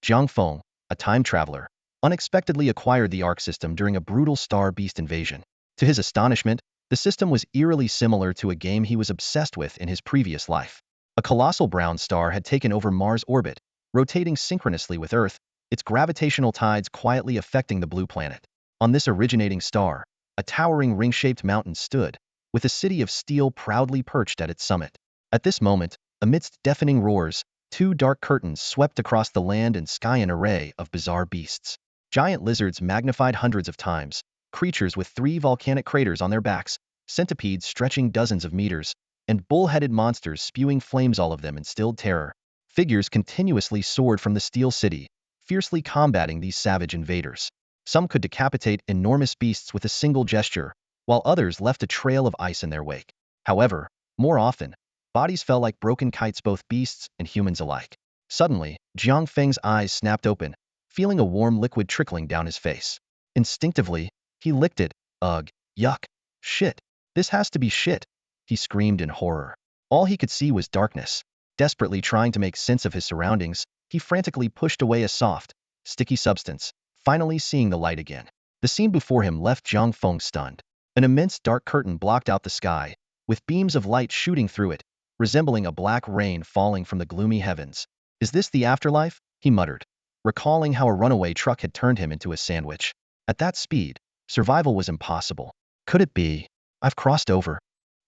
Jiang Feng, a time traveler, unexpectedly acquired the Arc system during a brutal star beast invasion. To his astonishment, the system was eerily similar to a game he was obsessed with in his previous life. A colossal brown star had taken over Mars' orbit, rotating synchronously with Earth, its gravitational tides quietly affecting the blue planet. On this originating star, a towering ring-shaped mountain stood, with a city of steel proudly perched at its summit. At this moment, amidst deafening roars, two dark curtains swept across the land and sky, an array of bizarre beasts. Giant lizards magnified hundreds of times, creatures with 3 volcanic craters on their backs, centipedes stretching dozens of meters, and bull-headed monsters spewing flames, all of them instilled terror. Figures continuously soared from the steel city, fiercely combating these savage invaders. Some could decapitate enormous beasts with a single gesture, while others left a trail of ice in their wake. However, more often, bodies fell like broken kites, both beasts and humans alike. Suddenly, Jiang Feng's eyes snapped open, feeling a warm liquid trickling down his face. Instinctively, he licked it. Ugh, yuck, shit. This has to be shit, he screamed in horror. All he could see was darkness. Desperately trying to make sense of his surroundings, he frantically pushed away a soft, sticky substance, finally seeing the light again. The scene before him left Jiang Feng stunned. An immense dark curtain blocked out the sky, with beams of light shooting through it, resembling a black rain falling from the gloomy heavens. Is this the afterlife? He muttered, recalling how a runaway truck had turned him into a sandwich. At that speed, survival was impossible. Could it be? I've crossed over.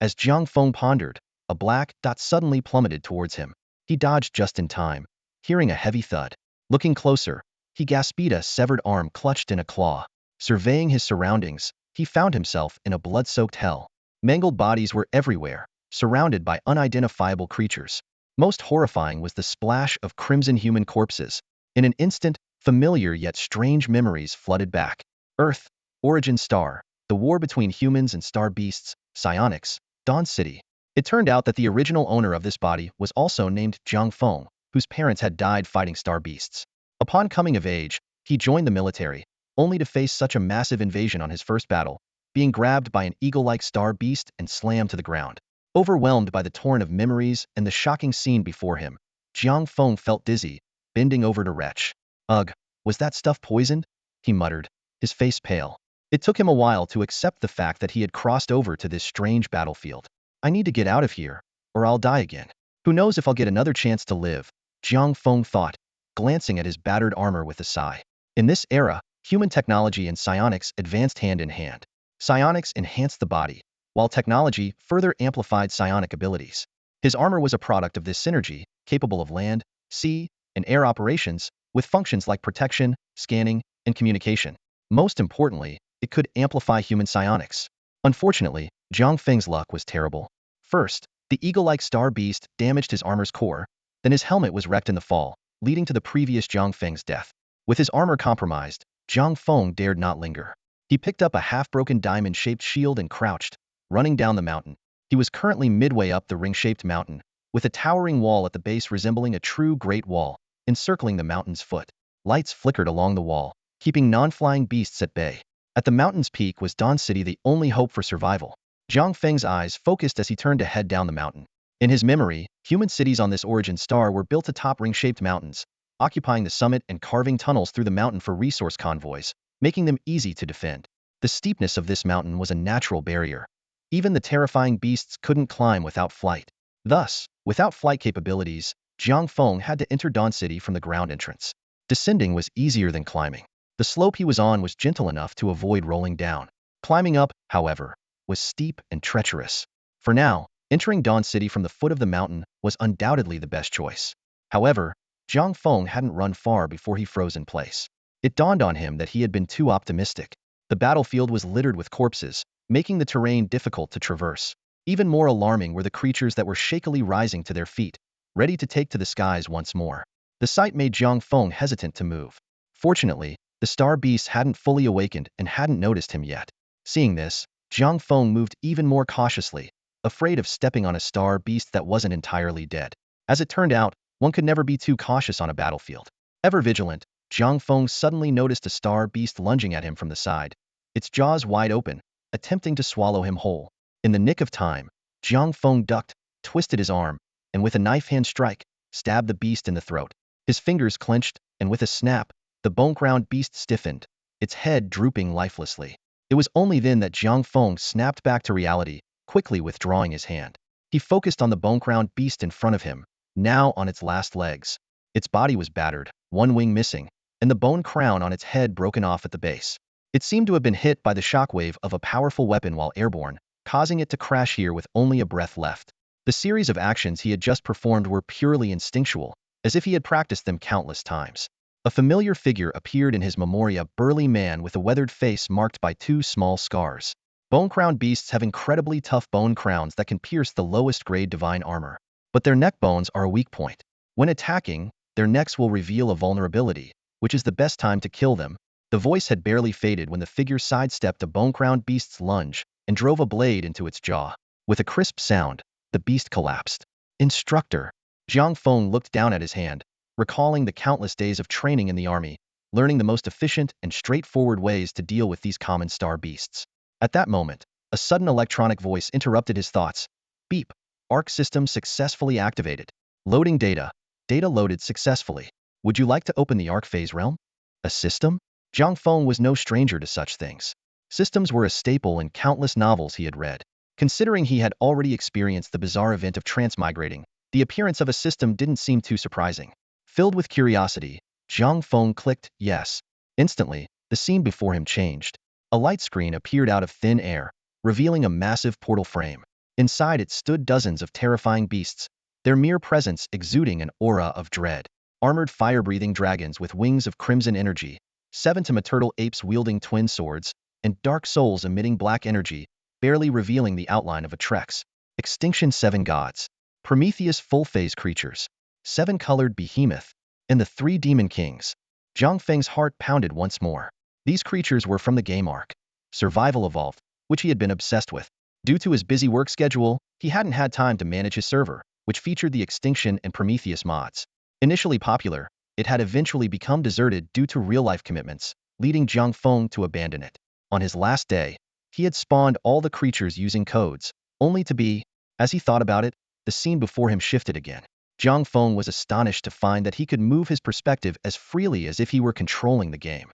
As Jiang Feng pondered, a black dot suddenly plummeted towards him. He dodged just in time, hearing a heavy thud. Looking closer, he gasped, a severed arm clutched in a claw. Surveying his surroundings, he found himself in a blood-soaked hell. Mangled bodies were everywhere, surrounded by unidentifiable creatures. Most horrifying was the splash of crimson human corpses. In an instant, familiar yet strange memories flooded back. Earth, origin star, the war between humans and star beasts, psionics, Dawn City. It turned out that the original owner of this body was also named Jiang Feng, whose parents had died fighting star beasts. Upon coming of age, he joined the military, only to face such a massive invasion on his first battle, being grabbed by an eagle-like star beast and slammed to the ground. Overwhelmed by the torrent of memories and the shocking scene before him, Jiang Feng felt dizzy, bending over to retch. Ugh, was that stuff poisoned? He muttered, his face pale. It took him a while to accept the fact that he had crossed over to this strange battlefield. I need to get out of here, or I'll die again. Who knows if I'll get another chance to live, Jiang Feng thought, glancing at his battered armor with a sigh. In this era, human technology and psionics advanced hand in hand. Psionics enhanced the body, while technology further amplified psionic abilities. His armor was a product of this synergy, capable of land, sea, and air operations, with functions like protection, scanning, and communication. Most importantly, it could amplify human psionics. Unfortunately, Jiang Feng's luck was terrible. First, the eagle-like star beast damaged his armor's core, then his helmet was wrecked in the fall, leading to the previous Jiang Feng's death. With his armor compromised, Jiang Feng dared not linger. He picked up a half-broken diamond-shaped shield and crouched, running down the mountain. He was currently midway up the ring-shaped mountain, with a towering wall at the base resembling a true Great Wall, encircling the mountain's foot. Lights flickered along the wall, keeping non-flying beasts at bay. At the mountain's peak was Dawn City, the only hope for survival. Jiang Feng's eyes focused as he turned to head down the mountain. In his memory, human cities on this origin star were built atop ring-shaped mountains, occupying the summit and carving tunnels through the mountain for resource convoys, making them easy to defend. The steepness of this mountain was a natural barrier. Even the terrifying beasts couldn't climb without flight. Thus, without flight capabilities, Jiang Feng had to enter Dawn City from the ground entrance. Descending was easier than climbing. The slope he was on was gentle enough to avoid rolling down. Climbing up, however, was steep and treacherous. For now, entering Dawn City from the foot of the mountain was undoubtedly the best choice. However, Jiang Feng hadn't run far before he froze in place. It dawned on him that he had been too optimistic. The battlefield was littered with corpses, making the terrain difficult to traverse. Even more alarming were the creatures that were shakily rising to their feet, ready to take to the skies once more. The sight made Jiang Feng hesitant to move. Fortunately, the star beast hadn't fully awakened and hadn't noticed him yet. Seeing this, Jiang Feng moved even more cautiously, afraid of stepping on a star beast that wasn't entirely dead. As it turned out, one could never be too cautious on a battlefield. Ever vigilant, Jiang Feng suddenly noticed a star beast lunging at him from the side, its jaws wide open, attempting to swallow him whole. In the nick of time, Jiang Feng ducked, twisted his arm, and with a knife hand strike, stabbed the beast in the throat. His fingers clenched, and with a snap, the bone-crowned beast stiffened, its head drooping lifelessly. It was only then that Jiang Feng snapped back to reality, quickly withdrawing his hand. He focused on the bone-crowned beast in front of him, now on its last legs. Its body was battered, one wing missing, and the bone crown on its head broken off at the base. It seemed to have been hit by the shockwave of a powerful weapon while airborne, causing it to crash here with only a breath left. The series of actions he had just performed were purely instinctual, as if he had practiced them countless times. A familiar figure appeared in his memory, a burly man with a weathered face marked by two small scars. Bone-crowned beasts have incredibly tough bone crowns that can pierce the lowest-grade divine armor. But their neck bones are a weak point. When attacking, their necks will reveal a vulnerability, which is the best time to kill them. The voice had barely faded when the figure sidestepped a bone-crowned beast's lunge and drove a blade into its jaw. With a crisp sound, the beast collapsed. Instructor. Jiang Feng looked down at his hand, recalling the countless days of training in the army, learning the most efficient and straightforward ways to deal with these common star beasts. At that moment, a sudden electronic voice interrupted his thoughts. Beep. Arc system successfully activated. Loading data. Data loaded successfully. Would you like to open the arc phase realm? A system? Jiang Feng was no stranger to such things. Systems were a staple in countless novels he had read. Considering he had already experienced the bizarre event of transmigrating, the appearance of a system didn't seem too surprising. Filled with curiosity, Jiang Feng clicked yes. Instantly, the scene before him changed. A light screen appeared out of thin air, revealing a massive portal frame. Inside it stood dozens of terrifying beasts, their mere presence exuding an aura of dread. Armored fire-breathing dragons with wings of crimson energy, 7 turtle apes wielding twin swords, and dark souls emitting black energy, barely revealing the outline of a Trex. Extinction 7 gods. Prometheus full-phase creatures. 7-colored behemoth. And the 3 demon kings. Jiang Feng's heart pounded once more. These creatures were from the game arc, Survival Evolved, which he had been obsessed with. Due to his busy work schedule, he hadn't had time to manage his server, which featured the Extinction and Prometheus mods. Initially popular, it had eventually become deserted due to real-life commitments, leading Jiang Feng to abandon it. On his last day, he had spawned all the creatures using codes, only to be, as he thought about it, the scene before him shifted again. Jiang Feng was astonished to find that he could move his perspective as freely as if he were controlling the game.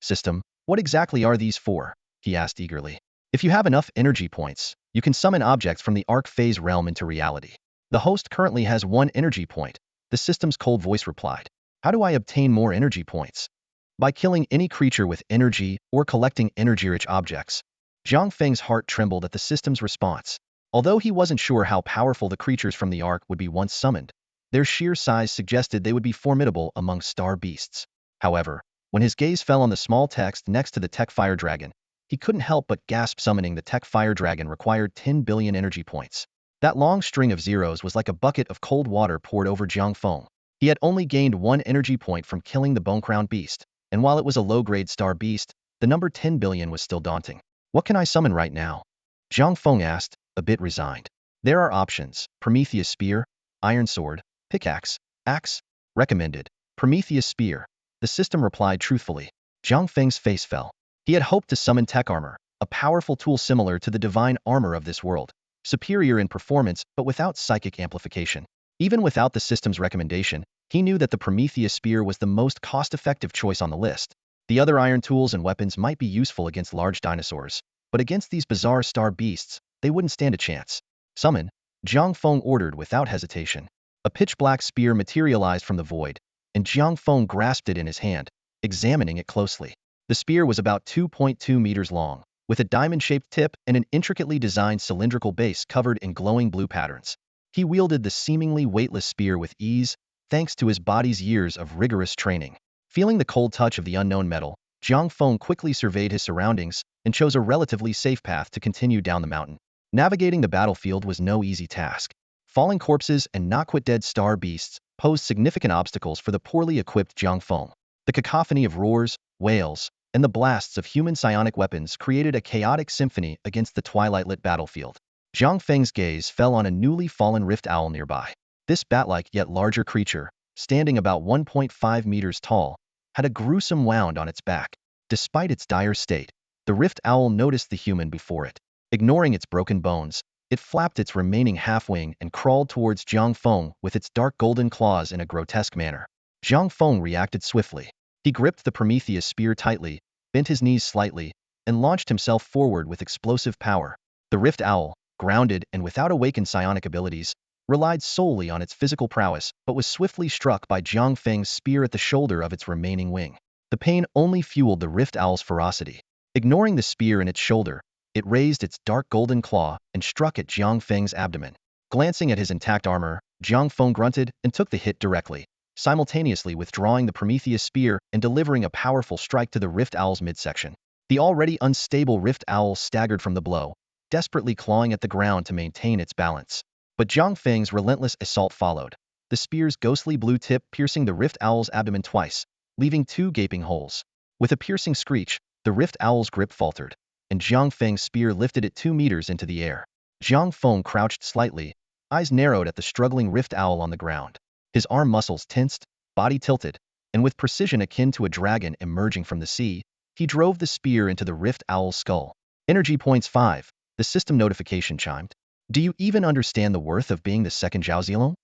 System, what exactly are these for? He asked eagerly. If you have enough energy points, you can summon objects from the arc phase realm into reality. The host currently has 1 energy point, the system's cold voice replied. How do I obtain more energy points? By killing any creature with energy or collecting energy-rich objects. Jiang Feng's heart trembled at the system's response. Although he wasn't sure how powerful the creatures from the arc would be once summoned, their sheer size suggested they would be formidable among star beasts. However, when his gaze fell on the small text next to the Tek Fire Dragon, he couldn't help but gasp. Summoning the Tek Fire Dragon required 10 billion energy points. That long string of zeros was like a bucket of cold water poured over Jiang Feng. He had only gained 1 energy point from killing the bone-crowned beast, and while it was a low-grade star beast, the number 10 billion was still daunting. What can I summon right now? Jiang Feng asked, a bit resigned. There are options: Prometheus Spear, Iron Sword, Pickaxe, Axe. Recommended. Prometheus Spear. The system replied truthfully. Jiang Feng's face fell. He had hoped to summon Tek Armor, a powerful tool similar to the divine armor of this world, superior in performance but without psychic amplification. Even without the system's recommendation, he knew that the Prometheus Spear was the most cost-effective choice on the list. The other iron tools and weapons might be useful against large dinosaurs, but against these bizarre star beasts, they wouldn't stand a chance. Summon, Jiang Feng ordered without hesitation. A pitch-black spear materialized from the void, and Jiang Feng grasped it in his hand, examining it closely. The spear was about 2.2 meters long, with a diamond-shaped tip and an intricately designed cylindrical base covered in glowing blue patterns. He wielded the seemingly weightless spear with ease, thanks to his body's years of rigorous training. Feeling the cold touch of the unknown metal, Jiang Feng quickly surveyed his surroundings and chose a relatively safe path to continue down the mountain. Navigating the battlefield was no easy task. Falling corpses and not-quite-dead star beasts posed significant obstacles for the poorly equipped Jiang Feng. The cacophony of roars, wails, and the blasts of human psionic weapons created a chaotic symphony against the twilight-lit battlefield. Jiang Feng's gaze fell on a newly fallen rift owl nearby. This bat-like yet larger creature, standing about 1.5 meters tall, had a gruesome wound on its back. Despite its dire state, the rift owl noticed the human before it. Ignoring its broken bones, it flapped its remaining half-wing and crawled towards Jiang Feng with its dark golden claws in a grotesque manner. Jiang Feng reacted swiftly. He gripped the Prometheus spear tightly, bent his knees slightly, and launched himself forward with explosive power. The Rift Owl, grounded and without awakened psionic abilities, relied solely on its physical prowess but was swiftly struck by Jiang Feng's spear at the shoulder of its remaining wing. The pain only fueled the Rift Owl's ferocity. Ignoring the spear in its shoulder, it raised its dark golden claw and struck at Jiang Feng's abdomen. Glancing at his intact armor, Jiang Feng grunted and took the hit directly, simultaneously withdrawing the Prometheus spear and delivering a powerful strike to the Rift Owl's midsection. The already unstable Rift Owl staggered from the blow, desperately clawing at the ground to maintain its balance. But Jiang Feng's relentless assault followed, the spear's ghostly blue tip piercing the Rift Owl's abdomen twice, leaving 2 gaping holes. With a piercing screech, the Rift Owl's grip faltered, and Jiang Feng's spear lifted it 2 meters into the air. Jiang Feng crouched slightly, eyes narrowed at the struggling Rift Owl on the ground. His arm muscles tensed, body tilted, and with precision akin to a dragon emerging from the sea, he drove the spear into the Rift Owl's skull. Energy points 5. The system notification chimed. Do you even understand the worth of being the second Zhao Zilong?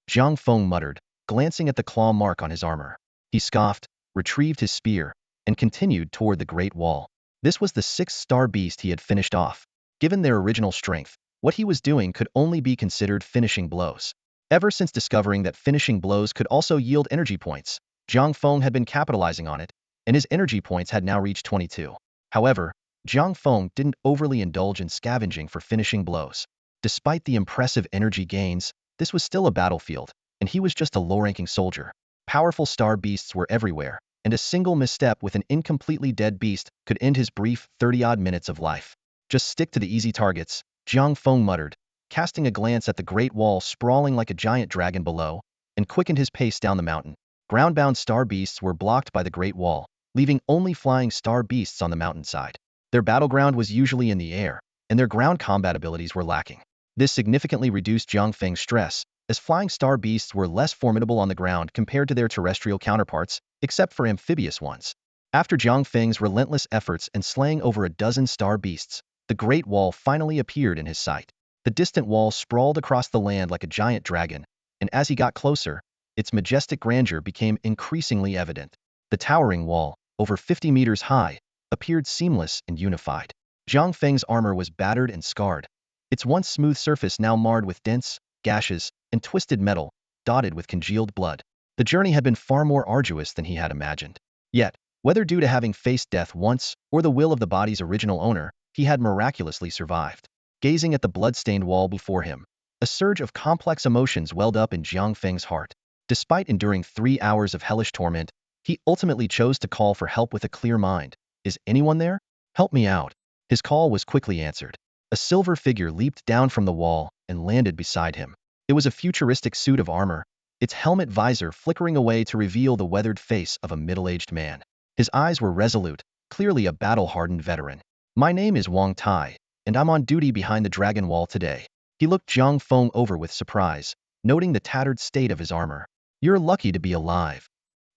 Jiang Feng muttered, glancing at the claw mark on his armor. He scoffed, retrieved his spear, and continued toward the Great Wall. This was the 6th-star beast he had finished off. Given their original strength, what he was doing could only be considered finishing blows. Ever since discovering that finishing blows could also yield energy points, Jiang Feng had been capitalizing on it, and his energy points had now reached 22. However, Jiang Feng didn't overly indulge in scavenging for finishing blows. Despite the impressive energy gains, this was still a battlefield, and he was just a low-ranking soldier. Powerful star beasts were everywhere, and a single misstep with an incompletely dead beast could end his brief 30-odd minutes of life. Just stick to the easy targets, Jiang Feng muttered, casting a glance at the Great Wall sprawling like a giant dragon below, and quickened his pace down the mountain. Ground-bound star beasts were blocked by the Great Wall, leaving only flying star beasts on the mountainside. Their battleground was usually in the air, and their ground combat abilities were lacking. This significantly reduced Jiang Feng's stress, as flying star beasts were less formidable on the ground compared to their terrestrial counterparts, except for amphibious ones. After Jiang Feng's relentless efforts and slaying over a dozen star beasts, the Great Wall finally appeared in his sight. The distant wall sprawled across the land like a giant dragon, and as he got closer, its majestic grandeur became increasingly evident. The towering wall, over 50 meters high, appeared seamless and unified. Jiang Feng's armor was battered and scarred, its once smooth surface now marred with dents, gashes, and twisted metal, dotted with congealed blood. The journey had been far more arduous than he had imagined. Yet, whether due to having faced death once or the will of the body's original owner, he had miraculously survived. Gazing at the blood-stained wall before him, a surge of complex emotions welled up in Jiang Feng's heart. Despite enduring 3 hours of hellish torment, he ultimately chose to call for help with a clear mind. Is anyone there? Help me out. His call was quickly answered. A silver figure leaped down from the wall and landed beside him. It was a futuristic suit of armor, its helmet visor flickering away to reveal the weathered face of a middle-aged man. His eyes were resolute, clearly a battle-hardened veteran. My name is Wang Tai, and I'm on duty behind the Dragon Wall today. He looked Jiang Feng over with surprise, noting the tattered state of his armor. You're lucky to be alive.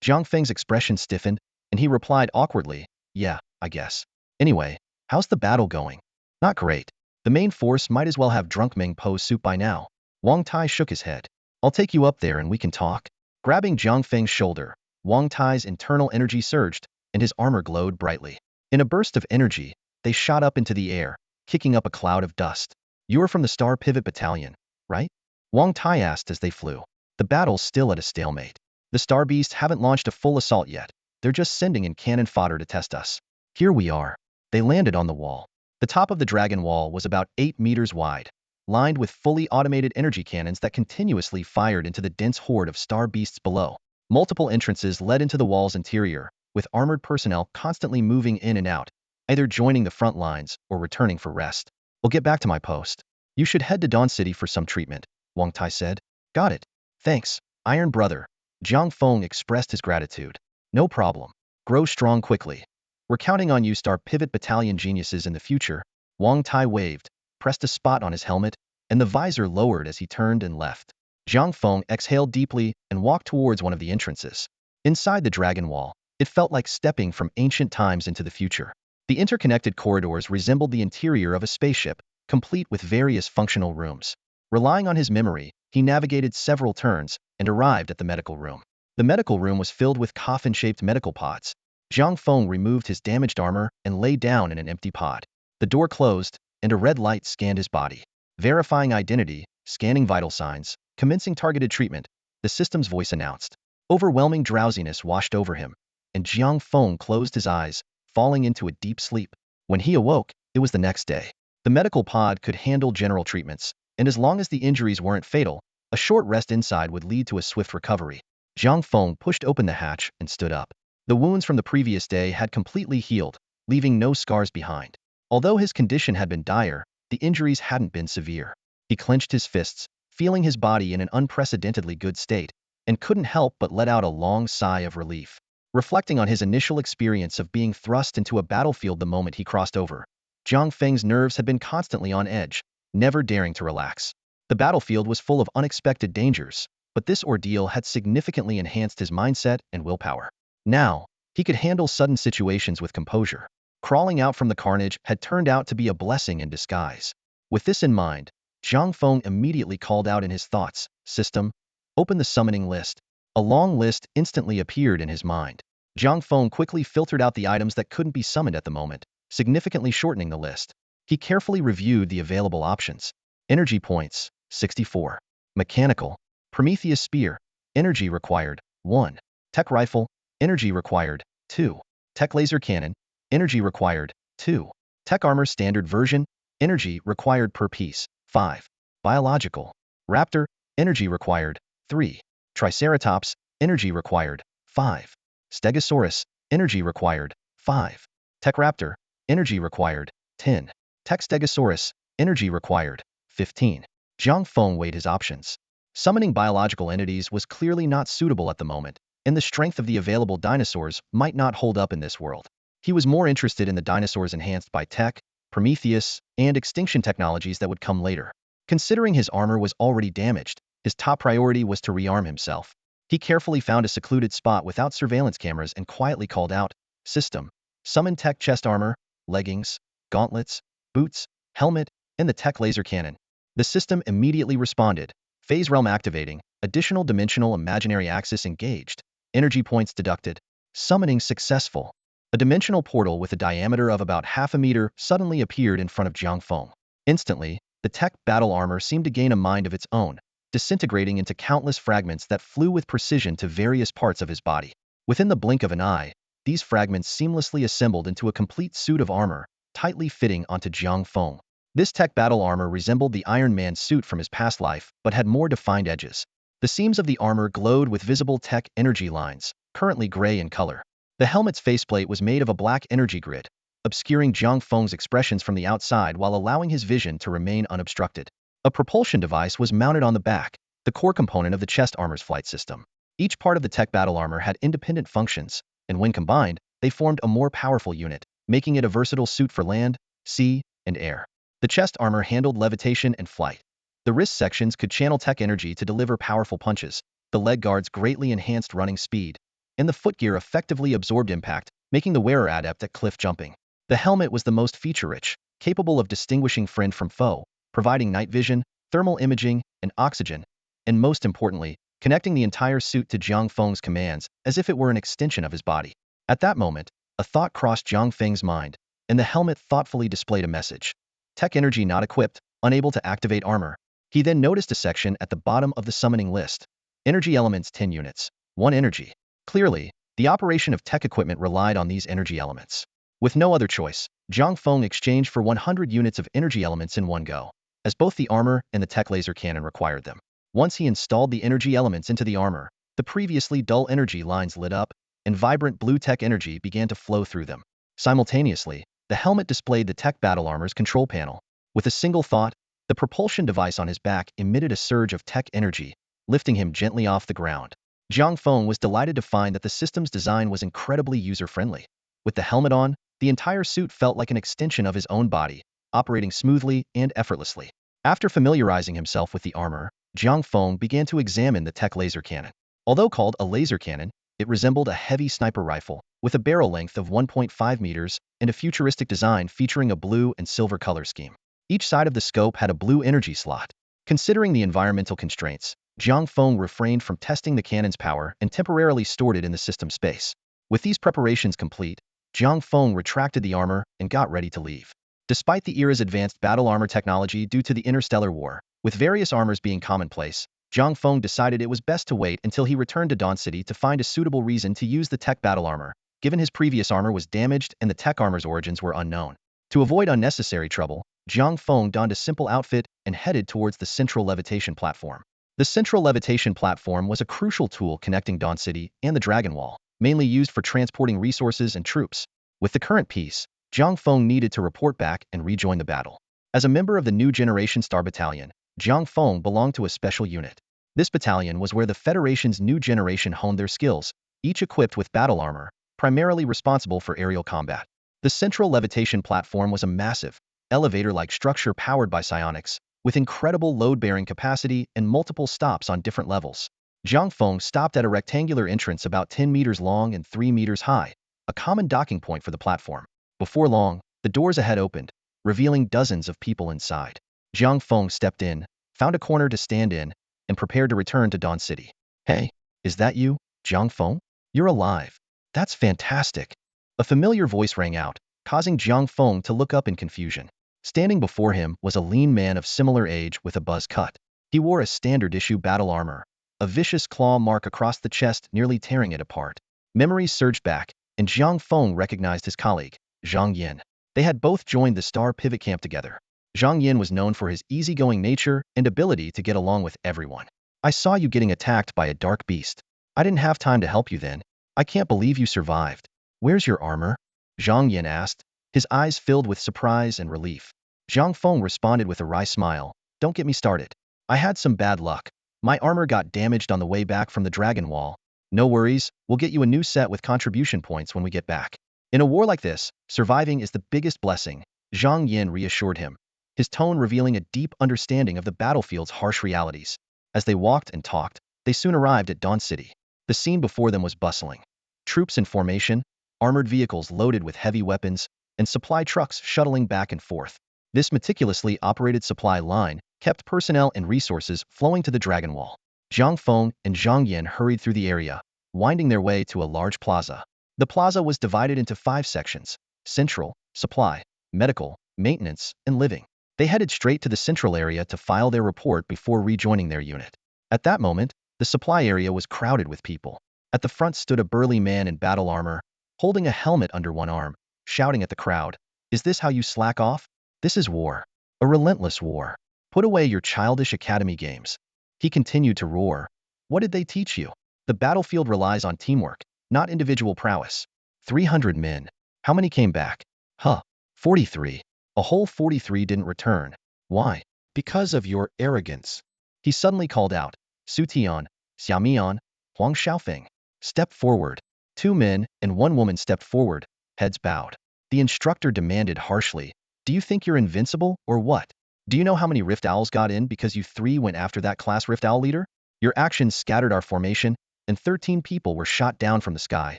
Jiang Feng's expression stiffened, and he replied awkwardly, yeah, I guess. Anyway, how's the battle going? Not great. The main force might as well have drunk Meng Po's soup by now. Wang Tai shook his head. I'll take you up there and we can talk. Grabbing Jiang Feng's shoulder, Wang Tai's internal energy surged, and his armor glowed brightly. In a burst of energy, they shot up into the air, kicking up a cloud of dust. You're from the Star Pivot Battalion, right? Wang Tai asked as they flew. The battle's still at a stalemate. The Star Beasts haven't launched a full assault yet. They're just sending in cannon fodder to test us. Here we are. They landed on the wall. The top of the Dragon Wall was about 8 meters wide, lined with fully automated energy cannons that continuously fired into the dense horde of star beasts below. Multiple entrances led into the wall's interior, with armored personnel constantly moving in and out, either joining the front lines or returning for rest. I'll get back to my post. You should head to Dawn City for some treatment, Wang Tai said. Got it. Thanks, Iron Brother. Jiang Feng expressed his gratitude. No problem. Grow strong quickly. We're counting on you Star Pivot Battalion geniuses in the future. Wang Tai waved, pressed a spot on his helmet, and the visor lowered as he turned and left. Jiang Feng exhaled deeply and walked towards one of the entrances. Inside the Dragon Wall, it felt like stepping from ancient times into the future. The interconnected corridors resembled the interior of a spaceship, complete with various functional rooms. Relying on his memory, he navigated several turns and arrived at the medical room. The medical room was filled with coffin-shaped medical pods. Jiang Feng removed his damaged armor and lay down in an empty pod. The door closed, and a red light scanned his body. Verifying identity, scanning vital signs, commencing targeted treatment, the system's voice announced. Overwhelming drowsiness washed over him, and Jiang Feng closed his eyes, falling into a deep sleep. When he awoke, it was the next day. The medical pod could handle general treatments, and as long as the injuries weren't fatal, a short rest inside would lead to a swift recovery. Jiang Feng pushed open the hatch and stood up. The wounds from the previous day had completely healed, leaving no scars behind. Although his condition had been dire, the injuries hadn't been severe. He clenched his fists, feeling his body in an unprecedentedly good state, and couldn't help but let out a long sigh of relief. Reflecting on his initial experience of being thrust into a battlefield the moment he crossed over, Jiang Feng's nerves had been constantly on edge, never daring to relax. The battlefield was full of unexpected dangers, but this ordeal had significantly enhanced his mindset and willpower. Now, he could handle sudden situations with composure. Crawling out from the carnage had turned out to be a blessing in disguise. With this in mind, Jiang Feng immediately called out in his thoughts, "System, open the summoning list." A long list instantly appeared in his mind. Jiang Feng quickly filtered out the items that couldn't be summoned at the moment, significantly shortening the list. He carefully reviewed the available options. Energy points, 64. Mechanical. Prometheus Spear. Energy required, 1. Tek Rifle. Energy required, 2. Tek Laser Cannon. Energy required, 2. Tek Armor Standard Version. Energy required per piece, 5. Biological. Raptor. Energy required, 3. Triceratops. Energy required, 5. Stegosaurus. Energy required, 5. Tek Raptor. Energy required, 10. Tek Stegosaurus. Energy required, 15. Jiang Feng weighed his options. Summoning biological entities was clearly not suitable at the moment, and the strength of the available dinosaurs might not hold up in this world. He was more interested in the dinosaurs enhanced by Tek, Prometheus, and extinction technologies that would come later. Considering his armor was already damaged, his top priority was to rearm himself. He carefully found a secluded spot without surveillance cameras and quietly called out, "System, summon Tek chest armor, leggings, gauntlets, boots, helmet, and the Tek laser cannon." The system immediately responded, phase realm activating, additional dimensional imaginary axis engaged, energy points deducted, summoning successful. A dimensional portal with a diameter of about half a meter suddenly appeared in front of Jiang Feng. Instantly, the Tek battle armor seemed to gain a mind of its own, disintegrating into countless fragments that flew with precision to various parts of his body. Within the blink of an eye, these fragments seamlessly assembled into a complete suit of armor, tightly fitting onto Jiang Feng. This Tek battle armor resembled the Iron Man suit from his past life, but had more defined edges. The seams of the armor glowed with visible Tek energy lines, currently gray in color. The helmet's faceplate was made of a black energy grid, obscuring Jiang Feng's expressions from the outside while allowing his vision to remain unobstructed. A propulsion device was mounted on the back, the core component of the chest armor's flight system. Each part of the Tek battle armor had independent functions, and when combined, they formed a more powerful unit, making it a versatile suit for land, sea, and air. The chest armor handled levitation and flight. The wrist sections could channel Tek energy to deliver powerful punches, the leg guards greatly enhanced running speed, and the footgear effectively absorbed impact, making the wearer adept at cliff jumping. The helmet was the most feature-rich, capable of distinguishing friend from foe, providing night vision, thermal imaging, and oxygen, and most importantly, connecting the entire suit to Jiang Feng's commands as if it were an extension of his body. At that moment, a thought crossed Jiang Feng's mind, and the helmet thoughtfully displayed a message. Tek energy not equipped, unable to activate armor. He then noticed a section at the bottom of the summoning list. Energy elements 10 units, 1 energy. Clearly, the operation of Tek equipment relied on these energy elements. With no other choice, Jiang Feng exchanged for 100 units of energy elements in one go, as both the armor and the Tek laser cannon required them. Once he installed the energy elements into the armor, the previously dull energy lines lit up, and vibrant blue Tek energy began to flow through them. Simultaneously, the helmet displayed the Tek battle armor's control panel. With a single thought, the propulsion device on his back emitted a surge of Tek energy, lifting him gently off the ground. Jiang Feng was delighted to find that the system's design was incredibly user-friendly. With the helmet on, the entire suit felt like an extension of his own body, operating smoothly and effortlessly. After familiarizing himself with the armor, Jiang Feng began to examine the Tek laser cannon. Although called a laser cannon, it resembled a heavy sniper rifle, with a barrel length of 1.5 meters and a futuristic design featuring a blue and silver color scheme. Each side of the scope had a blue energy slot. Considering the environmental constraints, Jiang Feng refrained from testing the cannon's power and temporarily stored it in the system space. With these preparations complete, Jiang Feng retracted the armor and got ready to leave. Despite the era's advanced battle armor technology due to the interstellar war, with various armors being commonplace, Jiang Feng decided it was best to wait until he returned to Dawn City to find a suitable reason to use the Tek battle armor, given his previous armor was damaged and the Tek armor's origins were unknown. To avoid unnecessary trouble, Jiang Feng donned a simple outfit and headed towards the central levitation platform. The central levitation platform was a crucial tool connecting Dawn City and the Dragon Wall, mainly used for transporting resources and troops. With the current peace, Jiang Feng needed to report back and rejoin the battle. As a member of the New Generation Star Battalion, Jiang Feng belonged to a special unit. This battalion was where the Federation's new generation honed their skills, each equipped with battle armor, primarily responsible for aerial combat. The central levitation platform was a massive, elevator-like structure powered by psionics, with incredible load-bearing capacity and multiple stops on different levels. Jiang Feng stopped at a rectangular entrance about 10 meters long and 3 meters high, a common docking point for the platform. Before long, the doors ahead opened, revealing dozens of people inside. Jiang Feng stepped in, found a corner to stand in, and prepared to return to Dawn City. Hey, is that you, Jiang Feng? You're alive. That's fantastic. A familiar voice rang out, causing Jiang Feng to look up in confusion. Standing before him was a lean man of similar age with a buzz cut. He wore a standard-issue battle armor, a vicious claw mark across the chest nearly tearing it apart. Memories surged back, and Jiang Feng recognized his colleague, Zhang Yin. They had both joined the Star Pivot Camp together. Zhang Yin was known for his easygoing nature and ability to get along with everyone. I saw you getting attacked by a dark beast. I didn't have time to help you then. I can't believe you survived. Where's your armor? Zhang Yin asked, his eyes filled with surprise and relief. Jiang Feng responded with a wry smile. Don't get me started. I had some bad luck. My armor got damaged on the way back from the Dragon Wall. No worries, we'll get you a new set with contribution points when we get back. In a war like this, surviving is the biggest blessing, Zhang Yin reassured him, his tone revealing a deep understanding of the battlefield's harsh realities. As they walked and talked, they soon arrived at Dawn City. The scene before them was bustling. Troops in formation, armored vehicles loaded with heavy weapons, and supply trucks shuttling back and forth. This meticulously operated supply line kept personnel and resources flowing to the Dragon Wall. Jiang Feng and Zhang Yin hurried through the area, winding their way to a large plaza. The plaza was divided into 5 sections: central, supply, medical, maintenance, and living. They headed straight to the central area to file their report before rejoining their unit. At that moment, the supply area was crowded with people. At the front stood a burly man in battle armor, holding a helmet under one arm, shouting at the crowd, "Is this how you slack off? This is war. A relentless war. Put away your childish academy games." He continued to roar. "What did they teach you? The battlefield relies on teamwork, not individual prowess. 300 men. How many came back? Huh. 43. A whole 43 didn't return. Why? Because of your arrogance." He suddenly called out, "Su Tian, Xiaomian, Huang Xiaofeng. Step forward." 2 men and 1 woman stepped forward, heads bowed. The instructor demanded harshly, "Do you think you're invincible, or what? Do you know how many Rift Owls got in because you 3 went after that class Rift Owl leader? Your actions scattered our formation, and 13 people were shot down from the sky,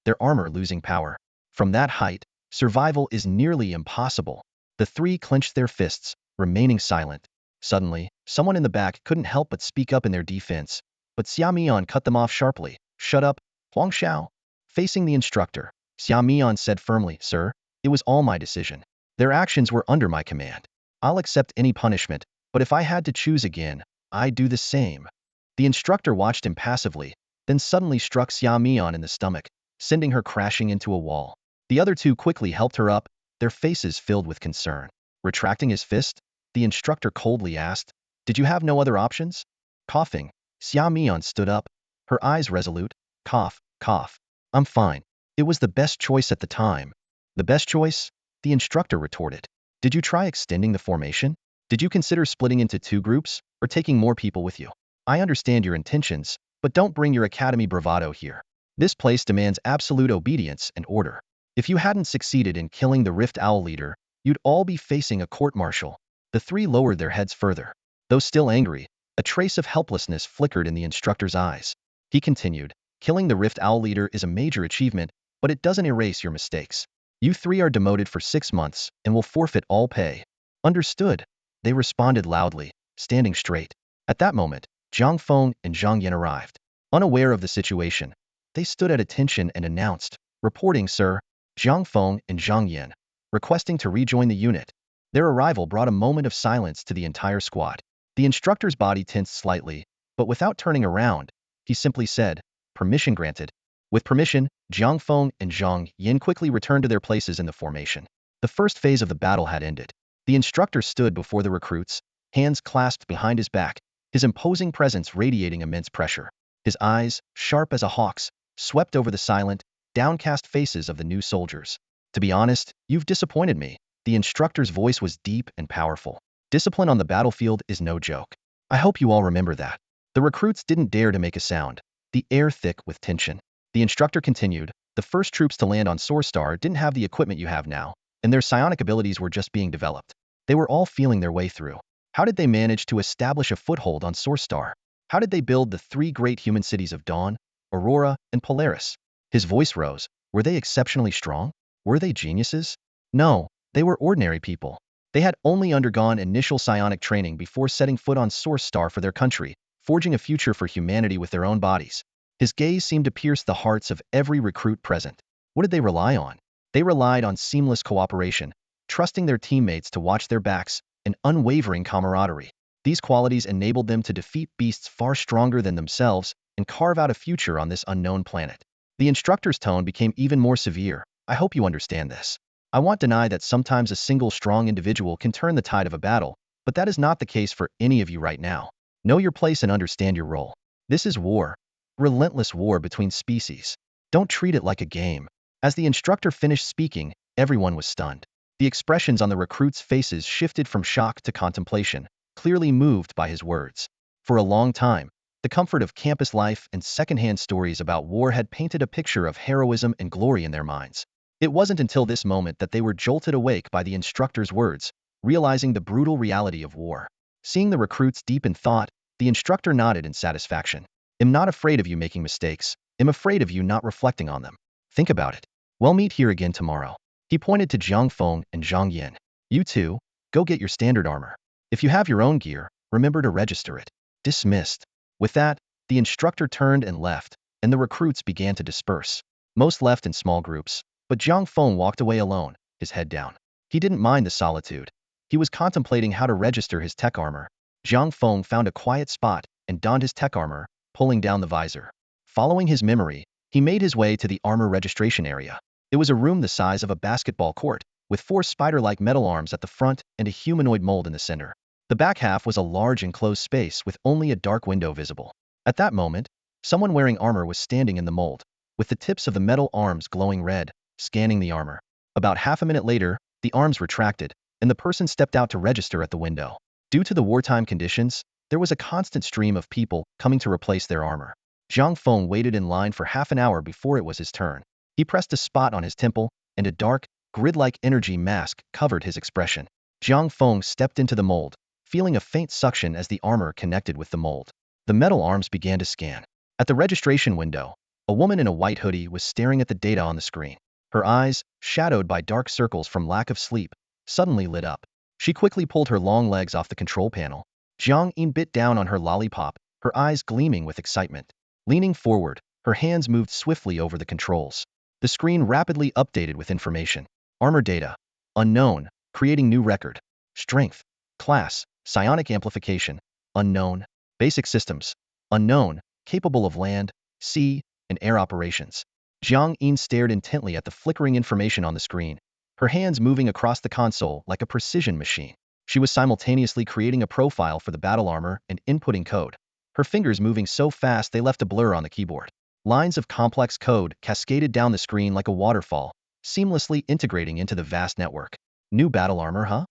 their armor losing power. From that height, survival is nearly impossible." The 3 clenched their fists, remaining silent. Suddenly, someone in the back couldn't help but speak up in their defense, but Xia Mian cut them off sharply. "Shut up, Huang Xiao." Facing the instructor, Xia Mian said firmly, "Sir, it was all my decision. Their actions were under my command. I'll accept any punishment, but if I had to choose again, I'd do the same." The instructor watched impassively, then suddenly struck Xia Mian in the stomach, sending her crashing into a wall. The other 2 quickly helped her up, their faces filled with concern. Retracting his fist, the instructor coldly asked, "Did you have no other options?" Coughing, Xia Mian stood up, her eyes resolute. "Cough, cough. I'm fine. It was the best choice at the time." "The best choice?" the instructor retorted. "Did you try extending the formation? Did you consider splitting into 2 groups, or taking more people with you? I understand your intentions, but don't bring your academy bravado here. This place demands absolute obedience and order. If you hadn't succeeded in killing the Rift Owl leader, you'd all be facing a court-martial." The 3 lowered their heads further. Though still angry, a trace of helplessness flickered in the instructor's eyes. He continued, "Killing the Rift Owl leader is a major achievement, but it doesn't erase your mistakes. You 3 are demoted for 6 months and will forfeit all pay." "Understood," they responded loudly, standing straight. At that moment, Jiang Feng and Zhang Yan arrived. Unaware of the situation, they stood at attention and announced, "Reporting, sir, Jiang Feng and Zhang Yan, requesting to rejoin the unit." Their arrival brought a moment of silence to the entire squad. The instructor's body tensed slightly, but without turning around, he simply said, "Permission granted." With permission, Jiang Feng and Zhang Yan quickly returned to their places in the formation. The first phase of the battle had ended. The instructor stood before the recruits, hands clasped behind his back, his imposing presence radiating immense pressure. His eyes, sharp as a hawk's, swept over the silent, downcast faces of the new soldiers. "To be honest, you've disappointed me." The instructor's voice was deep and powerful. "Discipline on the battlefield is no joke. I hope you all remember that." The recruits didn't dare to make a sound, the air thick with tension. The instructor continued, "The first troops to land on Star didn't have the equipment you have now, and their psionic abilities were just being developed. They were all feeling their way through. How did they manage to establish a foothold on Star? How did they build the three great human cities of Dawn, Aurora, and Polaris?" His voice rose. "Were they exceptionally strong? Were they geniuses? No, they were ordinary people. They had only undergone initial psionic training before setting foot on Star for their country, forging a future for humanity with their own bodies." His gaze seemed to pierce the hearts of every recruit present. What did they rely on? They relied on seamless cooperation, trusting their teammates to watch their backs, and unwavering camaraderie. These qualities enabled them to defeat beasts far stronger than themselves and carve out a future on this unknown planet. The instructor's tone became even more severe. "I hope you understand this. I won't deny that sometimes a single strong individual can turn the tide of a battle, but that is not the case for any of you right now. Know your place and understand your role. This is war. Relentless war between species. Don't treat it like a game." As the instructor finished speaking, everyone was stunned. The expressions on the recruits' faces shifted from shock to contemplation, clearly moved by his words. For a long time, the comfort of campus life and secondhand stories about war had painted a picture of heroism and glory in their minds. It wasn't until this moment that they were jolted awake by the instructor's words, realizing the brutal reality of war. Seeing the recruits deep in thought, the instructor nodded in satisfaction. "I'm not afraid of you making mistakes. I'm afraid of you not reflecting on them. Think about it. We'll meet here again tomorrow." He pointed to Jiang Feng and Zhang Yan. "You two, go get your standard armor. If you have your own gear, remember to register it." Dismissed. With that, the instructor turned and left, and the recruits began to disperse. Most left in small groups, but Jiang Feng walked away alone, his head down. He didn't mind the solitude. He was contemplating how to register his Tek Armor. Jiang Feng found a quiet spot and donned his Tek Armor, pulling down the visor. Following his memory, he made his way to the armor registration area. It was a room the size of a basketball court, with four spider-like metal arms at the front and a humanoid mold in the center. The back half was a large enclosed space with only a dark window visible. At that moment, someone wearing armor was standing in the mold, with the tips of the metal arms glowing red, scanning the armor. About half a minute later, the arms retracted, and the person stepped out to register at the window. Due to the wartime conditions, there was a constant stream of people coming to replace their armor. Jiang Feng waited in line for half an hour before it was his turn. He pressed a spot on his temple, and a dark, grid-like energy mask covered his expression. Jiang Feng stepped into the mold, feeling a faint suction as the armor connected with the mold. The metal arms began to scan. At the registration window, a woman in a white hoodie was staring at the data on the screen. Her eyes, shadowed by dark circles from lack of sleep, suddenly lit up. She quickly pulled her long legs off the control panel. Jiang Yin bit down on her lollipop, her eyes gleaming with excitement. Leaning forward, her hands moved swiftly over the controls. The screen rapidly updated with information. Armor data. Unknown. Creating new record. Strength. Class. Psionic amplification. Unknown. Basic systems. Unknown. Capable of land, sea, and air operations. Jiang Yin stared intently at the flickering information on the screen, her hands moving across the console like a precision machine. She was simultaneously creating a profile for the battle armor and inputting code, her fingers moving so fast they left a blur on the keyboard. Lines of complex code cascaded down the screen like a waterfall, seamlessly integrating into the vast network. New battle armor, huh?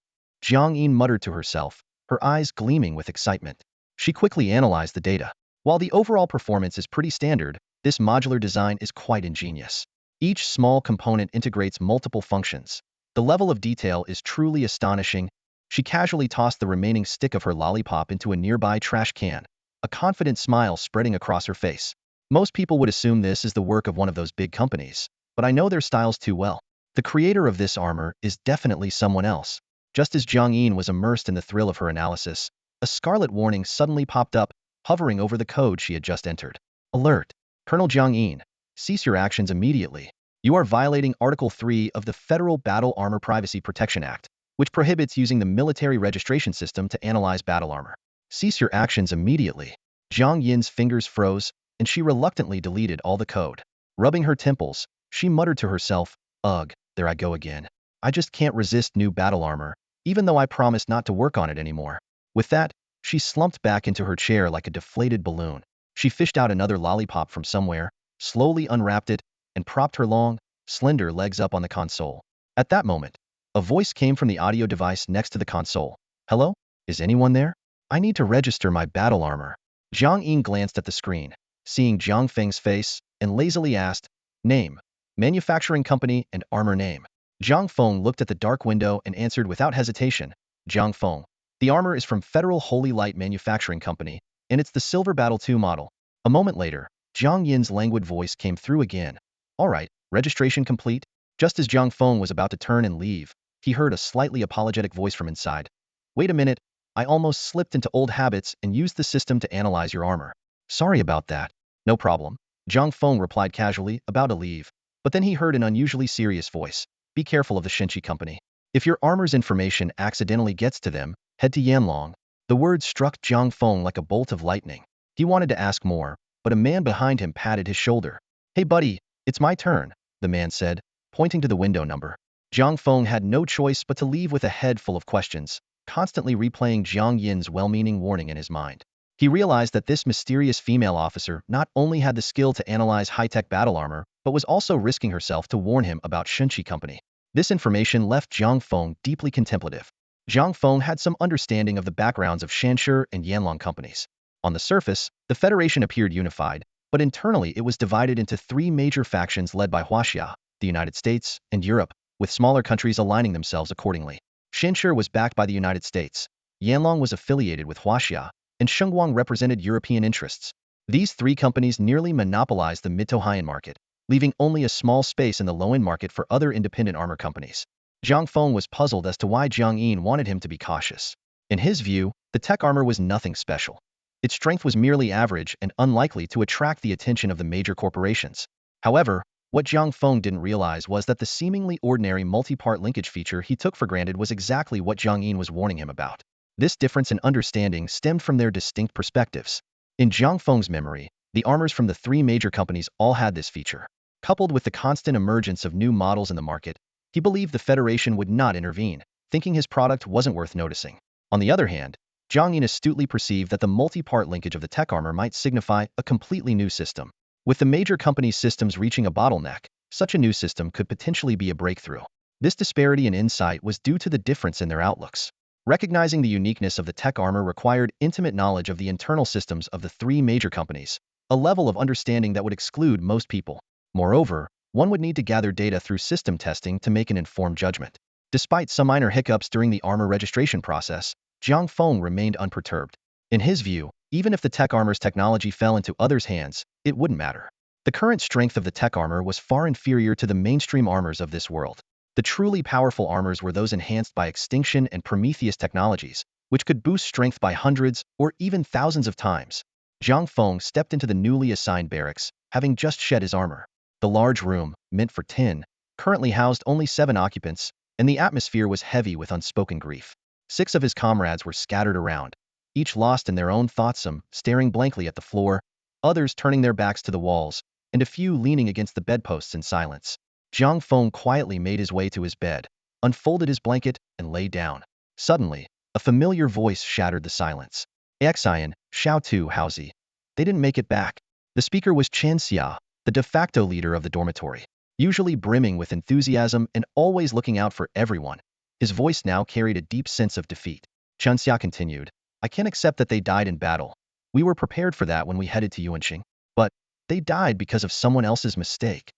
Jiang Yin muttered to herself, her eyes gleaming with excitement. She quickly analyzed the data. While the overall performance is pretty standard, this modular design is quite ingenious. Each small component integrates multiple functions. The level of detail is truly astonishing. She casually tossed the remaining stick of her lollipop into a nearby trash can, a confident smile spreading across her face. Most people would assume this is the work of one of those big companies, but I know their styles too well. The creator of this armor is definitely someone else. Just as Jiang Yin was immersed in the thrill of her analysis, a scarlet warning suddenly popped up, hovering over the code she had just entered. Alert! Colonel Jiang Yin, cease your actions immediately. You are violating Article 3 of the Federal Battle Armor Privacy Protection Act, which prohibits using the military registration system to analyze battle armor. Cease your actions immediately. Jiang Yin's fingers froze, and she reluctantly deleted all the code. Rubbing her temples, she muttered to herself, ugh, there I go again. I just can't resist new battle armor, even though I promised not to work on it anymore. With that, she slumped back into her chair like a deflated balloon. She fished out another lollipop from somewhere, slowly unwrapped it, and propped her long, slender legs up on the console. At that moment, a voice came from the audio device next to the console. Hello? Is anyone there? I need to register my battle armor. Jiang Yin glanced at the screen, seeing Jiang Feng's face, and lazily asked, name, manufacturing company, and armor name. Jiang Feng looked at the dark window and answered without hesitation, Jiang Feng. The armor is from Federal Holy Light Manufacturing Company, and it's the Silver Battle 2 model. A moment later, Jiang Yin's languid voice came through again. All right, registration complete? Just as Jiang Feng was about to turn and leave, he heard a slightly apologetic voice from inside. Wait a minute, I almost slipped into old habits and used the system to analyze your armor. Sorry about that. No problem. Jiang Feng replied casually, about to leave. But then he heard an unusually serious voice. Be careful of the Shenchi company. If your armor's information accidentally gets to them, head to Yanlong. The words struck Jiang Feng like a bolt of lightning. He wanted to ask more, but a man behind him patted his shoulder. Hey buddy, it's my turn, the man said, pointing to the window number. Jiang Feng had no choice but to leave with a head full of questions, constantly replaying Jiang Yin's well-meaning warning in his mind. He realized that this mysterious female officer not only had the skill to analyze high-tech battle armor, but was also risking herself to warn him about Shenchi Company. This information left Jiang Feng deeply contemplative. Jiang Feng had some understanding of the backgrounds of Shanshi and Yanlong companies. On the surface, the Federation appeared unified, but internally it was divided into three major factions led by Huaxia, the United States, and Europe, with smaller countries aligning themselves accordingly. Shanshi was backed by the United States, Yanlong was affiliated with Huaxia, and Shengguang represented European interests. These three companies nearly monopolized the mid to high-end market, leaving only a small space in the low-end market for other independent armor companies. Jiang Feng was puzzled as to why Jiang Yin wanted him to be cautious. In his view, the Tek Armor was nothing special. Its strength was merely average and unlikely to attract the attention of the major corporations. However, what Jiang Feng didn't realize was that the seemingly ordinary multi-part linkage feature he took for granted was exactly what Jiang Yin was warning him about. This difference in understanding stemmed from their distinct perspectives. In Jiang Feng's memory, the armors from the three major companies all had this feature. Coupled with the constant emergence of new models in the market, he believed the Federation would not intervene, thinking his product wasn't worth noticing. On the other hand, Jiang Yin astutely perceived that the multi-part linkage of the Tek Armor might signify a completely new system. With the major companies' systems reaching a bottleneck, such a new system could potentially be a breakthrough. This disparity in insight was due to the difference in their outlooks. Recognizing the uniqueness of the Tek Armor required intimate knowledge of the internal systems of the three major companies, a level of understanding that would exclude most people. Moreover, one would need to gather data through system testing to make an informed judgment. Despite some minor hiccups during the armor registration process, Jiang Feng remained unperturbed. In his view, even if the Tek Armor's technology fell into others' hands, it wouldn't matter. The current strength of the Tek Armor was far inferior to the mainstream armors of this world. The truly powerful armors were those enhanced by Extinction and Prometheus technologies, which could boost strength by hundreds or even thousands of times. Jiang Feng stepped into the newly assigned barracks, having just shed his armor. The large room, meant for 10, currently housed only 7 occupants, and the atmosphere was heavy with unspoken grief. 6 of his comrades were scattered around, each lost in their own thoughts, some staring blankly at the floor, others turning their backs to the walls, and a few leaning against the bedposts in silence. Jiang Feng quietly made his way to his bed, unfolded his blanket, and lay down. Suddenly, a familiar voice shattered the silence. Xian, Xiao Tu Haozi. They didn't make it back. The speaker was Chen Xia, the de facto leader of the dormitory. Usually brimming with enthusiasm and always looking out for everyone, his voice now carried a deep sense of defeat. Chen Xia continued, I can't accept that they died in battle. We were prepared for that when we headed to Yuanqing. But they died because of someone else's mistake.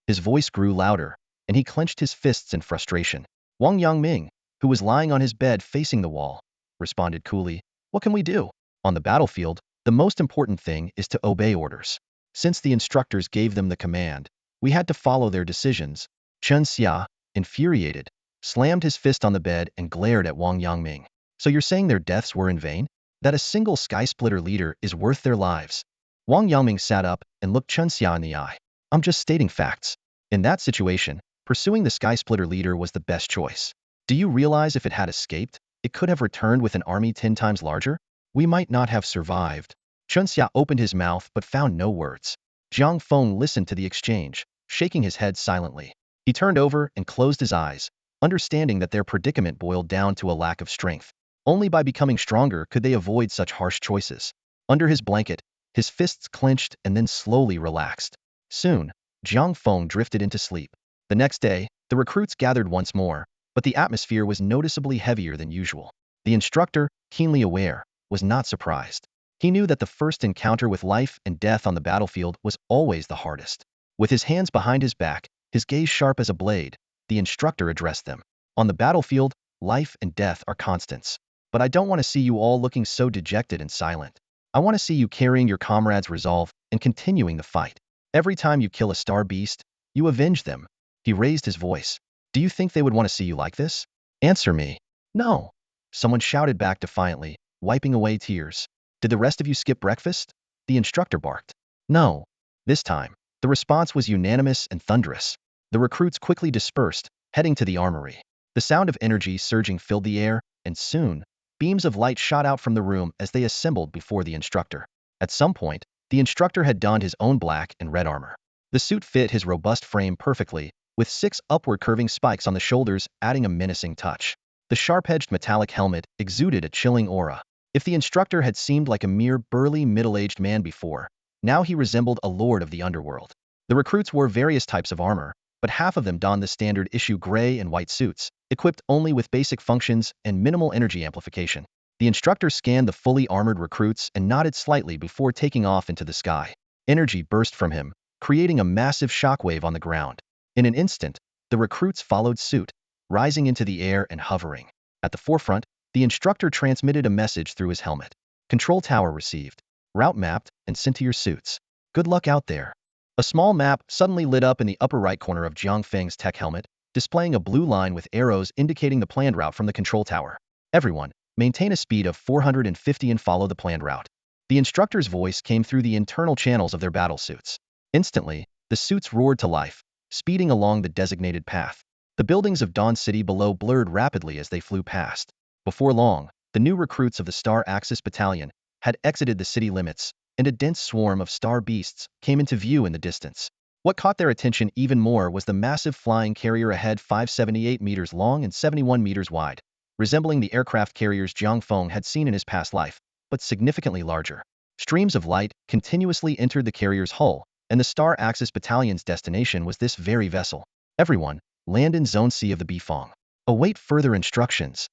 His voice grew louder, and he clenched his fists in frustration. Wang Yangming, who was lying on his bed facing the wall, responded coolly, What can we do? On the battlefield, the most important thing is to obey orders. Since the instructors gave them the command, we had to follow their decisions. Chen Xia, infuriated, slammed his fist on the bed and glared at Wang Yangming. So you're saying their deaths were in vain? that a single Sky Splitter leader is worth their lives. Wang Yangming sat up and looked Chen Xia in the eye. I'm just stating facts. In that situation, pursuing the Sky Splitter leader was the best choice. Do you realize if it had escaped, it could have returned with an army 10 times larger? We might not have survived. Chen Xia opened his mouth but found no words. Jiang Feng listened to the exchange, shaking his head silently. He turned over and closed his eyes, understanding that their predicament boiled down to a lack of strength. Only by becoming stronger could they avoid such harsh choices. Under his blanket, his fists clenched and then slowly relaxed. Soon, Jiang Feng drifted into sleep. The next day, the recruits gathered once more, but the atmosphere was noticeably heavier than usual. The instructor, keenly aware, was not surprised. He knew that the first encounter with life and death on the battlefield was always the hardest. With his hands behind his back, his gaze sharp as a blade, the instructor addressed them. On the battlefield, life and death are constants. But I don't want to see you all looking so dejected and silent. I want to see you carrying your comrades' resolve and continuing the fight. Every time you kill a star beast, you avenge them. He raised his voice. Do you think they would want to see you like this? Answer me. No. Someone shouted back defiantly, wiping away tears. Did the rest of you skip breakfast? The instructor barked. No. This time, the response was unanimous and thunderous. The recruits quickly dispersed, heading to the armory. The sound of energy surging filled the air, and soon, beams of light shot out from the room as they assembled before the instructor. At some point, the instructor had donned his own black and red armor. The suit fit his robust frame perfectly, with 6 upward curving spikes on the shoulders adding a menacing touch. The sharp-edged metallic helmet exuded a chilling aura. If the instructor had seemed like a mere burly middle-aged man before, now he resembled a lord of the underworld. The recruits wore various types of armor, but half of them donned the standard issue gray and white suits, equipped only with basic functions and minimal energy amplification. The instructor scanned the fully armored recruits and nodded slightly before taking off into the sky. Energy burst from him, creating a massive shockwave on the ground. In an instant, the recruits followed suit, rising into the air and hovering. At the forefront, the instructor transmitted a message through his helmet. Control tower received. Route mapped and sent to your suits. Good luck out there. A small map suddenly lit up in the upper right corner of Jiang Feng's tech helmet, displaying a blue line with arrows indicating the planned route from the control tower. Everyone, maintain a speed of 450 and follow the planned route. The instructor's voice came through the internal channels of their battle suits. Instantly, the suits roared to life, speeding along the designated path. The buildings of Dawn City below blurred rapidly as they flew past. Before long, the new recruits of the Star Axis Battalion had exited the city limits, and a dense swarm of star beasts came into view in the distance. What caught their attention even more was the massive flying carrier ahead, 578 meters long and 71 meters wide, resembling the aircraft carriers Jiang Feng had seen in his past life, but significantly larger. Streams of light continuously entered the carrier's hull, and the Star Axis Battalion's destination was this very vessel. Everyone, land in Zone C of the Bifong. Await further instructions.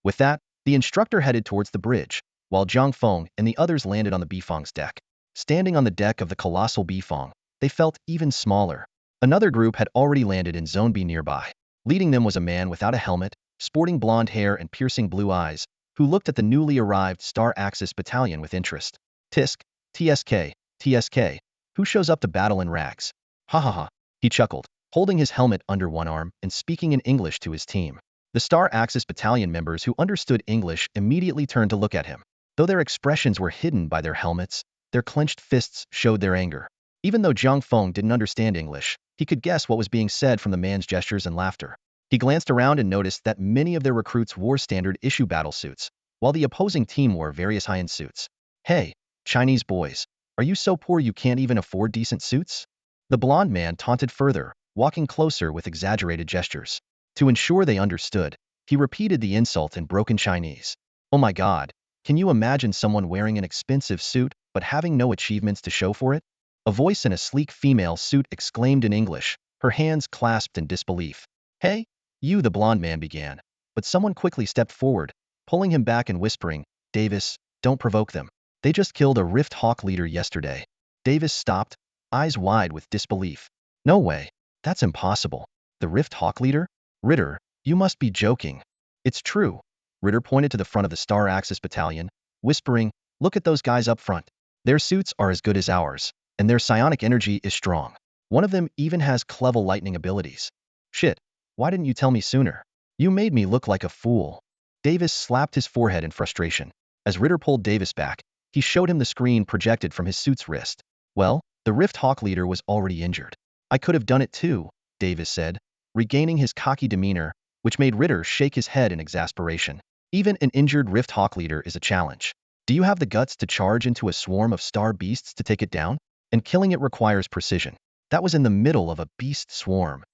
With that, the instructor headed towards the bridge, while Jiang Feng and the others landed on the Bifong's deck. Standing on the deck of the colossal Bifong, they felt even smaller. Another group had already landed in Zone B nearby. Leading them was a man without a helmet, sporting blonde hair and piercing blue eyes, who looked at the newly arrived Star Axis Battalion with interest. Tisk, TSK, TSK, who shows up to battle in rags? Ha ha ha, he chuckled, holding his helmet under one arm and speaking in English to his team. The Star Axis Battalion members who understood English immediately turned to look at him. Though their expressions were hidden by their helmets, their clenched fists showed their anger. Even though Jiang Feng didn't understand English, he could guess what was being said from the man's gestures and laughter. He glanced around and noticed that many of their recruits wore standard issue battle suits, while the opposing team wore various high-end suits. Hey, Chinese boys, are you so poor you can't even afford decent suits? The blonde man taunted further, walking closer with exaggerated gestures. To ensure they understood, he repeated the insult in broken Chinese. Oh my God, can you imagine someone wearing an expensive suit but having no achievements to show for it? A voice in a sleek female suit exclaimed in English, her hands clasped in disbelief. Hey, you, the blonde man began, but someone quickly stepped forward, pulling him back and whispering, Davis, don't provoke them. They just killed a Rift Hawk leader yesterday. Davis stopped, eyes wide with disbelief. No way, that's impossible. The Rift Hawk leader? Ritter, you must be joking. It's true. Ritter pointed to the front of the Star Axis Battalion, whispering, look at those guys up front. Their suits are as good as ours, and their psionic energy is strong. One of them even has clever lightning abilities. Shit, why didn't you tell me sooner? You made me look like a fool. Davis slapped his forehead in frustration. As Ritter pulled Davis back, he showed him the screen projected from his suit's wrist. Well, the Rift Hawk leader was already injured. I could have done it too, Davis said, regaining his cocky demeanor, which made Ritter shake his head in exasperation. Even an injured Rift Hawk leader is a challenge. Do you have the guts to charge into a swarm of star beasts to take it down? And killing it requires precision. That was in the middle of a beast swarm.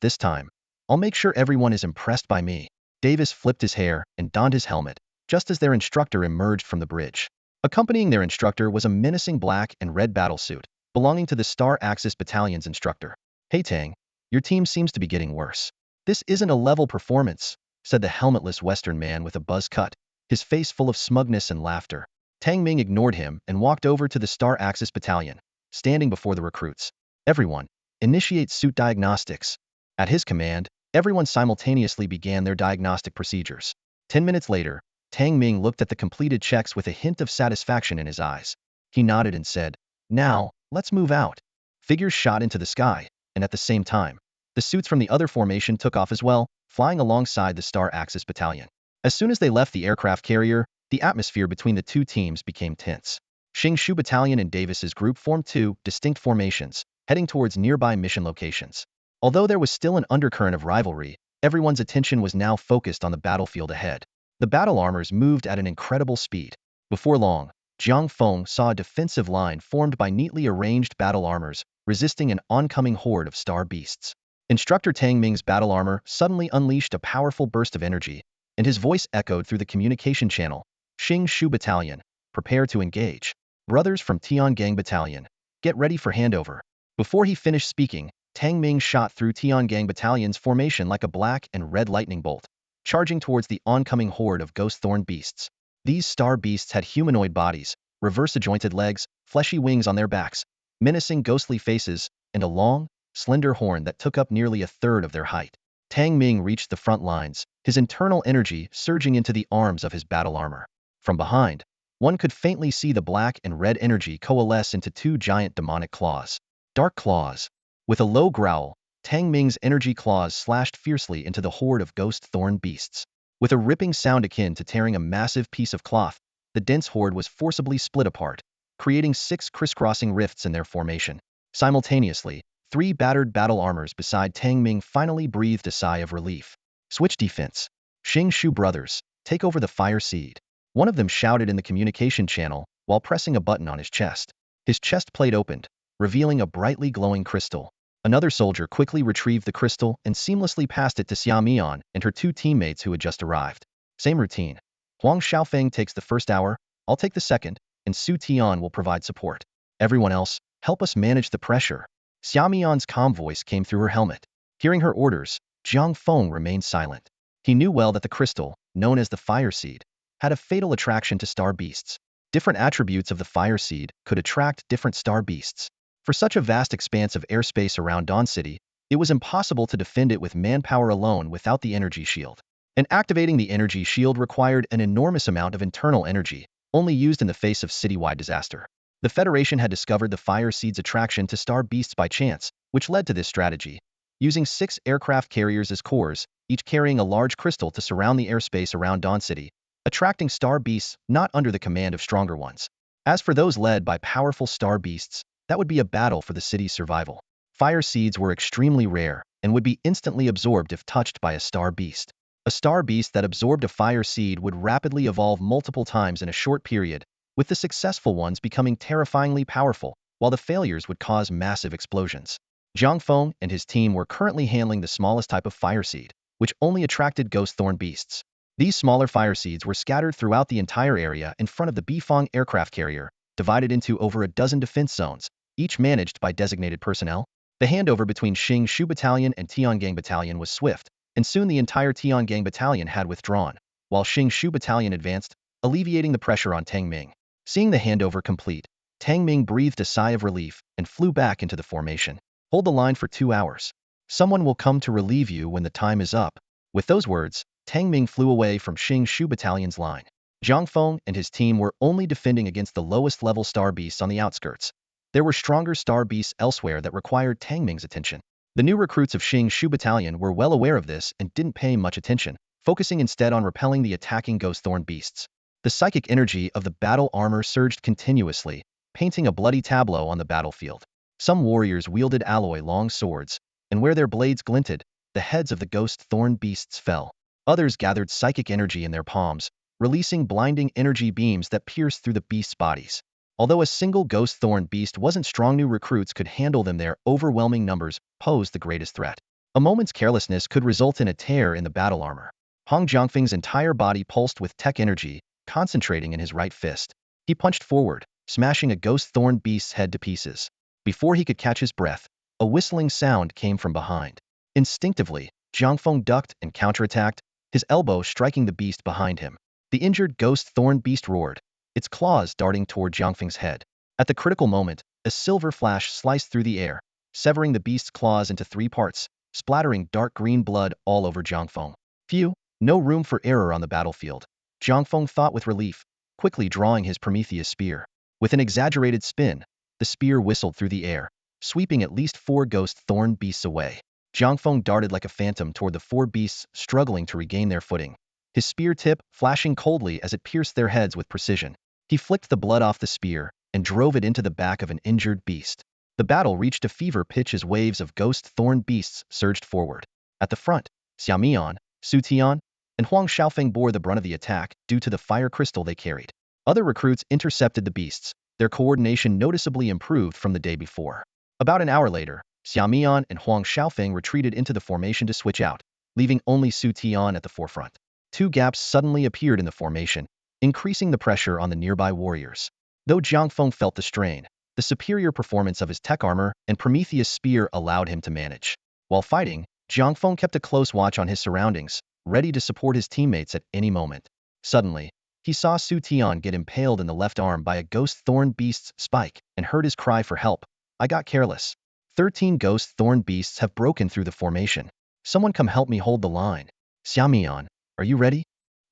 This time. I'll make sure everyone is impressed by me. Davis flipped his hair and donned his helmet, just as their instructor emerged from the bridge. Accompanying their instructor was a menacing black and red battlesuit, belonging to the Star Axis Battalion's instructor. Hey Tang, your team seems to be getting worse. This isn't a level performance, said the helmetless Western man with a buzz cut, his face full of smugness and laughter. Tang Ming ignored him and walked over to the Star Axis Battalion, standing before the recruits. Everyone, initiate suit diagnostics. At his command, everyone simultaneously began their diagnostic procedures. 10 minutes later, Tang Ming looked at the completed checks with a hint of satisfaction in his eyes. He nodded and said, "Now, let's move out." Figures shot into the sky, and at the same time, the suits from the other formation took off as well, flying alongside the Star Axis Battalion. As soon as they left the aircraft carrier, the atmosphere between the two teams became tense. Xing Shu Battalion and Davis's group formed two distinct formations, heading towards nearby mission locations. Although there was still an undercurrent of rivalry, everyone's attention was now focused on the battlefield ahead. The battle armors moved at an incredible speed. Before long, Jiang Feng saw a defensive line formed by neatly arranged battle armors, resisting an oncoming horde of star beasts. Instructor Tang Ming's battle armor suddenly unleashed a powerful burst of energy, and his voice echoed through the communication channel. Xing Shu Battalion, prepare to engage. Brothers from Tiangang Battalion, get ready for handover. Before he finished speaking, Tang Ming shot through Tiangang Battalion's formation like a black and red lightning bolt, charging towards the oncoming horde of ghost thorn beasts. These star beasts had humanoid bodies, reverse-jointed legs, fleshy wings on their backs, menacing ghostly faces, and a long, slender horn that took up nearly a third of their height. Tang Ming reached the front lines, his internal energy surging into the arms of his battle armor. From behind, one could faintly see the black and red energy coalesce into two giant demonic claws. Dark claws. With a low growl, Tang Ming's energy claws slashed fiercely into the horde of ghost thorn beasts. With a ripping sound akin to tearing a massive piece of cloth, the dense horde was forcibly split apart, creating 6 crisscrossing rifts in their formation. Simultaneously, 3 battered battle armors beside Tang Ming finally breathed a sigh of relief. Switch defense. Xing Shu brothers, take over the fire seed. One of them shouted in the communication channel while pressing a button on his chest. His chest plate opened, revealing a brightly glowing crystal. Another soldier quickly retrieved the crystal and seamlessly passed it to Xia Mian and her 2 teammates who had just arrived. Same routine. Huang Xiaofeng takes the first hour, I'll take the second, and Su Tian will provide support. Everyone else, help us manage the pressure. Xia Mian's calm voice came through her helmet. Hearing her orders, Jiang Feng remained silent. He knew well that the crystal, known as the fire seed, had a fatal attraction to star beasts. Different attributes of the fire seed could attract different star beasts. For such a vast expanse of airspace around Dawn City, it was impossible to defend it with manpower alone without the energy shield. And activating the energy shield required an enormous amount of internal energy, only used in the face of citywide disaster. The Federation had discovered the fire seed's attraction to star beasts by chance, which led to this strategy. Using 6 aircraft carriers as cores, each carrying a large crystal to surround the airspace around Dawn City, attracting star beasts not under the command of stronger ones. As for those led by powerful star beasts, that would be a battle for the city's survival. Fire seeds were extremely rare and would be instantly absorbed if touched by a star beast. A star beast that absorbed a fire seed would rapidly evolve multiple times in a short period, with the successful ones becoming terrifyingly powerful, while the failures would cause massive explosions. Jiang Feng and his team were currently handling the smallest type of fire seed, which only attracted ghost thorn beasts. These smaller fire seeds were scattered throughout the entire area in front of the Bifeng aircraft carrier, divided into over a dozen defense zones, each managed by designated personnel. The handover between Xing Shu Battalion and Tiangang Battalion was swift, and soon the entire Tiangang Battalion had withdrawn, while Xing Shu Battalion advanced, alleviating the pressure on Tang Ming. Seeing the handover complete, Tang Ming breathed a sigh of relief and flew back into the formation. Hold the line for 2 hours. Someone will come to relieve you when the time is up. With those words, Tang Ming flew away from Xing Shu Battalion's line. Jiang Feng and his team were only defending against the lowest level star beasts on the outskirts. There were stronger star beasts elsewhere that required Tang Ming's attention. The new recruits of Xing Shu Battalion were well aware of this and didn't pay much attention, focusing instead on repelling the attacking ghost thorn beasts. The psychic energy of the battle armor surged continuously, painting a bloody tableau on the battlefield. Some warriors wielded alloy long swords, and where their blades glinted, the heads of the ghost thorn beasts fell. Others gathered psychic energy in their palms, releasing blinding energy beams that pierced through the beasts' bodies. Although a single ghost thorn beast wasn't strong, new recruits could handle them. Their overwhelming numbers posed the greatest threat. A moment's carelessness could result in a tear in the battle armor. Jiang Feng's entire body pulsed with tech energy, concentrating in his right fist. He punched forward, smashing a ghost thorn beast's head to pieces. Before he could catch his breath, a whistling sound came from behind. Instinctively, Jiang Feng ducked and counterattacked, his elbow striking the beast behind him. The injured ghost thorn beast roared, its claws darting toward Jiang Feng's head. At the critical moment, a silver flash sliced through the air, severing the beast's claws into 3 parts, splattering dark green blood all over Jiang Feng. Phew, no room for error on the battlefield. Jiang Feng thought with relief, quickly drawing his Prometheus spear. With an exaggerated spin, the spear whistled through the air, sweeping at least 4 ghost thorn beasts away. Jiang Feng darted like a phantom toward the 4 beasts struggling to regain their footing, his spear tip flashing coldly as it pierced their heads with precision. He flicked the blood off the spear and drove it into the back of an injured beast. The battle reached a fever pitch as waves of ghost thorn beasts surged forward. At the front, Xiaomian, Su Tian, and Huang Xiaofeng bore the brunt of the attack due to the fire crystal they carried. Other recruits intercepted the beasts, their coordination noticeably improved from the day before. About an hour later, Xiaomian and Huang Xiaofeng retreated into the formation to switch out, leaving only Su Tian at the forefront. 2 gaps suddenly appeared in the formation, increasing the pressure on the nearby warriors. Though Jiang Feng felt the strain, the superior performance of his Tek Armor and Prometheus spear allowed him to manage. While fighting, Jiang Feng kept a close watch on his surroundings, ready to support his teammates at any moment. Suddenly, he saw Su Tian get impaled in the left arm by a ghost thorn beast's spike and heard his cry for help. "I got careless. 13 ghost thorn beasts have broken through the formation. Someone come help me hold the line. Xiaomian, are you ready?"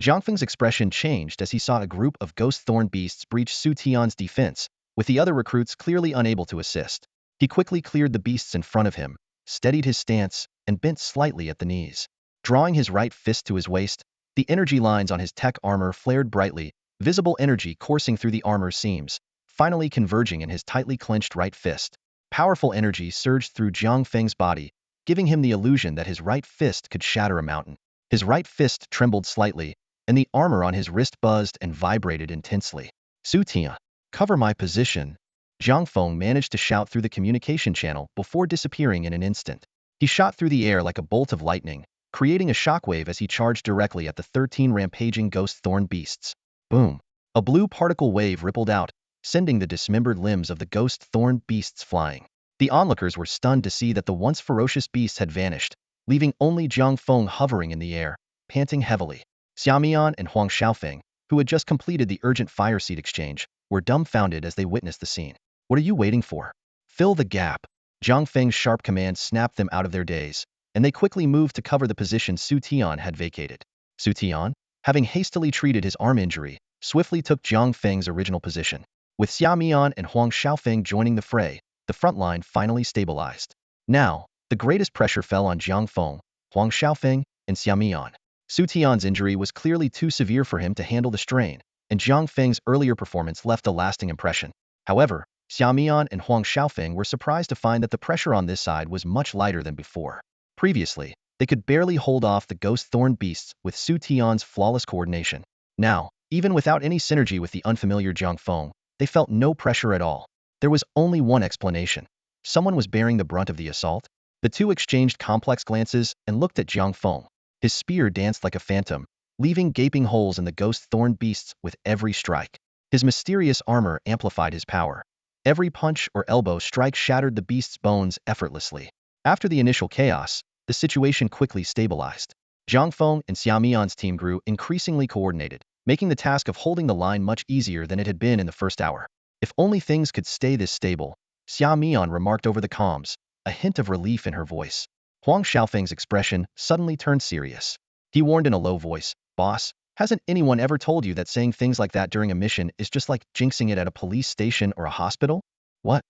Jiang Feng's expression changed as he saw a group of ghost thorn beasts breach Su Tian's defense, with the other recruits clearly unable to assist. He quickly cleared the beasts in front of him, steadied his stance, and bent slightly at the knees. Drawing his right fist to his waist, the energy lines on his Tek Armor flared brightly, visible energy coursing through the armor's seams, finally converging in his tightly clenched right fist. Powerful energy surged through Jiang Feng's body, giving him the illusion that his right fist could shatter a mountain. His right fist trembled slightly, and the armor on his wrist buzzed and vibrated intensely. "Su Tian, cover my position." Jiang Feng managed to shout through the communication channel before disappearing in an instant. He shot through the air like a bolt of lightning, creating a shockwave as he charged directly at the 13 rampaging ghost thorn beasts. Boom! A blue particle wave rippled out, sending the dismembered limbs of the ghost thorn beasts flying. The onlookers were stunned to see that the once ferocious beasts had vanished, leaving only Jiang Feng hovering in the air, panting heavily. Xiaomian and Huang Xiaofeng, who had just completed the urgent fire seed exchange, were dumbfounded as they witnessed the scene. "What are you waiting for? Fill the gap." Jiang Feng's sharp command snapped them out of their daze, and they quickly moved to cover the position Su Tian had vacated. Su Tian, having hastily treated his arm injury, swiftly took Jiang Feng's original position. With Xiaomian and Huang Xiaofeng joining the fray, the front line finally stabilized. Now, the greatest pressure fell on Jiang Feng, Huang Xiaofeng, and Xiaomian. Su Tian's injury was clearly too severe for him to handle the strain, and Jiang Feng's earlier performance left a lasting impression. However, Xiaomian and Huang Xiaofeng were surprised to find that the pressure on this side was much lighter than before. Previously, they could barely hold off the ghost thorn beasts with Su Tian's flawless coordination. Now, even without any synergy with the unfamiliar Jiang Feng, they felt no pressure at all. There was only one explanation. Someone was bearing the brunt of the assault. The two exchanged complex glances and looked at Jiang Feng. His spear danced like a phantom, leaving gaping holes in the ghost thorn beasts with every strike. His mysterious armor amplified his power. Every punch or elbow strike shattered the beast's bones effortlessly. After the initial chaos, the situation quickly stabilized. Jiang Feng and Xiaomian's team grew increasingly coordinated, making the task of holding the line much easier than it had been in the first hour. "If only things could stay this stable," Xiaomian remarked over the comms, a hint of relief in her voice. Huang Xiaofeng's expression suddenly turned serious. He warned in a low voice, "Boss, hasn't anyone ever told you that saying things like that during a mission is just like jinxing it at a police station or a hospital?" "What?"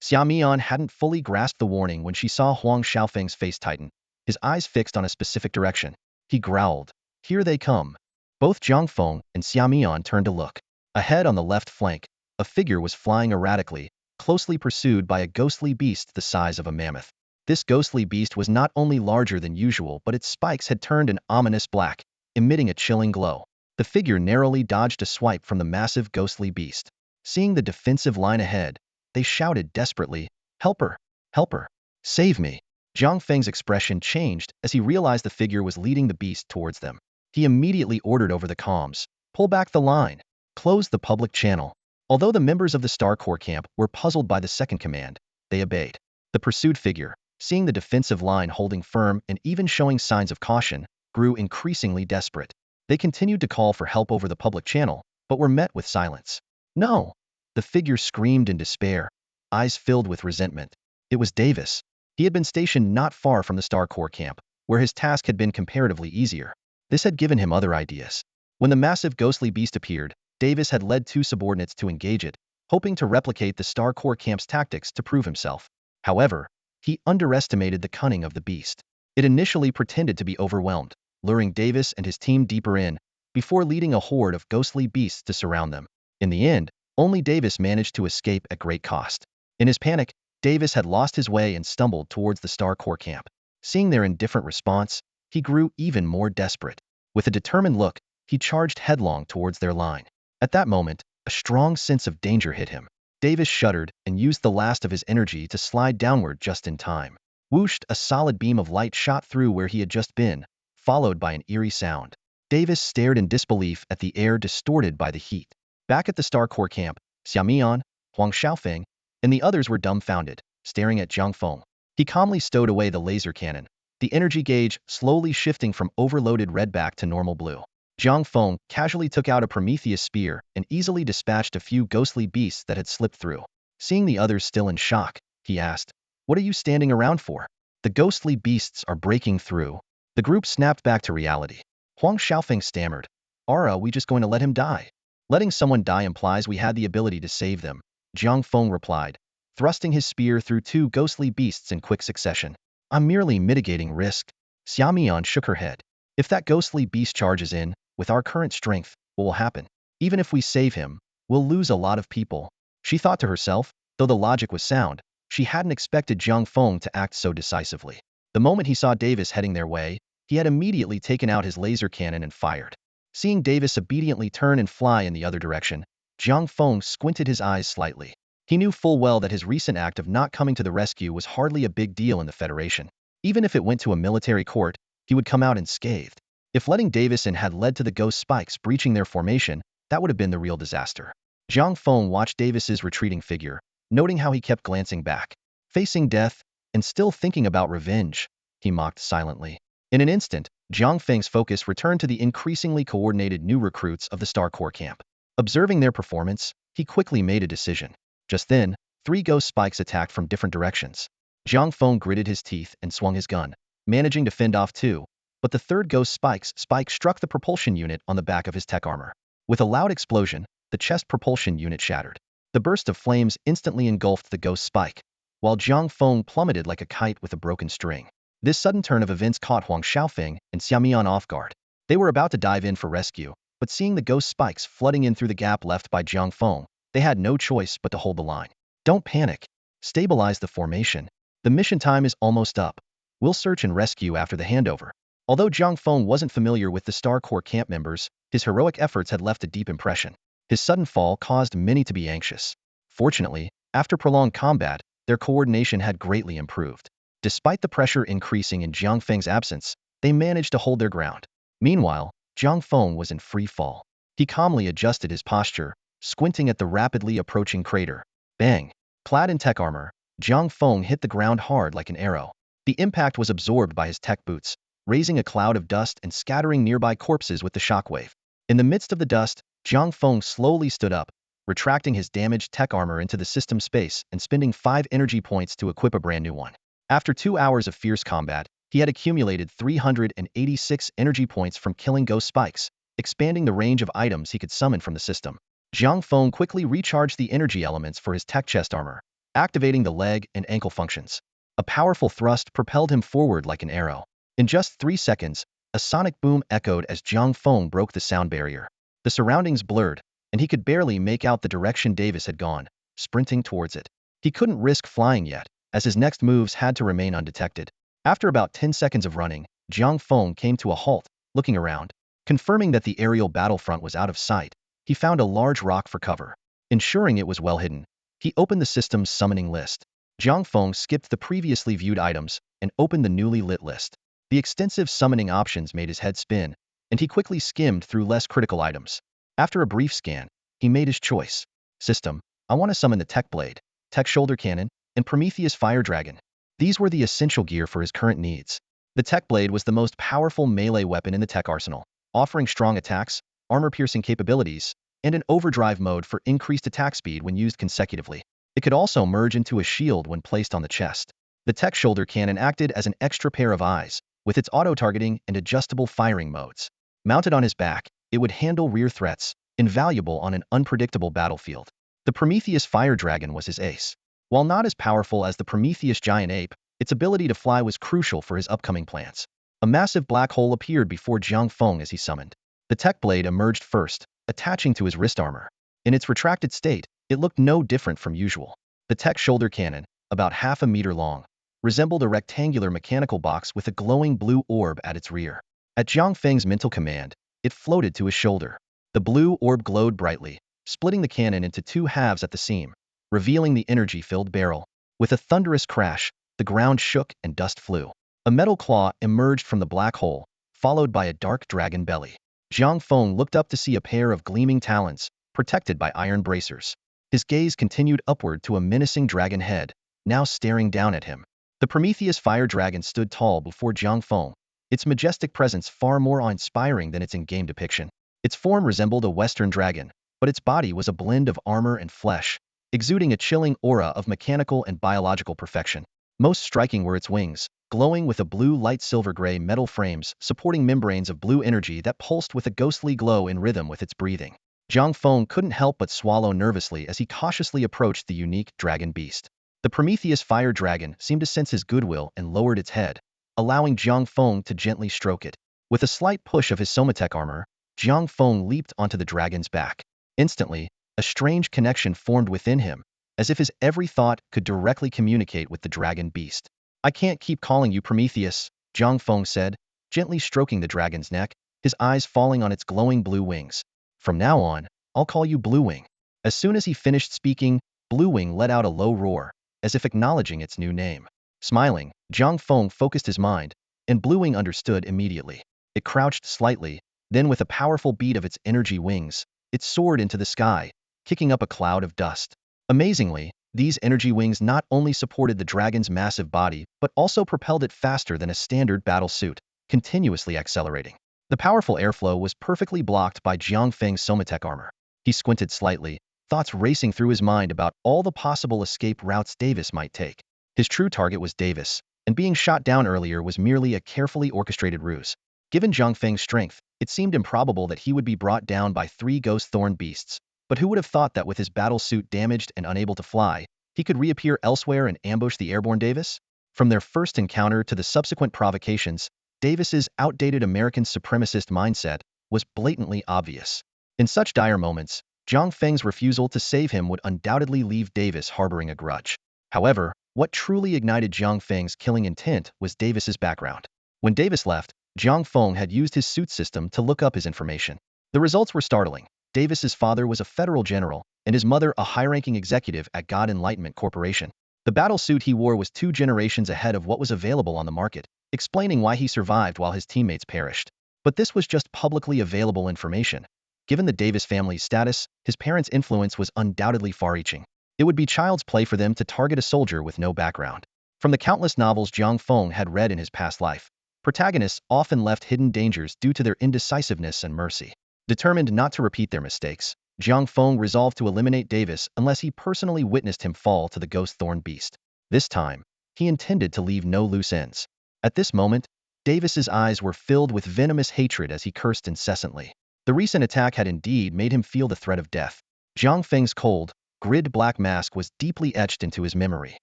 Xiaomian hadn't fully grasped the warning when she saw Huang Xiaofeng's face tighten, his eyes fixed on a specific direction. He growled, "Here they come." Both Jiang Feng and Xiaomian turned to look. Ahead on the left flank, a figure was flying erratically, closely pursued by a ghostly beast the size of a mammoth. This ghostly beast was not only larger than usual, but its spikes had turned an ominous black, emitting a chilling glow. The figure narrowly dodged a swipe from the massive ghostly beast. Seeing the defensive line ahead, they shouted desperately, "Help her! Help her! Save me!" Jiang Feng's expression changed as he realized the figure was leading the beast towards them. He immediately ordered over the comms, "Pull back the line. Close the public channel." Although the members of the Star Corps camp were puzzled by the second command, they obeyed. The pursued figure, seeing the defensive line holding firm and even showing signs of caution, grew increasingly desperate. They continued to call for help over the public channel, but were met with silence. "No!" The figure screamed in despair, eyes filled with resentment. It was Davis. He had been stationed not far from the Star Corps camp, where his task had been comparatively easier. This had given him other ideas. When the massive ghostly beast appeared, Davis had led 2 subordinates to engage it, hoping to replicate the Star Corps camp's tactics to prove himself. However, he underestimated the cunning of the beast. It initially pretended to be overwhelmed, luring Davis and his team deeper in, before leading a horde of ghostly beasts to surround them. In the end, only Davis managed to escape at great cost. In his panic, Davis had lost his way and stumbled towards the Star Corps camp. Seeing their indifferent response, he grew even more desperate. With a determined look, he charged headlong towards their line. At that moment, a strong sense of danger hit him. Davis shuddered and used the last of his energy to slide downward just in time. Whooshed, a solid beam of light shot through where he had just been, followed by an eerie sound. Davis stared in disbelief at the air distorted by the heat. Back at the Star Corps camp, Xiaomian, Huaxia, and the others were dumbfounded, staring at Jiang Feng. He calmly stowed away the laser cannon, the energy gauge slowly shifting from overloaded red back to normal blue. Jiang Feng casually took out a Prometheus spear and easily dispatched a few ghostly beasts that had slipped through. Seeing the others still in shock, he asked, "What are you standing around for?" "The ghostly beasts are breaking through." The group snapped back to reality. Huang Xiaofeng stammered, "Are we just going to let him die?" "Letting someone die implies we had the ability to save them," Jiang Feng replied, thrusting his spear through 2 ghostly beasts in quick succession. "I'm merely mitigating risk." Xiaomian shook her head. "If that ghostly beast charges in, with our current strength, what will happen? Even if we save him, we'll lose a lot of people." She thought to herself, though the logic was sound, she hadn't expected Jiang Feng to act so decisively. The moment he saw Davis heading their way, he had immediately taken out his laser cannon and fired. Seeing Davis obediently turn and fly in the other direction, Jiang Feng squinted his eyes slightly. He knew full well that his recent act of not coming to the rescue was hardly a big deal in the Federation. Even if it went to a military court, he would come out unscathed. If letting Davis in had led to the ghost spikes breaching their formation, that would have been the real disaster. Jiang Feng watched Davis's retreating figure, noting how he kept glancing back. Facing death, and still thinking about revenge, he mocked silently. In an instant, Jiang Feng's focus returned to the increasingly coordinated new recruits of the Star Corps camp. Observing their performance, he quickly made a decision. Just then, 3 ghost spikes attacked from different directions. Jiang Feng gritted his teeth and swung his gun, managing to fend off 2. But the third ghost spike struck the propulsion unit on the back of his Tek Armor. With a loud explosion, the chest propulsion unit shattered. The burst of flames instantly engulfed the ghost spike, while Jiang Feng plummeted like a kite with a broken string. This sudden turn of events caught Huang Xiaofeng and Xiaomian off guard. They were about to dive in for rescue, but seeing the ghost spikes flooding in through the gap left by Jiang Feng, they had no choice but to hold the line. "Don't panic. Stabilize the formation. The mission time is almost up. We'll search and rescue after the handover." Although Jiang Feng wasn't familiar with the Star Corps camp members, his heroic efforts had left a deep impression. His sudden fall caused many to be anxious. Fortunately, after prolonged combat, their coordination had greatly improved. Despite the pressure increasing in Jiang Feng's absence, they managed to hold their ground. Meanwhile, Jiang Feng was in free fall. He calmly adjusted his posture, squinting at the rapidly approaching crater. Bang! Clad in Tek Armor, Jiang Feng hit the ground hard like an arrow. The impact was absorbed by his Tek boots, raising a cloud of dust and scattering nearby corpses with the shockwave. In the midst of the dust, Jiang Feng slowly stood up, retracting his damaged Tek Armor into the system space and spending 5 energy points to equip a brand new one. After 2 hours of fierce combat, he had accumulated 386 energy points from killing ghost spikes, expanding the range of items he could summon from the system. Jiang Feng quickly recharged the energy elements for his Tek chest armor, activating the leg and ankle functions. A powerful thrust propelled him forward like an arrow. In just 3 seconds, A sonic boom echoed as Jiang Feng broke the sound barrier. The surroundings blurred, and he could barely make out the direction Davis had gone, sprinting towards it. He couldn't risk flying yet, as his next moves had to remain undetected. After about 10 seconds of running, Jiang Feng came to a halt, looking around. Confirming that the aerial battlefront was out of sight, he found a large rock for cover. Ensuring it was well hidden, he opened the system's summoning list. Jiang Feng skipped the previously viewed items and opened the newly lit list. The extensive summoning options made his head spin, and he quickly skimmed through less critical items. After a brief scan, he made his choice. System: I want to summon the Tek Blade, Tek Shoulder Cannon, and Prometheus Fire Dragon. These were the essential gear for his current needs. The Tek Blade was the most powerful melee weapon in the Tek arsenal, offering strong attacks, armor-piercing capabilities, and an overdrive mode for increased attack speed when used consecutively. It could also merge into a shield when placed on the chest. The Tek Shoulder Cannon acted as an extra pair of eyes, with its auto-targeting and adjustable firing modes. Mounted on his back, it would handle rear threats, invaluable on an unpredictable battlefield. The Prometheus Fire Dragon was his ace. While not as powerful as the Prometheus Giant Ape, its ability to fly was crucial for his upcoming plans. A massive black hole appeared before Jiang Feng as he summoned. The Tek Blade emerged first, attaching to his wrist armor. In its retracted state, it looked no different from usual. The Tek Shoulder Cannon, about half a meter long, resembled a rectangular mechanical box with a glowing blue orb at its rear. At Jiang Feng's mental command, it floated to his shoulder. The blue orb glowed brightly, splitting the cannon into two halves at the seam, revealing the energy-filled barrel. With a thunderous crash, the ground shook and dust flew. A metal claw emerged from the black hole, followed by a dark dragon belly. Jiang Feng looked up to see a pair of gleaming talons, protected by iron bracers. His gaze continued upward to a menacing dragon head, now staring down at him. The Prometheus Fire Dragon stood tall before Jiang Feng, its majestic presence far more awe-inspiring than its in-game depiction. Its form resembled a Western dragon, but its body was a blend of armor and flesh, exuding a chilling aura of mechanical and biological perfection. Most striking were its wings, glowing with a blue light silver-gray metal frames supporting membranes of blue energy that pulsed with a ghostly glow in rhythm with its breathing. Jiang Feng couldn't help but swallow nervously as he cautiously approached the unique dragon beast. The Prometheus Fire Dragon seemed to sense his goodwill and lowered its head, allowing Jiang Feng to gently stroke it. With a slight push of his Tek Armor, Jiang Feng leaped onto the dragon's back. Instantly, a strange connection formed within him, as if his every thought could directly communicate with the dragon beast. I can't keep calling you Prometheus, Jiang Feng said, gently stroking the dragon's neck, his eyes falling on its glowing blue wings. From now on, I'll call you Blue Wing. As soon as he finished speaking, Blue Wing let out a low roar, as if acknowledging its new name. Smiling, Jiang Feng focused his mind, and Blue Wing understood immediately. It crouched slightly, then with a powerful beat of its energy wings, it soared into the sky, kicking up a cloud of dust. Amazingly, these energy wings not only supported the dragon's massive body, but also propelled it faster than a standard battle suit, continuously accelerating. The powerful airflow was perfectly blocked by Jiang Feng's Tek Armor. He squinted slightly, thoughts racing through his mind about all the possible escape routes Davis might take. His true target was Davis, and being shot down earlier was merely a carefully orchestrated ruse. Given Jiang Feng's strength, it seemed improbable that he would be brought down by 3 ghost thorn beasts, but who would have thought that with his battle suit damaged and unable to fly, he could reappear elsewhere and ambush the airborne Davis? From their first encounter to the subsequent provocations, Davis's outdated American supremacist mindset was blatantly obvious. In such dire moments, Jiang Feng's refusal to save him would undoubtedly leave Davis harboring a grudge. However, what truly ignited Jiang Feng's killing intent was Davis's background. When Davis left, Jiang Feng had used his suit system to look up his information. The results were startling. Davis's father was a federal general, and his mother a high-ranking executive at God Enlightenment Corporation. The battle suit he wore was 2 generations ahead of what was available on the market, explaining why he survived while his teammates perished. But this was just publicly available information. Given the Davis family's status, his parents' influence was undoubtedly far-reaching. It would be child's play for them to target a soldier with no background. From the countless novels Jiang Feng had read in his past life, protagonists often left hidden dangers due to their indecisiveness and mercy. Determined not to repeat their mistakes, Jiang Feng resolved to eliminate Davis unless he personally witnessed him fall to the ghost thorn beast. This time, he intended to leave no loose ends. At this moment, Davis's eyes were filled with venomous hatred as he cursed incessantly. The recent attack had indeed made him feel the threat of death. Jiang Feng's cold, grid black mask was deeply etched into his memory.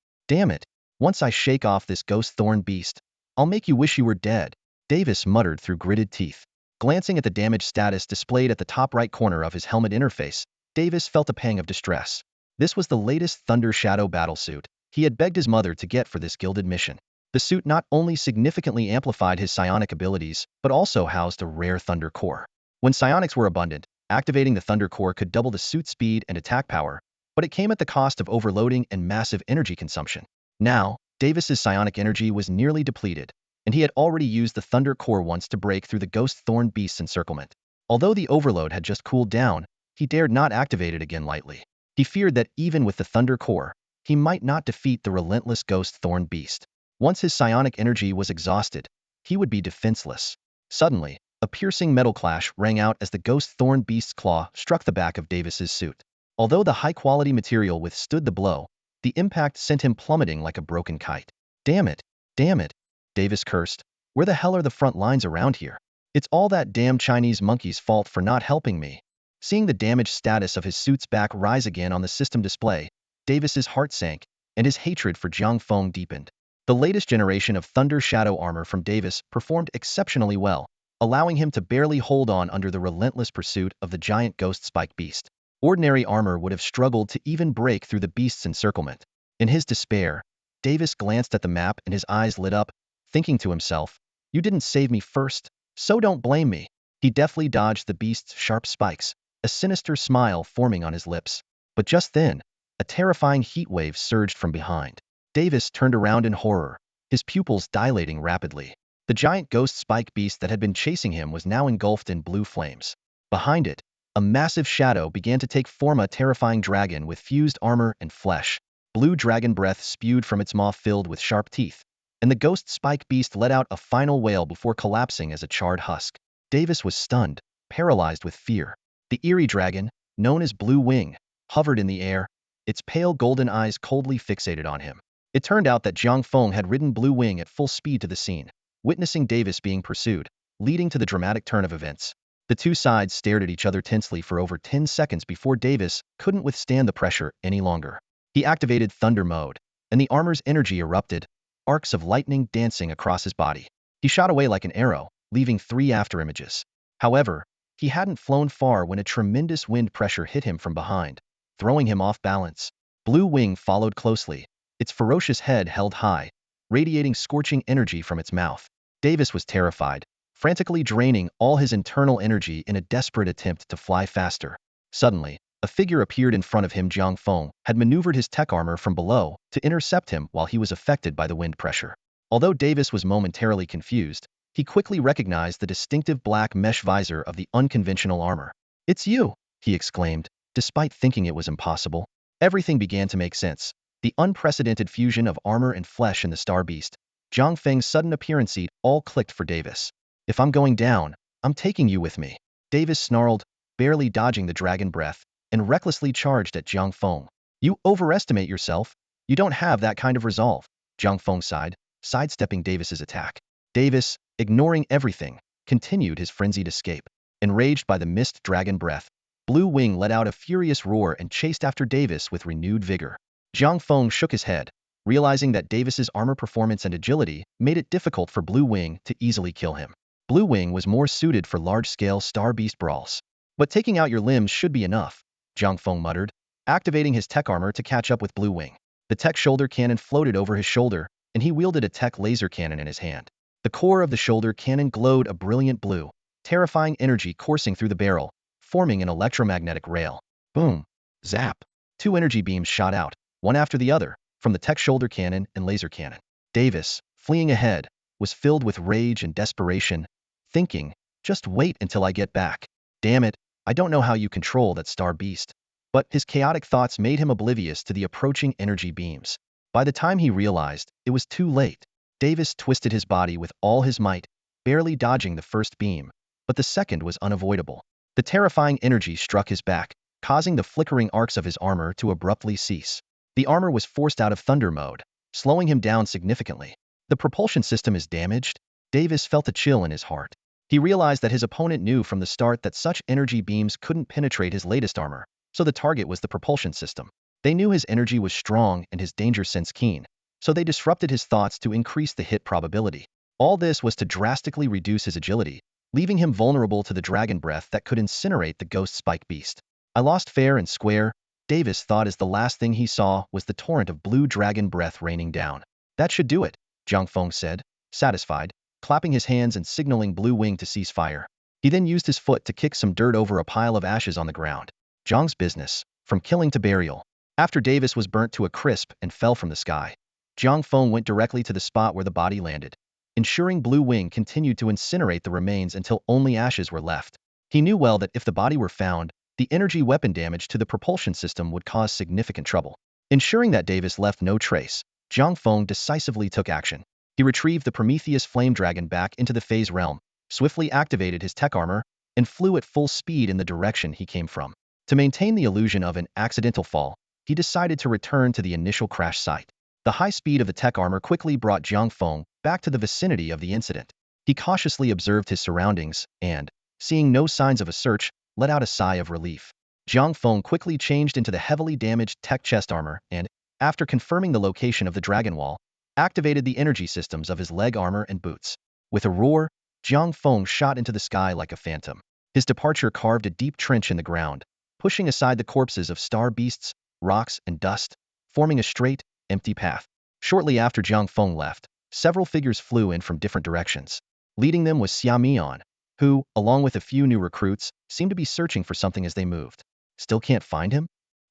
Damn it! Once I shake off this ghost thorn beast, I'll make you wish you were dead, Davis muttered through gritted teeth. Glancing at the damage status displayed at the top right corner of his helmet interface, Davis felt a pang of distress. This was the latest Thunder Shadow battlesuit he had begged his mother to get for this gilded mission. The suit not only significantly amplified his psionic abilities, but also housed a rare Thunder Core. When psionics were abundant, activating the Thunder Core could double the suit's speed and attack power, but it came at the cost of overloading and massive energy consumption. Now, Davis's psionic energy was nearly depleted, and he had already used the Thunder Core once to break through the Ghost Thorn Beast's encirclement. Although the overload had just cooled down, he dared not activate it again lightly. He feared that even with the Thunder Core, he might not defeat the relentless Ghost Thorn Beast. Once his psionic energy was exhausted, he would be defenseless. Suddenly, a piercing metal clash rang out as the Ghost Thorn Beast's claw struck the back of Davis's suit. Although the high-quality material withstood the blow, the impact sent him plummeting like a broken kite. Damn it! Damn it! Davis cursed. Where the hell are the front lines around here? It's all that damn Chinese monkey's fault for not helping me. Seeing the damage status of his suit's back rise again on the system display, Davis's heart sank, and his hatred for Jiang Feng deepened. The latest generation of Thunder Shadow armor from Davis performed exceptionally well, allowing him to barely hold on under the relentless pursuit of the giant ghost spike beast. Ordinary armor would have struggled to even break through the beast's encirclement. In his despair, Davis glanced at the map and his eyes lit up, thinking to himself, "You didn't save me first, so don't blame me." He deftly dodged the beast's sharp spikes, a sinister smile forming on his lips. But just then, a terrifying heat wave surged from behind. Davis turned around in horror, his pupils dilating rapidly. The giant ghost spike beast that had been chasing him was now engulfed in blue flames. Behind it, a massive shadow began to take form, a terrifying dragon with fused armor and flesh. Blue dragon breath spewed from its maw filled with sharp teeth, and the ghost spike beast let out a final wail before collapsing as a charred husk. Davis was stunned, paralyzed with fear. The eerie dragon, known as Blue Wing, hovered in the air, its pale golden eyes coldly fixated on him. It turned out that Jiang Feng had ridden Blue Wing at full speed to the scene, witnessing Davis being pursued, leading to the dramatic turn of events. The two sides stared at each other tensely for over 10 seconds before Davis couldn't withstand the pressure any longer. He activated Thunder Mode, and the armor's energy erupted, arcs of lightning dancing across his body. He shot away like an arrow, leaving 3 afterimages. However, he hadn't flown far when a tremendous wind pressure hit him from behind, throwing him off balance. Blue Wing followed closely, its ferocious head held high, radiating scorching energy from its mouth. Davis was terrified, frantically draining all his internal energy in a desperate attempt to fly faster. Suddenly, a figure appeared in front of him. Jiang Feng had maneuvered his Tek Armor from below to intercept him while he was affected by the wind pressure. Although Davis was momentarily confused, he quickly recognized the distinctive black mesh visor of the unconventional armor. "It's you!" he exclaimed, despite thinking it was impossible. Everything began to make sense. The unprecedented fusion of armor and flesh in the Star Beast, Jiang Feng's sudden appearance, it all clicked for Davis. "If I'm going down, I'm taking you with me." Davis snarled, barely dodging the dragon breath, and recklessly charged at Jiang Feng. "You overestimate yourself. You don't have that kind of resolve." Jiang Feng sighed, sidestepping Davis's attack. Davis, ignoring everything, continued his frenzied escape. Enraged by the mist dragon breath, Blue Wing let out a furious roar and chased after Davis with renewed vigor. Jiang Feng shook his head, realizing that Davis's armor performance and agility made it difficult for Blue Wing to easily kill him. Blue Wing was more suited for large-scale Star Beast brawls. "But taking out your limbs should be enough," Jiang Feng muttered, activating his Tek Armor to catch up with Blue Wing. The Tek shoulder cannon floated over his shoulder, and he wielded a Tek laser cannon in his hand. The core of the shoulder cannon glowed a brilliant blue, terrifying energy coursing through the barrel, forming an electromagnetic rail. Boom! Zap! 2 energy beams shot out, one after the other, from the Tek shoulder cannon and laser cannon. Davis, fleeing ahead, was filled with rage and desperation, thinking, "Just wait until I get back. Damn it, I don't know how you control that Star Beast." But his chaotic thoughts made him oblivious to the approaching energy beams. By the time he realized, it was too late. Davis twisted his body with all his might, barely dodging the first beam, but the second was unavoidable. The terrifying energy struck his back, causing the flickering arcs of his armor to abruptly cease. The armor was forced out of Thunder Mode, slowing him down significantly. The propulsion system is damaged? Davis felt a chill in his heart. He realized that his opponent knew from the start that such energy beams couldn't penetrate his latest armor, so the target was the propulsion system. They knew his energy was strong and his danger sense keen, so they disrupted his thoughts to increase the hit probability. All this was to drastically reduce his agility, leaving him vulnerable to the dragon breath that could incinerate the ghost spike beast. I lost fair and square, Davis thought as the last thing he saw was the torrent of blue dragon breath raining down. That should do it, Jiang Feng said, satisfied, clapping his hands and signaling Blue Wing to cease fire. He then used his foot to kick some dirt over a pile of ashes on the ground. Jiang's business, from killing to burial. After Davis was burnt to a crisp and fell from the sky, Jiang Feng went directly to the spot where the body landed, ensuring Blue Wing continued to incinerate the remains until only ashes were left. He knew well that if the body were found, the energy weapon damage to the propulsion system would cause significant trouble. Ensuring that Davis left no trace, Jiang Feng decisively took action. He retrieved the Prometheus flame dragon back into the phase realm, swiftly activated his Tek Armor, and flew at full speed in the direction he came from. To maintain the illusion of an accidental fall, he decided to return to the initial crash site. The high speed of the Tek Armor quickly brought Jiang Feng back to the vicinity of the incident. He cautiously observed his surroundings and, seeing no signs of a search, let out a sigh of relief. Jiang Feng quickly changed into the heavily damaged Tek chest armor and, after confirming the location of the dragon wall, activated the energy systems of his leg armor and boots. With a roar, Jiang Feng shot into the sky like a phantom. His departure carved a deep trench in the ground, pushing aside the corpses of star beasts, rocks, and dust, forming a straight, empty path. Shortly after Jiang Feng left, several figures flew in from different directions. Leading them was Xia Mian, who, along with a few new recruits, seemed to be searching for something as they moved. Still can't find him?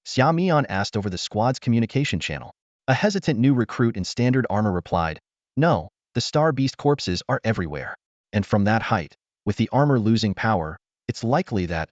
Xia Mian asked over the squad's communication channel. A hesitant new recruit in standard armor replied, "No, the star beast corpses are everywhere. And from that height, with the armor losing power, it's likely that..."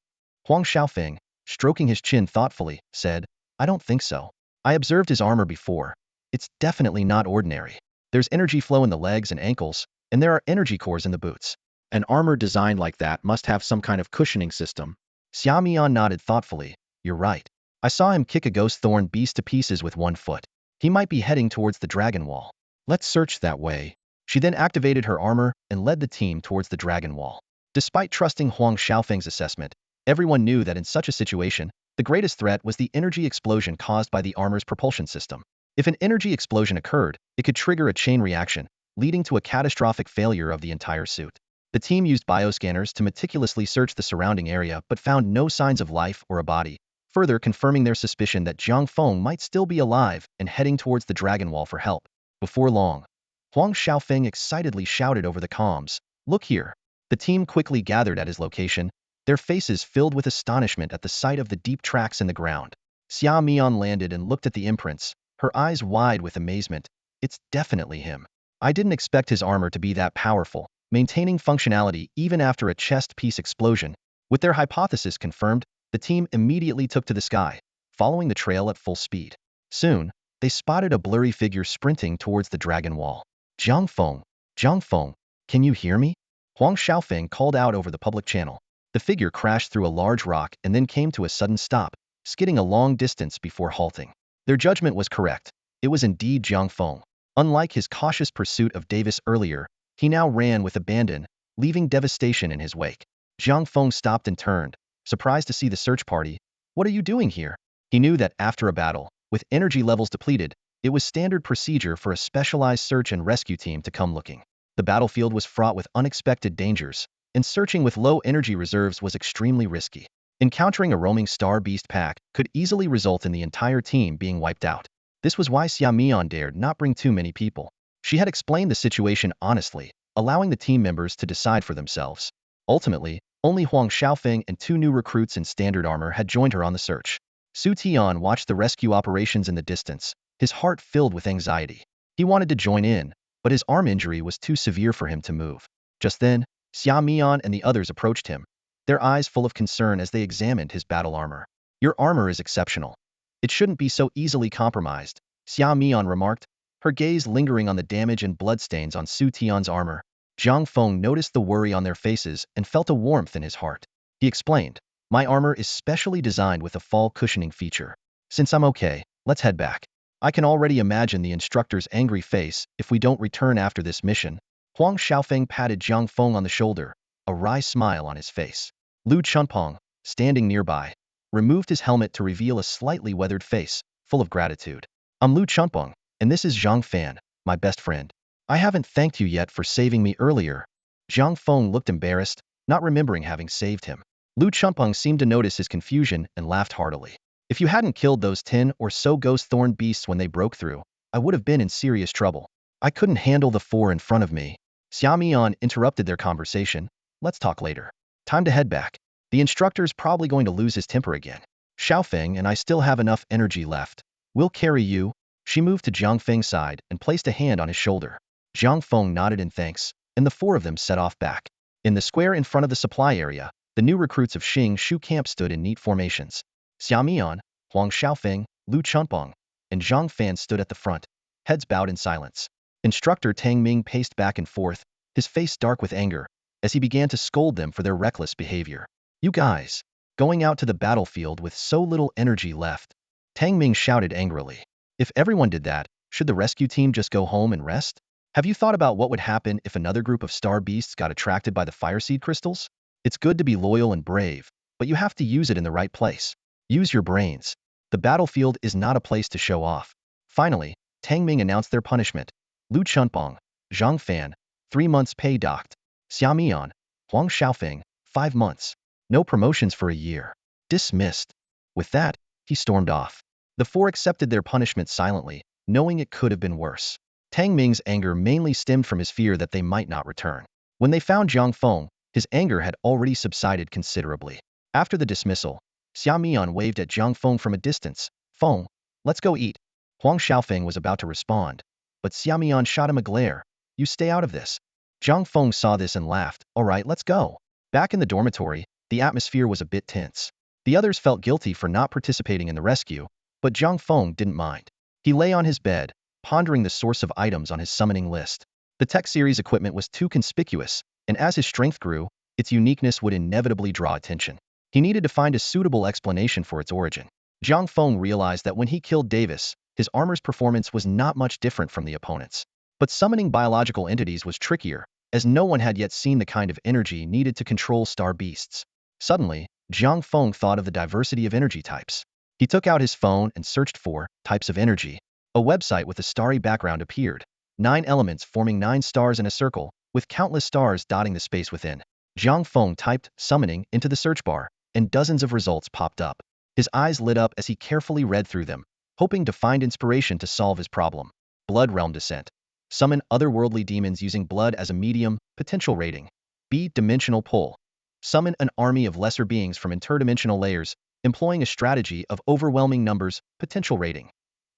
Huang Xiaofeng, stroking his chin thoughtfully, said, "I don't think so. I observed his armor before. It's definitely not ordinary. There's energy flow in the legs and ankles, and there are energy cores in the boots. An armor designed like that must have some kind of cushioning system." Xia Mian nodded thoughtfully. "You're right. I saw him kick a ghost thorn beast to pieces with one foot. He might be heading towards the dragon wall. Let's search that way." She then activated her armor and led the team towards the dragon wall. Despite trusting Huang Xiaofeng's assessment, everyone knew that in such a situation, the greatest threat was the energy explosion caused by the armor's propulsion system. If an energy explosion occurred, it could trigger a chain reaction, leading to a catastrophic failure of the entire suit. The team used bioscanners to meticulously search the surrounding area but found no signs of life or a body, further confirming their suspicion that Jiang Feng might still be alive and heading towards the dragon wall for help. Before long, Huang Xiaofeng excitedly shouted over the comms, "Look here." The team quickly gathered at his location, their faces filled with astonishment at the sight of the deep tracks in the ground. Xia Mian landed and looked at the imprints, her eyes wide with amazement. "It's definitely him. I didn't expect his armor to be that powerful, maintaining functionality even after a chest piece explosion." With their hypothesis confirmed, the team immediately took to the sky, following the trail at full speed. Soon, they spotted a blurry figure sprinting towards the dragon wall. "Jiang Feng, can you hear me?" Huang Xiaofeng called out over the public channel. The figure crashed through a large rock and then came to a sudden stop, skidding a long distance before halting. Their judgment was correct. It was indeed Jiang Feng. Unlike his cautious pursuit of Davis earlier, he now ran with abandon, leaving devastation in his wake. Jiang Feng stopped and turned, surprised to see the search party. "What are you doing here?" He knew that after a battle, with energy levels depleted, it was standard procedure for a specialized search and rescue team to come looking. The battlefield was fraught with unexpected dangers, and searching with low energy reserves was extremely risky. Encountering a roaming star beast pack could easily result in the entire team being wiped out. This was why Xia Mian dared not bring too many people. She had explained the situation honestly, allowing the team members to decide for themselves. Ultimately, only Huang Xiaofeng and two new recruits in standard armor had joined her on the search. Su Tian watched the rescue operations in the distance, his heart filled with anxiety. He wanted to join in, but his arm injury was too severe for him to move. Just then, Xia Mian and the others approached him, their eyes full of concern as they examined his battle armor. "Your armor is exceptional. It shouldn't be so easily compromised," Xia Mian remarked, her gaze lingering on the damage and bloodstains on Su Tian's armor. Jiang Feng noticed the worry on their faces and felt a warmth in his heart. He explained, "My armor is specially designed with a fall cushioning feature. Since I'm okay, let's head back. I can already imagine the instructor's angry face if we don't return after this mission." Huang Xiaofeng patted Jiang Feng on the shoulder, a wry smile on his face. Lu Chunpong, standing nearby, removed his helmet to reveal a slightly weathered face, full of gratitude. "I'm Lu Chunpong, and this is Jiang Fan, my best friend. I haven't thanked you yet for saving me earlier. Jiang Feng looked embarrassed, not remembering having saved him. Lu Chumpeng seemed to notice his confusion and laughed heartily. If you hadn't killed those 10 or so ghost thorn beasts when they broke through, I would have been in serious trouble. I couldn't handle the 4 in front of me. Xiaomian interrupted their conversation. Let's talk later. Time to head back. The instructor's probably going to lose his temper again. Xiaofeng and I still have enough energy left. We'll carry you. She moved to Jiang Feng's side and placed a hand on his shoulder. Jiang Feng nodded in thanks, and the 4 of them set off back. In the square in front of the supply area, the new recruits of Xing Shu camp stood in neat formations. Xiaomian, Huang Xiaofeng, Lu Chunpeng, and Zhang Fan stood at the front, heads bowed in silence. Instructor Tang Ming paced back and forth, his face dark with anger, as he began to scold them for their reckless behavior. You guys, going out to the battlefield with so little energy left. Tang Ming shouted angrily. If everyone did that, should the rescue team just go home and rest? Have you thought about what would happen if another group of star beasts got attracted by the fire seed crystals? It's good to be loyal and brave, but you have to use it in the right place. Use your brains. The battlefield is not a place to show off. Finally, Tang Ming announced their punishment. Lu Chunpeng, Zhang Fan, 3 months pay docked. Xiaomian, Huang Xiaofeng, 5 months. No promotions for a year. Dismissed. With that, he stormed off. The 4 accepted their punishment silently, knowing it could have been worse. Tang Ming's anger mainly stemmed from his fear that they might not return. When they found Jiang Feng, his anger had already subsided considerably. After the dismissal, Xiaomian waved at Jiang Feng from a distance. Feng, let's go eat. Huang Xiaofeng was about to respond, but Xiaomian shot him a glare. You stay out of this. Jiang Feng saw this and laughed. All right, let's go. Back in the dormitory, the atmosphere was a bit tense. The others felt guilty for not participating in the rescue, but Jiang Feng didn't mind. He lay on his bed, pondering the source of items on his summoning list. The Tech series equipment was too conspicuous, and as his strength grew, its uniqueness would inevitably draw attention. He needed to find a suitable explanation for its origin. Jiang Feng realized that when he killed Davis, his armor's performance was not much different from the opponent's. But summoning biological entities was trickier, as no one had yet seen the kind of energy needed to control star beasts. Suddenly, Jiang Feng thought of the diversity of energy types. He took out his phone and searched for types of energy. A website with a starry background appeared. 9 elements forming 9 stars in a circle, with countless stars dotting the space within. Jiang Feng typed summoning into the search bar, and dozens of results popped up. His eyes lit up as he carefully read through them, hoping to find inspiration to solve his problem. Blood Realm Descent. Summon otherworldly demons using blood as a medium, potential rating. B. Dimensional Pull. Summon an army of lesser beings from interdimensional layers, employing a strategy of overwhelming numbers, potential rating.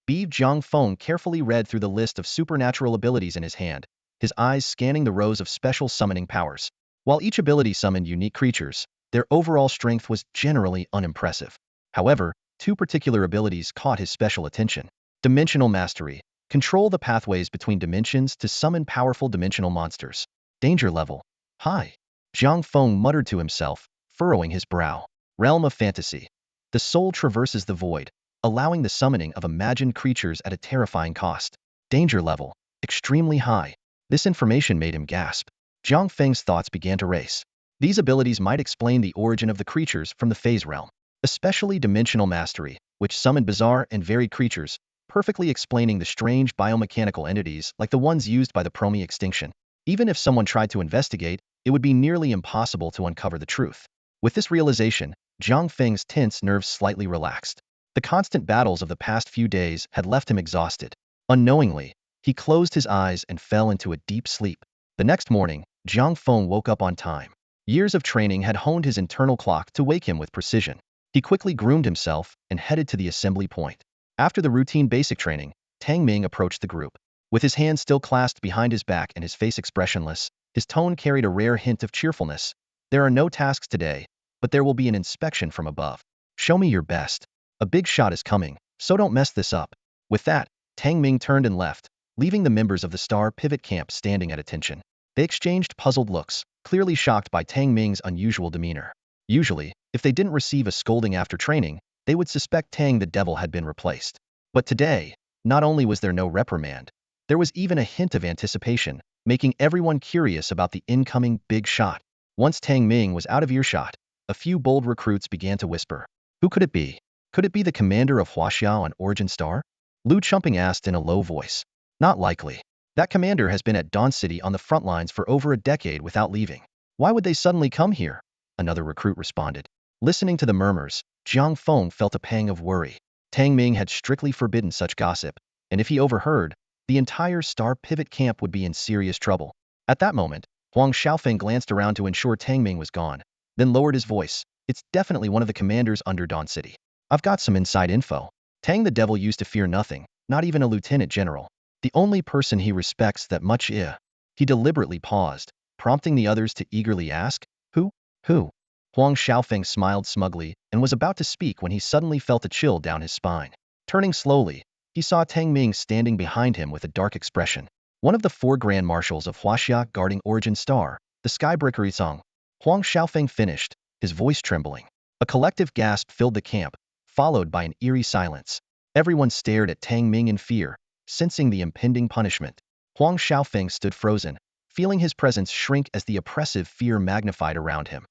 B. Jiang Feng carefully read through the list of supernatural abilities in his hand, his eyes scanning the rows of special summoning powers. While each ability summoned unique creatures, their overall strength was generally unimpressive. However, 2 particular abilities caught his special attention. Dimensional Mastery. Control the pathways between dimensions to summon powerful dimensional monsters. Danger level. High. Jiang Feng muttered to himself, furrowing his brow. Realm of Fantasy. The soul traverses the void, allowing the summoning of imagined creatures at a terrifying cost. Danger level. Extremely high. This information made him gasp. Jiang Feng's thoughts began to race. These abilities might explain the origin of the creatures from the phase realm. Especially Dimensional Mastery, which summoned bizarre and varied creatures, perfectly explaining the strange biomechanical entities like the ones used by the Promi extinction. Even if someone tried to investigate, it would be nearly impossible to uncover the truth. With this realization, Jiang Feng's tense nerves slightly relaxed. The constant battles of the past few days had left him exhausted. Unknowingly, he closed his eyes and fell into a deep sleep. The next morning, Jiang Feng woke up on time. Years of training had honed his internal clock to wake him with precision. He quickly groomed himself and headed to the assembly point. After the routine basic training, Tang Ming approached the group. With his hands still clasped behind his back and his face expressionless, his tone carried a rare hint of cheerfulness. There are no tasks today, but there will be an inspection from above. Show me your best. A big shot is coming, so don't mess this up. With that, Tang Ming turned and left, leaving the members of the Star Pivot Camp standing at attention. They exchanged puzzled looks, clearly shocked by Tang Ming's unusual demeanor. Usually, if they didn't receive a scolding after training, they would suspect Tang the Devil had been replaced. But today, not only was there no reprimand, there was even a hint of anticipation, making everyone curious about the incoming big shot. Once Tang Ming was out of earshot, a few bold recruits began to whisper. Who could it be? Could it be the commander of Huaxia on Origin Star? Lu Chumping asked in a low voice. Not likely. That commander has been at Dawn City on the front lines for over a decade without leaving. Why would they suddenly come here? Another recruit responded. Listening to the murmurs, Jiang Feng felt a pang of worry. Tang Ming had strictly forbidden such gossip, and if he overheard, the entire Star Pivot camp would be in serious trouble. At that moment, Huang Xiaofeng glanced around to ensure Tang Ming was gone, then lowered his voice. It's definitely one of the commanders under Dawn City. I've got some inside info. Tang the Devil used to fear nothing, not even a lieutenant general. The only person he respects that much He deliberately paused, prompting the others to eagerly ask, Who? Who? Huang Xiaofeng smiled smugly and was about to speak when he suddenly felt a chill down his spine. Turning slowly, he saw Tang Ming standing behind him with a dark expression. One of the 4 Grand Marshals of Huaxia guarding Origin Star, the Skybreaker Isong. Huang Xiaofeng finished, his voice trembling. A collective gasp filled the camp, followed by an eerie silence. Everyone stared at Tang Ming in fear, sensing the impending punishment. Huang Xiaofeng stood frozen, feeling his presence shrink as the oppressive fear magnified around him.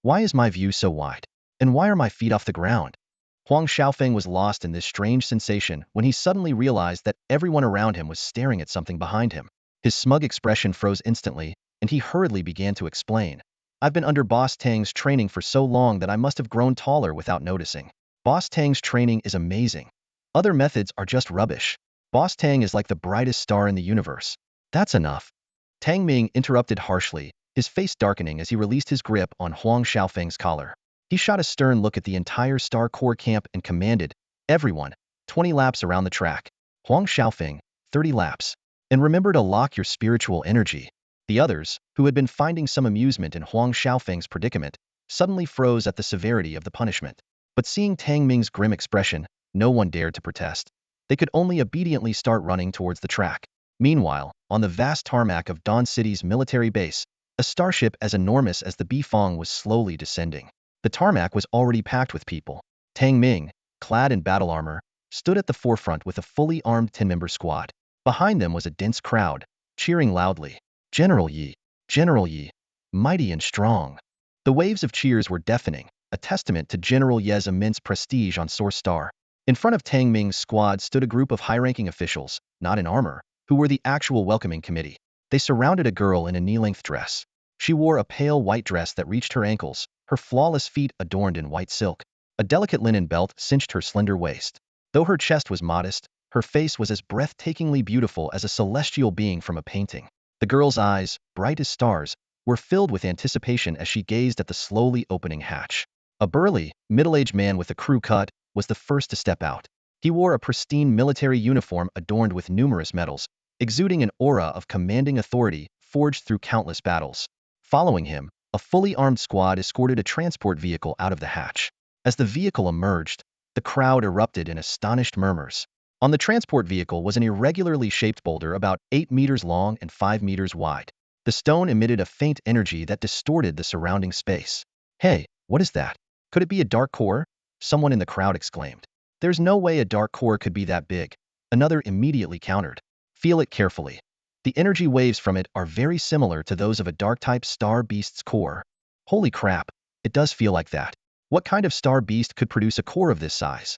Why is my view so wide? And why are my feet off the ground? Huang Xiaofeng was lost in this strange sensation when he suddenly realized that everyone around him was staring at something behind him. His smug expression froze instantly, and he hurriedly began to explain. I've been under Boss Tang's training for so long that I must have grown taller without noticing. Boss Tang's training is amazing. Other methods are just rubbish. Boss Tang is like the brightest star in the universe. That's enough. Tang Ming interrupted harshly, his face darkening as he released his grip on Huang Xiaofeng's collar. He shot a stern look at the entire Star Corps camp and commanded, Everyone, 20 laps around the track. Huang Xiaofeng, 30 laps. And remember to lock your spiritual energy. The others, who had been finding some amusement in Huang Xiaofeng's predicament, suddenly froze at the severity of the punishment. But seeing Tang Ming's grim expression, no one dared to protest. They could only obediently start running towards the track. Meanwhile, on the vast tarmac of Dawn City's military base, a starship as enormous as the Bifong was slowly descending. The tarmac was already packed with people. Tang Ming, clad in battle armor, stood at the forefront with a fully armed 10-member squad. Behind them was a dense crowd, cheering loudly. General Yi, mighty and strong. The waves of cheers were deafening, a testament to General Ye's immense prestige on Source Star. In front of Tang Ming's squad stood a group of high-ranking officials, not in armor, who were the actual welcoming committee. They surrounded a girl in a knee-length dress. She wore a pale white dress that reached her ankles, her flawless feet adorned in white silk. A delicate linen belt cinched her slender waist. Though her chest was modest, her face was as breathtakingly beautiful as a celestial being from a painting. The girl's eyes, bright as stars, were filled with anticipation as she gazed at the slowly opening hatch. A burly, middle-aged man with a crew cut was the first to step out. He wore a pristine military uniform adorned with numerous medals, exuding an aura of commanding authority forged through countless battles. Following him, a fully armed squad escorted a transport vehicle out of the hatch. As the vehicle emerged, the crowd erupted in astonished murmurs. On the transport vehicle was an irregularly shaped boulder about 8 meters long and 5 meters wide. The stone emitted a faint energy that distorted the surrounding space. Hey, what is that? Could it be a dark core? Someone in the crowd exclaimed. There's no way a dark core could be that big. Another immediately countered. Feel it carefully. The energy waves from it are very similar to those of a dark-type star beast's core. Holy crap, it does feel like that. What kind of star beast could produce a core of this size?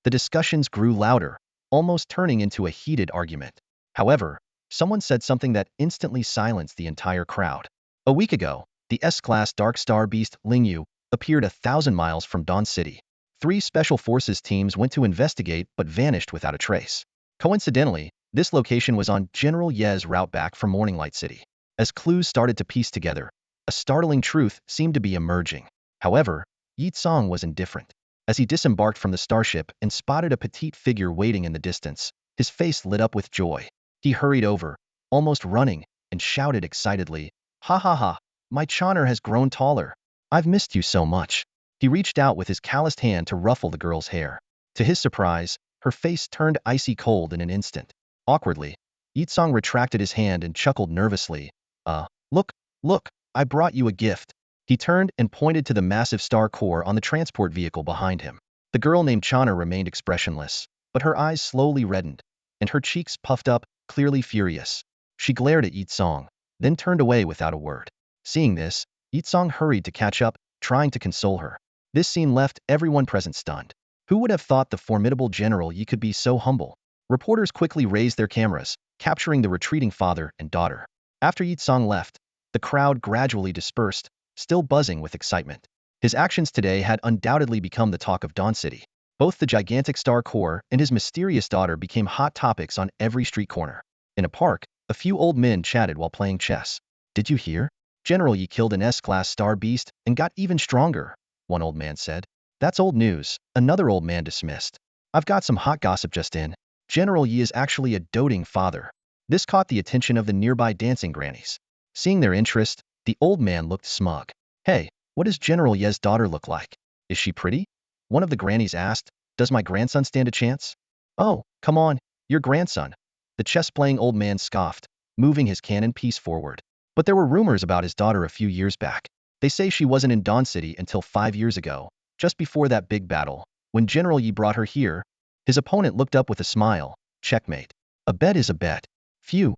The discussions grew louder, almost turning into a heated argument. However, someone said something that instantly silenced the entire crowd. A week ago, the S-class dark star beast Lingyu appeared 1,000 miles from Dawn City. 3 special forces teams went to investigate but vanished without a trace. Coincidentally, this location was on General Ye's route back from Morninglight City. As clues started to piece together, a startling truth seemed to be emerging. However, Yi Tsong was indifferent. As he disembarked from the starship and spotted a petite figure waiting in the distance, his face lit up with joy. He hurried over, almost running, and shouted excitedly, Ha ha ha, my Choner has grown taller. I've missed you so much. He reached out with his calloused hand to ruffle the girl's hair. To his surprise, her face turned icy cold in an instant. Awkwardly, Yi Tsong retracted his hand and chuckled nervously. Look, I brought you a gift. He turned and pointed to the massive star core on the transport vehicle behind him. The girl named Choner remained expressionless, but her eyes slowly reddened, and her cheeks puffed up, clearly furious. She glared at Yi Tsong, then turned away without a word. Seeing this, Yi Tsong hurried to catch up, trying to console her. This scene left everyone present stunned. Who would have thought the formidable General Yi could be so humble? Reporters quickly raised their cameras, capturing the retreating father and daughter. After Yi Tsang left, the crowd gradually dispersed, still buzzing with excitement. His actions today had undoubtedly become the talk of Dawn City. Both the gigantic star core and his mysterious daughter became hot topics on every street corner. In a park, a few old men chatted while playing chess. Did you hear? General Yi killed an S-class star beast and got even stronger, one old man said. That's old news, another old man dismissed. I've got some hot gossip just in. General Yi is actually a doting father. This caught the attention of the nearby dancing grannies. Seeing their interest, the old man looked smug. Hey, what does General Ye's daughter look like? Is she pretty? One of the grannies asked. Does my grandson stand a chance? Oh, come on, your grandson. The chess-playing old man scoffed, moving his cannon piece forward. But there were rumors about his daughter a few years back. They say she wasn't in Dawn City until 5 years ago, just before that big battle. When General Yi brought her here, his opponent looked up with a smile. Checkmate. A bet is a bet. Phew.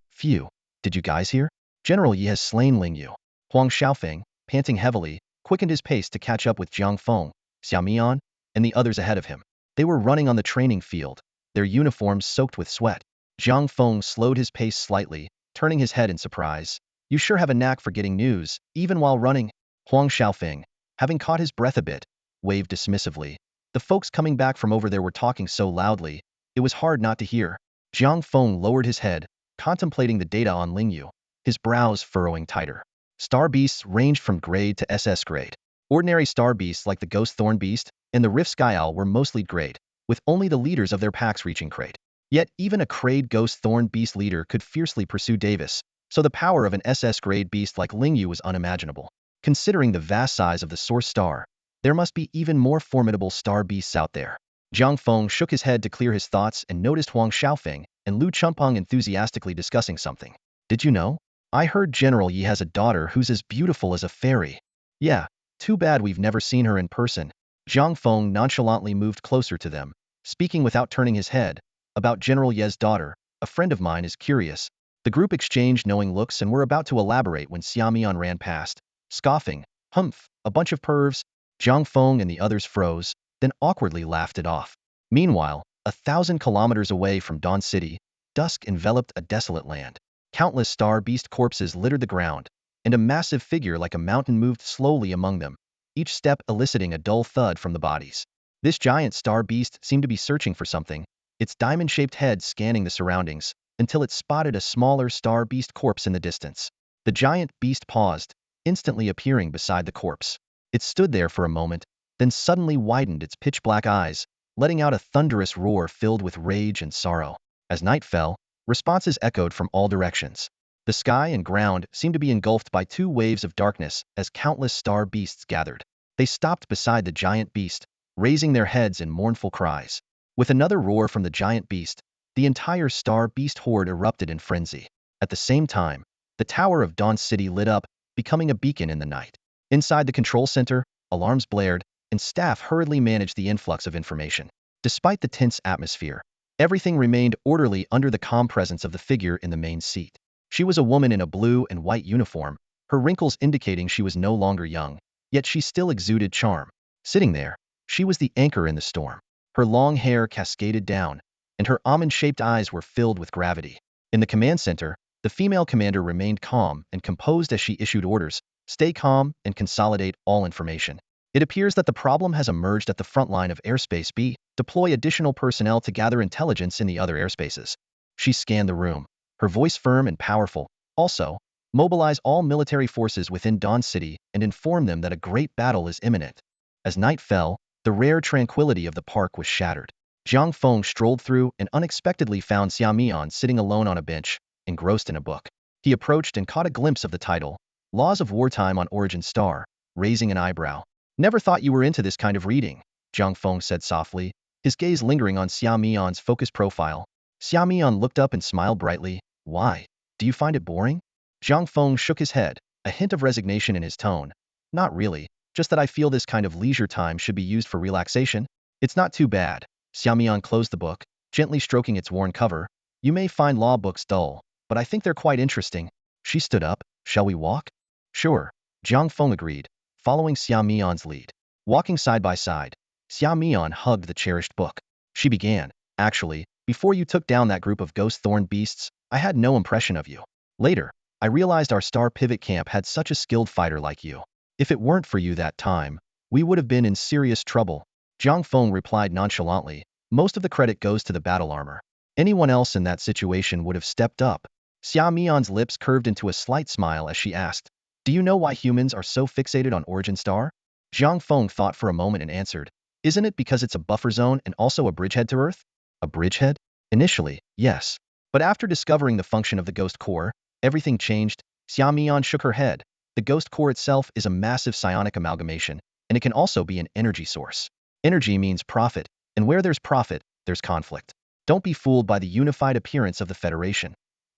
Did you guys hear? General Yi has slain Ling Yu. Huang Xiaofeng, panting heavily, quickened his pace to catch up with Jiang Feng, Xiao Mian, and the others ahead of him. They were running on the training field, their uniforms soaked with sweat. Jiang Feng slowed his pace slightly, turning his head in surprise. You sure have a knack for getting news, even while running. Huang Xiaofeng, having caught his breath a bit, waved dismissively. The folks coming back from over there were talking so loudly, it was hard not to hear. Jiang Feng lowered his head, contemplating the data on Ling Yu, his brows furrowing tighter. Star beasts ranged from grade to SS grade. Ordinary star beasts like the Ghost Thorn Beast and the Rift Sky Owl were mostly grade, with only the leaders of their packs reaching grade. Yet even a grade Ghost Thorn Beast leader could fiercely pursue Davis, so the power of an SS grade beast like Ling Yu was unimaginable. Considering the vast size of the source star, there must be even more formidable star beasts out there. Jiang Feng shook his head to clear his thoughts and noticed Huang Xiaofeng and Lu Chumpeng enthusiastically discussing something. Did you know? I heard General Yi has a daughter who's as beautiful as a fairy. Yeah, too bad we've never seen her in person. Jiang Feng nonchalantly moved closer to them, speaking without turning his head. About General Ye's daughter, a friend of mine is curious. The group exchanged knowing looks and were about to elaborate when Xiao Mian ran past, scoffing. Humph, a bunch of pervs. Jiang Feng and the others froze, then awkwardly laughed it off. Meanwhile, 1,000 kilometers away from Dawn City, dusk enveloped a desolate land. Countless star beast corpses littered the ground, and a massive figure like a mountain moved slowly among them, each step eliciting a dull thud from the bodies. This giant star beast seemed to be searching for something, its diamond-shaped head scanning the surroundings, until it spotted a smaller star beast corpse in the distance. The giant beast paused, instantly appearing beside the corpse. It stood there for a moment, then suddenly widened its pitch-black eyes, letting out a thunderous roar filled with rage and sorrow. As night fell, responses echoed from all directions. The sky and ground seemed to be engulfed by two waves of darkness as countless star beasts gathered. They stopped beside the giant beast, raising their heads in mournful cries. With another roar from the giant beast, the entire star beast horde erupted in frenzy. At the same time, the tower of Dawn City lit up, becoming a beacon in the night. Inside the control center, alarms blared, and staff hurriedly managed the influx of information. Despite the tense atmosphere, everything remained orderly under the calm presence of the figure in the main seat. She was a woman in a blue and white uniform, her wrinkles indicating she was no longer young, yet she still exuded charm. Sitting there, she was the anchor in the storm. Her long hair cascaded down, and her almond-shaped eyes were filled with gravity. In the command center, the female commander remained calm and composed as she issued orders. Stay calm and consolidate all information. It appears that the problem has emerged at the front line of Airspace B. Deploy additional personnel to gather intelligence in the other airspaces. She scanned the room, her voice firm and powerful. Also, mobilize all military forces within Dawn City and inform them that a great battle is imminent. As night fell, the rare tranquility of the park was shattered. Jiang Feng strolled through and unexpectedly found Xiao Mian sitting alone on a bench, engrossed in a book. He approached and caught a glimpse of the title, Laws of Wartime on Origin Star, raising an eyebrow. Never thought you were into this kind of reading, Jiang Feng said softly, his gaze lingering on Xiao Mian's focused profile. Xiao Mian looked up and smiled brightly. Why? Do you find it boring? Jiang Feng shook his head, a hint of resignation in his tone. Not really, just that I feel this kind of leisure time should be used for relaxation. It's not too bad. Xiao Mian closed the book, gently stroking its worn cover. You may find law books dull, but I think they're quite interesting. She stood up. Shall we walk? Sure, Jiang Feng agreed, following Xiao Mian's lead. Walking side by side, Xiao Mian hugged the cherished book. She began, actually, before you took down that group of ghost thorn beasts, I had no impression of you. Later, I realized our star pivot camp had such a skilled fighter like you. If it weren't for you that time, we would have been in serious trouble. Jiang Feng replied nonchalantly, most of the credit goes to the battle armor. Anyone else in that situation would have stepped up. Xia Mian's lips curved into a slight smile as she asked, do you know why humans are so fixated on Origin Star? Jiang Feng thought for a moment and answered, isn't it because it's a buffer zone and also a bridgehead to Earth? A bridgehead? Initially, yes. But after discovering the function of the ghost core, everything changed. Xia Mian shook her head. The ghost core itself is a massive psionic amalgamation, and it can also be an energy source. Energy means profit, and where there's profit, there's conflict. Don't be fooled by the unified appearance of the Federation.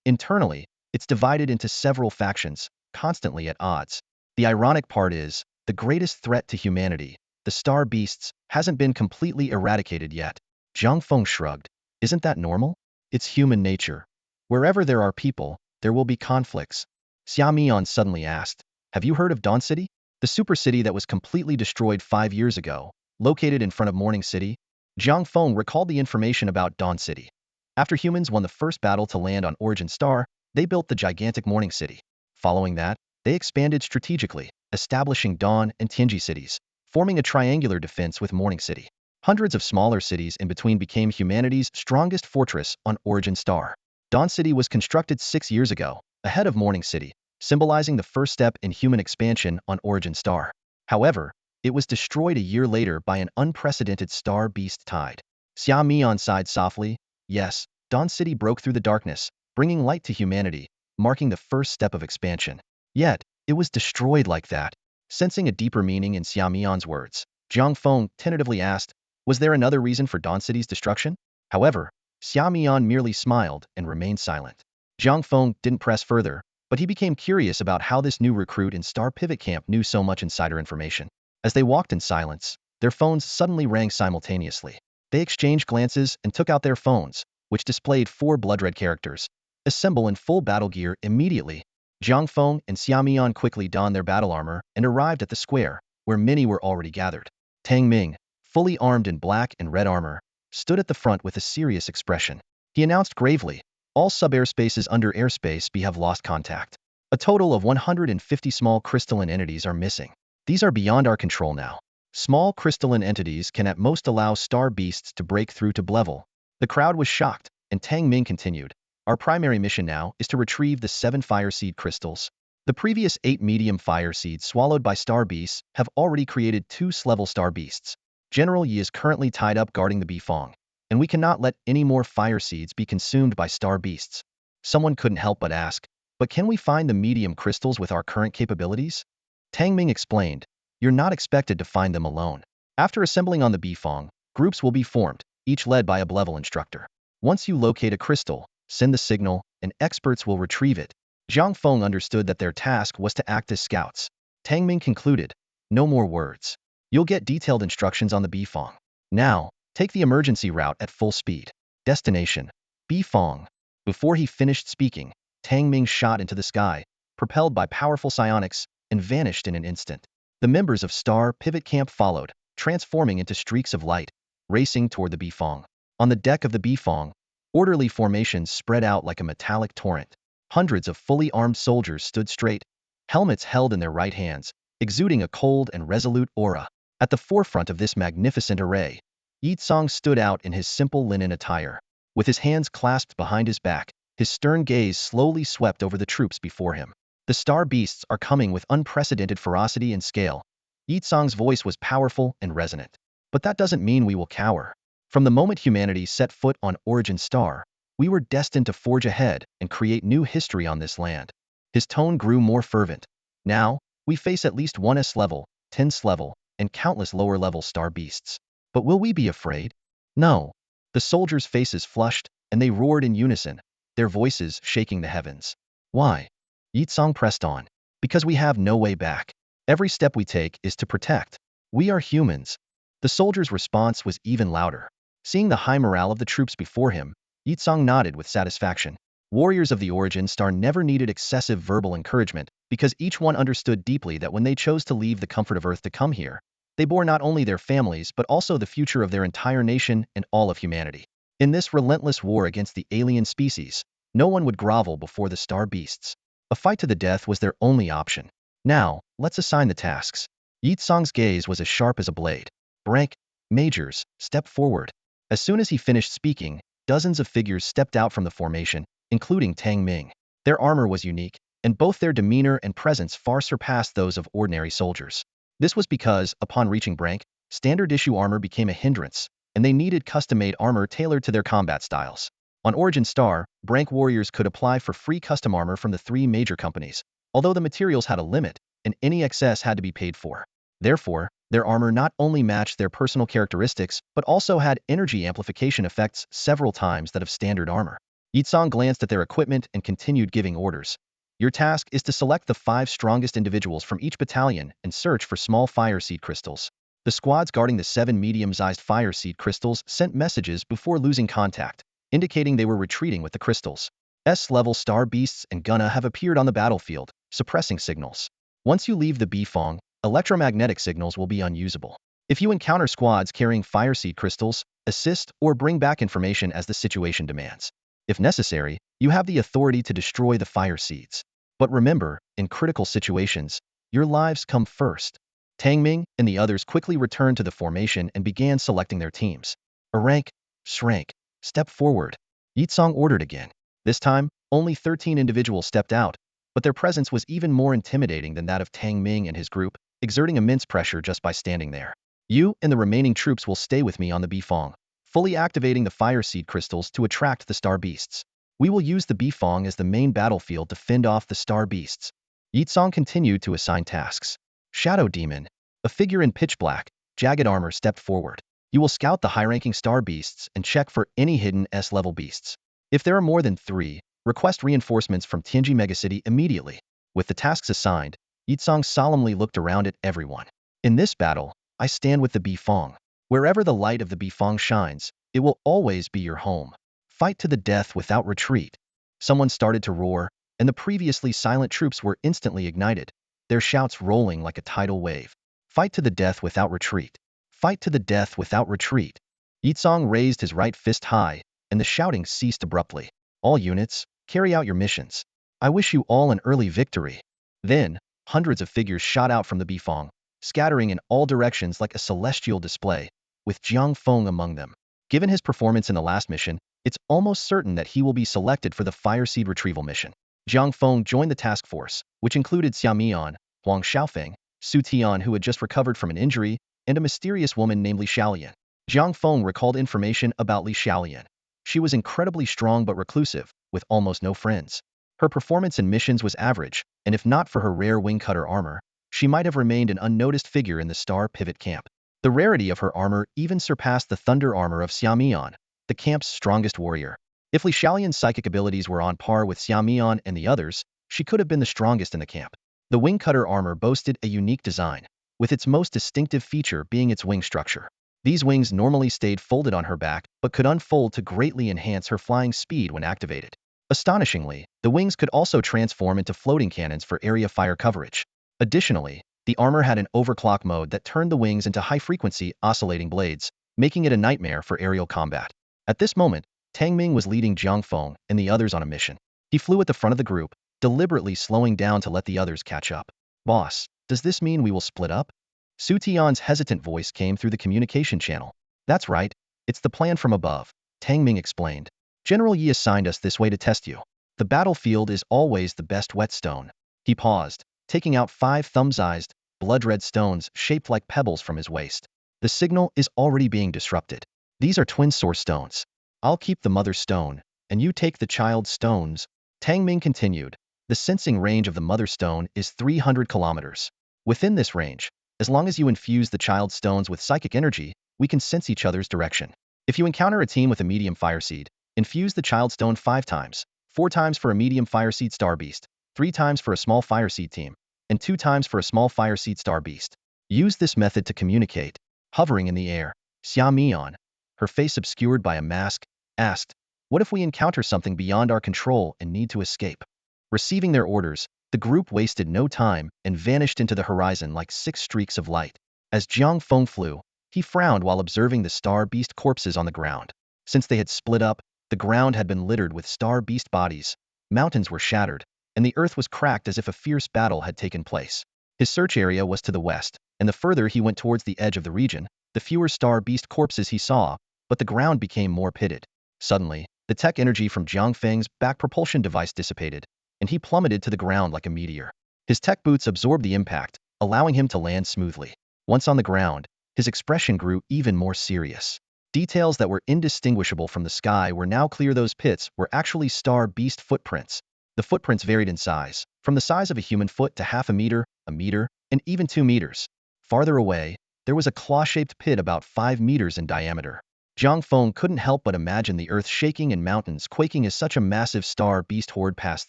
Internally, it's divided into several factions, constantly at odds. The ironic part is, the greatest threat to humanity, the star beasts, hasn't been completely eradicated yet. Jiang Feng shrugged. Isn't that normal? It's human nature. Wherever there are people, there will be conflicts. Xia Mian suddenly asked, have you heard of Dawn City? The super city that was completely destroyed 5 years ago, located in front of Morning City? Jiang Feng recalled the information about Dawn City. After humans won the first battle to land on Origin Star, they built the gigantic Morning City. Following that, they expanded strategically, establishing Dawn and Tianji cities, forming a triangular defense with Morning City. Hundreds of smaller cities in between became humanity's strongest fortress on Origin Star. Dawn City was constructed 6 years ago, ahead of Morning City, symbolizing the first step in human expansion on Origin Star. However, it was destroyed a year later by an unprecedented star beast tide. Xia Mian sighed softly. Yes, Dawn City broke through the darkness, bringing light to humanity, marking the first step of expansion. Yet, it was destroyed like that. Sensing a deeper meaning in Xia Mian's words, Jiang Feng tentatively asked, was there another reason for Dawn City's destruction? However, Xia Mian merely smiled and remained silent. Jiang Feng didn't press further, but he became curious about how this new recruit in Star Pivot Camp knew so much insider information. As they walked in silence, their phones suddenly rang simultaneously. They exchanged glances and took out their phones, which displayed 4 blood-red characters. Assemble in full battle gear immediately. Jiang Feng and Xia Mian quickly donned their battle armor and arrived at the square, where many were already gathered. Tang Ming, fully armed in black and red armor, stood at the front with a serious expression. He announced gravely, all sub-airspaces under airspace B have lost contact. A total of 150 small crystalline entities are missing. These are beyond our control now. Small crystalline entities can at most allow star beasts to break through to level. The crowd was shocked, and Tang Ming continued, our primary mission now is to retrieve the 7 fire seed crystals. The previous 8 medium fire seeds swallowed by star beasts have already created 2 S-level star beasts. General Yi is currently tied up guarding the Bifong, and we cannot let any more fire seeds be consumed by star beasts. Someone couldn't help but ask, but can we find the medium crystals with our current capabilities? Tang Ming explained, you're not expected to find them alone. After assembling on the Bifong, groups will be formed, each led by a level instructor. Once you locate a crystal, send the signal, and experts will retrieve it. Jiang Feng understood that their task was to act as scouts. Tang Ming concluded, no more words. You'll get detailed instructions on the Bifong. Now, take the emergency route at full speed. Destination, Bifong. Before he finished speaking, Tang Ming shot into the sky, propelled by powerful psionics, and vanished in an instant. The members of Star Pivot Camp followed, transforming into streaks of light, racing toward the Bifong. On the deck of the Bifong, orderly formations spread out like a metallic torrent. Hundreds of fully armed soldiers stood straight, helmets held in their right hands, exuding a cold and resolute aura. At the forefront of this magnificent array, Yi Tsong stood out in his simple linen attire. With his hands clasped behind his back, his stern gaze slowly swept over the troops before him. The star beasts are coming with unprecedented ferocity and scale. Yi Tsong's voice was powerful and resonant. But that doesn't mean we will cower. From the moment humanity set foot on Origin Star, we were destined to forge ahead and create new history on this land. His tone grew more fervent. Now, we face at least 1 S-level, 10 S-level, and countless lower-level star beasts. But will we be afraid? No. The soldiers' faces flushed, and they roared in unison, their voices shaking the heavens. Why? Yi Tsong pressed on. Because we have no way back. Every step we take is to protect. We are humans. The soldiers' response was even louder. Seeing the high morale of the troops before him, Yi Tsong nodded with satisfaction. Warriors of the Origin Star never needed excessive verbal encouragement, because each one understood deeply that when they chose to leave the comfort of Earth to come here, they bore not only their families but also the future of their entire nation and all of humanity. In this relentless war against the alien species, No one would grovel before the star beasts. A fight to the death was their only option. Now, let's assign the tasks. Yitsong's gaze was as sharp as a blade. Brank, majors, step forward. As soon as he finished speaking, dozens of figures stepped out from the formation, including Tang Ming. Their armor was unique, and both their demeanor and presence far surpassed those of ordinary soldiers. This was because, upon reaching Brank, standard issue armor became a hindrance, and they needed custom-made armor tailored to their combat styles. On Origin Star, Brank warriors could apply for free custom armor from the 3 major companies, although the materials had a limit, and any excess had to be paid for. Therefore, their armor not only matched their personal characteristics, but also had energy amplification effects several times that of standard armor. Yitsong glanced at their equipment and continued giving orders. Your task is to select the 5 strongest individuals from each battalion and search for small fire seed crystals. The squads guarding the 7 medium-sized fire seed crystals sent messages before losing contact, indicating they were retreating with the crystals. S-level star beasts and Gunna have appeared on the battlefield, suppressing signals. Once you leave the Bifong, electromagnetic signals will be unusable. If you encounter squads carrying fire seed crystals, assist or bring back information as the situation demands. If necessary, you have the authority to destroy the fire seeds. But remember, in critical situations, your lives come first. Tang Ming and the others quickly returned to the formation and began selecting their teams. Rank, Shrank, step forward. Yitsong ordered again. This time, only 13 individuals stepped out, but their presence was even more intimidating than that of Tang Ming and his group, exerting immense pressure just by standing there. You and the remaining troops will stay with me on the Bifong, fully activating the fire seed crystals to attract the star beasts. We will use the Bifong as the main battlefield to fend off the star beasts. Yitsong continued to assign tasks. Shadow Demon, a figure in pitch black, jagged armor, stepped forward. You will scout the high-ranking star beasts and check for any hidden S-level beasts. If there are more than 3, request reinforcements from Tianji Megacity immediately. With the tasks assigned, Yitsong solemnly looked around at everyone. In this battle, I stand with the Bifong. Wherever the light of the Bifong shines, it will always be your home. Fight to the death without retreat. Someone started to roar, and the previously silent troops were instantly ignited, their shouts rolling like a tidal wave. Fight to the death without retreat. Fight to the death without retreat. Yitsong raised his right fist high, and the shouting ceased abruptly. All units, carry out your missions. I wish you all an early victory. Then, hundreds of figures shot out from the Bifong, scattering in all directions like a celestial display, with Jiang Feng among them. Given his performance in the last mission, it's almost certain that he will be selected for the Fire Seed Retrieval mission. Jiang Feng joined the task force, which included Xia Mian, Huang Xiaofeng, Su Tian, who had just recovered from an injury, and a mysterious woman named Li Xiaolian. Jiang Feng recalled information about Li Xiaolian. She was incredibly strong but reclusive, with almost no friends. Her performance in missions was average, and if not for her rare wing cutter armor, she might have remained an unnoticed figure in the Star Pivot camp. The rarity of her armor even surpassed the thunder armor of Xia Mian, the camp's strongest warrior. If Li Xiaolian's psychic abilities were on par with Xia Mian and the others, she could have been the strongest in the camp. The wing cutter armor boasted a unique design, with its most distinctive feature being its wing structure. These wings normally stayed folded on her back, but could unfold to greatly enhance her flying speed when activated. Astonishingly, the wings could also transform into floating cannons for area fire coverage. Additionally, the armor had an overclock mode that turned the wings into high-frequency, oscillating blades, making it a nightmare for aerial combat. At this moment, Tang Ming was leading Jiang Feng and the others on a mission. He flew at the front of the group, deliberately slowing down to let the others catch up. Boss, does this mean we will split up? Su Tian's hesitant voice came through the communication channel. That's right, it's the plan from above, Tang Ming explained. General Yi assigned us this way to test you. The battlefield is always the best whetstone. He paused, taking out 5 thumb-sized, blood-red stones shaped like pebbles from his waist. The signal is already being disrupted. These are twin source stones. I'll keep the mother stone, and you take the child stones. Tang Ming continued. The sensing range of the mother stone is 300 kilometers. Within this range, as long as you infuse the child stones with psychic energy, we can sense each other's direction. If you encounter a team with a medium fire seed, infuse the child stone 5 times, 4 times for a medium fire seed star beast, 3 times for a small fire seed team, and 2 times for a small fire seed star beast. Use this method to communicate. Hovering in the air, Xia Mian, her face obscured by a mask, asked, what if we encounter something beyond our control and need to escape? Receiving their orders, the group wasted no time and vanished into the horizon like 6 streaks of light. As Jiang Feng flew, he frowned while observing the star beast corpses on the ground. Since they had split up, The ground had been littered with star beast bodies, mountains were shattered, and the earth was cracked as if a fierce battle had taken place. His search area was to the west, and the further he went towards the edge of the region, the fewer star beast corpses he saw, but the ground became more pitted. Suddenly, the tech energy from Jiang Feng's back propulsion device dissipated, and he plummeted to the ground like a meteor. His tech boots absorbed the impact, allowing him to land smoothly. Once on the ground, his expression grew even more serious. Details that were indistinguishable from the sky were now clear. Those pits were actually star beast footprints. The footprints varied in size, from the size of a human foot to half a meter, and even 2 meters. Farther away, there was a claw-shaped pit about 5 meters in diameter. Jiang Feng couldn't help but imagine the earth shaking and mountains quaking as such a massive star beast horde passed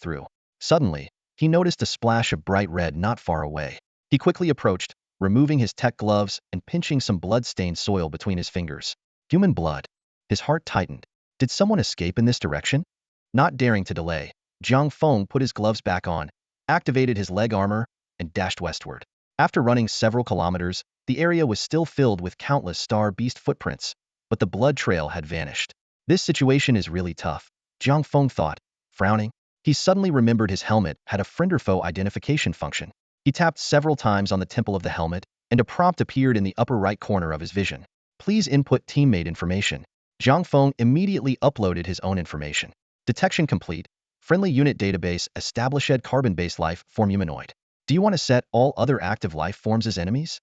through. Suddenly, he noticed a splash of bright red not far away. He quickly approached, removing his tech gloves and pinching some blood-stained soil between his fingers. Human blood. His heart tightened. Did someone escape in this direction? Not daring to delay, Jiang Feng put his gloves back on, activated his leg armor, and dashed westward. After running several kilometers, the area was still filled with countless star beast footprints, but the blood trail had vanished. This situation is really tough, Jiang Feng thought, frowning. He suddenly remembered his helmet had a friend or foe identification function. He tapped several times on the temple of the helmet, and a prompt appeared in the upper right corner of his vision. Please input teammate information. Jiang Feng immediately uploaded his own information. Detection complete. Friendly unit database ushered carbon-based life form humanoid. Do you want to set all other active life forms as enemies?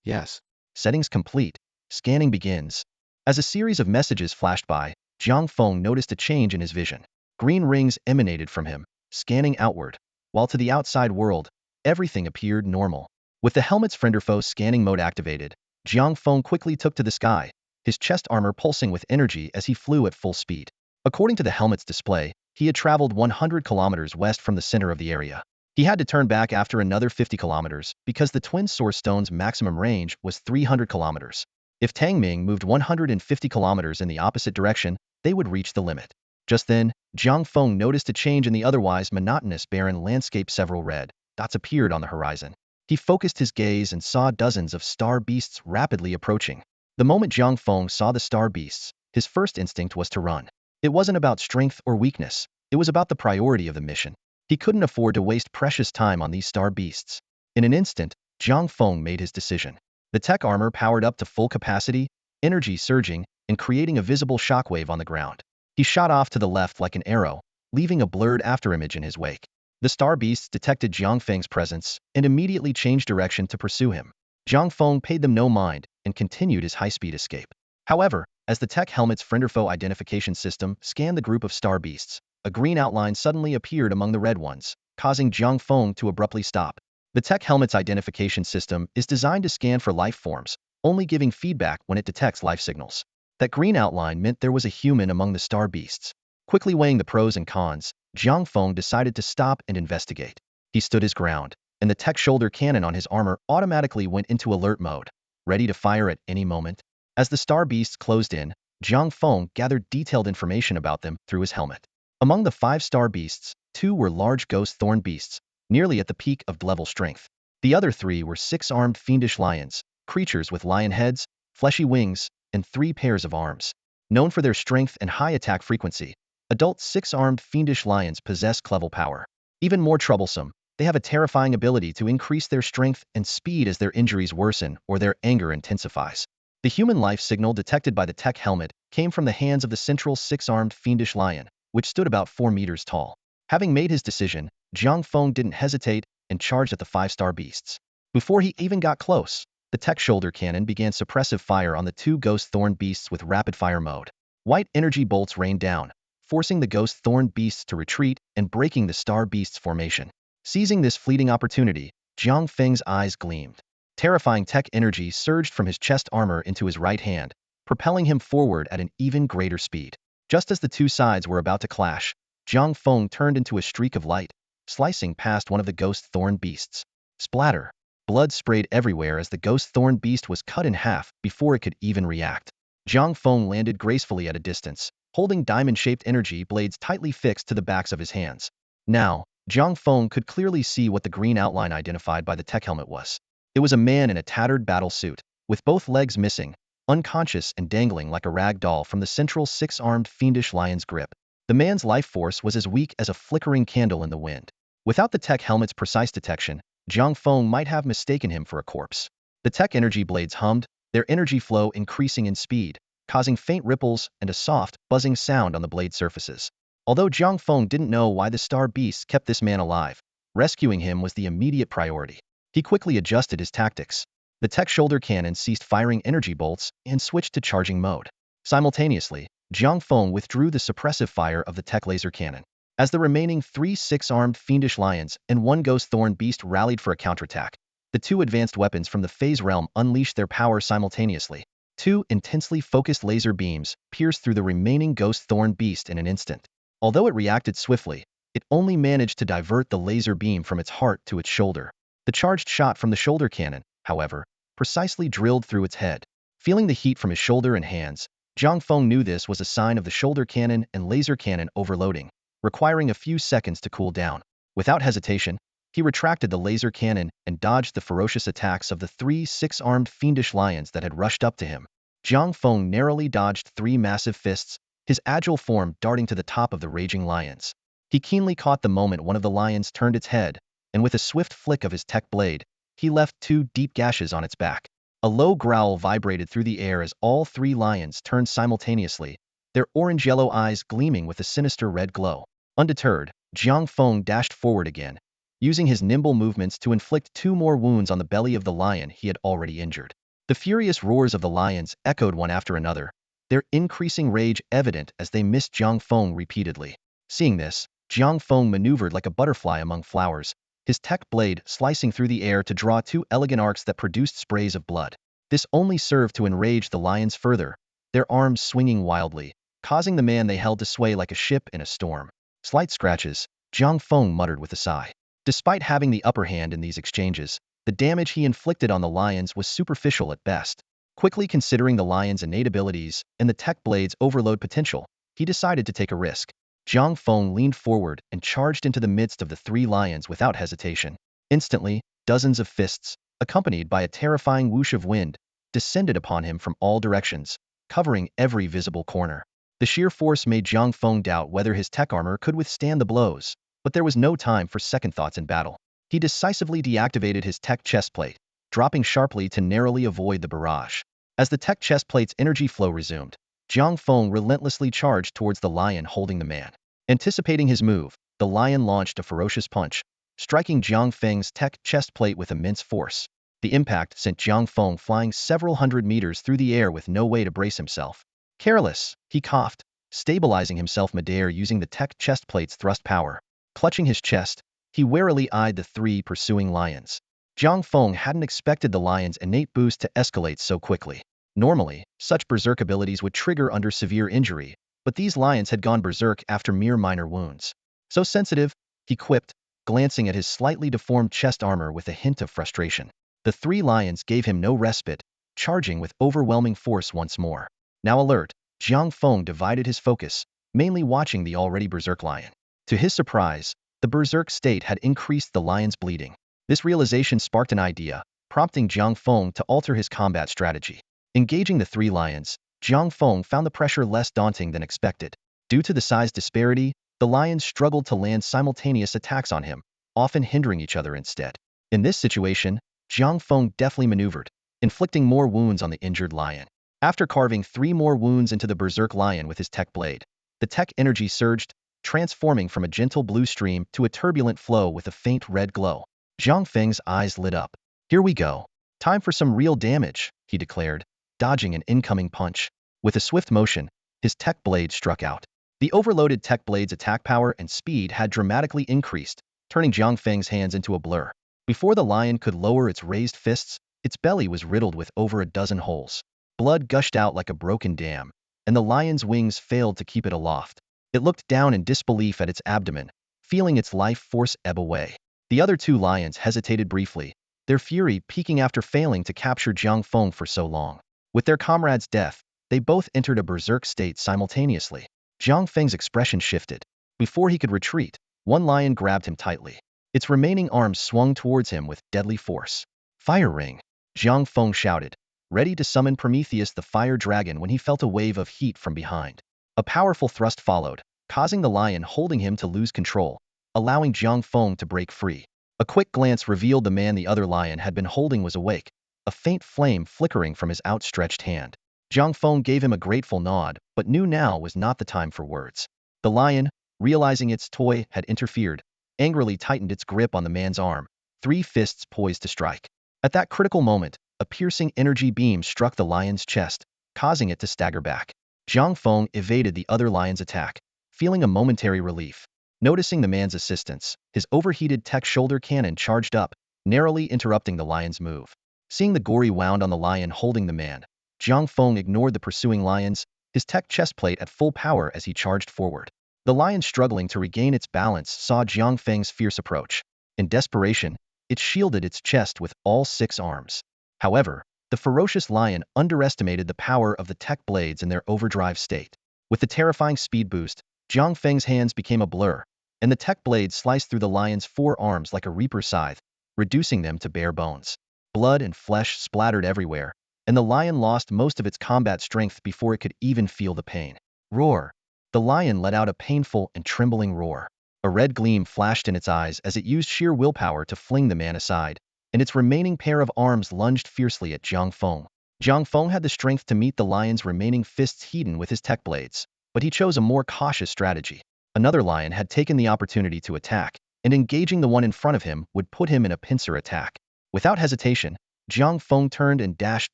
Yes. Settings complete. Scanning begins. As a series of messages flashed by, Jiang Feng noticed a change in his vision. Green rings emanated from him, scanning outward, while to the outside world, everything appeared normal. With the helmet's friend or foe scanning mode activated, Jiang Feng quickly took to the sky, his chest armor pulsing with energy as he flew at full speed. According to the helmet's display, he had traveled 100 kilometers west from the center of the area. He had to turn back after another 50 kilometers because the twin source stone's maximum range was 300 kilometers. If Tangming moved 150 kilometers in the opposite direction, they would reach the limit. Just then, Jiang Feng noticed a change in the otherwise monotonous barren landscape. Several red dots appeared on the horizon. He focused his gaze and saw dozens of star beasts rapidly approaching. The moment Jiang Feng saw the star beasts, his first instinct was to run. It wasn't about strength or weakness, it was about the priority of the mission. He couldn't afford to waste precious time on these star beasts. In an instant, Jiang Feng made his decision. The tech armor powered up to full capacity, energy surging, and creating a visible shockwave on the ground. He shot off to the left like an arrow, leaving a blurred afterimage in his wake. The star beasts detected Jiang Feng's presence and immediately changed direction to pursue him. Jiang Feng paid them no mind and continued his high-speed escape. However, as the tech helmet's friend or foe identification system scanned the group of star beasts, a green outline suddenly appeared among the red ones, causing Jiang Feng to abruptly stop. The tech helmet's identification system is designed to scan for life forms, only giving feedback when it detects life signals. That green outline meant there was a human among the star beasts. Quickly weighing the pros and cons, Jiang Feng decided to stop and investigate. He stood his ground, and the tech shoulder cannon on his armor automatically went into alert mode, ready to fire at any moment. As the star beasts closed in, Jiang Feng gathered detailed information about them through his helmet. Among the 5 star beasts, 2 were large ghost thorn beasts, nearly at the peak of level strength. The other 3 were 6-armed fiendish lions, creatures with lion heads, fleshy wings, and 3 pairs of arms. Known for their strength and high attack frequency, adult 6-armed fiendish lions possess clever power. Even more troublesome, they have a terrifying ability to increase their strength and speed as their injuries worsen or their anger intensifies. The human life signal detected by the tech helmet came from the hands of the central 6-armed fiendish lion, which stood about 4 meters tall. Having made his decision, Jiang Feng didn't hesitate and charged at the 5-star beasts. Before he even got close, the tech shoulder cannon began suppressive fire on the 2 ghost thorn beasts with rapid fire mode. White energy bolts rained down, forcing the ghost thorn beasts to retreat and breaking the star beasts' formation. Seizing this fleeting opportunity, Jiang Feng's eyes gleamed. Terrifying tech energy surged from his chest armor into his right hand, propelling him forward at an even greater speed. Just as the 2 sides were about to clash, Jiang Feng turned into a streak of light, slicing past one of the ghost thorn beasts. Splatter! Blood sprayed everywhere as the ghost thorn beast was cut in half before it could even react. Jiang Feng landed gracefully at a distance, holding diamond-shaped energy blades tightly fixed to the backs of his hands. Now, Jiang Feng could clearly see what the green outline identified by the tech helmet was. It was a man in a tattered battle suit, with both legs missing, unconscious and dangling like a rag doll from the central six-armed fiendish lion's grip. The man's life force was as weak as a flickering candle in the wind. Without the tech helmet's precise detection, Jiang Feng might have mistaken him for a corpse. The tech energy blades hummed, their energy flow increasing in speed, causing faint ripples and a soft, buzzing sound on the blade surfaces. Although Jiang Feng didn't know why the star beasts kept this man alive, rescuing him was the immediate priority. He quickly adjusted his tactics. The tech shoulder cannon ceased firing energy bolts and switched to charging mode. Simultaneously, Jiang Feng withdrew the suppressive fire of the tech laser cannon. As the remaining 3 six-armed fiendish lions and 1 ghost thorn beast rallied for a counterattack, the 2 advanced weapons from the phase realm unleashed their power simultaneously. 2 intensely focused laser beams pierced through the remaining ghost thorn beast in an instant. Although it reacted swiftly, it only managed to divert the laser beam from its heart to its shoulder. The charged shot from the shoulder cannon, however, precisely drilled through its head. Feeling the heat from his shoulder and hands, Jiang Feng knew this was a sign of the shoulder cannon and laser cannon overloading, requiring a few seconds to cool down. Without hesitation, he retracted the laser cannon and dodged the ferocious attacks of the 3 six-armed fiendish lions that had rushed up to him. Jiang Feng narrowly dodged 3 massive fists, his agile form darting to the top of the raging lions. He keenly caught the moment one of the lions turned its head, and with a swift flick of his tech blade, he left 2 deep gashes on its back. A low growl vibrated through the air as all 3 lions turned simultaneously, their orange-yellow eyes gleaming with a sinister red glow. Undeterred, Jiang Feng dashed forward again, using his nimble movements to inflict 2 more wounds on the belly of the lion he had already injured. The furious roars of the lions echoed one after another, their increasing rage evident as they missed Jiang Feng repeatedly. Seeing this, Jiang Feng maneuvered like a butterfly among flowers, his tech blade slicing through the air to draw 2 elegant arcs that produced sprays of blood. This only served to enrage the lions further, their arms swinging wildly, causing the man they held to sway like a ship in a storm. Slight scratches, Jiang Feng muttered with a sigh. Despite having the upper hand in these exchanges, the damage he inflicted on the lions was superficial at best. Quickly considering the lions' innate abilities and the tech blade's overload potential, he decided to take a risk. Jiang Feng leaned forward and charged into the midst of the 3 lions without hesitation. Instantly, dozens of fists, accompanied by a terrifying whoosh of wind, descended upon him from all directions, covering every visible corner. The sheer force made Jiang Feng doubt whether his tech armor could withstand the blows, but there was no time for second thoughts in battle. He decisively deactivated his tech chest plate, dropping sharply to narrowly avoid the barrage. As the tech chest plate's energy flow resumed, Jiang Feng relentlessly charged towards the lion holding the man. Anticipating his move, the lion launched a ferocious punch, striking Jiang Feng's tech chest plate with immense force. The impact sent Jiang Feng flying several hundred meters through the air with no way to brace himself. Careless, he coughed, stabilizing himself midair using the tech chest plate's thrust power. Clutching his chest, he warily eyed the 3 pursuing lions. Jiang Feng hadn't expected the lion's innate boost to escalate so quickly. Normally, such berserk abilities would trigger under severe injury, but these lions had gone berserk after mere minor wounds. So sensitive, he quipped, glancing at his slightly deformed chest armor with a hint of frustration. The 3 lions gave him no respite, charging with overwhelming force once more. Now alert, Jiang Feng divided his focus, mainly watching the already berserk lion. To his surprise, the berserk state had increased the lion's bleeding. This realization sparked an idea, prompting Jiang Feng to alter his combat strategy. Engaging the 3 lions, Jiang Feng found the pressure less daunting than expected. Due to the size disparity, the lions struggled to land simultaneous attacks on him, often hindering each other instead. In this situation, Jiang Feng deftly maneuvered, inflicting more wounds on the injured lion. After carving 3 more wounds into the berserk lion with his tech blade, the tech energy surged, transforming from a gentle blue stream to a turbulent flow with a faint red glow. Jiang Feng's eyes lit up. Here we go. Time for some real damage, he declared, dodging an incoming punch. With a swift motion, his tech blade struck out. The overloaded tech blade's attack power and speed had dramatically increased, turning Jiang Feng's hands into a blur. Before the lion could lower its raised fists, its belly was riddled with over a dozen holes. Blood gushed out like a broken dam, and the lion's wings failed to keep it aloft. It looked down in disbelief at its abdomen, feeling its life force ebb away. The other 2 lions hesitated briefly, their fury peaking after failing to capture Jiang Feng for so long. With their comrade's death, they both entered a berserk state simultaneously. Jiang Feng's expression shifted. Before he could retreat, one lion grabbed him tightly. Its remaining arms swung towards him with deadly force. Fire ring! Jiang Feng shouted, ready to summon Prometheus the fire dragon when he felt a wave of heat from behind. A powerful thrust followed, causing the lion holding him to lose control, allowing Jiang Feng to break free. A quick glance revealed the man the other lion had been holding was awake, a faint flame flickering from his outstretched hand. Jiang Feng gave him a grateful nod, but knew now was not the time for words. The lion, realizing its toy had interfered, angrily tightened its grip on the man's arm, three fists poised to strike. At that critical moment, a piercing energy beam struck the lion's chest, causing it to stagger back. Jiang Feng evaded the other lion's attack, feeling a momentary relief. Noticing the man's assistance, his overheated Tek shoulder cannon charged up, narrowly interrupting the lion's move. Seeing the gory wound on the lion holding the man, Jiang Feng ignored the pursuing lions, his Tek chestplate at full power as he charged forward. The lion struggling to regain its balance saw Jiang Feng's fierce approach. In desperation, it shielded its chest with all 6 arms. However, the ferocious lion underestimated the power of the Tek blades in their overdrive state. With the terrifying speed boost, Jiang Feng's hands became a blur, and the Tek blade sliced through the lion's 4 arms like a reaper's scythe, reducing them to bare bones. Blood and flesh splattered everywhere, and the lion lost most of its combat strength before it could even feel the pain. Roar! The lion let out a painful and trembling roar. A red gleam flashed in its eyes as it used sheer willpower to fling the man aside, and its remaining pair of arms lunged fiercely at Jiang Feng. Jiang Feng had the strength to meet the lion's remaining fists heated with his Tek blades, but he chose a more cautious strategy. Another lion had taken the opportunity to attack, and engaging the one in front of him would put him in a pincer attack. Without hesitation, Jiang Feng turned and dashed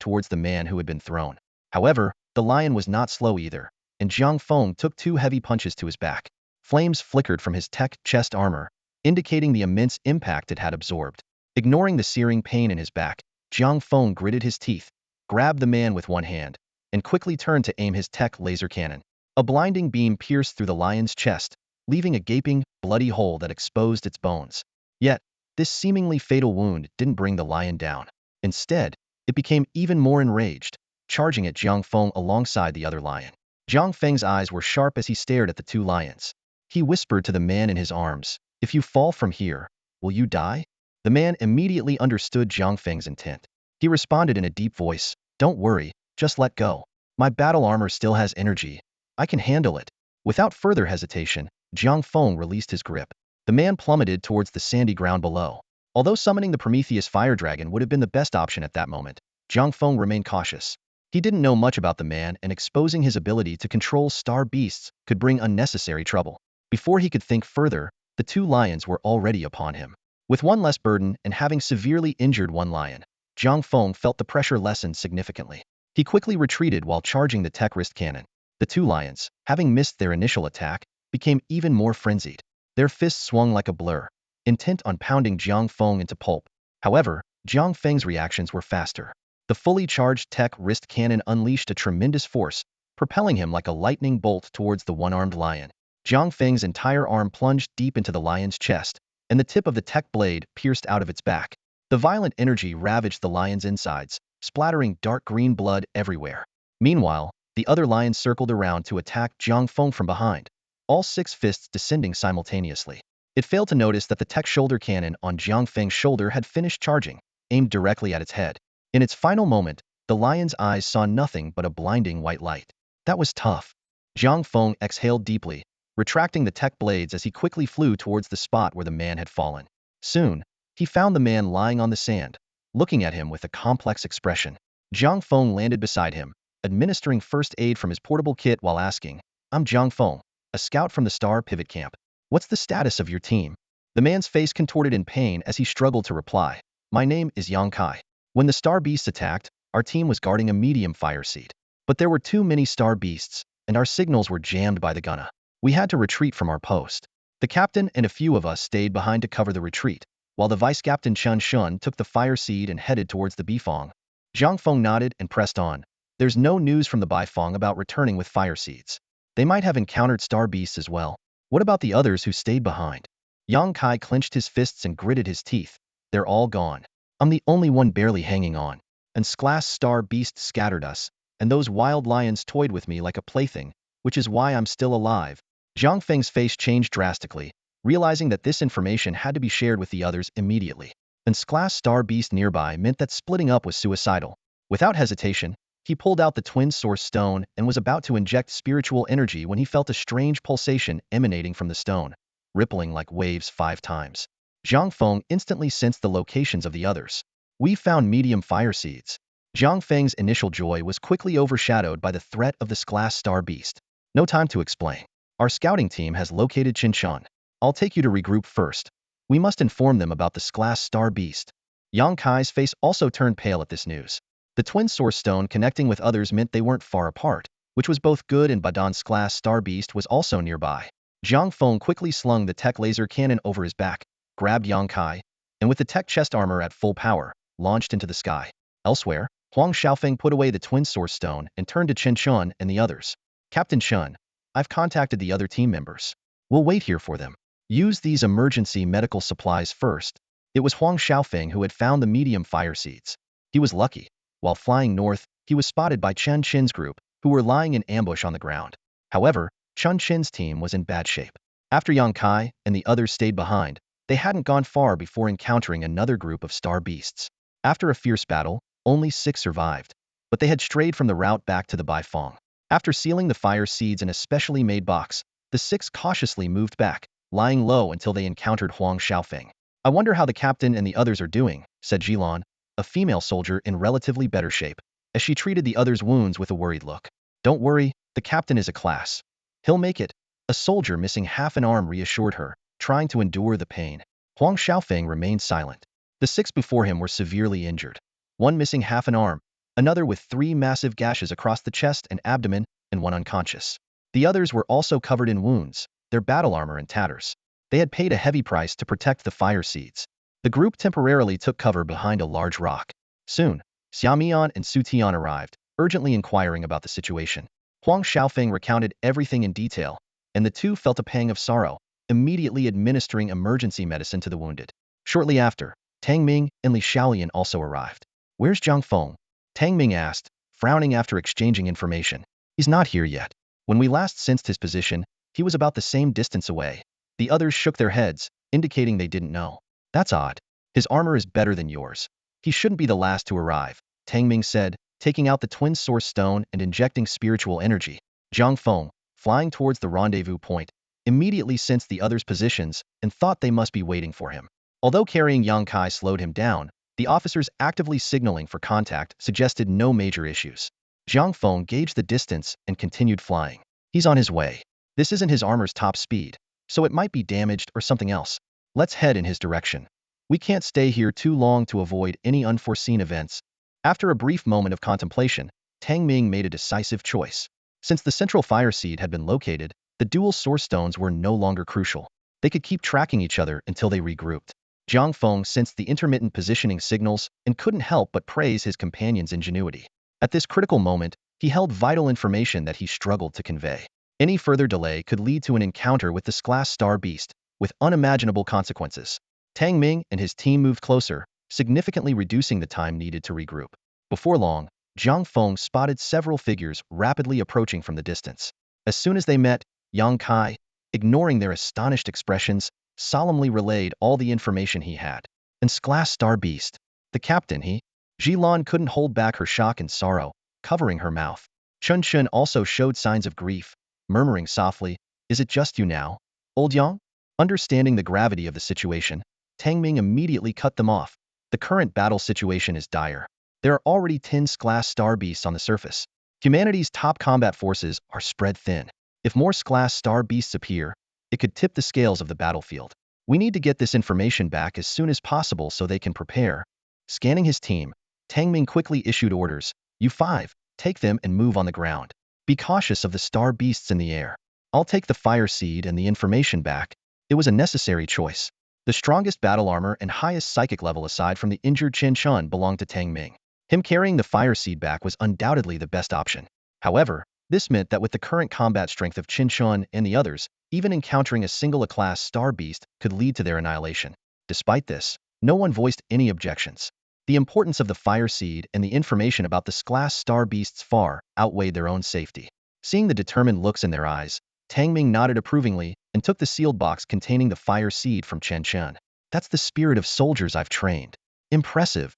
towards the man who had been thrown. However, the lion was not slow either, and Jiang Feng took 2 heavy punches to his back. Flames flickered from his Tek chest armor, indicating the immense impact it had absorbed. Ignoring the searing pain in his back, Jiang Feng gritted his teeth, grabbed the man with one hand, and quickly turned to aim his Tek laser cannon. A blinding beam pierced through the lion's chest, leaving a gaping, bloody hole that exposed its bones. Yet, this seemingly fatal wound didn't bring the lion down. Instead, it became even more enraged, charging at Jiang Feng alongside the other lion. Jiang Feng's eyes were sharp as he stared at the 2 lions. He whispered to the man in his arms, "If you fall from here, will you die?" The man immediately understood Jiang Feng's intent. He responded in a deep voice, "Don't worry, just let go. My battle armor still has energy. I can handle it." Without further hesitation, Jiang Feng released his grip. The man plummeted towards the sandy ground below. Although summoning the Prometheus fire dragon would have been the best option at that moment, Jiang Feng remained cautious. He didn't know much about the man, and exposing his ability to control star beasts could bring unnecessary trouble. Before he could think further, the 2 lions were already upon him. With one less burden and having severely injured one lion, Jiang Feng felt the pressure lessen significantly. He quickly retreated while charging the Tek wrist cannon. The 2 lions, having missed their initial attack, became even more frenzied. Their fists swung like a blur, intent on pounding Jiang Feng into pulp. However, Jiang Feng's reactions were faster. The fully charged Tek wrist cannon unleashed a tremendous force, propelling him like a lightning bolt towards the one-armed lion. Jiang Feng's entire arm plunged deep into the lion's chest, and the tip of the Tek blade pierced out of its back. The violent energy ravaged the lion's insides, splattering dark green blood everywhere. Meanwhile, the other lion circled around to attack Jiang Feng from behind, all 6 fists descending simultaneously. It failed to notice that the Tek shoulder cannon on Jiang Feng's shoulder had finished charging, aimed directly at its head. In its final moment, the lion's eyes saw nothing but a blinding white light. That was tough. Jiang Feng exhaled deeply, retracting the Tek blades as he quickly flew towards the spot where the man had fallen. Soon, he found the man lying on the sand, looking at him with a complex expression. Jiang Feng landed beside him, administering first aid from his portable kit while asking, "I'm Jiang Feng, a scout from the Star Pivot Camp. What's the status of your team?" The man's face contorted in pain as he struggled to reply, "My name is Yang Kai. When the star beasts attacked, our team was guarding a medium fire seed. But there were too many star beasts, and our signals were jammed by the gunna. We had to retreat from our post. The captain and a few of us stayed behind to cover the retreat, while the vice-captain Chen Shun took the fire seed and headed towards the Bifong." Jiang Feng nodded and pressed on. "There's no news from the Bifong about returning with fire seeds. They might have encountered star beasts as well. What about the others who stayed behind?" Yang Kai clenched his fists and gritted his teeth. "They're all gone. I'm the only one barely hanging on. And Sklass star beasts scattered us, and those wild lions toyed with me like a plaything, which is why I'm still alive." Jiang Feng's face changed drastically, realizing that this information had to be shared with the others immediately. And Sklass star beast nearby meant that splitting up was suicidal. Without hesitation, he pulled out the twin source stone and was about to inject spiritual energy when he felt a strange pulsation emanating from the stone, rippling like waves 5 times. Jiang Feng instantly sensed the locations of the others. We found medium fire seeds. Jiang Feng's initial joy was quickly overshadowed by the threat of this glass star beast. No time to explain. Our scouting team has located Qinshan. I'll take you to regroup first. We must inform them about this glass star beast. Yang Kai's face also turned pale at this news. The twin source stone connecting with others meant they weren't far apart, which was both good, and Badan's glass star beast was also nearby. Jiang Feng quickly slung the tech laser cannon over his back, grabbed Yang Kai, and with the tech chest armor at full power, launched into the sky. Elsewhere, Huang Xiaofeng put away the twin source stone and turned to Chen Chun and the others. Captain Chun, I've contacted the other team members. We'll wait here for them. Use these emergency medical supplies first. It was Huang Xiaofeng who had found the medium fire seeds. He was lucky. While flying north, he was spotted by Chen Chin's group, who were lying in ambush on the ground. However, Chen Chin's team was in bad shape. After Yang Kai and the others stayed behind, they hadn't gone far before encountering another group of star beasts. After a fierce battle, only 6 survived, but they had strayed from the route back to the Baifeng. After sealing the fire seeds in a specially made box, the 6 cautiously moved back, lying low until they encountered Huang Xiaofeng. I wonder how the captain and the others are doing, said Jilan, a female soldier in relatively better shape, as she treated the others' wounds with a worried look. Don't worry, the captain is a class. He'll make it. A soldier missing half an arm reassured her, trying to endure the pain. Huang Xiaofeng remained silent. The 6 before him were severely injured. One missing half an arm, another with 3 massive gashes across the chest and abdomen, and one unconscious. The others were also covered in wounds, their battle armor in tatters. They had paid a heavy price to protect the fire seeds. The group temporarily took cover behind a large rock. Soon, Xiaomian and Su Tian arrived, urgently inquiring about the situation. Huang Xiaofeng recounted everything in detail, and the 2 felt a pang of sorrow, immediately administering emergency medicine to the wounded. Shortly after, Tang Ming and Li Xiaolian also arrived. Where's Jiang Feng? Tang Ming asked, frowning after exchanging information. He's not here yet. When we last sensed his position, he was about the same distance away. The others shook their heads, indicating they didn't know. That's odd. His armor is better than yours. He shouldn't be the last to arrive, Tang Ming said, taking out the twin source stone and injecting spiritual energy. Jiang Feng, flying towards the rendezvous point, immediately sensed the others' positions and thought they must be waiting for him. Although carrying Yang Kai slowed him down, the officers actively signaling for contact suggested no major issues. Jiang Feng gauged the distance and continued flying. He's on his way. This isn't his armor's top speed, so it might be damaged or something else. Let's head in his direction. We can't stay here too long to avoid any unforeseen events. After a brief moment of contemplation, Tang Ming made a decisive choice. Since the central fire seed had been located, the dual source stones were no longer crucial. They could keep tracking each other until they regrouped. Jiang Feng sensed the intermittent positioning signals and couldn't help but praise his companion's ingenuity. At this critical moment, he held vital information that he struggled to convey. Any further delay could lead to an encounter with this glass star beast, with unimaginable consequences. Tang Ming and his team moved closer, significantly reducing the time needed to regroup. Before long, Jiang Feng spotted several figures rapidly approaching from the distance. As soon as they met, Yang Kai, ignoring their astonished expressions, solemnly relayed all the information he had. And glass star beast. The captain, he? Jilan couldn't hold back her shock and sorrow, covering her mouth. Chun Chun also showed signs of grief, murmuring softly, is it just you now, old Yang? Understanding the gravity of the situation, Tang Ming immediately cut them off. The current battle situation is dire. There are already 10 glass star beasts on the surface. Humanity's top combat forces are spread thin. If more glass star beasts appear, it could tip the scales of the battlefield. We need to get this information back as soon as possible so they can prepare. Scanning his team, Tang Ming quickly issued orders. You 5, take them and move on the ground. Be cautious of the star beasts in the air. I'll take the fire seed and the information back. It was a necessary choice. The strongest battle armor and highest psychic level aside from the injured Chen Chun belonged to Tang Ming. Him carrying the fire seed back was undoubtedly the best option. However, this meant that with the current combat strength of Chen Chun and the others, even encountering a single A-class star beast could lead to their annihilation. Despite this, no one voiced any objections. The importance of the fire seed and the information about the glass star beasts far outweighed their own safety. Seeing the determined looks in their eyes, Tang Ming nodded approvingly and took the sealed box containing the fire seed from Chen Chun. That's the spirit of soldiers I've trained. Impressive.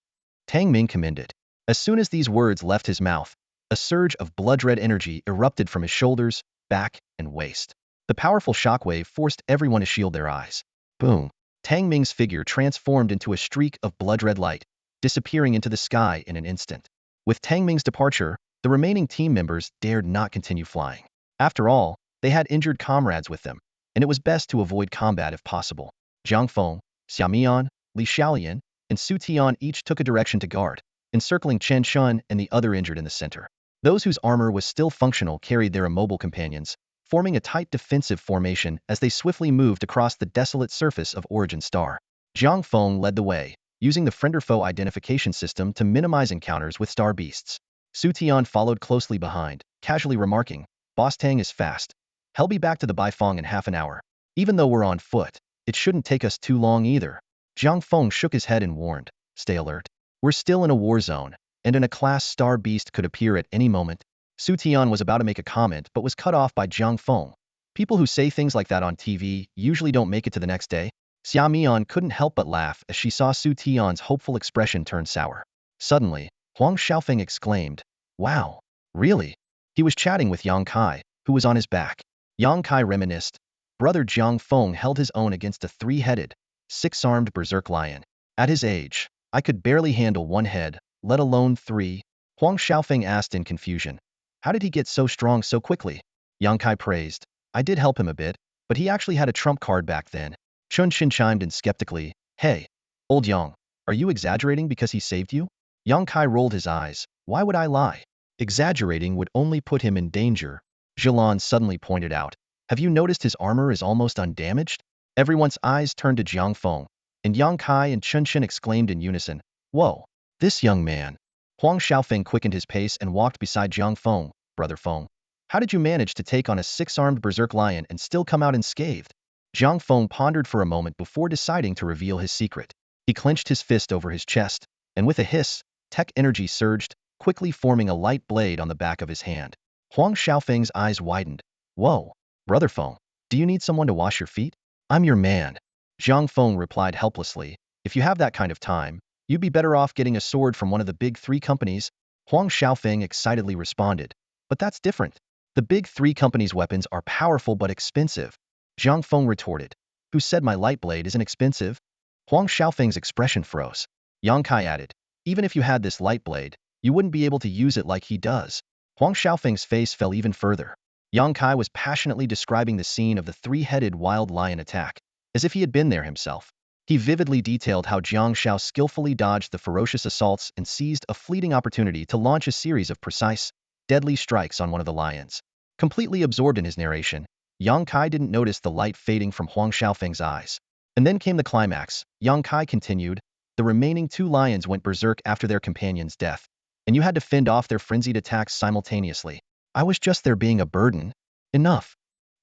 Tang Ming commended. As soon as these words left his mouth, a surge of blood-red energy erupted from his shoulders, back, and waist. The powerful shockwave forced everyone to shield their eyes. Boom! Tang Ming's figure transformed into a streak of blood-red light, disappearing into the sky in an instant. With Tang Ming's departure, the remaining team members dared not continue flying. After all, they had injured comrades with them, and it was best to avoid combat if possible. Jiang Feng, Xiaomian, Li Xiaolian, and Su Tian each took a direction to guard, encircling Chen Shun and the other injured in the center. Those whose armor was still functional carried their immobile companions, forming a tight defensive formation as they swiftly moved across the desolate surface of Origin Star. Jiang Feng led the way, using the friend-or-foe identification system to minimize encounters with star beasts. Su Tian followed closely behind, casually remarking, "Boss Tang is fast. He'll be back to the Baifeng in half an hour. Even though we're on foot, it shouldn't take us too long either." Jiang Feng shook his head and warned, "Stay alert. We're still in a war zone, and in a class star beast could appear at any moment." Su Tian was about to make a comment but was cut off by Jiang Feng. People who say things like that on TV usually don't make it to the next day. Xia Mian couldn't help but laugh as she saw Su Tian's hopeful expression turn sour. Suddenly, Huang Xiaofeng exclaimed, "Wow, really?" He was chatting with Yang Kai, who was on his back. Yang Kai reminisced. Brother Jiang Feng held his own against a three-headed, six-armed berserk lion. At his age, I could barely handle one head, let alone three. Huang Xiaofeng asked in confusion. How did he get so strong so quickly? Yang Kai praised. I did help him a bit, but he actually had a trump card back then. Chun Xin chimed in skeptically. Hey, old Yang, are you exaggerating because he saved you? Yang Kai rolled his eyes. Why would I lie? Exaggerating would only put him in danger. Zhilan suddenly pointed out. Have you noticed his armor is almost undamaged? Everyone's eyes turned to Jiang Feng, and Yang Kai and Chun Xin exclaimed in unison. Whoa, this young man. Huang Xiaofeng quickened his pace and walked beside Jiang Feng. Brother Feng, how did you manage to take on a six-armed berserk lion and still come out unscathed? Jiang Feng pondered for a moment before deciding to reveal his secret. He clenched his fist over his chest, and with a hiss, Tek energy surged, quickly forming a light blade on the back of his hand. Huang Xiaofeng's eyes widened. Whoa, Brother Feng, do you need someone to wash your feet? I'm your man. Jiang Feng replied helplessly. If you have that kind of time, you'd be better off getting a sword from one of the big three companies. Huang Xiaofeng excitedly responded. But that's different. The big three companies' weapons are powerful but expensive. Jiang Feng retorted. Who said my light blade isn't expensive? Huang Xiaofeng's expression froze. Yang Kai added. Even if you had this light blade, you wouldn't be able to use it like he does. Huang Xiaofeng's face fell even further. Yang Kai was passionately describing the scene of the three-headed wild lion attack, as if he had been there himself. He vividly detailed how Jiang Xiao skillfully dodged the ferocious assaults and seized a fleeting opportunity to launch a series of precise, deadly strikes on one of the lions. Completely absorbed in his narration, Yang Kai didn't notice the light fading from Huang Xiaofeng's eyes. And then came the climax. Yang Kai continued, the remaining two lions went berserk after their companion's death, and you had to fend off their frenzied attacks simultaneously. I was just there being a burden. Enough.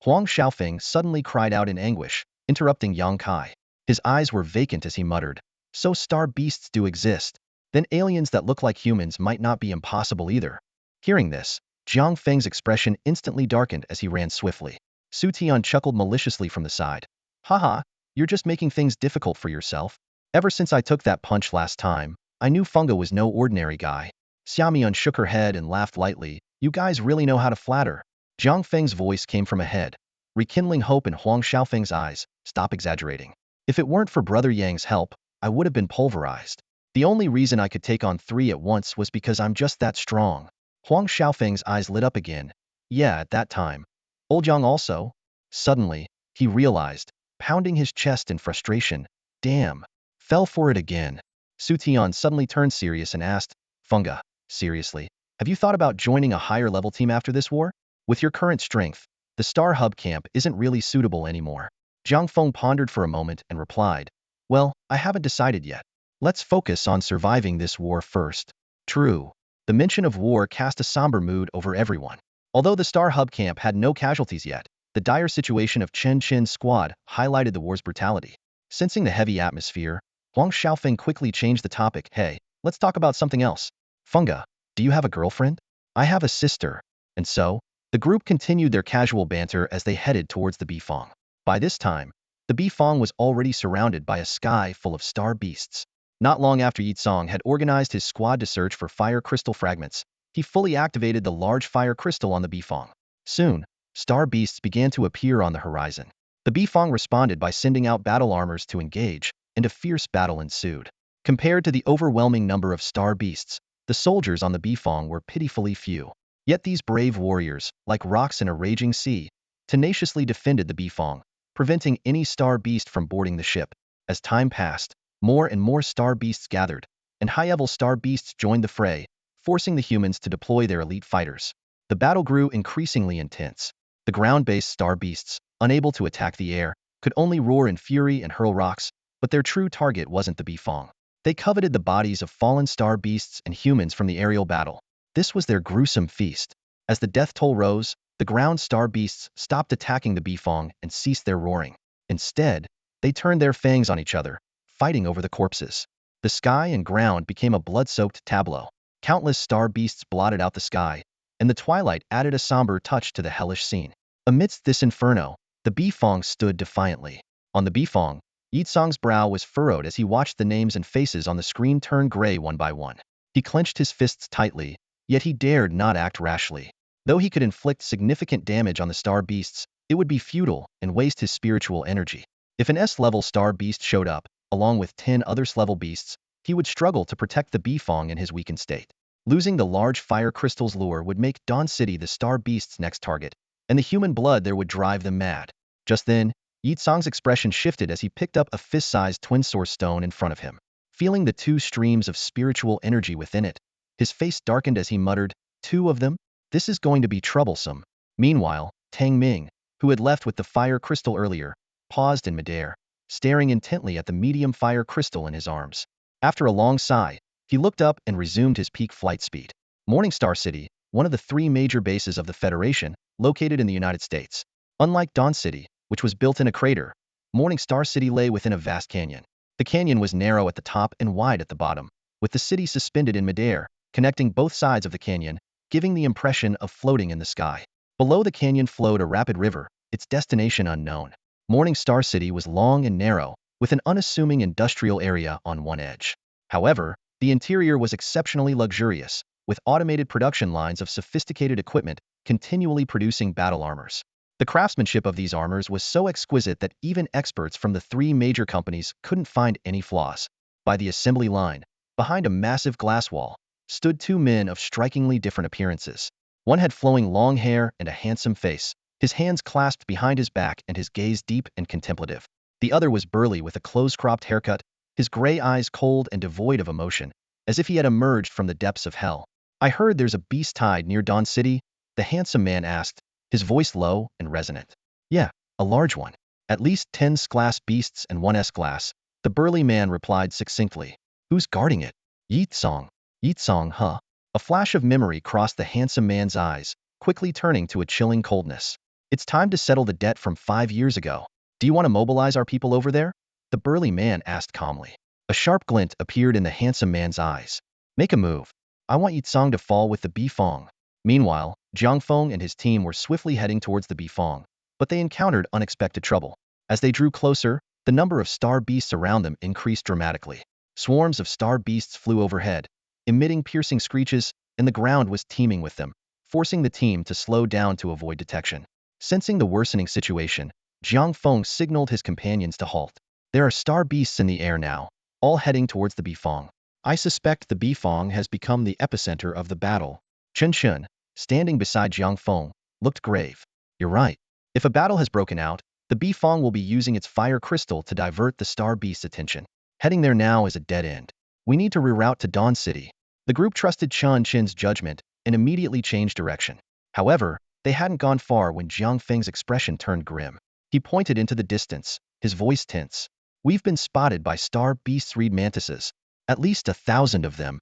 Huang Xiaofeng suddenly cried out in anguish, interrupting Yang Kai. His eyes were vacant as he muttered, so star beasts do exist. Then aliens that look like humans might not be impossible either. Hearing this, Jiang Feng's expression instantly darkened as he ran swiftly. Su Tian chuckled maliciously from the side. Haha, you're just making things difficult for yourself. Ever since I took that punch last time, I knew Funga was no ordinary guy. Xiaomian shook her head and laughed lightly. You guys really know how to flatter. Jiang Feng's voice came from ahead, rekindling hope in Huang Xiaofeng's eyes. Stop exaggerating. If it weren't for Brother Yang's help, I would have been pulverized. The only reason I could take on three at once was because I'm just that strong. Huang Xiaofeng's eyes lit up again. Yeah, at that time. Old Yang also? Suddenly, he realized, pounding his chest in frustration. Damn. Fell for it again. Su Tian suddenly turned serious and asked, Funga, seriously, have you thought about joining a higher-level team after this war? With your current strength, the Star Hub camp isn't really suitable anymore. Jiang Feng pondered for a moment and replied, well, I haven't decided yet. Let's focus on surviving this war first. True. The mention of war cast a somber mood over everyone. Although the Star Hub camp had no casualties yet, the dire situation of Chen Chen's squad highlighted the war's brutality. Sensing the heavy atmosphere, Huang Xiaofeng quickly changed the topic. Hey, let's talk about something else. Funga, do you have a girlfriend? I have a sister. And so, the group continued their casual banter as they headed towards the Bifeng. By this time, the Bifeng was already surrounded by a sky full of star beasts. Not long after Yi Tsong had organized his squad to search for fire crystal fragments, he fully activated the large fire crystal on the Bifong. Soon, star beasts began to appear on the horizon. The Bifong responded by sending out battle armors to engage, and a fierce battle ensued. Compared to the overwhelming number of star beasts, the soldiers on the Bifong were pitifully few. Yet these brave warriors, like rocks in a raging sea, tenaciously defended the Bifong, preventing any star beast from boarding the ship. As time passed, more and more star beasts gathered, and high-level star beasts joined the fray, forcing the humans to deploy their elite fighters. The battle grew increasingly intense. The ground-based star beasts, unable to attack the air, could only roar in fury and hurl rocks, but their true target wasn't the Bifong. They coveted the bodies of fallen star beasts and humans from the aerial battle. This was their gruesome feast. As the death toll rose, the ground star beasts stopped attacking the Bifong and ceased their roaring. Instead, they turned their fangs on each other, fighting over the corpses. The sky and ground became a blood-soaked tableau. Countless star beasts blotted out the sky, and the twilight added a somber touch to the hellish scene. Amidst this inferno, the Bifong stood defiantly. On the Bifong, Yi Tsong's brow was furrowed as he watched the names and faces on the screen turn gray one by one. He clenched his fists tightly, yet he dared not act rashly. Though he could inflict significant damage on the star beasts, it would be futile and waste his spiritual energy. If an S-level star beast showed up, along with 10 other S-level beasts, he would struggle to protect the Bifong in his weakened state. Losing the large fire crystal's lure would make Dawn City the star beast's next target, and the human blood there would drive them mad. Just then, Yi Tsong's expression shifted as he picked up a fist-sized twin source stone in front of him. Feeling the two streams of spiritual energy within it, his face darkened as he muttered, "Two of them? This is going to be troublesome." Meanwhile, Tang Ming, who had left with the fire crystal earlier, paused in midair, staring intently at the medium fire crystal in his arms. After a long sigh, he looked up and resumed his peak flight speed. Morningstar City, one of the 3 major bases of the Federation, located in the United States. Unlike Dawn City, which was built in a crater, Morningstar City lay within a vast canyon. The canyon was narrow at the top and wide at the bottom, with the city suspended in midair, connecting both sides of the canyon, giving the impression of floating in the sky. Below the canyon flowed a rapid river, its destination unknown. Morningstar City was long and narrow, with an unassuming industrial area on one edge. However, the interior was exceptionally luxurious, with automated production lines of sophisticated equipment continually producing battle armors. The craftsmanship of these armors was so exquisite that even experts from the 3 major companies couldn't find any flaws. By the assembly line, behind a massive glass wall, stood 2 men of strikingly different appearances. One had flowing long hair and a handsome face, his hands clasped behind his back and his gaze deep and contemplative. The other was burly with a close-cropped haircut, his gray eyes cold and devoid of emotion, as if he had emerged from the depths of hell. "I heard there's a beast tide near Dawn City?" the handsome man asked, his voice low and resonant. "Yeah, a large one. At least 10 S-class beasts and 1 S-class," the burly man replied succinctly. "Who's guarding it?" "Yi Tsong." "Yi Tsong, huh?" A flash of memory crossed the handsome man's eyes, quickly turning to a chilling coldness. "It's time to settle the debt from 5 years ago. Do you want to mobilize our people over there?" the burly man asked calmly. A sharp glint appeared in the handsome man's eyes. "Make a move. I want Yi Tsong to fall with the Bifong." Meanwhile, Jiang Feng and his team were swiftly heading towards the Bifong, but they encountered unexpected trouble. As they drew closer, the number of star beasts around them increased dramatically. Swarms of star beasts flew overhead, emitting piercing screeches, and the ground was teeming with them, forcing the team to slow down to avoid detection. Sensing the worsening situation, Jiang Feng signaled his companions to halt. "There are star beasts in the air now, all heading towards the Bifong. I suspect the Bifong has become the epicenter of the battle." Chen Chun, standing beside Jiang Feng, looked grave. "You're right. If a battle has broken out, the Bifong will be using its fire crystal to divert the star beast's attention. Heading there now is a dead end. We need to reroute to Dawn City." The group trusted Chen Chen's judgment and immediately changed direction. However, they hadn't gone far when Jiang Feng's expression turned grim. He pointed into the distance, his voice tense. "We've been spotted by star beasts reed mantises. At least 1,000 of them."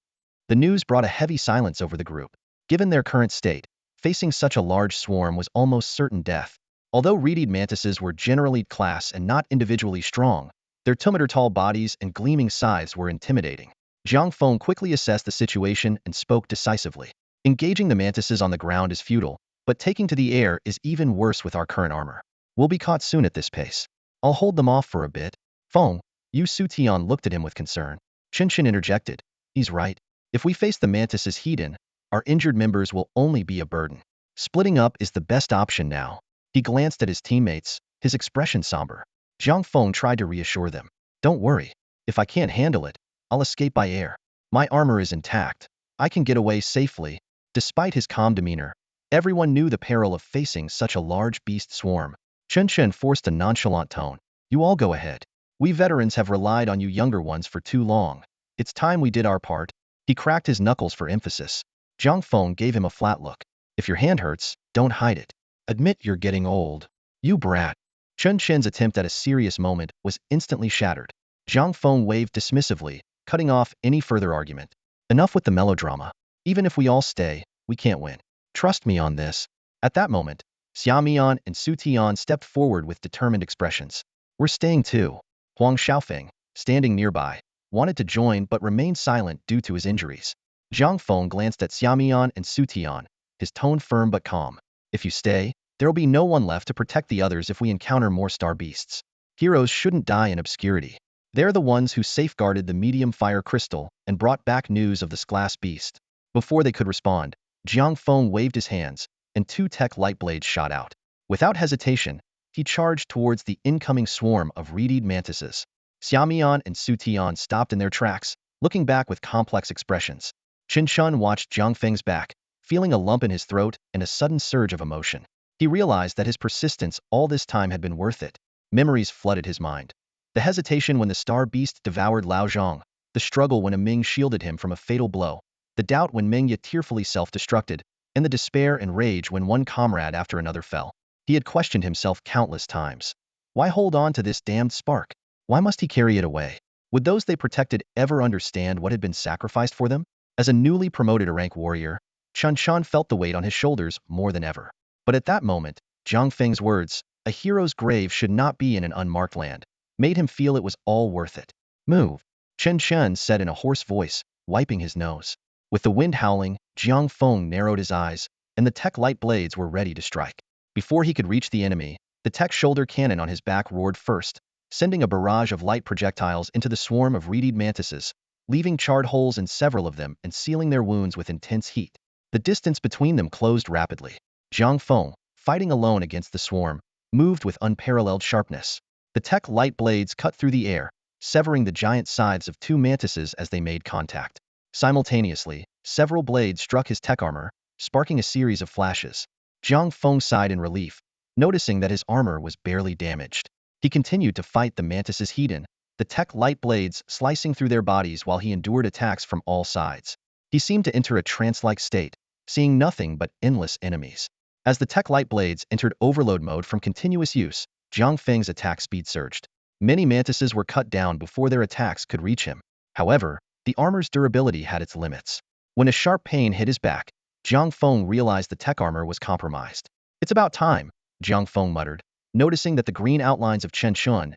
The news brought a heavy silence over the group. Given their current state, facing such a large swarm was almost certain death. Although reed mantises were generally class and not individually strong, their 2-meter-tall bodies and gleaming scythes were intimidating. Jiang Feng quickly assessed the situation and spoke decisively. "Engaging the mantises on the ground is futile, but taking to the air is even worse with our current armor. We'll be caught soon at this pace. I'll hold them off for a bit." "Feng," Yu Sutian looked at him with concern. Chen interjected. He's right. If we face the mantises heat-in, our injured members will only be a burden. Splitting up is the best option now. He glanced at his teammates, his expression somber. Jiang Feng tried to reassure them. Don't worry. If I can't handle it, I'll escape by air. My armor is intact. I can get away safely. Despite his calm demeanor, everyone knew the peril of facing such a large beast swarm. Chen forced a nonchalant tone. You all go ahead. We veterans have relied on you younger ones for too long. It's time we did our part. He cracked his knuckles for emphasis. Jiang Feng gave him a flat look. If your hand hurts, don't hide it. Admit you're getting old. You brat. Chen's attempt at a serious moment was instantly shattered. Jiang Feng waved dismissively, cutting off any further argument. Enough with the melodrama. Even if we all stay, we can't win. Trust me on this. At that moment, Xiaomian and Su Tian stepped forward with determined expressions. We're staying too. Huang Xiaofeng, standing nearby, wanted to join but remained silent due to his injuries. Jiang Feng glanced at Xiaomian and Su Tian, his tone firm but calm. If you stay, there'll be no one left to protect the others if we encounter more star beasts. Heroes shouldn't die in obscurity. They're the ones who safeguarded the medium fire crystal and brought back news of this glass beast. Before they could respond, Jiang Feng waved his hands, and 2 Tek light blades shot out. Without hesitation, he charged towards the incoming swarm of reedied mantises. Xiaomian and Su Tian stopped in their tracks, looking back with complex expressions. Chen watched Jiang Feng's back, feeling a lump in his throat and a sudden surge of emotion. He realized that his persistence all this time had been worth it. Memories flooded his mind. The hesitation when the star beast devoured Lao Zhang, the struggle when a Ming shielded him from a fatal blow, the doubt when Mingya tearfully self-destructed, and the despair and rage when one comrade after another fell. He had questioned himself countless times. Why hold on to this damned spark? Why must he carry it away? Would those they protected ever understand what had been sacrificed for them? As a newly promoted rank warrior, Chen felt the weight on his shoulders more than ever. But at that moment, Jiang Feng's words, a hero's grave should not be in an unmarked land, made him feel it was all worth it. Move, Chen said in a hoarse voice, wiping his nose. With the wind howling, Jiang Feng narrowed his eyes, and the Tek light blades were ready to strike. Before he could reach the enemy, the Tek shoulder cannon on his back roared first, sending a barrage of light projectiles into the swarm of reedied mantises, leaving charred holes in several of them and sealing their wounds with intense heat. The distance between them closed rapidly. Jiang Feng, fighting alone against the swarm, moved with unparalleled sharpness. The Tek light blades cut through the air, severing the giant sides of 2 mantises as they made contact. Simultaneously, several blades struck his Tek armor, sparking a series of flashes. Jiang Feng sighed in relief, noticing that his armor was barely damaged. He continued to fight the mantises heat-in, the Tek light blades slicing through their bodies while he endured attacks from all sides. He seemed to enter a trance-like state, seeing nothing but endless enemies. As the Tek light blades entered overload mode from continuous use, Jiang Feng's attack speed surged. Many mantises were cut down before their attacks could reach him. However, the armor's durability had its limits. When a sharp pain hit his back, Jiang Feng realized the Tek armor was compromised. It's about time, Jiang Feng muttered, noticing that the green outlines of Chen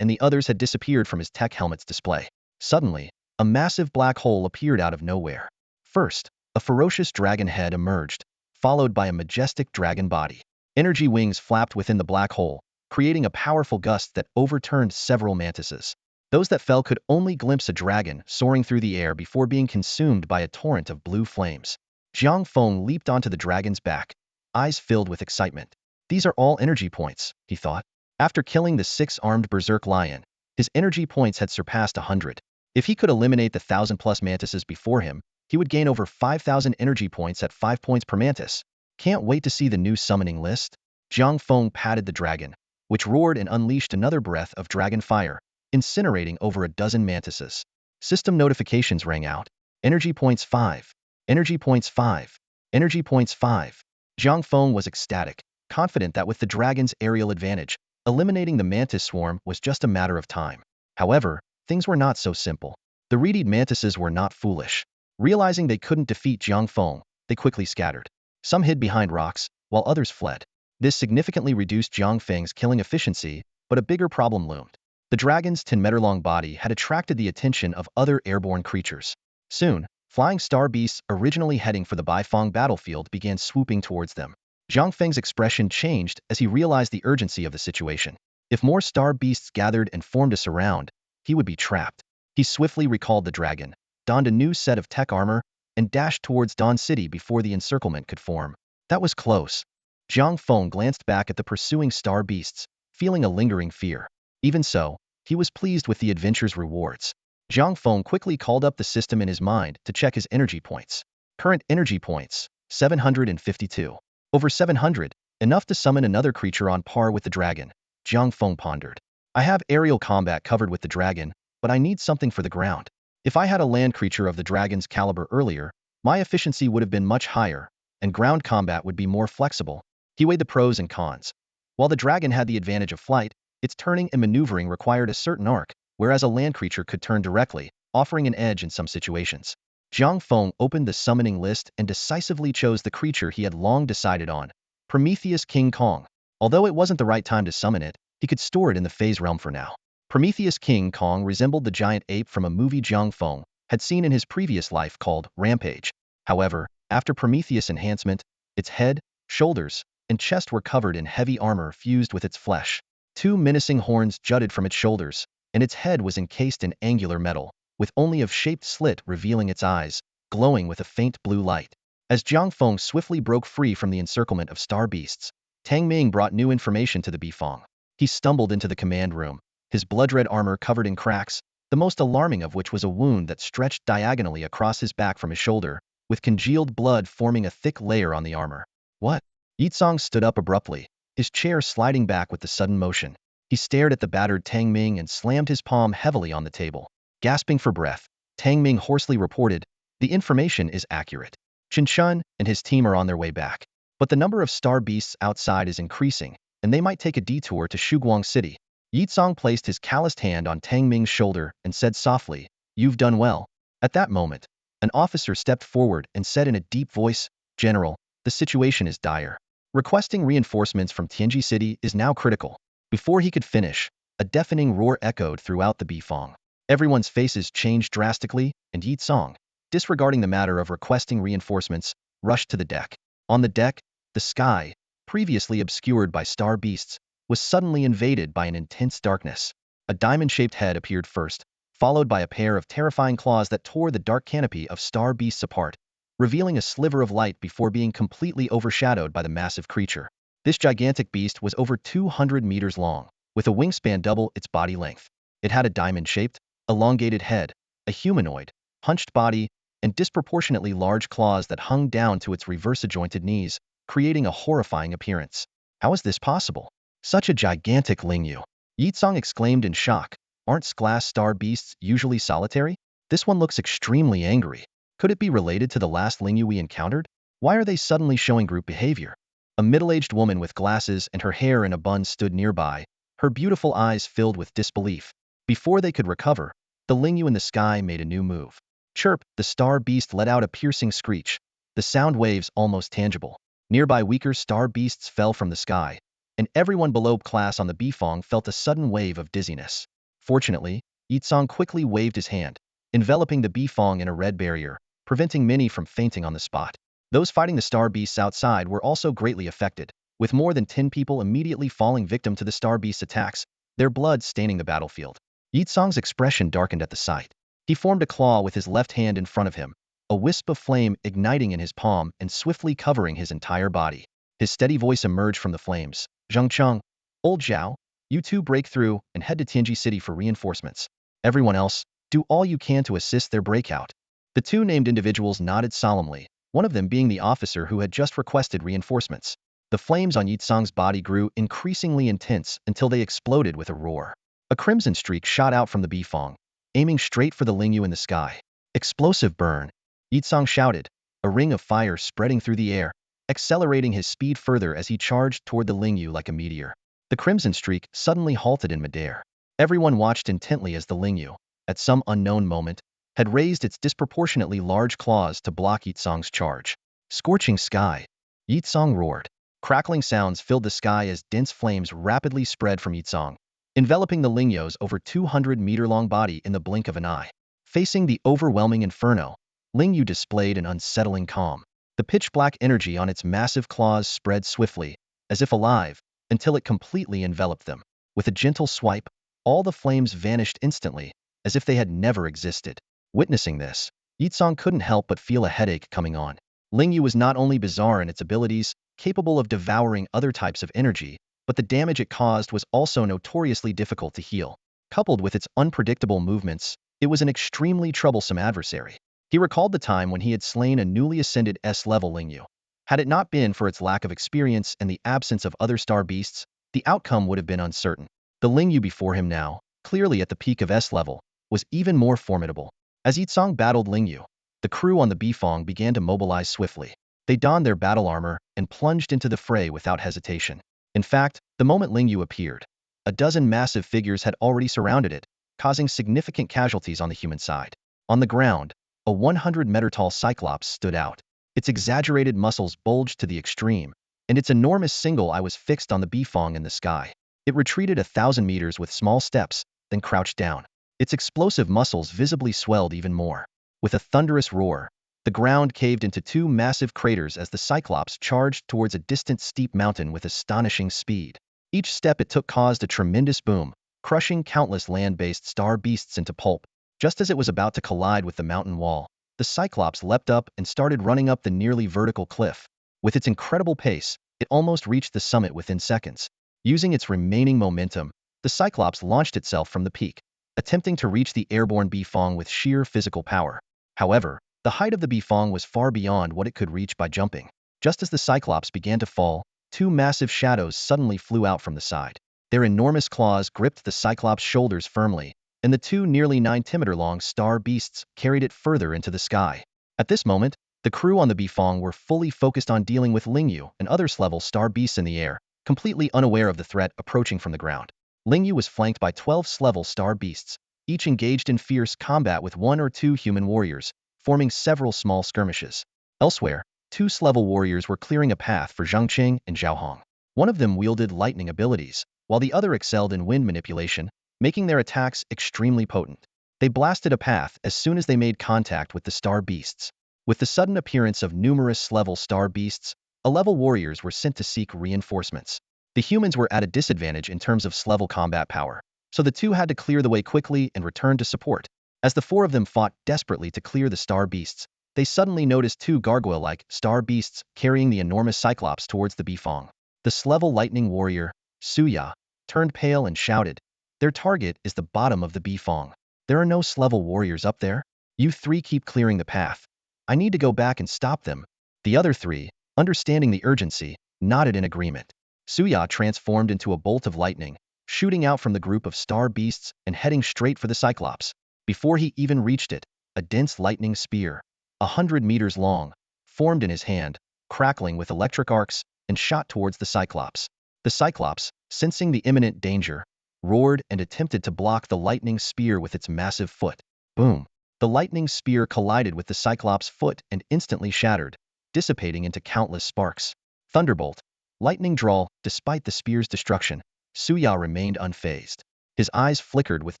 and the others had disappeared from his Tek helmet's display. Suddenly, a massive black hole appeared out of nowhere. First, a ferocious dragon head emerged, followed by a majestic dragon body. Energy wings flapped within the black hole, creating a powerful gust that overturned several mantises. Those that fell could only glimpse a dragon soaring through the air before being consumed by a torrent of blue flames. Jiang Feng leaped onto the dragon's back, eyes filled with excitement. These are all energy points, he thought. After killing the 6-armed berserk lion, his energy points had surpassed 100. If he could eliminate the 1,000+ mantises before him, he would gain over 5,000 energy points at 5 points per mantis. Can't wait to see the new summoning list. Jiang Feng patted the dragon, which roared and unleashed another breath of dragon fire, incinerating over a dozen mantises. System notifications rang out. Energy points 5. Energy points 5. Energy points 5. Jiang Feng was ecstatic, confident that with the dragon's aerial advantage, eliminating the mantis swarm was just a matter of time. However, things were not so simple. The reedied mantises were not foolish. Realizing they couldn't defeat Jiang Feng, they quickly scattered. Some hid behind rocks, while others fled. This significantly reduced Jiang Feng's killing efficiency, but a bigger problem loomed. The dragon's 10-meter-long body had attracted the attention of other airborne creatures. Soon, flying star beasts originally heading for the Baifeng battlefield began swooping towards them. Jiang Feng's expression changed as he realized the urgency of the situation. If more star beasts gathered and formed a surround, he would be trapped. He swiftly recalled the dragon, donned a new set of Tek Armor, and dashed towards Dawn City before the encirclement could form. That was close. Jiang Feng glanced back at the pursuing star beasts, feeling a lingering fear. Even so, he was pleased with the adventure's rewards. Jiang Feng quickly called up the system in his mind to check his energy points. Current energy points, 752. Over 700, enough to summon another creature on par with the dragon. Jiang Feng pondered. I have aerial combat covered with the dragon, but I need something for the ground. If I had a land creature of the dragon's caliber earlier, my efficiency would have been much higher, and ground combat would be more flexible. He weighed the pros and cons. While the dragon had the advantage of flight, its turning and maneuvering required a certain arc, whereas a land creature could turn directly, offering an edge in some situations. Jiang Feng opened the summoning list and decisively chose the creature he had long decided on, Prometheus King Kong. Although it wasn't the right time to summon it, he could store it in the phase realm for now. Prometheus King Kong resembled the giant ape from a movie Jiang Feng had seen in his previous life called Rampage. However, after Prometheus enhancement, its head, shoulders, and chest were covered in heavy armor fused with its flesh. Two menacing horns jutted from its shoulders, and its head was encased in angular metal, with only a shaped slit revealing its eyes, glowing with a faint blue light. As Jiang Feng swiftly broke free from the encirclement of star beasts, Tang Ming brought new information to the Bifong. He stumbled into the command room, his blood-red armor covered in cracks, the most alarming of which was a wound that stretched diagonally across his back from his shoulder, with congealed blood forming a thick layer on the armor. What? Yitsong stood up abruptly, his chair sliding back with the sudden motion. He stared at the battered Tang Ming and slammed his palm heavily on the table. Gasping for breath, Tang Ming hoarsely reported, "The information is accurate. Chen Chun and his team are on their way back. But the number of star beasts outside is increasing, and they might take a detour to Shuguang City." Yitsong placed his calloused hand on Tang Ming's shoulder and said softly, "You've done well." At that moment, an officer stepped forward and said in a deep voice, "General, the situation is dire. Requesting reinforcements from Tianji City is now critical." Before he could finish, a deafening roar echoed throughout the Bifong. Everyone's faces changed drastically, and Yitsong, disregarding the matter of requesting reinforcements, rushed to the deck. On the deck, the sky, previously obscured by star beasts, was suddenly invaded by an intense darkness. A diamond-shaped head appeared first, followed by a pair of terrifying claws that tore the dark canopy of star beasts apart, revealing a sliver of light before being completely overshadowed by the massive creature. This gigantic beast was over 200 meters long, with a wingspan double its body length. It had a diamond-shaped, elongated head, a humanoid, hunched body, and disproportionately large claws that hung down to its reverse-jointed knees, creating a horrifying appearance. How is this possible? Such a gigantic Lingyu! Yitsong exclaimed in shock. Aren't glass star beasts usually solitary? This one looks extremely angry. Could it be related to the last Lingyu we encountered? Why are they suddenly showing group behavior? A middle-aged woman with glasses and her hair in a bun stood nearby, her beautiful eyes filled with disbelief. Before they could recover, the Lingyu in the sky made a new move. Chirp! The star beast let out a piercing screech, the sound waves almost tangible. Nearby weaker star beasts fell from the sky, and everyone below class on the Bifong felt a sudden wave of dizziness. Fortunately, Yitsong quickly waved his hand, enveloping the Bifong in a red barrier, preventing many from fainting on the spot. Those fighting the star beasts outside were also greatly affected, with more than 10 people immediately falling victim to the star beast attacks, their blood staining the battlefield. Yitsong's expression darkened at the sight. He formed a claw with his left hand in front of him, a wisp of flame igniting in his palm and swiftly covering his entire body. His steady voice emerged from the flames. "Zhengcheng, Old Zhao, you two break through and head to Tianji City for reinforcements. Everyone else, do all you can to assist their breakout." The two named individuals nodded solemnly, one of them being the officer who had just requested reinforcements. The flames on Yitsong's body grew increasingly intense until they exploded with a roar. A crimson streak shot out from the Bifong, aiming straight for the Lingyu in the sky. "Explosive burn!" Yitsong shouted, a ring of fire spreading through the air, accelerating his speed further as he charged toward the Lingyu like a meteor. The crimson streak suddenly halted in midair. Everyone watched intently as the Lingyu, at some unknown moment, had raised its disproportionately large claws to block Yitsong's charge. "Scorching sky!" Yitsong roared. Crackling sounds filled the sky as dense flames rapidly spread from Yitsong, enveloping the Lingyu's over 200-meter-long body in the blink of an eye. Facing the overwhelming inferno, Lingyu displayed an unsettling calm. The pitch-black energy on its massive claws spread swiftly, as if alive, until it completely enveloped them. With a gentle swipe, all the flames vanished instantly, as if they had never existed. Witnessing this, Yitsong couldn't help but feel a headache coming on. Lingyu was not only bizarre in its abilities, capable of devouring other types of energy, but the damage it caused was also notoriously difficult to heal. Coupled with its unpredictable movements, it was an extremely troublesome adversary. He recalled the time when he had slain a newly ascended S-level Lingyu. Had it not been for its lack of experience and the absence of other star beasts, the outcome would have been uncertain. The Lingyu before him now, clearly at the peak of S-level, was even more formidable. As Yitsong battled Lingyu, the crew on the Bifong began to mobilize swiftly. They donned their battle armor and plunged into the fray without hesitation. In fact, the moment Lingyu appeared, a dozen massive figures had already surrounded it, causing significant casualties on the human side. On the ground, a 100-meter-tall Cyclops stood out. Its exaggerated muscles bulged to the extreme, and its enormous single eye was fixed on the Bifong in the sky. It retreated 1,000 meters with small steps, then crouched down. Its explosive muscles visibly swelled even more. With a thunderous roar, the ground caved into two massive craters as the Cyclops charged towards a distant steep mountain with astonishing speed. Each step it took caused a tremendous boom, crushing countless land-based star beasts into pulp. Just as it was about to collide with the mountain wall, the Cyclops leapt up and started running up the nearly vertical cliff. With its incredible pace, it almost reached the summit within seconds. Using its remaining momentum, the Cyclops launched itself from the peak, attempting to reach the airborne Bifong with sheer physical power. However, the height of the Bifong was far beyond what it could reach by jumping. Just as the Cyclops began to fall, two massive shadows suddenly flew out from the side. Their enormous claws gripped the Cyclops' shoulders firmly, and the two nearly 9-meter-long star beasts carried it further into the sky. At this moment, the crew on the Bifong were fully focused on dealing with Lingyu and other S-level star beasts in the air, completely unaware of the threat approaching from the ground. Lingyu was flanked by 12 S-level star beasts, each engaged in fierce combat with 1 or 2 human warriors, forming several small skirmishes. Elsewhere, 2 S-level warriors were clearing a path for Jiang Feng and Zhao Hong. One of them wielded lightning abilities, while the other excelled in wind manipulation, making their attacks extremely potent. They blasted a path as soon as they made contact with the star beasts. With the sudden appearance of numerous S-level star beasts, A-level warriors were sent to seek reinforcements. The humans were at a disadvantage in terms of S-level combat power, so the two had to clear the way quickly and return to support. As the 4 of them fought desperately to clear the star beasts, they suddenly noticed 2 gargoyle-like star beasts carrying the enormous Cyclops towards the Bifong. The S-level lightning warrior, Suya, turned pale and shouted, "Their target is the bottom of the Bifong. There are no S-level warriors up there. You 3 keep clearing the path. I need to go back and stop them." The other 3, understanding the urgency, nodded in agreement. Suya transformed into a bolt of lightning, shooting out from the group of star beasts and heading straight for the Cyclops. Before he even reached it, a dense lightning spear, 100 meters long, formed in his hand, crackling with electric arcs, and shot towards the Cyclops. The Cyclops, sensing the imminent danger, roared and attempted to block the lightning spear with its massive foot. Boom! The lightning spear collided with the Cyclops' foot and instantly shattered, dissipating into countless sparks. Thunderbolt. Lightning drawl. Despite the spear's destruction, Suya remained unfazed. His eyes flickered with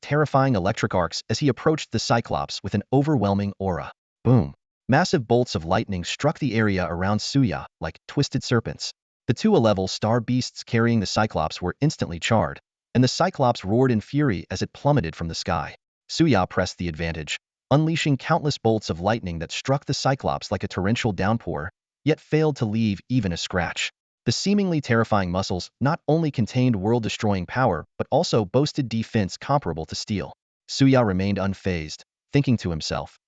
terrifying electric arcs as he approached the Cyclops with an overwhelming aura. Boom! Massive bolts of lightning struck the area around Suya like twisted serpents. The 2 A-level star beasts carrying the Cyclops were instantly charred, and the Cyclops roared in fury as it plummeted from the sky. Suya pressed the advantage, unleashing countless bolts of lightning that struck the Cyclops like a torrential downpour, yet failed to leave even a scratch. The seemingly terrifying muscles not only contained world-destroying power but also boasted defense comparable to steel. Suya remained unfazed, thinking to himself.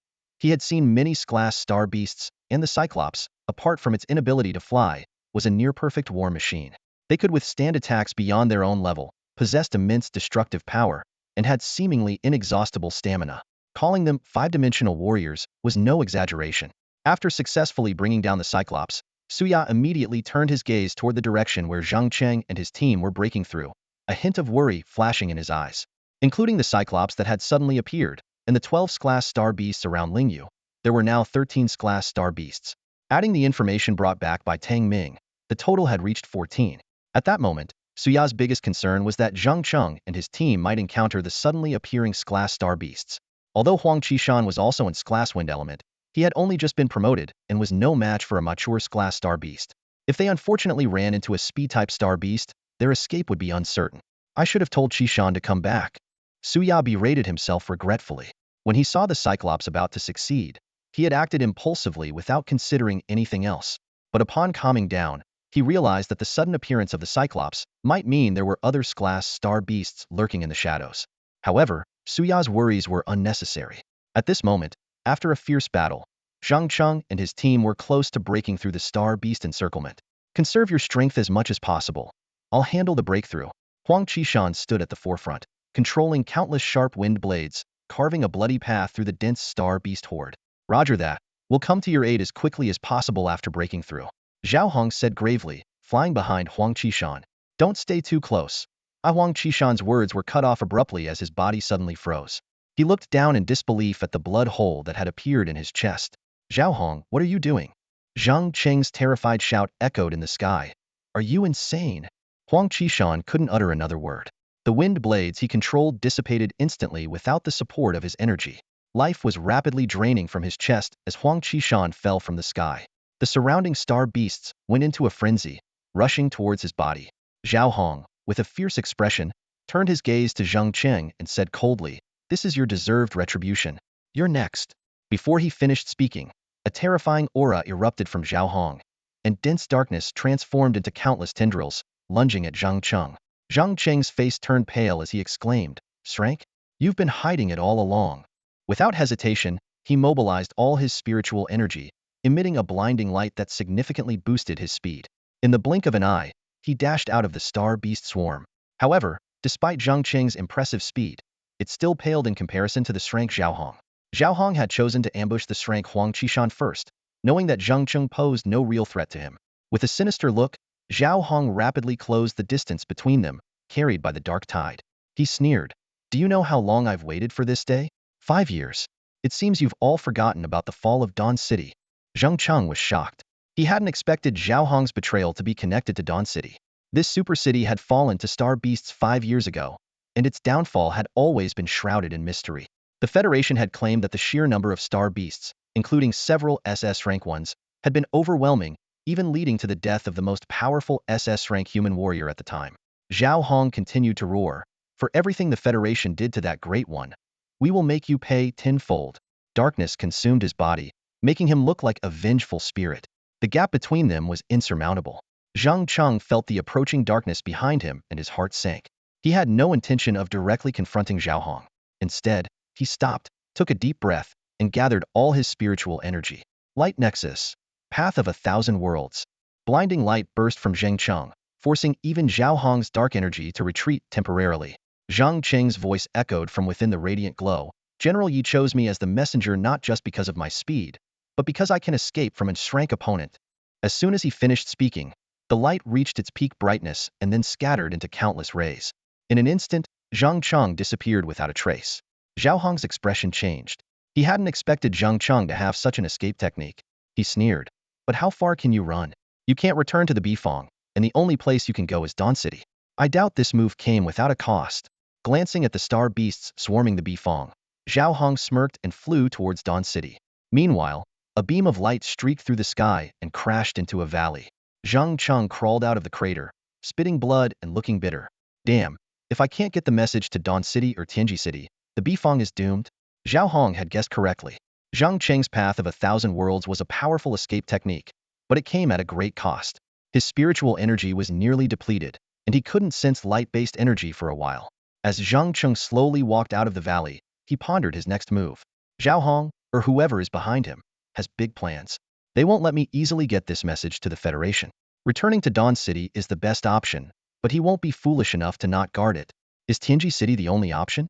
He had seen many S-class star beasts, and the Cyclops, apart from its inability to fly, was a near-perfect war machine. They could withstand attacks beyond their own level, possessed immense destructive power, and had seemingly inexhaustible stamina. Calling them 5-dimensional warriors was no exaggeration. After successfully bringing down the Cyclops, Suya immediately turned his gaze toward the direction where Jiang Feng and his team were breaking through, a hint of worry flashing in his eyes. Including the Cyclops that had suddenly appeared, and the 12 S-class star beasts around Lingyu, there were now 13 S-class star beasts. Adding the information brought back by Tang Ming, the total had reached 14. At that moment, Suya's biggest concern was that Jiang Feng and his team might encounter the suddenly appearing S-class star beasts. Although Huang Qishan was also in S-class wind element, he had only just been promoted and was no match for a mature S-class star beast. If they unfortunately ran into a speed-type star beast, their escape would be uncertain. I should have told Qishan to come back. Suya berated himself regretfully. When he saw the Cyclops about to succeed, he had acted impulsively without considering anything else. But upon calming down, he realized that the sudden appearance of the Cyclops might mean there were other class star beasts lurking in the shadows. However, Suya's worries were unnecessary. At this moment, after a fierce battle, Zhang Cheng and his team were close to breaking through the star beast encirclement. Conserve your strength as much as possible. I'll handle the breakthrough. Huang Qishan stood at the forefront, controlling countless sharp wind blades, carving a bloody path through the dense star beast horde. Roger that. We'll come to your aid as quickly as possible after breaking through. Zhao Hong said gravely, flying behind Huang Qishan. Don't stay too close. Huang Qishan's words were cut off abruptly as his body suddenly froze. He looked down in disbelief at the blood hole that had appeared in his chest. Zhao Hong, what are you doing? Zhang Cheng's terrified shout echoed in the sky. Are you insane? Huang Qishan couldn't utter another word. The wind blades he controlled dissipated instantly without the support of his energy. Life was rapidly draining from his chest as Huang Qishan fell from the sky. The surrounding star beasts went into a frenzy, rushing towards his body. Zhao Hong, with a fierce expression, turned his gaze to Zhang Cheng and said coldly, "This is your deserved retribution. You're next." Before he finished speaking, a terrifying aura erupted from Zhao Hong, and dense darkness transformed into countless tendrils, lunging at Zhang Cheng. Zhang Cheng's face turned pale as he exclaimed, "Shrank? You've been hiding it all along." Without hesitation, he mobilized all his spiritual energy, emitting a blinding light that significantly boosted his speed. In the blink of an eye, he dashed out of the star beast swarm. However, despite Zhang Cheng's impressive speed, it still paled in comparison to the Shrank Zhao Hong. Zhao Hong had chosen to ambush the Shrank Huang Qishan first, knowing that Zhang Cheng posed no real threat to him. With a sinister look, Zhao Hong rapidly closed the distance between them, carried by the dark tide. He sneered, "Do you know how long I've waited for this day? 5 years. It seems you've all forgotten about the fall of Dawn City." Zhang Cheng was shocked. He hadn't expected Zhao Hong's betrayal to be connected to Dawn City. This super city had fallen to star beasts 5 years ago, and its downfall had always been shrouded in mystery. The Federation had claimed that the sheer number of star beasts, including several SS rank ones, had been overwhelming, even leading to the death of the most powerful SS rank human warrior at the time. Zhao Hong continued to roar, "For everything the Federation did to that great one, we will make you pay tenfold." Darkness consumed his body, making him look like a vengeful spirit. The gap between them was insurmountable. Zhang Cheng felt the approaching darkness behind him and his heart sank. He had no intention of directly confronting Zhao Hong. Instead, he stopped, took a deep breath, and gathered all his spiritual energy. Light Nexus. Path of 1,000 worlds. Blinding light burst from Zhang Cheng, forcing even Zhao Hong's dark energy to retreat temporarily. Zhang Cheng's voice echoed from within the radiant glow. "General Yi chose me as the messenger not just because of my speed, but because I can escape from a Shrank opponent." As soon as he finished speaking, the light reached its peak brightness and then scattered into countless rays. In an instant, Zhang Cheng disappeared without a trace. Zhao Hong's expression changed. He hadn't expected Zhang Cheng to have such an escape technique. He sneered, "But how far can you run? You can't return to the Bifong, and the only place you can go is Dawn City." I doubt this move came without a cost. Glancing at the star beasts swarming the Bifong, Zhao Hong smirked and flew towards Dawn City. Meanwhile, a beam of light streaked through the sky and crashed into a valley. Zhang Cheng crawled out of the crater, spitting blood and looking bitter. "Damn, if I can't get the message to Dawn City or Tianji City, the Bifong is doomed." Zhao Hong had guessed correctly. Zhang Cheng's Path of 1,000 Worlds was a powerful escape technique, but it came at a great cost. His spiritual energy was nearly depleted, and he couldn't sense light-based energy for a while. As Zhang Cheng slowly walked out of the valley, he pondered his next move. Zhao Hong, or whoever is behind him, has big plans. They won't let me easily get this message to the Federation. Returning to Dawn City is the best option, but he won't be foolish enough to not guard it. Is Tianji City the only option?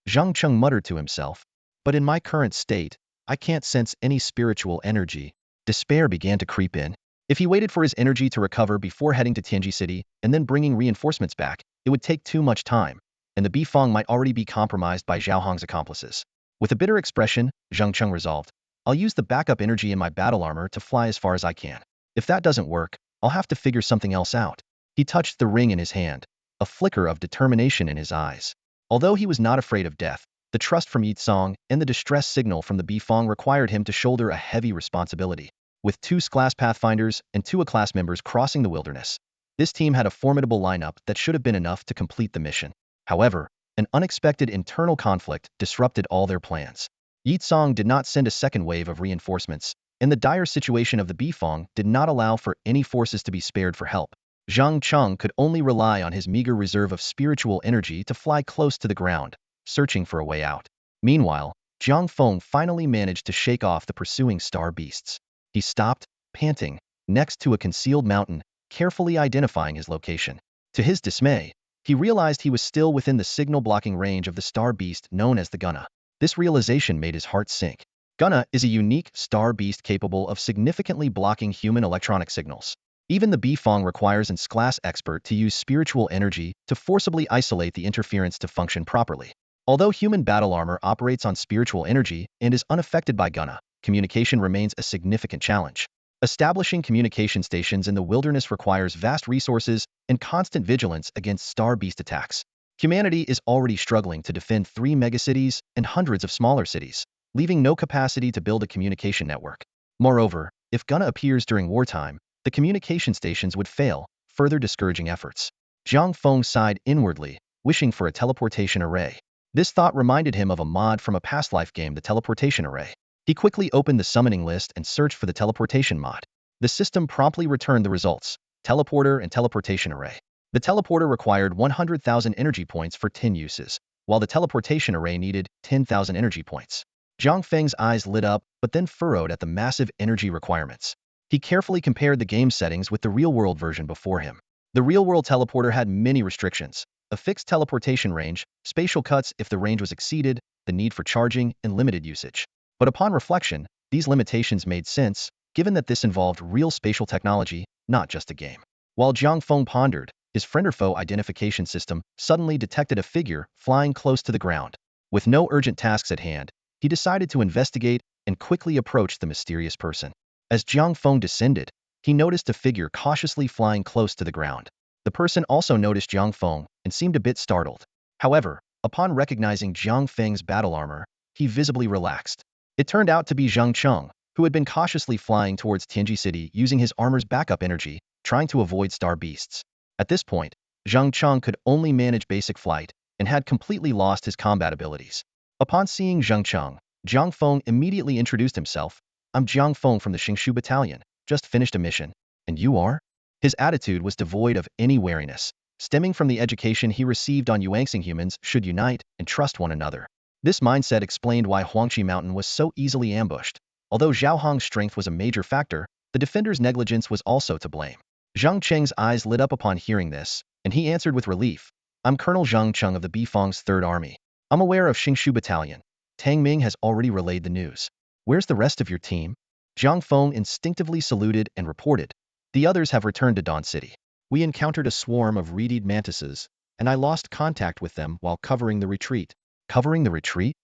Zhang Cheng muttered to himself. But in my current state, I can't sense any spiritual energy. Despair began to creep in. If he waited for his energy to recover before heading to Tianji City and then bringing reinforcements back, it would take too much time, and the Bifong might already be compromised by Zhao Hong's accomplices. With a bitter expression, Zhang Cheng resolved, "I'll use the backup energy in my battle armor to fly as far as I can. If that doesn't work, I'll have to figure something else out." He touched the ring in his hand, a flicker of determination in his eyes. Although he was not afraid of death, the trust from Yitsong and the distress signal from the Bifong required him to shoulder a heavy responsibility. With 2 class pathfinders and 2 class members crossing the wilderness, this team had a formidable lineup that should have been enough to complete the mission. However, An unexpected internal conflict disrupted all their plans. Yitsong did not send a second wave of reinforcements, and the dire situation of the Bifong did not allow for any forces to be spared for help. Jiang Feng could only rely on his meager reserve of spiritual energy to fly close to the ground, searching for a way out. Meanwhile, Jiang Feng finally managed to shake off the pursuing star beasts. He stopped, panting, next to a concealed mountain, carefully identifying his location. To his dismay, he realized he was still within the signal-blocking range of the star beast known as the Gunna. This realization made his heart sink. Gunna is a unique star beast capable of significantly blocking human electronic signals. Even the Bifong requires an S-class expert to use spiritual energy to forcibly isolate the interference to function properly. Although human battle armor operates on spiritual energy and is unaffected by Gunna, communication remains a significant challenge. Establishing communication stations in the wilderness requires vast resources and constant vigilance against star beast attacks. Humanity is already struggling to defend 3 megacities and hundreds of smaller cities, leaving no capacity to build a communication network. Moreover, if Gunna appears during wartime, the communication stations would fail, further discouraging efforts. Jiang Feng sighed inwardly, wishing for a teleportation array. This thought reminded him of a mod from a past life game, the teleportation array. He quickly opened the summoning list and searched for the teleportation mod. The system promptly returned the results: teleporter and teleportation array. The teleporter required 100,000 energy points for 10 uses, while the teleportation array needed 10,000 energy points. Jiang Feng's eyes lit up, but then furrowed at the massive energy requirements. He carefully compared the game settings with the real-world version before him. The real-world teleporter had many restrictions: a fixed teleportation range, spatial cuts if the range was exceeded, the need for charging, and limited usage. But upon reflection, these limitations made sense, given that this involved real spatial technology, not just a game. While Jiang Feng pondered, his friend or foe identification system suddenly detected a figure flying close to the ground. With no urgent tasks at hand, he decided to investigate and quickly approach the mysterious person. As Jiang Feng descended, he noticed a figure cautiously flying close to the ground. The person also noticed Jiang Feng and seemed a bit startled. However, upon recognizing Jiang Feng's battle armor, he visibly relaxed. It turned out to be Zheng Cheng, who had been cautiously flying towards Tianji City using his armor's backup energy, trying to avoid star beasts. At this point, Zheng Cheng could only manage basic flight and had completely lost his combat abilities. Upon seeing Zheng Cheng, Jiang Feng immediately introduced himself. "I'm Jiang Feng from the Xingshu Battalion, just finished a mission. And you are?" His attitude was devoid of any wariness, stemming from the education he received on Yuanxing humans should unite and trust one another. This mindset explained why Huaxia Mountain was so easily ambushed. Although Zhao Hong's strength was a major factor, the defender's negligence was also to blame. Zheng Cheng's eyes lit up upon hearing this, and he answered with relief. "I'm Colonel Zheng Cheng of the Bifong's 3rd Army. I'm aware of Xingshu Battalion. Tang Ming has already relayed the news. Where's the rest of your team?" Jiang Feng instinctively saluted and reported. "The others have returned to Dawn City. We encountered a swarm of reed mantises, and I lost contact with them while covering the retreat." Covering the retreat?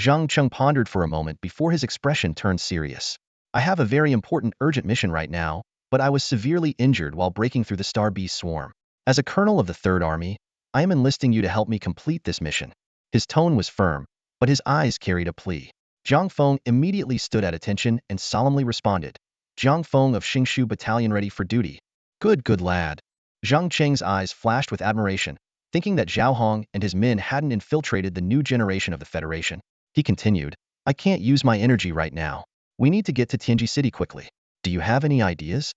Zheng Cheng pondered for a moment before his expression turned serious. "I have a very important urgent mission right now, but I was severely injured while breaking through the Star Beast swarm. As a colonel of the 3rd Army, I am enlisting you to help me complete this mission." His tone was firm, but his eyes carried a plea. Jiang Feng immediately stood at attention and solemnly responded. "Jiang Feng of Xingshu Battalion, ready for duty." Good lad." Zheng Cheng's eyes flashed with admiration, thinking that Zhao Hong and his men hadn't infiltrated the new generation of the Federation. He continued, "I can't use my energy right now. We need to get to Tianji City quickly. Do you have any ideas?"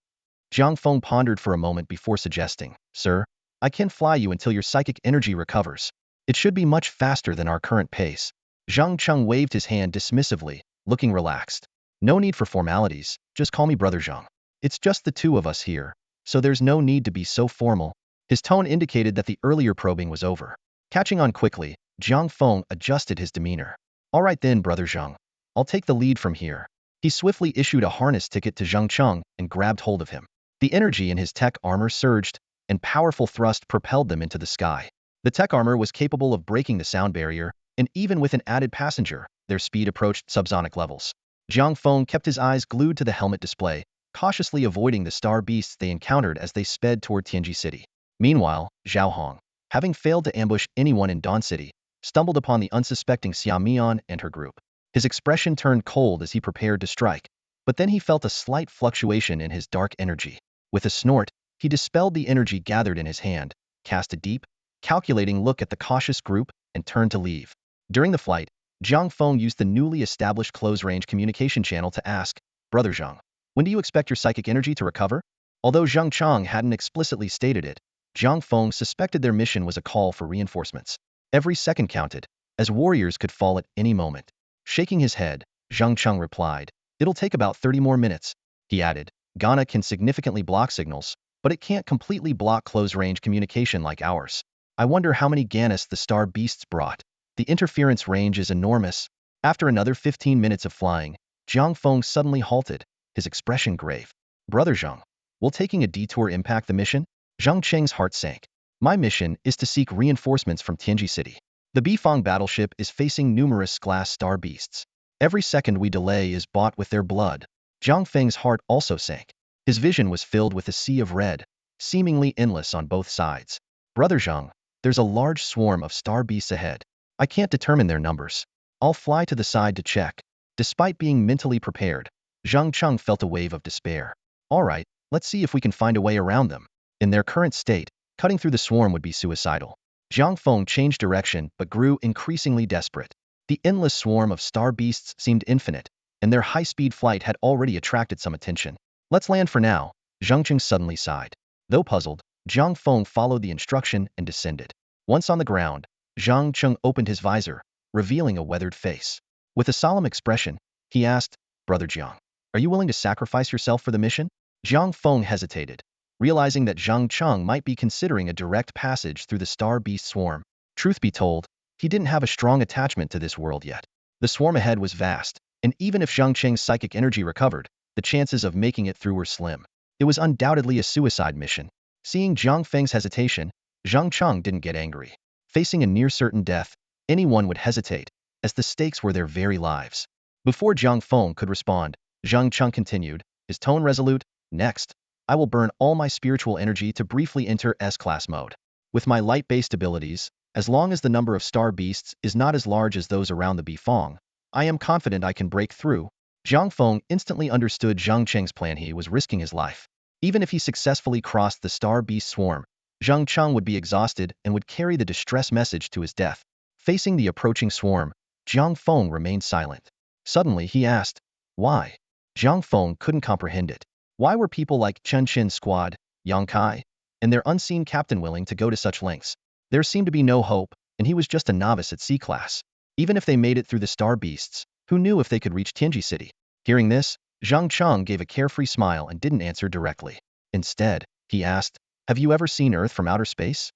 Jiang Feng pondered for a moment before suggesting, "Sir, I can fly you until your psychic energy recovers. It should be much faster than our current pace." Zheng Cheng waved his hand dismissively, looking relaxed. "No need for formalities, just call me Brother Zheng. It's just the two of us here, so there's no need to be so formal." His tone indicated that the earlier probing was over. Catching on quickly, Jiang Feng adjusted his demeanor. "All right then, Brother Zheng. I'll take the lead from here." He swiftly issued a harness ticket to Zheng Cheng and grabbed hold of him. The energy in his Tek Armor surged, and powerful thrust propelled them into the sky. The Tek Armor was capable of breaking the sound barrier, and even with an added passenger, their speed approached subsonic levels. Jiang Feng kept his eyes glued to the helmet display, cautiously avoiding the star beasts they encountered as they sped toward Tianji City. Meanwhile, Zhao Hong, having failed to ambush anyone in Dawn City, stumbled upon the unsuspecting Xia Mian and her group. His expression turned cold as he prepared to strike, but then he felt a slight fluctuation in his dark energy. With a snort, he dispelled the energy gathered in his hand, cast a deep, calculating look at the cautious group, and turned to leave. During the flight, Jiang Feng used the newly established close-range communication channel to ask, "Brother Zhang, when do you expect your psychic energy to recover?" Although Zhang Chang hadn't explicitly stated it, Jiang Feng suspected their mission was a call for reinforcements. Every second counted, as warriors could fall at any moment. Shaking his head, Zhang Chang replied, "It'll take about 30 more minutes." He added, "Ghana can significantly block signals, but it can't completely block close-range communication like ours. I wonder how many Ganas the star beasts brought. The interference range is enormous." After another 15 minutes of flying, Jiang Feng suddenly halted, his expression grave. "Brother Zhang, will taking a detour impact the mission?" Zhang Cheng's heart sank. "My mission is to seek reinforcements from Tianji City. The Bifang battleship is facing numerous glass star beasts. Every second we delay is bought with their blood." Jiang Feng's heart also sank. His vision was filled with a sea of red, seemingly endless on both sides. "Brother Zhang, there's a large swarm of star beasts ahead. I can't determine their numbers. I'll fly to the side to check." Despite being mentally prepared, Zhang Cheng felt a wave of despair. "All right, let's see if we can find a way around them." In their current state, cutting through the swarm would be suicidal. Jiang Feng changed direction but grew increasingly desperate. The endless swarm of star beasts seemed infinite, and their high-speed flight had already attracted some attention. "Let's land for now," Zhang Cheng suddenly sighed. Though puzzled, Jiang Feng followed the instruction and descended. Once on the ground, Zhang Cheng opened his visor, revealing a weathered face. With a solemn expression, he asked, "Brother Jiang, are you willing to sacrifice yourself for the mission?" Jiang Feng hesitated, realizing that Zhang Cheng might be considering a direct passage through the star beast swarm. Truth be told, he didn't have a strong attachment to this world yet. The swarm ahead was vast, and even if Zhang Cheng's psychic energy recovered, the chances of making it through were slim. It was undoubtedly a suicide mission. Seeing Jiang Feng's hesitation, Zhang Cheng didn't get angry. Facing a near-certain death, anyone would hesitate, as the stakes were their very lives. Before Jiang Feng could respond, Zhang Cheng continued, his tone resolute, "Next, I will burn all my spiritual energy to briefly enter S-class mode. With my light-based abilities, as long as the number of star beasts is not as large as those around the Bifang, I am confident I can break through." Jiang Feng instantly understood Zhang Cheng's plan. He was risking his life. Even if he successfully crossed the star beast swarm, Zhang Cheng would be exhausted and would carry the distress message to his death. Facing the approaching swarm, Jiang Feng remained silent. Suddenly he asked, "Why?" Jiang Feng couldn't comprehend it. Why were people like Chen Qin's squad, Yang Kai, and their unseen captain willing to go to such lengths? There seemed to be no hope, and he was just a novice at C-class. Even if they made it through the star beasts, who knew if they could reach Tianji City? Hearing this, Zhang Cheng gave a carefree smile and didn't answer directly. Instead, he asked, "Have you ever seen Earth from outer space?"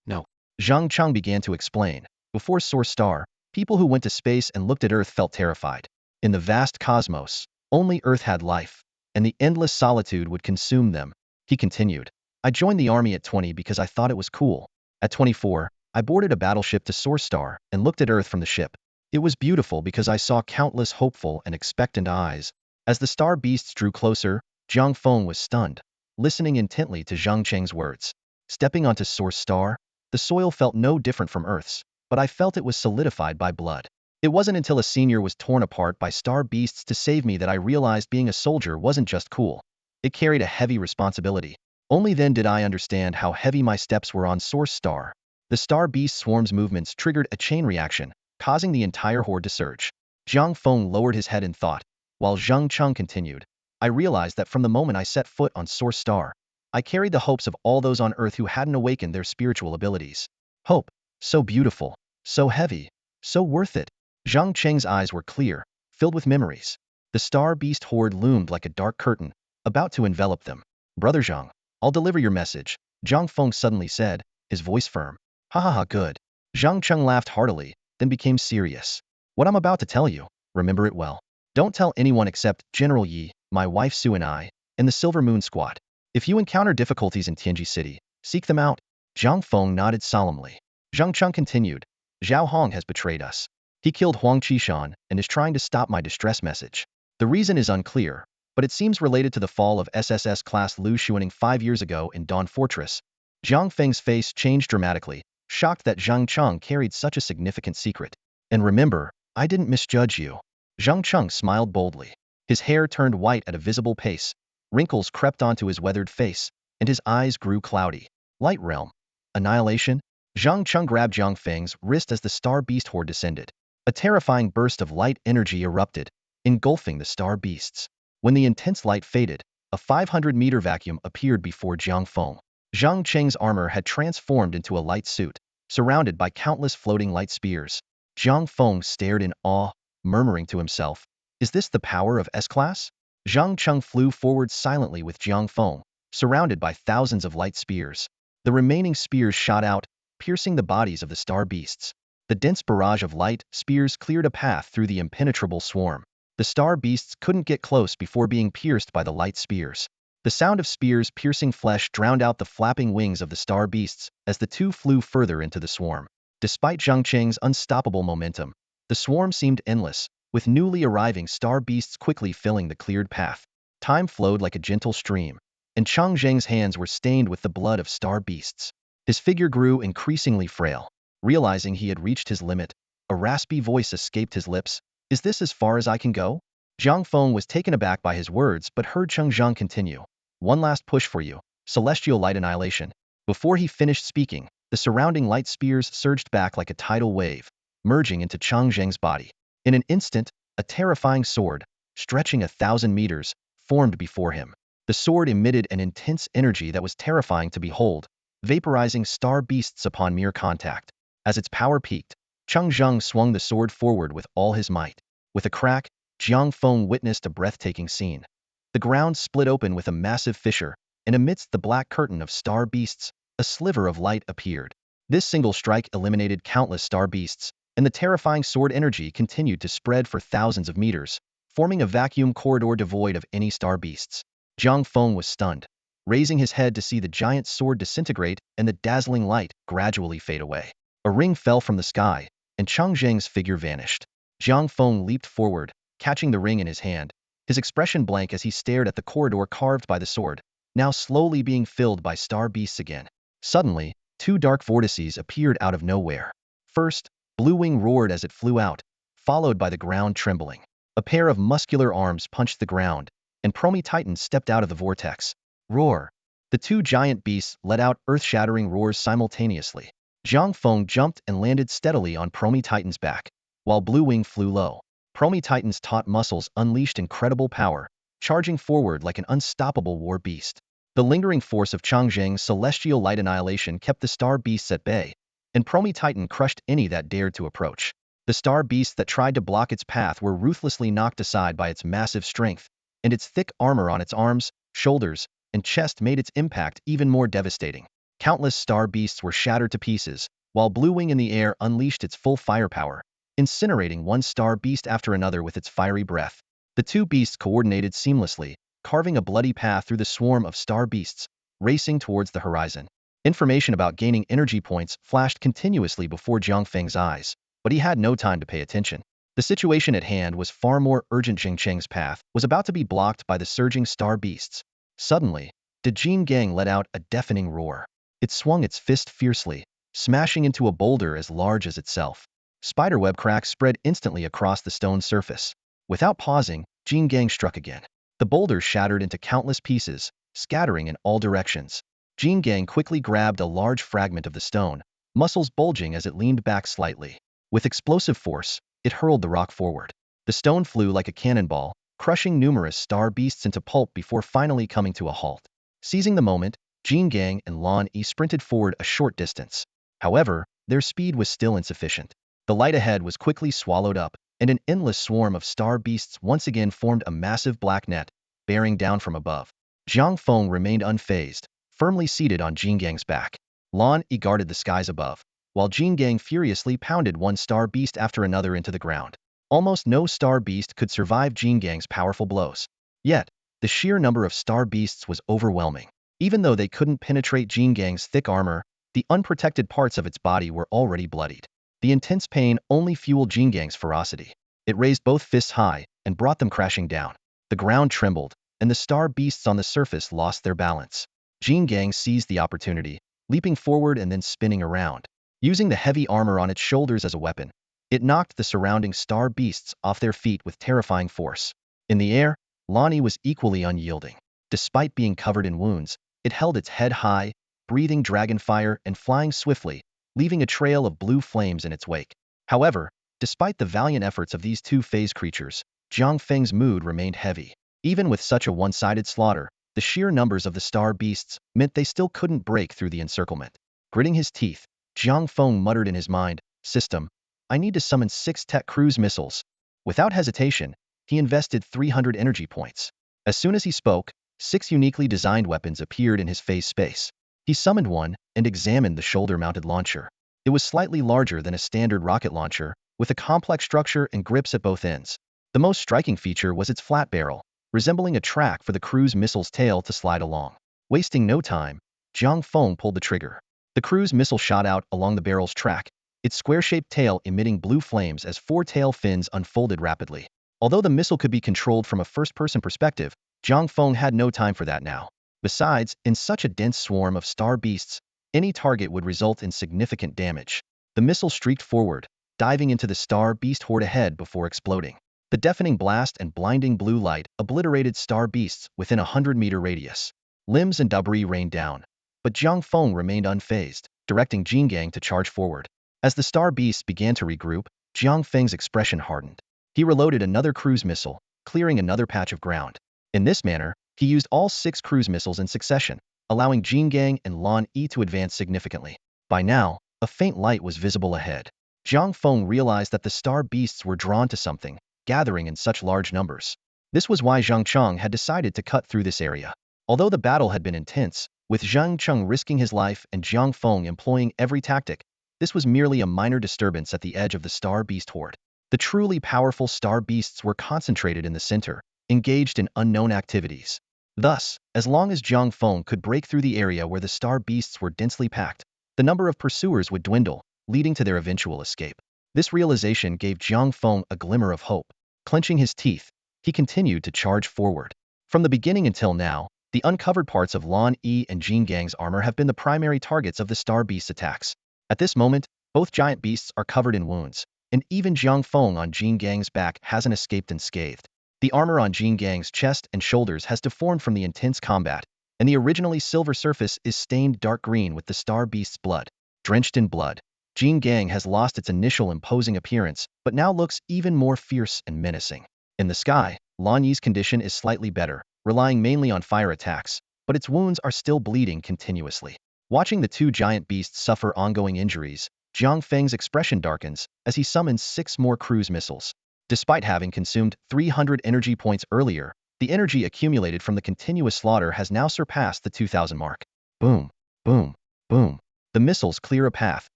"No." Zhang Cheng began to explain. Before Source Star, people who went to space and looked at Earth felt terrified. In the vast cosmos, only Earth had life, and the endless solitude would consume them. He continued, "I joined the army at 20 because I thought it was cool. At 24, I boarded a battleship to Source Star and looked at Earth from the ship. It was beautiful because I saw countless hopeful and expectant eyes." As the star beasts drew closer, Jiang Feng was stunned, listening intently to Zhang Cheng's words. "Stepping onto Source Star, the soil felt no different from Earth's, but I felt it was solidified by blood. It wasn't until a senior was torn apart by star beasts to save me that I realized being a soldier wasn't just cool. It carried a heavy responsibility. Only then did I understand how heavy my steps were on Source Star." The star beast swarm's movements triggered a chain reaction, causing the entire horde to surge. Jiang Feng lowered his head in thought, while Zhang Cheng continued, "I realized that from the moment I set foot on Source Star, I carried the hopes of all those on Earth who hadn't awakened their spiritual abilities. Hope, so beautiful, so heavy, so worth it." Zhang Cheng's eyes were clear, filled with memories. The star beast horde loomed like a dark curtain, about to envelop them. "Brother Zhang, I'll deliver your message," Jiang Feng suddenly said, his voice firm. "Ha ha ha, good." Zhang Cheng laughed heartily, then became serious. "What I'm about to tell you, remember it well. Don't tell anyone except General Yi, my wife Su and I, and the Silver Moon Squad. If you encounter difficulties in Tianji City, seek them out." Jiang Feng nodded solemnly. Zhang Cheng continued, "Zhao Hong has betrayed us. He killed Huang Qishan and is trying to stop my distress message. The reason is unclear, but it seems related to the fall of SSS-class Lu Xuaning 5 years ago in Dawn Fortress." Jiang Feng's face changed dramatically, shocked that Zhang Cheng carried such a significant secret. "And remember, I didn't misjudge you." Zhang Cheng smiled boldly. His hair turned white at a visible pace, wrinkles crept onto his weathered face, and his eyes grew cloudy. "Light realm? Annihilation?" Zhang Cheng grabbed Jiang Feng's wrist as the star beast horde descended. A terrifying burst of light energy erupted, engulfing the star beasts. When the intense light faded, a 500-meter vacuum appeared before Jiang Feng. Zhang Cheng's armor had transformed into a light suit, surrounded by countless floating light spears. Jiang Feng stared in awe, murmuring to himself, "Is this the power of S-Class?" Zhang Cheng flew forward silently with Jiang Feng, surrounded by thousands of light spears. The remaining spears shot out, piercing the bodies of the star beasts. The dense barrage of light spears cleared a path through the impenetrable swarm. The star beasts couldn't get close before being pierced by the light spears. The sound of spears piercing flesh drowned out the flapping wings of the star beasts as the two flew further into the swarm. Despite Zhang Cheng's unstoppable momentum, the swarm seemed endless, with newly arriving star beasts quickly filling the cleared path. Time flowed like a gentle stream, and Chang Zheng's hands were stained with the blood of star beasts. His figure grew increasingly frail. Realizing he had reached his limit, a raspy voice escaped his lips. "Is this as far as I can go?" Jiang Feng was taken aback by his words but heard Cheng Zhang continue. "One last push for you, celestial light annihilation." Before he finished speaking, the surrounding light spears surged back like a tidal wave, merging into Chang Zheng's body. In an instant, a terrifying sword, stretching 1,000 meters, formed before him. The sword emitted an intense energy that was terrifying to behold, vaporizing star beasts upon mere contact. As its power peaked, Cheng Zhang swung the sword forward with all his might. With a crack, Jiang Feng witnessed a breathtaking scene. The ground split open with a massive fissure, and amidst the black curtain of star beasts, a sliver of light appeared. This single strike eliminated countless star beasts, and the terrifying sword energy continued to spread for thousands of meters, forming a vacuum corridor devoid of any star beasts. Jiang Feng was stunned, raising his head to see the giant sword disintegrate and the dazzling light gradually fade away. A ring fell from the sky, and Chang Zheng's figure vanished. Jiang Feng leaped forward, catching the ring in his hand, his expression blank as he stared at the corridor carved by the sword, now slowly being filled by star beasts again. Suddenly, two dark vortices appeared out of nowhere. First, Blue Wing roared as it flew out, followed by the ground trembling. A pair of muscular arms punched the ground, and Promi Titan stepped out of the vortex. Roar! The two giant beasts let out earth-shattering roars simultaneously. Jiang Feng jumped and landed steadily on Promi Titan's back, while Blue Wing flew low. Promi Titan's taut muscles unleashed incredible power, charging forward like an unstoppable war beast. The lingering force of Chang Zheng's celestial light annihilation kept the star beasts at bay, and Promi Titan crushed any that dared to approach. The star beasts that tried to block its path were ruthlessly knocked aside by its massive strength, and its thick armor on its arms, shoulders, and chest made its impact even more devastating. Countless star beasts were shattered to pieces, while Blue Wing in the air unleashed its full firepower, incinerating one star beast after another with its fiery breath. The two beasts coordinated seamlessly, carving a bloody path through the swarm of star beasts, racing towards the horizon. Information about gaining energy points flashed continuously before Jiang Feng's eyes, but he had no time to pay attention. The situation at hand was far more urgent. Jing Cheng's path was about to be blocked by the surging star beasts. Suddenly, the Jin Gang let out a deafening roar. It swung its fist fiercely, smashing into a boulder as large as itself. Spiderweb cracks spread instantly across the stone surface. Without pausing, Jin Gang struck again. The boulder shattered into countless pieces, scattering in all directions. Jin Gang quickly grabbed a large fragment of the stone, muscles bulging as it leaned back slightly. With explosive force, it hurled the rock forward. The stone flew like a cannonball, crushing numerous star beasts into pulp before finally coming to a halt. Seizing the moment, Jin Gang and Lan Yi sprinted forward a short distance. However, their speed was still insufficient. The light ahead was quickly swallowed up, and an endless swarm of star beasts once again formed a massive black net, bearing down from above. Jiang Feng remained unfazed, firmly seated on Jin Gang's back. Lan Yi guarded the skies above, while Jin Gang furiously pounded one star beast after another into the ground. Almost no star beast could survive Jin Gang's powerful blows. Yet, the sheer number of star beasts was overwhelming. Even though they couldn't penetrate Jin Gang's thick armor, the unprotected parts of its body were already bloodied. The intense pain only fueled Jin Gang's ferocity. It raised both fists high and brought them crashing down. The ground trembled, and the star beasts on the surface lost their balance. Jin Gang seized the opportunity, leaping forward and then spinning around. Using the heavy armor on its shoulders as a weapon, it knocked the surrounding star beasts off their feet with terrifying force. In the air, Lan Yi was equally unyielding. Despite being covered in wounds, it held its head high, breathing dragon fire and flying swiftly, leaving a trail of blue flames in its wake. However, despite the valiant efforts of these two phase creatures, Jiang Feng's mood remained heavy. Even with such a one-sided slaughter, the sheer numbers of the star beasts meant they still couldn't break through the encirclement. Gritting his teeth, Jiang Feng muttered in his mind, "System, I need to summon 6 Tek cruise missiles." Without hesitation, he invested 300 energy points. As soon as he spoke, 6 uniquely designed weapons appeared in his phase space. He summoned one and examined the shoulder-mounted launcher. It was slightly larger than a standard rocket launcher, with a complex structure and grips at both ends. The most striking feature was its flat barrel, resembling a track for the cruise missile's tail to slide along. Wasting no time, Jiang Feng pulled the trigger. The cruise missile shot out along the barrel's track, its square-shaped tail emitting blue flames as 4 tail fins unfolded rapidly. Although the missile could be controlled from a first-person perspective, Jiang Feng had no time for that now. Besides, in such a dense swarm of star beasts, any target would result in significant damage. The missile streaked forward, diving into the star beast horde ahead before exploding. The deafening blast and blinding blue light obliterated star beasts within a 100-meter radius. Limbs and debris rained down, but Jiang Feng remained unfazed, directing Jingang to charge forward. As the star beasts began to regroup, Jiang Feng's expression hardened. He reloaded another cruise missile, clearing another patch of ground. In this manner, he used all 6 cruise missiles in succession, allowing Jingang and Lan Yi to advance significantly. By now, a faint light was visible ahead. Jiang Feng realized that the star beasts were drawn to something, gathering in such large numbers. This was why Zhang Cheng had decided to cut through this area. Although the battle had been intense, with Zhang Cheng risking his life and Jiang Feng employing every tactic, this was merely a minor disturbance at the edge of the star beast horde. The truly powerful star beasts were concentrated in the center, engaged in unknown activities. Thus, as long as Jiang Feng could break through the area where the star beasts were densely packed, the number of pursuers would dwindle, leading to their eventual escape. This realization gave Jiang Feng a glimmer of hope. Clenching his teeth, he continued to charge forward. From the beginning until now, the uncovered parts of Lan Yi and Jingang's armor have been the primary targets of the star beast attacks. At this moment, both giant beasts are covered in wounds, and even Jiang Feng on Jingang's back hasn't escaped unscathed. The armor on Jingang's chest and shoulders has deformed from the intense combat, and the originally silver surface is stained dark green with the star beast's blood. Drenched in blood, Jingang has lost its initial imposing appearance, but now looks even more fierce and menacing. In the sky, Lan Yi's condition is slightly better, relying mainly on fire attacks, but its wounds are still bleeding continuously. Watching the two giant beasts suffer ongoing injuries, Jiang Feng's expression darkens as he summons 6 more cruise missiles. Despite having consumed 300 energy points earlier, the energy accumulated from the continuous slaughter has now surpassed the 2,000 mark. Boom, boom, boom. The missiles clear a path,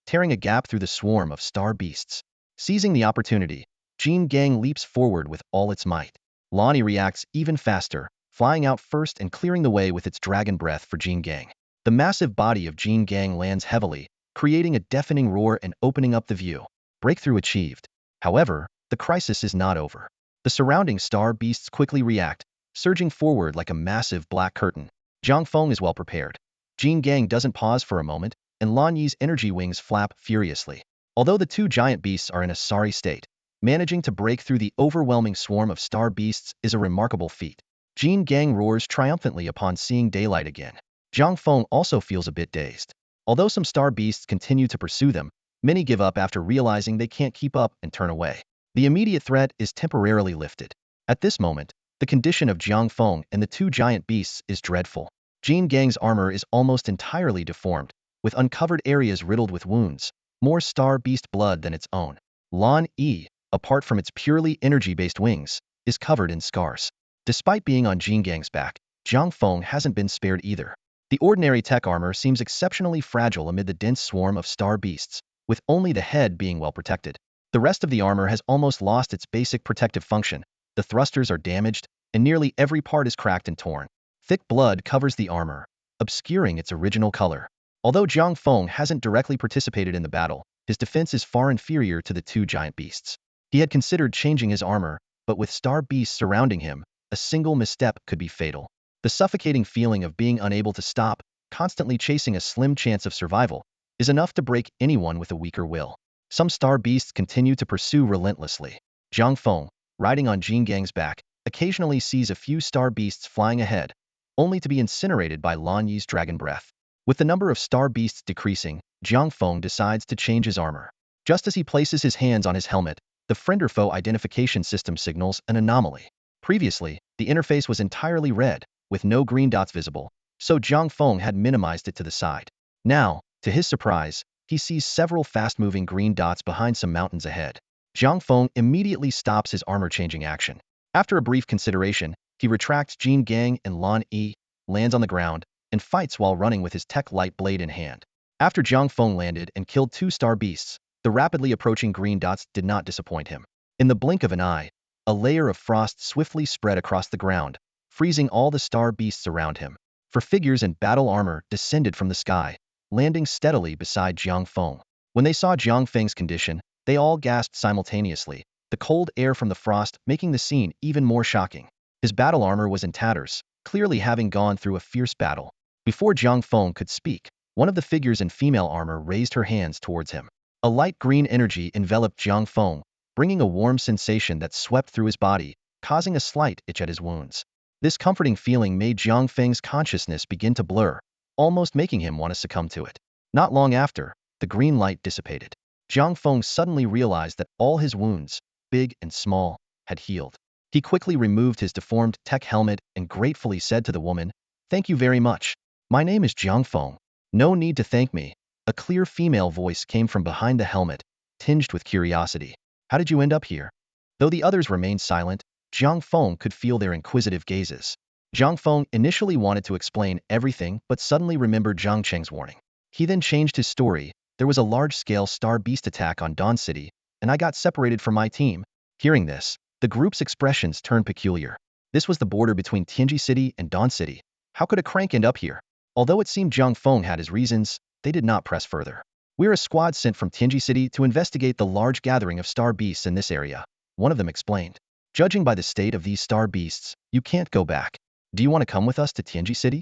tearing a gap through the swarm of star beasts. Seizing the opportunity, Jingang leaps forward with all its might. Lan Yi reacts even faster, flying out first and clearing the way with its dragon breath for Jingang. The massive body of Jingang lands heavily, creating a deafening roar and opening up the view. Breakthrough achieved. However, the crisis is not over. The surrounding star beasts quickly react, surging forward like a massive black curtain. Jiang Feng is well prepared. Jingang doesn't pause for a moment, and Lan Yi's energy wings flap furiously. Although the two giant beasts are in a sorry state, managing to break through the overwhelming swarm of star beasts is a remarkable feat. Jingang roars triumphantly upon seeing daylight again. Jiang Feng also feels a bit dazed. Although some star beasts continue to pursue them, many give up after realizing they can't keep up and turn away. The immediate threat is temporarily lifted. At this moment, the condition of Jiang Feng and the two giant beasts is dreadful. Jingang's armor is almost entirely deformed, with uncovered areas riddled with wounds, more star beast blood than its own. Lan Yi, apart from its purely energy-based wings, is covered in scars. Despite being on Jingang's back, Jiang Feng hasn't been spared either. The ordinary Tek armor seems exceptionally fragile amid the dense swarm of star beasts, with only the head being well protected. The rest of the armor has almost lost its basic protective function. The thrusters are damaged, and nearly every part is cracked and torn. Thick blood covers the armor, obscuring its original color. Although Jiang Feng hasn't directly participated in the battle, his defense is far inferior to the two giant beasts. He had considered changing his armor, but with star beasts surrounding him, a single misstep could be fatal. The suffocating feeling of being unable to stop, constantly chasing a slim chance of survival, is enough to break anyone with a weaker will. Some star beasts continue to pursue relentlessly. Jiang Feng, riding on Jingang's back, occasionally sees a few star beasts flying ahead, only to be incinerated by Lan Yi's dragon breath. With the number of star beasts decreasing, Jiang Feng decides to change his armor. Just as he places his hands on his helmet, the friend or foe identification system signals an anomaly. Previously, the interface was entirely red, with no green dots visible, so Jiang Feng had minimized it to the side. Now, to his surprise, he sees several fast-moving green dots behind some mountains ahead. Jiang Feng immediately stops his armor-changing action. After a brief consideration, he retracts Jin Gang and Lan Yi, lands on the ground, and fights while running with his tech light blade in hand. After Jiang Feng landed and killed 2 star beasts, the rapidly approaching green dots did not disappoint him. In the blink of an eye, a layer of frost swiftly spread across the ground, freezing all the star beasts around him. For figures in battle armor descended from the sky, landing steadily beside Jiang Feng. When they saw Jiang Feng's condition, they all gasped simultaneously, the cold air from the frost making the scene even more shocking. His battle armor was in tatters, clearly having gone through a fierce battle. Before Jiang Feng could speak, one of the figures in female armor raised her hands towards him. A light green energy enveloped Jiang Feng, bringing a warm sensation that swept through his body, causing a slight itch at his wounds. This comforting feeling made Jiang Feng's consciousness begin to blur, almost making him want to succumb to it. Not long after, the green light dissipated. Jiang Feng suddenly realized that all his wounds, big and small, had healed. He quickly removed his deformed tech helmet and gratefully said to the woman, "Thank you very much. My name is Jiang Feng. No need to thank me." A clear female voice came from behind the helmet, tinged with curiosity. "How did you end up here?" Though the others remained silent, Jiang Feng could feel their inquisitive gazes. Jiang Feng initially wanted to explain everything but suddenly remembered Zhang Cheng's warning. He then changed his story. "There was a large-scale star beast attack on Dawn City, and I got separated from my team." Hearing this, the group's expressions turned peculiar. This was the border between Tianji City and Dawn City. How could a crank end up here? Although it seemed Jiang Feng had his reasons, they did not press further. "We're a squad sent from Tianji City to investigate the large gathering of star beasts in this area," one of them explained. "Judging by the state of these star beasts, you can't go back. Do you want to come with us to Tianji City?"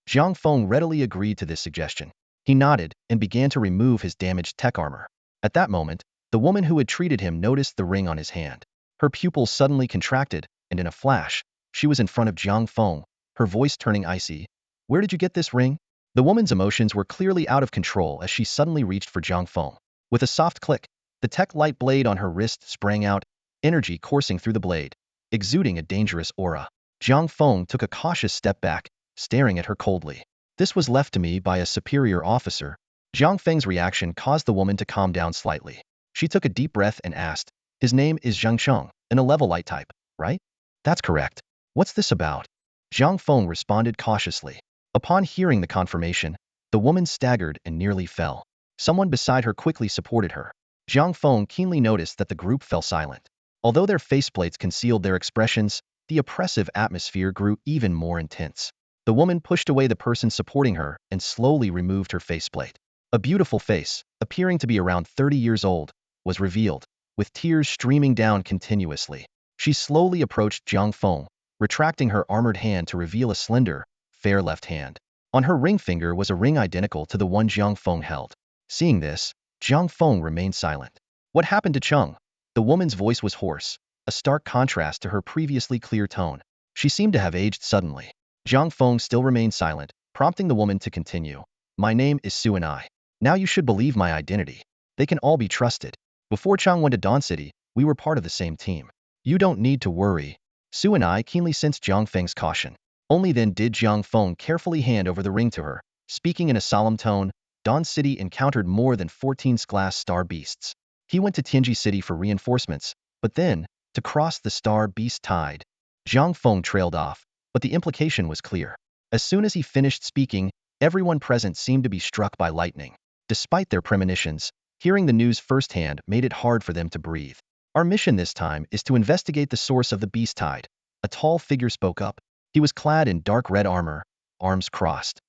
Jiang Feng readily agreed to this suggestion. He nodded and began to remove his damaged tech armor. At that moment, the woman who had treated him noticed the ring on his hand. Her pupils suddenly contracted, and in a flash, she was in front of Jiang Feng, her voice turning icy. "Where did you get this ring?" The woman's emotions were clearly out of control as she suddenly reached for Jiang Feng. With a soft click, the tech light blade on her wrist sprang out, energy coursing through the blade, exuding a dangerous aura. Jiang Feng took a cautious step back, staring at her coldly. "This was left to me by a superior officer." Jiang Feng's reaction caused the woman to calm down slightly. She took a deep breath and asked, "His name is Zhang Cheng, and a level light type, right?" "That's correct. What's this about?" Jiang Feng responded cautiously. Upon hearing the confirmation, the woman staggered and nearly fell. Someone beside her quickly supported her. Jiang Feng keenly noticed that the group fell silent. Although their faceplates concealed their expressions, the oppressive atmosphere grew even more intense. The woman pushed away the person supporting her and slowly removed her faceplate. A beautiful face, appearing to be around 30 years old, was revealed, with tears streaming down continuously. She slowly approached Jiang Feng, retracting her armored hand to reveal a slender, fair left hand. On her ring finger was a ring identical to the one Jiang Feng held. Seeing this, Jiang Feng remained silent. "What happened to Cheng?" The woman's voice was hoarse, a stark contrast to her previously clear tone. She seemed to have aged suddenly. Jiang Feng still remained silent, prompting the woman to continue. "My name is Su and I. Now you should believe my identity. They can all be trusted. Before Cheng went to Dawn City, we were part of the same team. You don't need to worry." Su and I keenly sensed Jiang Feng's caution. Only then did Jiang Feng carefully hand over the ring to her, speaking in a solemn tone. "Dawn City encountered more than 14 glass star beasts. He went to Tianji City for reinforcements, but then, to cross the star beast tide." Jiang Feng trailed off, but the implication was clear. As soon as he finished speaking, everyone present seemed to be struck by lightning. Despite their premonitions, hearing the news firsthand made it hard for them to breathe. "Our mission this time is to investigate the source of the beast tide," a tall figure spoke up. He was clad in dark red armor, arms crossed.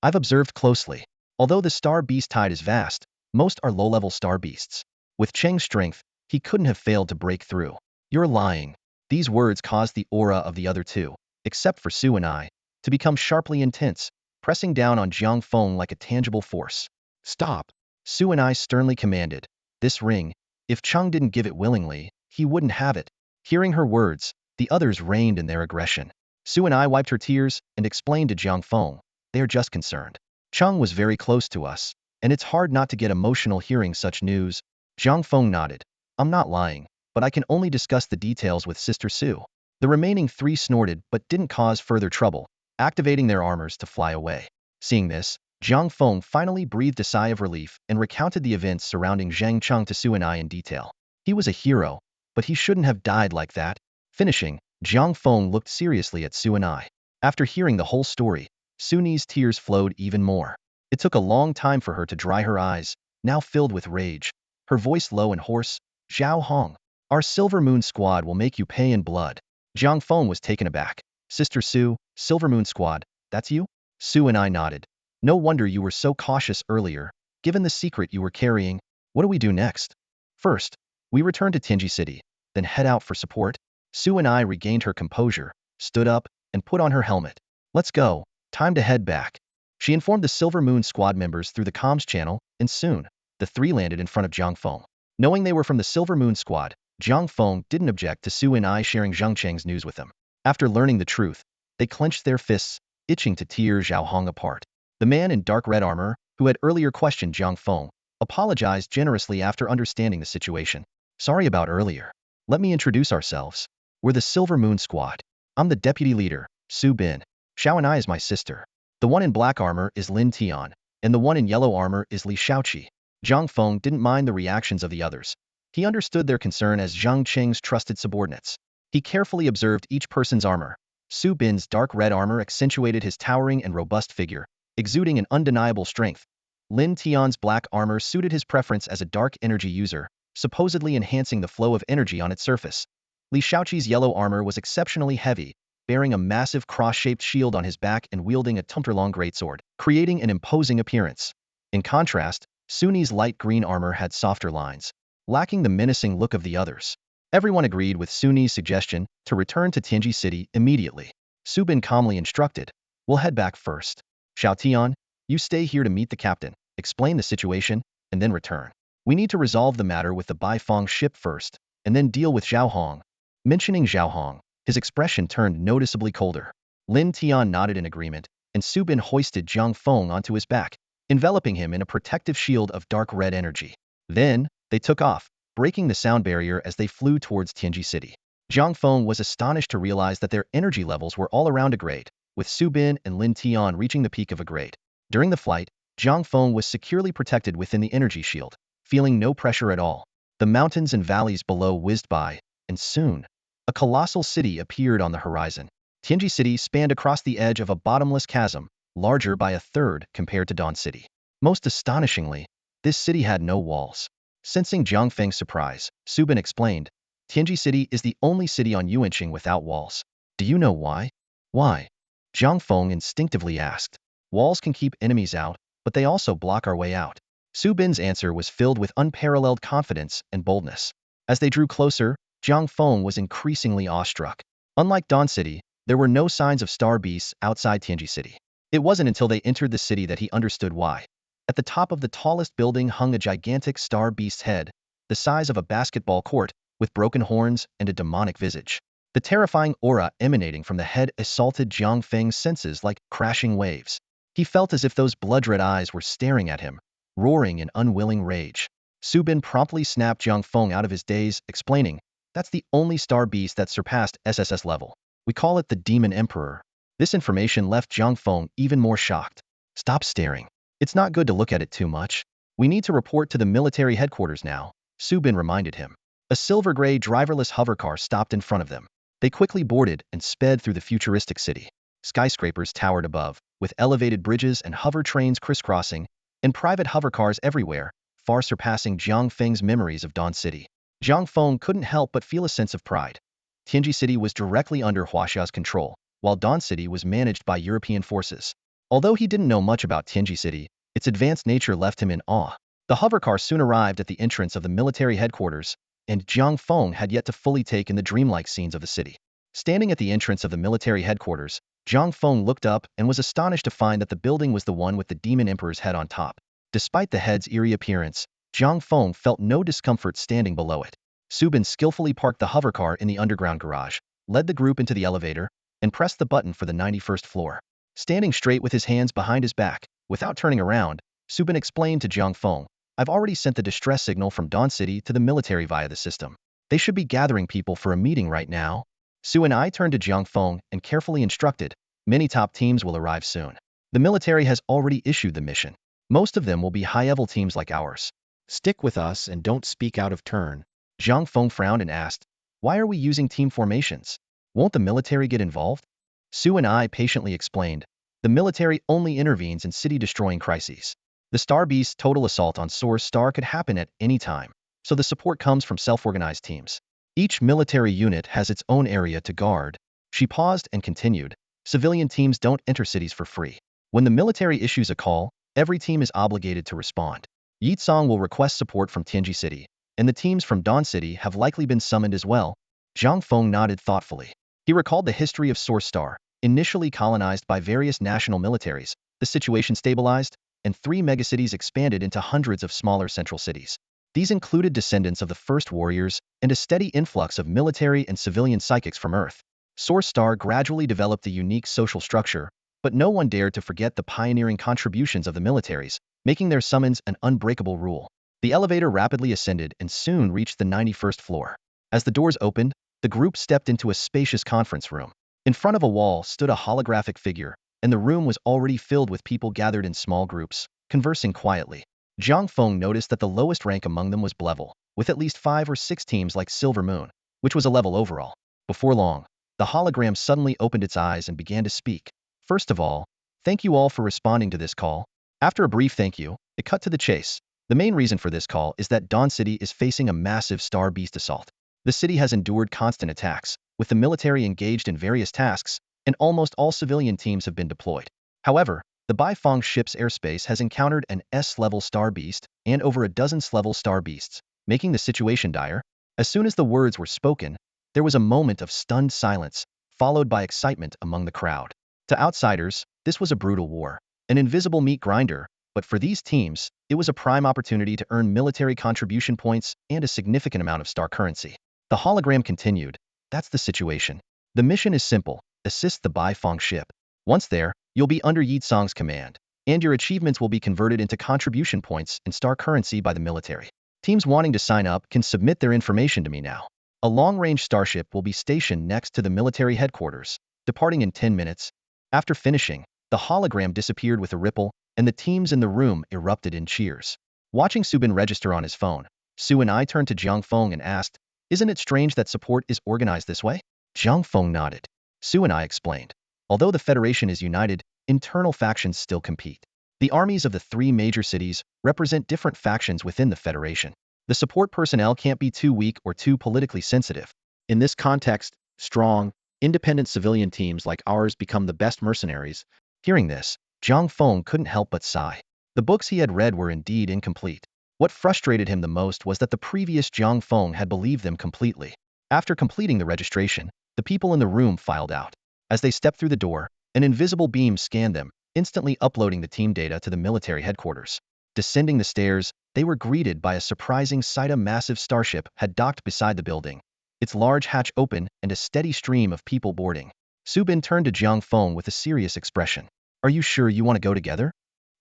"I've observed closely. Although the star beast tide is vast, most are low-level star beasts. With Cheng's strength, he couldn't have failed to break through." "You're lying." These words caused the aura of the other two, except for Su and I, to become sharply intense, pressing down on Jiang Feng like a tangible force. "Stop!" Su and I sternly commanded. "This ring, if Cheng didn't give it willingly, he wouldn't have it." Hearing her words, the others reined in their aggression. Su and I wiped her tears and explained to Jiang Feng, "They are just concerned. Cheng was very close to us, and it's hard not to get emotional hearing such news. Jiang Feng nodded. I'm not lying, but I can only discuss the details with Sister Su. The remaining three snorted but didn't cause further trouble, activating their armors to fly away. Seeing this, Jiang Feng finally breathed a sigh of relief and recounted the events surrounding Zhang Cheng to Su and I in detail. He was a hero, but he shouldn't have died like that. Finishing, Jiang Feng looked seriously at Su and I. After hearing the whole story, Suni's tears flowed even more. It took a long time for her to dry her eyes, now filled with rage. Her voice low and hoarse, Zhao Hong, our Silver Moon squad will make you pay in blood. Jiang Feng was taken aback. Sister Su, Silver Moon squad, that's you? Su and I nodded. No wonder you were so cautious earlier. Given the secret you were carrying, what do we do next? First, we return to Tianji City, then head out for support. Su and I regained her composure, stood up, and put on her helmet. Let's go, time to head back. She informed the Silver Moon squad members through the comms channel, and soon, the three landed in front of Jiang Feng. Knowing they were from the Silver Moon squad, Jiang Feng didn't object to Su and I sharing Zhang Cheng's news with them. After learning the truth, they clenched their fists, itching to tear Zhao Hong apart. The man in dark red armor, who had earlier questioned Jiang Feng, apologized generously after understanding the situation. Sorry about earlier. Let me introduce ourselves. We're the Silver Moon squad. I'm the deputy leader, Su Bin. Xiao and I is my sister. The one in black armor is Lin Tian, and the one in yellow armor is Li Shaoqi. Jiang Feng didn't mind the reactions of the others. He understood their concern as Zhang Cheng's trusted subordinates. He carefully observed each person's armor. Su Bin's dark red armor accentuated his towering and robust figure, exuding an undeniable strength. Lin Tian's black armor suited his preference as a dark energy user, supposedly enhancing the flow of energy on its surface. Li Shaoqi's yellow armor was exceptionally heavy, bearing a massive cross-shaped shield on his back and wielding a tumper-long greatsword, creating an imposing appearance. In contrast, Suni's light green armor had softer lines, lacking the menacing look of the others. Everyone agreed with Suni's suggestion to return to Tianji City immediately. Su Bin calmly instructed, we'll head back first. Xiao Tian, you stay here to meet the captain, explain the situation, and then return. We need to resolve the matter with the Baifeng ship first, and then deal with Zhao Hong. Mentioning Zhao Hong, his expression turned noticeably colder. Lin Tian nodded in agreement, and Su Bin hoisted Jiang Feng onto his back, enveloping him in a protective shield of dark red energy. Then, they took off, breaking the sound barrier as they flew towards Tianji City. Jiang Feng was astonished to realize that their energy levels were all around a grade, with Su Bin and Lin Tian reaching the peak of a grade. During the flight, Jiang Feng was securely protected within the energy shield, feeling no pressure at all. The mountains and valleys below whizzed by, and soon, a colossal city appeared on the horizon. Tianji City spanned across the edge of a bottomless chasm, larger by a third compared to Dawn City. Most astonishingly, this city had no walls. Sensing Jiang Feng's surprise, Su Bin explained, Tianji City is the only city on Yuanqing without walls. Do you know why? Why? Jiang Feng instinctively asked. Walls can keep enemies out, but they also block our way out. Su Bin's answer was filled with unparalleled confidence and boldness. As they drew closer, Jiang Feng was increasingly awestruck. Unlike Dawn City, there were no signs of star beasts outside Tianji City. It wasn't until they entered the city that he understood why. At the top of the tallest building hung a gigantic star beast's head, the size of a basketball court, with broken horns and a demonic visage. The terrifying aura emanating from the head assaulted Jiang Feng's senses like crashing waves. He felt as if those blood-red eyes were staring at him, roaring in unwilling rage. Su Bin promptly snapped Jiang Feng out of his daze, explaining, that's the only star beast that surpassed SSS level. We call it the Demon Emperor. This information left Jiang Feng even more shocked. Stop staring. It's not good to look at it too much. We need to report to the military headquarters now, Su Bin reminded him. A silver-gray driverless hovercar stopped in front of them. They quickly boarded and sped through the futuristic city. Skyscrapers towered above, with elevated bridges and hover trains crisscrossing, and private hovercars everywhere, far surpassing Jiang Feng's memories of Dawn City. Jiang Feng couldn't help but feel a sense of pride. Tianji City was directly under Huaxia's control, while Dawn City was managed by European forces. Although he didn't know much about Tianji City, its advanced nature left him in awe. The hovercar soon arrived at the entrance of the military headquarters, and Jiang Feng had yet to fully take in the dreamlike scenes of the city. Standing at the entrance of the military headquarters, Jiang Feng looked up and was astonished to find that the building was the one with the Demon Emperor's head on top. Despite the head's eerie appearance, Jiang Feng felt no discomfort standing below it. Su Bin skillfully parked the hovercar in the underground garage, led the group into the elevator, and pressed the button for the 91st floor. Standing straight with his hands behind his back, Without turning around, Subin explained to Jiang Feng, I've already sent the distress signal from Dawn City to the military via the system. They should be gathering people for a meeting right now. Su and I turned to Jiang Feng and carefully instructed, many top teams will arrive soon. The military has already issued the mission. Most of them will be high-level teams like ours. Stick with us and don't speak out of turn. Jiang Feng frowned and asked, why are we using team formations? Won't the military get involved? Su and I patiently explained, the military only intervenes in city-destroying crises. The Star Beast's total assault on Source Star could happen at any time, so the support comes from self-organized teams. Each military unit has its own area to guard. She paused and continued, civilian teams don't enter cities for free. When the military issues a call, every team is obligated to respond. Yitsong will request support from Tianji City, and the teams from Dawn City have likely been summoned as well. Jiang Feng nodded thoughtfully. He recalled the history of Source Star. Initially colonized by various national militaries, the situation stabilized, and 3 megacities expanded into hundreds of smaller central cities. These included descendants of the first warriors and a steady influx of military and civilian psychics from Earth. Source Star gradually developed a unique social structure, but no one dared to forget the pioneering contributions of the militaries, making their summons an unbreakable rule. The elevator rapidly ascended and soon reached the 91st floor. As the doors opened, the group stepped into a spacious conference room. In front of a wall stood a holographic figure, and the room was already filled with people gathered in small groups, conversing quietly. Jiang Feng noticed that the lowest rank among them was level, with at least 5 or 6 teams like Silver Moon, which was a level overall. Before long, the hologram suddenly opened its eyes and began to speak. First of all, thank you all for responding to this call. After a brief thank you, it cut to the chase. The main reason for this call is that Dawn City is facing a massive Star Beast assault. The city has endured constant attacks, with the military engaged in various tasks, and almost all civilian teams have been deployed. However, the Baifeng ship's airspace has encountered an S-level Star Beast and over a dozen S-level Star Beasts, making the situation dire. As soon as the words were spoken, there was a moment of stunned silence, followed by excitement among the crowd. To outsiders, this was a brutal war, an invisible meat grinder, but for these teams, it was a prime opportunity to earn military contribution points and a significant amount of star currency. The hologram continued, that's the situation. The mission is simple, assist the Baifeng ship. Once there, you'll be under Yitsong's command, and your achievements will be converted into contribution points and star currency by the military. Teams wanting to sign up can submit their information to me now. A long-range starship will be stationed next to the military headquarters, departing in 10 minutes. After finishing, the hologram disappeared with a ripple, and the teams in the room erupted in cheers. Watching Subin register on his phone, Su and I turned to Jiang Feng and asked, isn't it strange that support is organized this way? Jiang Feng nodded. Su and I explained, although the Federation is united, internal factions still compete. The armies of the 3 major cities represent different factions within the Federation. The support personnel can't be too weak or too politically sensitive. In this context, strong, independent civilian teams like ours become the best mercenaries. Hearing this, Jiang Feng couldn't help but sigh. The books he had read were indeed incomplete. What frustrated him the most was that the previous Jiang Feng had believed them completely. After completing the registration, the people in the room filed out. As they stepped through the door, an invisible beam scanned them, instantly uploading the team data to the military headquarters. Descending the stairs, they were greeted by a surprising sight. A massive starship had docked beside the building, its large hatch open and a steady stream of people boarding. Subin turned to Jiang Feng with a serious expression. Are you sure you want to go together?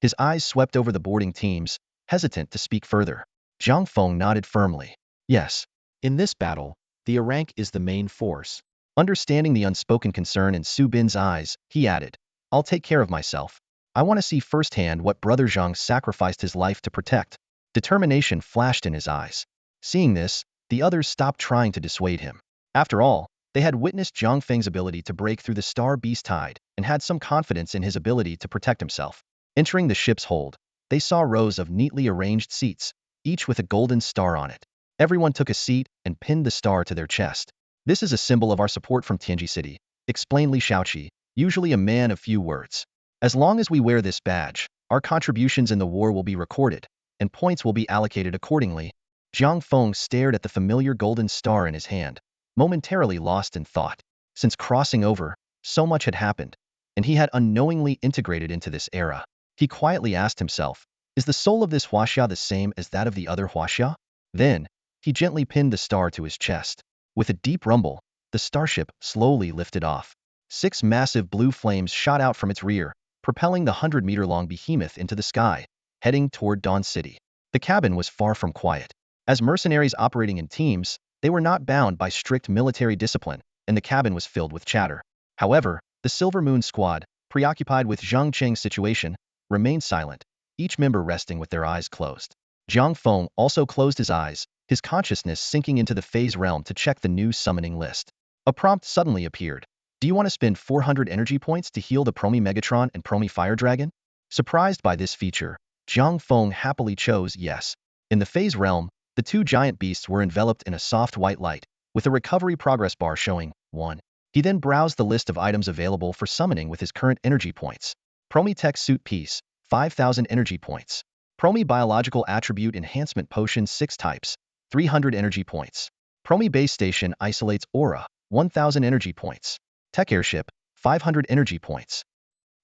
His eyes swept over the boarding teams, hesitant to speak further. Jiang Feng nodded firmly. Yes. In this battle, the rank is the main force. Understanding the unspoken concern in Su Bin's eyes, he added, I'll take care of myself. I want to see firsthand what Brother Zhang sacrificed his life to protect. Determination flashed in his eyes. Seeing this, the others stopped trying to dissuade him. After all, they had witnessed Jiang Feng's ability to break through the Star Beast tide and had some confidence in his ability to protect himself. Entering the ship's hold, they saw rows of neatly arranged seats, each with a golden star on it. Everyone took a seat and pinned the star to their chest. This is a symbol of our support from Tianji City, explained Li Shaoqi, usually a man of few words. As long as we wear this badge, our contributions in the war will be recorded, and points will be allocated accordingly. Jiang Feng stared at the familiar golden star in his hand, momentarily lost in thought. Since crossing over, so much had happened, and he had unknowingly integrated into this era. He quietly asked himself, is the soul of this Huaxia the same as that of the other Huaxia? Then, he gently pinned the star to his chest. With a deep rumble, the starship slowly lifted off. 6 massive blue flames shot out from its rear, propelling the 100-meter-long behemoth into the sky, heading toward Dawn City. The cabin was far from quiet. As mercenaries operating in teams, they were not bound by strict military discipline, and the cabin was filled with chatter. However, the Silver Moon squad, preoccupied with Zhang Cheng's situation, remained silent, each member resting with their eyes closed. Jiang Feng also closed his eyes, his consciousness sinking into the phase realm to check the new summoning list. A prompt suddenly appeared. Do you want to spend 400 energy points to heal the Promi Megatron and Promi Fire Dragon? Surprised by this feature, Jiang Feng happily chose yes. In the phase realm, the two giant beasts were enveloped in a soft white light, with a recovery progress bar showing 1. He then browsed the list of items available for summoning with his current energy points. Promi Tech Suit Piece, 5,000 energy points. Promi Biological Attribute Enhancement Potion 6 types, 300 energy points. Promi Base Station Isolates Aura, 1,000 energy points. Tech Airship, 500 energy points.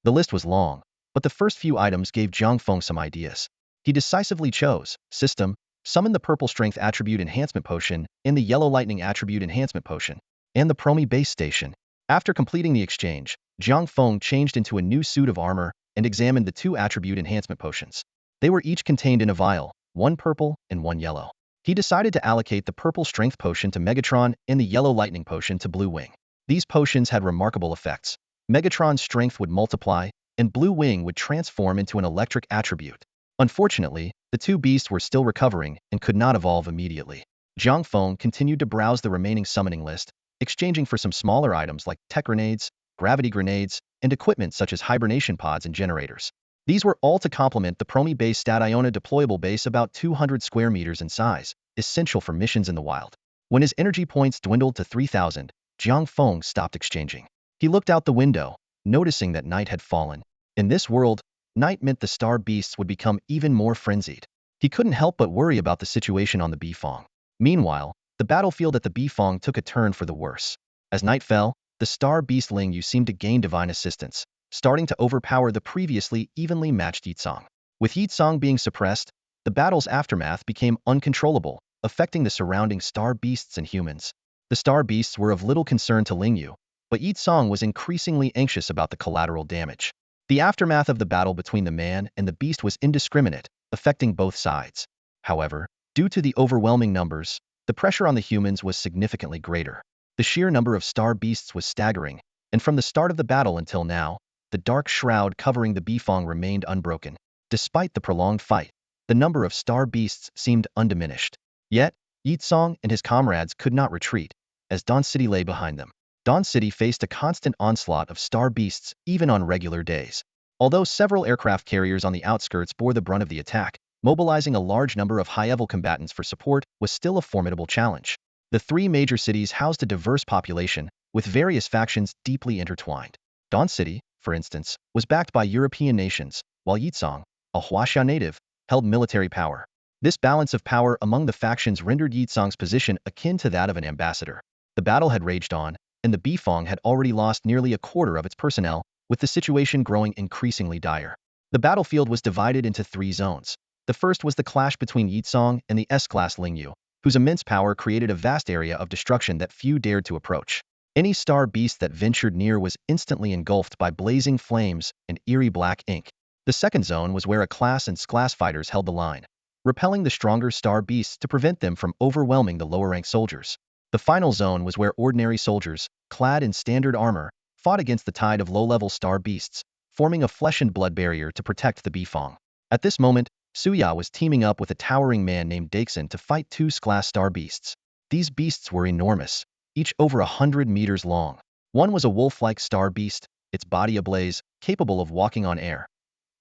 The list was long, but the first few items gave Jiang Feng some ideas. He decisively chose System, summon the Purple Strength Attribute Enhancement Potion and the Yellow Lightning Attribute Enhancement Potion, and the Promi Base Station. After completing the exchange, Jiang Feng changed into a new suit of armor and examined the 2 attribute enhancement potions. They were each contained in a vial, 1 purple and 1 yellow. He decided to allocate the Purple Strength Potion to Megatron and the Yellow Lightning Potion to Blue Wing. These potions had remarkable effects. Megatron's strength would multiply, and Blue Wing would transform into an electric attribute. Unfortunately, the two beasts were still recovering and could not evolve immediately. Jiang Feng continued to browse the remaining summoning list, exchanging for some smaller items like tech grenades, gravity grenades, and equipment such as hibernation pods and generators. These were all to complement the Promi Base Stat Iona deployable base about 200 square meters in size, essential for missions in the wild. When his energy points dwindled to 3,000, Jiang Feng stopped exchanging. He looked out the window, noticing that night had fallen. In this world, night meant the star beasts would become even more frenzied. He couldn't help but worry about the situation on the Bifong. Meanwhile, the battlefield at the Bifong took a turn for the worse. As night fell, the star beast Ling Yu seemed to gain divine assistance, starting to overpower the previously evenly matched Yitsong. With Yitsong being suppressed, the battle's aftermath became uncontrollable, affecting the surrounding star beasts and humans. The star beasts were of little concern to Ling Yu, but Yitsong was increasingly anxious about the collateral damage. The aftermath of the battle between the man and the beast was indiscriminate, affecting both sides. However, due to the overwhelming numbers, the pressure on the humans was significantly greater. The sheer number of star beasts was staggering, and from the start of the battle until now, the dark shroud covering the Bifong remained unbroken. Despite the prolonged fight, the number of star beasts seemed undiminished. Yet, Yitsong and his comrades could not retreat, as Dawn City lay behind them. Dawn City faced a constant onslaught of star beasts even on regular days. Although several aircraft carriers on the outskirts bore the brunt of the attack, mobilizing a large number of high-level combatants for support was still a formidable challenge. The 3 major cities housed a diverse population, with various factions deeply intertwined. Dawn City, for instance, was backed by European nations, while Yitsong, a Huaxia native, held military power. This balance of power among the factions rendered Yitsong's position akin to that of an ambassador. The battle had raged on, and the Bifong had already lost nearly a quarter of its personnel, with the situation growing increasingly dire. The battlefield was divided into 3 zones. The first was the clash between Yitsong and the S-class Ling Yu, whose immense power created a vast area of destruction that few dared to approach. Any star beast that ventured near was instantly engulfed by blazing flames and eerie black ink. The second zone was where A-class and S-class fighters held the line, repelling the stronger star beasts to prevent them from overwhelming the lower-ranked soldiers. The final zone was where ordinary soldiers, clad in standard armor, fought against the tide of low-level star beasts, forming a flesh and blood barrier to protect the Bifong. At this moment, Suya was teaming up with a towering man named Dakeson to fight 2 S-class star beasts. These beasts were enormous, each over 100 meters long. One was a wolf-like star beast, its body ablaze, capable of walking on air.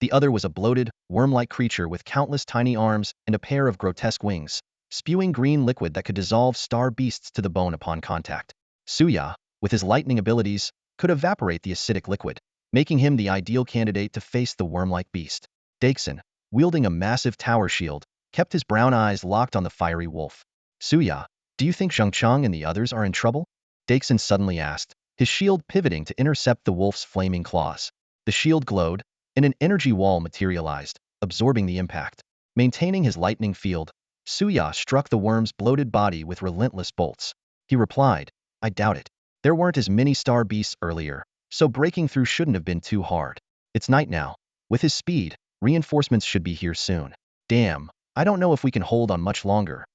The other was a bloated, worm-like creature with countless tiny arms and a pair of grotesque wings, spewing green liquid that could dissolve star beasts to the bone upon contact. Suya, with his lightning abilities, could evaporate the acidic liquid, making him the ideal candidate to face the worm-like beast. Dakeson, wielding a massive tower shield, kept his brown eyes locked on the fiery wolf. Suya, do you think Zhengcheng and the others are in trouble? Dakeson suddenly asked, his shield pivoting to intercept the wolf's flaming claws. The shield glowed, and an energy wall materialized, absorbing the impact. Maintaining his lightning field, Suya struck the worm's bloated body with relentless bolts. He replied, I doubt it. There weren't as many star beasts earlier, so breaking through shouldn't have been too hard. It's night now. With his speed, reinforcements should be here soon. Damn, I don't know if we can hold on much longer.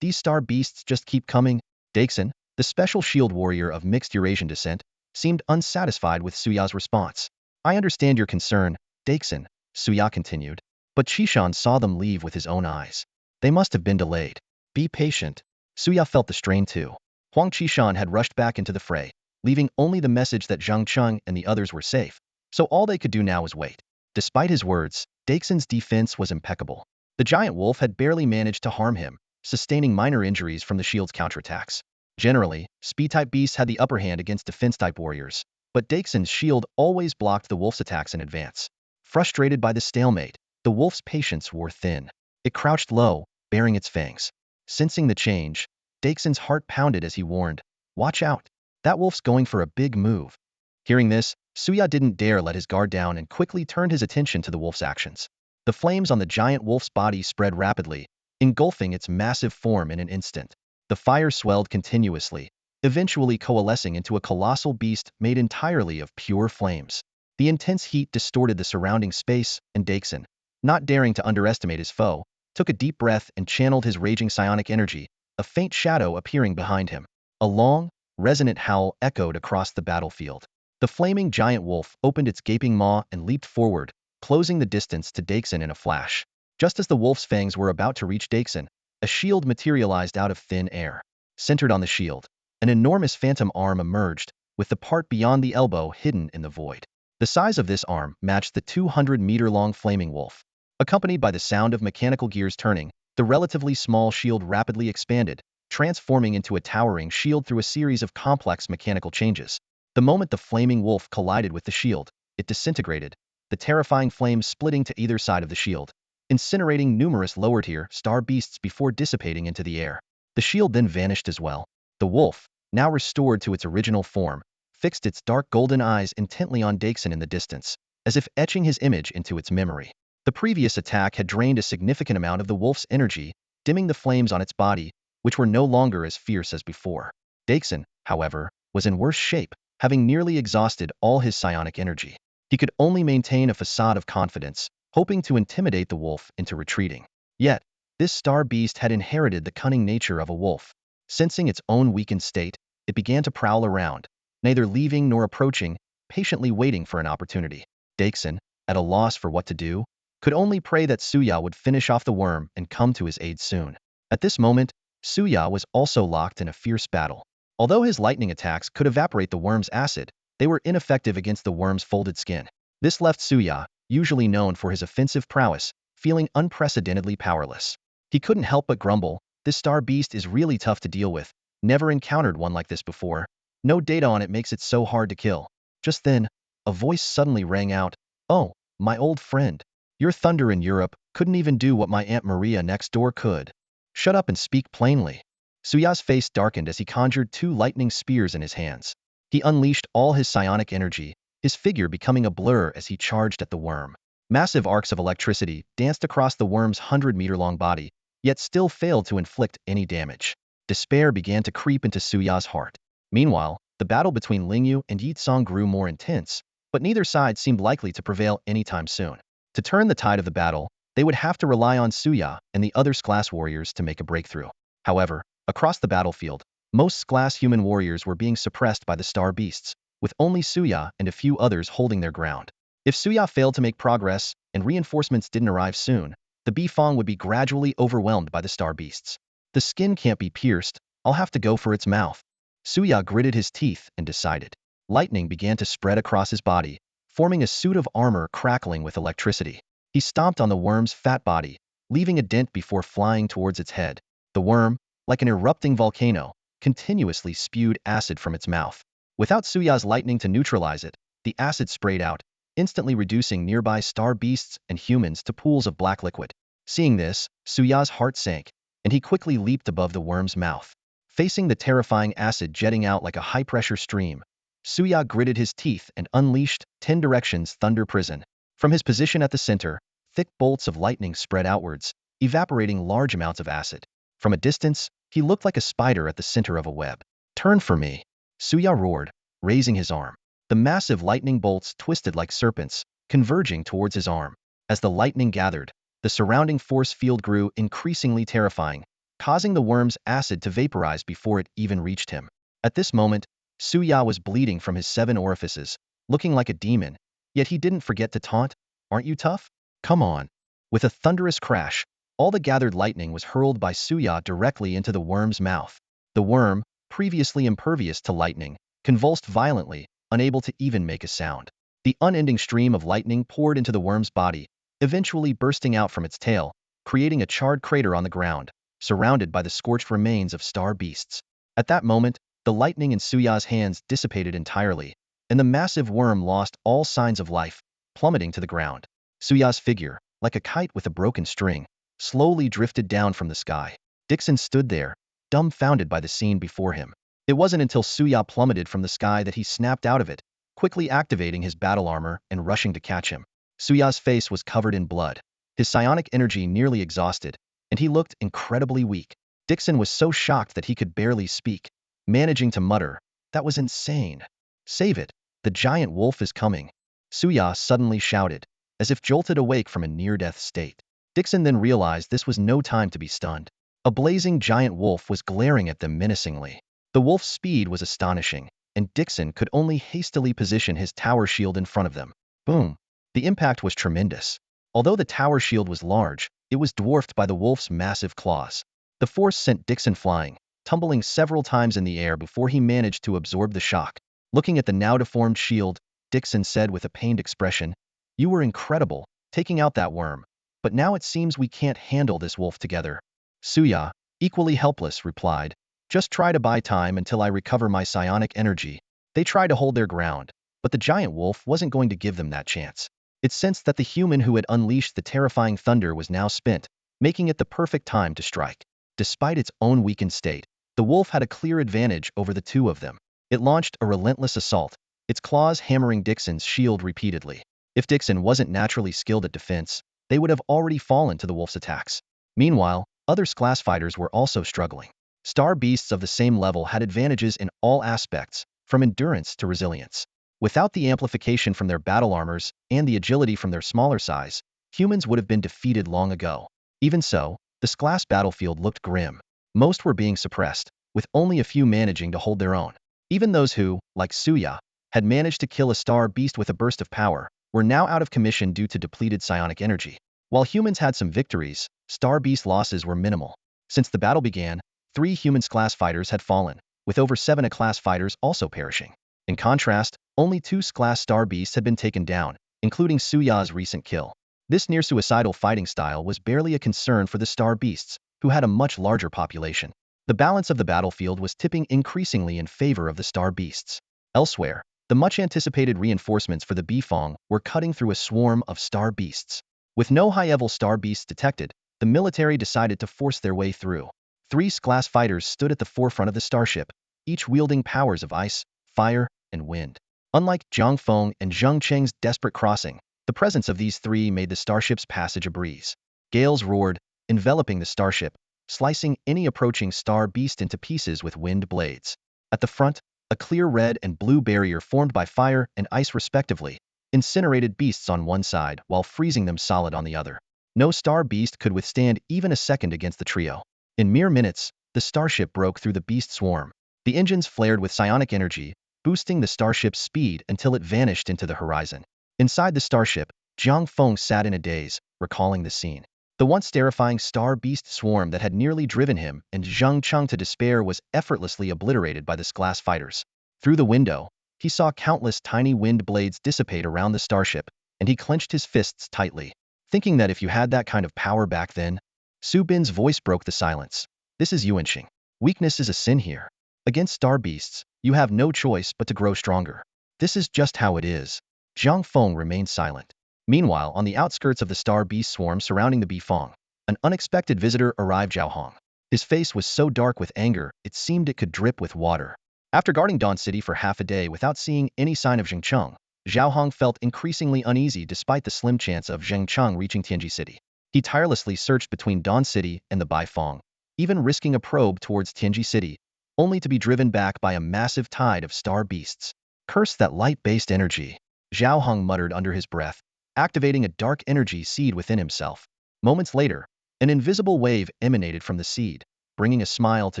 These star beasts just keep coming. Daxon, the special shield warrior of mixed Eurasian descent, seemed unsatisfied with Suya's response. I understand your concern, Daxon, Suya continued, but Qishan saw them leave with his own eyes. They must have been delayed. Be patient. Suya felt the strain too. Huang Qishan had rushed back into the fray, leaving only the message that Zhang Cheng and the others were safe, so all they could do now was wait. Despite his words, Daxon's defense was impeccable. The giant wolf had barely managed to harm him, sustaining minor injuries from the shield's counterattacks. Generally, speed-type beasts had the upper hand against defense-type warriors, but Daxon's shield always blocked the wolf's attacks in advance. Frustrated by the stalemate, the wolf's patience wore thin. It crouched low, baring its fangs. Sensing the change, Daxon's heart pounded as he warned, "Watch out! That wolf's going for a big move." Hearing this, Suya didn't dare let his guard down and quickly turned his attention to the wolf's actions. The flames on the giant wolf's body spread rapidly, engulfing its massive form in an instant. The fire swelled continuously, eventually coalescing into a colossal beast made entirely of pure flames. The intense heat distorted the surrounding space, and Daxon, not daring to underestimate his foe, took a deep breath and channeled his raging psionic energy, a faint shadow appearing behind him. A long, resonant howl echoed across the battlefield. The flaming giant wolf opened its gaping maw and leaped forward, closing the distance to Daxon in a flash. Just as the wolf's fangs were about to reach Daxon, a shield materialized out of thin air. Centered on the shield, an enormous phantom arm emerged, with the part beyond the elbow hidden in the void. The size of this arm matched the 200-meter-long flaming wolf. Accompanied by the sound of mechanical gears turning, the relatively small shield rapidly expanded, transforming into a towering shield through a series of complex mechanical changes. The moment the flaming wolf collided with the shield, it disintegrated, the terrifying flames splitting to either side of the shield, incinerating numerous lower-tier star beasts before dissipating into the air. The shield then vanished as well. The wolf, now restored to its original form, fixed its dark golden eyes intently on Daxon in the distance, as if etching his image into its memory. The previous attack had drained a significant amount of the wolf's energy, dimming the flames on its body, which were no longer as fierce as before. Daxon, however, was in worse shape, having nearly exhausted all his psionic energy. He could only maintain a facade of confidence, hoping to intimidate the wolf into retreating. Yet, this star beast had inherited the cunning nature of a wolf. Sensing its own weakened state, it began to prowl around, neither leaving nor approaching, patiently waiting for an opportunity. Daxon, at a loss for what to do, could only pray that Suya would finish off the worm and come to his aid soon. At this moment, Suya was also locked in a fierce battle. Although his lightning attacks could evaporate the worm's acid, they were ineffective against the worm's folded skin. This left Suya, usually known for his offensive prowess, feeling unprecedentedly powerless. He couldn't help but grumble, "This star beast is really tough to deal with. Never encountered one like this before. No data on it makes it so hard to kill." Just then, a voice suddenly rang out, "Oh, my old friend. Your thunder in Europe couldn't even do what my Aunt Maria next door could. Shut up and speak plainly." Suya's face darkened as he conjured 2 lightning spears in his hands. He unleashed all his psionic energy, his figure becoming a blur as he charged at the worm. Massive arcs of electricity danced across the worm's 100-meter-long body, yet still failed to inflict any damage. Despair began to creep into Suya's heart. Meanwhile, the battle between Lingyu and Yitsong grew more intense, but neither side seemed likely to prevail anytime soon. To turn the tide of the battle, they would have to rely on Suya and the other class warriors to make a breakthrough. However, across the battlefield, most class human warriors were being suppressed by the star beasts, with only Suya and a few others holding their ground. If Suya failed to make progress and reinforcements didn't arrive soon, the Bifong would be gradually overwhelmed by the star beasts. The skin can't be pierced, I'll have to go for its mouth. Suya gritted his teeth and decided. Lightning began to spread across his body, forming a suit of armor crackling with electricity. He stomped on the worm's fat body, leaving a dent before flying towards its head. The worm, like an erupting volcano, continuously spewed acid from its mouth. Without Suya's lightning to neutralize it, the acid sprayed out, instantly reducing nearby star beasts and humans to pools of black liquid. Seeing this, Suya's heart sank, and he quickly leaped above the worm's mouth. Facing the terrifying acid jetting out like a high-pressure stream, Suya gritted his teeth and unleashed 10 Directions Thunder Prison. From his position at the center, thick bolts of lightning spread outwards, evaporating large amounts of acid. From a distance, he looked like a spider at the center of a web. "Turn for me," Suya roared, raising his arm. The massive lightning bolts twisted like serpents, converging towards his arm. As the lightning gathered, the surrounding force field grew increasingly terrifying, causing the worm's acid to vaporize before it even reached him. At this moment, Suya was bleeding from his 7 orifices, looking like a demon, yet he didn't forget to taunt, "Aren't you tough? Come on." With a thunderous crash, all the gathered lightning was hurled by Suya directly into the worm's mouth. The worm, previously impervious to lightning, convulsed violently, unable to even make a sound. The unending stream of lightning poured into the worm's body, eventually bursting out from its tail, creating a charred crater on the ground, surrounded by the scorched remains of star beasts. At that moment, the lightning in Suya's hands dissipated entirely, and the massive worm lost all signs of life, plummeting to the ground. Suya's figure, like a kite with a broken string, slowly drifted down from the sky. Dixon stood there, dumbfounded by the scene before him. It wasn't until Suya plummeted from the sky that he snapped out of it, quickly activating his battle armor and rushing to catch him. Suya's face was covered in blood, his psionic energy nearly exhausted, and he looked incredibly weak. Dixon was so shocked that he could barely speak, managing to mutter, "That was insane. Save it, the giant wolf is coming." Suya suddenly shouted, as if jolted awake from a near-death state. Dixon then realized this was no time to be stunned. A blazing giant wolf was glaring at them menacingly. The wolf's speed was astonishing, and Dixon could only hastily position his tower shield in front of them. Boom! The impact was tremendous. Although the tower shield was large, it was dwarfed by the wolf's massive claws. The force sent Dixon flying, tumbling several times in the air before he managed to absorb the shock. Looking at the now deformed shield, Dixon said with a pained expression, "You were incredible, taking out that worm, but now it seems we can't handle this wolf together." Suya, equally helpless, replied, "Just try to buy time until I recover my psionic energy." They tried to hold their ground, but the giant wolf wasn't going to give them that chance. It sensed that the human who had unleashed the terrifying thunder was now spent, making it the perfect time to strike. Despite its own weakened state, the wolf had a clear advantage over the two of them. It launched a relentless assault, its claws hammering Dixon's shield repeatedly. If Dixon wasn't naturally skilled at defense, they would have already fallen to the wolf's attacks. Meanwhile, other class fighters were also struggling. Star beasts of the same level had advantages in all aspects, from endurance to resilience. Without the amplification from their battle armors and the agility from their smaller size, humans would have been defeated long ago. Even so, this class battlefield looked grim. Most were being suppressed, with only a few managing to hold their own. Even those who, like Suya, had managed to kill a star beast with a burst of power, were now out of commission due to depleted psionic energy. While humans had some victories, star beast losses were minimal. Since the battle began, 3 humans class fighters had fallen, with over 7 A-class fighters also perishing. In contrast, only 2 class star beasts had been taken down, including Suya's recent kill. This near-suicidal fighting style was barely a concern for the star beasts, who had a much larger population. The balance of the battlefield was tipping increasingly in favor of the star beasts. Elsewhere, the much-anticipated reinforcements for the Bifong were cutting through a swarm of star beasts. With no high-level star beasts detected, the military decided to force their way through. 3 class fighters stood at the forefront of the starship, each wielding powers of ice, fire, and wind. Unlike Jiang Feng and Zheng Cheng's desperate crossing, the presence of these 3 made the starship's passage a breeze. Gales roared, enveloping the starship, slicing any approaching star beast into pieces with wind blades. At the front, a clear red and blue barrier formed by fire and ice respectively, incinerated beasts on one side while freezing them solid on the other. No star beast could withstand even a second against the trio. In mere minutes, the starship broke through the beast swarm. The engines flared with psionic energy, boosting the starship's speed until it vanished into the horizon. Inside the starship, Jiang Feng sat in a daze, recalling the scene. The once terrifying star beast swarm that had nearly driven him and Zheng Cheng to despair was effortlessly obliterated by the glass fighters. Through the window, he saw countless tiny wind blades dissipate around the starship, and he clenched his fists tightly, thinking that if you had that kind of power back then. Su Bin's voice broke the silence. "This is Yuanxing. Weakness is a sin here. Against star beasts, you have no choice but to grow stronger. This is just how it is." Jiang Feng remained silent. Meanwhile, on the outskirts of the star beast swarm surrounding the Bifong, an unexpected visitor arrived. Zhao Hong. His face was so dark with anger, it seemed it could drip with water. After guarding Dawn City for half a day without seeing any sign of Zheng Cheng, Zhao Hong felt increasingly uneasy despite the slim chance of Zheng Cheng reaching Tianji City. He tirelessly searched between Dawn City and the Bifong, even risking a probe towards Tianji City, only to be driven back by a massive tide of star beasts. "Curse that light-based energy," Zhao Hong muttered under his breath, activating a dark energy seed within himself. Moments later, an invisible wave emanated from the seed, bringing a smile to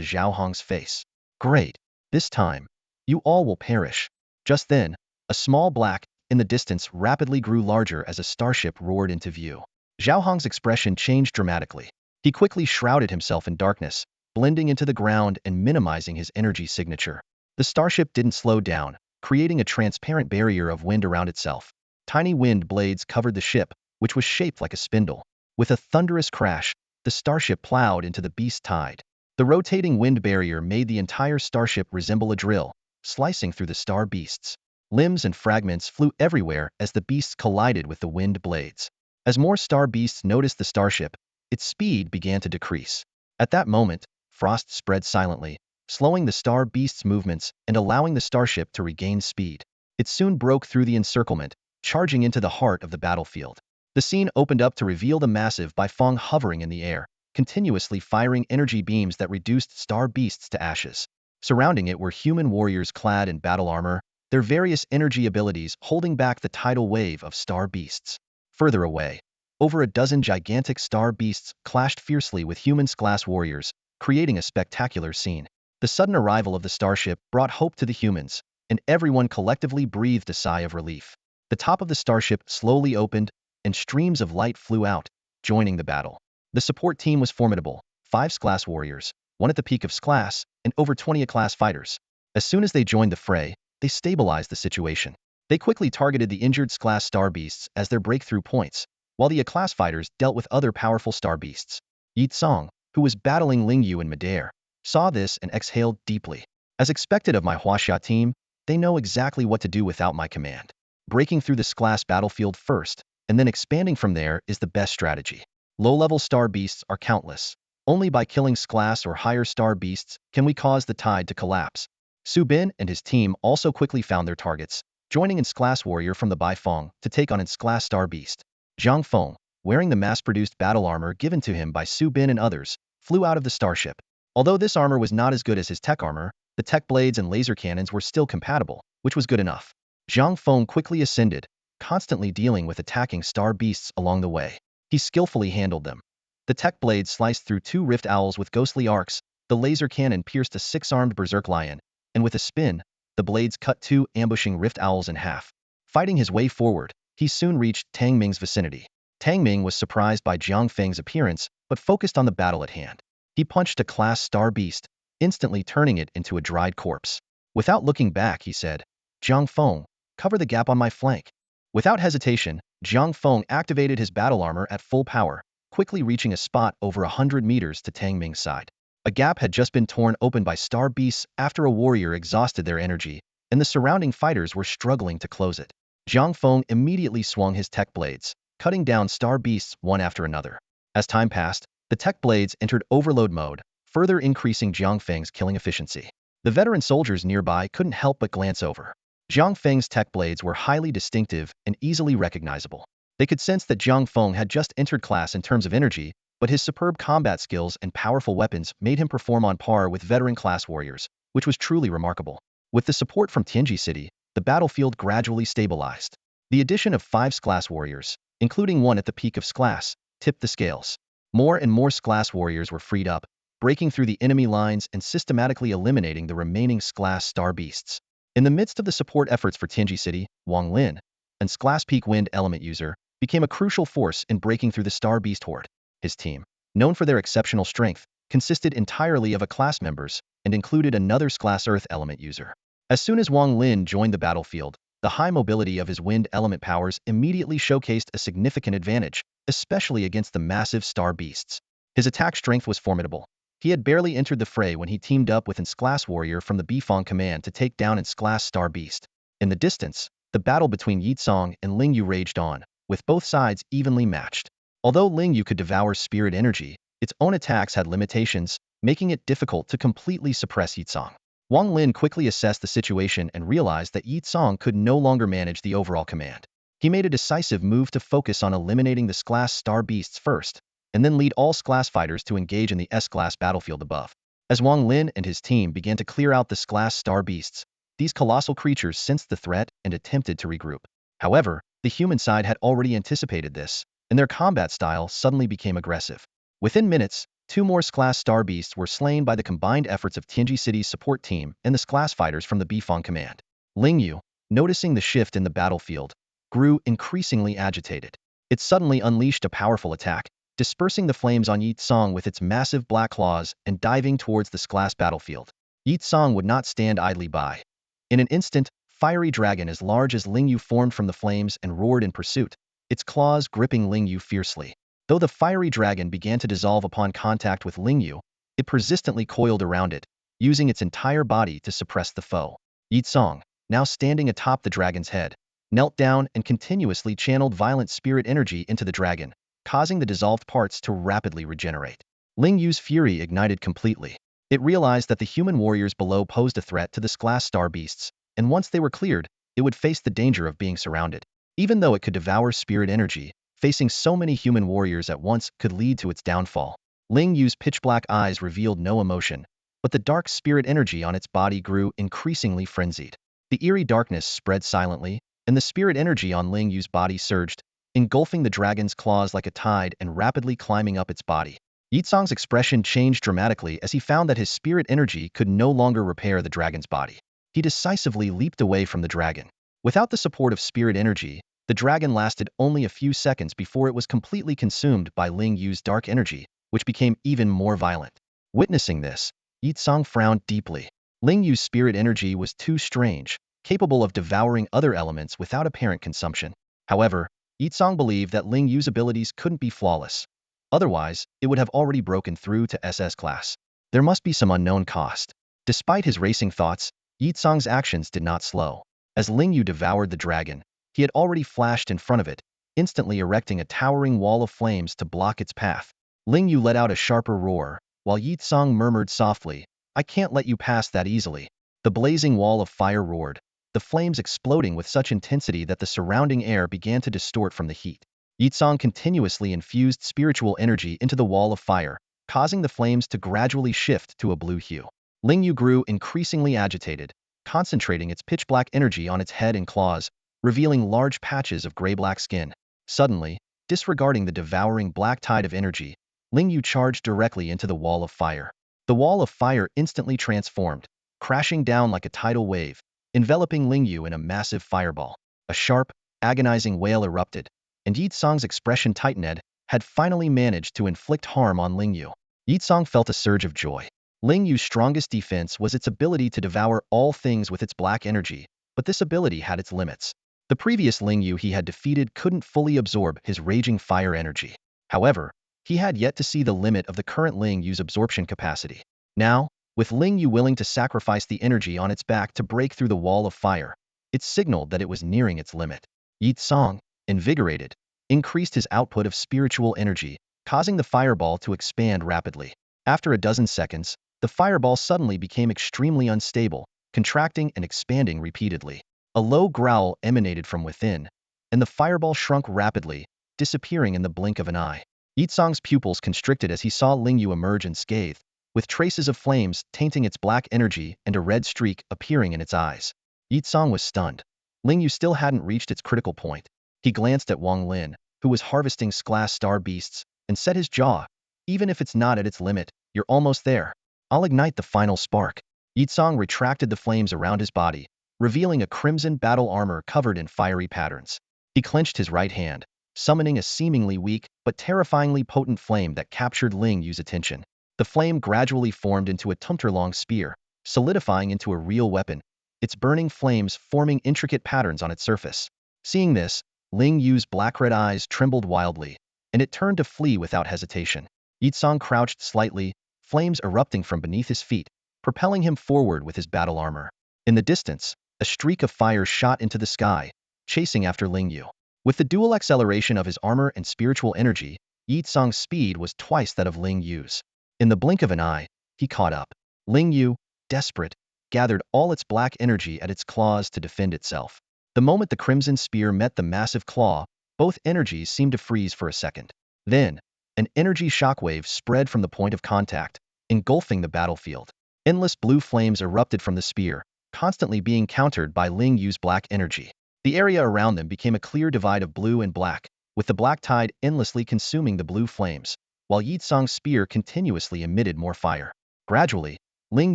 Zhao Hong's face. Great. This time, you all will perish. Just then, a small black in the distance rapidly grew larger as a starship roared into view. Zhao Hong's expression changed dramatically. He quickly shrouded himself in darkness, blending into the ground and minimizing his energy signature. The starship didn't slow down, creating a transparent barrier of wind around itself. Tiny wind blades covered the ship, which was shaped like a spindle. With a thunderous crash, the starship plowed into the beast's tide. The rotating wind barrier made the entire starship resemble a drill, slicing through the star beasts. Limbs and fragments flew everywhere as the beasts collided with the wind blades. As more star beasts noticed the starship, its speed began to decrease. At that moment, frost spread silently, slowing the star beast's movements and allowing the starship to regain speed. It soon broke through the encirclement, charging into the heart of the battlefield. The scene opened up to reveal the massive Bifong hovering in the air, continuously firing energy beams that reduced star beasts to ashes. Surrounding it were human warriors clad in battle armor, their various energy abilities holding back the tidal wave of star beasts. Further away, over a dozen gigantic star beasts clashed fiercely with human glass warriors, creating a spectacular scene. The sudden arrival of the starship brought hope to the humans, and everyone collectively breathed a sigh of relief. The top of the starship slowly opened, and streams of light flew out, joining the battle. The support team was formidable, 5 class warriors, 1 at the peak of class, and over 20 class fighters. As soon as they joined the fray, they stabilized the situation. They quickly targeted the injured class star beasts as their breakthrough points, while the A-class fighters dealt with other powerful star beasts. Yi Tsong, who was battling Ling Yu in midair, saw this and exhaled deeply. As expected of my Huaxia team, they know exactly what to do without my command. Breaking through this class battlefield first, and then expanding from there is the best strategy. Low-level star beasts are countless. Only by killing class or higher star beasts can we cause the tide to collapse. Su Bin and his team also quickly found their targets, joining its class warrior from the Bifong to take on its class star beast. Jiang Feng, wearing the mass-produced battle armor given to him by Su Bin and others, flew out of the starship. Although this armor was not as good as his Tek Armor, the Tek blades and laser cannons were still compatible, which was good enough. Jiang Feng quickly ascended, constantly dealing with attacking star beasts along the way. He skillfully handled them. The Tek blade sliced through 2 rift owls with ghostly arcs, the laser cannon pierced a 6-armed berserk lion, and with a spin, the blades cut 2 ambushing rift owls in half. Fighting his way forward, he soon reached Tang Ming's vicinity. Tang Ming was surprised by Jiang Feng's appearance, but focused on the battle at hand. He punched a class star beast, instantly turning it into a dried corpse. Without looking back, he said, "Jiang Feng, cover the gap on my flank." Without hesitation, Jiang Feng activated his battle armor at full power, quickly reaching a spot over 100 meters to Tang Ming's side. A gap had just been torn open by star beasts after a warrior exhausted their energy, and the surrounding fighters were struggling to close it. Jiang Feng immediately swung his Tek blades, cutting down star beasts one after another. As time passed, the Tek blades entered overload mode, further increasing Jiang Feng's killing efficiency. The veteran soldiers nearby couldn't help but glance over. Jiang Feng's Tek blades were highly distinctive and easily recognizable. They could sense that Jiang Feng had just entered class in terms of energy, but his superb combat skills and powerful weapons made him perform on par with veteran class warriors, which was truly remarkable. With the support from Tianji City, the battlefield gradually stabilized. The addition of 5 class warriors, including 1 at the peak of class, tipped the scales. More and more class warriors were freed up, breaking through the enemy lines and systematically eliminating the remaining class star beasts. In the midst of the support efforts for Tianji City, Wang Lin, an class peak wind element user, became a crucial force in breaking through the star beast horde. His team, known for their exceptional strength, consisted entirely of class members and included another class earth element user. As soon as Wang Lin joined the battlefield, the high mobility of his wind element powers immediately showcased a significant advantage, especially against the massive star beasts. His attack strength was formidable. He had barely entered the fray when he teamed up with an class warrior from the Bifong command to take down an class star beast. In the distance, the battle between Yi Tsong and Ling Yu raged on, with both sides evenly matched. Although Ling Yu could devour spirit energy, its own attacks had limitations, making it difficult to completely suppress Yi Tsong. Wang Lin quickly assessed the situation and realized that Yi Tsong could no longer manage the overall command. He made a decisive move to focus on eliminating the class star beasts first, and then lead all class fighters to engage in the S-class battlefield above. As Wang Lin and his team began to clear out the class star beasts, these colossal creatures sensed the threat and attempted to regroup. However, The human side had already anticipated this, and their combat style suddenly became aggressive. Within minutes, two Morse-class star beasts were slain by the combined efforts of Tianji City's support team and the class fighters from the Bifeng command. Ling Yu, noticing the shift in the battlefield, grew increasingly agitated. It suddenly unleashed a powerful attack, dispersing the flames on Yi Tsong with its massive black claws and diving towards the glass battlefield. Yi Tsong would not stand idly by. In an instant, fiery dragon as large as Ling Yu formed from the flames and roared in pursuit, its claws gripping Ling Yu fiercely. Though the fiery dragon began to dissolve upon contact with Ling Yu, it persistently coiled around it, using its entire body to suppress the foe. Yi Tsong, now standing atop the dragon's head, knelt down and continuously channeled violent spirit energy into the dragon, causing the dissolved parts to rapidly regenerate. Ling Yu's fury ignited completely. It realized that the human warriors below posed a threat to the glass star beasts, and once they were cleared, it would face the danger of being surrounded. Even though it could devour spirit energy, facing so many human warriors at once could lead to its downfall. Ling Yu's pitch-black eyes revealed no emotion, but the dark spirit energy on its body grew increasingly frenzied. The eerie darkness spread silently, and the spirit energy on Ling Yu's body surged, engulfing the dragon's claws like a tide and rapidly climbing up its body. Yi Tsong's expression changed dramatically as he found that his spirit energy could no longer repair the dragon's body. He decisively leaped away from the dragon. Without the support of spirit energy, the dragon lasted only a few seconds before it was completely consumed by Ling Yu's dark energy, which became even more violent. Witnessing this, Yi Tsong frowned deeply. Ling Yu's spirit energy was too strange, capable of devouring other elements without apparent consumption. However, Yi Tsong believed that Ling Yu's abilities couldn't be flawless. Otherwise, it would have already broken through to SS class. There must be some unknown cost. Despite his racing thoughts, Yi Tsong's actions did not slow. As Ling Yu devoured the dragon, he had already flashed in front of it, instantly erecting a towering wall of flames to block its path. Ling Yu let out a sharper roar, while Yi Tsong murmured softly, "I can't let you pass that easily." The blazing wall of fire roared, the flames exploding with such intensity that the surrounding air began to distort from the heat. Yi Tsong continuously infused spiritual energy into the wall of fire, causing the flames to gradually shift to a blue hue. Ling Yu grew increasingly agitated, concentrating its pitch-black energy on its head and claws, revealing large patches of gray-black skin. Suddenly, disregarding the devouring black tide of energy, Ling Yu charged directly into the wall of fire. The wall of fire instantly transformed, crashing down like a tidal wave, enveloping Ling Yu in a massive fireball. A sharp, agonizing wail erupted, and Yi Tsong's expression tightened. Had finally managed to inflict harm on Ling Yu. Yi Tsong felt a surge of joy. Ling Yu's strongest defense was its ability to devour all things with its black energy, but this ability had its limits. The previous Ling Yu he had defeated couldn't fully absorb his raging fire energy. However, he had yet to see the limit of the current Ling Yu's absorption capacity. Now, with Ling Yu willing to sacrifice the energy on its back to break through the wall of fire, it signaled that it was nearing its limit. Yi Tsong, invigorated, increased his output of spiritual energy, causing the fireball to expand rapidly. After a dozen seconds, the fireball suddenly became extremely unstable, contracting and expanding repeatedly. A low growl emanated from within, and the fireball shrunk rapidly, disappearing in the blink of an eye. Yi Tsong's pupils constricted as he saw Ling Yu emerge unscathed, with traces of flames tainting its black energy and a red streak appearing in its eyes. Yi Tsong was stunned. Ling Yu still hadn't reached its critical point. He glanced at Wang Lin, who was harvesting glass star beasts, and set his jaw. "Even if it's not at its limit, you're almost there. I'll ignite the final spark." Yi Tsong retracted the flames around his body, revealing a crimson battle armor covered in fiery patterns. He clenched his right hand, summoning a seemingly weak but terrifyingly potent flame that captured Ling Yu's attention. The flame gradually formed into a tumtor-long spear, solidifying into a real weapon, its burning flames forming intricate patterns on its surface. Seeing this, Ling Yu's black-red eyes trembled wildly, and it turned to flee without hesitation. Yi Tsong crouched slightly, flames erupting from beneath his feet, propelling him forward with his battle armor. In the distance, a streak of fire shot into the sky, chasing after Ling Yu. With the dual acceleration of his armor and spiritual energy, Yi Tsong's speed was twice that of Ling Yu's. In the blink of an eye, he caught up. Ling Yu, desperate, gathered all its black energy at its claws to defend itself. The moment the crimson spear met the massive claw, both energies seemed to freeze for a second. Then, an energy shockwave spread from the point of contact, engulfing the battlefield. Endless blue flames erupted from the spear, constantly being countered by Ling Yu's black energy. The area around them became a clear divide of blue and black, with the black tide endlessly consuming the blue flames, while Yi Tsong's spear continuously emitted more fire. Gradually, Ling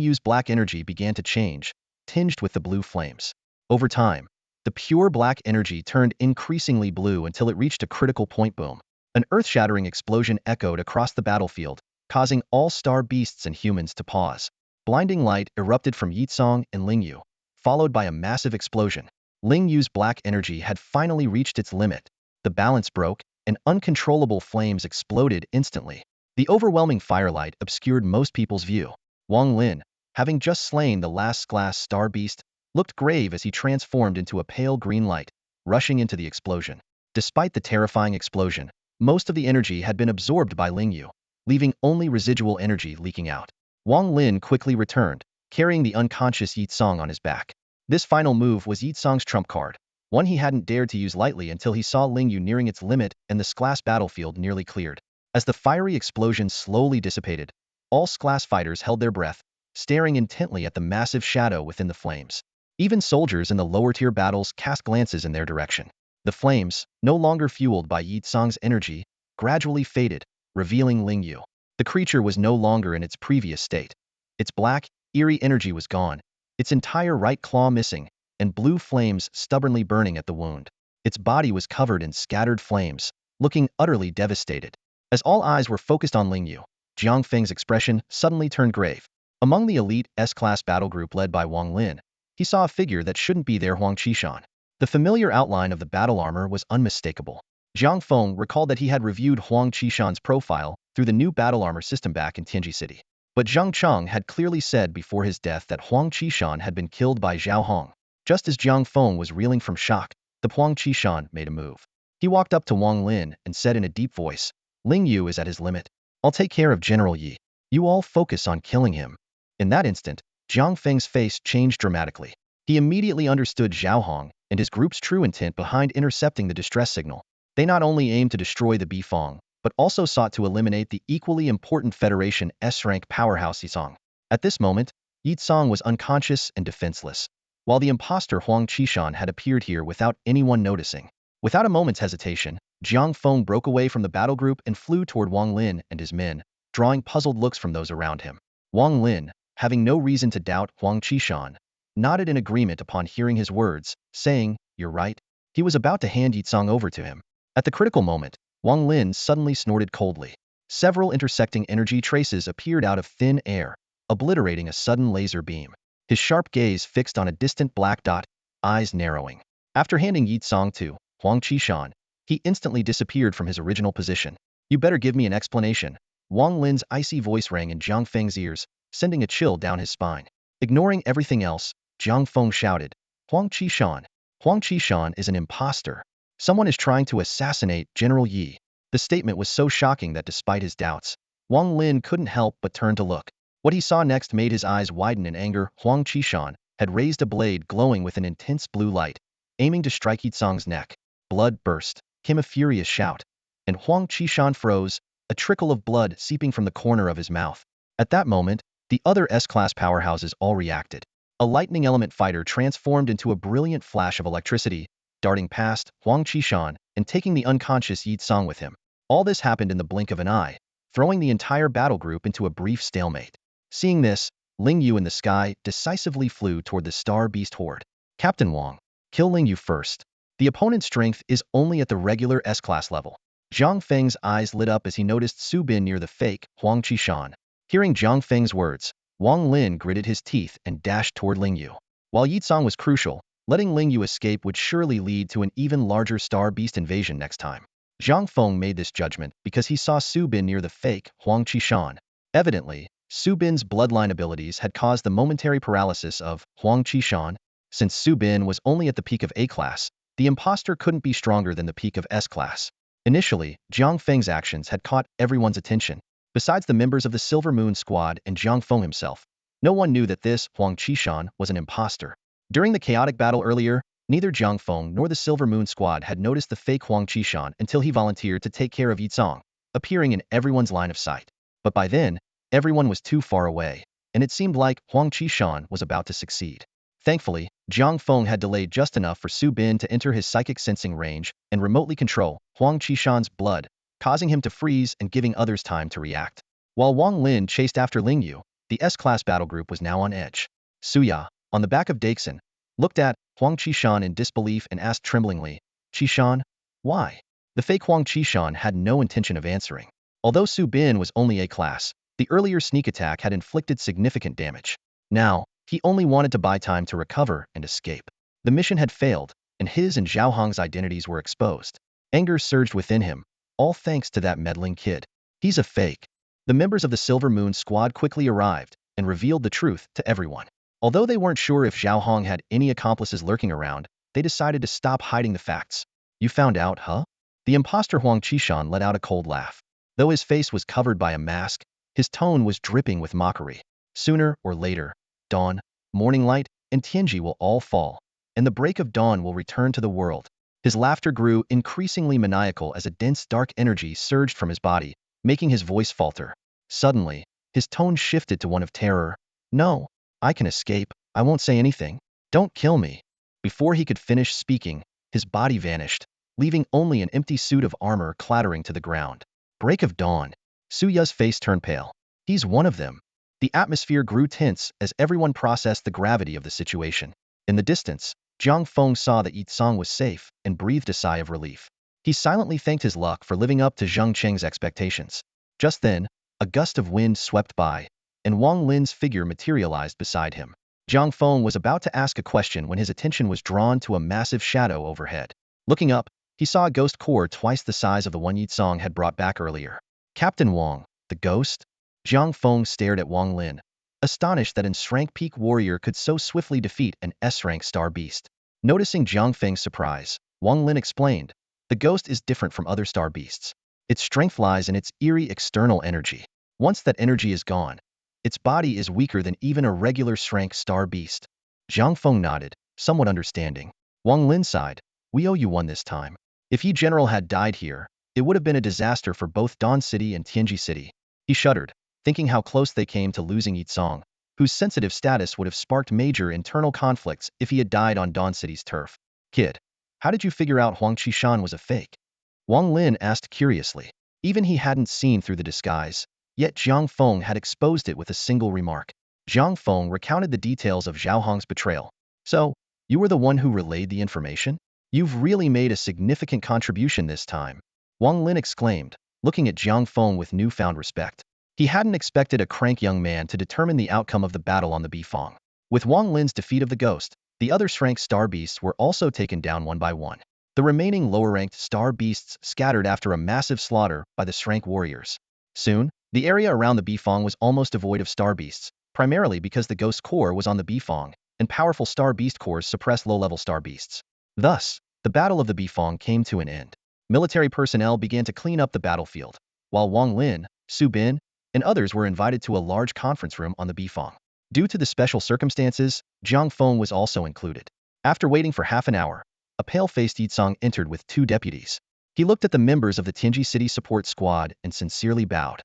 Yu's black energy began to change, tinged with the blue flames. Over time, the pure black energy turned increasingly blue until it reached a critical point. Boom. An earth-shattering explosion echoed across the battlefield, causing all star beasts and humans to pause. Blinding light erupted from Yi Tsong and Ling Yu, followed by a massive explosion. Ling Yu's black energy had finally reached its limit. The balance broke, and uncontrollable flames exploded instantly. The overwhelming firelight obscured most people's view. Wang Lin, having just slain the last glass star beast, looked grave as he transformed into a pale green light, rushing into the explosion. Despite the terrifying explosion, most of the energy had been absorbed by Ling Yu, leaving only residual energy leaking out. Wang Lin quickly returned, carrying the unconscious Yi Tsong on his back. This final move was Yi Tsong's trump card, one he hadn't dared to use lightly until he saw Ling Yu nearing its limit and the glass battlefield nearly cleared. As the fiery explosion slowly dissipated, all glass fighters held their breath, staring intently at the massive shadow within the flames. Even soldiers in the lower-tier battles cast glances in their direction. The flames, no longer fueled by Yi Tsong's energy, gradually faded, revealing Ling Yu. The creature was no longer in its previous state. Its black, eerie energy was gone, its entire right claw missing, and blue flames stubbornly burning at the wound. Its body was covered in scattered flames, looking utterly devastated. As all eyes were focused on Ling Yu, Jiang Feng's expression suddenly turned grave. Among the elite S-class battle group led by Wang Lin, he saw a figure that shouldn't be there. Huang Qishan. The familiar outline of the battle armor was unmistakable. Jiang Feng recalled that he had reviewed Huang Qishan's profile through the new battle armor system back in Tianji City. But Zhang Cheng had clearly said before his death that Huang Qishan had been killed by Zhao Hong. Just as Jiang Feng was reeling from shock, the Huang Qishan made a move. He walked up to Wang Lin and said in a deep voice, "Ling Yu is at his limit. I'll take care of General Yi. You all focus on killing him." In that instant, Jiang Feng's face changed dramatically. He immediately understood Zhao Hong and his group's true intent behind intercepting the distress signal. They not only aimed to destroy the Bifong, but also sought to eliminate the equally important Federation S-rank powerhouse Yisong. At this moment, Yi Tsong was unconscious and defenseless, while the imposter Huang Qishan had appeared here without anyone noticing. Without a moment's hesitation, Jiang Feng broke away from the battle group and flew toward Wang Lin and his men, drawing puzzled looks from those around him. Wang Lin, having no reason to doubt Huang Qishan, nodded in agreement upon hearing his words, saying, "You're right." He was about to hand Yi Tsong over to him. At the critical moment, Wang Lin suddenly snorted coldly. Several intersecting energy traces appeared out of thin air, obliterating a sudden laser beam. His sharp gaze fixed on a distant black dot, eyes narrowing. After handing Yi Tsong to Huang Qishan, he instantly disappeared from his original position. "You better give me an explanation." Wang Lin's icy voice rang in Jiang Feng's ears, sending a chill down his spine. Ignoring everything else, Jiang Feng shouted, "Huang Qishan! Huang Qishan is an imposter. Someone is trying to assassinate General Yi." The statement was so shocking that despite his doubts, Wang Lin couldn't help but turn to look. What he saw next made his eyes widen in anger. Huang Qishan had raised a blade glowing with an intense blue light, aiming to strike Yi Tsong's neck. Blood burst, came a furious shout, and Huang Qishan froze, a trickle of blood seeping from the corner of his mouth. At that moment, the other S-class powerhouses all reacted. A lightning element fighter transformed into a brilliant flash of electricity, darting past Huang Qishan and taking the unconscious Yi Tsong with him. All this happened in the blink of an eye, throwing the entire battle group into a brief stalemate. Seeing this, Ling Yu in the sky decisively flew toward the Star Beast horde. "Captain Wang, kill Ling Yu first. The opponent's strength is only at the regular S-class level." Jiang Feng's eyes lit up as he noticed Su Bin near the fake Huang Qishan. Hearing Jiang Feng's words, Wang Lin gritted his teeth and dashed toward Ling Yu. While Yi Tsong was crucial, letting Ling Yu escape would surely lead to an even larger Star Beast invasion next time. Jiang Feng made this judgment because he saw Su Bin near the fake Huang Qishan. Evidently, Su Bin's bloodline abilities had caused the momentary paralysis of Huang Qishan. Since Su Bin was only at the peak of A-class, the imposter couldn't be stronger than the peak of S-class. Initially, Jiang Feng's actions had caught everyone's attention. Besides the members of the Silver Moon Squad and Jiang Feng himself, no one knew that this Huang Qishan was an imposter. During the chaotic battle earlier, neither Jiang Feng nor the Silver Moon Squad had noticed the fake Huang Qishan until he volunteered to take care of Yi Tsong, appearing in everyone's line of sight. But by then, everyone was too far away, and it seemed like Huang Qishan was about to succeed. Thankfully, Jiang Feng had delayed just enough for Su Bin to enter his psychic sensing range and remotely control Huang Qishan's blood, causing him to freeze and giving others time to react. While Wang Lin chased after Ling Yu, the S-class battle group was now on edge. Suya, on the back of Daixin, looked at Huang Qishan in disbelief and asked tremblingly, "Qishan? Why?" The fake Huang Qishan had no intention of answering. Although Su Bin was only A-class, the earlier sneak attack had inflicted significant damage. Now, he only wanted to buy time to recover and escape. The mission had failed, and his and Zhao Hong's identities were exposed. Anger surged within him, all thanks to that meddling kid. He's a fake. The members of the Silver Moon squad quickly arrived and revealed the truth to everyone. Although they weren't sure if Zhao Hong had any accomplices lurking around, they decided to stop hiding the facts. "You found out, huh?" The imposter Huang Qishan let out a cold laugh. Though his face was covered by a mask, his tone was dripping with mockery. "Sooner or later, dawn, morning light, and Tianji will all fall, and the break of dawn will return to the world." His laughter grew increasingly maniacal as a dense dark energy surged from his body, making his voice falter. Suddenly, his tone shifted to one of terror. "No, I can escape. I won't say anything. Don't kill me." Before he could finish speaking, his body vanished, leaving only an empty suit of armor clattering to the ground. Break of dawn. Suya's face turned pale. He's one of them. The atmosphere grew tense as everyone processed the gravity of the situation. In the distance, Jiang Feng saw that Yi Tsong was safe and breathed a sigh of relief. He silently thanked his luck for living up to Zheng Cheng's expectations. Just then, a gust of wind swept by, and Wang Lin's figure materialized beside him. Jiang Feng was about to ask a question when his attention was drawn to a massive shadow overhead. Looking up, he saw a ghost core twice the size of the one Yi Tsong had brought back earlier. "Captain Wang, the ghost?" Jiang Feng stared at Wang Lin, astonished that an S-rank peak warrior could so swiftly defeat an S-rank star beast. Noticing Jiang Feng's surprise, Wang Lin explained, "The ghost is different from other star beasts. Its strength lies in its eerie external energy. Once that energy is gone, its body is weaker than even a regular S-rank star beast." Jiang Feng nodded, somewhat understanding. Wang Lin sighed, "We owe you one this time. If Yi General had died here, it would have been a disaster for both Dawn City and Tianji City." He shuddered, thinking how close they came to losing Yi Tsong, whose sensitive status would have sparked major internal conflicts if he had died on Dawn City's turf. "Kid, how did you figure out Huang Qishan was a fake?" Wang Lin asked curiously. Even he hadn't seen through the disguise, yet Jiang Feng had exposed it with a single remark. Jiang Feng recounted the details of Zhao Hong's betrayal. "So, you were the one who relayed the information? You've really made a significant contribution this time," Wang Lin exclaimed, looking at Jiang Feng with newfound respect. He hadn't expected a crank young man to determine the outcome of the battle on the Bifang. With Wang Lin's defeat of the ghost, the other S-rank star beasts were also taken down one by one. The remaining lower-ranked star beasts scattered after a massive slaughter by the S-rank warriors. Soon, the area around the Bifang was almost devoid of star beasts, primarily because the ghost core was on the Bifang, and powerful star beast cores suppressed low-level star beasts. Thus, the Battle of the Bifang came to an end. Military personnel began to clean up the battlefield, while Wang Lin, Su Bin, and others were invited to a large conference room on the Bifang. Due to the special circumstances, Jiang Feng was also included. After waiting for half an hour, a pale-faced Yi Tsong entered with 2 deputies. He looked at the members of the Tianji City support squad and sincerely bowed.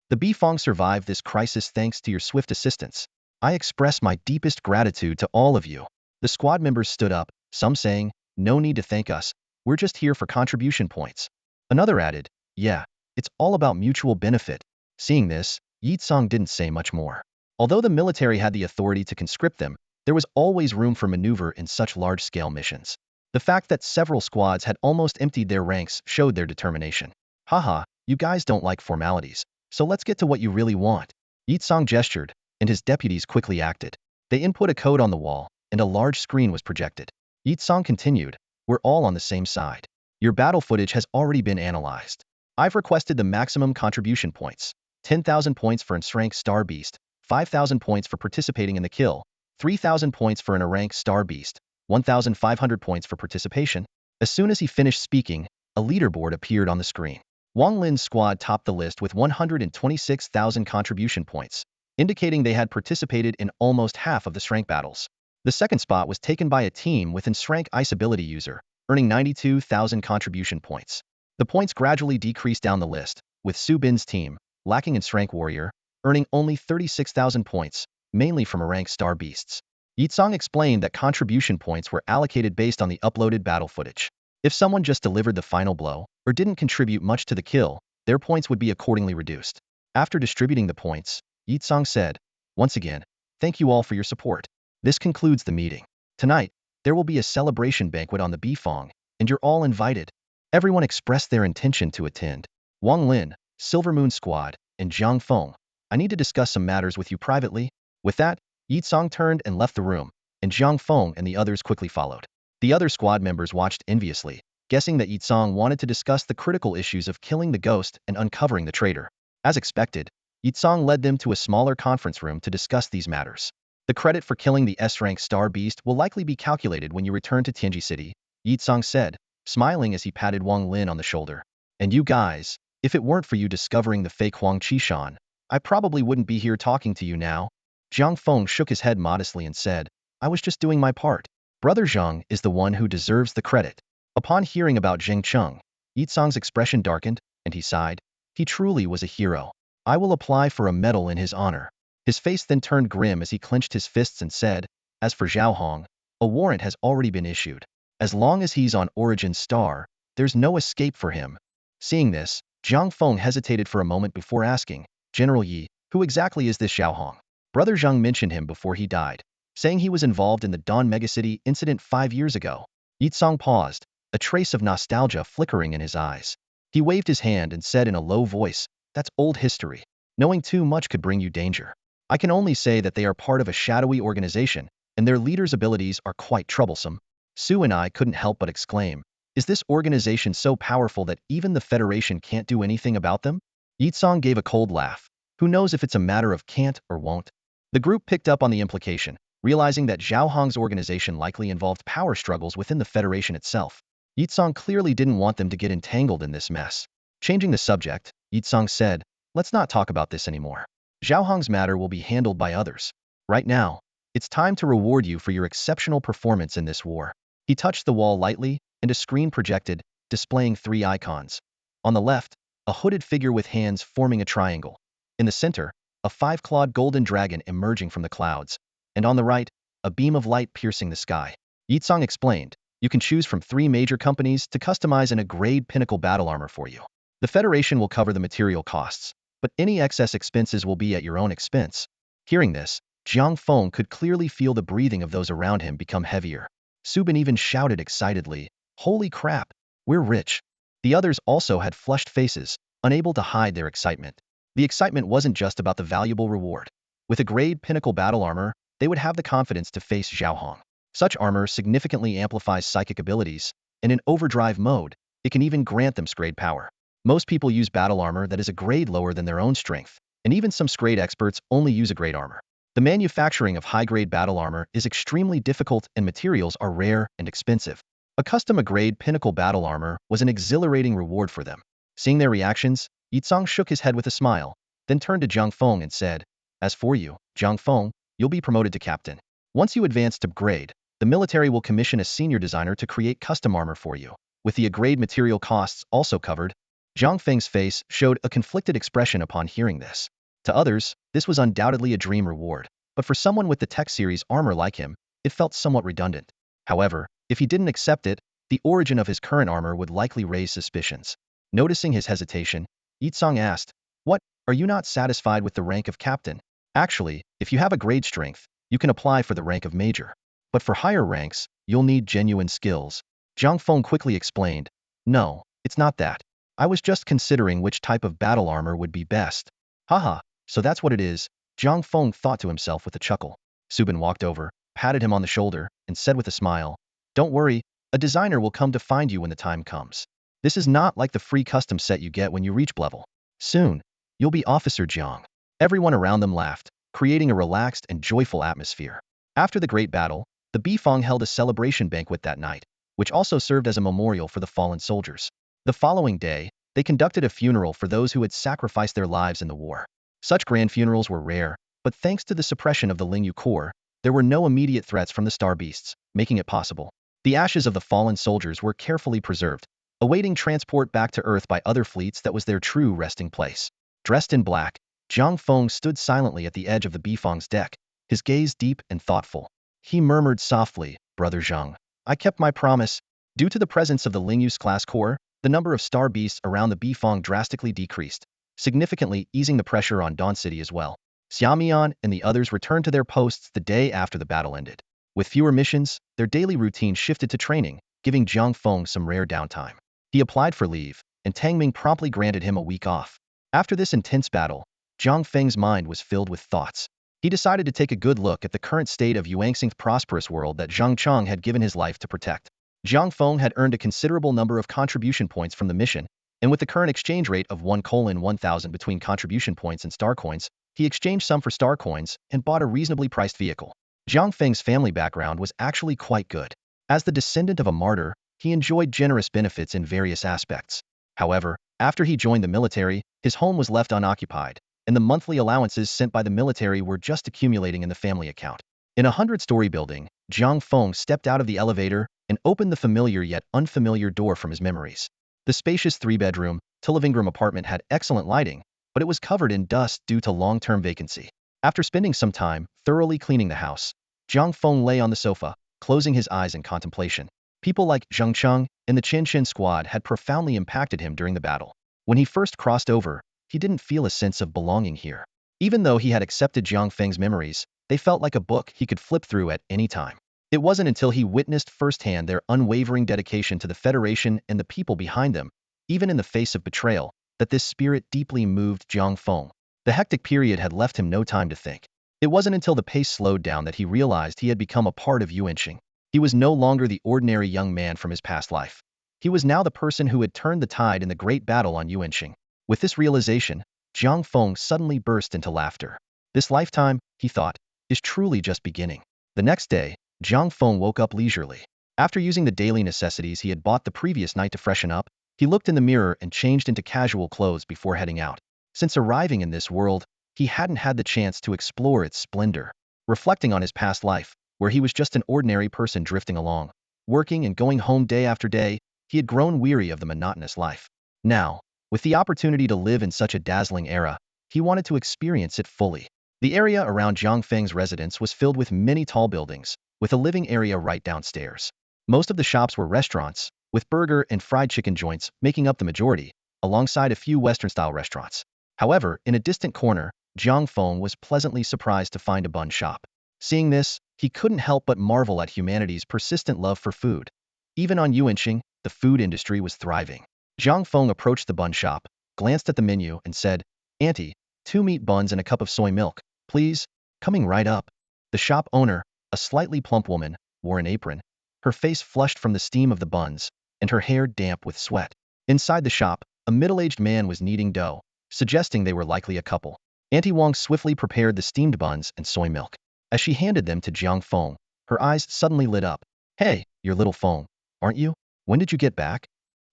"The Bifang survived this crisis thanks to your swift assistance. I express my deepest gratitude to all of you." The squad members stood up, some saying, "No need to thank us. We're just here for contribution points." Another added, "Yeah, it's all about mutual benefit." Seeing this, Yi Tsong didn't say much more. Although the military had the authority to conscript them, there was always room for maneuver in such large-scale missions. The fact that several squads had almost emptied their ranks showed their determination. "Haha, you guys don't like formalities, so let's get to what you really want." Yi Tsong gestured, and his deputies quickly acted. They input a code on the wall, and a large screen was projected. Yi Tsong continued, "We're all on the same side. Your battle footage has already been analyzed. I've requested the maximum contribution points. 10,000 points for an S-rank star beast, 5,000 points for participating in the kill, 3,000 points for an A-rank star beast, 1,500 points for participation." As soon as he finished speaking, a leaderboard appeared on the screen. Wang Lin's squad topped the list with 126,000 contribution points, indicating they had participated in almost half of the S-rank battles. The second spot was taken by a team with an S-rank ice ability user, earning 92,000 contribution points. The points gradually decreased down the list, with Su Bin's team, lacking in S-rank warrior, earning only 36,000 points, mainly from A-rank star beasts. Yitsong explained that contribution points were allocated based on the uploaded battle footage. If someone just delivered the final blow, or didn't contribute much to the kill, their points would be accordingly reduced. After distributing the points, Yitsong said, "Once again, thank you all for your support. This concludes the meeting. Tonight, there will be a celebration banquet on the Bifong, and you're all invited." Everyone expressed their intention to attend. Wang Lin, Silver Moon Squad, and Jiang Feng, "I need to discuss some matters with you privately." With that, Yitsong turned and left the room, and Jiang Feng and the others quickly followed. The other squad members watched enviously, guessing that Yitsong wanted to discuss the critical issues of killing the ghost and uncovering the traitor. As expected, Yitsong led them to a smaller conference room to discuss these matters. "The credit for killing the S-rank star beast will likely be calculated when you return to Tianji City," Yitsong said, smiling as he patted Wang Lin on the shoulder. "And you guys, if it weren't for you discovering the fake Huang Qishan, I probably wouldn't be here talking to you now." Jiang Feng shook his head modestly and said, "I was just doing my part. Brother Zhang is the one who deserves the credit." Upon hearing about Zheng Cheng, Yitsong's expression darkened, and he sighed. He truly was a hero. "I will apply for a medal in his honor." His face then turned grim as he clenched his fists and said, "As for Zhao Hong, a warrant has already been issued. As long as he's on Origin Star, there's no escape for him." Seeing this, Jiang Feng hesitated for a moment before asking, "General Yi, who exactly is this Zhao Hong?" Brother Zhang mentioned him before he died, saying he was involved in the Dawn Megacity incident 5 years ago. Yitsong paused, a trace of nostalgia flickering in his eyes. He waved his hand and said in a low voice, "That's old history. Knowing too much could bring you danger. I can only say that they are part of a shadowy organization, and their leader's abilities are quite troublesome." Su and I couldn't help but exclaim, "Is this organization so powerful that even the Federation can't do anything about them?" Yitsong gave a cold laugh. "Who knows if it's a matter of can't or won't?" The group picked up on the implication, realizing that Zhao Hong's organization likely involved power struggles within the Federation itself. Yitsong clearly didn't want them to get entangled in this mess. Changing the subject, Yitsong said, "Let's not talk about this anymore. Zhao Hong's matter will be handled by others. Right now, it's time to reward you for your exceptional performance in this war." He touched the wall lightly, and a screen projected, displaying 3 icons. On the left, a hooded figure with hands forming a triangle. In the center, a 5-clawed golden dragon emerging from the clouds. And on the right, a beam of light piercing the sky. Yitsong explained, "You can choose from 3 major companies to customize an A-grade pinnacle battle armor for you. The Federation will cover the material costs, but any excess expenses will be at your own expense." Hearing this, Jiang Feng could clearly feel the breathing of those around him become heavier. Subin even shouted excitedly, "Holy crap, we're rich." The others also had flushed faces, unable to hide their excitement. The excitement wasn't just about the valuable reward. With a grade pinnacle battle armor, they would have the confidence to face Zhao Hong. Such armor significantly amplifies psychic abilities, and in overdrive mode, it can even grant them grade power. Most people use battle armor that is a grade lower than their own strength, and even some grade experts only use a grade armor. The manufacturing of high-grade battle armor is extremely difficult and materials are rare and expensive. A custom A-grade pinnacle battle armor was an exhilarating reward for them. Seeing their reactions, Yitsong shook his head with a smile, then turned to Jiang Feng and said, "As for you, Jiang Feng, you'll be promoted to captain. Once you advance to grade, the military will commission a senior designer to create custom armor for you, with the A-grade material costs also covered." Jiang Feng's face showed a conflicted expression upon hearing this. To others, this was undoubtedly a dream reward, but for someone with the Tech series armor like him, it felt somewhat redundant. However, if he didn't accept it, the origin of his current armor would likely raise suspicions. Noticing his hesitation, Yitsong asked, "What, are you not satisfied with the rank of captain? Actually, if you have a grade strength, you can apply for the rank of major. But for higher ranks, you'll need genuine skills." Jiang Feng quickly explained, "No, it's not that. I was just considering which type of battle armor would be best." "Haha, so that's what it is," Jiang Feng thought to himself with a chuckle. Subin walked over, patted him on the shoulder, and said with a smile, "Don't worry, a designer will come to find you when the time comes. This is not like the free custom set you get when you reach level. Soon, you'll be Officer Jiang." Everyone around them laughed, creating a relaxed and joyful atmosphere. After the great battle, the Bifong held a celebration banquet that night, which also served as a memorial for the fallen soldiers. The following day, they conducted a funeral for those who had sacrificed their lives in the war. Such grand funerals were rare, but thanks to the suppression of the Lingyu Corps, there were no immediate threats from the star beasts, making it possible. The ashes of the fallen soldiers were carefully preserved, awaiting transport back to Earth by other fleets that was their true resting place. Dressed in black, Jiang Feng stood silently at the edge of the Bifong's deck, his gaze deep and thoughtful. He murmured softly, Brother Zhang. I kept my promise. Due to the presence of the Lingyu's class core, the number of star beasts around the Bifang drastically decreased, significantly easing the pressure on Dawn City as well. Xiaomian and the others returned to their posts the day after the battle ended. With fewer missions, their daily routine shifted to training, giving Jiang Feng some rare downtime. He applied for leave, and Tang Ming promptly granted him a week off. After this intense battle, Jiang Feng's mind was filled with thoughts. He decided to take a good look at the current state of Yuanxing's prosperous world that Zhang Cheng had given his life to protect. Jiang Feng had earned a considerable number of contribution points from the mission, and with the current exchange rate of 1:1000 between contribution points and star coins, he exchanged some for star coins and bought a reasonably priced vehicle. Jiang Feng's family background was actually quite good. As the descendant of a martyr, he enjoyed generous benefits in various aspects. However, after he joined the military, his home was left unoccupied, and the monthly allowances sent by the military were just accumulating in the family account. In a 100-story building, Jiang Feng stepped out of the elevator and opened the familiar yet unfamiliar door from his memories. The spacious 3-bedroom, Tilavingram apartment had excellent lighting, but it was covered in dust due to long-term vacancy. After spending some time thoroughly cleaning the house, Jiang Feng lay on the sofa, closing his eyes in contemplation. People like Zheng Cheng and the Chen Chen squad had profoundly impacted him during the battle. When he first crossed over, he didn't feel a sense of belonging here. Even though he had accepted Jiang Feng's memories, they felt like a book he could flip through at any time. It wasn't until he witnessed firsthand their unwavering dedication to the Federation and the people behind them, even in the face of betrayal, that this spirit deeply moved Jiang Feng. The hectic period had left him no time to think. It wasn't until the pace slowed down that he realized he had become a part of Yuanxing. He was no longer the ordinary young man from his past life. He was now the person who had turned the tide in the great battle on Yuanxing. With this realization, Jiang Feng suddenly burst into laughter. This lifetime, he thought, is truly just beginning. The next day, Jiang Feng woke up leisurely. After using the daily necessities he had bought the previous night to freshen up, he looked in the mirror and changed into casual clothes before heading out. Since arriving in this world, he hadn't had the chance to explore its splendor. Reflecting on his past life, where he was just an ordinary person drifting along, working and going home day after day, he had grown weary of the monotonous life. Now, with the opportunity to live in such a dazzling era, he wanted to experience it fully. The area around Jiang Feng's residence was filled with many tall buildings, with a living area right downstairs. Most of the shops were restaurants, with burger and fried chicken joints making up the majority, alongside a few Western-style restaurants. However, in a distant corner, Jiang Feng was pleasantly surprised to find a bun shop. Seeing this, he couldn't help but marvel at humanity's persistent love for food. Even on Yuanxing, the food industry was thriving. Jiang Feng approached the bun shop, glanced at the menu, and said, Auntie, 2 meat buns and a cup of soy milk, please. Coming right up. The shop owner, a slightly plump woman, wore an apron, her face flushed from the steam of the buns, and her hair damp with sweat. Inside the shop, a middle-aged man was kneading dough, suggesting they were likely a couple. Auntie Wang swiftly prepared the steamed buns and soy milk. As she handed them to Jiang Feng, her eyes suddenly lit up. Hey, you're little Feng, aren't you? When did you get back?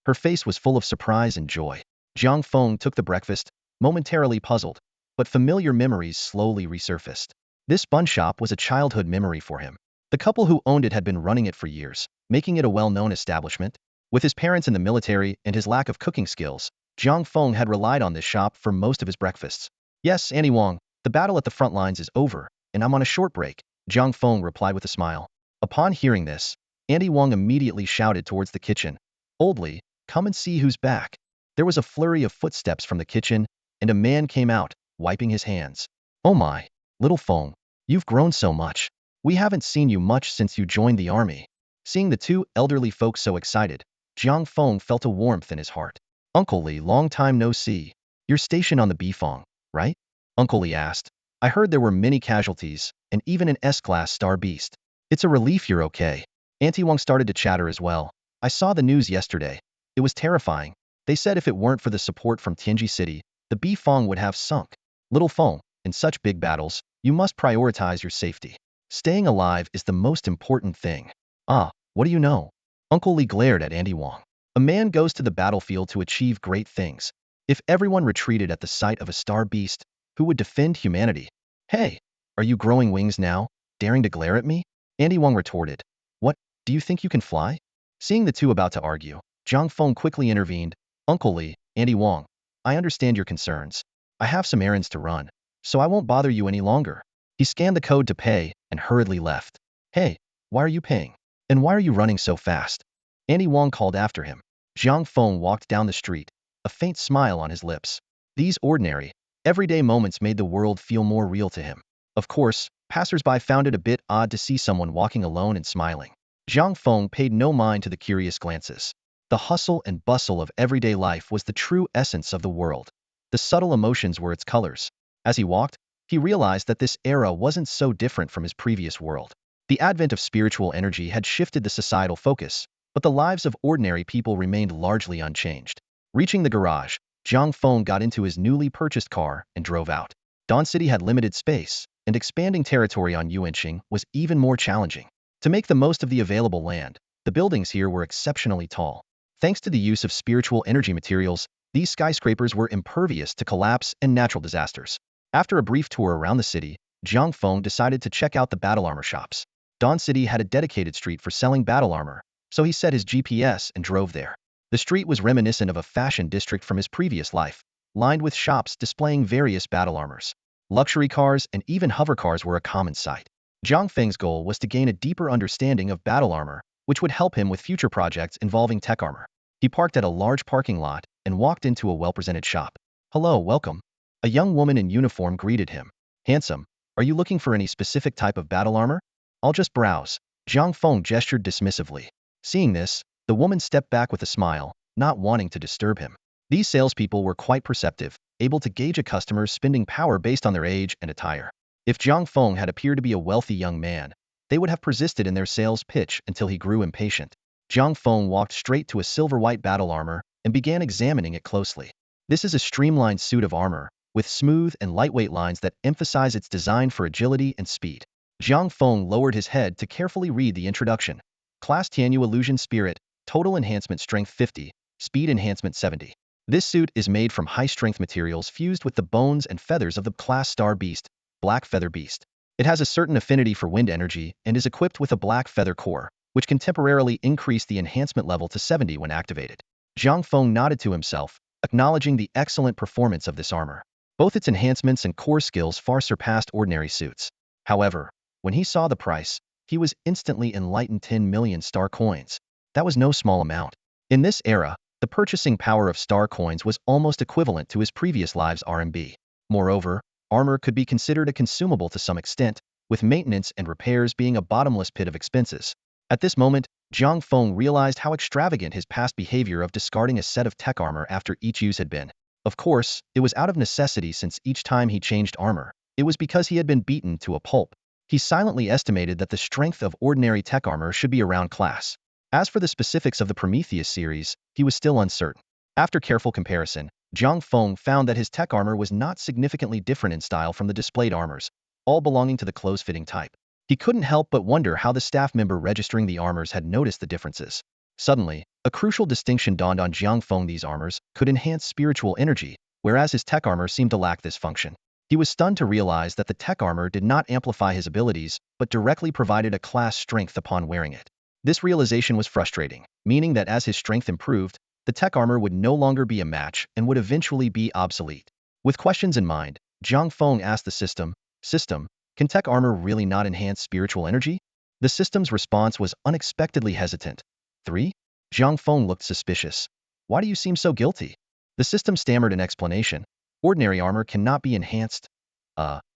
Her face was full of surprise and joy. Jiang Feng took the breakfast, momentarily puzzled, but familiar memories slowly resurfaced. This bun shop was a childhood memory for him. The couple who owned it had been running it for years, making it a well-known establishment. With his parents in the military and his lack of cooking skills, Jiang Feng had relied on this shop for most of his breakfasts. Yes, Auntie Wang, the battle at the front lines is over, and I'm on a short break, Jiang Feng replied with a smile. Upon hearing this, Auntie Wang immediately shouted towards the kitchen. Oldly, come and see who's back. There was a flurry of footsteps from the kitchen, and a man came out, wiping his hands. Oh my, little Feng, you've grown so much. We haven't seen you much since you joined the army. Seeing the two elderly folks so excited, Jiang Feng felt a warmth in his heart. Uncle Li, long time no see. You're stationed on the Bifang, right? Uncle Li asked. I heard there were many casualties, and even an S-class star beast. It's a relief you're okay. Auntie Wang started to chatter as well. I saw the news yesterday. It was terrifying. They said if it weren't for the support from Tianji City, the Bifang would have sunk. Little Feng, in such big battles, you must prioritize your safety. Staying alive is the most important thing. Ah, what do you know? Uncle Li glared at Auntie Wang. A man goes to the battlefield to achieve great things. If everyone retreated at the sight of a star beast, who would defend humanity? Hey, are you growing wings now, daring to glare at me? Auntie Wang retorted. What, do you think you can fly? Seeing the two about to argue, Jiang Feng quickly intervened. Uncle Li, Auntie Wang, I understand your concerns. I have some errands to run, so I won't bother you any longer. He scanned the code to pay and hurriedly left. Hey, why are you paying? And why are you running so fast? Andy Wong called after him. Jiang Feng walked down the street, a faint smile on his lips. These ordinary, everyday moments made the world feel more real to him. Of course, passersby found it a bit odd to see someone walking alone and smiling. Jiang Feng paid no mind to the curious glances. The hustle and bustle of everyday life was the true essence of the world. The subtle emotions were its colors. As he walked, he realized that this era wasn't so different from his previous world. The advent of spiritual energy had shifted the societal focus, but the lives of ordinary people remained largely unchanged. Reaching the garage, Jiang Feng got into his newly purchased car and drove out. Dawn City had limited space, and expanding territory on Yuanqing was even more challenging. To make the most of the available land, the buildings here were exceptionally tall. Thanks to the use of spiritual energy materials, these skyscrapers were impervious to collapse and natural disasters. After a brief tour around the city, Jiang Feng decided to check out the battle armor shops. Dawn City had a dedicated street for selling battle armor, so he set his GPS and drove there. The street was reminiscent of a fashion district from his previous life, lined with shops displaying various battle armors. Luxury cars and even hovercars were a common sight. Jiang Feng's goal was to gain a deeper understanding of battle armor, which would help him with future projects involving Tek Armor. He parked at a large parking lot and walked into a well-presented shop. "Hello, welcome." A young woman in uniform greeted him. "Handsome, are you looking for any specific type of battle armor?" "I'll just browse." Jiang Feng gestured dismissively. Seeing this, the woman stepped back with a smile, not wanting to disturb him. These salespeople were quite perceptive, able to gauge a customer's spending power based on their age and attire. If Jiang Feng had appeared to be a wealthy young man, they would have persisted in their sales pitch until he grew impatient. Jiang Feng walked straight to a silver-white battle armor and began examining it closely. This is a streamlined suit of armor, with smooth and lightweight lines that emphasize its design for agility and speed. Jiang Feng lowered his head to carefully read the introduction. Class Tianyu Illusion Spirit, Total Enhancement Strength 50, Speed Enhancement 70. This suit is made from high-strength materials fused with the bones and feathers of the class Star Beast, Black Feather Beast. It has a certain affinity for wind energy and is equipped with a black feather core, which can temporarily increase the enhancement level to 70 when activated. Jiang Feng nodded to himself, acknowledging the excellent performance of this armor. Both its enhancements and core skills far surpassed ordinary suits. However, when he saw the price, he was instantly enlightened. 10 million star coins. That was no small amount. In this era, the purchasing power of star coins was almost equivalent to his previous lives' RMB. Moreover, armor could be considered a consumable to some extent, with maintenance and repairs being a bottomless pit of expenses. At this moment, Jiang Feng realized how extravagant his past behavior of discarding a set of Tek armor after each use had been. Of course, it was out of necessity since each time he changed armor, it was because he had been beaten to a pulp. He silently estimated that the strength of ordinary Tek armor should be around class. As for the specifics of the Prometheus series, he was still uncertain. After careful comparison, Jiang Feng found that his Tek armor was not significantly different in style from the displayed armors, all belonging to the close-fitting type. He couldn't help but wonder how the staff member registering the armors had noticed the differences. Suddenly, a crucial distinction dawned on Jiang Feng: these armors could enhance spiritual energy, whereas his Tek armor seemed to lack this function. He was stunned to realize that the Tek armor did not amplify his abilities, but directly provided a class strength upon wearing it. This realization was frustrating, meaning that as his strength improved, the Tek armor would no longer be a match and would eventually be obsolete. With questions in mind, Jiang Feng asked the system, can Tek armor really not enhance spiritual energy? The system's response was unexpectedly hesitant. 3? Jiang Feng looked suspicious. Why do you seem so guilty? The system stammered an explanation. Ordinary armor cannot be enhanced.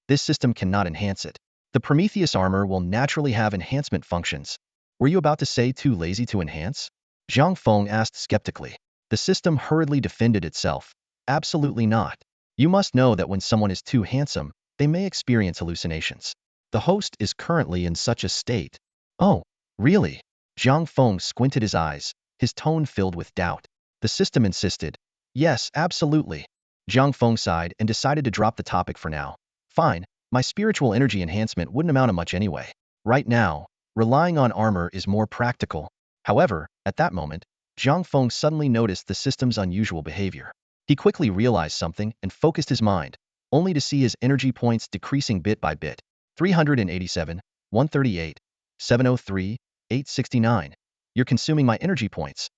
This system cannot enhance it. The Prometheus armor will naturally have enhancement functions. Were you about to say too lazy to enhance? Jiang Feng asked skeptically. The system hurriedly defended itself. Absolutely not. You must know that when someone is too handsome, they may experience hallucinations. The host is currently in such a state. Oh, really? Jiang Feng squinted his eyes, his tone filled with doubt. The system insisted. Yes, absolutely. Jiang Feng sighed and decided to drop the topic for now. Fine, my spiritual energy enhancement wouldn't amount to much anyway. Right now, relying on armor is more practical. However, at that moment, Jiang Feng suddenly noticed the system's unusual behavior. He quickly realized something and focused his mind, only to see his energy points decreasing bit by bit. 387, 138, 703, 869. You're consuming my energy points.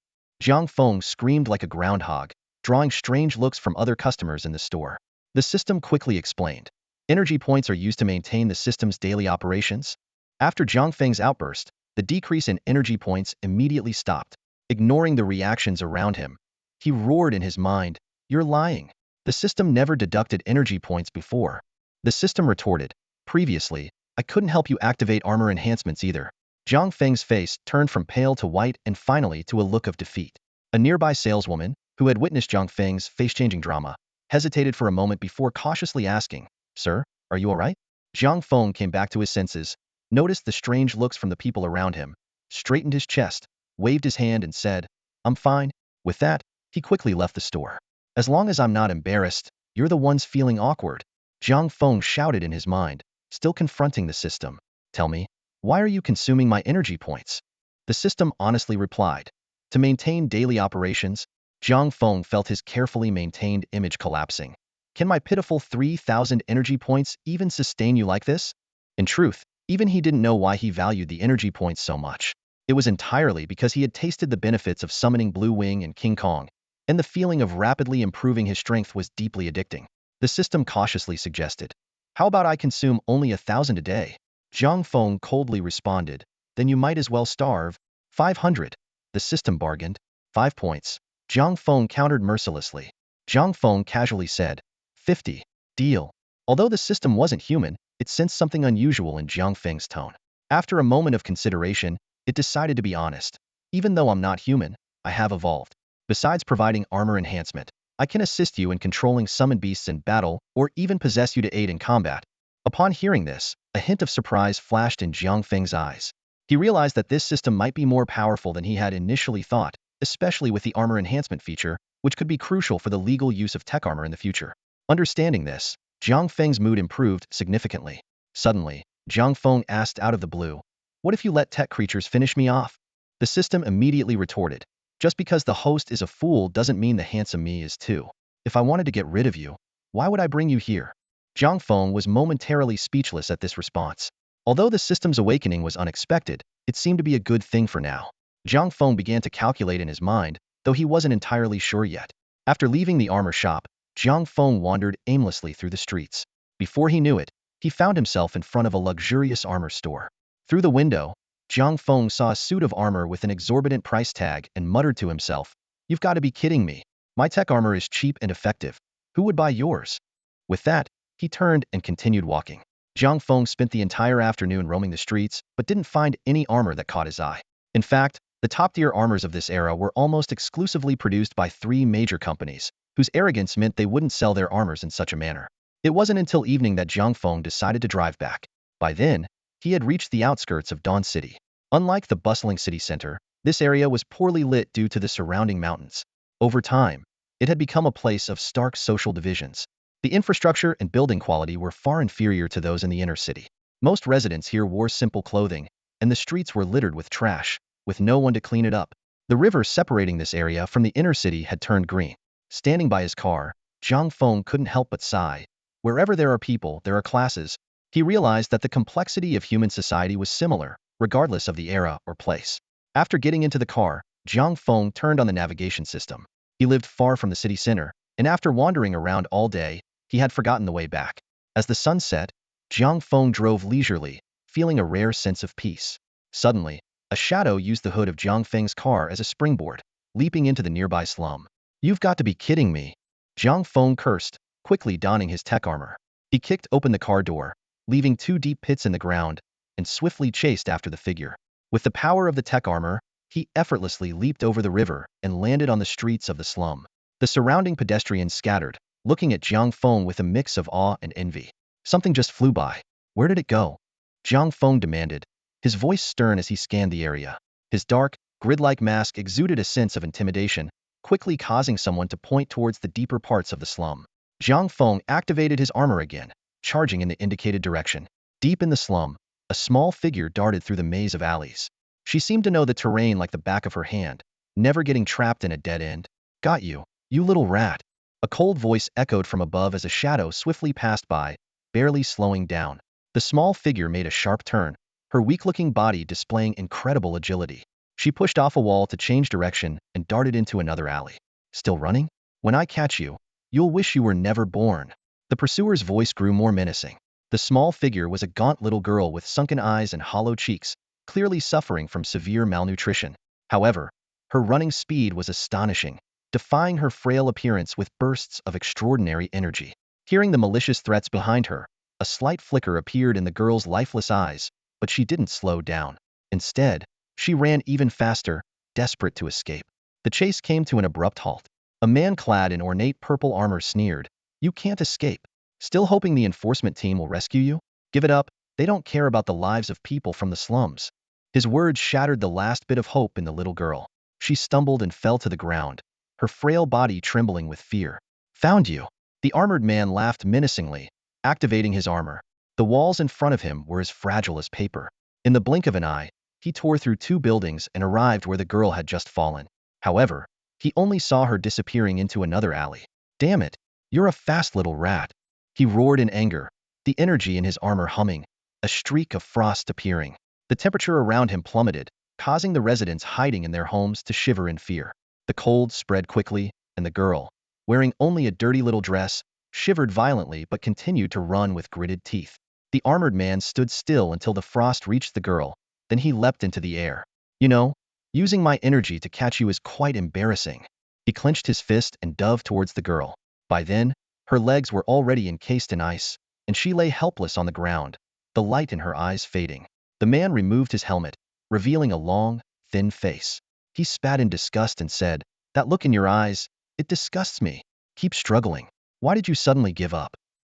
Jiang Feng screamed like a groundhog, drawing strange looks from other customers in the store. The system quickly explained. Energy points are used to maintain the system's daily operations. After Jiang Feng's outburst, the decrease in energy points immediately stopped. Ignoring the reactions around him, he roared in his mind, "You're lying. The system never deducted energy points before." The system retorted, "Previously, I couldn't help you activate armor enhancements either." Jiang Feng's face turned from pale to white and finally to a look of defeat. A nearby saleswoman, who had witnessed Jiang Feng's face-changing drama, hesitated for a moment before cautiously asking, "Sir, are you all right?" Jiang Feng came back to his senses, noticed the strange looks from the people around him, straightened his chest, waved his hand and said, "I'm fine." With that, he quickly left the store. "As long as I'm not embarrassed, you're the ones feeling awkward," Jiang Feng shouted in his mind, still confronting the system. "Tell me, why are you consuming my energy points?" The system honestly replied, "To maintain daily operations." Jiang Feng felt his carefully maintained image collapsing. "Can my pitiful 3,000 energy points even sustain you like this?" In truth, even he didn't know why he valued the energy points so much. It was entirely because he had tasted the benefits of summoning Blue Wing and King Kong, and the feeling of rapidly improving his strength was deeply addicting. The system cautiously suggested, "How about I consume only 1,000 a day?" Jiang Feng coldly responded, "Then you might as well starve." 500. The system bargained. 5 points. Jiang Feng countered mercilessly. Jiang Feng casually said, 50. Deal. Although the system wasn't human, it sensed something unusual in Jiang Feng's tone. After a moment of consideration, it decided to be honest. "Even though I'm not human, I have evolved. Besides providing armor enhancement, I can assist you in controlling summoned beasts in battle or even possess you to aid in combat." Upon hearing this, a hint of surprise flashed in Jiang Feng's eyes. He realized that this system might be more powerful than he had initially thought, especially with the armor enhancement feature, which could be crucial for the legal use of Tek Armor in the future. Understanding this, Jiang Feng's mood improved significantly. Suddenly, Jiang Feng asked out of the blue, "What if you let tech creatures finish me off?" The system immediately retorted, "Just because the host is a fool doesn't mean the handsome me is too. If I wanted to get rid of you, why would I bring you here?" Jiang Feng was momentarily speechless at this response. Although the system's awakening was unexpected, it seemed to be a good thing for now. Jiang Feng began to calculate in his mind, though he wasn't entirely sure yet. After leaving the armor shop, Jiang Feng wandered aimlessly through the streets. Before he knew it, he found himself in front of a luxurious armor store. Through the window, Jiang Feng saw a suit of armor with an exorbitant price tag and muttered to himself, "You've got to be kidding me. My tech armor is cheap and effective. Who would buy yours?" With that, he turned and continued walking. Jiang Feng spent the entire afternoon roaming the streets, but didn't find any armor that caught his eye. In fact, the top-tier armors of this era were almost exclusively produced by 3 major companies, whose arrogance meant they wouldn't sell their armors in such a manner. It wasn't until evening that Jiang Feng decided to drive back. By then, he had reached the outskirts of Dawn City. Unlike the bustling city center, this area was poorly lit due to the surrounding mountains. Over time, it had become a place of stark social divisions. The infrastructure and building quality were far inferior to those in the inner city. Most residents here wore simple clothing, and the streets were littered with trash, with no one to clean it up. The river separating this area from the inner city had turned green. Standing by his car, Jiang Feng couldn't help but sigh. Wherever there are people, there are classes. He realized that the complexity of human society was similar, regardless of the era or place. After getting into the car, Jiang Feng turned on the navigation system. He lived far from the city center, and after wandering around all day, he had forgotten the way back. As the sun set, Jiang Feng drove leisurely, feeling a rare sense of peace. Suddenly, a shadow used the hood of Jiang Feng's car as a springboard, leaping into the nearby slum. "You've got to be kidding me!" Jiang Feng cursed, quickly donning his tech armor. He kicked open the car door, leaving 2 deep pits in the ground, and swiftly chased after the figure. With the power of the tech armor, he effortlessly leaped over the river and landed on the streets of the slum. The surrounding pedestrians scattered, looking at Jiang Feng with a mix of awe and envy. "Something just flew by. Where did it go?" Jiang Feng demanded, his voice stern as he scanned the area. His dark, grid-like mask exuded a sense of intimidation, quickly causing someone to point towards the deeper parts of the slum. Jiang Feng activated his armor again, charging in the indicated direction. Deep in the slum, a small figure darted through the maze of alleys. She seemed to know the terrain like the back of her hand, never getting trapped in a dead end. "Got you, you little rat." A cold voice echoed from above as a shadow swiftly passed by, barely slowing down. The small figure made a sharp turn, her weak-looking body displaying incredible agility. She pushed off a wall to change direction and darted into another alley. "Still running? When I catch you, you'll wish you were never born." The pursuer's voice grew more menacing. The small figure was a gaunt little girl with sunken eyes and hollow cheeks, clearly suffering from severe malnutrition. However, her running speed was astonishing, defying her frail appearance with bursts of extraordinary energy. Hearing the malicious threats behind her, a slight flicker appeared in the girl's lifeless eyes, but she didn't slow down. Instead, she ran even faster, desperate to escape. The chase came to an abrupt halt. A man clad in ornate purple armor sneered, "You can't escape. Still hoping the enforcement team will rescue you? Give it up, they don't care about the lives of people from the slums." His words shattered the last bit of hope in the little girl. She stumbled and fell to the ground, her frail body trembling with fear. "Found you." The armored man laughed menacingly, activating his armor. The walls in front of him were as fragile as paper. In the blink of an eye, he tore through 2 buildings and arrived where the girl had just fallen. However, he only saw her disappearing into another alley. "Damn it, you're a fast little rat." He roared in anger, the energy in his armor humming, a streak of frost appearing. The temperature around him plummeted, causing the residents hiding in their homes to shiver in fear. The cold spread quickly, and the girl, wearing only a dirty little dress, shivered violently but continued to run with gritted teeth. The armored man stood still until the frost reached the girl, then he leapt into the air. "You know, using my energy to catch you is quite embarrassing." He clenched his fist and dove towards the girl. By then, her legs were already encased in ice, and she lay helpless on the ground, the light in her eyes fading. The man removed his helmet, revealing a long, thin face. He spat in disgust and said, "That look in your eyes, it disgusts me. Keep struggling. Why did you suddenly give up?"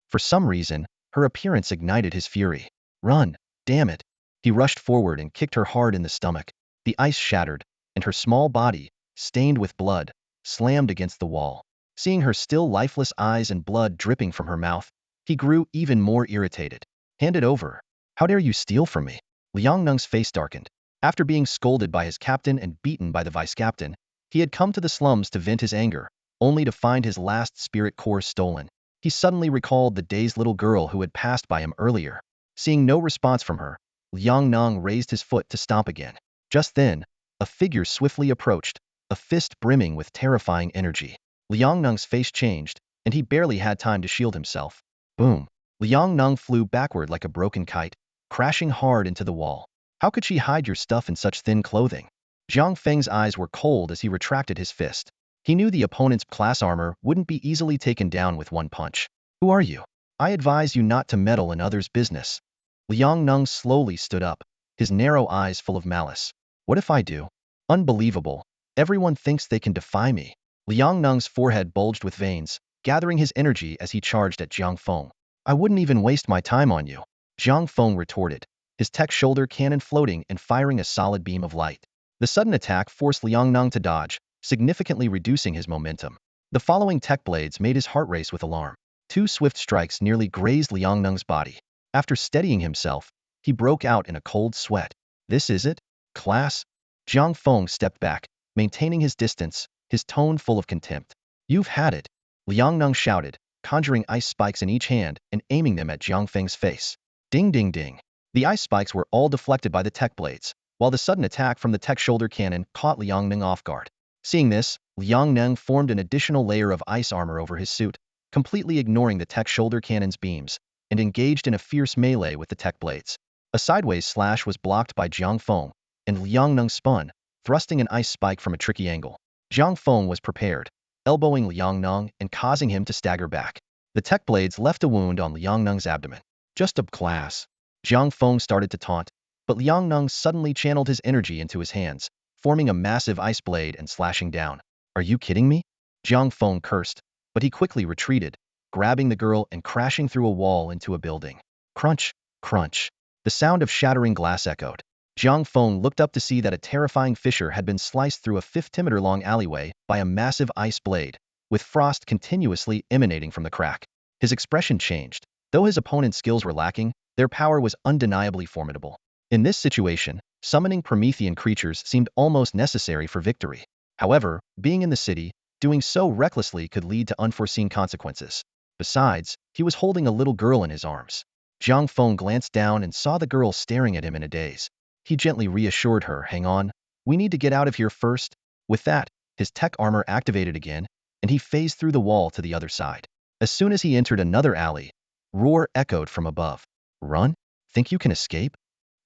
For some reason, her appearance ignited his fury. "Run, damn it." He rushed forward and kicked her hard in the stomach. The ice shattered, and her small body, stained with blood, slammed against the wall. Seeing her still lifeless eyes and blood dripping from her mouth, he grew even more irritated. "Hand it over. How dare you steal from me?" Liang Nung's face darkened. After being scolded by his captain and beaten by the vice-captain, he had come to the slums to vent his anger, only to find his last spirit core stolen. He suddenly recalled the dazed little girl who had passed by him earlier. Seeing no response from her, Liang Nung raised his foot to stomp again. Just then, a figure swiftly approached, a fist brimming with terrifying energy. Liang Nung's face changed, and he barely had time to shield himself. Boom! Liang Nung flew backward like a broken kite, crashing hard into the wall. How could she hide your stuff in such thin clothing? Jiang Feng's eyes were cold as he retracted his fist. He knew the opponent's class armor wouldn't be easily taken down with one punch. "Who are you? I advise you not to meddle in others' business." Liang Nung slowly stood up, his narrow eyes full of malice. "What if I do? Unbelievable. Everyone thinks they can defy me." Liang Nung's forehead bulged with veins, gathering his energy as he charged at Jiang Feng. "I wouldn't even waste my time on you." Jiang Feng retorted, his tech shoulder cannon floating and firing a solid beam of light. The sudden attack forced Liang Nung to dodge, significantly reducing his momentum. The following tech blades made his heart race with alarm. 2 swift strikes nearly grazed Liang Nung's body. After steadying himself, he broke out in a cold sweat. "This is it, class?" Jiang Feng stepped back, maintaining his distance, his tone full of contempt. "You've had it," Liang Nung shouted, conjuring ice spikes in each hand and aiming them at Jiang Feng's face. Ding ding ding. The ice spikes were all deflected by the tech blades, while the sudden attack from the tech shoulder cannon caught Liang Nung off guard. Seeing this, Liang Nung formed an additional layer of ice armor over his suit, completely ignoring the tech shoulder cannon's beams, and engaged in a fierce melee with the tech blades. A sideways slash was blocked by Jiang Feng, and Liang Nung spun, thrusting an ice spike from a tricky angle. Jiang Feng was prepared, elbowing Liang Nung and causing him to stagger back. The tech blades left a wound on Liang Nung's abdomen. "Just a class." Jiang Feng started to taunt, but Liang Nung suddenly channeled his energy into his hands, forming a massive ice blade and slashing down. "Are you kidding me?" Jiang Feng cursed, but he quickly retreated, grabbing the girl and crashing through a wall into a building. Crunch, crunch. The sound of shattering glass echoed. Jiang Feng looked up to see that a terrifying fissure had been sliced through a 50-meter-long alleyway by a massive ice blade, with frost continuously emanating from the crack. His expression changed. Though his opponent's skills were lacking, their power was undeniably formidable. In this situation, summoning Promethean creatures seemed almost necessary for victory. However, being in the city, doing so recklessly could lead to unforeseen consequences. Besides, he was holding a little girl in his arms. Jiang Feng glanced down and saw the girl staring at him in a daze. He gently reassured her, "Hang on, we need to get out of here first." With that, his tech armor activated again, and he phased through the wall to the other side. As soon as he entered another alley, roar echoed from above. Run? Think you can escape?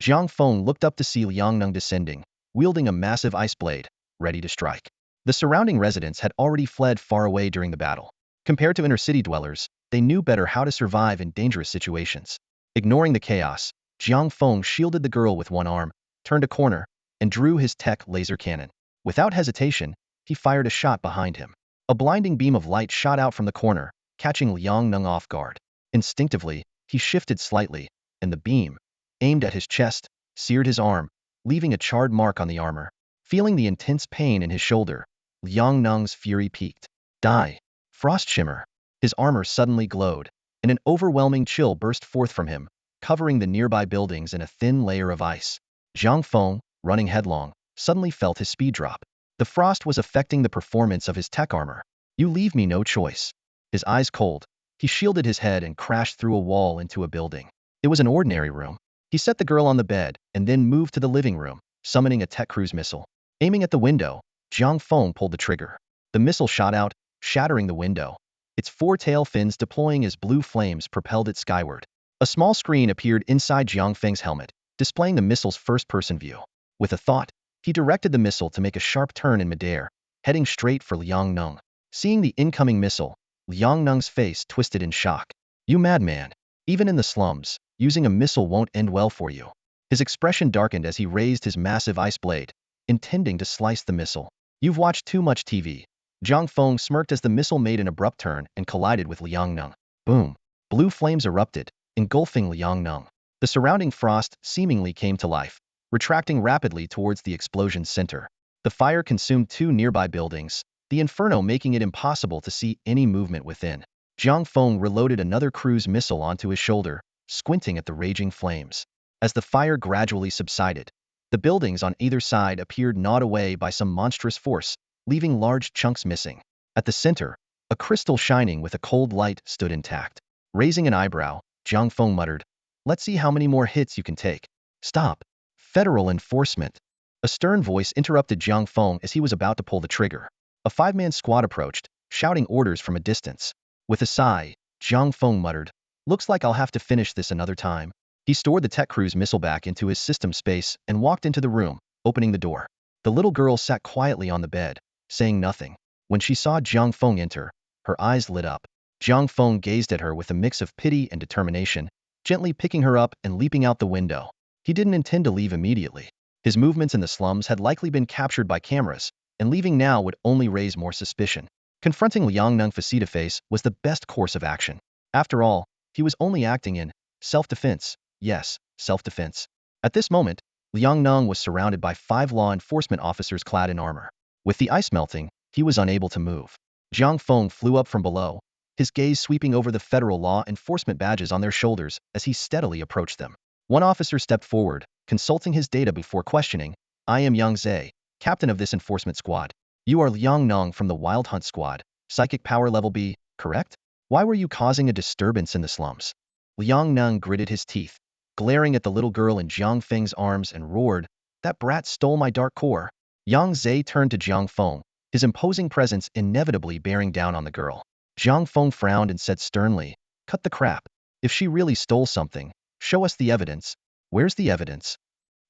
Jiang Feng looked up to see Liang Neng descending, wielding a massive ice blade, ready to strike. The surrounding residents had already fled far away during the battle. Compared to inner-city dwellers, they knew better how to survive in dangerous situations. Ignoring the chaos, Jiang Feng shielded the girl with one arm, turned a corner, and drew his Tek laser cannon. Without hesitation, he fired a shot behind him. A blinding beam of light shot out from the corner, catching Liang Neng off guard. Instinctively, he shifted slightly, and the beam, aimed at his chest, seared his arm, leaving a charred mark on the armor. Feeling the intense pain in his shoulder, Liang Neng's fury peaked. Die! Frost shimmer. His armor suddenly glowed, and an overwhelming chill burst forth from him, covering the nearby buildings in a thin layer of ice. Jiang Feng, running headlong, suddenly felt his speed drop. The frost was affecting the performance of his Tek armor. You leave me no choice. His eyes cold, he shielded his head and crashed through a wall into a building. It was an ordinary room. He set the girl on the bed and then moved to the living room, summoning a Tek cruise missile. Aiming at the window, Jiang Feng pulled the trigger. The missile shot out, shattering the window. Its four tail fins deploying as blue flames propelled it skyward. A small screen appeared inside Jiang Feng's helmet, displaying the missile's first-person view. With a thought, he directed the missile to make a sharp turn in midair, heading straight for Liang Neng. Seeing the incoming missile, Liang Neng's face twisted in shock. You madman. Even in the slums, using a missile won't end well for you. His expression darkened as he raised his massive ice blade, intending to slice the missile. You've watched too much TV. Jiang Feng smirked as the missile made an abrupt turn and collided with Liang Neng. Boom! Blue flames erupted, engulfing Liang Neng. The surrounding frost seemingly came to life, retracting rapidly towards the explosion's center. The fire consumed two nearby buildings, the inferno making it impossible to see any movement within. Jiang Feng reloaded another cruise missile onto his shoulder, squinting at the raging flames. As the fire gradually subsided, the buildings on either side appeared gnawed away by some monstrous force, leaving large chunks missing. At the center, a crystal shining with a cold light stood intact. Raising an eyebrow, Jiang Feng muttered, "Let's see how many more hits you can take." "Stop! Federal enforcement!" A stern voice interrupted Jiang Feng as he was about to pull the trigger. A five-man squad approached, shouting orders from a distance. With a sigh, Jiang Feng muttered, "Looks like I'll have to finish this another time." He stored the Tek cruise missile back into his system space and walked into the room, opening the door. The little girl sat quietly on the bed, saying nothing. When she saw Jiang Feng enter, her eyes lit up. Jiang Feng gazed at her with a mix of pity and determination, gently picking her up and leaping out the window. He didn't intend to leave immediately. His movements in the slums had likely been captured by cameras, and leaving now would only raise more suspicion. Confronting Liang Neng face-to-face was the best course of action. After all, he was only acting in self-defense. Yes, self-defense. At this moment, Liang Neng was surrounded by 5 law enforcement officers clad in armor. With the ice melting, he was unable to move. Jiang Feng flew up from below, his gaze sweeping over the federal law enforcement badges on their shoulders as he steadily approached them. One officer stepped forward, consulting his data before questioning. "I am Yang Zhe, captain of this enforcement squad. You are Liang Neng from the Wild Hunt squad. Psychic power level B, correct? Why were you causing a disturbance in the slums?" Liang Neng gritted his teeth, glaring at the little girl in Jiang Feng's arms and roared, "That brat stole my dark core." Yang Zhe turned to Jiang Feng, his imposing presence inevitably bearing down on the girl. Jiang Feng frowned and said sternly, "Cut the crap. If she really stole something, show us the evidence." "Where's the evidence?"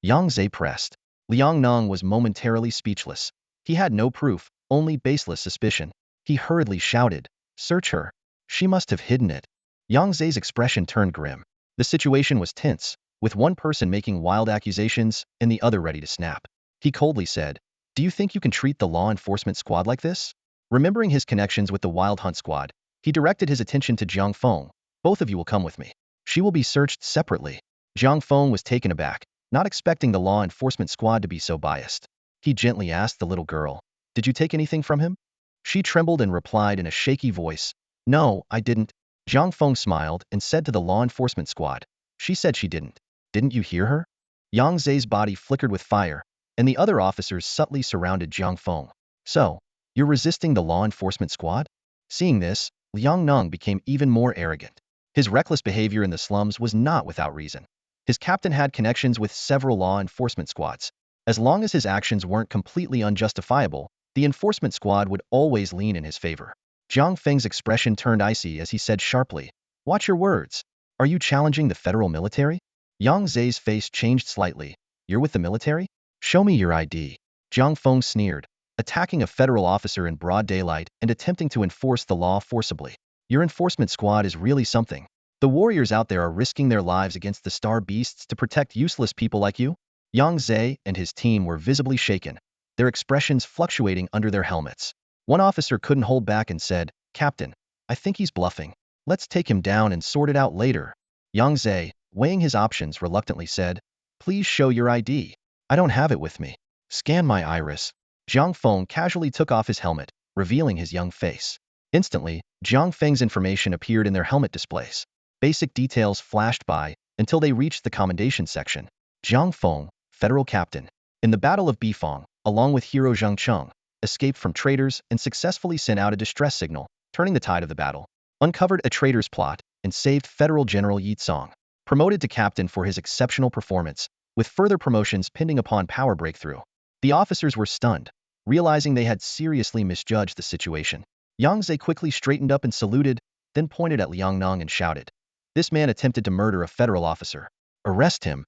Yang Zhe pressed. Liang Neng was momentarily speechless. He had no proof, only baseless suspicion. He hurriedly shouted, "Search her. She must have hidden it." Yang Ze's expression turned grim. The situation was tense, with one person making wild accusations and the other ready to snap. He coldly said, "Do you think you can treat the law enforcement squad like this?" Remembering his connections with the Wild Hunt squad, he directed his attention to Jiang Feng. "Both of you will come with me. She will be searched separately." Jiang Feng was taken aback, not expecting the law enforcement squad to be so biased. He gently asked the little girl, "Did you take anything from him?" She trembled and replied in a shaky voice, "No, I didn't." Jiang Feng smiled and said to the law enforcement squad, "She said she didn't. Didn't you hear her?" Yang Ze's body flickered with fire, and the other officers subtly surrounded Jiang Feng. "So, you're resisting the law enforcement squad?" Seeing this, Liang Neng became even more arrogant. His reckless behavior in the slums was not without reason. His captain had connections with several law enforcement squads. As long as his actions weren't completely unjustifiable, the enforcement squad would always lean in his favor. Jiang Feng's expression turned icy as he said sharply, "Watch your words." Are you challenging the federal military? Yang Zhe's face changed slightly. You're with the military? Show me your ID. Jiang Feng sneered, attacking a federal officer in broad daylight and attempting to enforce the law forcibly. Your enforcement squad is really something. The warriors out there are risking their lives against the star beasts to protect useless people like you? Yang Zhe and his team were visibly shaken, their expressions fluctuating under their helmets. One officer couldn't hold back and said, "Captain, I think he's bluffing. Let's take him down and sort it out later." Yang Zhe, weighing his options, reluctantly said, "Please show your ID. I don't have it with me." "Scan my iris." Jiang Feng casually took off his helmet, revealing his young face. Instantly, Jiang Feng's information appeared in their helmet displays. Basic details flashed by until they reached the commendation section. Jiang Feng, Federal Captain, in the Battle of Bifang, along with hero Zheng Cheng, escaped from traitors and successfully sent out a distress signal, turning the tide of the battle. Uncovered a traitor's plot and saved Federal General Yi Tsong. Promoted to captain for his exceptional performance, with further promotions pending upon power breakthrough. The officers were stunned, realizing they had seriously misjudged the situation. Yang Zhe quickly straightened up and saluted, then pointed at Liang Nong and shouted, "This man attempted to murder a federal officer. Arrest him."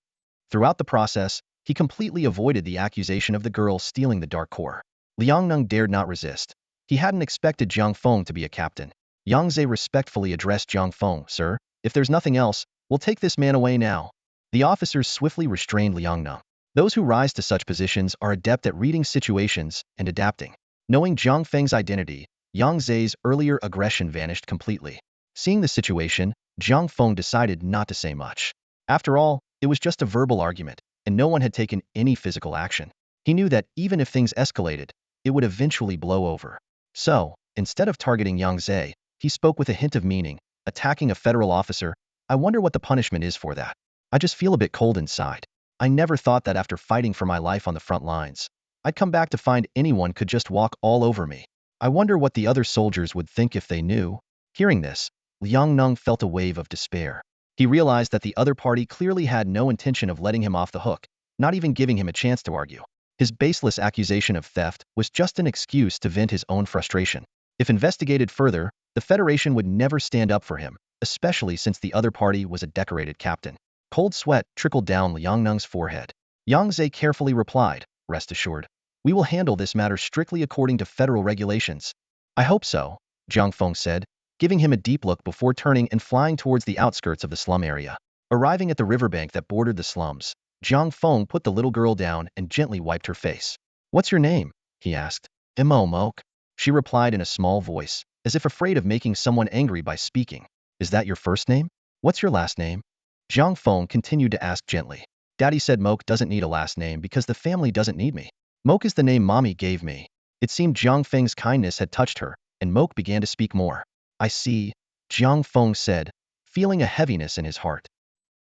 Throughout the process, he completely avoided the accusation of the girl stealing the dark core. Liang Nong dared not resist. He hadn't expected Jiang Feng to be a captain. Yang Zhe respectfully addressed Jiang Feng, "Sir, if there's nothing else, we'll take this man away now." The officers swiftly restrained Liang Nong. Those who rise to such positions are adept at reading situations and adapting. Knowing Jiang Feng's identity, Yang Zhe's earlier aggression vanished completely. Seeing the situation, Jiang Feng decided not to say much. After all, it was just a verbal argument, and no one had taken any physical action. He knew that even if things escalated, it would eventually blow over. So, instead of targeting Yang Zhe, he spoke with a hint of meaning, attacking a federal officer. "I wonder what the punishment is for that. I just feel a bit cold inside. I never thought that after fighting for my life on the front lines, I'd come back to find anyone could just walk all over me. I wonder what the other soldiers would think if they knew." Hearing this, Liang Nong felt a wave of despair. He realized that the other party clearly had no intention of letting him off the hook, not even giving him a chance to argue. His baseless accusation of theft was just an excuse to vent his own frustration. If investigated further, the Federation would never stand up for him, especially since the other party was a decorated captain. Cold sweat trickled down Liang Nong's forehead. Yang Zhe carefully replied, "Rest assured, we will handle this matter strictly according to federal regulations." "I hope so," Jiang Feng said, giving him a deep look before turning and flying towards the outskirts of the slum area. Arriving at the riverbank that bordered the slums, Jiang Feng put the little girl down and gently wiped her face. "What's your name?" he asked. "Moke." She replied in a small voice, as if afraid of making someone angry by speaking. "Is that your first name? What's your last name?" Jiang Feng continued to ask gently. "Daddy said Moke doesn't need a last name because the family doesn't need me. Moke is the name Mommy gave me." It seemed Jiang Feng's kindness had touched her, and Moke began to speak more. "I see," Jiang Feng said, feeling a heaviness in his heart.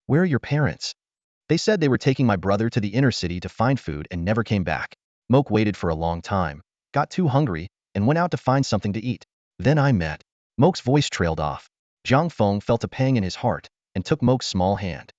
"Where are your parents?" "They said they were taking my brother to the inner city to find food and never came back." Moke waited for a long time, got too hungry, and went out to find something to eat. "Then I met." Moke's voice trailed off. Jiang Feng felt a pang in his heart and took Moke's small hand.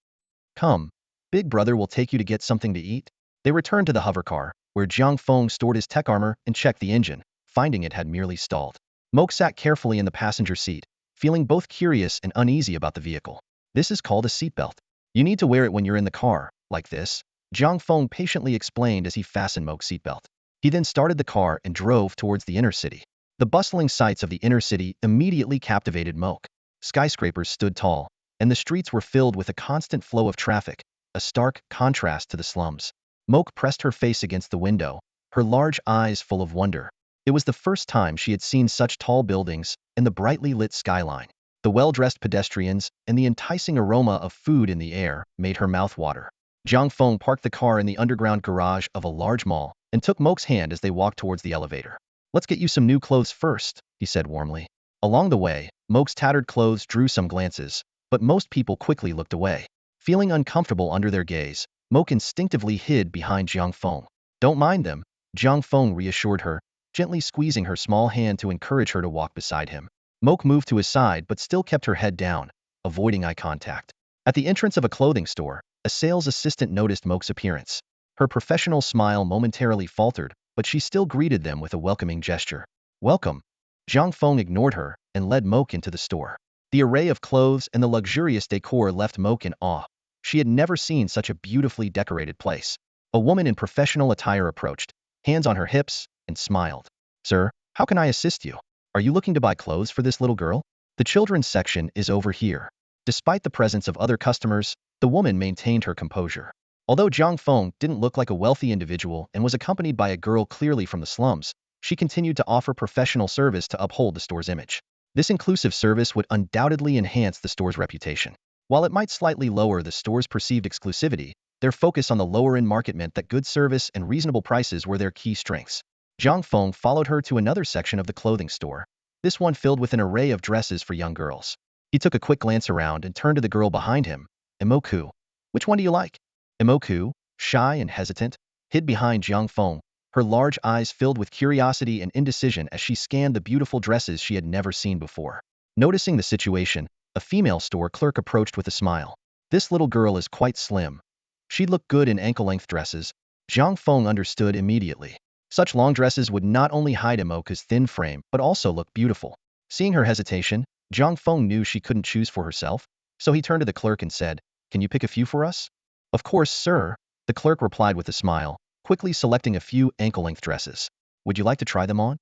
"Come, Big Brother will take you to get something to eat." They returned to the hovercar, where Jiang Feng stored his Tek Armor and checked the engine, finding it had merely stalled. Moke sat carefully in the passenger seat, feeling both curious and uneasy about the vehicle. "This is called a seatbelt. You need to wear it when you're in the car, like this," Jiang Feng patiently explained as he fastened Moke's seatbelt. He then started the car and drove towards the inner city. The bustling sights of the inner city immediately captivated Moke. Skyscrapers stood tall, and the streets were filled with a constant flow of traffic, a stark contrast to the slums. Moke pressed her face against the window, her large eyes full of wonder. It was the first time she had seen such tall buildings and the brightly lit skyline. The well-dressed pedestrians and the enticing aroma of food in the air made her mouth water. Jiang Feng parked the car in the underground garage of a large mall and took Moke's hand as they walked towards the elevator. "Let's get you some new clothes first," he said warmly. Along the way, Moke's tattered clothes drew some glances, but most people quickly looked away. Feeling uncomfortable under their gaze, Moke instinctively hid behind Jiang Feng. "Don't mind them," Jiang Feng reassured her, gently squeezing her small hand to encourage her to walk beside him. Moke moved to his side but still kept her head down, avoiding eye contact. At the entrance of a clothing store, a sales assistant noticed Moke's appearance. Her professional smile momentarily faltered, but she still greeted them with a welcoming gesture. "Welcome." Jiang Feng ignored her and led Moke into the store. The array of clothes and the luxurious decor left Moke in awe. She had never seen such a beautifully decorated place. A woman in professional attire approached, hands on her hips, and smiled. Sir, how can I assist you? Are you looking to buy clothes for this little girl? The children's section is over here. Despite the presence of other customers, the woman maintained her composure. Although Jiang Feng didn't look like a wealthy individual and was accompanied by a girl clearly from the slums, she continued to offer professional service to uphold the store's image. This inclusive service would undoubtedly enhance the store's reputation. While it might slightly lower the store's perceived exclusivity, their focus on the lower-end market meant that good service and reasonable prices were their key strengths. Jiang Feng followed her to another section of the clothing store, this one filled with an array of dresses for young girls. He took a quick glance around and turned to the girl behind him. Imoku, which one do you like? Imoku, shy and hesitant, hid behind Jiang Feng, her large eyes filled with curiosity and indecision as she scanned the beautiful dresses she had never seen before. Noticing the situation, a female store clerk approached with a smile. This little girl is quite slim. She'd look good in ankle-length dresses. Jiang Feng understood immediately. Such long dresses would not only hide Imoku's thin frame, but also look beautiful. Seeing her hesitation, Jiang Feng knew she couldn't choose for herself, so he turned to the clerk and said, "Can you pick a few for us?" "Of course, sir," the clerk replied with a smile, quickly selecting a few ankle-length dresses. "Would you like to try them on?"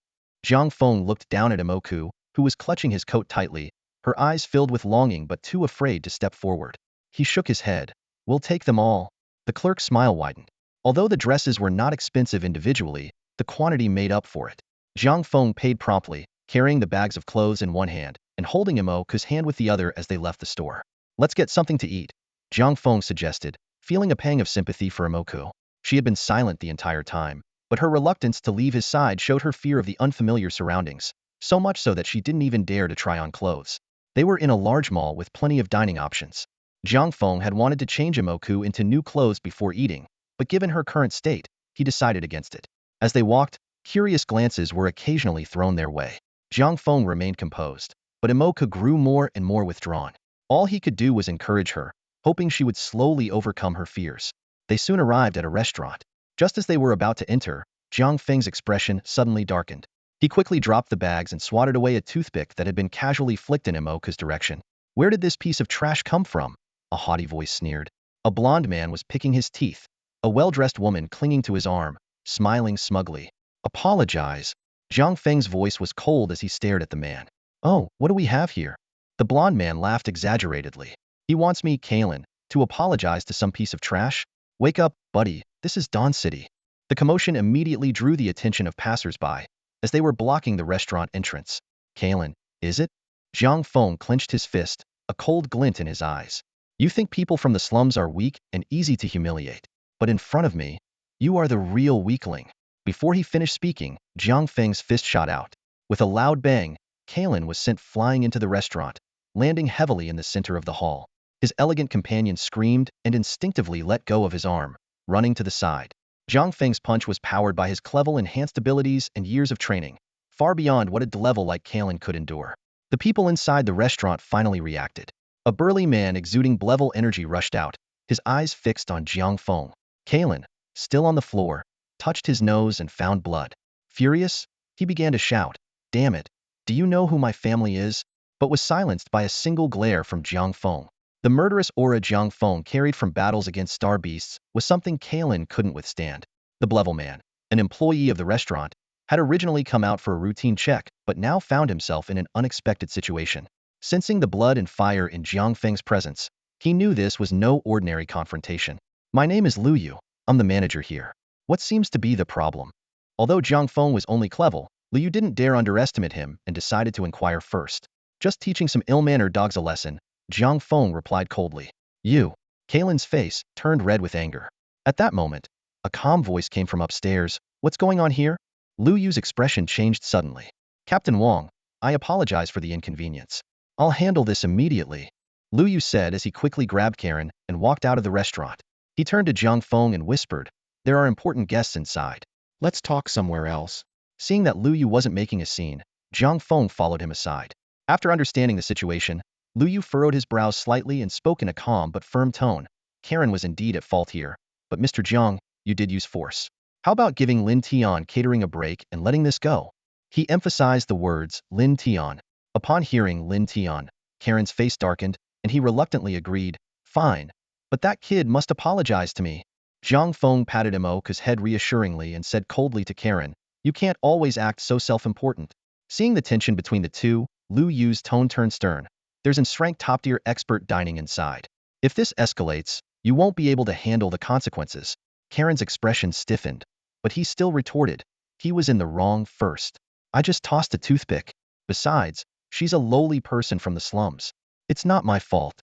Jiang Feng looked down at Imoku, who was clutching his coat tightly, her eyes filled with longing but too afraid to step forward. He shook his head. "We'll take them all." The clerk's smile widened. Although the dresses were not expensive individually, the quantity made up for it. Jiang Feng paid promptly, carrying the bags of clothes in one hand and holding Imoku's hand with the other as they left the store. "Let's get something to eat," Jiang Feng suggested, feeling a pang of sympathy for Imoku. She had been silent the entire time, but her reluctance to leave his side showed her fear of the unfamiliar surroundings, so much so that she didn't even dare to try on clothes. They were in a large mall with plenty of dining options. Jiang Feng had wanted to change Imoku into new clothes before eating, but given her current state, he decided against it. As they walked, curious glances were occasionally thrown their way. Jiang Feng remained composed, but Imoku grew more and more withdrawn. All he could do was encourage her, hoping she would slowly overcome her fears. They soon arrived at a restaurant. Just as they were about to enter, Jiang Feng's expression suddenly darkened. He quickly dropped the bags and swatted away a toothpick that had been casually flicked in Imoku's direction. "Where did this piece of trash come from?" a haughty voice sneered. A blond man was picking his teeth, a well-dressed woman clinging to his arm, smiling smugly. "Apologize." Jiang Feng's voice was cold as he stared at the man. "Oh, what do we have here?" The blond man laughed exaggeratedly. "He wants me, Kalen, to apologize to some piece of trash? Wake up, buddy, this is Dawn City." The commotion immediately drew the attention of passers-by, as they were blocking the restaurant entrance. "Kalen, is it?" Jiang Feng clenched his fist, a cold glint in his eyes. "You think people from the slums are weak and easy to humiliate, but in front of me, you are the real weakling." Before he finished speaking, Jiang Feng's fist shot out. With a loud bang, Kalen was sent flying into the restaurant, landing heavily in the center of the hall. His elegant companion screamed and instinctively let go of his arm, running to the side. Jiang Feng's punch was powered by his clever enhanced abilities and years of training, far beyond what a devil like Kalen could endure. The people inside the restaurant finally reacted. A burly man exuding Blevel energy rushed out, his eyes fixed on Jiang Feng. Kalen, still on the floor, touched his nose and found blood. Furious, he began to shout, "Damn it, do you know who my family is?" but was silenced by a single glare from Jiang Feng. The murderous aura Jiang Feng carried from battles against star beasts was something Kalen couldn't withstand. The Blevel man, an employee of the restaurant, had originally come out for a routine check, but now found himself in an unexpected situation. Sensing the blood and fire in Jiang Feng's presence, he knew this was no ordinary confrontation. "My name is Lu Yu. I'm the manager here. What seems to be the problem?" Although Jiang Feng was only clever, Lu Yu didn't dare underestimate him and decided to inquire first. "Just teaching some ill-mannered dogs a lesson," Jiang Feng replied coldly. "You." Kalen's face turned red with anger. At that moment, a calm voice came from upstairs. "What's going on here?" Lu Yu's expression changed suddenly. "Captain Wang, I apologize for the inconvenience. I'll handle this immediately," Lu Yu said as he quickly grabbed Karen and walked out of the restaurant. He turned to Jiang Feng and whispered, "There are important guests inside. Let's talk somewhere else." Seeing that Lu Yu wasn't making a scene, Jiang Feng followed him aside. After understanding the situation, Lu Yu furrowed his brows slightly and spoke in a calm but firm tone. "Karen was indeed at fault here, but Mr. Jiang, you did use force. How about giving Lin Tian catering a break and letting this go?" He emphasized the words, Lin Tian. Upon hearing Lin Tian, Karen's face darkened, and he reluctantly agreed, fine. But that kid must apologize to me. Jiang Feng patted Awoke's head reassuringly and said coldly to Karen, you can't always act so self-important. Seeing the tension between the two, Lu Yu's tone turned stern. There's an strength top-tier expert dining inside. If this escalates, you won't be able to handle the consequences. Karen's expression stiffened, but he still retorted, he was in the wrong first. I just tossed a toothpick. Besides, she's a lowly person from the slums. It's not my fault.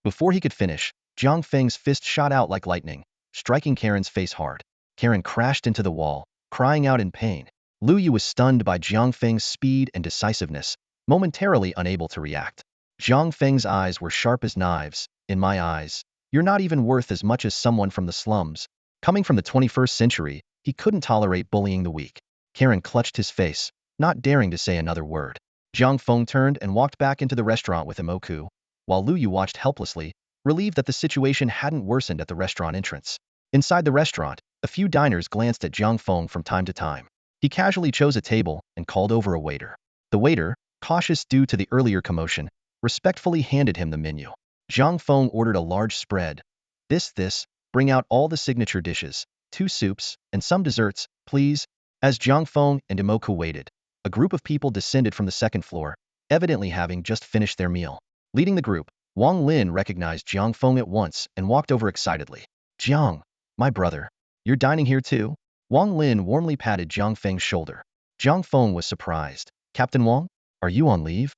Before he could finish, Jiang Feng's fist shot out like lightning, striking Karen's face hard. Karen crashed into the wall, crying out in pain. Lu Yu was stunned by Jiang Feng's speed and decisiveness, momentarily unable to react. Jiang Feng's eyes were sharp as knives. In my eyes, you're not even worth as much as someone from the slums. Coming from the 21st century, he couldn't tolerate bullying the weak. Karen clutched his face, not daring to say another word. Jiang Feng turned and walked back into the restaurant with Awoke, while Lu Yu watched helplessly, relieved that the situation hadn't worsened at the restaurant entrance. Inside the restaurant, a few diners glanced at Jiang Feng from time to time. He casually chose a table and called over a waiter. The waiter, cautious due to the earlier commotion, respectfully handed him the menu. Jiang Feng ordered a large spread. Bring out all the signature dishes, 2 soups, and some desserts, please. As Jiang Feng and Awoke waited, a group of people descended from the second floor, evidently having just finished their meal. Leading the group, Wang Lin recognized Jiang Feng at once and walked over excitedly. Jiang, my brother, you're dining here too? Wang Lin warmly patted Jiang Feng's shoulder. Jiang Feng was surprised. Captain Wang, are you on leave?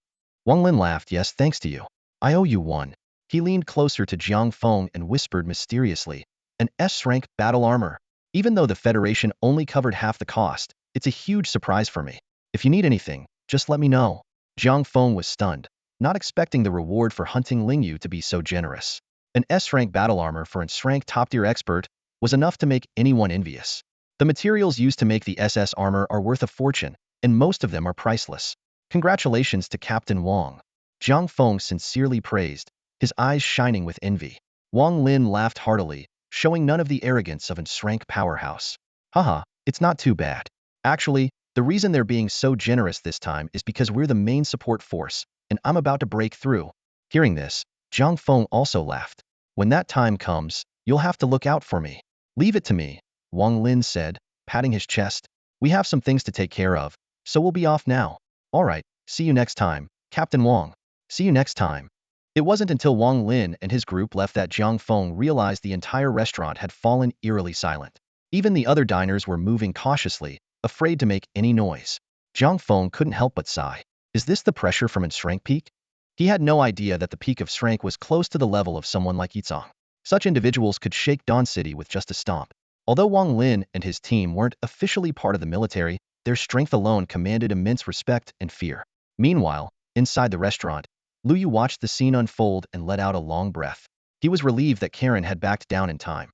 Wang Lin laughed, yes, thanks to you. I owe you one. He leaned closer to Jiang Feng and whispered mysteriously, an S-rank battle armor. Even though the Federation only covered half the cost, it's a huge surprise for me. If you need anything, just let me know. Jiang Feng was stunned, not expecting the reward for hunting Lingyu to be so generous. An S-rank battle armor for an S-rank top-tier expert was enough to make anyone envious. The materials used to make the SS armor are worth a fortune, and most of them are priceless. Congratulations to Captain Wang. Jiang Feng sincerely praised, his eyes shining with envy. Wang Lin laughed heartily, showing none of the arrogance of an S-rank powerhouse. Haha, it's not too bad. Actually, the reason they're being so generous this time is because we're the main support force, and I'm about to break through. Hearing this, Jiang Feng also laughed. When that time comes, you'll have to look out for me. Leave it to me, Wang Lin said, patting his chest. We have some things to take care of, so we'll be off now. All right, see you next time, Captain Wang. See you next time. It wasn't until Wang Lin and his group left that Jiang Feng realized the entire restaurant had fallen eerily silent. Even the other diners were moving cautiously, afraid to make any noise. Jiang Feng couldn't help but sigh. Is this the pressure from its rank peak? He had no idea that the peak of rank was close to the level of someone like Yizong. Such individuals could shake Dawn City with just a stomp. Although Wang Lin and his team weren't officially part of the military, their strength alone commanded immense respect and fear. Meanwhile, inside the restaurant, Lu Yu watched the scene unfold and let out a long breath. He was relieved that Karen had backed down in time.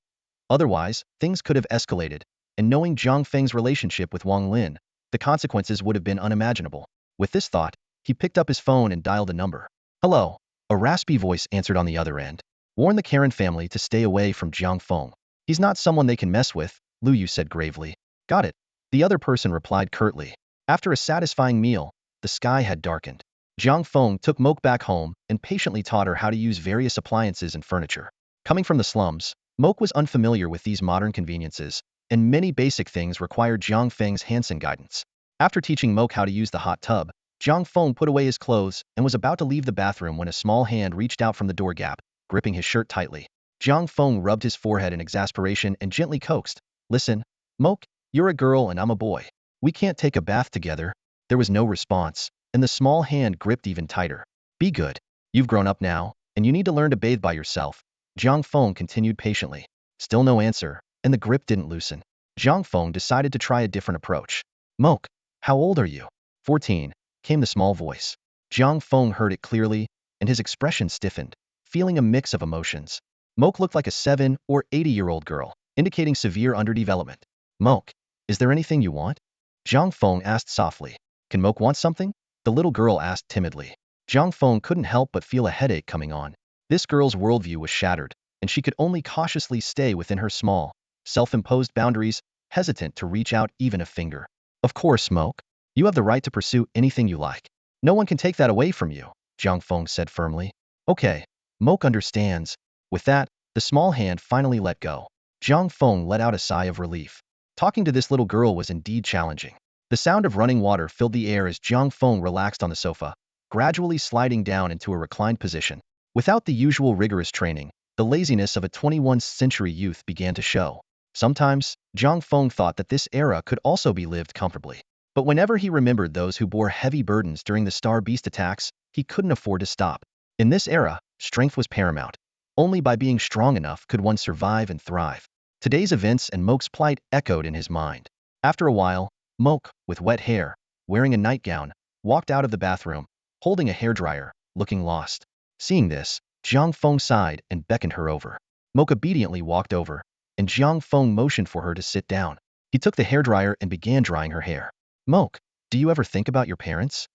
Otherwise, things could have escalated, and knowing Jiang Feng's relationship with Wang Lin, the consequences would have been unimaginable. With this thought, he picked up his phone and dialed a number. Hello. A raspy voice answered on the other end. Warn the Karen family to stay away from Jiang Feng. He's not someone they can mess with, Lu Yu said gravely. Got it. The other person replied curtly. After a satisfying meal, the sky had darkened. Jiang Feng took Moke back home and patiently taught her how to use various appliances and furniture. Coming from the slums, Moke was unfamiliar with these modern conveniences, and many basic things required Jiang Feng's hands-on guidance. After teaching Moke how to use the hot tub, Jiang Feng put away his clothes and was about to leave the bathroom when a small hand reached out from the door gap, gripping his shirt tightly. Jiang Feng rubbed his forehead in exasperation and gently coaxed. Listen, Moke, you're a girl and I'm a boy. We can't take a bath together. There was no response, and the small hand gripped even tighter. Be good. You've grown up now, and you need to learn to bathe by yourself. Jiang Feng continued patiently. Still no answer, and the grip didn't loosen. Jiang Feng decided to try a different approach. Moke, how old are you? 14, came the small voice. Jiang Feng heard it clearly, and his expression stiffened, feeling a mix of emotions. Moke looked like a 7 or 80-year-old girl, indicating severe underdevelopment. Moke, is there anything you want? Jiang Feng asked softly. Can Moke want something? The little girl asked timidly. Jiang Feng couldn't help but feel a headache coming on. This girl's worldview was shattered, and she could only cautiously stay within her small, self-imposed boundaries, hesitant to reach out even a finger. Of course, Moke. You have the right to pursue anything you like. No one can take that away from you. Jiang Feng said firmly. Okay, Moke understands. With that, the small hand finally let go. Jiang Feng let out a sigh of relief. Talking to this little girl was indeed challenging. The sound of running water filled the air as Jiang Feng relaxed on the sofa, gradually sliding down into a reclined position. Without the usual rigorous training, the laziness of a 21st-century youth began to show. Sometimes, Jiang Feng thought that this era could also be lived comfortably. But whenever he remembered those who bore heavy burdens during the Star Beast attacks, he couldn't afford to stop. In this era, strength was paramount. Only by being strong enough could one survive and thrive. Today's events and Moke's plight echoed in his mind. After a while, Moke, with wet hair, wearing a nightgown, walked out of the bathroom, holding a hairdryer, looking lost. Seeing this, Jiang Feng sighed and beckoned her over. Moke obediently walked over, and Jiang Feng motioned for her to sit down. He took the hairdryer and began drying her hair. Moke, do you ever think about your parents?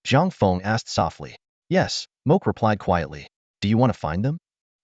Jiang Feng asked softly. Yes, Moke replied quietly. Do you want to find them?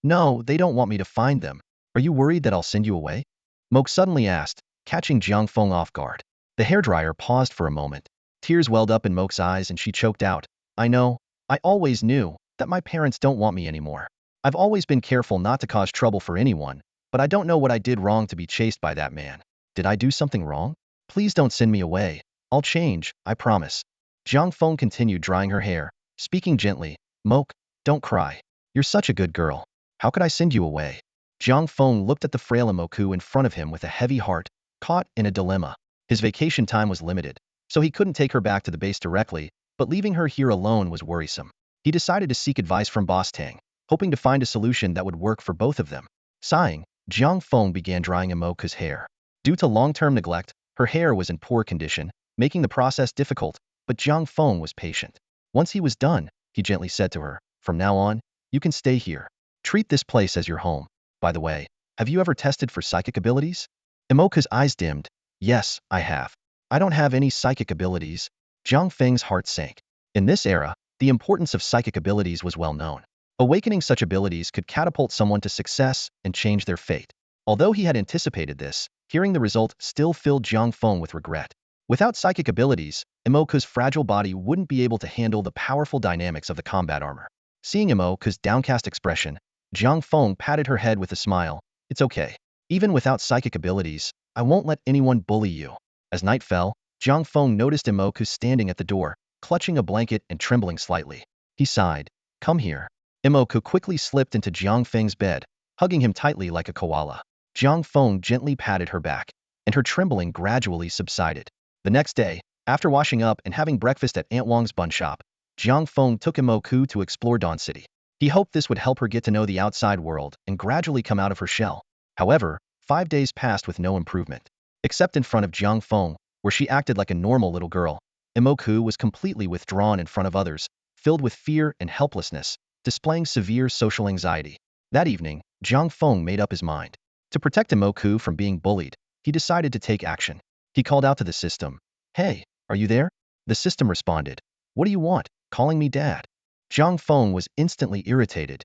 No, they don't want me to find them. Are you worried that I'll send you away? Moke suddenly asked, catching Jiang Feng off guard. The hairdryer paused for a moment. Tears welled up in Moke's eyes and she choked out. I know, I always knew that my parents don't want me anymore. I've always been careful not to cause trouble for anyone, but I don't know what I did wrong to be chased by that man. Did I do something wrong? Please don't send me away. I'll change, I promise. Jiang Feng continued drying her hair, speaking gently. Moke, don't cry. You're such a good girl. How could I send you away? Jiang Feng looked at the frail Imoku in front of him with a heavy heart, caught in a dilemma. His vacation time was limited, so he couldn't take her back to the base directly, but leaving her here alone was worrisome. He decided to seek advice from Boss Tang, hoping to find a solution that would work for both of them. Sighing, Jiang Feng began drying Imoku's hair. Due to long-term neglect, her hair was in poor condition, making the process difficult, but Jiang Feng was patient. Once he was done, he gently said to her, from now on, you can stay here. Treat this place as your home. By the way, have you ever tested for psychic abilities? Imoku's eyes dimmed. Yes, I have. I don't have any psychic abilities. Jiang Feng's heart sank. In this era, the importance of psychic abilities was well known. Awakening such abilities could catapult someone to success and change their fate. Although he had anticipated this, hearing the result still filled Jiang Feng with regret. Without psychic abilities, Imoku's fragile body wouldn't be able to handle the powerful dynamics of the combat armor. Seeing Imoku's downcast expression, Jiang Feng patted her head with a smile. It's okay. Even without psychic abilities, I won't let anyone bully you. As night fell, Jiang Feng noticed Imoku standing at the door, clutching a blanket and trembling slightly. He sighed. Come here. Imoku quickly slipped into Jiang Feng's bed, hugging him tightly like a koala. Jiang Feng gently patted her back, and her trembling gradually subsided. The next day, after washing up and having breakfast at Aunt Wang's bun shop, Jiang Feng took Imoku to explore Dawn City. He hoped this would help her get to know the outside world and gradually come out of her shell. However, 5 days passed with no improvement. Except in front of Jiang Feng, where she acted like a normal little girl, Imoku was completely withdrawn in front of others, filled with fear and helplessness, displaying severe social anxiety. That evening, Jiang Feng made up his mind. To protect Imoku from being bullied, he decided to take action. He called out to the system. Hey, are you there? The system responded. What do you want, calling me dad? Jiang Feng was instantly irritated.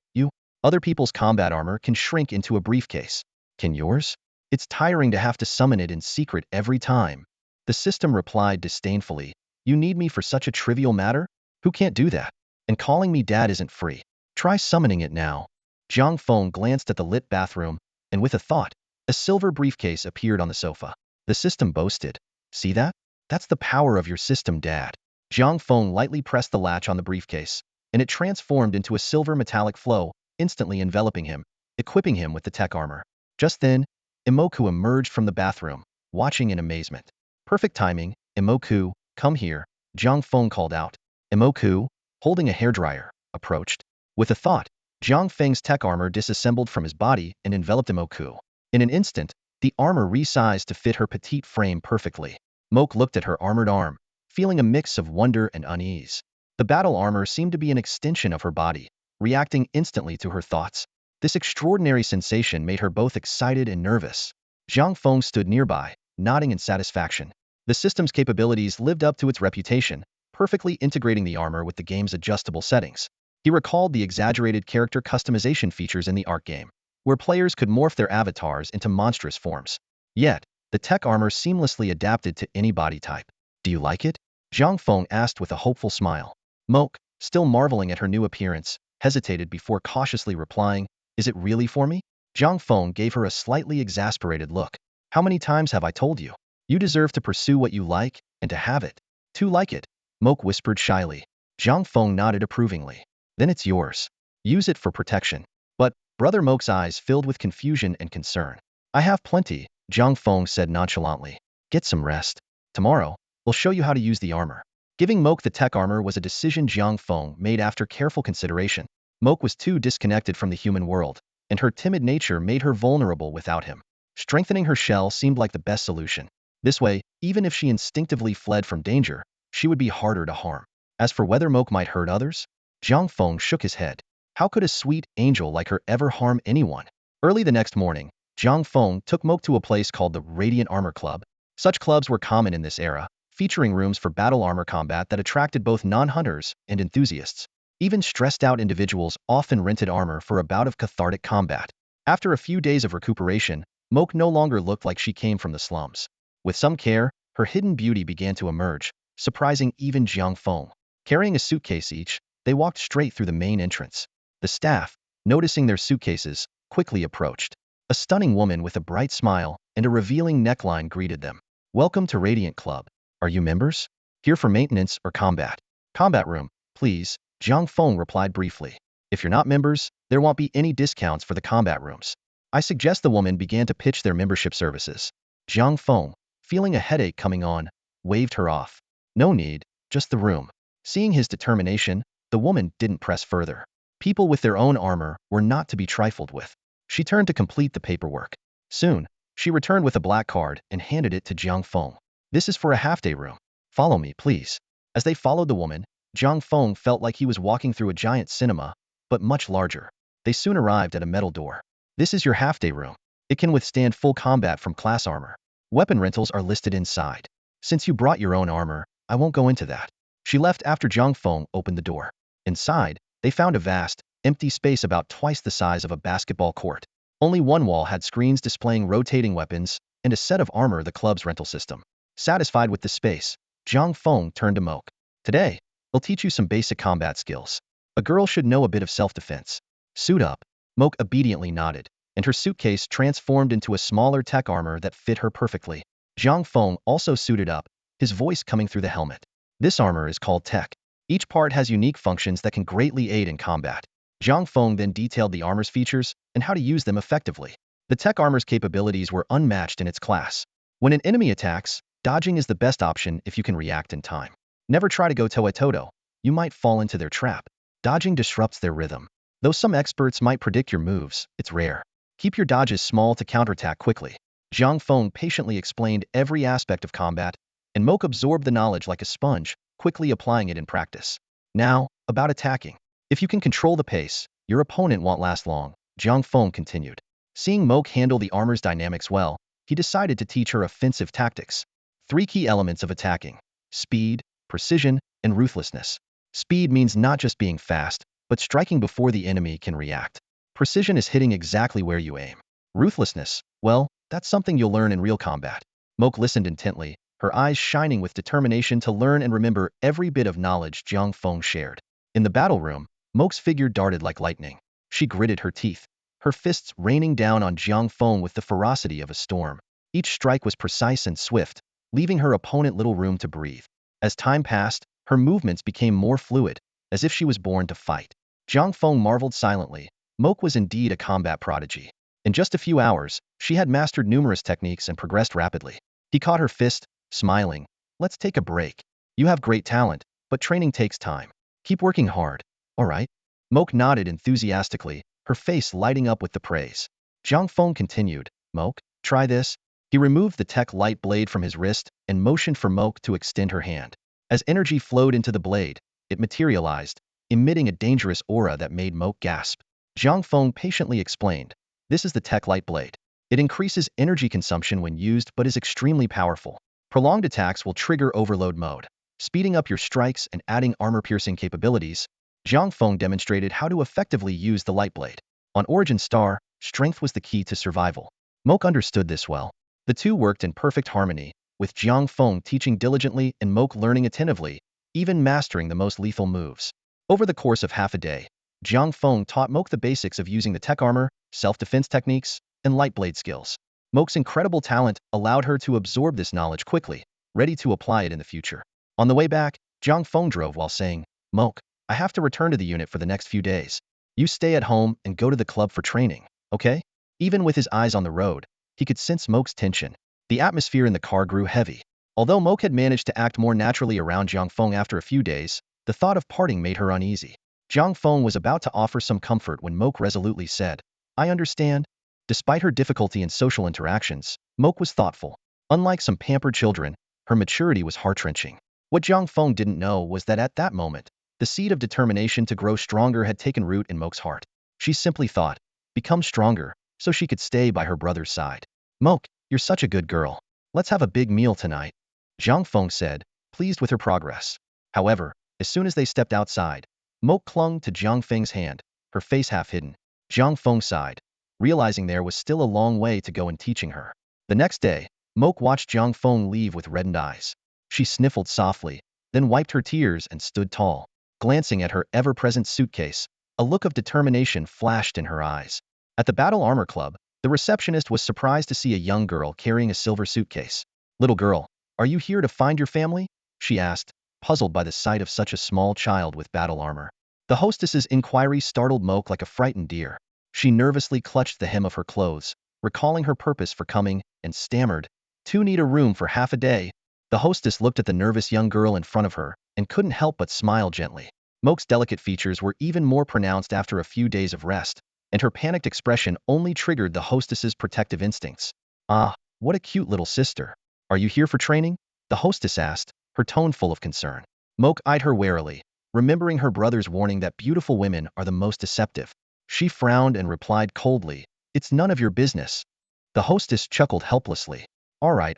Other people's combat armor can shrink into a briefcase. Can yours? It's tiring to have to summon it in secret every time. The system replied disdainfully. You need me for such a trivial matter? Who can't do that? And calling me dad isn't free. Try summoning it now. Jiang Feng glanced at the lit bathroom, and with a thought, a silver briefcase appeared on the sofa. The system boasted. See that? That's the power of your system, dad. Jiang Feng lightly pressed the latch on the briefcase, and it transformed into a silver metallic flow, instantly enveloping him, equipping him with the Tek Armor. Just then, Imoku emerged from the bathroom, watching in amazement. Perfect timing. Imoku, come here, Jiang Feng called out. Imoku, holding a hairdryer, approached. With a thought, Jiang Feng's Tek Armor disassembled from his body and enveloped Imoku. In an instant, the armor resized to fit her petite frame perfectly. Moke looked at her armored arm, feeling a mix of wonder and unease. The battle armor seemed to be an extension of her body, reacting instantly to her thoughts. This extraordinary sensation made her both excited and nervous. Jiang Feng stood nearby, nodding in satisfaction. The system's capabilities lived up to its reputation, perfectly integrating the armor with the game's adjustable settings. He recalled the exaggerated character customization features in the Ark game, where players could morph their avatars into monstrous forms. Yet, the Tek Armor seamlessly adapted to any body type. Do you like it? Jiang Feng asked with a hopeful smile. Moke, still marveling at her new appearance, hesitated before cautiously replying, "Is it really for me?" Jiang Feng gave her a slightly exasperated look. "How many times have I told you? You deserve to pursue what you like, and to have it. To like it," Moke whispered shyly. Jiang Feng nodded approvingly. "Then it's yours. Use it for protection." But Brother Moke's eyes filled with confusion and concern. "I have plenty," Jiang Feng said nonchalantly. "Get some rest. Tomorrow, we'll show you how to use the armor." Giving Moke the Tek Armor was a decision Jiang Feng made after careful consideration. Moke was too disconnected from the human world, and her timid nature made her vulnerable without him. Strengthening her shell seemed like the best solution. This way, even if she instinctively fled from danger, she would be harder to harm. As for whether Moke might hurt others, Jiang Feng shook his head. How could a sweet angel like her ever harm anyone? Early the next morning, Jiang Feng took Moke to a place called the Radiant Armor Club. Such clubs were common in this era, featuring rooms for battle armor combat that attracted both non-hunters and enthusiasts. Even stressed-out individuals often rented armor for a bout of cathartic combat. After a few days of recuperation, Moke no longer looked like she came from the slums. With some care, her hidden beauty began to emerge, surprising even Jiang Feng. Carrying a suitcase each, they walked straight through the main entrance. The staff, noticing their suitcases, quickly approached. A stunning woman with a bright smile and a revealing neckline greeted them. "Welcome to Radiant Club. Are you members? Here for maintenance or combat?" "Combat room, please," Jiang Feng replied briefly. "If you're not members, there won't be any discounts for the combat rooms." "I suggest," the woman began to pitch their membership services. Jiang Feng, feeling a headache coming on, waved her off. "No need, just the room." Seeing his determination, the woman didn't press further. People with their own armor were not to be trifled with. She turned to complete the paperwork. Soon, she returned with a black card and handed it to Jiang Feng. "This is for a half-day room. Follow me, please." As they followed the woman, Jiang Feng felt like he was walking through a giant cinema, but much larger. They soon arrived at a metal door. "This is your half-day room. It can withstand full combat from class armor. Weapon rentals are listed inside. Since you brought your own armor, I won't go into that." She left after Jiang Feng opened the door. Inside, they found a vast, empty space about twice the size of a basketball court. Only one wall had screens displaying rotating weapons and a set of armor, the club's rental system. Satisfied with the space, Jiang Feng turned to Moke. "Today, we'll teach you some basic combat skills. A girl should know a bit of self-defense. Suit up." Moke obediently nodded, and her suitcase transformed into a smaller Tek armor that fit her perfectly. Jiang Feng also suited up, his voice coming through the helmet. "This armor is called Tek. Each part has unique functions that can greatly aid in combat." Jiang Feng then detailed the armor's features and how to use them effectively. The Tek armor's capabilities were unmatched in its class. When an enemy attacks, dodging is the best option if you can react in time. Never try to go toe-a-toe. You might fall into their trap. Dodging disrupts their rhythm. Though some experts might predict your moves, it's rare. Keep your dodges small to counterattack quickly. Jiang Feng patiently explained every aspect of combat, and Moke absorbed the knowledge like a sponge, quickly applying it in practice. "Now, about attacking. If you can control the pace, your opponent won't last long," Jiang Feng continued. Seeing Moke handle the armor's dynamics well, he decided to teach her offensive tactics. 3 key elements of attacking: speed, precision, and ruthlessness. Speed means not just being fast, but striking before the enemy can react. Precision is hitting exactly where you aim. Ruthlessness, well, that's something you'll learn in real combat. Moke listened intently, her eyes shining with determination to learn and remember every bit of knowledge Jiang Feng shared. In the battle room, Moke's figure darted like lightning. She gritted her teeth, her fists raining down on Jiang Feng with the ferocity of a storm. Each strike was precise and swift, leaving her opponent little room to breathe. As time passed, her movements became more fluid, as if she was born to fight. Jiang Feng marveled silently. Moke was indeed a combat prodigy. In just a few hours, she had mastered numerous techniques and progressed rapidly. He caught her fist, smiling. "Let's take a break. You have great talent, but training takes time. Keep working hard, all right?" Moke nodded enthusiastically, her face lighting up with the praise. Jiang Feng continued, "Moke, try this." He removed the Tek light blade from his wrist and motioned for Moke to extend her hand. As energy flowed into the blade, it materialized, emitting a dangerous aura that made Moke gasp. Jiang Feng patiently explained, "This is the Tek light blade. It increases energy consumption when used but is extremely powerful. Prolonged attacks will trigger overload mode, speeding up your strikes and adding armor-piercing capabilities." Jiang Feng demonstrated how to effectively use the light blade. On Origin Star, strength was the key to survival. Moke understood this well. The two worked in perfect harmony, with Jiang Feng teaching diligently and Moke learning attentively, even mastering the most lethal moves. Over the course of half a day, Jiang Feng taught Moke the basics of using the Tek Armor, self-defense techniques, and light blade skills. Moke's incredible talent allowed her to absorb this knowledge quickly, ready to apply it in the future. On the way back, Jiang Feng drove while saying, "Moke, I have to return to the unit for the next few days. You stay at home and go to the club for training, okay?" Even with his eyes on the road, he could sense Moke's tension. The atmosphere in the car grew heavy. Although Moke had managed to act more naturally around Jiang Feng after a few days, the thought of parting made her uneasy. Jiang Feng was about to offer some comfort when Moke resolutely said, "I understand." Despite her difficulty in social interactions, Moke was thoughtful. Unlike some pampered children, her maturity was heart-wrenching. What Jiang Feng didn't know was that at that moment, the seed of determination to grow stronger had taken root in Moke's heart. She simply thought, become stronger, so she could stay by her brother's side. "Moke, you're such a good girl. Let's have a big meal tonight," Jiang Feng said, pleased with her progress. However, as soon as they stepped outside, Moke clung to Jiang Feng's hand, her face half hidden. Jiang Feng sighed, realizing there was still a long way to go in teaching her. The next day, Moke watched Jiang Feng leave with reddened eyes. She sniffled softly, then wiped her tears and stood tall. Glancing at her ever-present suitcase, a look of determination flashed in her eyes. At the Battle Armor Club, the receptionist was surprised to see a young girl carrying a silver suitcase. "Little girl, are you here to find your family?" she asked, puzzled by the sight of such a small child with battle armor. The hostess's inquiry startled Moke like a frightened deer. She nervously clutched the hem of her clothes, recalling her purpose for coming, and stammered, "To need a room for half a day." The hostess looked at the nervous young girl in front of her, and couldn't help but smile gently. Moke's delicate features were even more pronounced after a few days of rest, and her panicked expression only triggered the hostess's protective instincts. "Ah, what a cute little sister. Are you here for training?" the hostess asked, her tone full of concern. Moke eyed her warily, remembering her brother's warning that beautiful women are the most deceptive. She frowned and replied coldly, "It's none of your business." The hostess chuckled helplessly. All right,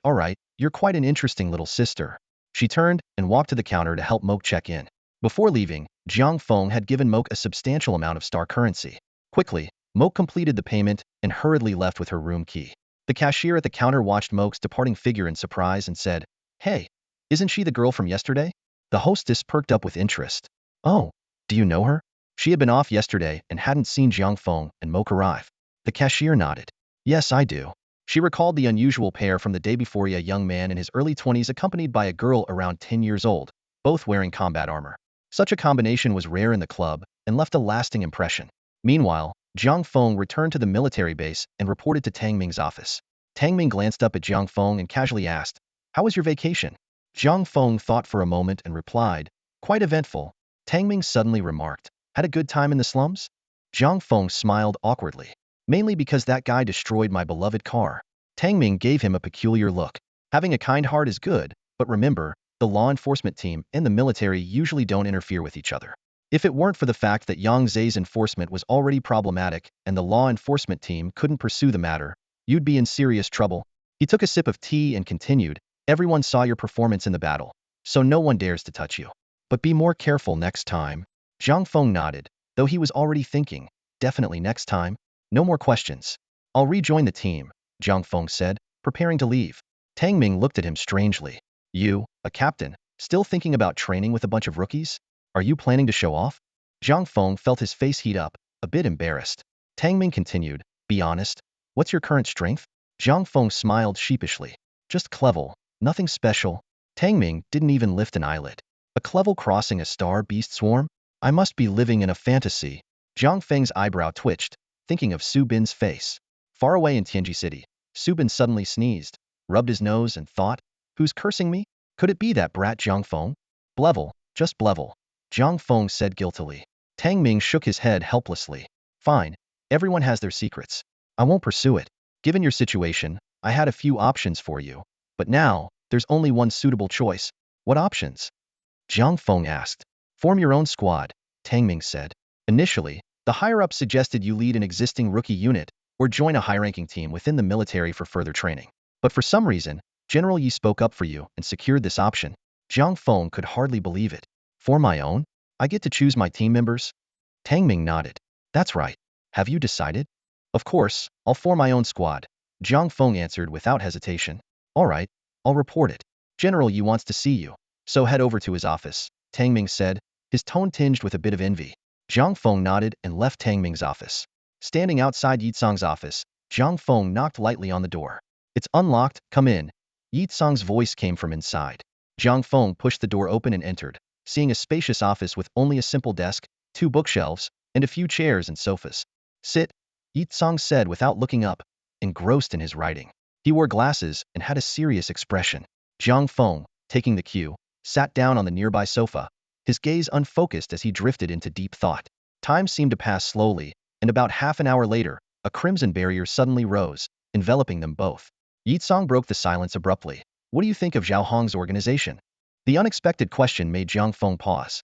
you're quite an interesting little sister." She turned and walked to the counter to help Moke check in. Before leaving, Jiang Feng had given Moke a substantial amount of star currency. Quickly, Moke completed the payment and hurriedly left with her room key. The cashier at the counter watched Moke's departing figure in surprise and said, "Hey, isn't she the girl from yesterday?" The hostess perked up with interest. "Oh, do you know her?" She had been off yesterday and hadn't seen Jiang Feng and Moke arrive. The cashier nodded. "Yes, I do." She recalled the unusual pair from the day before, a young man in his early 20s accompanied by a girl around 10 years old, both wearing combat armor. Such a combination was rare in the club and left a lasting impression. Meanwhile, Jiang Feng returned to the military base and reported to Tang Ming's office. Tang Ming glanced up at Jiang Feng and casually asked, "How was your vacation?" Jiang Feng thought for a moment and replied, "Quite eventful." Tang Ming suddenly remarked, "Had a good time in the slums?" Jiang Feng smiled awkwardly. "Mainly because that guy destroyed my beloved car." Tang Ming gave him a peculiar look. "Having a kind heart is good, but remember, the law enforcement team and the military usually don't interfere with each other. If it weren't for the fact that Yang Zhe's enforcement was already problematic and the law enforcement team couldn't pursue the matter, you'd be in serious trouble." He took a sip of tea and continued, "Everyone saw your performance in the battle, so no one dares to touch you. But be more careful next time." Jiang Feng nodded, though he was already thinking, definitely next time. No more questions. "I'll rejoin the team," Jiang Feng said, preparing to leave. Tang Ming looked at him strangely. "You, a captain, still thinking about training with a bunch of rookies? Are you planning to show off?" Jiang Feng felt his face heat up, a bit embarrassed. Tang Ming continued, "Be honest, what's your current strength?" Jiang Feng smiled sheepishly. "Just clevel, nothing special." Tang Ming didn't even lift an eyelid. "A clevel crossing a star beast swarm? I must be living in a fantasy." Jiang Feng's eyebrow twitched, thinking of Su Bin's face. Far away in Tianji City, Su Bin suddenly sneezed, rubbed his nose and thought, "Who's cursing me? Could it be that brat Jiang Feng?" "Blevel, just Blevel," Jiang Feng said guiltily. Tang Ming shook his head helplessly. "Fine, everyone has their secrets. I won't pursue it. Given your situation, I had a few options for you. But now, there's only one suitable choice." "What options?" Jiang Feng asked. "Form your own squad," Tang Ming said. "Initially, the higher-ups suggested you lead an existing rookie unit or join a high-ranking team within the military for further training. But for some reason, General Yi spoke up for you and secured this option." Jiang Feng could hardly believe it. "For my own? I get to choose my team members?" Tang Ming nodded. "That's right. Have you decided?" "Of course, I'll form my own squad," Jiang Feng answered without hesitation. "All right, I'll report it. General Yi wants to see you, so head over to his office," Tang Ming said, his tone tinged with a bit of envy. Jiang Feng nodded and left Tang Ming's office. Standing outside Yitsong's office, Jiang Feng knocked lightly on the door. "It's unlocked, come in." Yitsong's voice came from inside. Jiang Feng pushed the door open and entered, seeing a spacious office with only a simple desk, 2 bookshelves, and a few chairs and sofas. "Sit," Yitsong said without looking up, engrossed in his writing. He wore glasses and had a serious expression. Jiang Feng, taking the cue, sat down on the nearby sofa, his gaze unfocused as he drifted into deep thought. Time seemed to pass slowly, and about half an hour later, a crimson barrier suddenly rose, enveloping them both. Yitsong broke the silence abruptly. "What do you think of Zhao Hong's organization?" The unexpected question made Jiang Feng pause.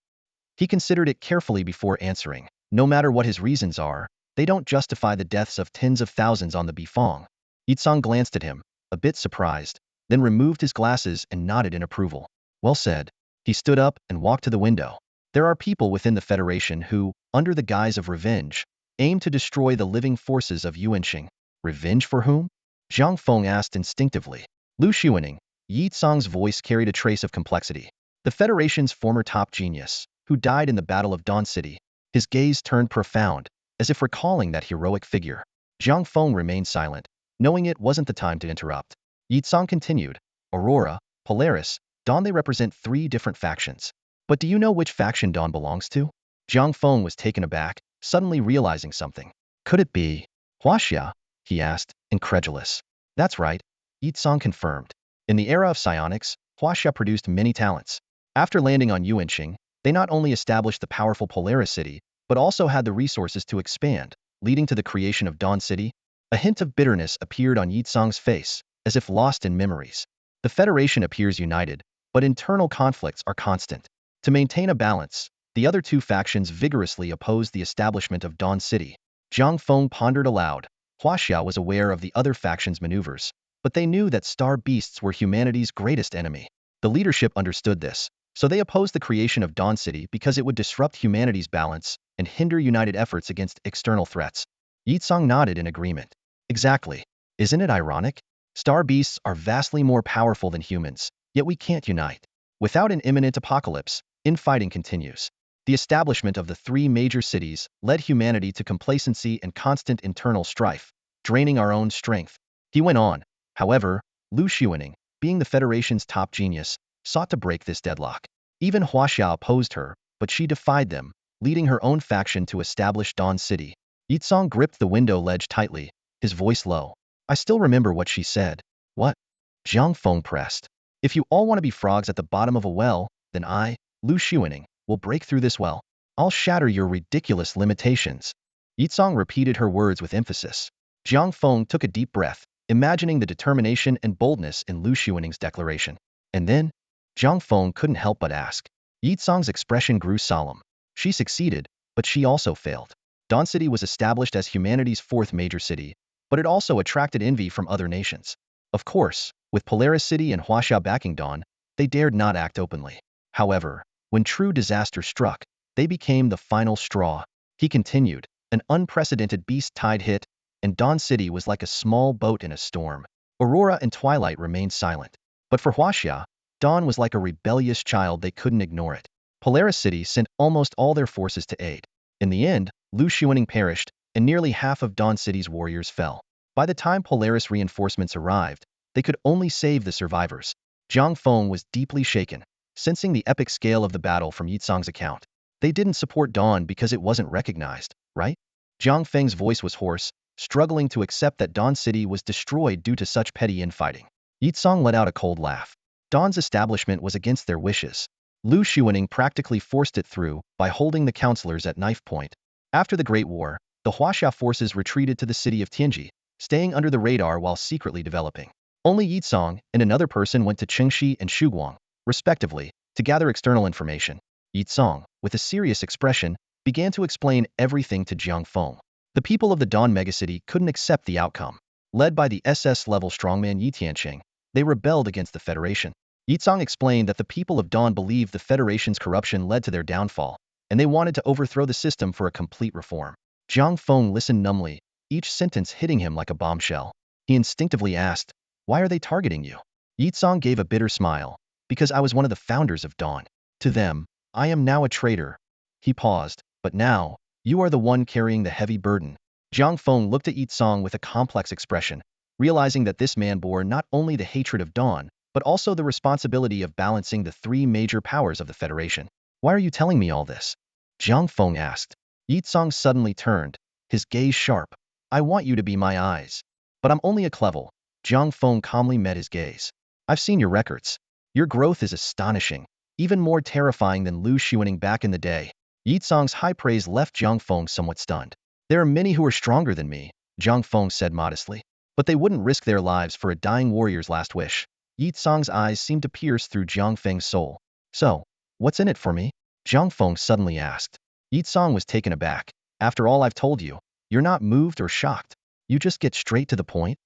He considered it carefully before answering. No matter what his reasons are, they don't justify the deaths of tens of thousands on the Bifang. Yitsong glanced at him, a bit surprised, then removed his glasses and nodded in approval. "Well said." He stood up and walked to the window. "There are people within the Federation who, under the guise of revenge, aim to destroy the living forces of Yuanxing." "Revenge for whom?" Jiang Feng asked instinctively. "Lu Xuaning." Yitsong's voice carried a trace of complexity. "The Federation's former top genius, who died in the Battle of Dawn City." His gaze turned profound, as if recalling that heroic figure. Jiang Feng remained silent, knowing it wasn't the time to interrupt. Yitsong continued. "Aurora, Polaris, Dawn, they represent 3 different factions. But do you know which faction Dawn belongs to?" Jiang Feng was taken aback, suddenly realizing something. "Could it be Huaxia?" he asked, incredulous. "That's right," Yitsong confirmed. "In the era of psionics, Huaxia produced many talents. After landing on Yuanxing, they not only established the powerful Polaris city, but also had the resources to expand, leading to the creation of Dawn City." A hint of bitterness appeared on Yitsong's face, as if lost in memories. "The Federation appears united, but internal conflicts are constant. To maintain a balance, the other 2 factions vigorously opposed the establishment of Dawn City." Jiang Feng pondered aloud. Huaxia was aware of the other factions' maneuvers, but they knew that star beasts were humanity's greatest enemy. The leadership understood this, so they opposed the creation of Dawn City because it would disrupt humanity's balance and hinder united efforts against external threats. Yitsong nodded in agreement. "Exactly. Isn't it ironic? Star beasts are vastly more powerful than humans, yet we can't unite." Without an imminent apocalypse, infighting continues. The establishment of the 3 major cities led humanity to complacency and constant internal strife, draining our own strength. He went on. However, Lu Xuaning, being the Federation's top genius, sought to break this deadlock. Even Huaxia opposed her, but she defied them, leading her own faction to establish Dawn City. Yitsong gripped the window ledge tightly, his voice low. "I still remember what she said." "What?" Jiang Feng pressed. "If you all want to be frogs at the bottom of a well, then I, Lu Xuaning, will break through this well. I'll shatter your ridiculous limitations." Yitsong repeated her words with emphasis. Jiang Feng took a deep breath, imagining the determination and boldness in Lu Xuaning's declaration. "And then?" Jiang Feng couldn't help but ask. Yitsong's expression grew solemn. "She succeeded, but she also failed. Dawn City was established as humanity's 4th major city, but it also attracted envy from other nations. Of course, with Polaris City and Huaxia backing Dawn, they dared not act openly. However, when true disaster struck, they became the final straw." He continued. "An unprecedented beast tide hit, and Dawn City was like a small boat in a storm. Aurora and Twilight remained silent. But for Huaxia, Dawn was like a rebellious child, they couldn't ignore it. Polaris City sent almost all their forces to aid. In the end, Lu Xuaning perished, and nearly half of Dawn City's warriors fell. By the time Polaris reinforcements arrived, they could only save the survivors." Jiang Feng was deeply shaken, sensing the epic scale of the battle from Yitsong's account. "They didn't support Dawn because it wasn't recognized, right?" Jiang Feng's voice was hoarse, struggling to accept that Dawn City was destroyed due to such petty infighting. Yitsong let out a cold laugh. Dawn's establishment was against their wishes. Lu Xuaning practically forced it through by holding the counselors at knife point. After the Great War, the Huaxia forces retreated to the city of Tianji, staying under the radar while secretly developing. Only Yitsong and another person went to Qingxi and Shuguang, respectively, to gather external information. Yitsong, with a serious expression, began to explain everything to Jiang Feng. The people of the Dawn megacity couldn't accept the outcome. Led by the SS-level strongman Yi Tianqing, they rebelled against the Federation. Yitsong explained that the people of Dawn believed the Federation's corruption led to their downfall, and they wanted to overthrow the system for a complete reform. Jiang Feng listened numbly, each sentence hitting him like a bombshell. He instinctively asked, "Why are they targeting you?" Yitsong gave a bitter smile. "Because I was one of the founders of Dawn. To them, I am now a traitor, He paused. But now, you are the one carrying the heavy burden. Jiang Feng looked at Yi Song with a complex expression, realizing that this man bore not only the hatred of Dawn, but also the responsibility of balancing the three major powers of the Federation. Why are you telling me all this? Jiang Feng asked. Yi Song suddenly turned, his gaze sharp. I want you to be my eyes. But I'm only a clevel. Jiang Feng calmly met his gaze. I've seen your records. Your growth is astonishing, even more terrifying than Lu Xuaning back in the day. Yi Song's high praise left Jiang Feng somewhat stunned. There are many who are stronger than me, Jiang Feng said modestly. But they wouldn't risk their lives for a dying warrior's last wish. Yi Song's eyes seemed to pierce through Jiang Feng's soul. So, what's in it for me? Jiang Feng suddenly asked. Yi Song was taken aback. After all I've told you, you're not moved or shocked. You just get straight to the point?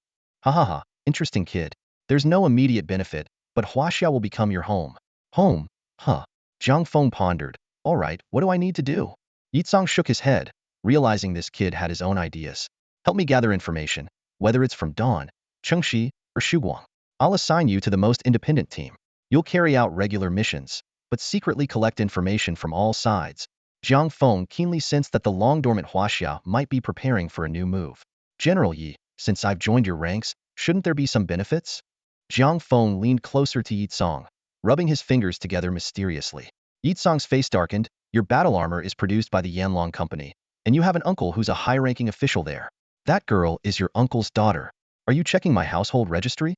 Ha ha ha, interesting kid. There's no immediate benefit, but Huaxia will become your home. Home? Huh. Jiang Feng pondered. All right, what do I need to do? Yi Song shook his head, realizing this kid had his own ideas. Help me gather information, whether it's from Dawn, Chengxi, or Shuguang. I'll assign you to the most independent team. You'll carry out regular missions, but secretly collect information from all sides. Jiang Feng keenly sensed that the long-dormant Huaxia might be preparing for a new move. General Yi, since I've joined your ranks, shouldn't there be some benefits? Jiang Feng leaned closer to Yi Song, rubbing his fingers together mysteriously. Yi Song's face darkened. Your battle armor is produced by the Yanlong Company, and you have an uncle who's a high-ranking official there. That girl is your uncle's daughter. Are you checking my household registry?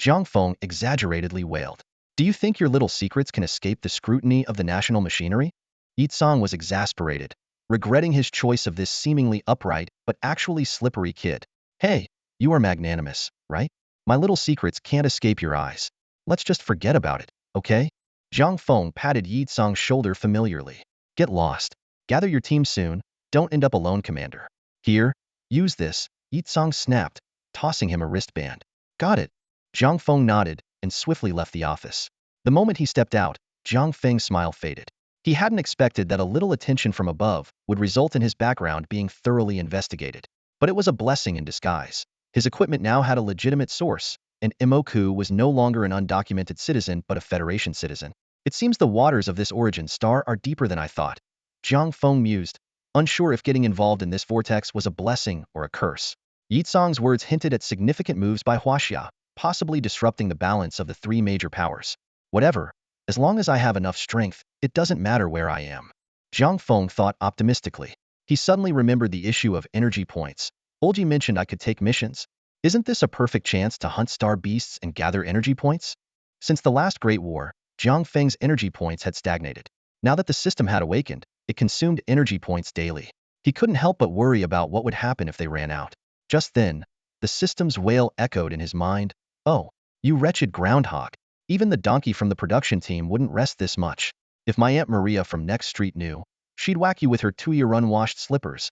Jiang Feng exaggeratedly wailed. Do you think your little secrets can escape the scrutiny of the national machinery? Yi Song was exasperated, regretting his choice of this seemingly upright but actually slippery kid. Hey, you are magnanimous, right? My little secrets can't escape your eyes. Let's just forget about it, okay? Jiang Feng patted Yi Song's shoulder familiarly. Get lost. Gather your team soon. Don't end up alone, Commander. Here, use this. Yi Song snapped, tossing him a wristband. Got it. Jiang Feng nodded and swiftly left the office. The moment he stepped out, Jiang Feng's smile faded. He hadn't expected that a little attention from above would result in his background being thoroughly investigated. But it was a blessing in disguise. His equipment now had a legitimate source, and Imoku was no longer an undocumented citizen but a Federation citizen. It seems the waters of this origin star are deeper than I thought. Jiang Feng mused, unsure if getting involved in this vortex was a blessing or a curse. Yi Song's words hinted at significant moves by Huaxia, possibly disrupting the balance of the three major powers. Whatever, as long as I have enough strength, it doesn't matter where I am. Jiang Feng thought optimistically. He suddenly remembered the issue of energy points. Olji mentioned I could take missions. Isn't this a perfect chance to hunt star beasts and gather energy points? Since the last Great War, Jiang Feng's energy points had stagnated. Now that the system had awakened, it consumed energy points daily. He couldn't help but worry about what would happen if they ran out. Just then, the system's wail echoed in his mind. Oh, you wretched groundhog. Even the donkey from the production team wouldn't rest this much. If my Aunt Maria from next street knew, she'd whack you with her 2-year unwashed slippers.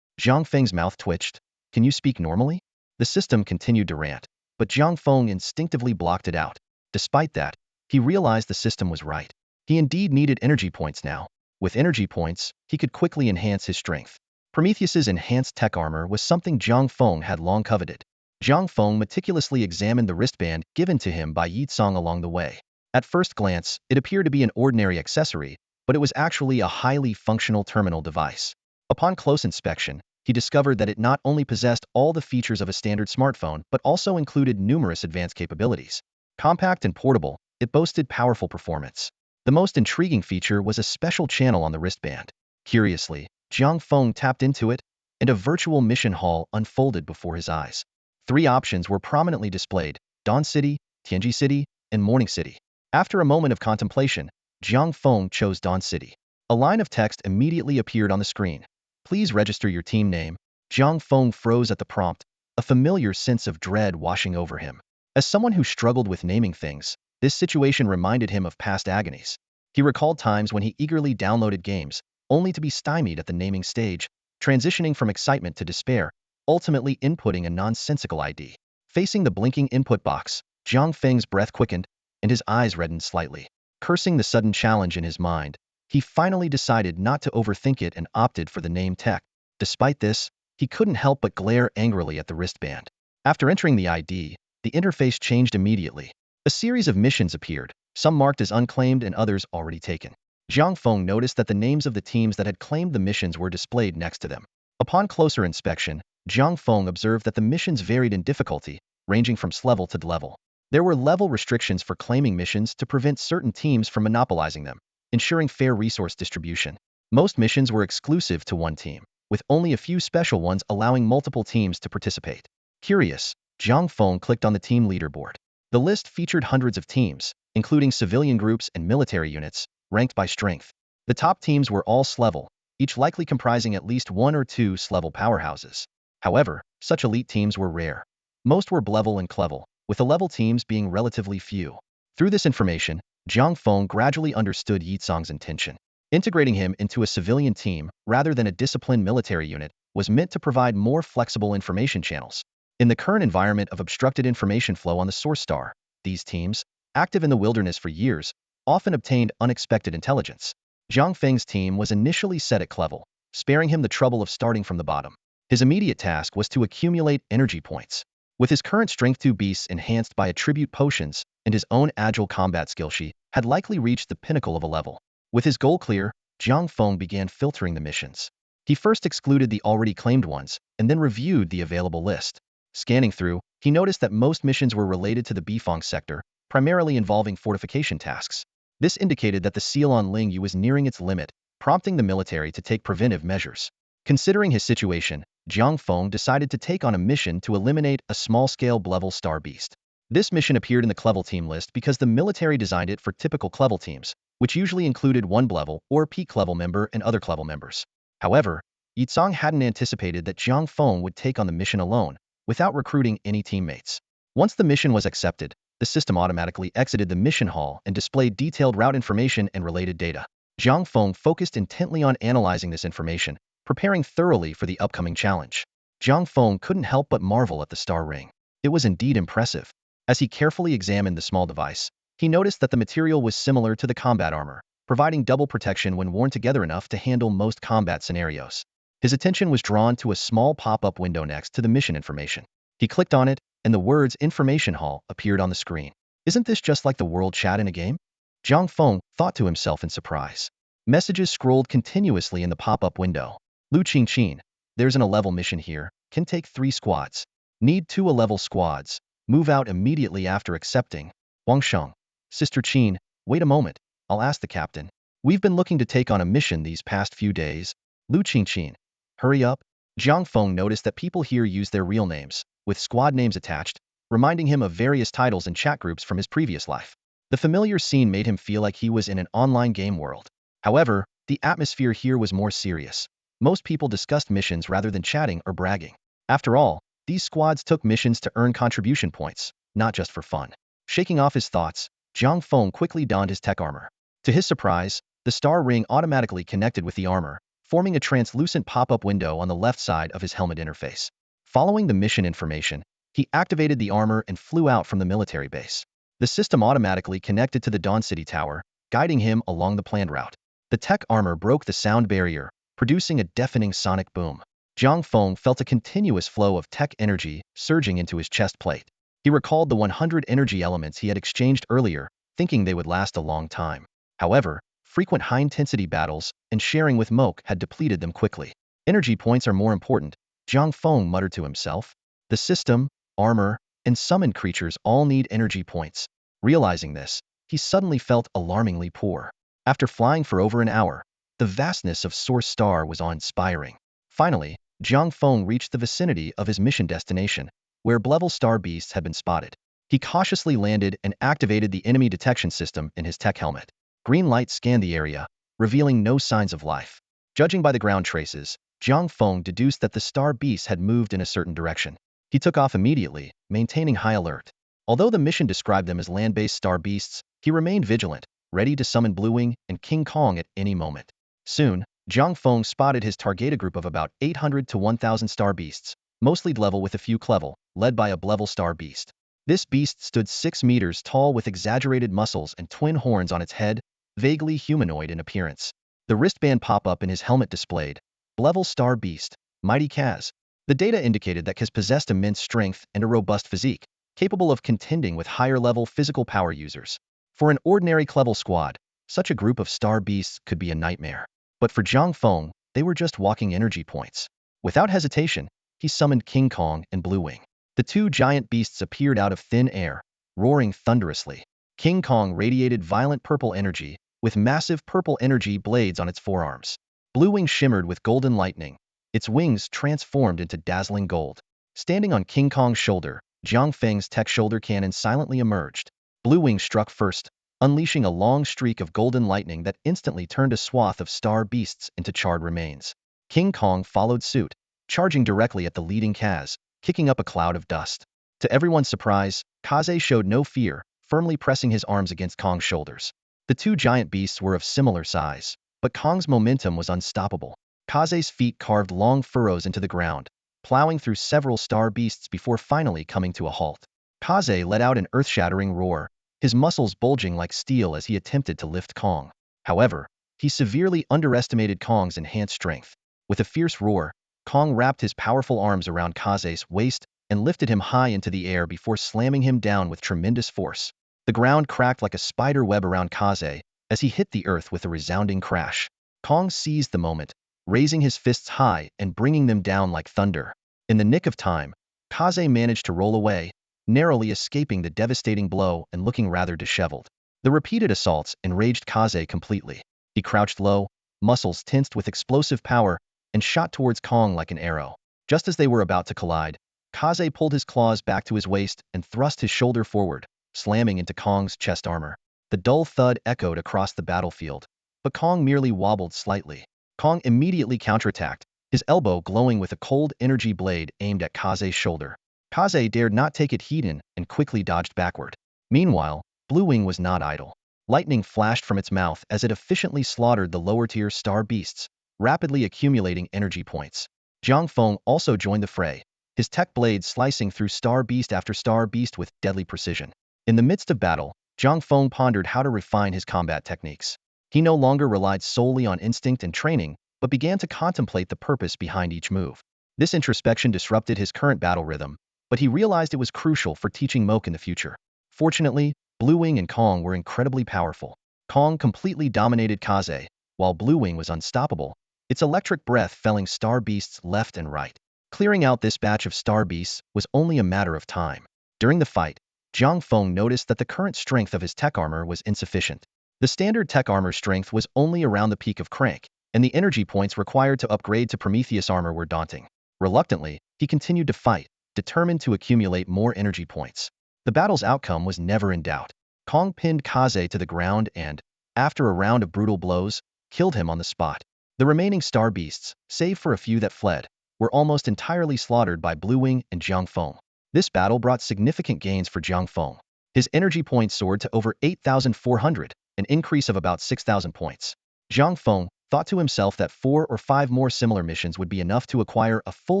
Jiang Feng's mouth twitched. Can you speak normally? The system continued to rant, but Jiang Feng instinctively blocked it out. Despite that, he realized the system was right. He indeed needed energy points now. With energy points, he could quickly enhance his strength. Prometheus's enhanced Tek Armor was something Jiang Feng had long coveted. Jiang Feng meticulously examined the wristband given to him by Yi Song along the way. At first glance, it appeared to be an ordinary accessory, but it was actually a highly functional terminal device. Upon close inspection, he discovered that it not only possessed all the features of a standard smartphone, but also included numerous advanced capabilities. Compact and portable, it boasted powerful performance. The most intriguing feature was a special channel on the wristband. Curiously, Jiang Feng tapped into it, and a virtual mission hall unfolded before his eyes. 3 options were prominently displayed: Dawn City, Tianji City, and Morning City. After a moment of contemplation, Jiang Feng chose Dawn City. A line of text immediately appeared on the screen. Please register your team name. Jiang Feng froze at the prompt, a familiar sense of dread washing over him. As someone who struggled with naming things, this situation reminded him of past agonies. He recalled times when he eagerly downloaded games, only to be stymied at the naming stage, transitioning from excitement to despair, ultimately inputting a nonsensical ID. Facing the blinking input box, Jiang Feng's breath quickened, and his eyes reddened slightly. Cursing the sudden challenge in his mind, he finally decided not to overthink it and opted for the name Tek. Despite this, he couldn't help but glare angrily at the wristband. After entering the ID, the interface changed immediately. A series of missions appeared, some marked as unclaimed and others already taken. Jiang Feng noticed that the names of the teams that had claimed the missions were displayed next to them. Upon closer inspection, Jiang Feng observed that the missions varied in difficulty, ranging from level to level. There were level restrictions for claiming missions to prevent certain teams from monopolizing them, ensuring fair resource distribution. Most missions were exclusive to one team, with only a few special ones allowing multiple teams to participate. Curious, Jiang Feng clicked on the team leaderboard. The list featured hundreds of teams, including civilian groups and military units, ranked by strength. The top teams were all S-level, each likely comprising at least one or two S-level powerhouses. However, such elite teams were rare. Most were B-level and C-level, with the level teams being relatively few. Through this information, Jiang Feng gradually understood Yizong's intention. Integrating him into a civilian team, rather than a disciplined military unit, was meant to provide more flexible information channels. In the current environment of obstructed information flow on the source star, these teams, active in the wilderness for years, often obtained unexpected intelligence. Jiang Feng's team was initially set at C-level, sparing him the trouble of starting from the bottom. His immediate task was to accumulate energy points. With his current Strength 2 beasts enhanced by attribute potions and his own agile combat skill, she had likely reached the pinnacle of a level. With his goal clear, Jiang Feng began filtering the missions. He first excluded the already claimed ones, and then reviewed the available list. Scanning through, he noticed that most missions were related to the Bifeng sector, primarily involving fortification tasks. This indicated that the seal on Lingyu was nearing its limit, prompting the military to take preventive measures. Considering his situation, Jiang Feng decided to take on a mission to eliminate a small-scale B-level star beast. This mission appeared in the C-level team list because the military designed it for typical C-level teams, which usually included one B-level or peak C-level member and other C-level members. However, Yizong hadn't anticipated that Jiang Feng would take on the mission alone, without recruiting any teammates. Once the mission was accepted, the system automatically exited the mission hall and displayed detailed route information and related data. Jiang Feng focused intently on analyzing this information, preparing thoroughly for the upcoming challenge. Jiang Feng couldn't help but marvel at the star ring. It was indeed impressive. As he carefully examined the small device, he noticed that the material was similar to the combat armor, providing double protection when worn together enough to handle most combat scenarios. His attention was drawn to a small pop-up window next to the mission information. He clicked on it, and the words Information Hall appeared on the screen. Isn't this just like the world chat in a game? Jiang Feng thought to himself in surprise. Messages scrolled continuously in the pop-up window. Lu Qingqin, there's an A-level mission here, can take 3 squads. Need 2 A-level squads. Move out immediately after accepting. Wang Sheng, Sister Qin, wait a moment, I'll ask the captain. We've been looking to take on a mission these past few days. Lu Qingqin, hurry up. Jiang Feng noticed that people here use their real names, with squad names attached, reminding him of various titles and chat groups from his previous life. The familiar scene made him feel like he was in an online game world. However, the atmosphere here was more serious. Most people discussed missions rather than chatting or bragging. After all, these squads took missions to earn contribution points, not just for fun. Shaking off his thoughts, Jiang Feng quickly donned his Tek Armor. To his surprise, the star ring automatically connected with the armor, forming a translucent pop-up window on the left side of his helmet interface. Following the mission information, he activated the armor and flew out from the military base. The system automatically connected to the Dawn City Tower, guiding him along the planned route. The Tek Armor broke the sound barrier, producing a deafening sonic boom. Jiang Feng felt a continuous flow of tech energy surging into his chest plate. He recalled the 100 energy elements he had exchanged earlier, thinking they would last a long time. However, frequent high-intensity battles and sharing with Moke had depleted them quickly. Energy points are more important, Jiang Feng muttered to himself. The system, armor, and summoned creatures all need energy points. Realizing this, he suddenly felt alarmingly poor. After flying for over an hour, the vastness of Source Star was awe-inspiring. Finally, Jiang Feng reached the vicinity of his mission destination, where B-level star beasts had been spotted. He cautiously landed and activated the enemy detection system in his tech helmet. Green light scanned the area, revealing no signs of life. Judging by the ground traces, Jiang Feng deduced that the star beasts had moved in a certain direction. He took off immediately, maintaining high alert. Although the mission described them as land-based star beasts, he remained vigilant, ready to summon Bluewing and King Kong at any moment. Soon, Jiang Feng spotted his target, a group of about 800 to 1,000 star beasts, mostly level with a few C-level, led by a B-level star beast. This beast stood 6 meters tall with exaggerated muscles and twin horns on its head, vaguely humanoid in appearance. The wristband pop-up in his helmet displayed, B-level star beast, Mighty Kaz. The data indicated that Kaz possessed immense strength and a robust physique, capable of contending with higher-level physical power users. For an ordinary C-level squad, Such a group of star beasts could be a nightmare. But for Jiang Feng, they were just walking energy points. Without hesitation, he summoned King Kong and Blue Wing. The two giant beasts appeared out of thin air, roaring thunderously. King Kong radiated violent purple energy, with massive purple energy blades on its forearms. Blue Wing shimmered with golden lightning, its wings transformed into dazzling gold. Standing on King Kong's shoulder, Jiang Feng's Tek shoulder cannon silently emerged. Blue Wing struck first, unleashing a long streak of golden lightning that instantly turned a swath of star beasts into charred remains. King Kong followed suit, charging directly at the leading Kaz, kicking up a cloud of dust. To everyone's surprise, Kaze showed no fear, firmly pressing his arms against Kong's shoulders. The two giant beasts were of similar size, but Kong's momentum was unstoppable. Kaze's feet carved long furrows into the ground, plowing through several star beasts before finally coming to a halt. Kaze let out an earth-shattering roar, his muscles bulging like steel as he attempted to lift Kong. However, he severely underestimated Kong's enhanced strength. With a fierce roar, Kong wrapped his powerful arms around Kaze's waist and lifted him high into the air before slamming him down with tremendous force. The ground cracked like a spider web around Kaze as he hit the earth with a resounding crash. Kong seized the moment, raising his fists high and bringing them down like thunder. In the nick of time, Kaze managed to roll away, narrowly escaping the devastating blow and looking rather disheveled. The repeated assaults enraged Kaze completely. He crouched low, muscles tensed with explosive power, and shot towards Kong like an arrow. Just as they were about to collide, Kaze pulled his claws back to his waist and thrust his shoulder forward, slamming into Kong's chest armor. The dull thud echoed across the battlefield, but Kong merely wobbled slightly. Kong immediately counterattacked, his elbow glowing with a cold energy blade aimed at Kaze's shoulder. Kaze dared not take it heed and quickly dodged backward. Meanwhile, Blue Wing was not idle. Lightning flashed from its mouth as it efficiently slaughtered the lower-tier star beasts, rapidly accumulating energy points. Jiang Feng also joined the fray, his tech blade slicing through star beast after star beast with deadly precision. In the midst of battle, Jiang Feng pondered how to refine his combat techniques. He no longer relied solely on instinct and training, but began to contemplate the purpose behind each move. This introspection disrupted his current battle rhythm, but he realized it was crucial for teaching mech in the future. Fortunately, Blue Wing and Kong were incredibly powerful. Kong completely dominated Kaze, while Blue Wing was unstoppable, its electric breath felling star beasts left and right. Clearing out this batch of star beasts was only a matter of time. During the fight, Jiang Feng noticed that the current strength of his Tek Armor was insufficient. The standard Tek Armor strength was only around the peak of Crank, and the energy points required to upgrade to Prometheus Armor were daunting. Reluctantly, he continued to fight, determined to accumulate more energy points. The battle's outcome was never in doubt. Kong pinned Kaze to the ground and, after a round of brutal blows, killed him on the spot. The remaining star beasts, save for a few that fled, were almost entirely slaughtered by Blue Wing and Jiang Feng. This battle brought significant gains for Jiang Feng. His energy points soared to over 8,400, an increase of about 6,000 points. Jiang Feng thought to himself that 4 or 5 more similar missions would be enough to acquire a full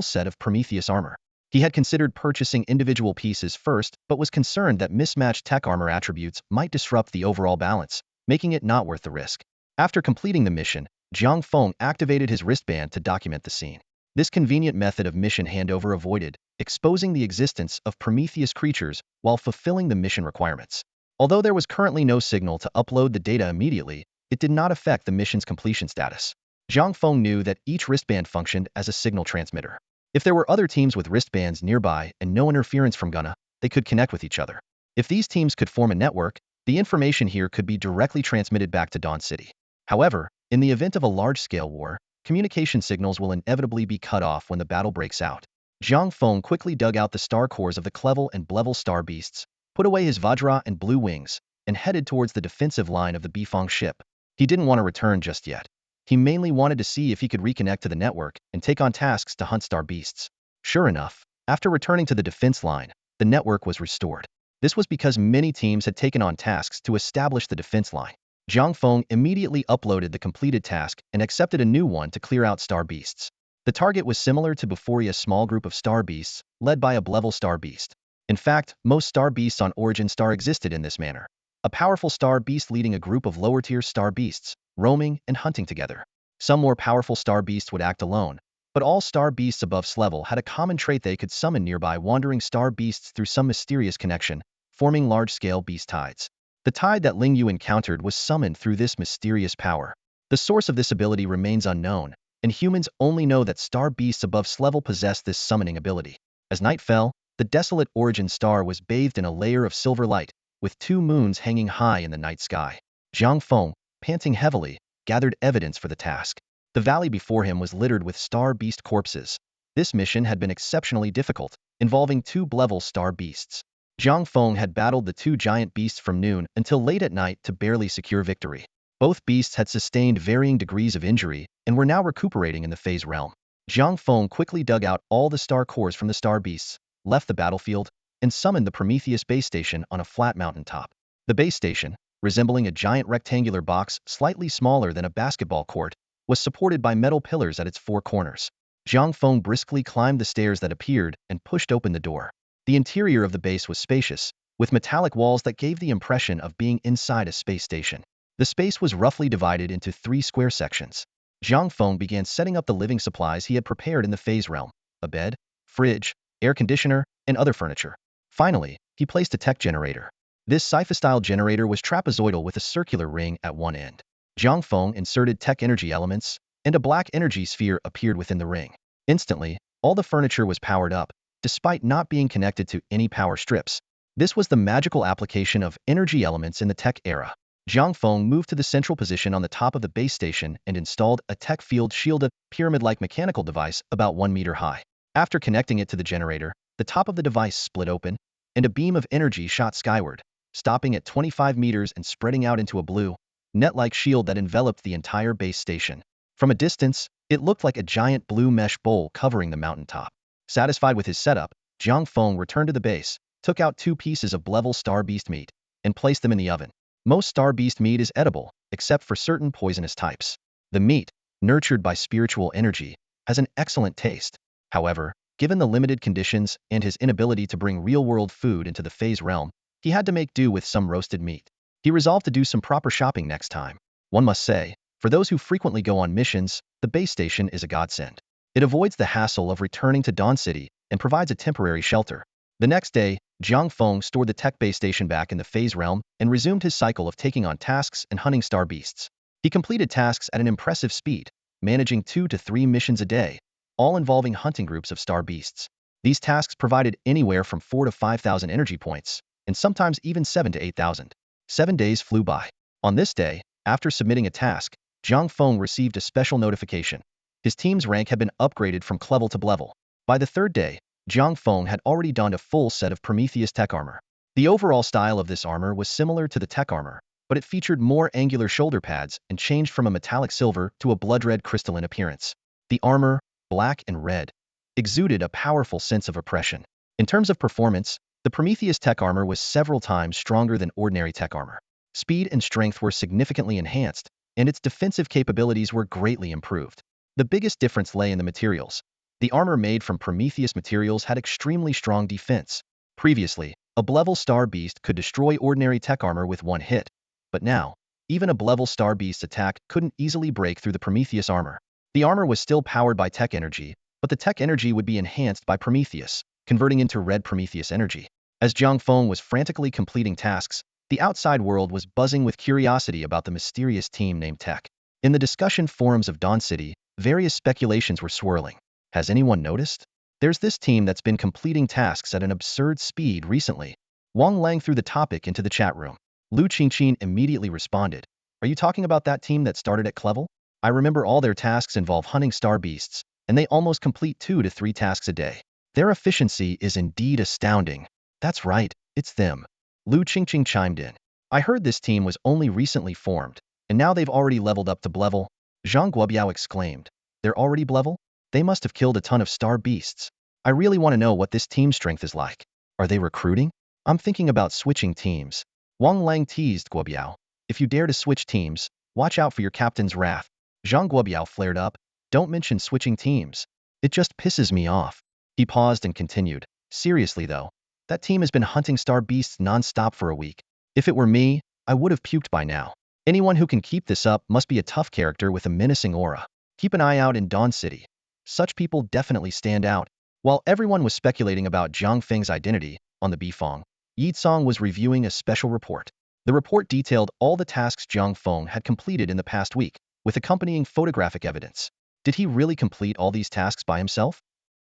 set of Prometheus armor. He had considered purchasing individual pieces first, but was concerned that mismatched Tek Armor attributes might disrupt the overall balance, making it not worth the risk. After completing the mission, Jiang Feng activated his wristband to document the scene. This convenient method of mission handover avoided exposing the existence of Prometheus creatures while fulfilling the mission requirements. Although there was currently no signal to upload the data immediately, it did not affect the mission's completion status. Jiang Feng knew that each wristband functioned as a signal transmitter. If there were other teams with wristbands nearby and no interference from Gunna, they could connect with each other. If these teams could form a network, the information here could be directly transmitted back to Dawn City. However, in the event of a large-scale war, communication signals will inevitably be cut off when the battle breaks out. Jiang Feng quickly dug out the star cores of the Clevel and Blevel star beasts, put away his Vajra and Blue Wings, and headed towards the defensive line of the Bifeng ship. He didn't want to return just yet. He mainly wanted to see if he could reconnect to the network and take on tasks to hunt star beasts. Sure enough, after returning to the defense line, the network was restored. This was because many teams had taken on tasks to establish the defense line. Jiang Feng immediately uploaded the completed task and accepted a new one to clear out star beasts. The target was similar to Bephoria's small group of star beasts, led by a Blevel star beast. In fact, most star beasts on Origin Star existed in this manner. A powerful star beast leading a group of lower-tier star beasts, roaming and hunting together. Some more powerful star beasts would act alone, but all star beasts above S-level had a common trait: they could summon nearby wandering star beasts through some mysterious connection, forming large-scale beast tides. The tide that Ling Yu encountered was summoned through this mysterious power. The source of this ability remains unknown, and humans only know that star beasts above sea level possess this summoning ability. As night fell, the desolate origin star was bathed in a layer of silver light, with 2 moons hanging high in the night sky. Jiang Feng, panting heavily, gathered evidence for the task. The valley before him was littered with star beast corpses. This mission had been exceptionally difficult, involving 2 level star beasts. Jiang Feng had battled the 2 giant beasts from noon until late at night to barely secure victory. Both beasts had sustained varying degrees of injury and were now recuperating in the phase realm. Jiang Feng quickly dug out all the star cores from the star beasts, left the battlefield, and summoned the Prometheus base station on a flat mountaintop. The base station, resembling a giant rectangular box slightly smaller than a basketball court, was supported by metal pillars at its 4 corners. Jiang Feng briskly climbed the stairs that appeared and pushed open the door. The interior of the base was spacious, with metallic walls that gave the impression of being inside a space station. The space was roughly divided into 3 square sections. Jiang Feng began setting up the living supplies he had prepared in the phase realm: a bed, fridge, air conditioner, and other furniture. Finally, he placed a tech generator. This sci-fi-style generator was trapezoidal with a circular ring at one end. Jiang Feng inserted tech energy elements, and a black energy sphere appeared within the ring. Instantly, all the furniture was powered up, despite not being connected to any power strips. This was the magical application of energy elements in the tech era. Jiang Feng moved to the central position on the top of the base station and installed a tech field shield, a pyramid-like mechanical device about 1 meter high. After connecting it to the generator, the top of the device split open, and a beam of energy shot skyward, stopping at 25 meters and spreading out into a blue, net-like shield that enveloped the entire base station. From a distance, it looked like a giant blue mesh bowl covering the mountaintop. Satisfied with his setup, Jiang Feng returned to the base, took out 2 pieces of level star beast meat, and placed them in the oven. Most star beast meat is edible, except for certain poisonous types. The meat, nurtured by spiritual energy, has an excellent taste. However, given the limited conditions and his inability to bring real-world food into the phase realm, he had to make do with some roasted meat. He resolved to do some proper shopping next time. One must say, for those who frequently go on missions, the base station is a godsend. It avoids the hassle of returning to Dawn City and provides a temporary shelter. The next day, Jiang Feng stored the tech base station back in the phase realm and resumed his cycle of taking on tasks and hunting star beasts. He completed tasks at an impressive speed, managing 2 to 3 missions a day, all involving hunting groups of star beasts. These tasks provided anywhere from 4 to 5,000 energy points, and sometimes even 7 to 8,000. 7 days flew by. On this day, after submitting a task, Jiang Feng received a special notification. His team's rank had been upgraded from level to level. By the 3rd day, Jiang Feng had already donned a full set of Prometheus Tek Armor. The overall style of this armor was similar to the Tek Armor, but it featured more angular shoulder pads and changed from a metallic silver to a blood-red crystalline appearance. The armor, black and red, exuded a powerful sense of oppression. In terms of performance, the Prometheus Tek Armor was several times stronger than ordinary Tek Armor. Speed and strength were significantly enhanced, and its defensive capabilities were greatly improved. The biggest difference lay in the materials. The armor made from Prometheus materials had extremely strong defense. Previously, a level star beast could destroy ordinary Tek Armor with 1 hit, but now, even a level star beast's attack couldn't easily break through the Prometheus armor. The armor was still powered by tech energy, but the tech energy would be enhanced by Prometheus, converting into red Prometheus energy. As Jiang Feng was frantically completing tasks, the outside world was buzzing with curiosity about the mysterious team named Tek. In the discussion forums of Dawn City, various speculations were swirling. Has anyone noticed? There's this team that's been completing tasks at an absurd speed recently. Wang Lang threw the topic into the chat room. Lu Qingqin immediately responded. Are you talking about that team that started at Clevel? I remember all their tasks involve hunting star beasts, and they almost complete 2 to 3 tasks a day. Their efficiency is indeed astounding. That's right, it's them. Lu Qingqin chimed in. I heard this team was only recently formed, and now they've already leveled up to level. Zhang Guobiao exclaimed. They're already level? They must have killed a ton of star beasts. I really want to know what this team strength is like. Are they recruiting? I'm thinking about switching teams. Wang Lang teased Guobiao. If you dare to switch teams, watch out for your captain's wrath. Zhang Guobiao flared up. Don't mention switching teams. It just pisses me off. He paused and continued. Seriously though, that team has been hunting star beasts non-stop for a week. If it were me, I would have puked by now. Anyone who can keep this up must be a tough character with a menacing aura. Keep an eye out in Dawn City. Such people definitely stand out. While everyone was speculating about Jiang Feng's identity, on the Bifeng, Yi Tsong was reviewing a special report. The report detailed all the tasks Jiang Feng had completed in the past week, with accompanying photographic evidence. Did he really complete all these tasks by himself?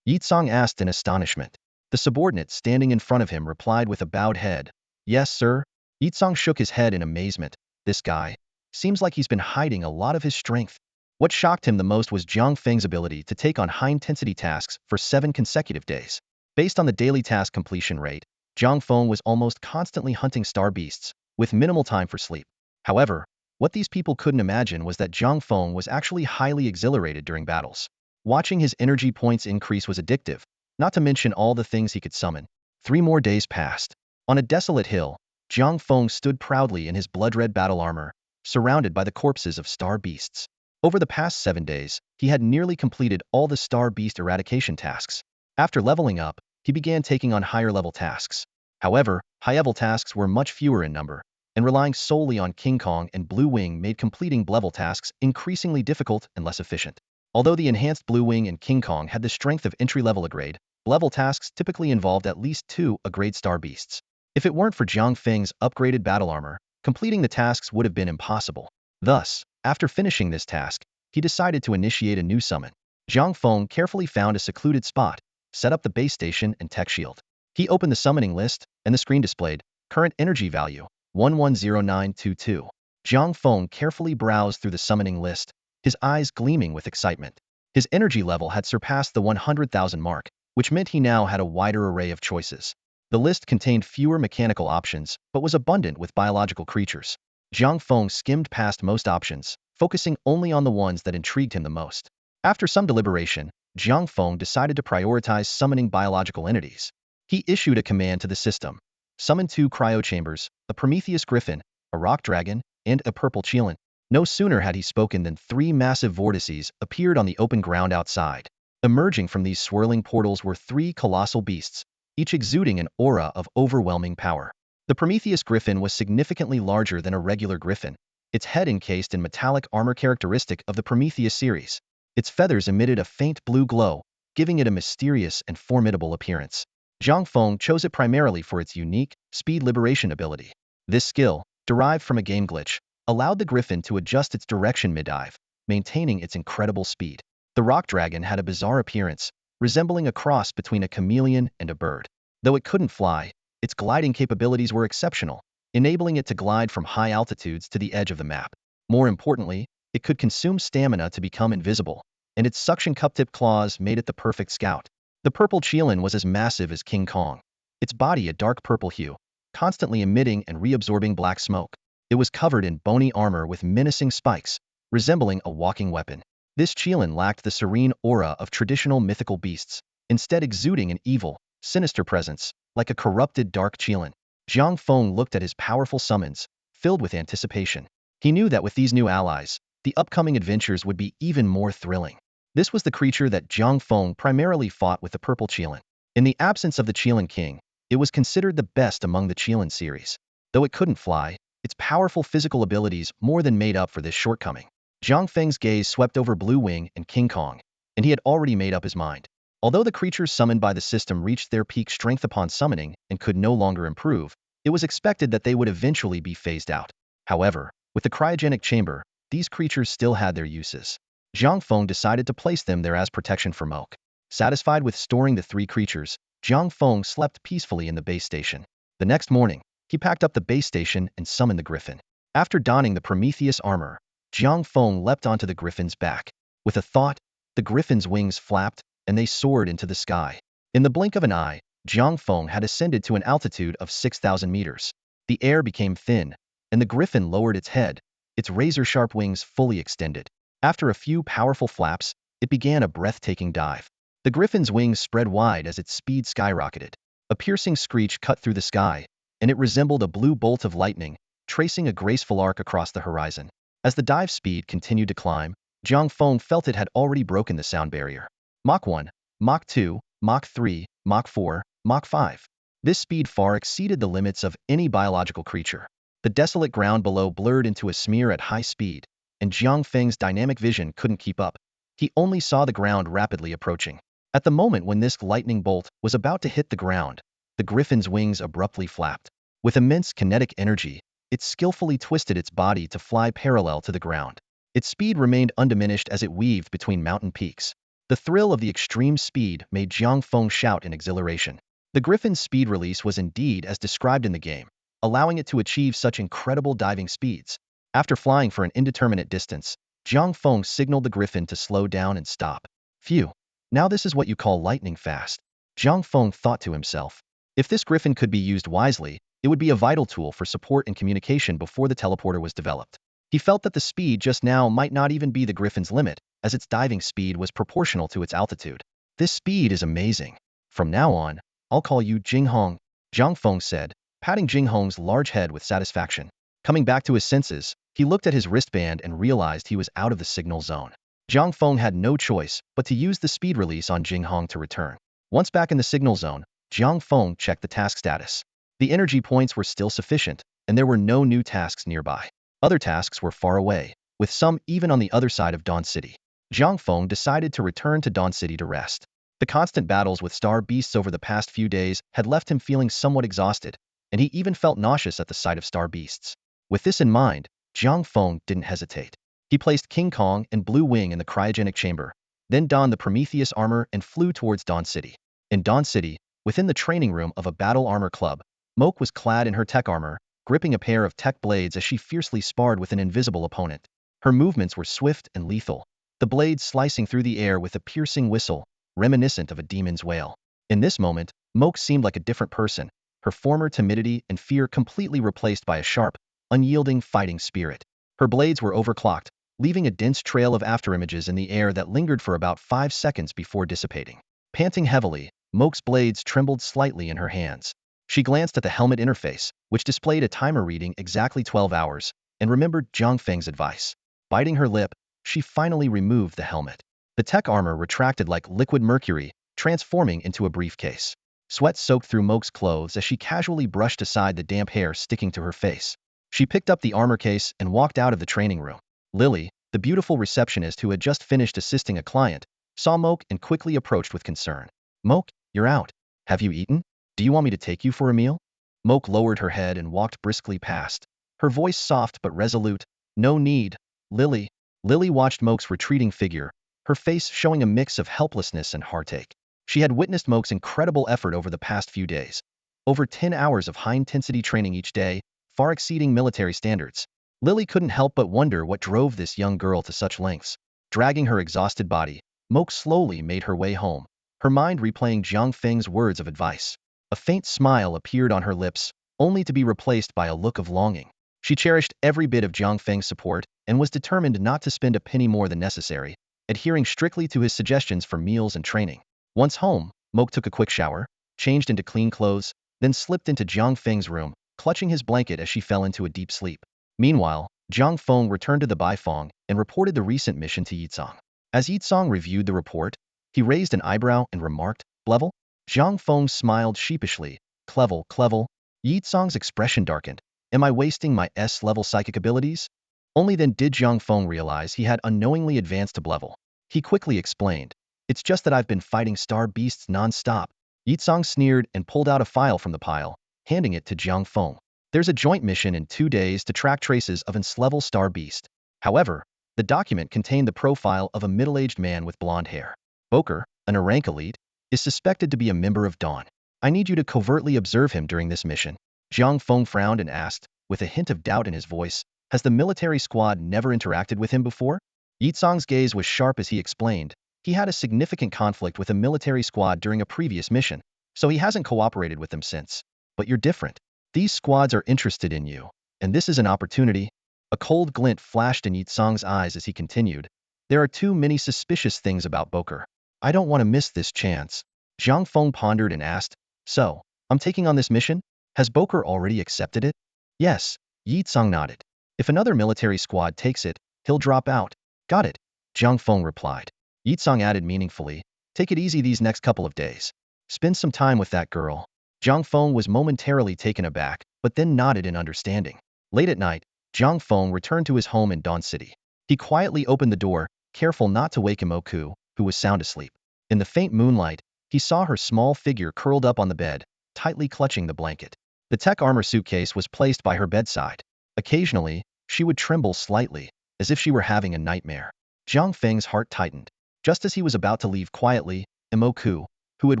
Yitsong asked in astonishment. The subordinate standing in front of him replied with a bowed head. Yes, sir. Yitsong shook his head in amazement. This guy seems like he's been hiding a lot of his strength. What shocked him the most was Jiang Feng's ability to take on high-intensity tasks for 7 consecutive days. Based on the daily task completion rate, Jiang Feng was almost constantly hunting star beasts, with minimal time for sleep. However, what these people couldn't imagine was that Jiang Feng was actually highly exhilarated during battles. Watching his energy points increase was addictive, not to mention all the things he could summon. 3 more days passed. On a desolate hill, Jiang Feng stood proudly in his blood-red battle armor, surrounded by the corpses of star beasts. Over the past 7 days, he had nearly completed all the star beast eradication tasks. After leveling up, he began taking on higher-level tasks. However, high-level tasks were much fewer in number, and relying solely on King Kong and Blue Wing made completing level tasks increasingly difficult and less efficient. Although the enhanced Blue Wing and King Kong had the strength of entry-level A-grade, level tasks typically involved at least 2 A-grade star beasts. If it weren't for Jiang Feng's upgraded battle armor, completing the tasks would have been impossible. Thus, after finishing this task, he decided to initiate a new summon. Jiang Feng carefully found a secluded spot, set up the base station and tech shield. He opened the summoning list, and the screen displayed current energy value 110922. Jiang Feng carefully browsed through the summoning list, his eyes gleaming with excitement. His energy level had surpassed the 100,000 mark, which meant he now had a wider array of choices. The list contained fewer mechanical options, but was abundant with biological creatures. Jiang Feng skimmed past most options, focusing only on the ones that intrigued him the most. After some deliberation, Jiang Feng decided to prioritize summoning biological entities. He issued a command to the system. Summon 2 cryochambers, a Prometheus griffin, a rock dragon, and a purple chelan. No sooner had he spoken than 3 massive vortices appeared on the open ground outside. Emerging from these swirling portals were 3 colossal beasts, each exuding an aura of overwhelming power. The Prometheus griffin was significantly larger than a regular griffin, its head encased in metallic armor characteristic of the Prometheus series. Its feathers emitted a faint blue glow, giving it a mysterious and formidable appearance. Jiang Feng chose it primarily for its unique speed liberation ability. This skill, derived from a game glitch, allowed the griffin to adjust its direction mid-dive, maintaining its incredible speed. The rock dragon had a bizarre appearance, resembling a cross between a chameleon and a bird. Though it couldn't fly, its gliding capabilities were exceptional, enabling it to glide from high altitudes to the edge of the map. More importantly, it could consume stamina to become invisible, and its suction cup-tip claws made it the perfect scout. The purple chelan was as massive as King Kong, its body a dark purple hue, constantly emitting and reabsorbing black smoke. It was covered in bony armor with menacing spikes, resembling a walking weapon. This chelan lacked the serene aura of traditional mythical beasts, instead exuding an evil, sinister presence, like a corrupted dark chelan. Jiang Feng looked at his powerful summons, filled with anticipation. He knew that with these new allies, the upcoming adventures would be even more thrilling. This was the creature that Jiang Feng primarily fought with the purple chelan. In the absence of the chelan king, it was considered the best among the chelan series. Though it couldn't fly, its powerful physical abilities more than made up for this shortcoming. Jiang Feng's gaze swept over Blue Wing and King Kong, and he had already made up his mind. Although the creatures summoned by the system reached their peak strength upon summoning and could no longer improve, it was expected that they would eventually be phased out. However, with the cryogenic chamber, these creatures still had their uses. Jiang Feng decided to place them there as protection for Moke. Satisfied with storing the 3 creatures, Jiang Feng slept peacefully in the base station. The next morning, he packed up the base station and summoned the griffin. After donning the Prometheus armor, Jiang Feng leapt onto the griffin's back. With a thought, the griffin's wings flapped, and they soared into the sky. In the blink of an eye, Jiang Feng had ascended to an altitude of 6,000 meters. The air became thin, and the griffin lowered its head, its razor-sharp wings fully extended. After a few powerful flaps, it began a breathtaking dive. The griffin's wings spread wide as its speed skyrocketed. A piercing screech cut through the sky, and it resembled a blue bolt of lightning, tracing a graceful arc across the horizon. As the dive speed continued to climb, Jiang Feng felt it had already broken the sound barrier. Mach 1, Mach 2, Mach 3, Mach 4, Mach 5. This speed far exceeded the limits of any biological creature. The desolate ground below blurred into a smear at high speed, and Jiang Feng's dynamic vision couldn't keep up. He only saw the ground rapidly approaching. At the moment when this lightning bolt was about to hit the ground, the griffin's wings abruptly flapped. With immense kinetic energy, it skillfully twisted its body to fly parallel to the ground. Its speed remained undiminished as it weaved between mountain peaks. The thrill of the extreme speed made Jiang Feng shout in exhilaration. The Griffin's speed release was indeed as described in the game, allowing it to achieve such incredible diving speeds. After flying for an indeterminate distance, Jiang Feng signaled the Griffin to slow down and stop. Phew. Now this is what you call lightning fast. Jiang Feng thought to himself. If this Griffin could be used wisely, it would be a vital tool for support and communication before the teleporter was developed. He felt that the speed just now might not even be the Griffin's limit, as its diving speed was proportional to its altitude. This speed is amazing. From now on, I'll call you Jing Hong, Jiang Feng said, patting Jing Hong's large head with satisfaction. Coming back to his senses, he looked at his wristband and realized he was out of the signal zone. Jiang Feng had no choice but to use the speed release on Jing Hong to return. Once back in the signal zone, Jiang Feng checked the task status. The energy points were still sufficient, and there were no new tasks nearby. Other tasks were far away, with some even on the other side of Dawn City. Jiang Feng decided to return to Dawn City to rest. The constant battles with star beasts over the past few days had left him feeling somewhat exhausted, and he even felt nauseous at the sight of star beasts. With this in mind, Jiang Feng didn't hesitate. He placed King Kong and Blue Wing in the cryogenic chamber, then donned the Prometheus armor and flew towards Dawn City. In Dawn City, within the training room of a battle armor club, Moke was clad in her Tek Armor, gripping a pair of Tek blades as she fiercely sparred with an invisible opponent. Her movements were swift and lethal, the blades slicing through the air with a piercing whistle, reminiscent of a demon's wail. In this moment, Moke seemed like a different person, her former timidity and fear completely replaced by a sharp, unyielding fighting spirit. Her blades were overclocked, leaving a dense trail of afterimages in the air that lingered for about 5 seconds before dissipating. Panting heavily, Moke's blades trembled slightly in her hands. She glanced at the helmet interface, which displayed a timer reading exactly 12 hours, and remembered Jiang Feng's advice. Biting her lip, she finally removed the helmet. The Tek armor retracted like liquid mercury, transforming into a briefcase. Sweat soaked through Moke's clothes as she casually brushed aside the damp hair sticking to her face. She picked up the armor case and walked out of the training room. Lily, the beautiful receptionist who had just finished assisting a client, saw Moke and quickly approached with concern. "Moke, you're out. Have you eaten? Do you want me to take you for a meal?" Moke lowered her head and walked briskly past, her voice soft but resolute. "No need, Lily." Lily watched Moke's retreating figure, her face showing a mix of helplessness and heartache. She had witnessed Moke's incredible effort over the past few days. Over 10 hours of high-intensity training each day, far exceeding military standards. Lily couldn't help but wonder what drove this young girl to such lengths. Dragging her exhausted body, Moke slowly made her way home, her mind replaying Jiang Feng's words of advice. A faint smile appeared on her lips, only to be replaced by a look of longing. She cherished every bit of Jiang Feng's support and was determined not to spend a penny more than necessary, adhering strictly to his suggestions for meals and training. Once home, Moke took a quick shower, changed into clean clothes, then slipped into Jiang Feng's room, clutching his blanket as she fell into a deep sleep. Meanwhile, Jiang Feng returned to the Baifeng and reported the recent mission to Yitsong. As Yitsong reviewed the report, he raised an eyebrow and remarked, "Clevel?" Jiang Feng smiled sheepishly. "Clevel, Clevel." Yitsong's expression darkened. "Am I wasting my S-level psychic abilities?" Only then did Jiang Feng realize he had unknowingly advanced to Blevel. He quickly explained, "It's just that I've been fighting star beasts non-stop." Yitsong sneered and pulled out a file from the pile, handing it to Jiang Feng. "There's a joint mission in 2 days to track traces of an S-level star beast." However, the document contained the profile of a middle-aged man with blonde hair. Boker, an rank elite, is suspected to be a member of Dawn. I need you to covertly observe him during this mission. Jiang Feng frowned and asked, with a hint of doubt in his voice, "Has the military squad never interacted with him before?" Yitsong's gaze was sharp as he explained, "He had a significant conflict with a military squad during a previous mission, so he hasn't cooperated with them since. But you're different. These squads are interested in you, and this is an opportunity." A cold glint flashed in Yitsong's eyes as he continued, "There are too many suspicious things about Boker. I don't want to miss this chance." Jiang Feng pondered and asked, "So, I'm taking on this mission? Has Boker already accepted it?" "Yes," Yitsong nodded. "If another military squad takes it, he'll drop out." "Got it," Jiang Feng replied. Yitsong added meaningfully, "Take it easy these next couple of days. Spend some time with that girl." Jiang Feng was momentarily taken aback, but then nodded in understanding. Late at night, Jiang Feng returned to his home in Dawn City. He quietly opened the door, careful not to wake Imoku, who was sound asleep. In the faint moonlight, he saw her small figure curled up on the bed, tightly clutching the blanket. The Tek Armor suitcase was placed by her bedside. Occasionally, she would tremble slightly, as if she were having a nightmare. Jiang Feng's heart tightened. Just as he was about to leave quietly, Imoku, who had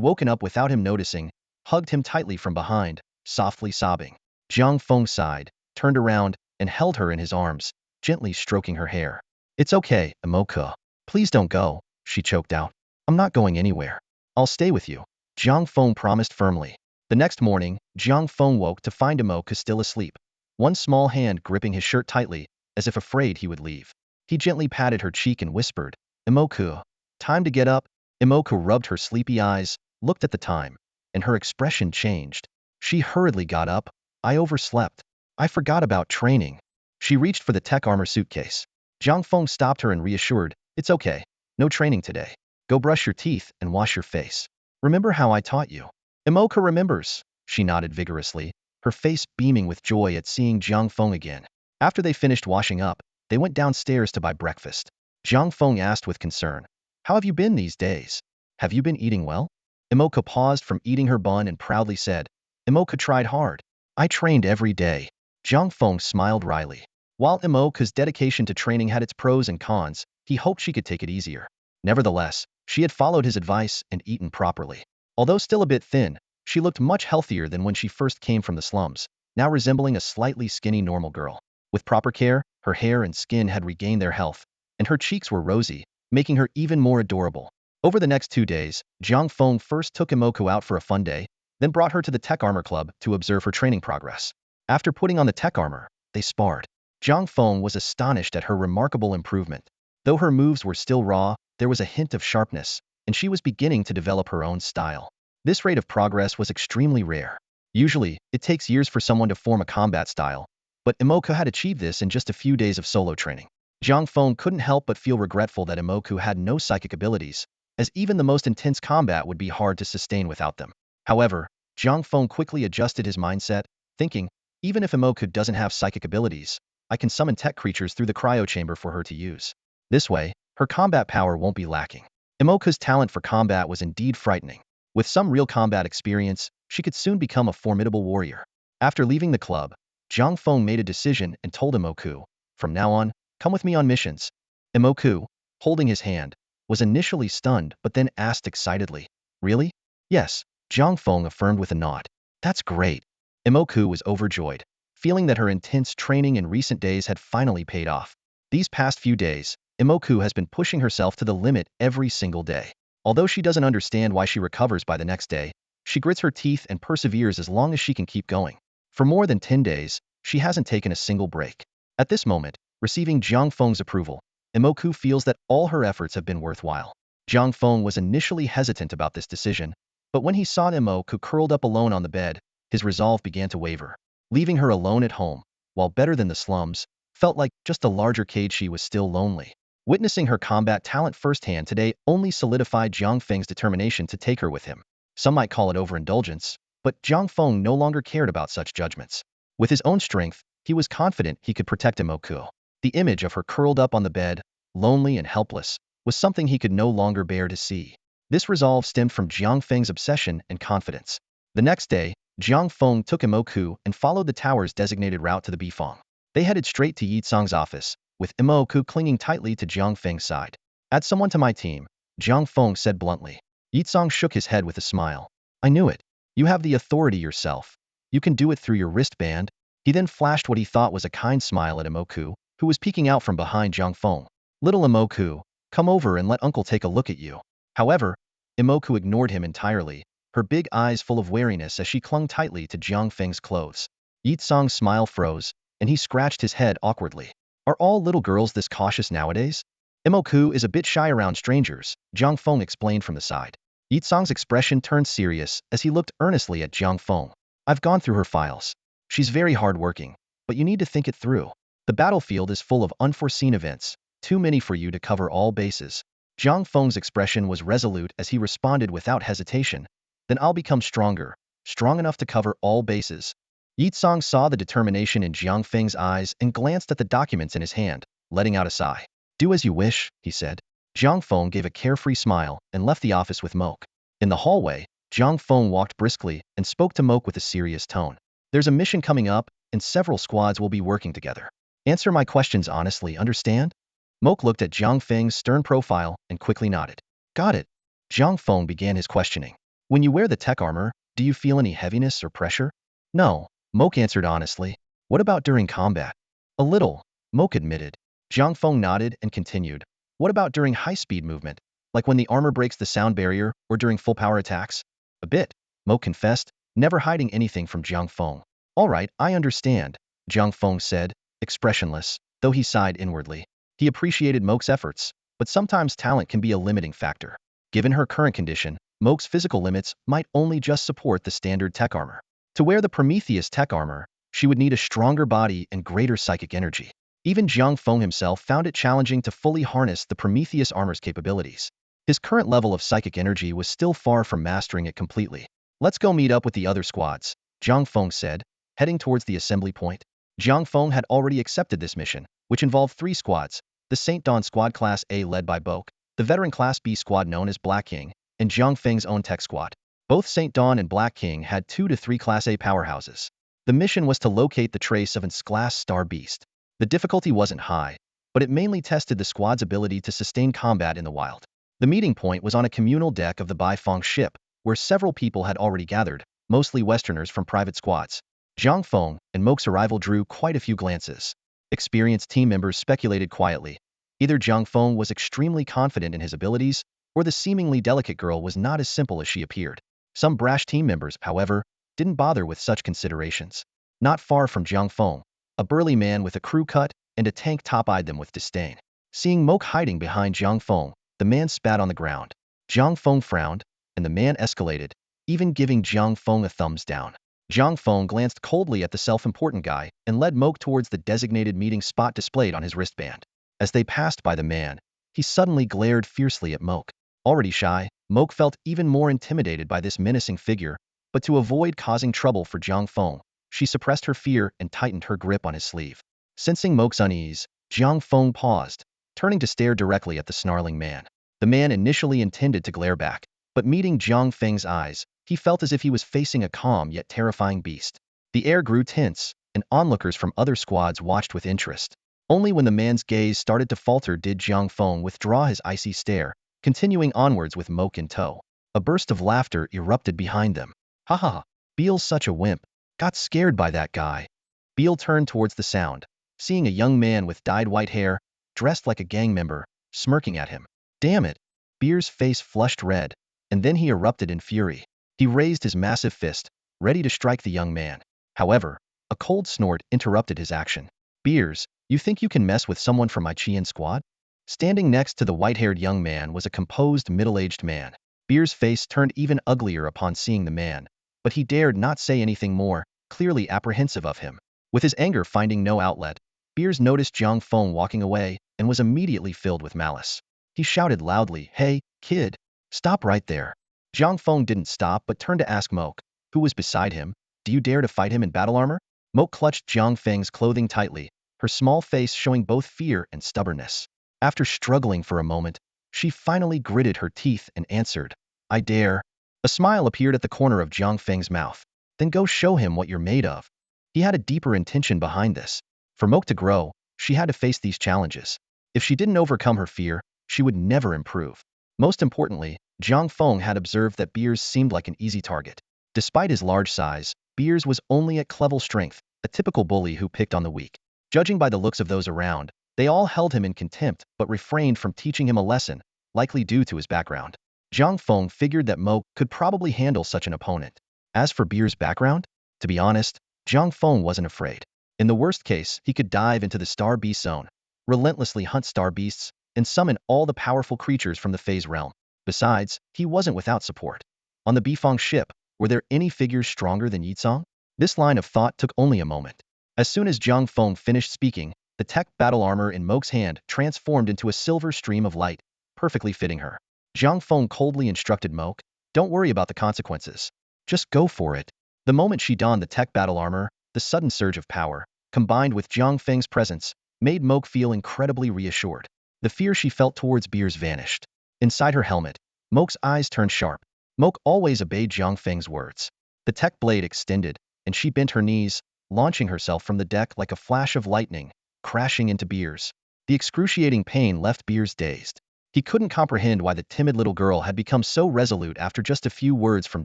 woken up without him noticing, hugged him tightly from behind, softly sobbing. Jiang Feng sighed, turned around, and held her in his arms, gently stroking her hair. It's okay, Imoku. Please don't go, she choked out. I'm not going anywhere. I'll stay with you. Jiang Feng promised firmly. The next morning, Jiang Feng woke to find Imoku still asleep, one small hand gripping his shirt tightly, as if afraid he would leave. He gently patted her cheek and whispered, Imoku, time to get up. Imoku rubbed her sleepy eyes, looked at the time, and her expression changed. She hurriedly got up. I overslept. I forgot about training. She reached for the Tek Armor suitcase. Jiang Feng stopped her and reassured, it's okay. No training today. Go brush your teeth and wash your face. Remember how I taught you? Imoku remembers. She nodded vigorously, her face beaming with joy at seeing Jiang Feng again. After they finished washing up, they went downstairs to buy breakfast. Jiang Feng asked with concern, how have you been these days? Have you been eating well? Imoku paused from eating her bun and proudly said, Imoku tried hard. I trained every day. Jiang Feng smiled wryly. While Imoku's dedication to training had its pros and cons, he hoped she could take it easier. Nevertheless, she had followed his advice and eaten properly. Although still a bit thin, she looked much healthier than when she first came from the slums, now resembling a slightly skinny normal girl. With proper care, her hair and skin had regained their health, and her cheeks were rosy, making her even more adorable. Over the next 2 days, Jiang Feng first took Imoku out for a fun day, then brought her to the Tek Armor Club to observe her training progress. After putting on the Tek Armor, they sparred. Jiang Feng was astonished at her remarkable improvement. Though her moves were still raw, there was a hint of sharpness, and she was beginning to develop her own style. This rate of progress was extremely rare. Usually, it takes years for someone to form a combat style, but Imoku had achieved this in just a few days of solo training. Jiang Feng couldn't help but feel regretful that Imoku had no psychic abilities, as even the most intense combat would be hard to sustain without them. However, Jiang Feng quickly adjusted his mindset, thinking, even if Imoku doesn't have psychic abilities, I can summon tech creatures through the cryo chamber for her to use. This way, her combat power won't be lacking. Imoku's talent for combat was indeed frightening. With some real combat experience, she could soon become a formidable warrior. After leaving the club, Jiang Feng made a decision and told Imoku, from now on, come with me on missions. Imoku, holding his hand, was initially stunned but then asked excitedly, really? Yes, Jiang Feng affirmed with a nod. That's great. Imoku was overjoyed, feeling that her intense training in recent days had finally paid off. These past few days, Imoku has been pushing herself to the limit every single day. Although she doesn't understand why she recovers by the next day, she grits her teeth and perseveres as long as she can keep going. For more than 10 days, she hasn't taken a single break. At this moment, receiving Jiang Feng's approval, Imoku feels that all her efforts have been worthwhile. Jiang Feng was initially hesitant about this decision, but when he saw Imoku curled up alone on the bed, his resolve began to waver. Leaving her alone at home, while better than the slums, felt like just a larger cage. She was still lonely. Witnessing her combat talent firsthand today only solidified Jiang Feng's determination to take her with him. Some might call it overindulgence, but Jiang Feng no longer cared about such judgments. With his own strength, he was confident he could protect Imoku. The image of her curled up on the bed, lonely and helpless, was something he could no longer bear to see. This resolve stemmed from Jiang Feng's obsession and confidence. The next day, Jiang Feng took Imoku and followed the tower's designated route to the Bifang. They headed straight to Yitsong's office, with Imoku clinging tightly to Jiang Feng's side. Add someone to my team, Jiang Feng said bluntly. Yitsong shook his head with a smile. I knew it. You have the authority yourself. You can do it through your wristband. He then flashed what he thought was a kind smile at Imoku, who was peeking out from behind Jiang Feng. Little Imoku, come over and let uncle take a look at you. However, Imoku ignored him entirely, her big eyes full of wariness as she clung tightly to Jiang Feng's clothes. Yitsong's smile froze, and he scratched his head awkwardly. Are all little girls this cautious nowadays? Imoku is a bit shy around strangers, Jiang Feng explained from the side. Yitsong's expression turned serious as he looked earnestly at Jiang Feng. I've gone through her files. She's very hardworking, but you need to think it through. The battlefield is full of unforeseen events, too many for you to cover all bases. Jiang Feng's expression was resolute as he responded without hesitation. Then I'll become stronger, strong enough to cover all bases. Yitsong saw the determination in Jiang Feng's eyes and glanced at the documents in his hand, letting out a sigh. Do as you wish, he said. Jiang Feng gave a carefree smile and left the office with Moke. In the hallway, Jiang Feng walked briskly and spoke to Moke with a serious tone. There's a mission coming up, and several squads will be working together. Answer my questions honestly, understand? Moke looked at Jiang Feng's stern profile and quickly nodded. Got it. Jiang Feng began his questioning. When you wear the Tek Armor, do you feel any heaviness or pressure? No, Moke answered honestly. What about during combat? A little, Moke admitted. Jiang Feng nodded and continued. What about during high-speed movement, like when the armor breaks the sound barrier or during full-power attacks? A bit, Moke confessed, never hiding anything from Jiang Feng. All right, I understand, Jiang Feng said, expressionless, though he sighed inwardly. He appreciated Moke's efforts, but sometimes talent can be a limiting factor. Given her current condition, Moke's physical limits might only just support the standard Tek Armor. To wear the Prometheus Tek Armor, she would need a stronger body and greater psychic energy. Even Jiang Feng himself found it challenging to fully harness the Prometheus armor's capabilities. His current level of psychic energy was still far from mastering it completely. Let's go meet up with the other squads, Jiang Feng said, heading towards the assembly point. Jiang Feng had already accepted this mission, which involved 3 squads, the St. Dawn Squad Class A led by Boke, the veteran Class B squad known as Black King, and Jiang Feng's own tech squad. Both St. Dawn and Black King had 2 to 3 Class A powerhouses. The mission was to locate the trace of an S-class star beast. The difficulty wasn't high, but it mainly tested the squad's ability to sustain combat in the wild. The meeting point was on a communal deck of the Baifeng ship, where several people had already gathered, mostly Westerners from private squads. Jiang Feng and Moke's arrival drew quite a few glances. Experienced team members speculated quietly. Either Jiang Feng was extremely confident in his abilities, or the seemingly delicate girl was not as simple as she appeared. Some brash team members, however, didn't bother with such considerations. Not far from Jiang Feng, a burly man with a crew cut and a tank top eyed them with disdain. Seeing Moke hiding behind Jiang Feng, the man spat on the ground. Jiang Feng frowned, and the man escalated, even giving Jiang Feng a thumbs down. Jiang Feng glanced coldly at the self-important guy and led Moke towards the designated meeting spot displayed on his wristband. As they passed by the man, he suddenly glared fiercely at Moke. Already shy, Moke felt even more intimidated by this menacing figure, but to avoid causing trouble for Jiang Feng, she suppressed her fear and tightened her grip on his sleeve. Sensing Moke's unease, Jiang Feng paused, turning to stare directly at the snarling man. The man initially intended to glare back, but meeting Jiang Feng's eyes, he felt as if he was facing a calm yet terrifying beast. The air grew tense, and onlookers from other squads watched with interest. Only when the man's gaze started to falter did Jiang Feng withdraw his icy stare, continuing onwards with Moke in tow. A burst of laughter erupted behind them. Ha ha ha, Beale's such a wimp. Got scared by that guy. Beale turned towards the sound, seeing a young man with dyed white hair, dressed like a gang member, smirking at him. Damn it. Beale's face flushed red, and then he erupted in fury. He raised his massive fist, ready to strike the young man. However, a cold snort interrupted his action. Beers, you think you can mess with someone from my Qian squad? Standing next to the white-haired young man was a composed, middle-aged man. Beer's face turned even uglier upon seeing the man, but he dared not say anything more, clearly apprehensive of him. With his anger finding no outlet, Beers noticed Jiang Feng walking away and was immediately filled with malice. He shouted loudly, "Hey, kid, stop right there." Jiang Feng didn't stop but turned to ask Moke, who was beside him, "Do you dare to fight him in battle armor?" Moke clutched Jiang Feng's clothing tightly, her small face showing both fear and stubbornness. After struggling for a moment, she finally gritted her teeth and answered, "I dare." A smile appeared at the corner of Jiang Feng's mouth. Then go show him what you're made of. He had a deeper intention behind this. For Moke to grow, she had to face these challenges. If she didn't overcome her fear, she would never improve. Most importantly, Jiang Feng had observed that Beers seemed like an easy target. Despite his large size, Beers was only at level strength, a typical bully who picked on the weak. Judging by the looks of those around, they all held him in contempt but refrained from teaching him a lesson, likely due to his background. Jiang Feng figured that Moke could probably handle such an opponent. As for Beer's background, to be honest, Jiang Feng wasn't afraid. In the worst case, he could dive into the Star Beast zone, relentlessly hunt star beasts, and summon all the powerful creatures from the phase realm. Besides, he wasn't without support. On the Bifeng ship, were there any figures stronger than Yizong? This line of thought took only a moment. As soon as Jiang Feng finished speaking, the tech battle armor in Moke's hand transformed into a silver stream of light, perfectly fitting her. Jiang Feng coldly instructed Moke, "Don't worry about the consequences. Just go for it." The moment she donned the tech battle armor, the sudden surge of power, combined with Jiang Feng's presence, made Moke feel incredibly reassured. The fear she felt towards Beers vanished. Inside her helmet, Moke's eyes turned sharp. Moke always obeyed Jiang Feng's words. The tech blade extended, and she bent her knees, launching herself from the deck like a flash of lightning, crashing into Beers. The excruciating pain left Beers dazed. He couldn't comprehend why the timid little girl had become so resolute after just a few words from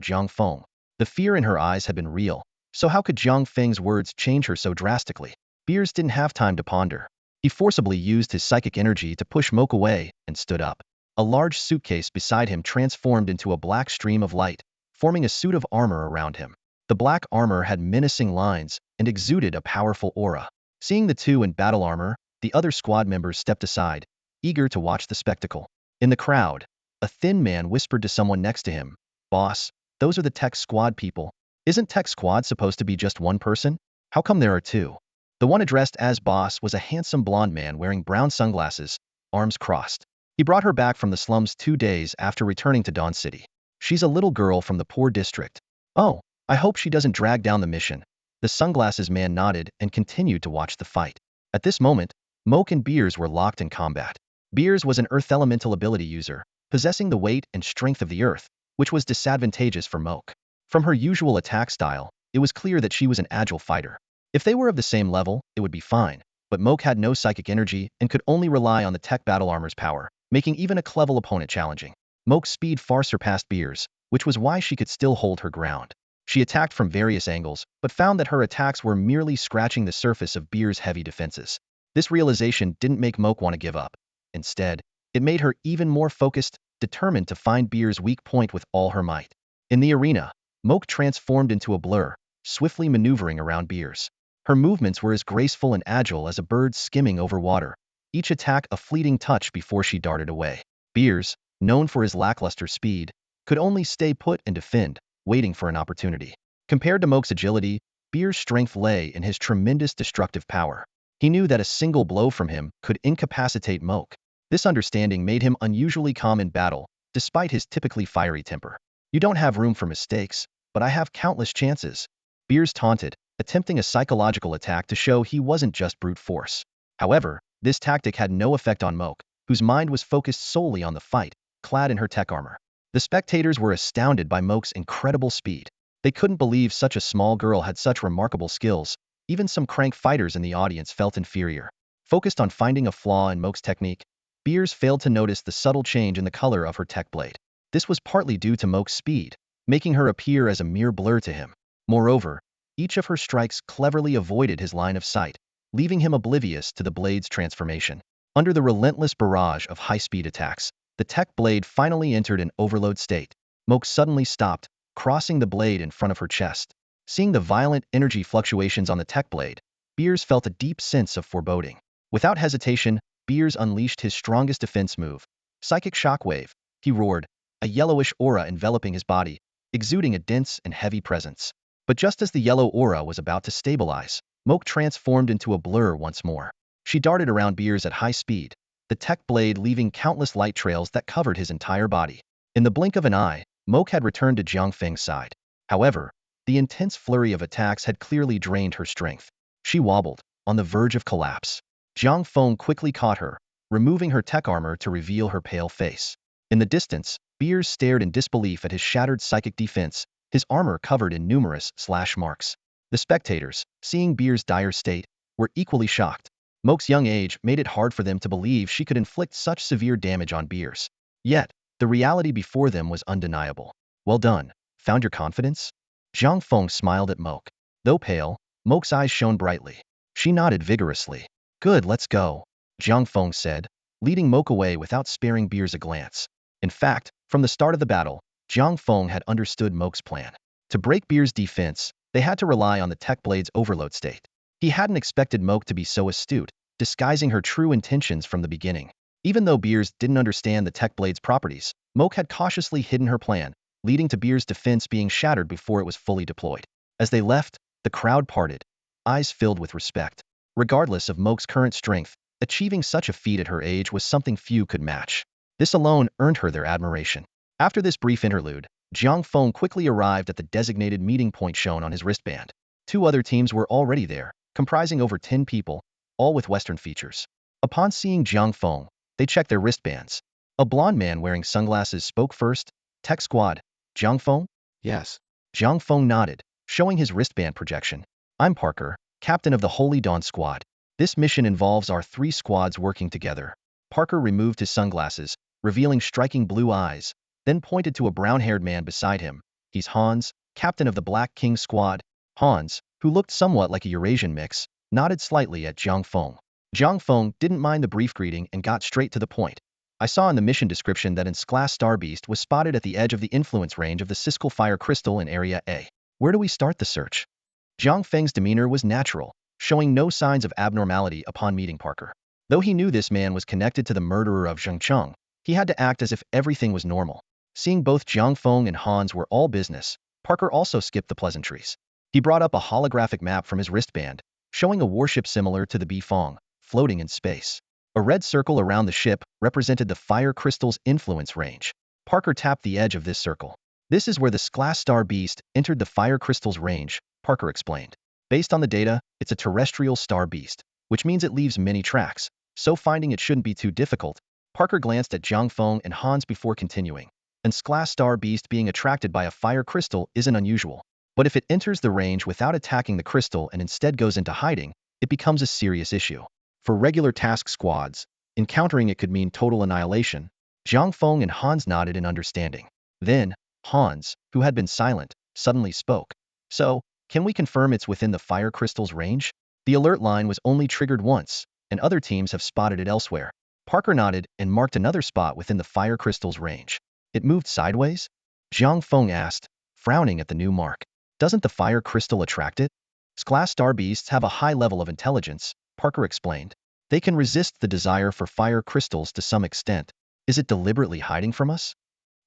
Jiang Feng. The fear in her eyes had been real, so how could Jiang Feng's words change her so drastically? Beers didn't have time to ponder. He forcibly used his psychic energy to push Moke away and stood up. A large suitcase beside him transformed into a black stream of light, forming a suit of armor around him. The black armor had menacing lines and exuded a powerful aura. Seeing the two in battle armor, the other squad members stepped aside, eager to watch the spectacle. In the crowd, a thin man whispered to someone next to him, "Boss, those are the Tech Squad people. Isn't Tech Squad supposed to be just one person? How come there are two?" The one addressed as boss was a handsome blonde man wearing brown sunglasses, arms crossed. He brought her back from the slums 2 days after returning to Dawn City. "She's a little girl from the poor district. Oh, I hope she doesn't drag down the mission." The sunglasses man nodded and continued to watch the fight. At this moment, Moke and Beers were locked in combat. Beers was an earth elemental ability user, possessing the weight and strength of the earth, which was disadvantageous for Moke. From her usual attack style, it was clear that she was an agile fighter. If they were of the same level, it would be fine, but Moke had no psychic energy and could only rely on the tech battle armor's power, making even a clever opponent challenging. Moke's speed far surpassed Beers, which was why she could still hold her ground. She attacked from various angles, but found that her attacks were merely scratching the surface of Beers' heavy defenses. This realization didn't make Moke want to give up. Instead, it made her even more focused, determined to find Beers' weak point with all her might. In the arena, Moke transformed into a blur, swiftly maneuvering around Beers. Her movements were as graceful and agile as a bird skimming over water, each attack a fleeting touch before she darted away. Beers, known for his lackluster speed, could only stay put and defend, waiting for an opportunity. Compared to Moke's agility, Beers' strength lay in his tremendous destructive power. He knew that a single blow from him could incapacitate Moke. This understanding made him unusually calm in battle, despite his typically fiery temper. "You don't have room for mistakes, but I have countless chances," Beers taunted, attempting a psychological attack to show he wasn't just brute force. However, this tactic had no effect on Moke, whose mind was focused solely on the fight, clad in her tech armor. The spectators were astounded by Moke's incredible speed. They couldn't believe such a small girl had such remarkable skills. Even some crank fighters in the audience felt inferior. Focused on finding a flaw in Moke's technique, Beers failed to notice the subtle change in the color of her tech blade. This was partly due to Moke's speed, making her appear as a mere blur to him. Moreover, each of her strikes cleverly avoided his line of sight, leaving him oblivious to the blade's transformation. Under the relentless barrage of high-speed attacks, the tech blade finally entered an overload state. Moke suddenly stopped, crossing the blade in front of her chest. Seeing the violent energy fluctuations on the tech blade, Beers felt a deep sense of foreboding. Without hesitation, Beers unleashed his strongest defense move, Psychic Shockwave. He roared, a yellowish aura enveloping his body, exuding a dense and heavy presence. But just as the yellow aura was about to stabilize, Moke transformed into a blur once more. She darted around Beers at high speed, the tech blade leaving countless light trails that covered his entire body. In the blink of an eye, Moke had returned to Jiang Feng's side. However, the intense flurry of attacks had clearly drained her strength. She wobbled, on the verge of collapse. Jiang Feng quickly caught her, removing her tech armor to reveal her pale face. In the distance, Beers stared in disbelief at his shattered psychic defense, his armor covered in numerous slash marks. The spectators, seeing Beers' dire state, were equally shocked. Moke's young age made it hard for them to believe she could inflict such severe damage on Beers. Yet, the reality before them was undeniable. "Well done. Found your confidence?" Jiang Feng smiled at Moke. Though pale, Moke's eyes shone brightly. She nodded vigorously. "Good, let's go," Jiang Feng said, leading Moke away without sparing Beers a glance. In fact, from the start of the battle, Jiang Feng had understood Moke's plan. To break Beers' defense, they had to rely on the tech blade's overload state. He hadn't expected Moke to be so astute, disguising her true intentions from the beginning. Even though Beers didn't understand the tech blade's properties, Moke had cautiously hidden her plan, leading to Beers' defense being shattered before it was fully deployed. As they left, the crowd parted, eyes filled with respect. Regardless of Moke's current strength, achieving such a feat at her age was something few could match. This alone earned her their admiration. After this brief interlude, Jiang Feng quickly arrived at the designated meeting point shown on his wristband. 2 other teams were already there, comprising over 10 people, all with Western features. Upon seeing Jiang Feng, they checked their wristbands. A blond man wearing sunglasses spoke first. "Tech Squad, Jiang Feng?" Yes. Jiang Feng nodded, showing his wristband projection. I'm Parker, captain of the Holy Dawn Squad. This mission involves our 3 squads working together. Parker removed his sunglasses, revealing striking blue eyes, then pointed to a brown-haired man beside him. He's Hans, captain of the Black King Squad. Hans, who looked somewhat like a Eurasian mix, nodded slightly at Jiang Feng. Jiang Feng didn't mind the brief greeting and got straight to the point. I saw in the mission description that Class Starbeast was spotted at the edge of the influence range of the Siskel Fire Crystal in Area A. Where do we start the search? Jiang Feng's demeanor was natural, showing no signs of abnormality upon meeting Parker. Though he knew this man was connected to the murderer of Zheng Cheng, he had to act as if everything was normal. Seeing both Jiang Feng and Hans were all business, Parker also skipped the pleasantries. He brought up a holographic map from his wristband, showing a warship similar to the Bifong, floating in space. A red circle around the ship represented the fire crystal's influence range. Parker tapped the edge of this circle. This is where the Class Star Beast entered the fire crystal's range, Parker explained. Based on the data, it's a terrestrial star beast, which means it leaves many tracks, so finding it shouldn't be too difficult. Parker glanced at Jiang Feng and Hans before continuing. And Class Star Beast being attracted by a fire crystal isn't unusual. But if it enters the range without attacking the crystal and instead goes into hiding, it becomes a serious issue. For regular task squads, encountering it could mean total annihilation. Jiang Feng and Hans nodded in understanding. Then, Hans, who had been silent, suddenly spoke. So, can we confirm it's within the fire crystal's range? The alert line was only triggered once, and other teams have spotted it elsewhere. Parker nodded and marked another spot within the fire crystal's range. It moved sideways? Jiang Feng asked, frowning at the new mark. Doesn't the fire crystal attract it? Class Star Beasts have a high level of intelligence, Parker explained. They can resist the desire for fire crystals to some extent. Is it deliberately hiding from us?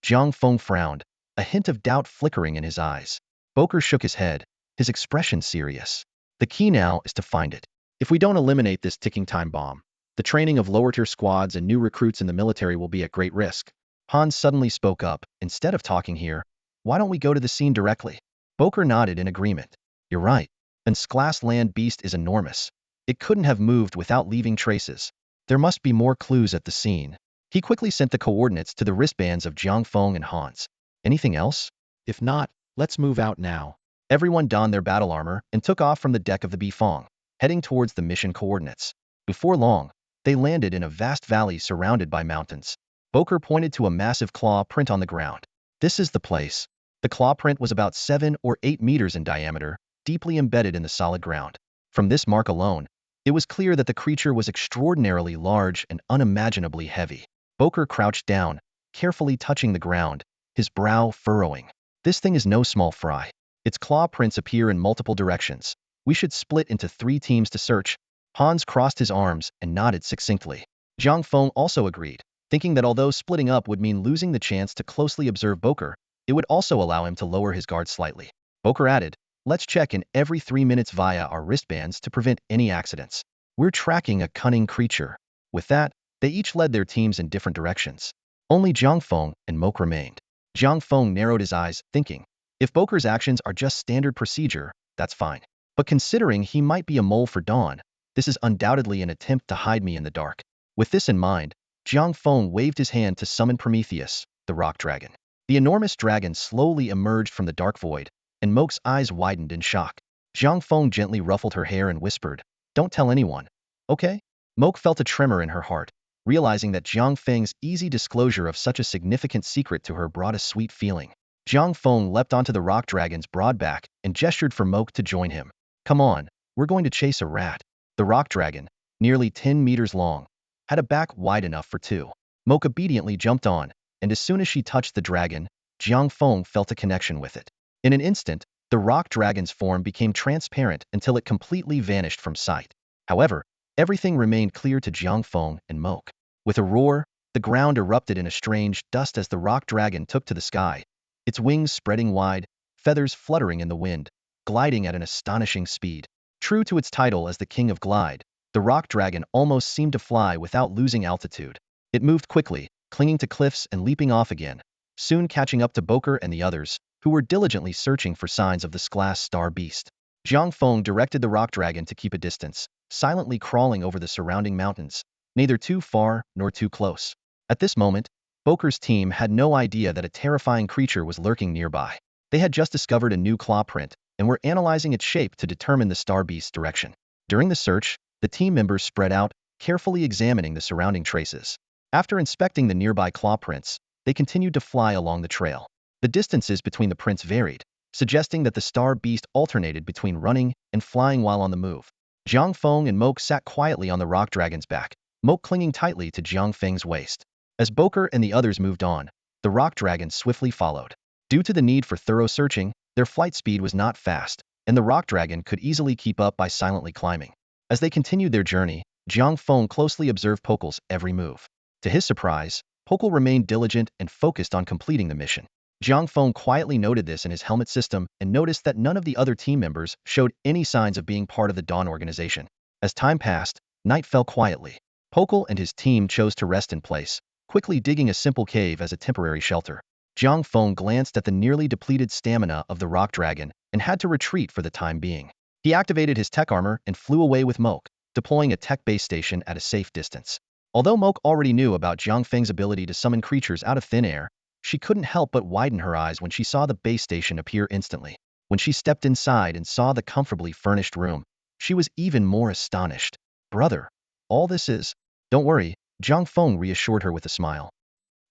Jiang Feng frowned, a hint of doubt flickering in his eyes. Boker shook his head, his expression serious. The key now is to find it. If we don't eliminate this ticking time bomb, the training of lower-tier squads and new recruits in the military will be at great risk. Hans suddenly spoke up. Instead of talking here, why don't we go to the scene directly? Boker nodded in agreement. You're right. An Class land beast is enormous. It couldn't have moved without leaving traces. There must be more clues at the scene. He quickly sent the coordinates to the wristbands of Jiang Feng and Hans. Anything else? If not, let's move out now. Everyone donned their battle armor and took off from the deck of the Bifong, heading towards the mission coordinates. Before long, they landed in a vast valley surrounded by mountains. Boker pointed to a massive claw print on the ground. This is the place. The claw print was about 7 or 8 meters in diameter, deeply embedded in the solid ground. From this mark alone, it was clear that the creature was extraordinarily large and unimaginably heavy. Boker crouched down, carefully touching the ground, his brow furrowing. This thing is no small fry. Its claw prints appear in multiple directions. We should split into 3 teams to search. Hans crossed his arms and nodded succinctly. Jiang Feng also agreed, thinking that although splitting up would mean losing the chance to closely observe Boker, it would also allow him to lower his guard slightly. Boker added, let's check in every 3 minutes via our wristbands to prevent any accidents. We're tracking a cunning creature. With that, they each led their teams in different directions. Only Jiang Feng and Moke remained. Jiang Feng narrowed his eyes, thinking, if Boker's actions are just standard procedure, that's fine. But considering he might be a mole for Dawn, this is undoubtedly an attempt to hide me in the dark. With this in mind, Jiang Feng waved his hand to summon Prometheus, the rock dragon. The enormous dragon slowly emerged from the dark void, and Moke's eyes widened in shock. Jiang Feng gently ruffled her hair and whispered, don't tell anyone, okay? Moke felt a tremor in her heart, realizing that Jiang Feng's easy disclosure of such a significant secret to her brought a sweet feeling. Jiang Feng leapt onto the rock dragon's broad back and gestured for Moke to join him. Come on, we're going to chase a rat. The rock dragon, nearly 10 meters long, had a back wide enough for 2. Moke obediently jumped on, and as soon as she touched the dragon, Jiang Feng felt a connection with it. In an instant, the rock dragon's form became transparent until it completely vanished from sight. However, everything remained clear to Jiang Feng and Moke. With a roar, the ground erupted in a strange dust as the rock dragon took to the sky, its wings spreading wide, feathers fluttering in the wind, gliding at an astonishing speed. True to its title as the King of Glide, the rock dragon almost seemed to fly without losing altitude. It moved quickly, clinging to cliffs and leaping off again, soon catching up to Boker and the others, who were diligently searching for signs of the Class Star Beast. Jiang Feng directed the rock dragon to keep a distance, silently crawling over the surrounding mountains, neither too far nor too close. At this moment, Boker's team had no idea that a terrifying creature was lurking nearby. They had just discovered a new claw print, and were analyzing its shape to determine the star beast's direction. During the search, the team members spread out, carefully examining the surrounding traces. After inspecting the nearby claw prints, they continued to fly along the trail. The distances between the prints varied, suggesting that the star beast alternated between running and flying while on the move. Jiang Feng and Moke sat quietly on the rock dragon's back, Moke clinging tightly to Jiang Feng's waist. As Boker and the others moved on, the rock dragon swiftly followed. Due to the need for thorough searching, their flight speed was not fast, and the rock dragon could easily keep up by silently climbing. As they continued their journey, Jiang Feng closely observed Pokel's every move. To his surprise, Pokel remained diligent and focused on completing the mission. Jiang Feng quietly noted this in his helmet system and noticed that none of the other team members showed any signs of being part of the Dawn organization. As time passed, night fell quietly. Pokel and his team chose to rest in place, quickly digging a simple cave as a temporary shelter. Jiang Feng glanced at the nearly depleted stamina of the rock dragon and had to retreat for the time being. He activated his Tek Armor and flew away with Moke, deploying a tech base station at a safe distance. Although Moke already knew about Jiang Feng's ability to summon creatures out of thin air, she couldn't help but widen her eyes when she saw the base station appear instantly. When she stepped inside and saw the comfortably furnished room, she was even more astonished. "Brother, all this is..." "Don't worry," Jiang Feng reassured her with a smile.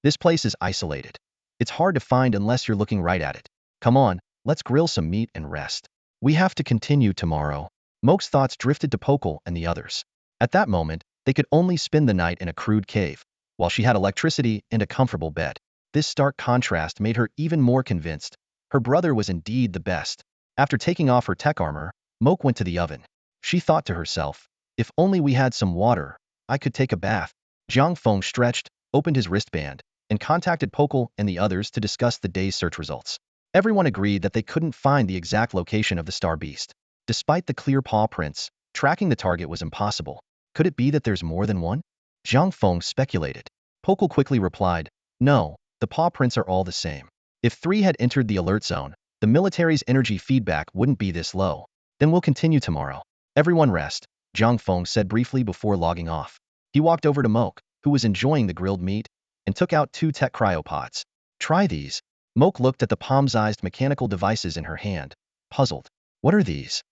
"This place is isolated. It's hard to find unless you're looking right at it. Come on, let's grill some meat and rest. We have to continue tomorrow." Moke's thoughts drifted to Pokel and the others. At that moment, they could only spend the night in a crude cave, while she had electricity and a comfortable bed. This stark contrast made her even more convinced her brother was indeed the best. After taking off her Tek Armor, Moke went to the oven. She thought to herself, "If only we had some water, I could take a bath." Jiang Feng stretched, opened his wristband, and contacted Pokel and the others to discuss the day's search results. Everyone agreed that they couldn't find the exact location of the star beast. Despite the clear paw prints, tracking the target was impossible. Could it be that there's more than one? Jiang Feng speculated. Pokel quickly replied, "No, the paw prints are all the same. If 3 had entered the alert zone, the military's energy feedback wouldn't be this low. Then we'll continue tomorrow. Everyone rest," Jiang Feng said briefly before logging off. He walked over to Moke, who was enjoying the grilled meat, and took out 2 tech cryopods. "Try these." Moke looked at the palm-sized mechanical devices in her hand, puzzled. "What are these?"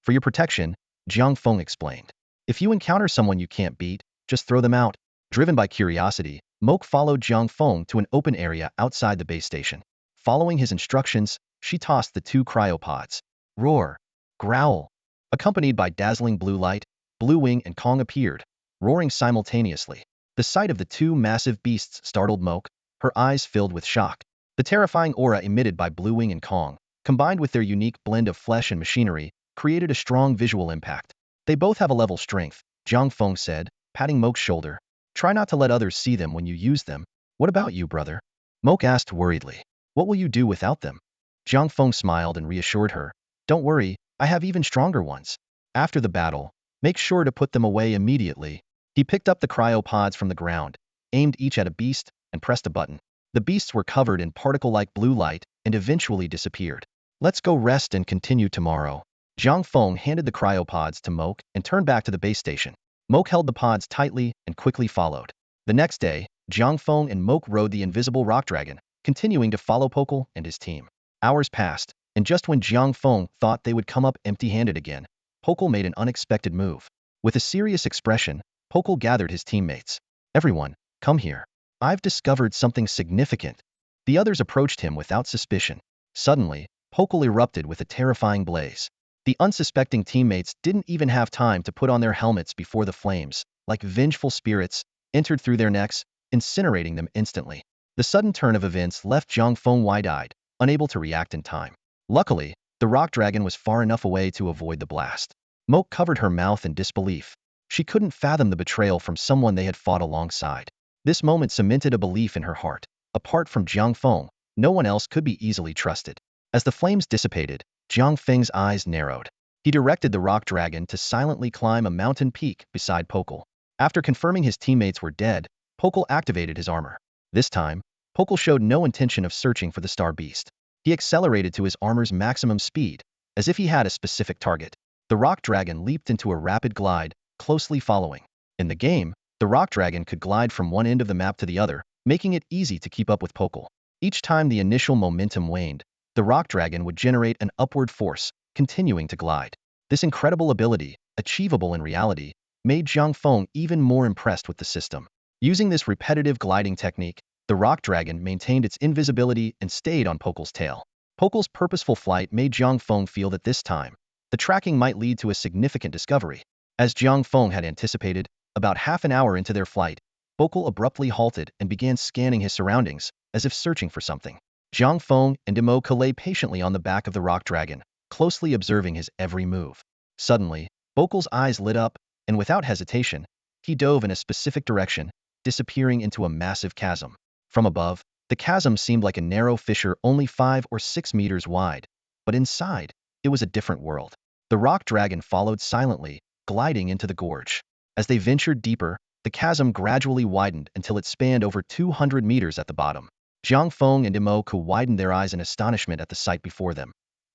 "For your protection," Jiang Feng explained. "If you encounter someone you can't beat, just throw them out." Driven by curiosity, Moke followed Jiang Feng to an open area outside the base station. Following his instructions, she tossed the 2 cryopods. Roar, growl. Accompanied by dazzling blue light, Blue Wing and Kong appeared, roaring simultaneously. The sight of the 2 massive beasts startled Moke, her eyes filled with shock. The terrifying aura emitted by Blue Wing and Kong, combined with their unique blend of flesh and machinery, created a strong visual impact. "They both have a level strength," Jiang Feng said, patting Moke's shoulder. "Try not to let others see them when you use them." "What about you, brother?" Moke asked worriedly. "What will you do without them?" Jiang Feng smiled and reassured her. "Don't worry, I have even stronger ones. After the battle, make sure to put them away immediately." He picked up the cryopods from the ground, aimed each at a beast, and pressed a button. The beasts were covered in particle-like blue light and eventually disappeared. "Let's go rest and continue tomorrow." Jiang Feng handed the cryopods to Moke and turned back to the base station. Moke held the pods tightly and quickly followed. The next day, Jiang Feng and Moke rode the invisible rock dragon, continuing to follow Pokel and his team. Hours passed, and just when Jiang Feng thought they would come up empty-handed again, Pokel made an unexpected move. With a serious expression, Pokel gathered his teammates. "Everyone, come here. I've discovered something significant." The others approached him without suspicion. Suddenly, Pokel erupted with a terrifying blaze. The unsuspecting teammates didn't even have time to put on their helmets before the flames, like vengeful spirits, entered through their necks, incinerating them instantly. The sudden turn of events left Jiang Feng wide-eyed, unable to react in time. Luckily, the rock dragon was far enough away to avoid the blast. Moke covered her mouth in disbelief. She couldn't fathom the betrayal from someone they had fought alongside. This moment cemented a belief in her heart. Apart from Jiang Feng, no one else could be easily trusted. As the flames dissipated, Jiang Feng's eyes narrowed. He directed the rock dragon to silently climb a mountain peak beside Pokel. After confirming his teammates were dead, Pokel activated his armor. This time, Pokel showed no intention of searching for the star beast. He accelerated to his armor's maximum speed, as if he had a specific target. The rock dragon leaped into a rapid glide, closely following. In the game, the rock dragon could glide from one end of the map to the other, making it easy to keep up with Pokel. Each time the initial momentum waned, the rock dragon would generate an upward force, continuing to glide. This incredible ability, achievable in reality, made Jiang Feng even more impressed with the system. Using this repetitive gliding technique, the rock dragon maintained its invisibility and stayed on Pokel's tail. Pokel's purposeful flight made Jiang Feng feel that this time, the tracking might lead to a significant discovery. As Jiang Feng had anticipated, about half an hour into their flight, Pokel abruptly halted and began scanning his surroundings, as if searching for something. Jiang Feng and awoke lay patiently on the back of the rock dragon, closely observing his every move. Suddenly, Pokel's eyes lit up, and without hesitation, he dove in a specific direction, disappearing into a massive chasm. From above, the chasm seemed like a narrow fissure only 5 or 6 meters wide, but inside, it was a different world. The rock dragon followed silently, gliding into the gorge. As they ventured deeper, the chasm gradually widened until it spanned over 200 meters at the bottom. Jiang Feng and awoke widened their eyes in astonishment at the sight before them.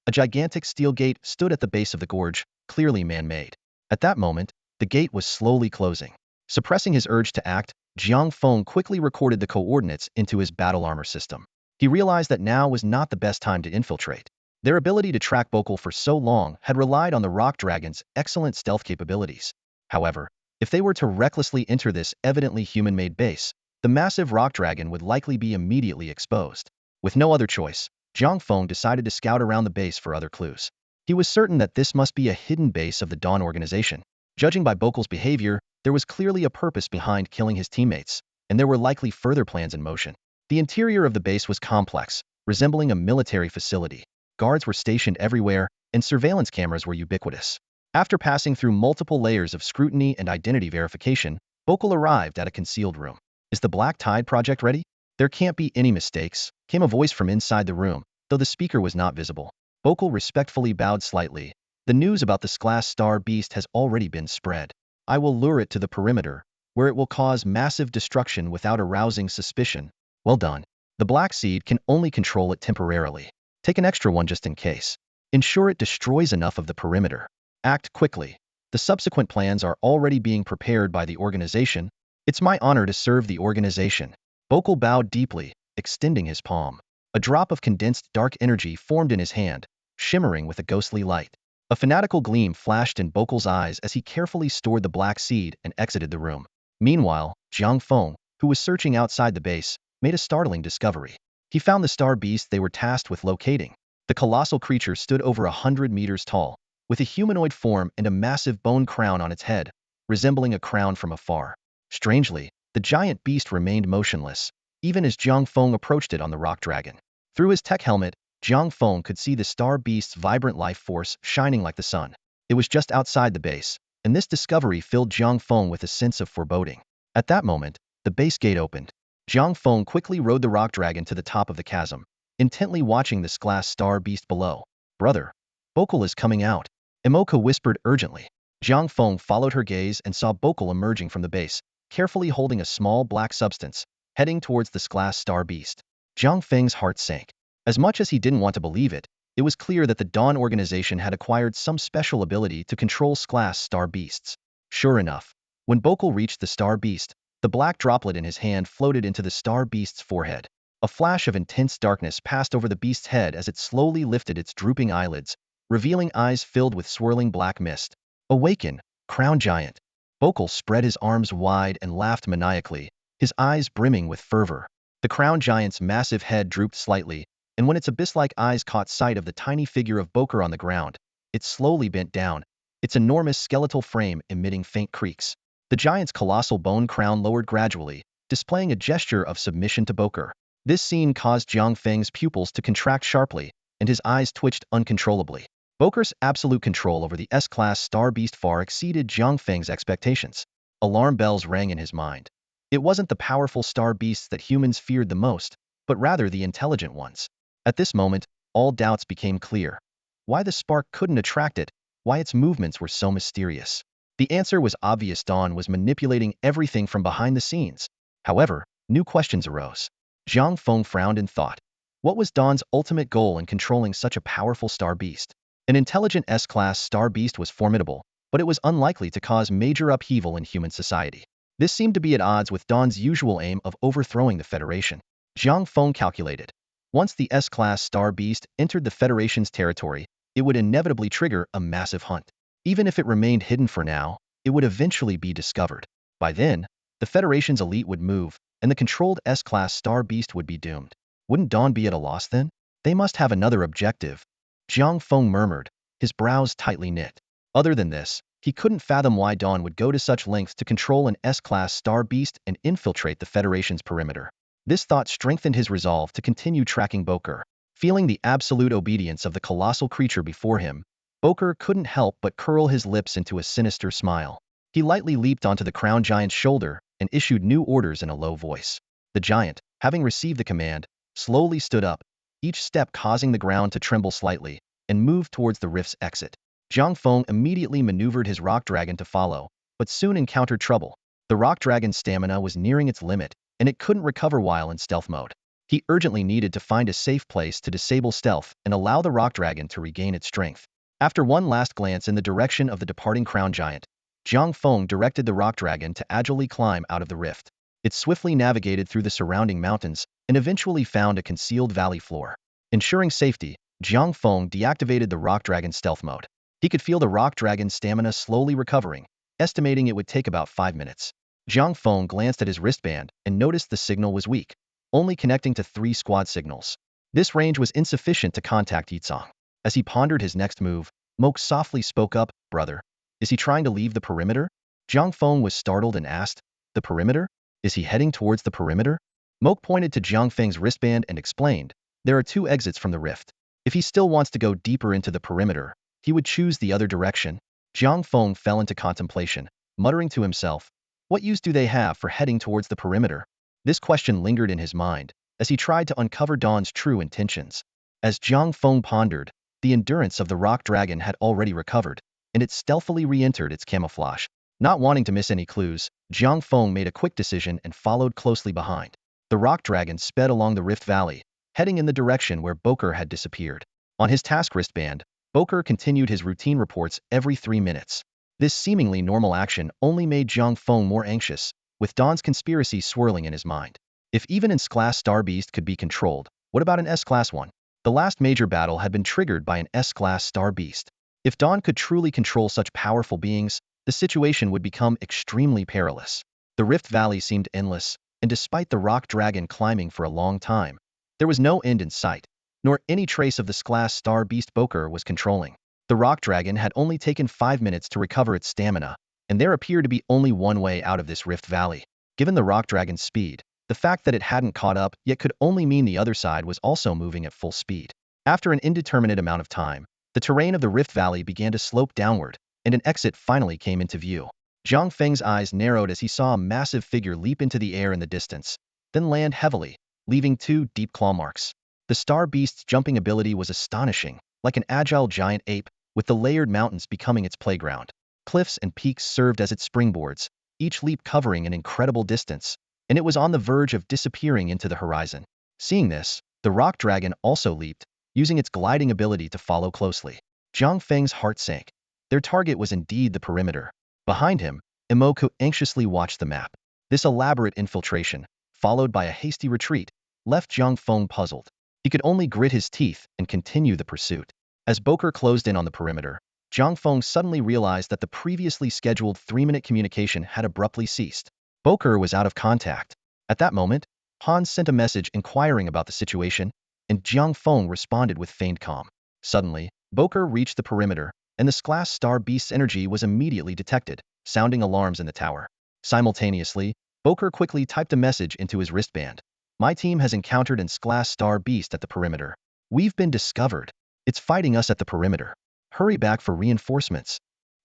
A gigantic steel gate stood at the base of the gorge, clearly man-made. At that moment, the gate was slowly closing. Suppressing his urge to act, Jiang Feng quickly recorded the coordinates into his battle armor system. He realized that now was not the best time to infiltrate. Their ability to track Pokel for so long had relied on the rock dragon's excellent stealth capabilities. However, if they were to recklessly enter this evidently human-made base, the massive rock dragon would likely be immediately exposed. With no other choice, Jiang Feng decided to scout around the base for other clues. He was certain that this must be a hidden base of the Dawn organization. Judging by Pokel's behavior, there was clearly a purpose behind killing his teammates, and there were likely further plans in motion. The interior of the base was complex, resembling a military facility. Guards were stationed everywhere, and surveillance cameras were ubiquitous. After passing through multiple layers of scrutiny and identity verification, Pokel arrived at a concealed room. "Is the Black Tide project ready?" "There can't be any mistakes," came a voice from inside the room, though the speaker was not visible. Pokel respectfully bowed slightly. "The news about the glass star beast has already been spread. I will lure it to the perimeter, where it will cause massive destruction without arousing suspicion." "Well done. The Black Seed can only control it temporarily. Take an extra one just in case. Ensure it destroys enough of the perimeter. Act quickly. The subsequent plans are already being prepared by the organization. It's my honor to serve the organization." Pokel bowed deeply, extending his palm. A drop of condensed dark energy formed in his hand, shimmering with a ghostly light. A fanatical gleam flashed in Pokel's eyes as he carefully stored the Black Seed and exited the room. Meanwhile, Jiang Feng, who was searching outside the base, made a startling discovery. He found the star beast they were tasked with locating. The colossal creature stood over 100 meters tall, with a humanoid form and a massive bone crown on its head, resembling a crown from afar. Strangely, the giant beast remained motionless, even as Jiang Feng approached it on the rock dragon. Through his tech helmet, Jiang Feng could see the star beast's vibrant life force shining like the sun. It was just outside the base, and this discovery filled Jiang Feng with a sense of foreboding. At that moment, the base gate opened. Jiang Feng quickly rode the rock dragon to the top of the chasm, intently watching this glass star beast below. "Brother, Pokel is coming out," Imoka whispered urgently. Jiang Feng followed her gaze and saw Pokel emerging from the base, carefully holding a small black substance, heading towards the glass star beast. Jiang Feng's heart sank. As much as he didn't want to believe it, it was clear that the Dawn organization had acquired some special ability to control glass star beasts. Sure enough, when Pokel reached the star beast, the black droplet in his hand floated into the star beast's forehead. A flash of intense darkness passed over the beast's head as it slowly lifted its drooping eyelids, revealing eyes filled with swirling black mist. "Awaken, Crown Giant." Pokel spread his arms wide and laughed maniacally, his eyes brimming with fervor. The Crown Giant's massive head drooped slightly, and when its abyss-like eyes caught sight of the tiny figure of Poker on the ground, it slowly bent down, its enormous skeletal frame emitting faint creaks. The giant's colossal bone crown lowered gradually, displaying a gesture of submission to Poker. This scene caused Jiang Feng's pupils to contract sharply, and his eyes twitched uncontrollably. Poker's absolute control over the S-class star beast far exceeded Jiang Feng's expectations. Alarm bells rang in his mind. It wasn't the powerful star beasts that humans feared the most, but rather the intelligent ones. At this moment, all doubts became clear. Why the spark couldn't attract it, why its movements were so mysterious. The answer was obvious. Dawn was manipulating everything from behind the scenes. However, new questions arose. Jiang Feng frowned in thought. What was Dawn's ultimate goal in controlling such a powerful star beast? An intelligent S-class star beast was formidable, but it was unlikely to cause major upheaval in human society. This seemed to be at odds with Dawn's usual aim of overthrowing the Federation. Jiang Feng calculated. Once the S-class star beast entered the Federation's territory, it would inevitably trigger a massive hunt. Even if it remained hidden for now, it would eventually be discovered. By then, the Federation's elite would move, and the controlled S-class star beast would be doomed. Wouldn't Dawn be at a loss then? They must have another objective. Jiang Feng murmured, his brows tightly knit. Other than this, he couldn't fathom why Dawn would go to such lengths to control an S-class star beast and infiltrate the Federation's perimeter. This thought strengthened his resolve to continue tracking Boker. Feeling the absolute obedience of the colossal creature before him, Boker couldn't help but curl his lips into a sinister smile. He lightly leaped onto the crown giant's shoulder and issued new orders in a low voice. The giant, having received the command, slowly stood up, each step causing the ground to tremble slightly, and moved towards the rift's exit. Jiang Feng immediately maneuvered his rock dragon to follow, but soon encountered trouble. The rock dragon's stamina was nearing its limit, and it couldn't recover while in stealth mode. He urgently needed to find a safe place to disable stealth and allow the rock dragon to regain its strength. After one last glance in the direction of the departing crown giant, Jiang Feng directed the rock dragon to agilely climb out of the rift. It swiftly navigated through the surrounding mountains and eventually found a concealed valley floor. Ensuring safety, Jiang Feng deactivated the rock dragon's stealth mode. He could feel the rock dragon's stamina slowly recovering, estimating it would take about 5 minutes. Jiang Feng glanced at his wristband and noticed the signal was weak, only connecting to 3 squad signals. This range was insufficient to contact Yitsong. As he pondered his next move, Moke softly spoke up, "Brother, is he trying to leave the perimeter?" Jiang Feng was startled and asked, "The perimeter? Is he heading towards the perimeter?" Moke pointed to Jiang Feng's wristband and explained, "There are 2 exits from the rift. If he still wants to go deeper into the perimeter, he would choose the other direction." Jiang Feng fell into contemplation, muttering to himself, "What use do they have for heading towards the perimeter?" This question lingered in his mind as he tried to uncover Dawn's true intentions. As Jiang Feng pondered, the endurance of the rock dragon had already recovered, and it stealthily re-entered its camouflage. Not wanting to miss any clues, Jiang Feng made a quick decision and followed closely behind. The rock dragon sped along the rift valley, heading in the direction where Boker had disappeared. On his task wristband, Boker continued his routine reports every 3 minutes. This seemingly normal action only made Jiang Feng more anxious, with Dawn's conspiracy swirling in his mind. If even an S-class star beast could be controlled, what about an S-class one? The last major battle had been triggered by an S-class star beast. If Dawn could truly control such powerful beings, the situation would become extremely perilous. The Rift Valley seemed endless, and despite the rock dragon climbing for a long time, there was no end in sight, nor any trace of the S-class star beast Boker was controlling. The rock dragon had only taken 5 minutes to recover its stamina, and there appeared to be only one way out of this Rift Valley. Given the rock dragon's speed, the fact that it hadn't caught up yet could only mean the other side was also moving at full speed. After an indeterminate amount of time, the terrain of the Rift Valley began to slope downward, and an exit finally came into view. Jiang Feng's eyes narrowed as he saw a massive figure leap into the air in the distance, then land heavily, leaving 2 deep claw marks. The star beast's jumping ability was astonishing, like an agile giant ape, with the layered mountains becoming its playground. Cliffs and peaks served as its springboards, each leap covering an incredible distance, and it was on the verge of disappearing into the horizon. Seeing this, the rock dragon also leaped, using its gliding ability to follow closely. Jiang Feng's heart sank. Their target was indeed the perimeter. Behind him, Imoku anxiously watched the map. This elaborate infiltration, followed by a hasty retreat, left Jiang Feng puzzled. He could only grit his teeth and continue the pursuit. As Boker closed in on the perimeter, Jiang Feng suddenly realized that the previously scheduled 3-minute communication had abruptly ceased. Boker was out of contact. At that moment, Hans sent a message inquiring about the situation, and Jiang Feng responded with feigned calm. Suddenly, Boker reached the perimeter, and the S-class star beast's energy was immediately detected, sounding alarms in the tower. Simultaneously, Boker quickly typed a message into his wristband. "My team has encountered an S-class star beast at the perimeter. We've been discovered. It's fighting us at the perimeter. Hurry back for reinforcements."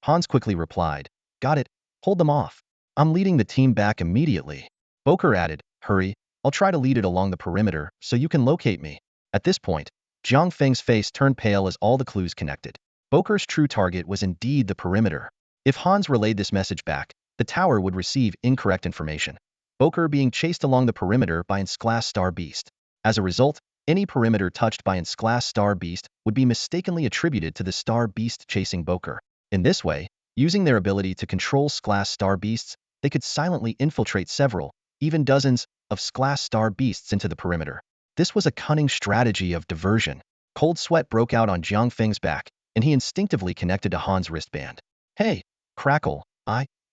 Hans quickly replied, "Got it. Hold them off. I'm leading the team back immediately." Boker added, "Hurry, I'll try to lead it along the perimeter so you can locate me." At this point, Jiang Feng's face turned pale as all the clues connected. Boker's true target was indeed the perimeter. If Hans relayed this message back, the tower would receive incorrect information. Boker being chased along the perimeter by an S-class star beast. As a result, any perimeter touched by an S-class star beast would be mistakenly attributed to the star beast chasing Boker. In this way, using their ability to control S-class star beasts, they could silently infiltrate several, even dozens, of S-class star beasts into the perimeter. This was a cunning strategy of diversion. Cold sweat broke out on Jiang Feng's back, and he instinctively connected to Han's wristband. Hey, crackle,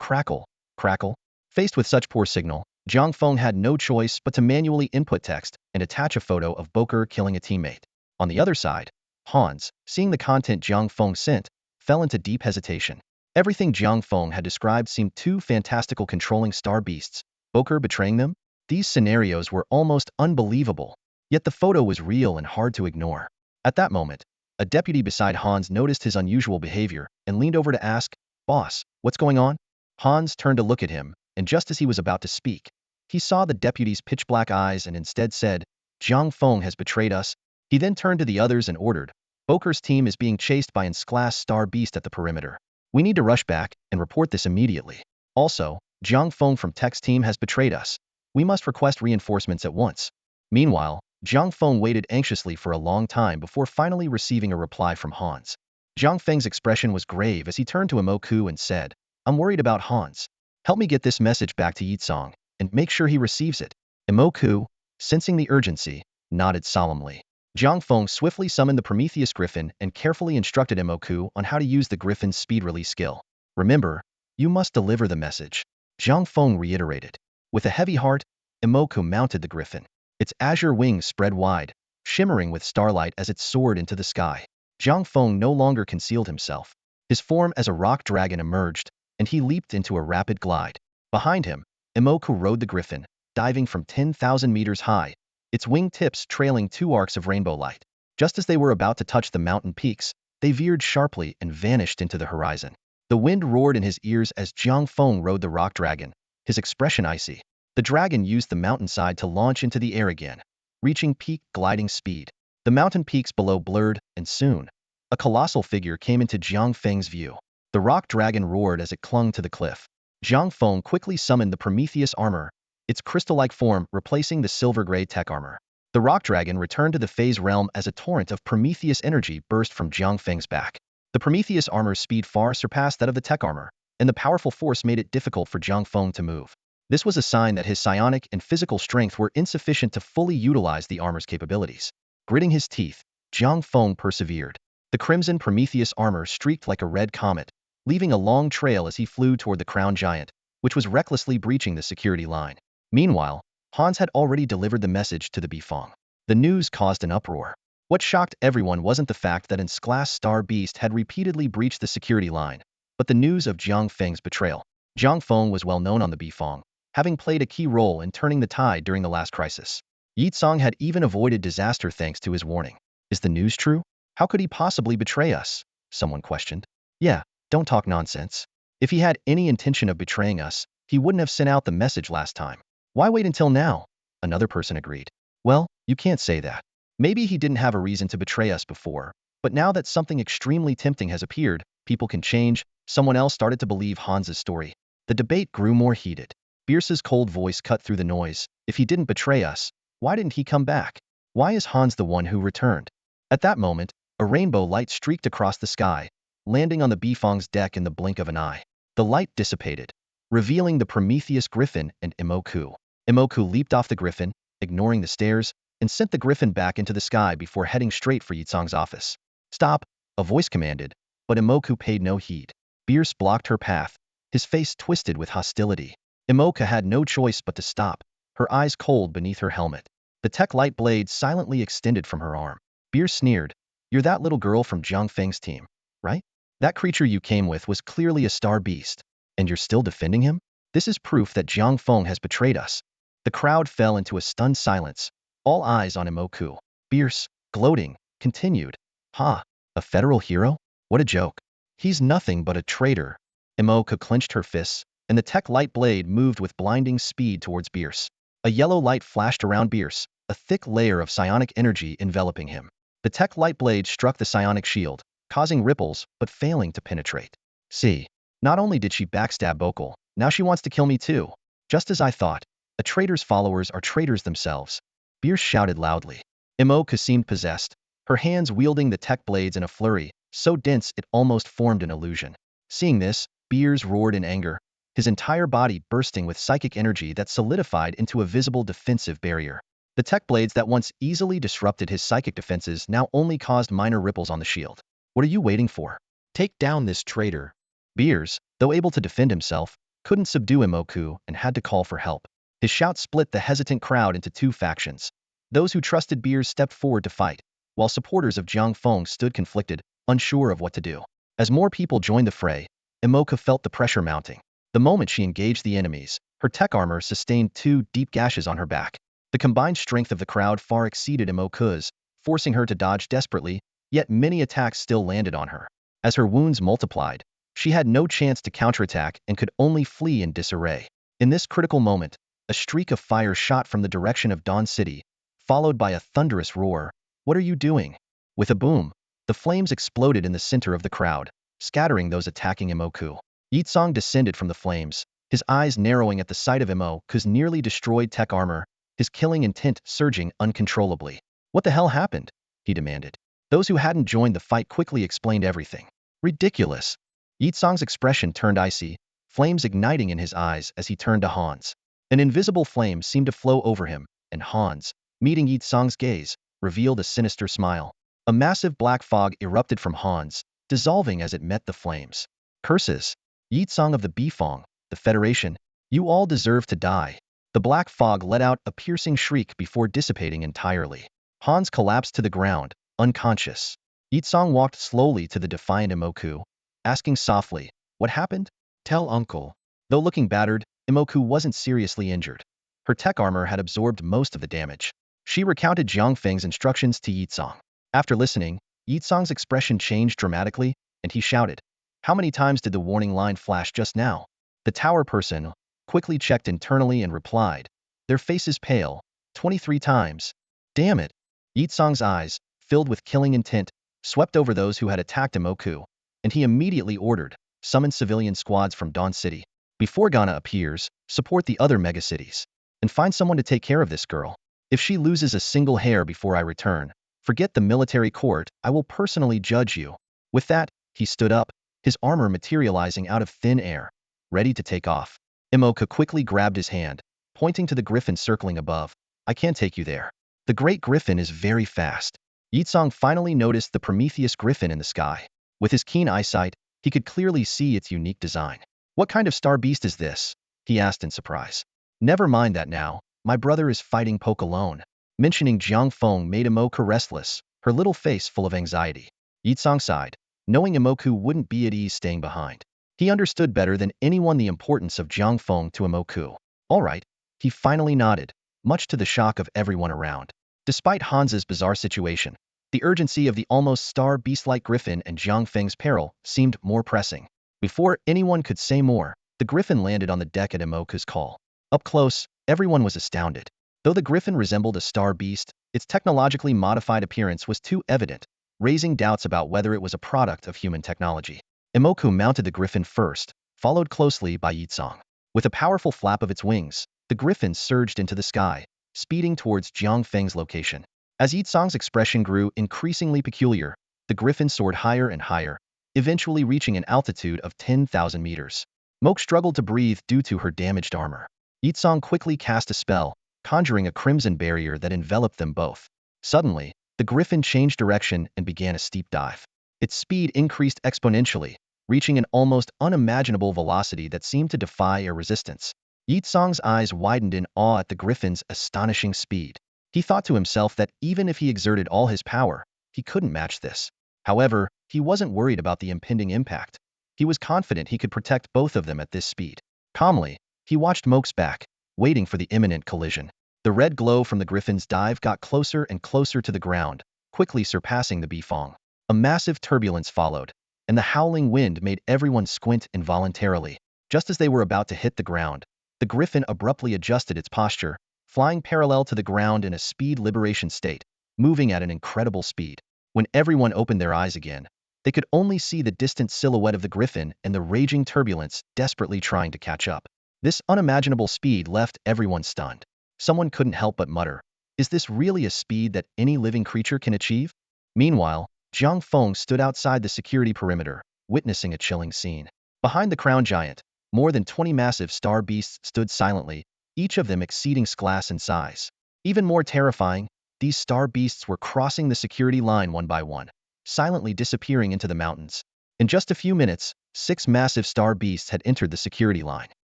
crackle, crackle. Faced with such poor signal, Jiang Feng had no choice but to manually input text and attach a photo of Boker killing a teammate. On the other side, Hans, seeing the content Jiang Feng sent, fell into deep hesitation. Everything Jiang Feng had described seemed too fantastical, controlling star beasts, Boker betraying them. These scenarios were almost unbelievable, yet the photo was real and hard to ignore. At that moment, a deputy beside Hans noticed his unusual behavior and leaned over to ask, "Boss, what's going on?" Hans turned to look at him, and just as he was about to speak, he saw the deputy's pitch-black eyes and instead said, "Jiang Feng has betrayed us." He then turned to the others and ordered, "Boker's team is being chased by an class star beast at the perimeter. We need to rush back and report this immediately. Also, Jiang Feng from Tek's team has betrayed us. We must request reinforcements at once." Meanwhile, Jiang Feng waited anxiously for a long time before finally receiving a reply from Hans. Jiang Feng's expression was grave as he turned to Awoke and said, "I'm worried about Hans. Help me get this message back to Yitsong, and make sure he receives it." Awoke, sensing the urgency, nodded solemnly. Jiang Feng swiftly summoned the Prometheus Griffin and carefully instructed Awoke on how to use the Griffin's speed release skill. "Remember, you must deliver the message," Jiang Feng reiterated. With a heavy heart, Awoke mounted the Griffin. Its azure wings spread wide, shimmering with starlight as it soared into the sky. Jiang Feng no longer concealed himself. His form as a rock dragon emerged, and he leaped into a rapid glide. Behind him, Awoke rode the Griffin, diving from 10,000 meters high, its wing tips trailing 2 arcs of rainbow light. Just as they were about to touch the mountain peaks, they veered sharply and vanished into the horizon. The wind roared in his ears as Jiang Feng rode the rock dragon, his expression icy. The dragon used the mountainside to launch into the air again, reaching peak gliding speed. The mountain peaks below blurred, and soon, a colossal figure came into Jiang Feng's view. The rock dragon roared as it clung to the cliff. Jiang Feng quickly summoned the Prometheus armor, its crystal-like form replacing the silver-gray Tek Armor. The rock dragon returned to the phase realm as a torrent of Prometheus energy burst from Jiang Feng's back. The Prometheus armor's speed far surpassed that of the Tek Armor, and the powerful force made it difficult for Jiang Feng to move. This was a sign that his psionic and physical strength were insufficient to fully utilize the armor's capabilities. Gritting his teeth, Jiang Feng persevered. The crimson Prometheus armor streaked like a red comet, leaving a long trail as he flew toward the crown giant, which was recklessly breaching the security line. Meanwhile, Hans had already delivered the message to the Bifong. The news caused an uproar. What shocked everyone wasn't the fact that its class star beast had repeatedly breached the security line, but the news of Jiang Feng's betrayal. Jiang Feng was well known on the Bifong, having played a key role in turning the tide during the last crisis. Yitsong had even avoided disaster thanks to his warning. "Is the news true? How could he possibly betray us?" someone questioned. "Yeah, don't talk nonsense. If he had any intention of betraying us, he wouldn't have sent out the message last time. Why wait until now?" another person agreed. "Well, you can't say that. Maybe he didn't have a reason to betray us before, but now that something extremely tempting has appeared, people can change." Someone else started to believe Hans's story. The debate grew more heated. Bierce's cold voice cut through the noise. "If he didn't betray us, why didn't he come back? Why is Hans the one who returned?" At that moment, a rainbow light streaked across the sky, landing on the Bifong's deck in the blink of an eye. The light dissipated, revealing the Prometheus Griffin and Awoke. Awoke leaped off the Griffin, ignoring the stairs, and sent the Griffin back into the sky before heading straight for Yitsong's office. "Stop," a voice commanded, but Awoke paid no heed. Bierce blocked her path, his face twisted with hostility. Awoke had no choice but to stop, her eyes cold beneath her helmet. The Tek light blade silently extended from her arm. Bierce sneered, "You're that little girl from Jiang Feng's team, right? That creature you came with was clearly a star beast, and you're still defending him? This is proof that Jiang Feng has betrayed us." The crowd fell into a stunned silence, all eyes on Awoke. Bierce, gloating, continued, "Ha, a federal hero? What a joke. He's nothing but a traitor." Awoke clenched her fists, and the Tek light blade moved with blinding speed towards Bierce. A yellow light flashed around Bierce, a thick layer of psionic energy enveloping him. The Tek light blade struck the psionic shield, causing ripples but failing to penetrate. "See, not only did she backstab Bokal, now she wants to kill me too. Just as I thought. A traitor's followers are traitors themselves." Bierce shouted loudly. Awoke seemed possessed, her hands wielding the Tek blades in a flurry, so dense it almost formed an illusion. Seeing this, Bierce roared in anger, his entire body bursting with psychic energy that solidified into a visible defensive barrier. The Tek blades that once easily disrupted his psychic defenses now only caused minor ripples on the shield. What are you waiting for? Take down this traitor. Beers, though able to defend himself, couldn't subdue Imoku and had to call for help. His shout split the hesitant crowd into two factions. Those who trusted Beers stepped forward to fight, while supporters of Jiang Feng stood conflicted, unsure of what to do. As more people joined the fray, Imoku felt the pressure mounting. The moment she engaged the enemies, her Tek Armor sustained 2 deep gashes on her back. The combined strength of the crowd far exceeded Imoku's, forcing her to dodge desperately, yet many attacks still landed on her. As her wounds multiplied, she had no chance to counterattack and could only flee in disarray. In this critical moment, a streak of fire shot from the direction of Dawn City, followed by a thunderous roar. What are you doing? With a boom, the flames exploded in the center of the crowd, scattering those attacking Imoku. Yitsong descended from the flames, his eyes narrowing at the sight of Imoku's nearly destroyed Tek Armor, his killing intent surging uncontrollably. What the hell happened? He demanded. Those who hadn't joined the fight quickly explained everything. Ridiculous. Yitsong's expression turned icy, flames igniting in his eyes as he turned to Hans. An invisible flame seemed to flow over him, and Hans, meeting Yitsong's gaze, revealed a sinister smile. A massive black fog erupted from Hans, dissolving as it met the flames. Curses! Yitsong of the Bifong, the Federation, you all deserve to die. The black fog let out a piercing shriek before dissipating entirely. Hans collapsed to the ground, unconscious. Yitsong walked slowly to the defiant Imoku, asking softly, what happened? Tell uncle. Though looking battered, Imoku wasn't seriously injured. Her Tek Armor had absorbed most of the damage. She recounted Jiang Feng's instructions to Yitsong. After listening, Yitsong's expression changed dramatically, and he shouted, how many times did the warning line flash just now? The tower person quickly checked internally and replied, their faces pale, 23 times. Damn it! Yitsong's eyes, filled with killing intent, swept over those who had attacked Imoku, and he immediately ordered, summon civilian squads from Dawn City. Before Ghana appears, support the other megacities. And find someone to take care of this girl. If she loses a single hair before I return, forget the military court, I will personally judge you. With that, he stood up, his armor materializing out of thin air, ready to take off. Imoku quickly grabbed his hand, pointing to the griffin circling above. I can't take you there. The great griffin is very fast. Yitsong finally noticed the Prometheus griffin in the sky. With his keen eyesight, he could clearly see its unique design. What kind of star beast is this? He asked in surprise. Never mind that now, my brother is fighting Poke alone. Mentioning Jiang Feng made Imoku restless, her little face full of anxiety. Yitsong sighed, knowing Imoku wouldn't be at ease staying behind. He understood better than anyone the importance of Jiang Feng to Imoku. All right, he finally nodded, much to the shock of everyone around. Despite Hans's bizarre situation, the urgency of the almost star beast-like griffin and Jiang Feng's peril seemed more pressing. Before anyone could say more, the griffin landed on the deck at Imoku's call. Up close, everyone was astounded. Though the griffin resembled a star beast, its technologically modified appearance was too evident, raising doubts about whether it was a product of human technology. Imoku mounted the griffin first, followed closely by Yitsong. With a powerful flap of its wings, the griffin surged into the sky, speeding towards Jiang Feng's location. As Yitsong's expression grew increasingly peculiar, the griffin soared higher and higher, eventually reaching an altitude of 10,000 meters. Moke struggled to breathe due to her damaged armor. Yitsong quickly cast a spell, conjuring a crimson barrier that enveloped them both. Suddenly, the griffin changed direction and began a steep dive. Its speed increased exponentially, reaching an almost unimaginable velocity that seemed to defy air resistance. Yitsong's eyes widened in awe at the griffin's astonishing speed. He thought to himself that even if he exerted all his power, he couldn't match this. However, he wasn't worried about the impending impact. He was confident he could protect both of them at this speed. Calmly, he watched Moke's back, waiting for the imminent collision. The red glow from the griffin's dive got closer and closer to the ground, quickly surpassing the Bifong. A massive turbulence followed, and the howling wind made everyone squint involuntarily. Just as they were about to hit the ground, the griffin abruptly adjusted its posture, flying parallel to the ground in a speed liberation state, moving at an incredible speed. When everyone opened their eyes again, they could only see the distant silhouette of the griffin and the raging turbulence desperately trying to catch up. This unimaginable speed left everyone stunned. Someone couldn't help but mutter, is this really a speed that any living creature can achieve? Meanwhile, Jiang Feng stood outside the security perimeter, witnessing a chilling scene. Behind the crown giant, more than 20 massive star beasts stood silently, each of them exceeding glass in size. Even more terrifying, these star beasts were crossing the security line one by one. silently disappearing into the mountains. In just a few minutes, 6 massive star beasts had entered the security line.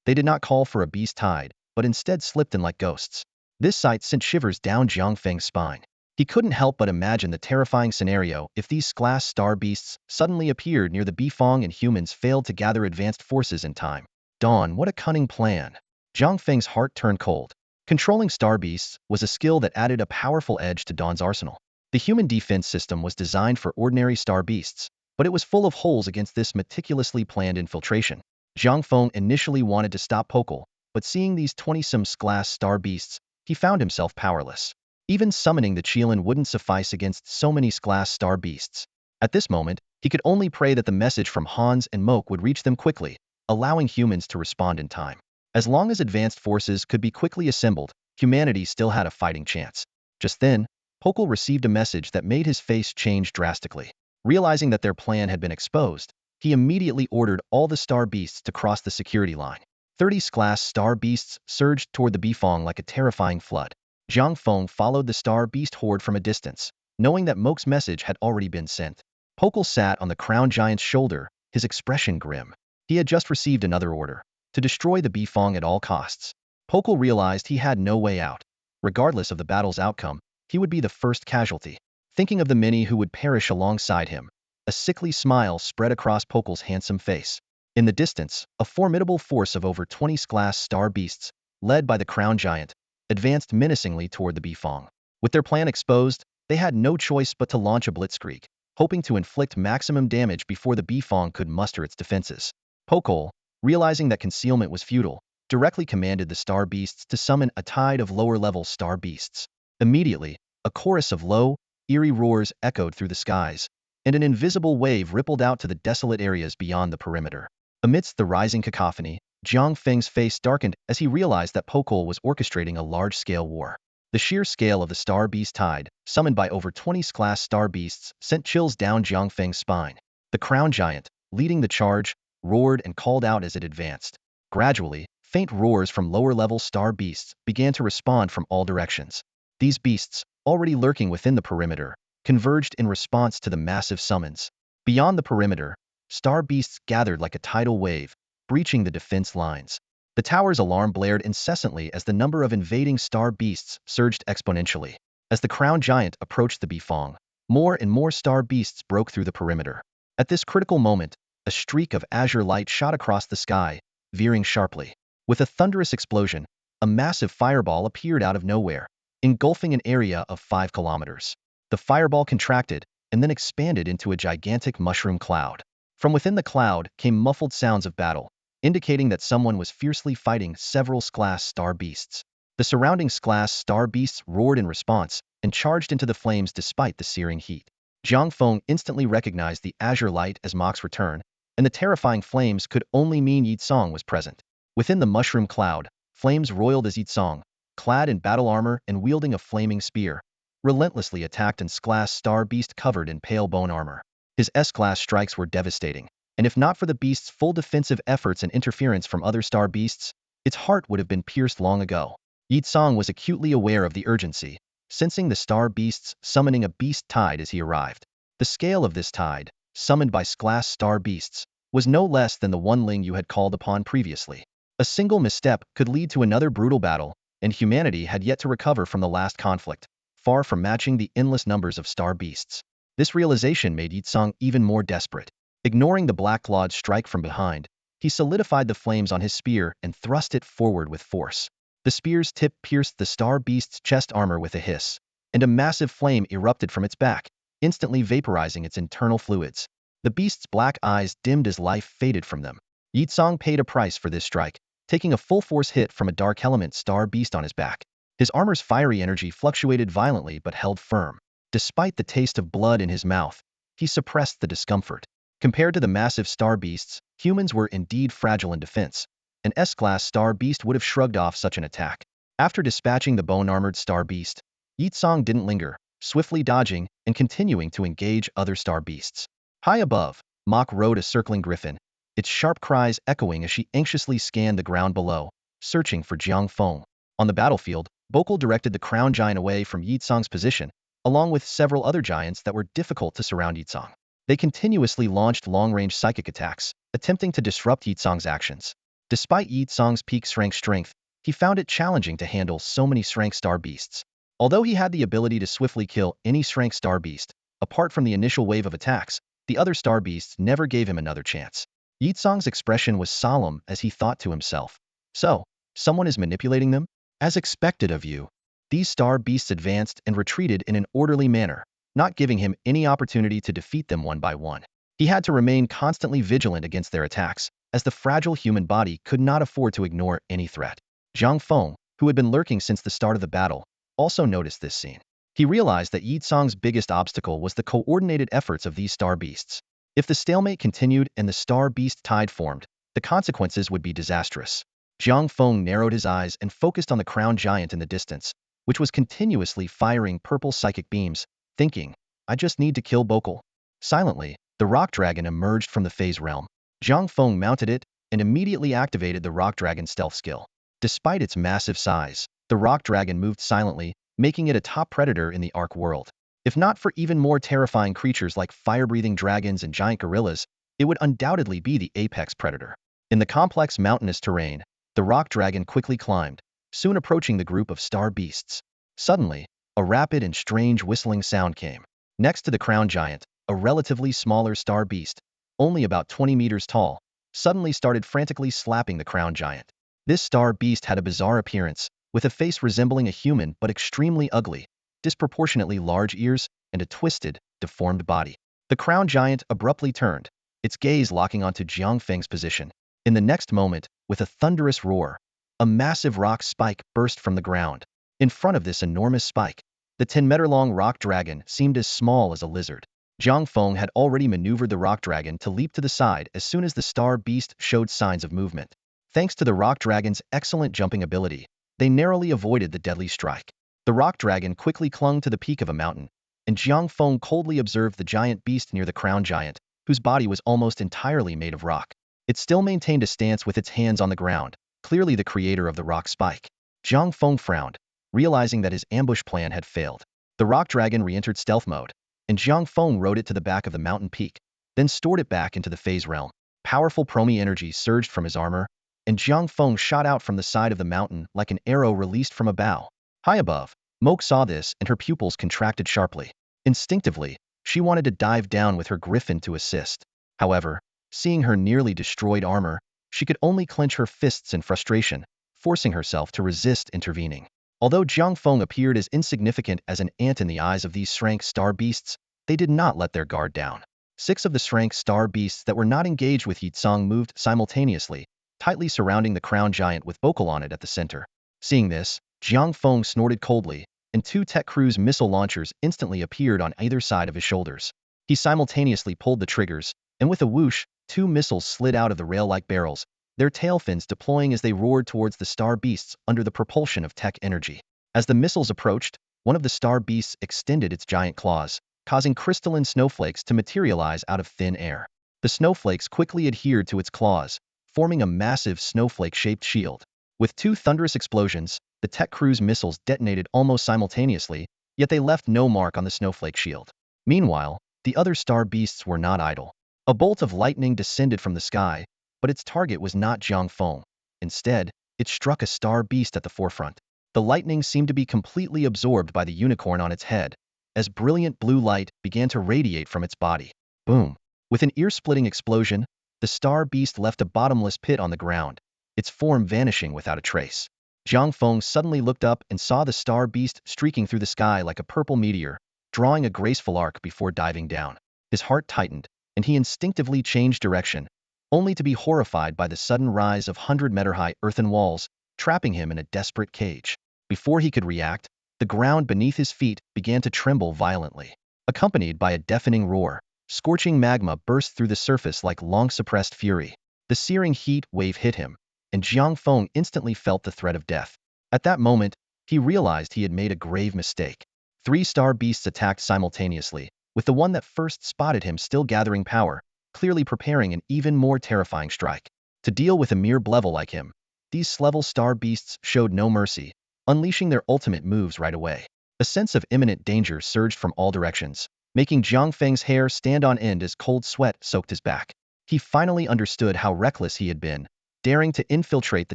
They did not call for a beast tide, but instead slipped in like ghosts. This sight sent shivers down Jiang Feng's spine. He couldn't help but imagine the terrifying scenario if these glass star beasts suddenly appeared near the Bifong and humans failed to gather advanced forces in time. Dawn, what a cunning plan. Jiang Feng's heart turned cold. Controlling star beasts was a skill that added a powerful edge to Dawn's arsenal. The human defense system was designed for ordinary star beasts, but it was full of holes against this meticulously planned infiltration. Jiang Feng initially wanted to stop Pokol, but seeing these 20-some glass star beasts, he found himself powerless. Even summoning the Qilin wouldn't suffice against so many glass star beasts. At this moment, he could only pray that the message from Hans and Moke would reach them quickly, allowing humans to respond in time. As long as advanced forces could be quickly assembled, humanity still had a fighting chance. Just then, Pokol received a message that made his face change drastically. Realizing that their plan had been exposed, he immediately ordered all the star beasts to cross the security line. 30 glass star beasts surged toward the Bifong like a terrifying flood. Jiang Feng followed the star beast horde from a distance, knowing that Moke's message had already been sent. Pokol sat on the crown giant's shoulder, his expression grim. He had just received another order, to destroy the Bifong at all costs. Pokol realized he had no way out. Regardless of the battle's outcome, he would be the first casualty. Thinking of the many who would perish alongside him, a sickly smile spread across Pokol's handsome face. In the distance, a formidable force of over 20 glass star beasts, led by the crown giant, advanced menacingly toward the Bifong. With their plan exposed, they had no choice but to launch a blitzkrieg, hoping to inflict maximum damage before the Bifong could muster its defenses. Pokol, realizing that concealment was futile, directly commanded the star beasts to summon a tide of lower-level star beasts. Immediately, a chorus of low, eerie roars echoed through the skies, and an invisible wave rippled out to the desolate areas beyond the perimeter. Amidst the rising cacophony, Jiang Feng's face darkened as he realized that Pokol was orchestrating a large-scale war. The sheer scale of the star beast tide, summoned by over 20 glass star beasts, sent chills down Jiang Feng's spine. The crown giant, leading the charge, roared and called out as it advanced. Gradually, faint roars from lower-level star beasts began to respond from all directions. These beasts, already lurking within the perimeter, converged in response to the massive summons. Beyond the perimeter, star beasts gathered like a tidal wave, breaching the defense lines. The tower's alarm blared incessantly as the number of invading star beasts surged exponentially. As the crown giant approached the Bifong, more and more star beasts broke through the perimeter. At this critical moment, a streak of azure light shot across the sky, veering sharply. With a thunderous explosion, a massive fireball appeared out of nowhere, engulfing an area of 5 kilometers. The fireball contracted and then expanded into a gigantic mushroom cloud. From within the cloud came muffled sounds of battle, indicating that someone was fiercely fighting several glass star beasts. The surrounding glass star beasts roared in response and charged into the flames despite the searing heat. Jiang Feng instantly recognized the azure light as Mok's return, and the terrifying flames could only mean Yi Tsong was present. Within the mushroom cloud, flames roiled as Yi Tsong, clad in battle armor and wielding a flaming spear, relentlessly attacked an S-class star beast covered in pale bone armor. His S-class strikes were devastating, and if not for the beast's full defensive efforts and interference from other star beasts, its heart would have been pierced long ago. Yi Tsong was acutely aware of the urgency, sensing the star beasts summoning a beast tide as he arrived. The scale of this tide, summoned by S-class star beasts, was no less than the one Ling Yu had called upon previously. A single misstep could lead to another brutal battle, and humanity had yet to recover from the last conflict, far from matching the endless numbers of star beasts. This realization made Yi Tsong even more desperate. Ignoring the black-clawed strike from behind, he solidified the flames on his spear and thrust it forward with force. The spear's tip pierced the star beast's chest armor with a hiss, and a massive flame erupted from its back, instantly vaporizing its internal fluids. The beast's black eyes dimmed as life faded from them. Yi Tsong paid a price for this strike, taking a full-force hit from a dark element star beast on his back. His armor's fiery energy fluctuated violently but held firm. Despite the taste of blood in his mouth, he suppressed the discomfort. Compared to the massive star beasts, humans were indeed fragile in defense. An S-class star beast would have shrugged off such an attack. After dispatching the bone-armored star beast, Yi Tsong didn't linger, swiftly dodging and continuing to engage other star beasts. High above, Mok rode a circling griffin, its sharp cries echoing as she anxiously scanned the ground below, searching for Jiang Feng. On the battlefield, Bokul directed the crown giant away from Yi Tsong's position along with several other giants that were difficult to surround Yizong. They continuously launched long-range psychic attacks, attempting to disrupt Yizong's actions. Despite Yizong's peak strength, he found it challenging to handle so many strength star beasts. Although he had the ability to swiftly kill any strength star beast, apart from the initial wave of attacks, the other star beasts never gave him another chance. Yizong's expression was solemn as he thought to himself. So, someone is manipulating them? As expected of you. These star beasts advanced and retreated in an orderly manner, not giving him any opportunity to defeat them one by one. He had to remain constantly vigilant against their attacks, as the fragile human body could not afford to ignore any threat. Jiang Feng, who had been lurking since the start of the battle, also noticed this scene. He realized that Yizong's biggest obstacle was the coordinated efforts of these star beasts. If the stalemate continued and the star beast tide formed, the consequences would be disastrous. Jiang Feng narrowed his eyes and focused on the crown giant in the distance, which was continuously firing purple psychic beams, thinking, I just need to kill Bokal. Silently, the rock dragon emerged from the phase realm. Jiang Feng mounted it and immediately activated the rock dragon stealth skill. Despite its massive size, the rock dragon moved silently, making it a top predator in the Ark world. If not for even more terrifying creatures like fire-breathing dragons and giant gorillas, it would undoubtedly be the apex predator. In the complex mountainous terrain, the rock dragon quickly climbed, soon approaching the group of star beasts. Suddenly, a rapid and strange whistling sound came. Next to the crown giant, a relatively smaller star beast, only about 20 meters tall, suddenly started frantically slapping the crown giant. This star beast had a bizarre appearance, with a face resembling a human but extremely ugly, disproportionately large ears, and a twisted, deformed body. The crown giant abruptly turned, its gaze locking onto Jiang Feng's position. In the next moment, with a thunderous roar, a massive rock spike burst from the ground. In front of this enormous spike, the 10-meter-long rock dragon seemed as small as a lizard. Jiang Feng had already maneuvered the rock dragon to leap to the side as soon as the star beast showed signs of movement. Thanks to the rock dragon's excellent jumping ability, they narrowly avoided the deadly strike. The rock dragon quickly clung to the peak of a mountain, and Jiang Feng coldly observed the giant beast near the crown giant, whose body was almost entirely made of rock. It still maintained a stance with its hands on the ground, clearly the creator of the rock spike. Jiang Feng frowned, realizing that his ambush plan had failed. The rock dragon re-entered stealth mode, and Jiang Feng rode it to the back of the mountain peak, then stored it back into the phase realm. Powerful Promi energy surged from his armor, and Jiang Feng shot out from the side of the mountain like an arrow released from a bow. High above, Moke saw this and her pupils contracted sharply. Instinctively, she wanted to dive down with her griffin to assist. However, seeing her nearly destroyed armor, she could only clench her fists in frustration, forcing herself to resist intervening. Although Jiang Feng appeared as insignificant as an ant in the eyes of these strength star beasts, they did not let their guard down. 6 of the strength star beasts that were not engaged with Yizong moved simultaneously, tightly surrounding the crown giant with Bokal on it at the center. Seeing this, Jiang Feng snorted coldly, and 2 Tek cruise missile launchers instantly appeared on either side of his shoulders. He simultaneously pulled the triggers, and with a whoosh, 2 missiles slid out of the rail-like barrels, their tail fins deploying as they roared towards the star beasts under the propulsion of Tek energy. As the missiles approached, one of the star beasts extended its giant claws, causing crystalline snowflakes to materialize out of thin air. The snowflakes quickly adhered to its claws, forming a massive snowflake-shaped shield. With 2 thunderous explosions, the Tek cruise missiles detonated almost simultaneously, yet they left no mark on the snowflake shield. Meanwhile, the other star beasts were not idle. A bolt of lightning descended from the sky, but its target was not Jiang Feng. Instead, it struck a star beast at the forefront. The lightning seemed to be completely absorbed by the unicorn on its head, as brilliant blue light began to radiate from its body. Boom! With an ear-splitting explosion, the star beast left a bottomless pit on the ground, its form vanishing without a trace. Jiang Feng suddenly looked up and saw the star beast streaking through the sky like a purple meteor, drawing a graceful arc before diving down. His heart tightened, and he instinctively changed direction, only to be horrified by the sudden rise of 100-meter-high earthen walls, trapping him in a desperate cage. Before he could react, the ground beneath his feet began to tremble violently. Accompanied by a deafening roar, scorching magma burst through the surface like long-suppressed fury. The searing heat wave hit him, and Jiang Feng instantly felt the threat of death. At that moment, he realized he had made a grave mistake. 3 star beasts attacked simultaneously, with the one that first spotted him still gathering power, clearly preparing an even more terrifying strike. To deal with a mere blevel like him, these level star beasts showed no mercy, unleashing their ultimate moves right away. A sense of imminent danger surged from all directions, making Jiang Feng's hair stand on end as cold sweat soaked his back. He finally understood how reckless he had been, daring to infiltrate the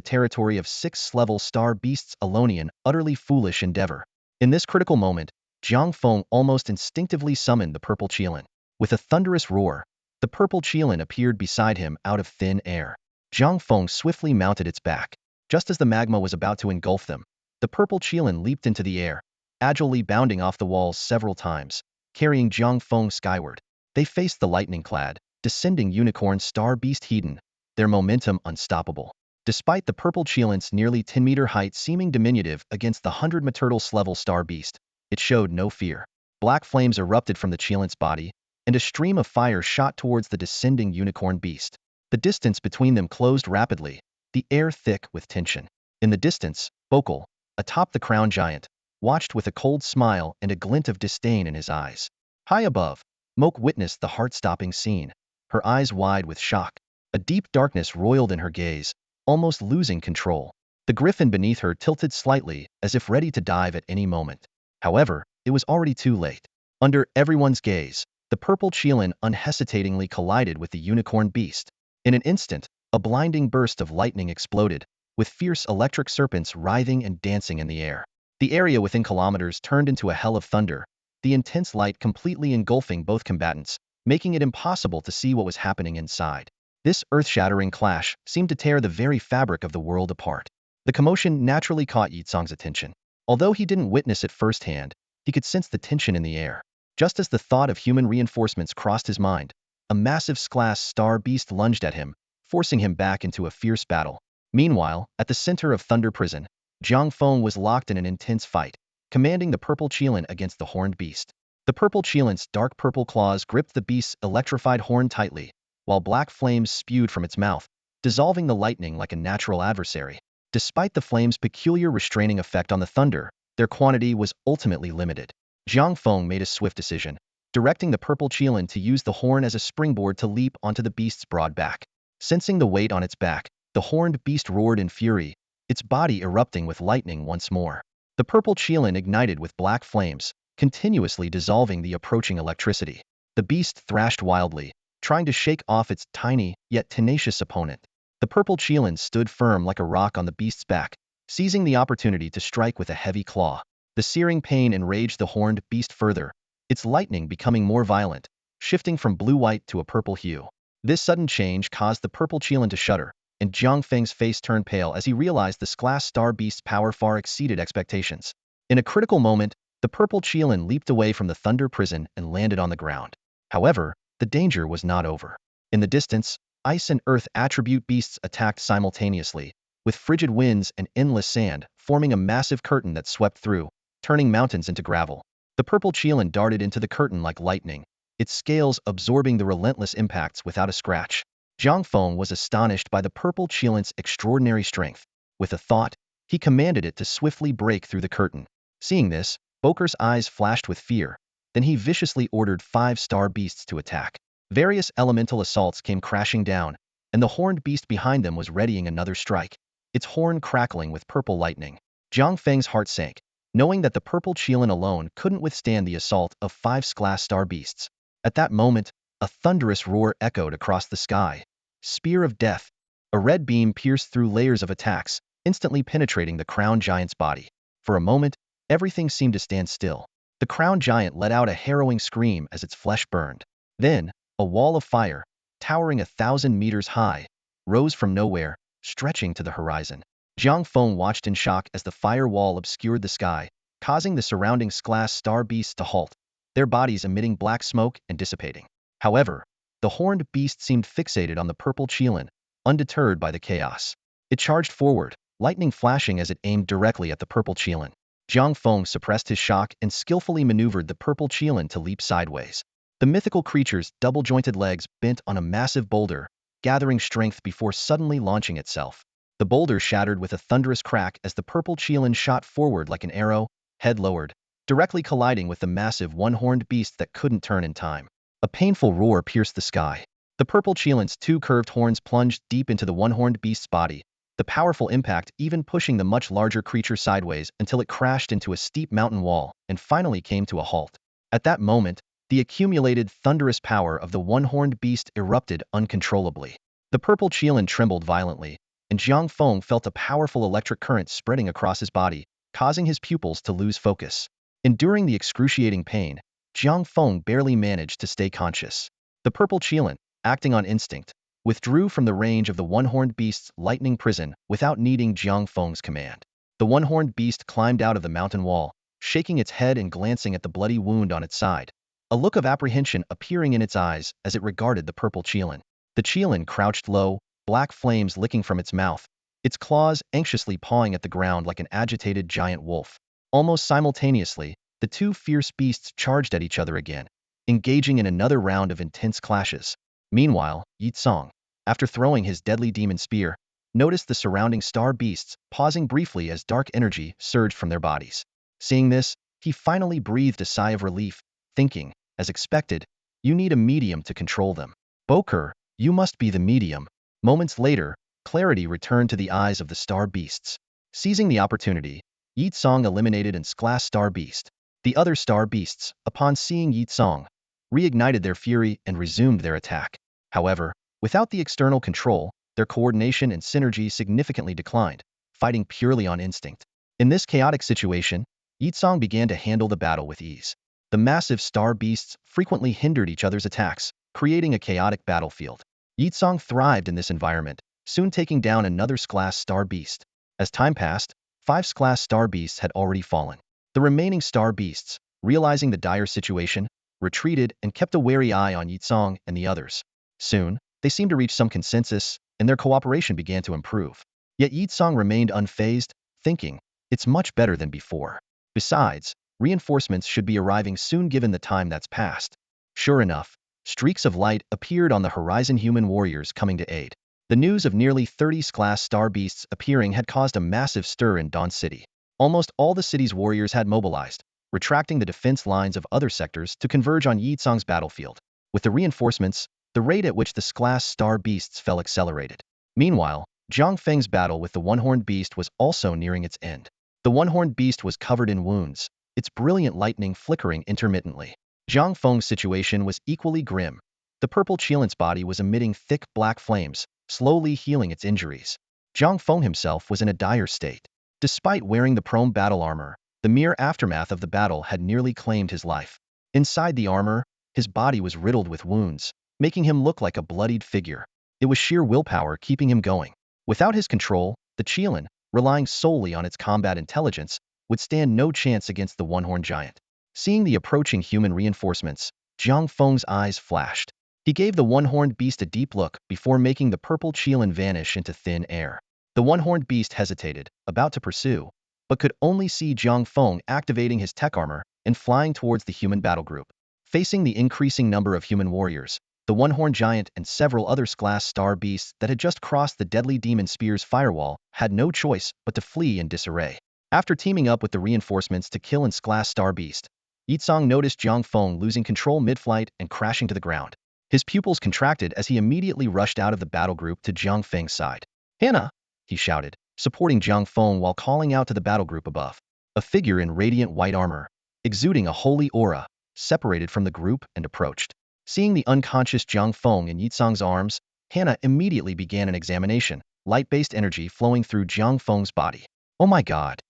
territory of 6th-level star beasts alone, an utterly foolish endeavor. In this critical moment, Jiang Feng almost instinctively summoned the purple Qilin. With a thunderous roar, the purple Qilin appeared beside him out of thin air. Jiang Feng swiftly mounted its back. Just as the magma was about to engulf them, the purple Qilin leaped into the air, agilely bounding off the walls several times, carrying Jiang Feng skyward. They faced the lightning-clad, descending unicorn star beast Hedon, their momentum unstoppable. Despite the purple Qilin's nearly 10-meter height seeming diminutive against the 100-meter-level star beast, it showed no fear. Black flames erupted from the Qilin's body, and a stream of fire shot towards the descending unicorn beast. The distance between them closed rapidly, the air thick with tension. In the distance, Bokal, atop the crown giant, watched with a cold smile and a glint of disdain in his eyes. High above, Moke witnessed the heart-stopping scene, her eyes wide with shock. A deep darkness roiled in her gaze, almost losing control. The griffin beneath her tilted slightly, as if ready to dive at any moment. However, it was already too late. Under everyone's gaze, the purple Qilin unhesitatingly collided with the unicorn beast. In an instant, a blinding burst of lightning exploded, with fierce electric serpents writhing and dancing in the air. The area within kilometers turned into a hell of thunder, the intense light completely engulfing both combatants, making it impossible to see what was happening inside. This earth-shattering clash seemed to tear the very fabric of the world apart. The commotion naturally caught Yizong's attention. Although he didn't witness it firsthand, he could sense the tension in the air. Just as the thought of human reinforcements crossed his mind, a massive class star beast lunged at him, forcing him back into a fierce battle. Meanwhile, at the center of Thunder Prison, Jiang Feng was locked in an intense fight, commanding the purple Qilin against the horned beast. The purple Qilin's dark purple claws gripped the beast's electrified horn tightly, while black flames spewed from its mouth, dissolving the lightning like a natural adversary. Despite the flames' peculiar restraining effect on the thunder, their quantity was ultimately limited. Jiang Feng made a swift decision, directing the purple Qilin to use the horn as a springboard to leap onto the beast's broad back. Sensing the weight on its back, the horned beast roared in fury, its body erupting with lightning once more. The purple Qilin ignited with black flames, continuously dissolving the approaching electricity. The beast thrashed wildly, trying to shake off its tiny, yet tenacious opponent. The purple Qilin stood firm like a rock on the beast's back, seizing the opportunity to strike with a heavy claw. The searing pain enraged the horned beast further, its lightning becoming more violent, shifting from blue-white to a purple hue. This sudden change caused the purple Qilin to shudder, and Jiang Feng's face turned pale as he realized this glass star beast's power far exceeded expectations. In a critical moment, the purple Qilin leaped away from the Thunder Prison and landed on the ground. However, the danger was not over. In the distance, ice and earth attribute beasts attacked simultaneously, with frigid winds and endless sand forming a massive curtain that swept through, turning mountains into gravel. The purple Qilin darted into the curtain like lightning, its scales absorbing the relentless impacts without a scratch. Jiang Feng was astonished by the purple Qilin's extraordinary strength. With a thought, he commanded it to swiftly break through the curtain. Seeing this, Boker's eyes flashed with fear. Then he viciously ordered 5 star beasts to attack. Various elemental assaults came crashing down, and the horned beast behind them was readying another strike, its horn crackling with purple lightning. Jiang Feng's heart sank, knowing that the purple Qilin alone couldn't withstand the assault of 5 glass star beasts. At that moment, a thunderous roar echoed across the sky. Spear of Death. A red beam pierced through layers of attacks, instantly penetrating the crown giant's body. For a moment, everything seemed to stand still. The crown giant let out a harrowing scream as its flesh burned. Then, a wall of fire, towering 1,000 meters high, rose from nowhere, stretching to the horizon. Jiang Feng watched in shock as the fire wall obscured the sky, causing the surrounding glass star beasts to halt, their bodies emitting black smoke and dissipating. However, the horned beast seemed fixated on the purple Qilin, undeterred by the chaos. It charged forward, lightning flashing as it aimed directly at the purple Qilin. Jiang Feng suppressed his shock and skillfully maneuvered the purple Qilin to leap sideways. The mythical creature's double-jointed legs bent on a massive boulder, gathering strength before suddenly launching itself. The boulder shattered with a thunderous crack as the purple Qilin shot forward like an arrow, head lowered, directly colliding with the massive one-horned beast that couldn't turn in time. A painful roar pierced the sky. The purple Qilin's 2 curved horns plunged deep into the one-horned beast's body, the powerful impact even pushing the much larger creature sideways until it crashed into a steep mountain wall and finally came to a halt. At that moment, the accumulated thunderous power of the one-horned beast erupted uncontrollably. The purple Qilin trembled violently, and Jiang Feng felt a powerful electric current spreading across his body, causing his pupils to lose focus. Enduring the excruciating pain, Jiang Feng barely managed to stay conscious. The purple Qilin, acting on instinct, withdrew from the range of the one-horned beast's lightning prison without needing Jiang Feng's command. The one-horned beast climbed out of the mountain wall, shaking its head and glancing at the bloody wound on its side, a look of apprehension appearing in its eyes as it regarded the purple Qilin. The Qilin crouched low, black flames licking from its mouth, its claws anxiously pawing at the ground like an agitated giant wolf. Almost simultaneously, the two fierce beasts charged at each other again, engaging in another round of intense clashes. Meanwhile, Yi Tsang, after throwing his deadly demon spear, noticed the surrounding star beasts pausing briefly as dark energy surged from their bodies. Seeing this, he finally breathed a sigh of relief, thinking, as expected, you need a medium to control them. Boker, you must be the medium. Moments later, clarity returned to the eyes of the star beasts. Seizing the opportunity, Yi Tsang eliminated an S-class star beast. The other star beasts, upon seeing Yi Tsang, reignited their fury and resumed their attack. However, without the external control, their coordination and synergy significantly declined, fighting purely on instinct. In this chaotic situation, Yi Tsang began to handle the battle with ease. The massive star beasts frequently hindered each other's attacks, creating a chaotic battlefield. Yi Tsang thrived in this environment, soon taking down another S-class star beast. As time passed, 5 S-class star beasts had already fallen. The remaining star beasts, realizing the dire situation, retreated and kept a wary eye on Yi Tsang and the others. Soon, they seemed to reach some consensus, and their cooperation began to improve. Yet Yi Tsang remained unfazed, thinking, it's much better than before. Besides, reinforcements should be arriving soon given the time that's passed. Sure enough, streaks of light appeared on the horizon, human warriors coming to aid. The news of nearly 30 S-class star beasts appearing had caused a massive stir in Dawn City. Almost all the city's warriors had mobilized, retracting the defense lines of other sectors to converge on Yi Tsang's battlefield. With the reinforcements, the rate at which the S-class star beasts fell accelerated. Meanwhile, Jiang Feng's battle with the one-horned beast was also nearing its end. The one-horned beast was covered in wounds, its brilliant lightning flickering intermittently. Jiang Feng's situation was equally grim. The purple Qilin's body was emitting thick black flames, slowly healing its injuries. Jiang Feng himself was in a dire state. Despite wearing the chrome battle armor, the mere aftermath of the battle had nearly claimed his life. Inside the armor, his body was riddled with wounds, making him look like a bloodied figure. It was sheer willpower keeping him going. Without his control, the Qilin, relying solely on its combat intelligence, would stand no chance against the one-horned giant. Seeing the approaching human reinforcements, Jiang Feng's eyes flashed. He gave the one-horned beast a deep look before making the purple Qilin vanish into thin air. The one-horned beast hesitated, about to pursue, but could only see Jiang Feng activating his Tek Armor and flying towards the human battle group. Facing the increasing number of human warriors, the one-horned giant and several other S-class star beasts that had just crossed the deadly demon spear's firewall had no choice but to flee in disarray. After teaming up with the reinforcements to kill an S-class star beast, Yi Tsang noticed Jiang Feng losing control mid-flight and crashing to the ground. His pupils contracted as he immediately rushed out of the battle group to Jiang Feng's side. "Hannah!" he shouted, supporting Jiang Feng while calling out to the battle group above. A figure in radiant white armor, exuding a holy aura, separated from the group and approached. Seeing the unconscious Jiang Feng in Yi Tsang's arms, Hannah immediately began an examination, light-based energy flowing through Jiang Feng's body. "Oh my god!"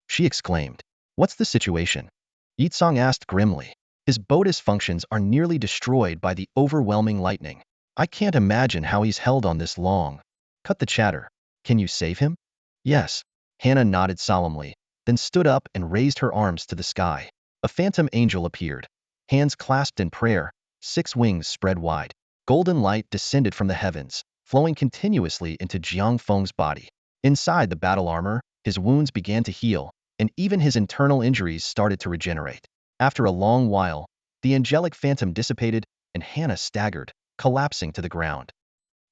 she exclaimed. "What's the situation?" Yi Tsang asked grimly. His Bodis functions are nearly destroyed by the overwhelming lightning. "I can't imagine how he's held on this long." "Cut the chatter. Can you save him?" "Yes." Hannah nodded solemnly, then stood up and raised her arms to the sky. A phantom angel appeared, hands clasped in prayer, 6 wings spread wide. Golden light descended from the heavens, flowing continuously into Jiang Feng's body. Inside the battle armor, his wounds began to heal, and even his internal injuries started to regenerate. After a long while, the angelic phantom dissipated, and Hannah staggered, collapsing to the ground.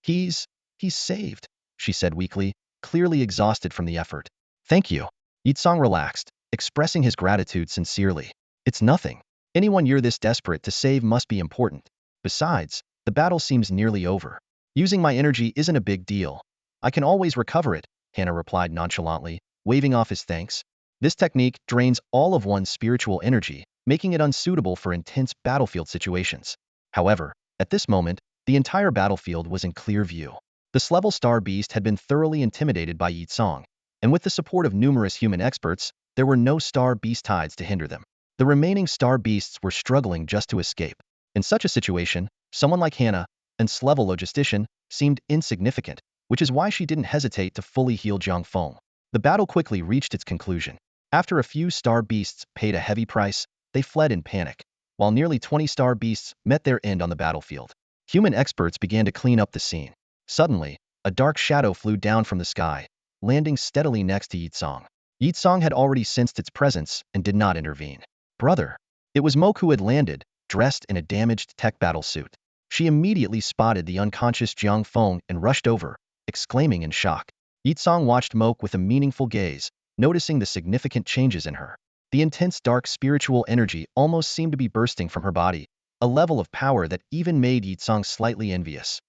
He's saved," she said weakly, clearly exhausted from the effort. "Thank you." Yi Tsang relaxed, expressing his gratitude sincerely. "It's nothing. Anyone you're this desperate to save must be important. Besides, the battle seems nearly over. Using my energy isn't a big deal." I can always recover it, Hannah replied nonchalantly, waving off his thanks. This technique drains all of one's spiritual energy, making it unsuitable for intense battlefield situations. However, at this moment, the entire battlefield was in clear view. The Slevel Star Beast had been thoroughly intimidated by Yi Tsong, and with the support of numerous human experts, there were no Star Beast tides to hinder them. The remaining Star Beasts were struggling just to escape. In such a situation, someone like Hannah, an Slevel logistician, seemed insignificant, which is why she didn't hesitate to fully heal Jiang Feng. The battle quickly reached its conclusion. After a few Star Beasts paid a heavy price, they fled in panic, while nearly 20 Star Beasts met their end on the battlefield. Human experts began to clean up the scene. Suddenly, a dark shadow flew down from the sky, landing steadily next to Yi Tsong. Yi Tsong had already sensed its presence and did not intervene. Brother. It was Mok who had landed, dressed in a damaged tech battle suit. She immediately spotted the unconscious Jiang Feng and rushed over, exclaiming in shock. Yi Tsong watched Mok with a meaningful gaze, noticing the significant changes in her. The intense dark spiritual energy almost seemed to be bursting from her body, a level of power that even made Yi Tsong slightly envious.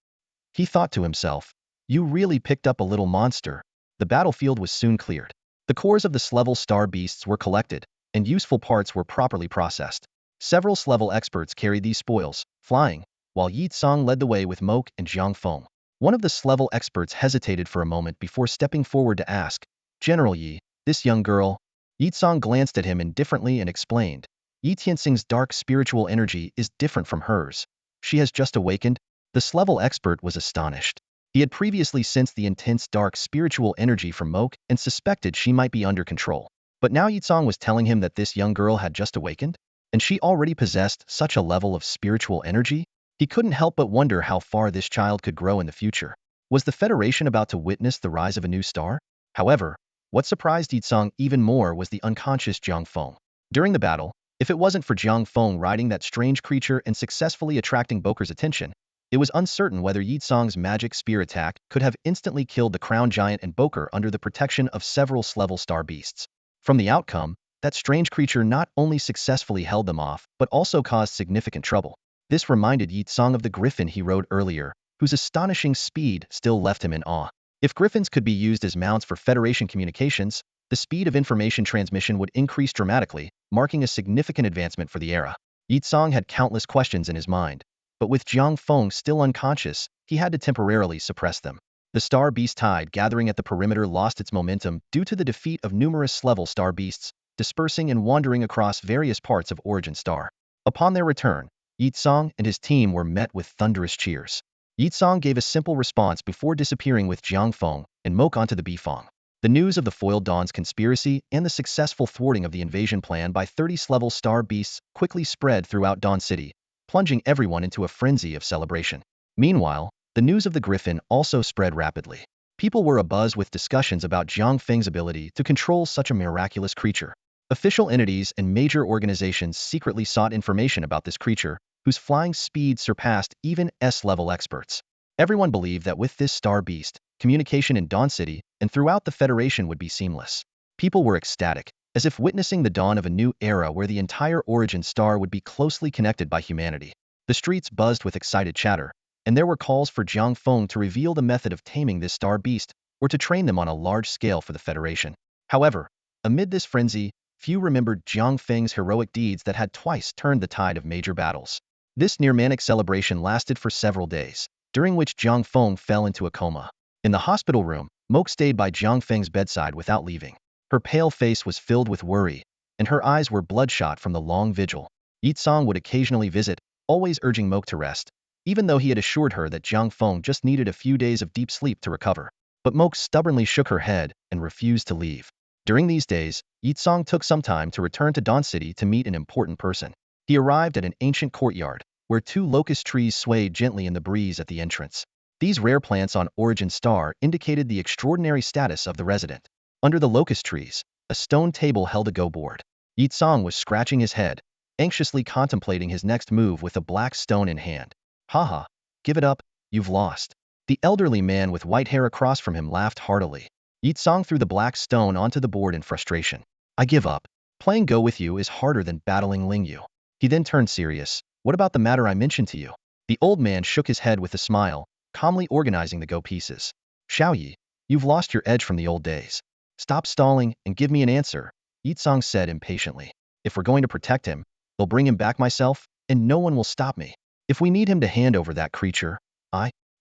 He thought to himself, you really picked up a little monster. The battlefield was soon cleared. The cores of the Slevel Star Beasts were collected, and useful parts were properly processed. Several Slevel experts carried these spoils, flying, while Yi Tsong led the way with Mok and Jiang Feng. One of the Slevel experts hesitated for a moment before stepping forward to ask, General Yi, this young girl? Yi Tsong glanced at him indifferently and explained, Yi Tianxing's dark spiritual energy is different from hers. She has just awakened. The Slevel expert was astonished. He had previously sensed the intense dark spiritual energy from Mok and suspected she might be under control. But now Yi Tsong was telling him that this young girl had just awakened? And she already possessed such a level of spiritual energy? He couldn't help but wonder how far this child could grow in the future. Was the Federation about to witness the rise of a new star? However, what surprised Yi Tsong even more was the unconscious Jiang Feng. During the battle, if it wasn't for Jiang Feng riding that strange creature and successfully attracting Boker's attention, it was uncertain whether Yi Tsong's magic spear attack could have instantly killed the Crown Giant and Boker under the protection of several Slevel Star Beasts. From the outcome, that strange creature not only successfully held them off, but also caused significant trouble. This reminded Yi Tsong of the griffin he rode earlier, whose astonishing speed still left him in awe. If griffins could be used as mounts for Federation communications, the speed of information transmission would increase dramatically, marking a significant advancement for the era. Yi Tsong had countless questions in his mind, but with Jiang Feng still unconscious, he had to temporarily suppress them. The Star Beast tide gathering at the perimeter lost its momentum due to the defeat of numerous Slevel Star Beasts, dispersing and wandering across various parts of Origin Star. Upon their return, Yi Tsong and his team were met with thunderous cheers. Yi Tsong gave a simple response before disappearing with Jiang Feng and Mok onto the Bifang. The news of the foiled Dawn's conspiracy and the successful thwarting of the invasion plan by 30 Slevel Star Beasts quickly spread throughout Dawn City, plunging everyone into a frenzy of celebration. Meanwhile, the news of the Griffin also spread rapidly. People were abuzz with discussions about Jiang Feng's ability to control such a miraculous creature. Official entities and major organizations secretly sought information about this creature, whose flying speed surpassed even S-level experts. Everyone believed that with this star beast, communication in Dawn City and throughout the Federation would be seamless. People were ecstatic, as if witnessing the dawn of a new era where the entire Origin Star would be closely connected by humanity. The streets buzzed with excited chatter, and there were calls for Jiang Feng to reveal the method of taming this star beast or to train them on a large scale for the Federation. However, amid this frenzy, few remembered Jiang Feng's heroic deeds that had twice turned the tide of major battles. This near-manic celebration lasted for several days, during which Jiang Feng fell into a coma. In the hospital room, Mok stayed by Jiang Feng's bedside without leaving. Her pale face was filled with worry, and her eyes were bloodshot from the long vigil. Yi Tsong would occasionally visit, always urging Mok to rest, even though he had assured her that Jiang Feng just needed a few days of deep sleep to recover. But Mok stubbornly shook her head and refused to leave. During these days, Yi Tsong took some time to return to Dawn City to meet an important person. He arrived at an ancient courtyard, where 2 locust trees swayed gently in the breeze at the entrance. These rare plants on Origin Star indicated the extraordinary status of the resident. Under the locust trees, a stone table held a go board. Yi Tsong was scratching his head, anxiously contemplating his next move with a black stone in hand. Haha, give it up, you've lost. The elderly man with white hair across from him laughed heartily. Yi Tsong threw the black stone onto the board in frustration. I give up. Playing Go with you is harder than battling Ling Yu. He then turned serious. What about the matter I mentioned to you? The old man shook his head with a smile, calmly organizing the Go pieces. Xiao Yi, You've lost your edge from the old days. Stop stalling and give me an answer, Yitsong said impatiently. If we're going to protect him, they'll bring him back myself, and no one will stop me. If we need him to hand over that creature,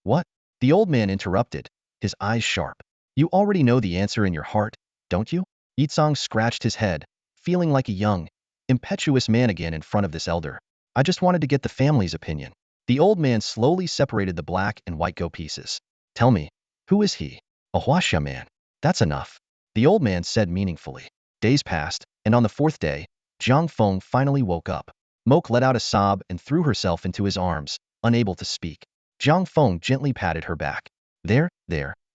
What? The old man interrupted, his eyes sharp. You already know the answer in your heart, don't you? Yitsong scratched his head, feeling like a young, impetuous man again in front of this elder. I just wanted to get the family's opinion. The old man slowly separated the black and white go pieces. Tell me, who is he? A Huaxia man. That's enough. The old man said meaningfully. Days passed, and on the fourth day, Jiang Feng finally woke up. Moke let out a sob and threw herself into his arms, unable to speak. Jiang Feng gently patted her back. There,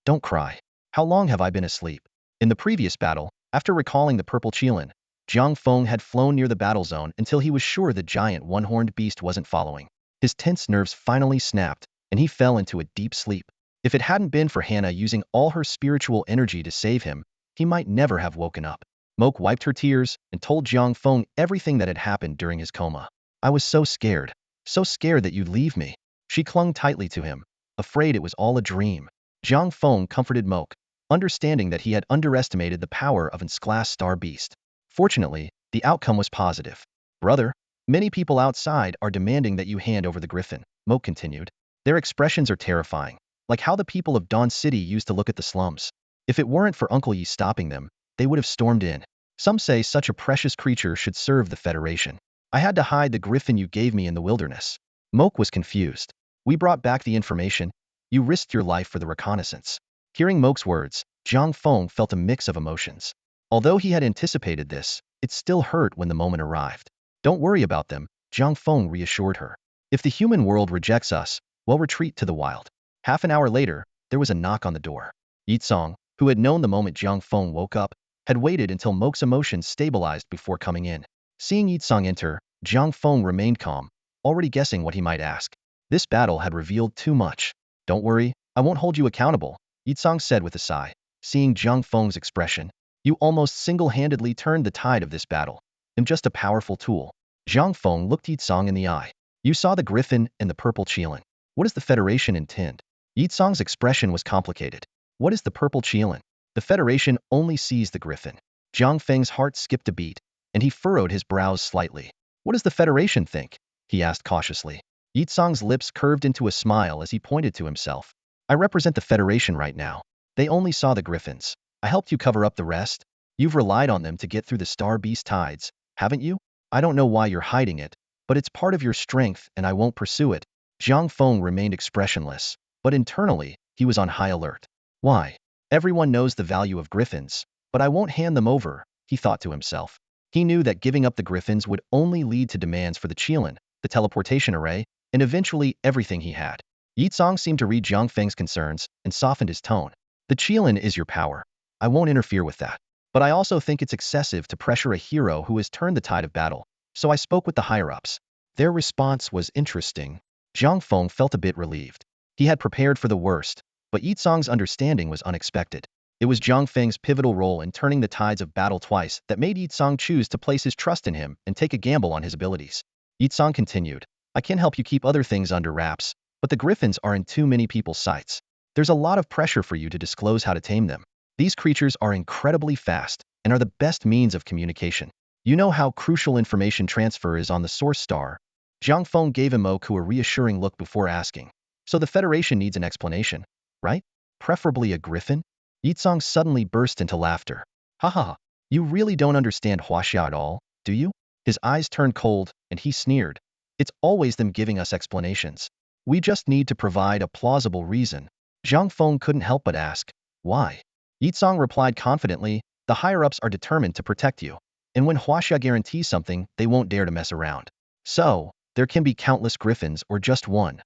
don't cry. How long have I been asleep? In the previous battle, after recalling the purple Qilin, Jiang Feng had flown near the battle zone until he was sure the giant one-horned beast wasn't following. His tense nerves finally snapped, and he fell into a deep sleep. If it hadn't been for Hannah using all her spiritual energy to save him, he might never have woken up. Moke wiped her tears and told Jiang Feng everything that had happened during his coma. I was so scared that you'd leave me. She clung tightly to him, afraid it was all a dream. Jiang Feng comforted Moke, understanding that he had underestimated the power of its glass star beast. Fortunately, the outcome was positive. Brother, many people outside are demanding that you hand over the griffin, Moke continued. Their expressions are terrifying, like how the people of Dawn City used to look at the slums. If it weren't for Uncle Yi stopping them, they would have stormed in. Some say such a precious creature should serve the Federation. I had to hide the griffin you gave me in the wilderness. Moke was confused. We brought back the information. You risked your life for the reconnaissance. Hearing Moke's words, Jiang Feng felt a mix of emotions. Although he had anticipated this, it still hurt when the moment arrived. Don't worry about them, Jiang Feng reassured her. If the human world rejects us, we'll retreat to the wild. Half an hour later, there was a knock on the door. Yitsong, who had known the moment Jiang Feng woke up, had waited until Moke's emotions stabilized before coming in. Seeing Yitsong enter, Jiang Feng remained calm, already guessing what he might ask. This battle had revealed too much. Don't worry, I won't hold you accountable, Yitsong said with a sigh. Seeing Jiang Feng's expression, you almost single-handedly turned the tide of this battle. I'm just a powerful tool. Jiang Feng looked Yitsong in the eye. You saw the griffin and the purple Qilin. What does the Federation intend? Yitsong's expression was complicated. What is the purple Qilin? The Federation only sees the griffin. Jiang Feng's heart skipped a beat, and he furrowed his brows slightly. What does the Federation think? He asked cautiously. Yitsong's lips curved into a smile as he pointed to himself. I represent the Federation right now. They only saw the griffins. I helped you cover up the rest. You've relied on them to get through the Star Beast tides, haven't you? I don't know why you're hiding it, but it's part of your strength and I won't pursue it. Jiang Feng remained expressionless, but internally, he was on high alert. Why? Everyone knows the value of griffins, but I won't hand them over, he thought to himself. He knew that giving up the griffins would only lead to demands for the Qilin, the teleportation array, and eventually everything he had. Yitsong seemed to read Jiang Feng's concerns and softened his tone. The Qilin is your power. I won't interfere with that. But I also think it's excessive to pressure a hero who has turned the tide of battle. So I spoke with the higher-ups. Their response was interesting. Jiang Feng felt a bit relieved. He had prepared for the worst, but Yitsong's understanding was unexpected. It was Jiang Feng's pivotal role in turning the tides of battle twice that made Yitsong choose to place his trust in him and take a gamble on his abilities. Yitsong continued, I can help you keep other things under wraps, but the griffins are in too many people's sights. There's a lot of pressure for you to disclose how to tame them. These creatures are incredibly fast and are the best means of communication. You know how crucial information transfer is on the source star. Jiang Feng gave Imoku a reassuring look before asking. So the Federation needs an explanation, right? Preferably a griffin? Yitsong suddenly burst into laughter. Ha ha ha. You really don't understand Huaxia at all, do you? His eyes turned cold, and he sneered. It's always them giving us explanations. We just need to provide a plausible reason. Jiang Feng couldn't help but ask, why? Yitsong replied confidently, the higher-ups are determined to protect you. And when Huaxia guarantees something, they won't dare to mess around. So, there can be countless griffins or just one.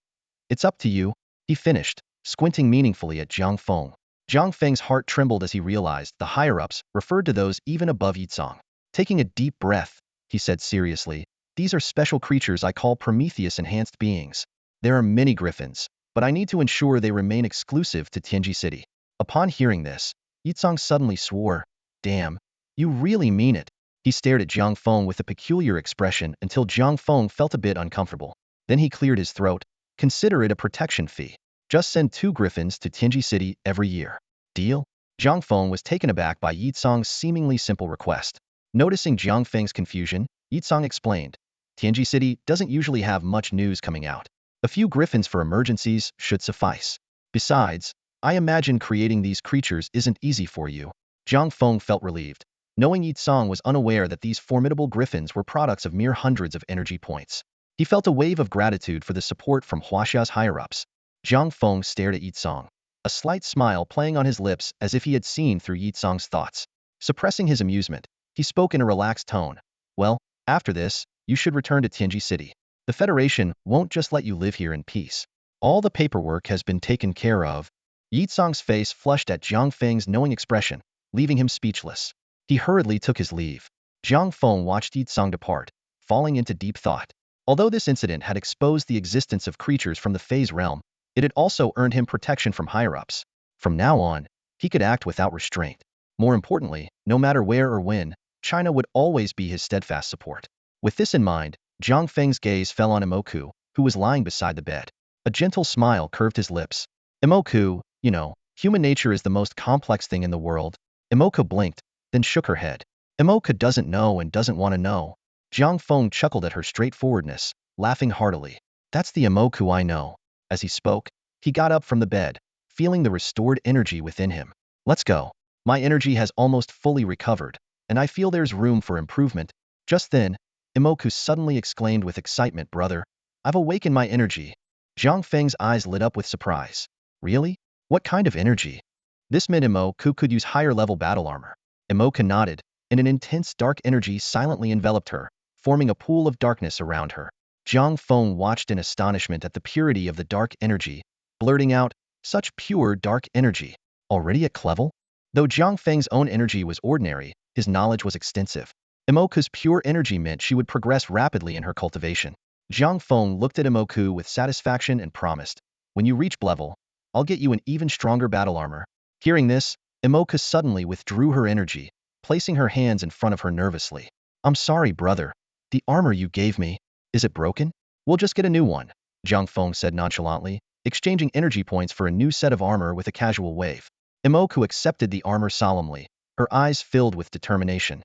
It's up to you, he finished, squinting meaningfully at Jiang Feng. Jiang Feng's heart trembled as he realized the higher-ups referred to those even above Yitsong. Taking a deep breath, he said seriously, these are special creatures I call Prometheus-enhanced beings. There are many griffins, but I need to ensure they remain exclusive to Tianji City. Upon hearing this, Yitsong suddenly swore, damn, you really mean it. He stared at Jiang Feng with a peculiar expression until Jiang Feng felt a bit uncomfortable. Then he cleared his throat. Consider it a protection fee. Just send 2 griffins to Tianji City every year. Deal? Jiang Feng was taken aback by Yi Tsong's seemingly simple request. Noticing Jiang Feng's confusion, Yi Tsong explained, Tianji City doesn't usually have much news coming out. A few griffins for emergencies should suffice. Besides, I imagine creating these creatures isn't easy for you. Jiang Feng felt relieved, knowing Yi Tsong was unaware that these formidable griffins were products of mere hundreds of energy points. He felt a wave of gratitude for the support from Huaxia's higher-ups. Jiang Feng stared at Yi Tsong, a slight smile playing on his lips as if he had seen through Yi Tsong's thoughts. Suppressing his amusement, he spoke in a relaxed tone. Well, after this, you should return to Tianji City. The Federation won't just let you live here in peace. All the paperwork has been taken care of. Yi Tsong's face flushed at Jiang Feng's knowing expression, leaving him speechless. He hurriedly took his leave. Jiang Feng watched Yi Tsong depart, falling into deep thought. Although this incident had exposed the existence of creatures from the phase realm, it had also earned him protection from higher-ups. From now on, he could act without restraint. More importantly, no matter where or when, China would always be his steadfast support. With this in mind, Jiang Feng's gaze fell on Imoku, who was lying beside the bed. A gentle smile curved his lips. Imoku, human nature is the most complex thing in the world. Imoku blinked, then shook her head. Imoku doesn't know and doesn't want to know. Jiang Feng chuckled at her straightforwardness, laughing heartily. That's the Imoku I know. As he spoke, he got up from the bed, feeling the restored energy within him. Let's go. My energy has almost fully recovered, and I feel there's room for improvement. Just then, Imoku suddenly exclaimed with excitement, brother, I've awakened my energy. Jiang Feng's eyes lit up with surprise. Really? What kind of energy? This meant Imoku could use higher-level battle armor. Imoku nodded, and an intense dark energy silently enveloped her, forming a pool of darkness around her. Jiang Feng watched in astonishment at the purity of the dark energy, blurting out, such pure dark energy. Already at level? Though Jiang Feng's own energy was ordinary, his knowledge was extensive. Imoku's pure energy meant she would progress rapidly in her cultivation. Jiang Feng looked at Imoku with satisfaction and promised, when you reach level, I'll get you an even stronger battle armor. Hearing this, Imoku suddenly withdrew her energy, placing her hands in front of her nervously. I'm sorry, brother. The armor you gave me, is it broken? We'll just get a new one, Jiang Feng said nonchalantly, exchanging energy points for a new set of armor with a casual wave. Imoku accepted the armor solemnly, her eyes filled with determination.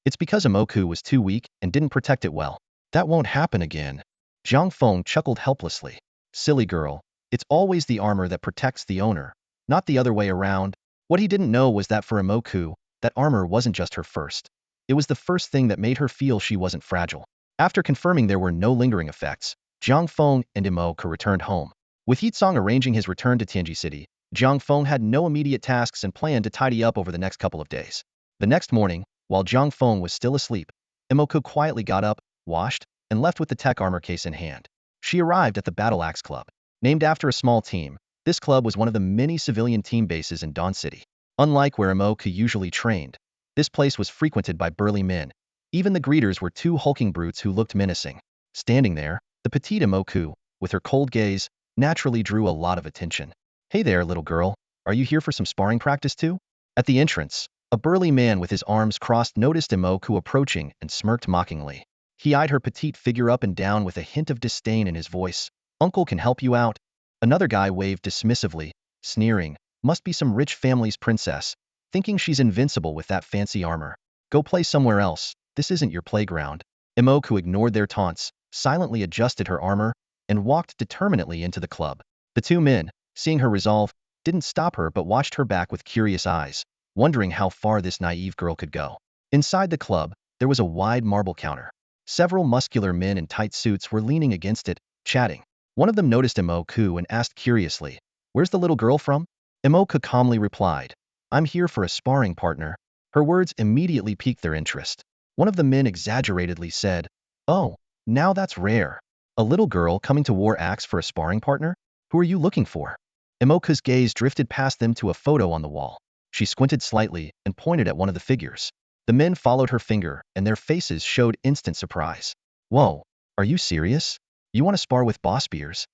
It's because Imoku was too weak and didn't protect it well. That won't happen again. Jiang Feng chuckled helplessly. Silly girl, it's always the armor that protects the owner, not the other way around. What he didn't know was that for Imoku, that armor wasn't just her first. It was the first thing that made her feel she wasn't fragile. After confirming there were no lingering effects, Jiang Feng and Imoku returned home. With Yi Tsong arranging his return to Tianji City, Jiang Feng had no immediate tasks and planned to tidy up over the next couple of days. The next morning, while Jiang Feng was still asleep, Imoku quietly got up, washed, and left with the Tek Armor case in hand. She arrived at the Battle Axe Club. Named after a small team, this club was one of the many civilian team bases in Dawn City. Unlike where Imoku usually trained, this place was frequented by burly men. Even the greeters were two hulking brutes who looked menacing. Standing there, the petite Imoku, with her cold gaze, naturally drew a lot of attention. Hey there, little girl, are you here for some sparring practice too? At the entrance, a burly man with his arms crossed noticed Imoku approaching and smirked mockingly. He eyed her petite figure up and down with a hint of disdain in his voice. Uncle can help you out. Another guy waved dismissively, sneering, must be some rich family's princess, thinking she's invincible with that fancy armor. Go play somewhere else, this isn't your playground. Imoku ignored their taunts, silently adjusted her armor, and walked determinedly into the club. The two men, seeing her resolve, didn't stop her but watched her back with curious eyes, wondering how far this naive girl could go. Inside the club, there was a wide marble counter. Several muscular men in tight suits were leaning against it, chatting. One of them noticed Imoku and asked curiously, "Where's the little girl from?" Imoku calmly replied, "I'm here for a sparring partner." Her words immediately piqued their interest. One of the men exaggeratedly said, "Oh, now that's rare. A little girl coming to War Axe for a sparring partner? Who are you looking for?" Imoku's gaze drifted past them to a photo on the wall. She squinted slightly and pointed at one of the figures. The men followed her finger, and their faces showed instant surprise. "Whoa, are you serious? You want to spar with Boss Beers?"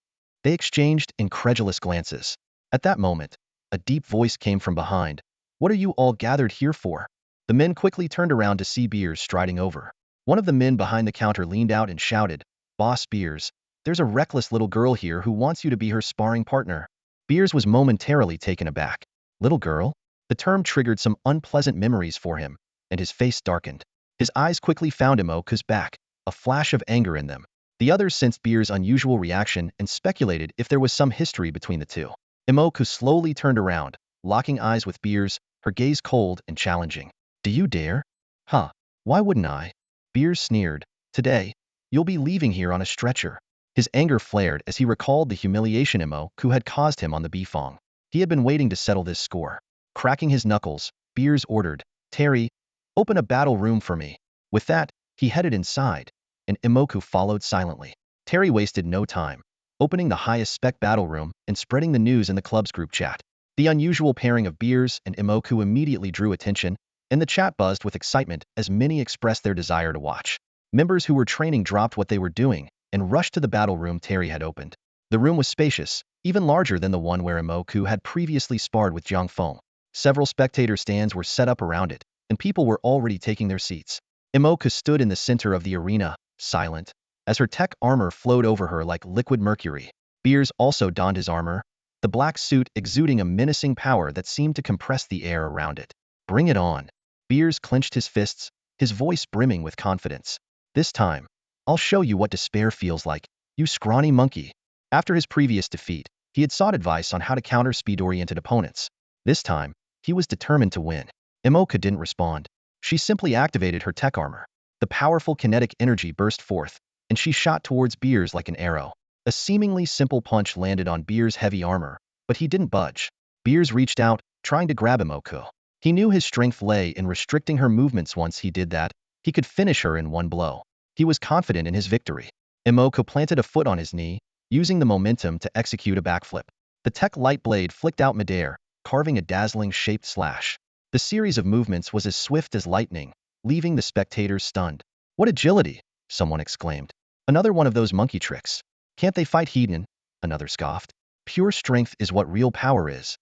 They exchanged incredulous glances. At that moment, a deep voice came from behind. "What are you all gathered here for?" The men quickly turned around to see Beers striding over. One of the men behind the counter leaned out and shouted, "Boss Beers, there's a reckless little girl here who wants you to be her sparring partner." Beers was momentarily taken aback. Little girl? The term triggered some unpleasant memories for him, and his face darkened. His eyes quickly found Awoke's back, a flash of anger in them. The others sensed Beer's unusual reaction and speculated if there was some history between the two. Awoke slowly turned around, locking eyes with Beer's, her gaze cold and challenging. Do you dare? Huh, why wouldn't I? Beers sneered. Today, you'll be leaving here on a stretcher. His anger flared as he recalled the humiliation Awoke had caused him on the Bifong. He had been waiting to settle this score. Cracking his knuckles, Beers ordered, Terry, open a battle room for me. With that, he headed inside, and Awoke followed silently. Terry wasted no time, opening the highest spec battle room and spreading the news in the club's group chat. The unusual pairing of Beers and Awoke immediately drew attention, and the chat buzzed with excitement as many expressed their desire to watch. Members who were training dropped what they were doing and rushed to the battle room Terry had opened. The room was spacious, even larger than the one where Awoke had previously sparred with Jiang Feng. Several spectator stands were set up around it, and people were already taking their seats. Awoke stood in the center of the arena, silent, as her Tek Armor flowed over her like liquid mercury. Beers also donned his armor, the black suit exuding a menacing power that seemed to compress the air around it. Bring it on. Beers clenched his fists, his voice brimming with confidence. This time, I'll show you what despair feels like, you scrawny monkey. After his previous defeat, he had sought advice on how to counter speed-oriented opponents. This time, he was determined to win. Awoke didn't respond. She simply activated her Tek Armor. The powerful kinetic energy burst forth, and she shot towards Beers like an arrow. A seemingly simple punch landed on Beers' heavy armor, but he didn't budge. Beers reached out, trying to grab Awoke. He knew his strength lay in restricting her movements. Once he did that, he could finish her in one blow. He was confident in his victory. Awoke planted a foot on his knee, using the momentum to execute a backflip. The Tek light blade flicked out midair, carving a dazzling shaped slash. The series of movements was as swift as lightning, leaving the spectators stunned. What agility! Someone exclaimed. Another one of those monkey tricks. Can't they fight Hedon? Another scoffed. Pure strength is what real power is.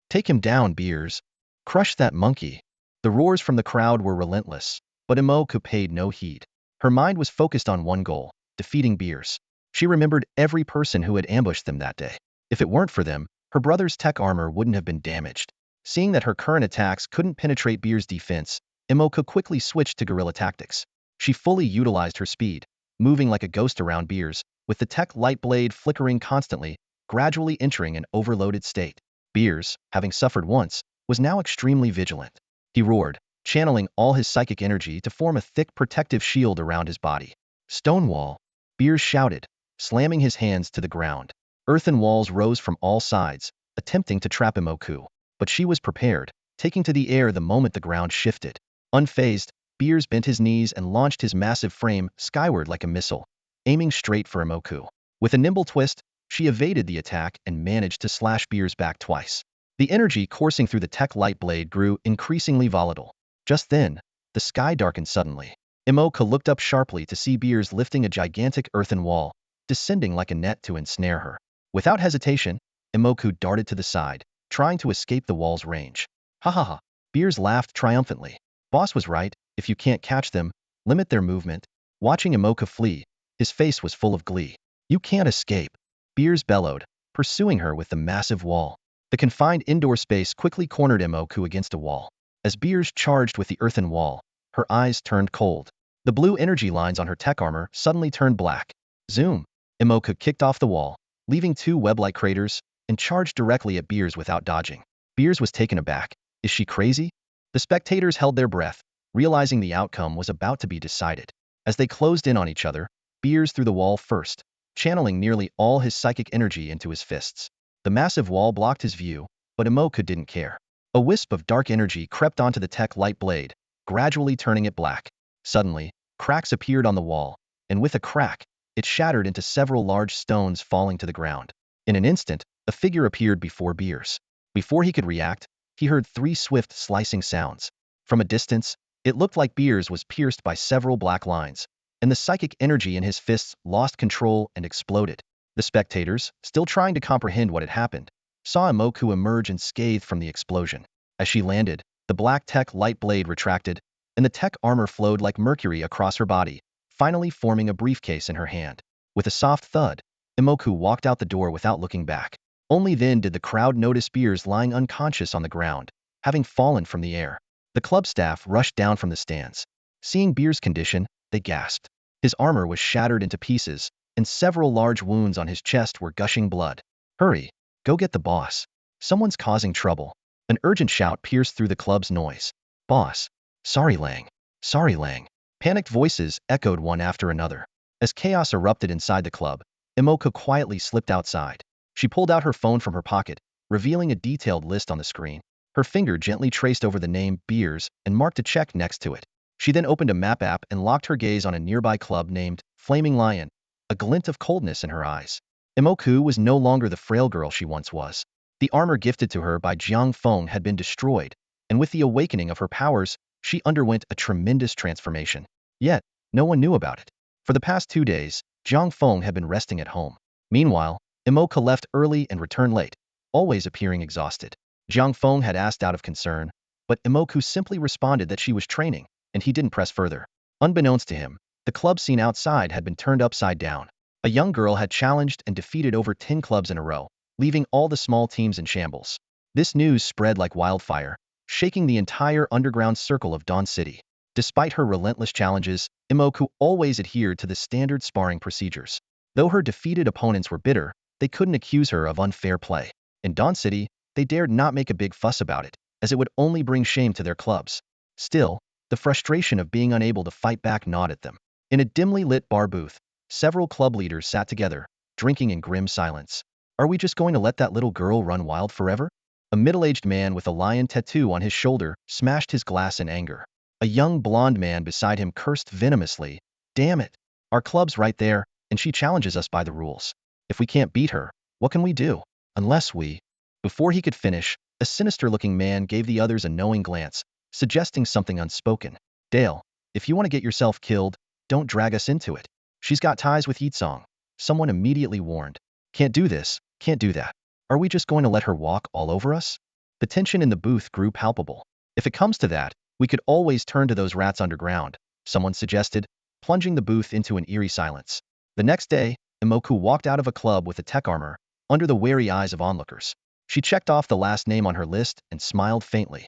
Take him down, Beers. Crush that monkey. The roars from the crowd were relentless, but Awoke paid no heed. Her mind was focused on one goal, defeating Beers. She remembered every person who had ambushed them that day. If it weren't for them, her brother's Tek Armor wouldn't have been damaged. Seeing that her current attacks couldn't penetrate Beers' defense, Awoke quickly switched to guerrilla tactics. She fully utilized her speed, moving like a ghost around Beers, with the Tek light blade flickering constantly, gradually entering an overloaded state. Beers, having suffered once, was now extremely vigilant. He roared, channeling all his psychic energy to form a thick protective shield around his body. Stonewall! Beers shouted, slamming his hands to the ground. Earthen walls rose from all sides, attempting to trap Awoke, but she was prepared, taking to the air the moment the ground shifted. Unfazed, Beers bent his knees and launched his massive frame skyward like a missile, aiming straight for Awoke. With a nimble twist, she evaded the attack and managed to slash Beers back twice. The energy coursing through the Tek light blade grew increasingly volatile. Just then, the sky darkened suddenly. Awoke looked up sharply to see Beers lifting a gigantic earthen wall, descending like a net to ensnare her. Without hesitation, Awoke darted to the side, trying to escape the wall's range. Ha ha ha! Beers laughed triumphantly. Boss was right, if you can't catch them, limit their movement. Watching Awoke flee, his face was full of glee. You can't escape. Beers bellowed, pursuing her with the massive wall. The confined indoor space quickly cornered Awoke against a wall. As Beers charged with the earthen wall, her eyes turned cold. The blue energy lines on her Tek Armor suddenly turned black. Zoom! Awoke kicked off the wall, leaving two web-like craters, and charged directly at Beers without dodging. Beers was taken aback. Is she crazy? The spectators held their breath, realizing the outcome was about to be decided. As they closed in on each other, Beers threw the wall first, channeling nearly all his psychic energy into his fists. The massive wall blocked his view, but Awoke didn't care. A wisp of dark energy crept onto the Tek light blade, gradually turning it black. Suddenly, cracks appeared on the wall, and with a crack, it shattered into several large stones falling to the ground. In an instant, a figure appeared before Beers. Before he could react, he heard three swift slicing sounds. From a distance, it looked like Beers was pierced by several black lines, and the psychic energy in his fists lost control and exploded. The spectators, still trying to comprehend what had happened, saw Awoke emerge unscathed from the explosion. As she landed, the black Tek light blade retracted, and the Tek Armor flowed like mercury across her body, finally forming a briefcase in her hand. With a soft thud, Awoke walked out the door without looking back. Only then did the crowd notice Beers lying unconscious on the ground, having fallen from the air. The club staff rushed down from the stands. Seeing Beers' condition, they gasped. His armor was shattered into pieces, and several large wounds on his chest were gushing blood. Hurry, go get the boss. Someone's causing trouble. An urgent shout pierced through the club's noise. Boss. Sorry, Lang. Sorry, Lang. Panicked voices echoed one after another. As chaos erupted inside the club, Imoka quietly slipped outside. She pulled out her phone from her pocket, revealing a detailed list on the screen. Her finger gently traced over the name Beers and marked a check next to it. She then opened a map app and locked her gaze on a nearby club named Flaming Lion, a glint of coldness in her eyes. Imoku was no longer the frail girl she once was. The armor gifted to her by Jiang Feng had been destroyed, and with the awakening of her powers, she underwent a tremendous transformation. Yet, no one knew about it. For the past 2 days, Jiang Feng had been resting at home. Meanwhile, Imoka left early and returned late, always appearing exhausted. Jiang Feng had asked out of concern, but Imoku simply responded that she was training, and he didn't press further. Unbeknownst to him, the club scene outside had been turned upside down. A young girl had challenged and defeated over 10 clubs in a row, leaving all the small teams in shambles. This news spread like wildfire, shaking the entire underground circle of Dawn City. Despite her relentless challenges, Imoku always adhered to the standard sparring procedures. Though her defeated opponents were bitter, they couldn't accuse her of unfair play. In Dawn City, they dared not make a big fuss about it, as it would only bring shame to their clubs. Still, the frustration of being unable to fight back gnawed at them. In a dimly lit bar booth, several club leaders sat together, drinking in grim silence. Are we just going to let that little girl run wild forever? A middle-aged man with a lion tattoo on his shoulder smashed his glass in anger. A young blonde man beside him cursed venomously. Damn it! Our club's right there, and she challenges us by the rules. If we can't beat her, what can we do? Unless we... Before he could finish, a sinister-looking man gave the others a knowing glance, suggesting something unspoken. Dale, if you want to get yourself killed, don't drag us into it. She's got ties with Yitsong. Someone immediately warned. Can't do this, can't do that. Are we just going to let her walk all over us? The tension in the booth grew palpable. If it comes to that, we could always turn to those rats underground, someone suggested, plunging the booth into an eerie silence. The next day, Imoku walked out of a club with a Tek Armor, under the wary eyes of onlookers. She checked off the last name on her list and smiled faintly.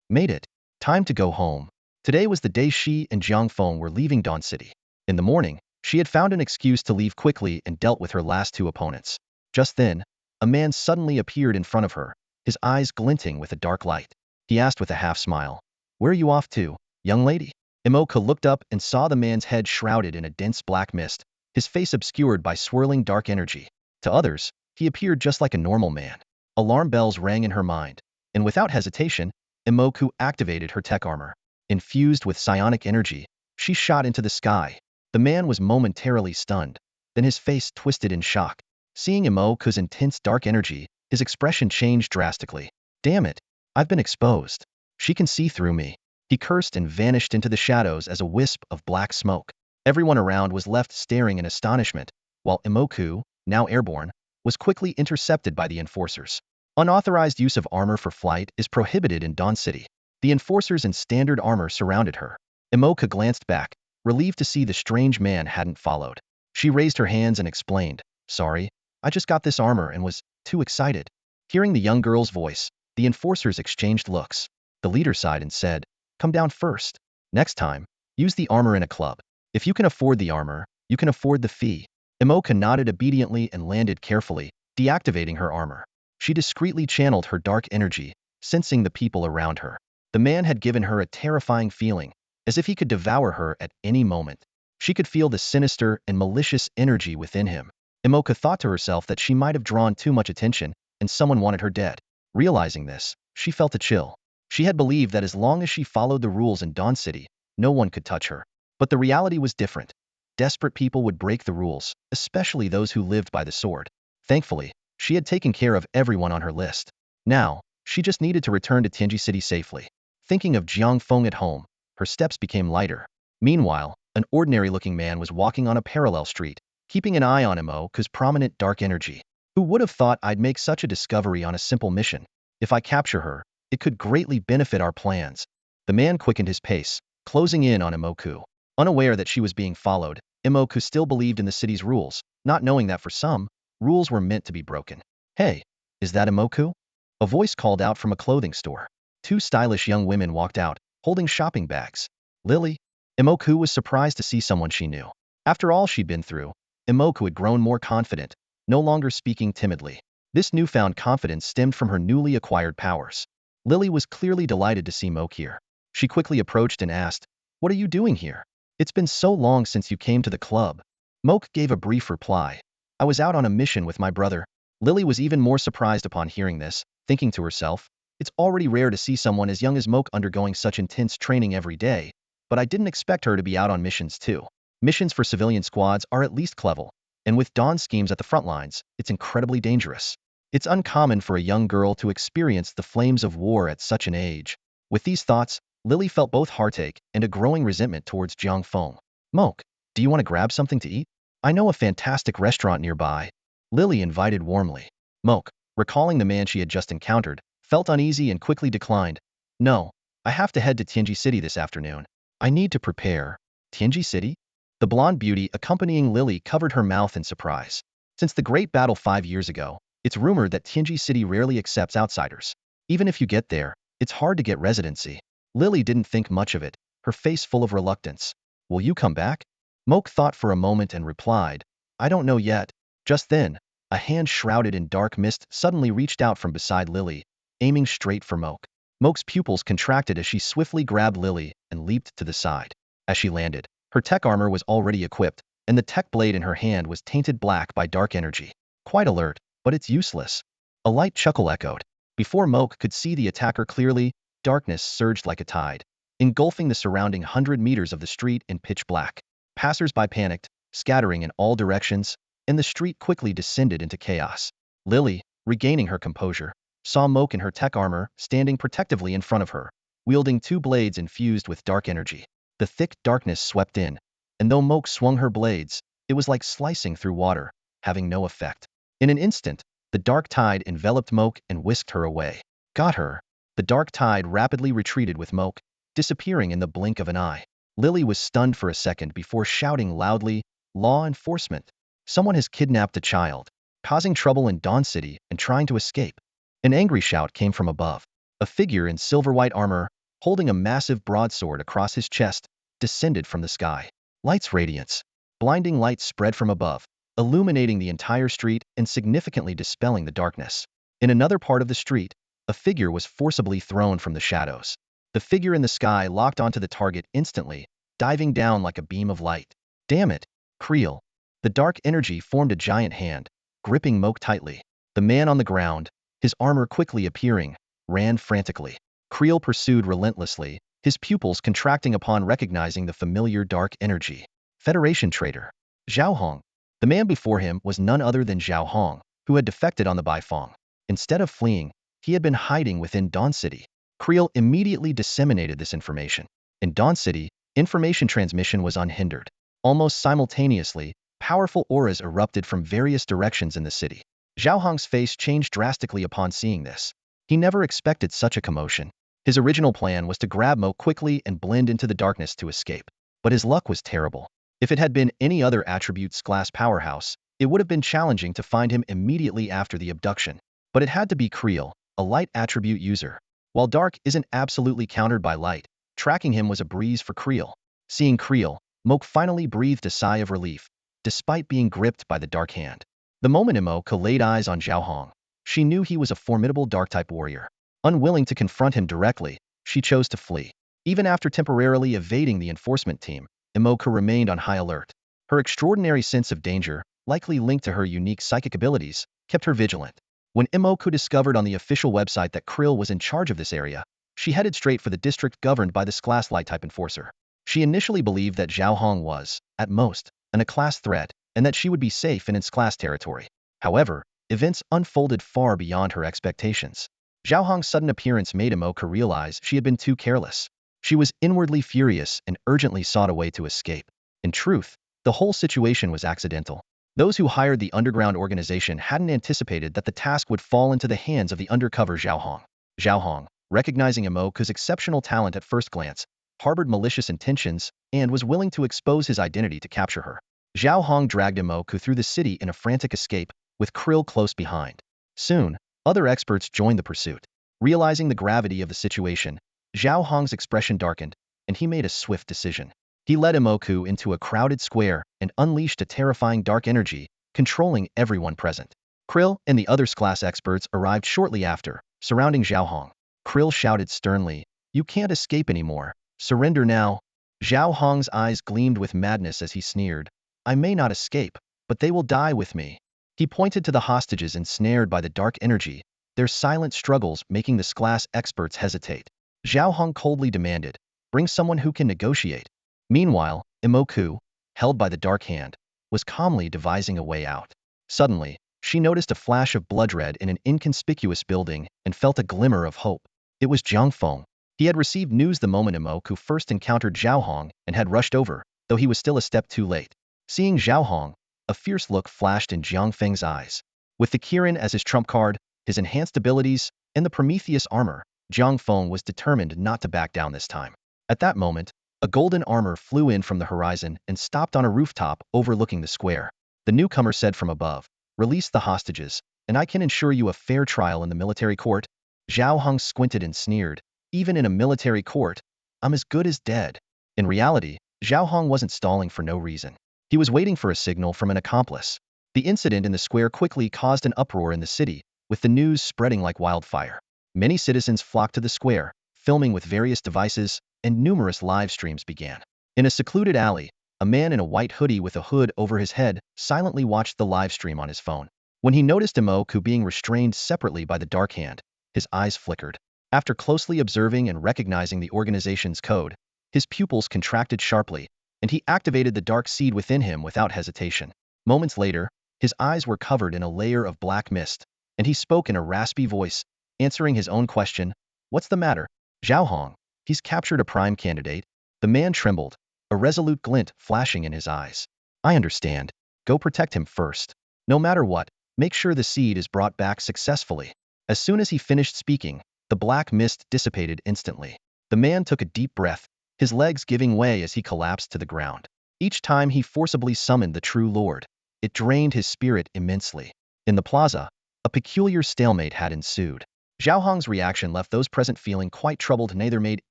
Made it. Time to go home. Today was the day she and Jiang Feng were leaving Dawn City. In the morning, she had found an excuse to leave quickly and dealt with her last 2 opponents. Just then, a man suddenly appeared in front of her, his eyes glinting with a dark light. He asked with a half-smile, "Where are you off to, young lady?" Imoka looked up and saw the man's head shrouded in a dense black mist, his face obscured by swirling dark energy. To others, he appeared just like a normal man. Alarm bells rang in her mind, and without hesitation, Imoku activated her Tek Armor. Infused with psionic energy, she shot into the sky. The man was momentarily stunned, then his face twisted in shock. Seeing Imoku's intense dark energy, his expression changed drastically. Damn it, I've been exposed. She can see through me. He cursed and vanished into the shadows as a wisp of black smoke. Everyone around was left staring in astonishment, while Imoku, now airborne, was quickly intercepted by the enforcers. Unauthorized use of armor for flight is prohibited in Dawn City. The enforcers in standard armor surrounded her. Imoka glanced back, relieved to see the strange man hadn't followed. She raised her hands and explained, "Sorry, I just got this armor and was too excited." Hearing the young girl's voice, the enforcers exchanged looks. The leader sighed and said, "Come down first. Next time, use the armor in a club. If you can afford the armor, you can afford the fee." Imoka nodded obediently and landed carefully, deactivating her armor. She discreetly channeled her dark energy, sensing the people around her. The man had given her a terrifying feeling, as if he could devour her at any moment. She could feel the sinister and malicious energy within him. Imoka thought to herself that she might have drawn too much attention, and someone wanted her dead. Realizing this, she felt a chill. She had believed that as long as she followed the rules in Dawn City, no one could touch her. But the reality was different. Desperate people would break the rules, especially those who lived by the sword. Thankfully, she had taken care of everyone on her list. Now, she just needed to return to Tianji City safely. Thinking of Jiang Feng at home, her steps became lighter. Meanwhile, an ordinary-looking man was walking on a parallel street, keeping an eye on Imoku's prominent dark energy. Who would have thought I'd make such a discovery on a simple mission? If I capture her, it could greatly benefit our plans. The man quickened his pace, closing in on Imoku. Unaware that she was being followed, Imoku still believed in the city's rules, not knowing that for some, rules were meant to be broken. Hey, Is that Imoku? A voice called out from a clothing store. Two stylish young women walked out, holding shopping bags. Lily? Imoku was surprised to see someone she knew. After all she'd been through, Imoku had grown more confident, no longer speaking timidly. This newfound confidence stemmed from her newly acquired powers. Lily was clearly delighted to see Moke here. She quickly approached and asked, "What are you doing here? It's been so long since you came to the club." Moke gave a brief reply. "I was out on a mission with my brother." Lily was even more surprised upon hearing this, thinking to herself, "It's already rare to see someone as young as Moke undergoing such intense training every day, but I didn't expect her to be out on missions too." Missions for civilian squads are at least clever, and with Dawn's schemes at the front lines, it's incredibly dangerous. It's uncommon for a young girl to experience the flames of war at such an age. With these thoughts, Lily felt both heartache and a growing resentment towards Jiang Feng. "Moke, do you want to grab something to eat? I know a fantastic restaurant nearby." Lily invited warmly. Moke, recalling the man she had just encountered, felt uneasy and quickly declined. "No, I have to head to Tianji City this afternoon. I need to prepare." Tianji City? The blonde beauty accompanying Lily covered her mouth in surprise. Since the Great Battle 5 years ago, it's rumored that Tianji City rarely accepts outsiders. Even if you get there, it's hard to get residency. Lily didn't think much of it, her face full of reluctance. "Will you come back?" Moke thought for a moment and replied, "I don't know yet." Just then, a hand shrouded in dark mist suddenly reached out from beside Lily, aiming straight for Moke. Moke's pupils contracted as she swiftly grabbed Lily and leaped to the side. As she landed, her tech armor was already equipped, and the tech blade in her hand was tainted black by dark energy. Quite alert, but it's useless. A light chuckle echoed. Before Moke could see the attacker clearly, darkness surged like a tide, engulfing the surrounding 100 meters of the street in pitch black. Passers-by panicked, scattering in all directions, and the street quickly descended into chaos. Lily, regaining her composure, saw Moke in her tech armor standing protectively in front of her, wielding two blades infused with dark energy. The thick darkness swept in, and though Moke swung her blades, it was like slicing through water, having no effect. In an instant, the dark tide enveloped Moke and whisked her away. "Got her." The dark tide rapidly retreated with Moke, disappearing in the blink of an eye. Lily was stunned for a second before shouting loudly, "Law enforcement! Someone has kidnapped a child, causing trouble in Dawn City and trying to escape." An angry shout came from above. A figure in silver-white armor, holding a massive broadsword across his chest, descended from the sky. Light's radiance. Blinding light spread from above, illuminating the entire street and significantly dispelling the darkness. In another part of the street, a figure was forcibly thrown from the shadows. The figure in the sky locked onto the target instantly, diving down like a beam of light. "Damn it, Creel." The dark energy formed a giant hand, gripping Moke tightly. The man on the ground, his armor quickly appearing, ran frantically. Creel pursued relentlessly, his pupils contracting upon recognizing the familiar dark energy. Federation traitor. Zhao Hong. The man before him was none other than Zhao Hong, who had defected on the Baifeng. Instead of fleeing, he had been hiding within Dawn City. Creel immediately disseminated this information. In Dawn City, information transmission was unhindered. Almost simultaneously, powerful auras erupted from various directions in the city. Zhao Hong's face changed drastically upon seeing this. He never expected such a commotion. His original plan was to grab Mo quickly and blend into the darkness to escape. But his luck was terrible. If it had been any other attributes class powerhouse, it would have been challenging to find him immediately after the abduction. But it had to be Creel, a light attribute user. While dark isn't absolutely countered by light, tracking him was a breeze for Creel. Seeing Creel, Moke finally breathed a sigh of relief, despite being gripped by the dark hand. The moment Imoka laid eyes on Zhao Hong, she knew he was a formidable dark-type warrior. Unwilling to confront him directly, she chose to flee. Even after temporarily evading the enforcement team, Imoka remained on high alert. Her extraordinary sense of danger, likely linked to her unique psychic abilities, kept her vigilant. When Imoka discovered on the official website that Krill was in charge of this area, she headed straight for the district governed by this class light-type enforcer. She initially believed that Zhao Hong was, at most, a class threat, and that she would be safe in its class territory. However, events unfolded far beyond her expectations. Zhao Hong's sudden appearance made Imoka realize she had been too careless. She was inwardly furious and urgently sought a way to escape. In truth, the whole situation was accidental. Those who hired the underground organization hadn't anticipated that the task would fall into the hands of the undercover Zhao Hong. Zhao Hong, recognizing Imoka's exceptional talent at first glance, harbored malicious intentions and was willing to expose his identity to capture her. Zhao Hong dragged Imoka through the city in a frantic escape, with Krill close behind. Soon, Other experts joined the pursuit. Realizing the gravity of the situation, Zhao Hong's expression darkened, and he made a swift decision. He led Imoku into a crowded square and unleashed a terrifying dark energy, controlling everyone present. Krill and the other class experts arrived shortly after, surrounding Zhao Hong. Krill shouted sternly, "You can't escape anymore. Surrender now." Zhao Hong's eyes gleamed with madness as he sneered, "I may not escape, but they will die with me." He pointed to the hostages ensnared by the dark energy, their silent struggles making the class experts hesitate. Zhao Hong coldly demanded, "Bring someone who can negotiate." Meanwhile, Imoku, held by the dark hand, was calmly devising a way out. Suddenly, she noticed a flash of blood red in an inconspicuous building and felt a glimmer of hope. It was Jiang Feng. He had received news the moment Imoku first encountered Zhao Hong and had rushed over, though he was still a step too late. Seeing Zhao Hong, a fierce look flashed in Jiang Feng's eyes. With the Kirin as his trump card, his enhanced abilities, and the Prometheus armor, Jiang Feng was determined not to back down this time. At that moment, a golden armor flew in from the horizon and stopped on a rooftop overlooking the square. The newcomer said from above, "Release the hostages, and I can ensure you a fair trial in the military court." Zhao Hong squinted and sneered, "Even in a military court, I'm as good as dead." In reality, Zhao Hong wasn't stalling for no reason. He was waiting for a signal from an accomplice. The incident in the square quickly caused an uproar in the city, with the news spreading like wildfire. Many citizens flocked to the square, filming with various devices, and numerous live streams began. In a secluded alley, a man in a white hoodie with a hood over his head silently watched the live stream on his phone. When he noticed Imoku being restrained separately by the dark hand, his eyes flickered. After closely observing and recognizing the organization's code, his pupils contracted sharply, and he activated the dark seed within him without hesitation. Moments later, his eyes were covered in a layer of black mist, and he spoke in a raspy voice, answering his own question, "What's the matter?" "Zhao Hong, he's captured a prime candidate." The man trembled, a resolute glint flashing in his eyes. "I understand. Go protect him first. No matter what, make sure the seed is brought back successfully." As soon as he finished speaking, the black mist dissipated instantly. The man took a deep breath, his legs giving way as he collapsed to the ground. Each time he forcibly summoned the true lord, it drained his spirit immensely. In the plaza, a peculiar stalemate had ensued. Zhao Hong's reaction left those present feeling quite troubled, neither made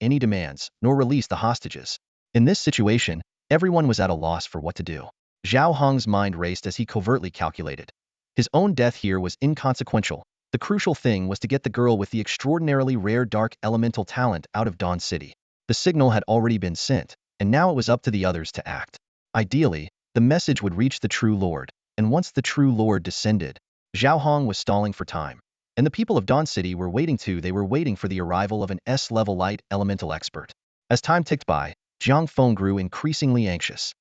any demands nor released the hostages. In this situation, everyone was at a loss for what to do. Zhao Hong's mind raced as he covertly calculated. His own death here was inconsequential. The crucial thing was to get the girl with the extraordinarily rare dark elemental talent out of Dawn City. The signal had already been sent, and now it was up to the others to act. Ideally, the message would reach the true lord, and once the true lord descended, Zhao Hong was stalling for time, and the people of Dawn City were waiting too. They were waiting for the arrival of an S-level light elemental expert. As time ticked by, Jiang Feng grew increasingly anxious.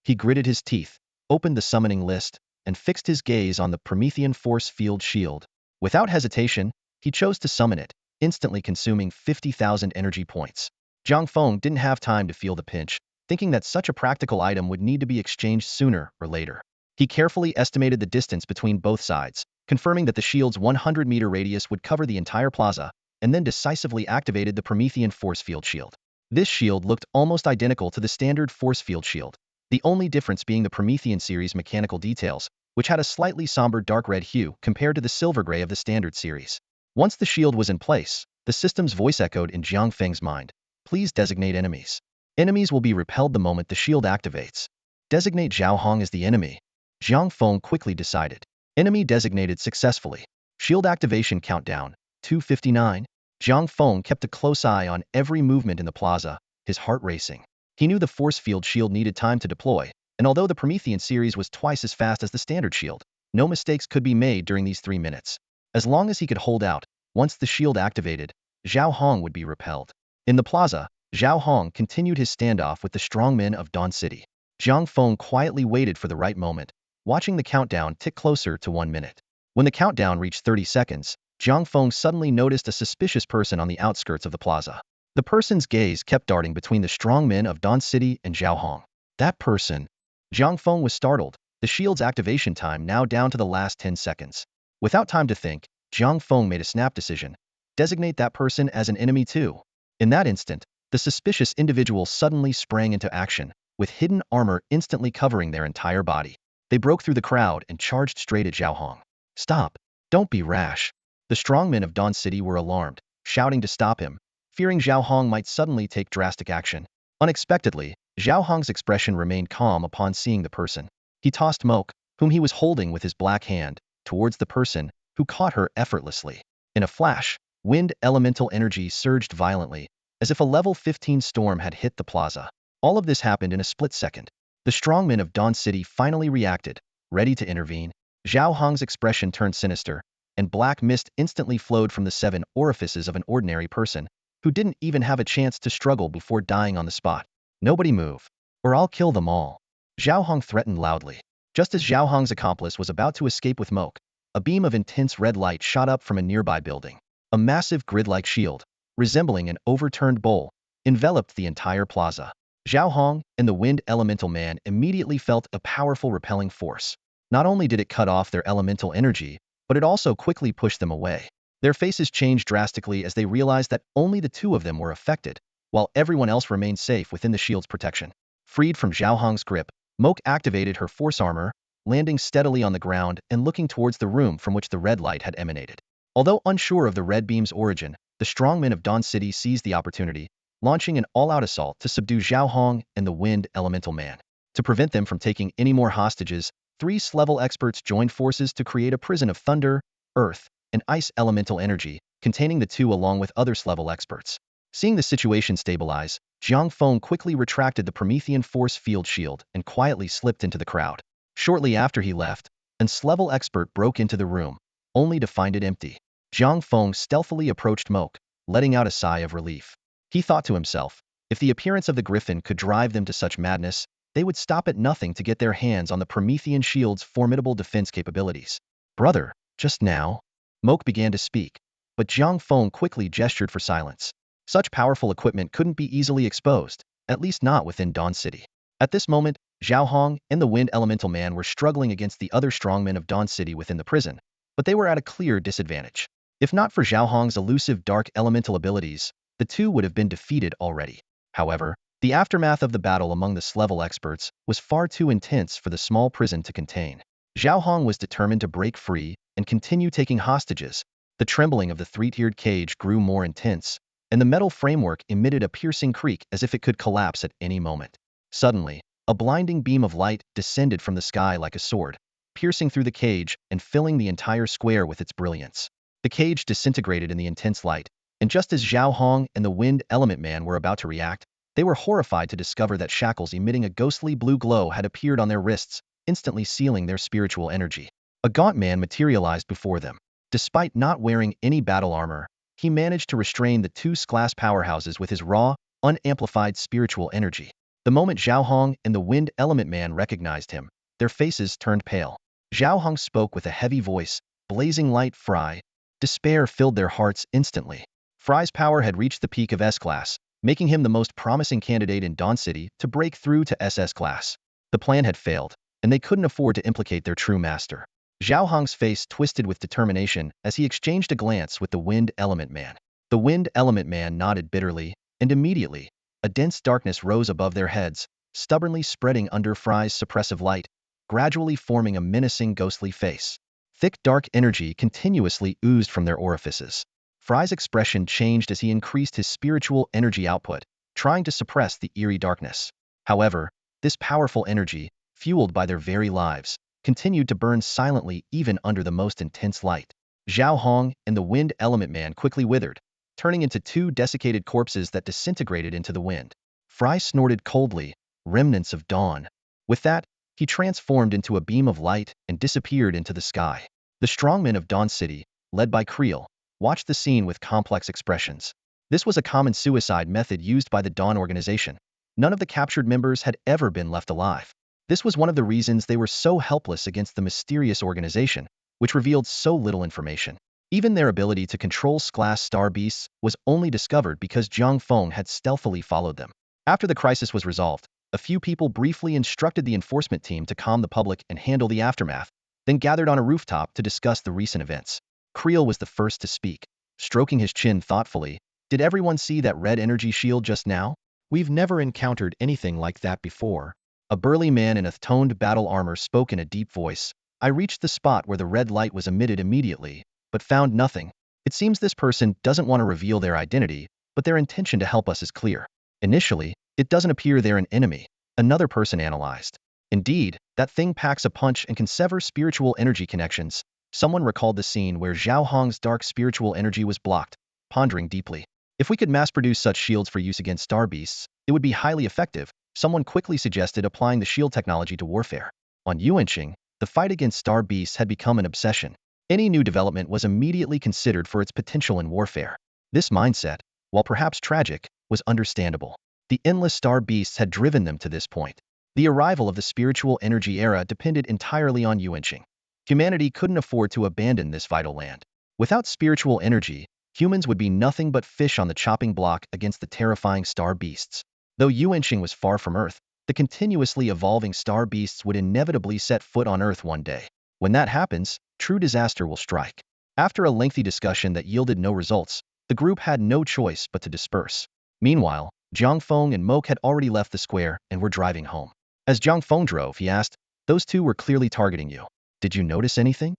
He gritted his teeth, opened the summoning list, and fixed his gaze on the Promethean force field shield. Without hesitation, he chose to summon it, instantly consuming 50,000 energy points. Jiang Feng didn't have time to feel the pinch, thinking that such a practical item would need to be exchanged sooner or later. He carefully estimated the distance between both sides, confirming that the shield's 100-meter radius would cover the entire plaza, and then decisively activated the Promethean force field shield. This shield looked almost identical to the standard force field shield, the only difference being the Promethean series mechanical details, which had a slightly somber dark red hue compared to the silver gray of the standard series. Once the shield was in place, the system's voice echoed in Jiang Feng's mind. "Please designate enemies. Enemies will be repelled the moment the shield activates." Designate Zhao Hong as the enemy. Jiang Feng quickly decided. Enemy designated successfully. Shield activation countdown, 2:59. Jiang Feng kept a close eye on every movement in the plaza, his heart racing. He knew the force field shield needed time to deploy, and although the Promethean series was twice as fast as the standard shield, no mistakes could be made during these 3 minutes. As long as he could hold out, once the shield activated, Zhao Hong would be repelled. In the plaza, Zhao Hong continued his standoff with the strongmen of Dawn City. Jiang Feng quietly waited for the right moment, watching the countdown tick closer to 1 minute. When the countdown reached 30 seconds, Jiang Feng suddenly noticed a suspicious person on the outskirts of the plaza. The person's gaze kept darting between the strongmen of Dawn City and Zhao Hong. That person. Jiang Feng was startled, the shield's activation time now down to the last 10 seconds. Without time to think, Jiang Feng made a snap decision. Designate that person as an enemy too. In that instant, the suspicious individual suddenly sprang into action, with hidden armor instantly covering their entire body. They broke through the crowd and charged straight at Zhao Hong. "Stop! Don't be rash!" The strongmen of Dawn City were alarmed, shouting to stop him, fearing Zhao Hong might suddenly take drastic action. Unexpectedly, Zhao Hong's expression remained calm upon seeing the person. He tossed Moke, whom he was holding with his black hand, towards the person, who caught her effortlessly. In a flash, wind elemental energy surged violently, as if a level 15 storm had hit the plaza. All of this happened in a split second. The strongmen of Dawn City finally reacted, ready to intervene. Zhao Hong's expression turned sinister, and black mist instantly flowed from the 7 orifices of an ordinary person, who didn't even have a chance to struggle before dying on the spot. Nobody move, or I'll kill them all. Zhao Hong threatened loudly. Just as Zhao Hong's accomplice was about to escape with Moke, a beam of intense red light shot up from a nearby building. A massive grid-like shield, resembling an overturned bowl, enveloped the entire plaza. Zhao Hong and the Wind Elemental Man immediately felt a powerful repelling force. Not only did it cut off their elemental energy, but it also quickly pushed them away. Their faces changed drastically as they realized that only the 2 of them were affected, while everyone else remained safe within the shield's protection. Freed from Zhao Hong's grip, Moke activated her force armor, landing steadily on the ground and looking towards the room from which the red light had emanated. Although unsure of the red beam's origin, the strongmen of Dawn City seized the opportunity, launching an all-out assault to subdue Zhao Hong and the Wind Elemental Man. To prevent them from taking any more hostages, 3 S-level experts joined forces to create a prison of thunder, earth, and ice elemental energy, containing the 2 along with other S-level experts. Seeing the situation stabilize, Jiang Feng quickly retracted the Promethean force field shield and quietly slipped into the crowd. Shortly after he left, an S-level expert broke into the room, only to find it empty. Jiang Feng stealthily approached Moke, letting out a sigh of relief. He thought to himself, if the appearance of the griffin could drive them to such madness, they would stop at nothing to get their hands on the Promethean shield's formidable defense capabilities. Brother, just now? Moke began to speak, but Jiang Feng quickly gestured for silence. Such powerful equipment couldn't be easily exposed, at least not within Dawn City. At this moment, Zhao Hong and the Wind Elemental Man were struggling against the other strongmen of Dawn City within the prison, but they were at a clear disadvantage. If not for Zhao Hong's elusive dark elemental abilities, the 2 would have been defeated already. However, the aftermath of the battle among the S-level experts was far too intense for the small prison to contain. Zhao Hong was determined to break free and continue taking hostages. The trembling of the 3-tiered cage grew more intense, and the metal framework emitted a piercing creak as if it could collapse at any moment. Suddenly, a blinding beam of light descended from the sky like a sword, piercing through the cage and filling the entire square with its brilliance. The cage disintegrated in the intense light, and just as Zhao Hong and the Wind Element Man were about to react, they were horrified to discover that shackles emitting a ghostly blue glow had appeared on their wrists, instantly sealing their spiritual energy. A gaunt man materialized before them. Despite not wearing any battle armor, he managed to restrain the 2 S-class powerhouses with his raw, unamplified spiritual energy. The moment Zhao Hong and the Wind Element Man recognized him, their faces turned pale. Zhao Hong spoke with a heavy voice, blazing light Fry. Despair filled their hearts instantly. Fry's power had reached the peak of S-class, making him the most promising candidate in Dawn City to break through to SS class. The plan had failed, and they couldn't afford to implicate their true master. Zhao Hong's face twisted with determination as he exchanged a glance with the Wind Element Man. The Wind Element Man nodded bitterly, and immediately, a dense darkness rose above their heads, stubbornly spreading under Fry's suppressive light, gradually forming a menacing ghostly face. Thick dark energy continuously oozed from their orifices. Fry's expression changed as he increased his spiritual energy output, trying to suppress the eerie darkness. However, this powerful energy, fueled by their very lives, continued to burn silently even under the most intense light. Zhao Hong and the Wind Element Man quickly withered, turning into 2 desiccated corpses that disintegrated into the wind. Fry snorted coldly, remnants of dawn. With that, he transformed into a beam of light and disappeared into the sky. The strongmen of Dawn City, led by Creel, watched the scene with complex expressions. This was a common suicide method used by the Dawn organization. None of the captured members had ever been left alive. This was one of the reasons they were so helpless against the mysterious organization, which revealed so little information. Even their ability to control S-class star beasts was only discovered because Jiang Feng had stealthily followed them. After the crisis was resolved, a few people briefly instructed the enforcement team to calm the public and handle the aftermath, then gathered on a rooftop to discuss the recent events. Creel was the first to speak, stroking his chin thoughtfully. Did everyone see that red energy shield just now? We've never encountered anything like that before. A burly man in a toned battle armor spoke in a deep voice. I reached the spot where the red light was emitted immediately, but found nothing. It seems this person doesn't want to reveal their identity, but their intention to help us is clear. Initially, it doesn't appear they're an enemy, another person analyzed. Indeed, that thing packs a punch and can sever spiritual energy connections. Someone recalled the scene where Zhao Hong's dark spiritual energy was blocked, pondering deeply. If we could mass-produce such shields for use against star beasts, it would be highly effective. Someone quickly suggested applying the shield technology to warfare. On Yuanqing, the fight against star beasts had become an obsession. Any new development was immediately considered for its potential in warfare. This mindset, while perhaps tragic, was understandable. The endless star beasts had driven them to this point. The arrival of the spiritual energy era depended entirely on Yuanqing. Humanity couldn't afford to abandon this vital land. Without spiritual energy, humans would be nothing but fish on the chopping block against the terrifying star beasts. Though Yuanqing was far from Earth, the continuously evolving star beasts would inevitably set foot on Earth one day. When that happens, true disaster will strike. After a lengthy discussion that yielded no results, the group had no choice but to disperse. Meanwhile, Jiang Feng and Moke had already left the square and were driving home. As Jiang Feng drove, he asked, "Those two were clearly targeting you. Did you notice anything?"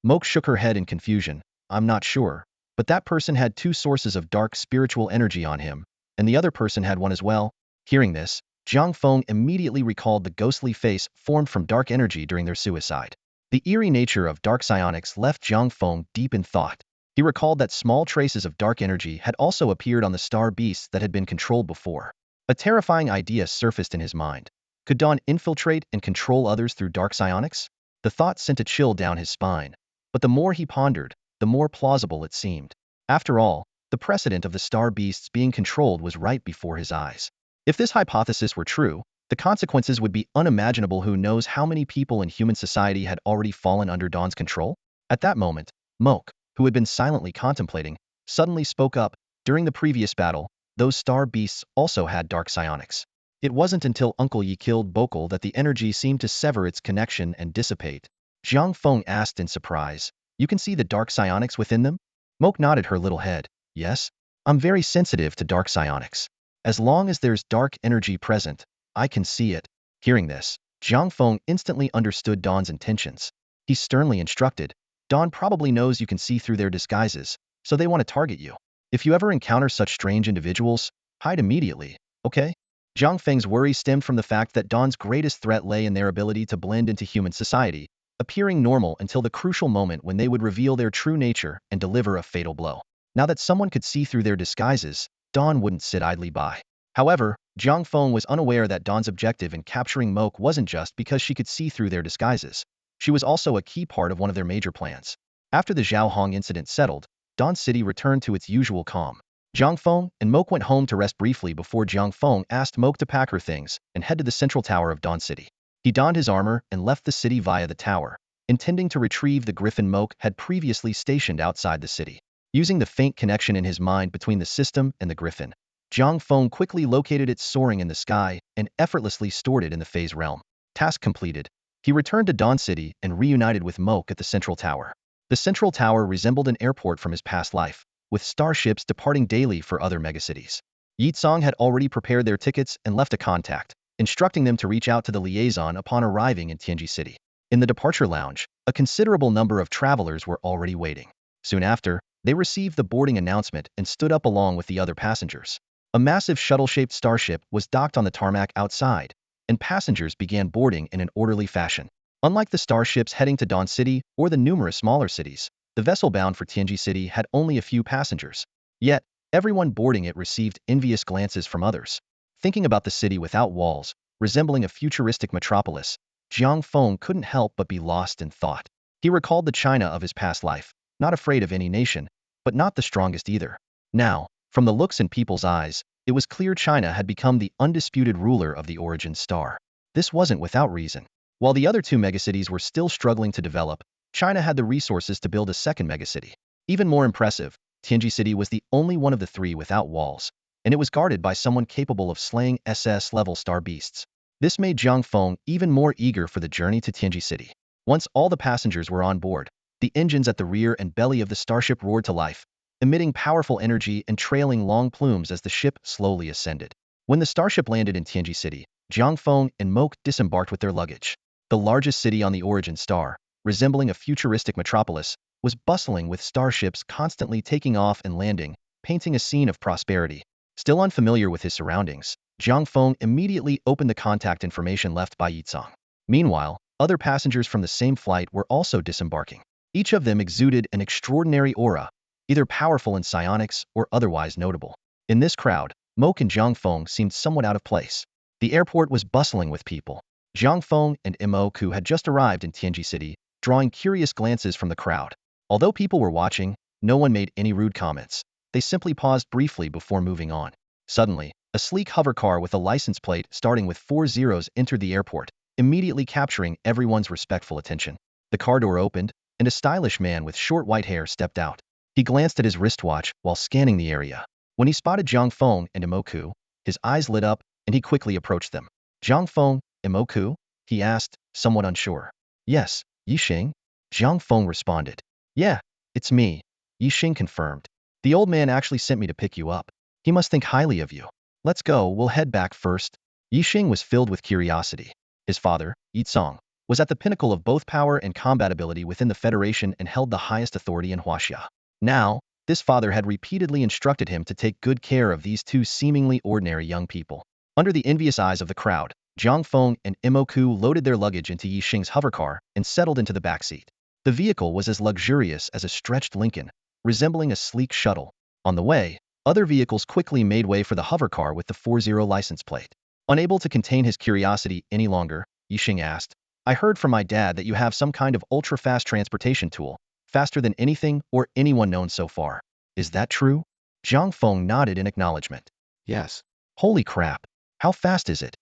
Moke shook her head in confusion. "I'm not sure, but that person had two sources of dark spiritual energy on him, and the other person had one as well." Hearing this, Jiang Feng immediately recalled the ghostly face formed from dark energy during their suicide. The eerie nature of dark psionics left Jiang Feng deep in thought. He recalled that small traces of dark energy had also appeared on the star beasts that had been controlled before. A terrifying idea surfaced in his mind. Could Dawn infiltrate and control others through dark psionics? The thought sent a chill down his spine. But the more he pondered, the more plausible it seemed. After all, the precedent of the star beasts being controlled was right before his eyes. If this hypothesis were true, the consequences would be unimaginable. Who knows how many people in human society had already fallen under Dawn's control? At that moment, Moke, who had been silently contemplating, suddenly spoke up. During the previous battle, those star beasts also had dark psionics. It wasn't until Uncle Yi killed Bokal that the energy seemed to sever its connection and dissipate. Jiang Feng asked in surprise, "You can see the dark psionics within them?" Moke nodded her little head. "Yes. I'm very sensitive to dark psionics. As long as there's dark energy present, I can see it." Hearing this, Jiang Feng instantly understood Dawn's intentions. He sternly instructed, "Dawn probably knows you can see through their disguises, so they want to target you. If you ever encounter such strange individuals, hide immediately, okay?" Jiang Feng's worry stemmed from the fact that Dawn's greatest threat lay in their ability to blend into human society, appearing normal until the crucial moment when they would reveal their true nature and deliver a fatal blow. Now that someone could see through their disguises, Dawn wouldn't sit idly by. However, Jiang Feng was unaware that Dawn's objective in capturing Moke wasn't just because she could see through their disguises. She was also a key part of one of their major plans. After the Zhao Hong incident settled, Dawn City returned to its usual calm. Jiang Feng and Moke went home to rest briefly before Jiang Feng asked Moke to pack her things and head to the central tower of Dawn City. He donned his armor and left the city via the tower, intending to retrieve the griffin Moke had previously stationed outside the city. Using the faint connection in his mind between the system and the griffin, Jiang Feng quickly located it soaring in the sky and effortlessly stored it in the phase realm. Task completed. He returned to Dawn City and reunited with Moke at the central tower. The central tower resembled an airport from his past life, with starships departing daily for other megacities. Yitsong had already prepared their tickets and left a contact, instructing them to reach out to the liaison upon arriving in Tianji City. In the departure lounge, a considerable number of travelers were already waiting. Soon after, they received the boarding announcement and stood up along with the other passengers. A massive shuttle-shaped starship was docked on the tarmac outside, and passengers began boarding in an orderly fashion. Unlike the starships heading to Dawn City or the numerous smaller cities, the vessel bound for Tianji City had only a few passengers. Yet, everyone boarding it received envious glances from others. Thinking about the city without walls, resembling a futuristic metropolis, Jiang Feng couldn't help but be lost in thought. He recalled the China of his past life, not afraid of any nation, but not the strongest either. Now, from the looks in people's eyes, it was clear China had become the undisputed ruler of the origin star. This wasn't without reason. While the other two megacities were still struggling to develop, China had the resources to build a second megacity. Even more impressive, Tianji City was the only one of the three without walls, and it was guarded by someone capable of slaying SS-level star beasts. This made Jiang Feng even more eager for the journey to Tianji City. Once all the passengers were on board, the engines at the rear and belly of the starship roared to life, emitting powerful energy and trailing long plumes as the ship slowly ascended. When the starship landed in Tianji City, Jiang Feng and Moke disembarked with their luggage. The largest city on the origin star, resembling a futuristic metropolis, was bustling with starships constantly taking off and landing, painting a scene of prosperity. Still unfamiliar with his surroundings, Jiang Feng immediately opened the contact information left by Yizong. Meanwhile, other passengers from the same flight were also disembarking. Each of them exuded an extraordinary aura, either powerful in psionics or otherwise notable. In this crowd, Mok and Jiang Feng seemed somewhat out of place. The airport was bustling with people. Jiang Feng and Imoku had just arrived in Tianji City, drawing curious glances from the crowd. Although people were watching, no one made any rude comments. They simply paused briefly before moving on. Suddenly, a sleek hovercar with a license plate starting with 4 zeros entered the airport, immediately capturing everyone's respectful attention. The car door opened, and a stylish man with short white hair stepped out. He glanced at his wristwatch while scanning the area. When he spotted Jiang Feng and Imoku, his eyes lit up, and he quickly approached them. Jiang Feng, Imoku? He asked, somewhat unsure. Yes, Yixing? Jiang Feng responded. Yeah, it's me, Yixing confirmed. The old man actually sent me to pick you up. He must think highly of you. Let's go, we'll head back first. Yixing was filled with curiosity. His father, Yizong, was at the pinnacle of both power and combat ability within the Federation and held the highest authority in Huaxia. Now, this father had repeatedly instructed him to take good care of these two seemingly ordinary young people. Under the envious eyes of the crowd, Jiang Feng and Imoku loaded their luggage into Yixing's hovercar and settled into the backseat. The vehicle was as luxurious as a stretched Lincoln, resembling a sleek shuttle. On the way, other vehicles quickly made way for the hovercar with the 40 license plate. Unable to contain his curiosity any longer, Yixing asked, I heard from my dad that you have some kind of ultra-fast transportation tool, faster than anything or anyone known so far. Is that true? Jiang Feng nodded in acknowledgement. Yes. Holy crap. How fast is it?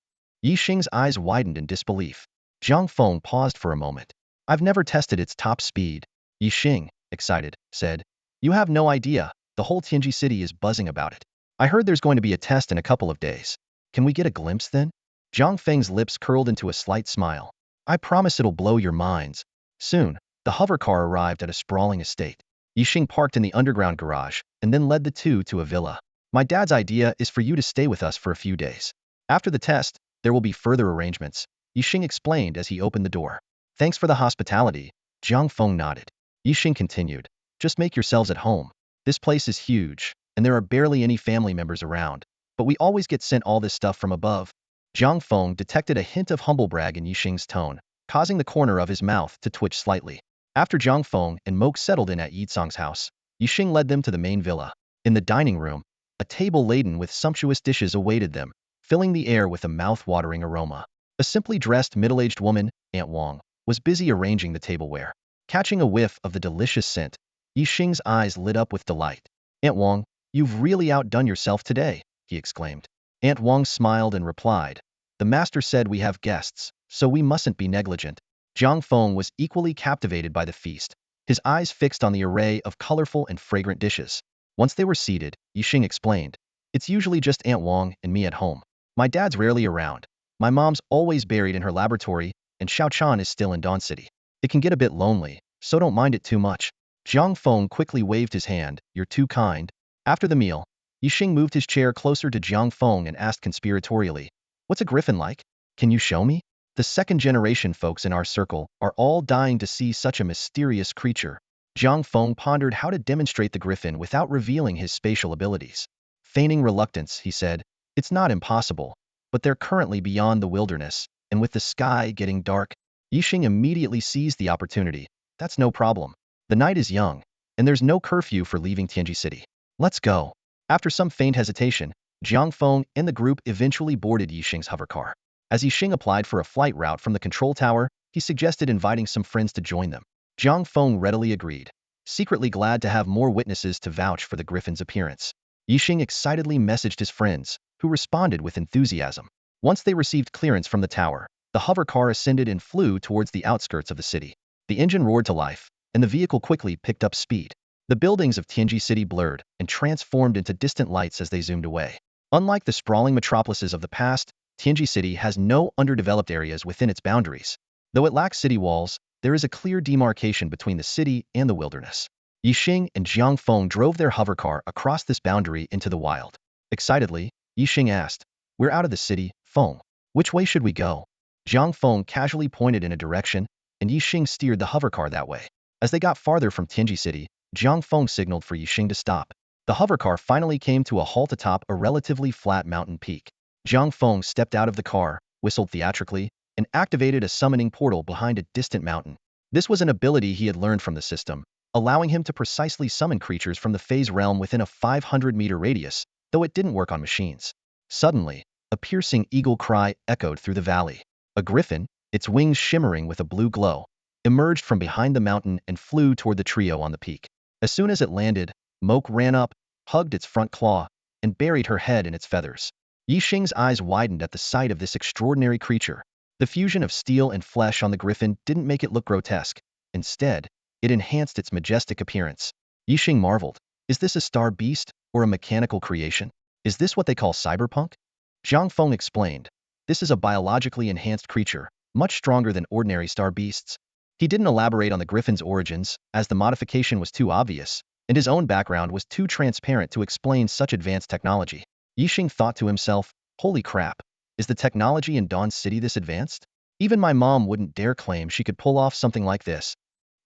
Yixing's eyes widened in disbelief. Jiang Feng paused for a moment. I've never tested its top speed. Yixing, excited, said. You have no idea. The whole Tianji city is buzzing about it. I heard there's going to be a test in a couple of days. Can we get a glimpse then? Jiang Feng's lips curled into a slight smile. I promise it'll blow your minds. Soon, the hovercar arrived at a sprawling estate. Yixing parked in the underground garage and then led the two to a villa. My dad's idea is for you to stay with us for a few days. After the test, there will be further arrangements, Yixing explained as he opened the door. Thanks for the hospitality, Jiang Feng nodded. Yixing continued. Just make yourselves at home. This place is huge, and there are barely any family members around, but we always get sent all this stuff from above. Jiang Feng detected a hint of humble brag in Yixing's tone, causing the corner of his mouth to twitch slightly. After Jiang Feng and Mok settled in at Yizong's house, Yixing led them to the main villa. In the dining room, a table laden with sumptuous dishes awaited them, filling the air with a mouth-watering aroma. A simply dressed middle-aged woman, Aunt Wang, was busy arranging the tableware. Catching a whiff of the delicious scent, Yixing's eyes lit up with delight. Aunt Wang, you've really outdone yourself today, he exclaimed. Aunt Wang smiled and replied, the master said we have guests, so we mustn't be negligent. Jiang Feng was equally captivated by the feast, his eyes fixed on the array of colorful and fragrant dishes. Once they were seated, Yixing explained, it's usually just Aunt Wang and me at home. My dad's rarely around. My mom's always buried in her laboratory, and Xiaochan is still in Dawn City. It can get a bit lonely, so don't mind it too much. Jiang Feng quickly waved his hand, you're too kind. After the meal, Yixing moved his chair closer to Jiang Feng and asked conspiratorially, what's a griffin like? Can you show me? The second-generation folks in our circle are all dying to see such a mysterious creature. Jiang Feng pondered how to demonstrate the griffin without revealing his spatial abilities. Feigning reluctance, he said, it's not impossible, but they're currently beyond the wilderness, and with the sky getting dark, Yixing immediately seized the opportunity. That's no problem. The night is young, and there's no curfew for leaving Tianji City. Let's go. After some faint hesitation, Jiang Feng and the group eventually boarded Yixing's hovercar. As Yixing applied for a flight route from the control tower, he suggested inviting some friends to join them. Jiang Feng readily agreed, secretly glad to have more witnesses to vouch for the griffin's appearance. Yixing excitedly messaged his friends, who responded with enthusiasm. Once they received clearance from the tower, the hovercar ascended and flew towards the outskirts of the city. The engine roared to life, and the vehicle quickly picked up speed. The buildings of Tianji City blurred and transformed into distant lights as they zoomed away. Unlike the sprawling metropolises of the past, Tianji City has no underdeveloped areas within its boundaries. Though it lacks city walls, there is a clear demarcation between the city and the wilderness. Yixing and Jiang Feng drove their hovercar across this boundary into the wild. Excitedly, Yixing asked, we're out of the city, Feng. Which way should we go? Jiang Feng casually pointed in a direction, and Yixing steered the hovercar that way. As they got farther from Tianji City, Jiang Feng signaled for Yixing to stop. The hovercar finally came to a halt atop a relatively flat mountain peak. Jiang Feng stepped out of the car, whistled theatrically, and activated a summoning portal behind a distant mountain. This was an ability he had learned from the system, allowing him to precisely summon creatures from the phase realm within a 500-meter radius, though it didn't work on machines. Suddenly, a piercing eagle cry echoed through the valley. A griffin, its wings shimmering with a blue glow, emerged from behind the mountain and flew toward the trio on the peak. As soon as it landed, Moke ran up, hugged its front claw, and buried her head in its feathers. Yixing's eyes widened at the sight of this extraordinary creature. The fusion of steel and flesh on the griffin didn't make it look grotesque. Instead, it enhanced its majestic appearance. Yixing marveled. Is this a star beast, or a mechanical creation? Is this what they call cyberpunk? Jiang Feng explained. This is a biologically enhanced creature, much stronger than ordinary star beasts. He didn't elaborate on the griffin's origins, as the modification was too obvious, and his own background was too transparent to explain such advanced technology. Yixing thought to himself, holy crap, is the technology in Dawn City this advanced? Even my mom wouldn't dare claim she could pull off something like this.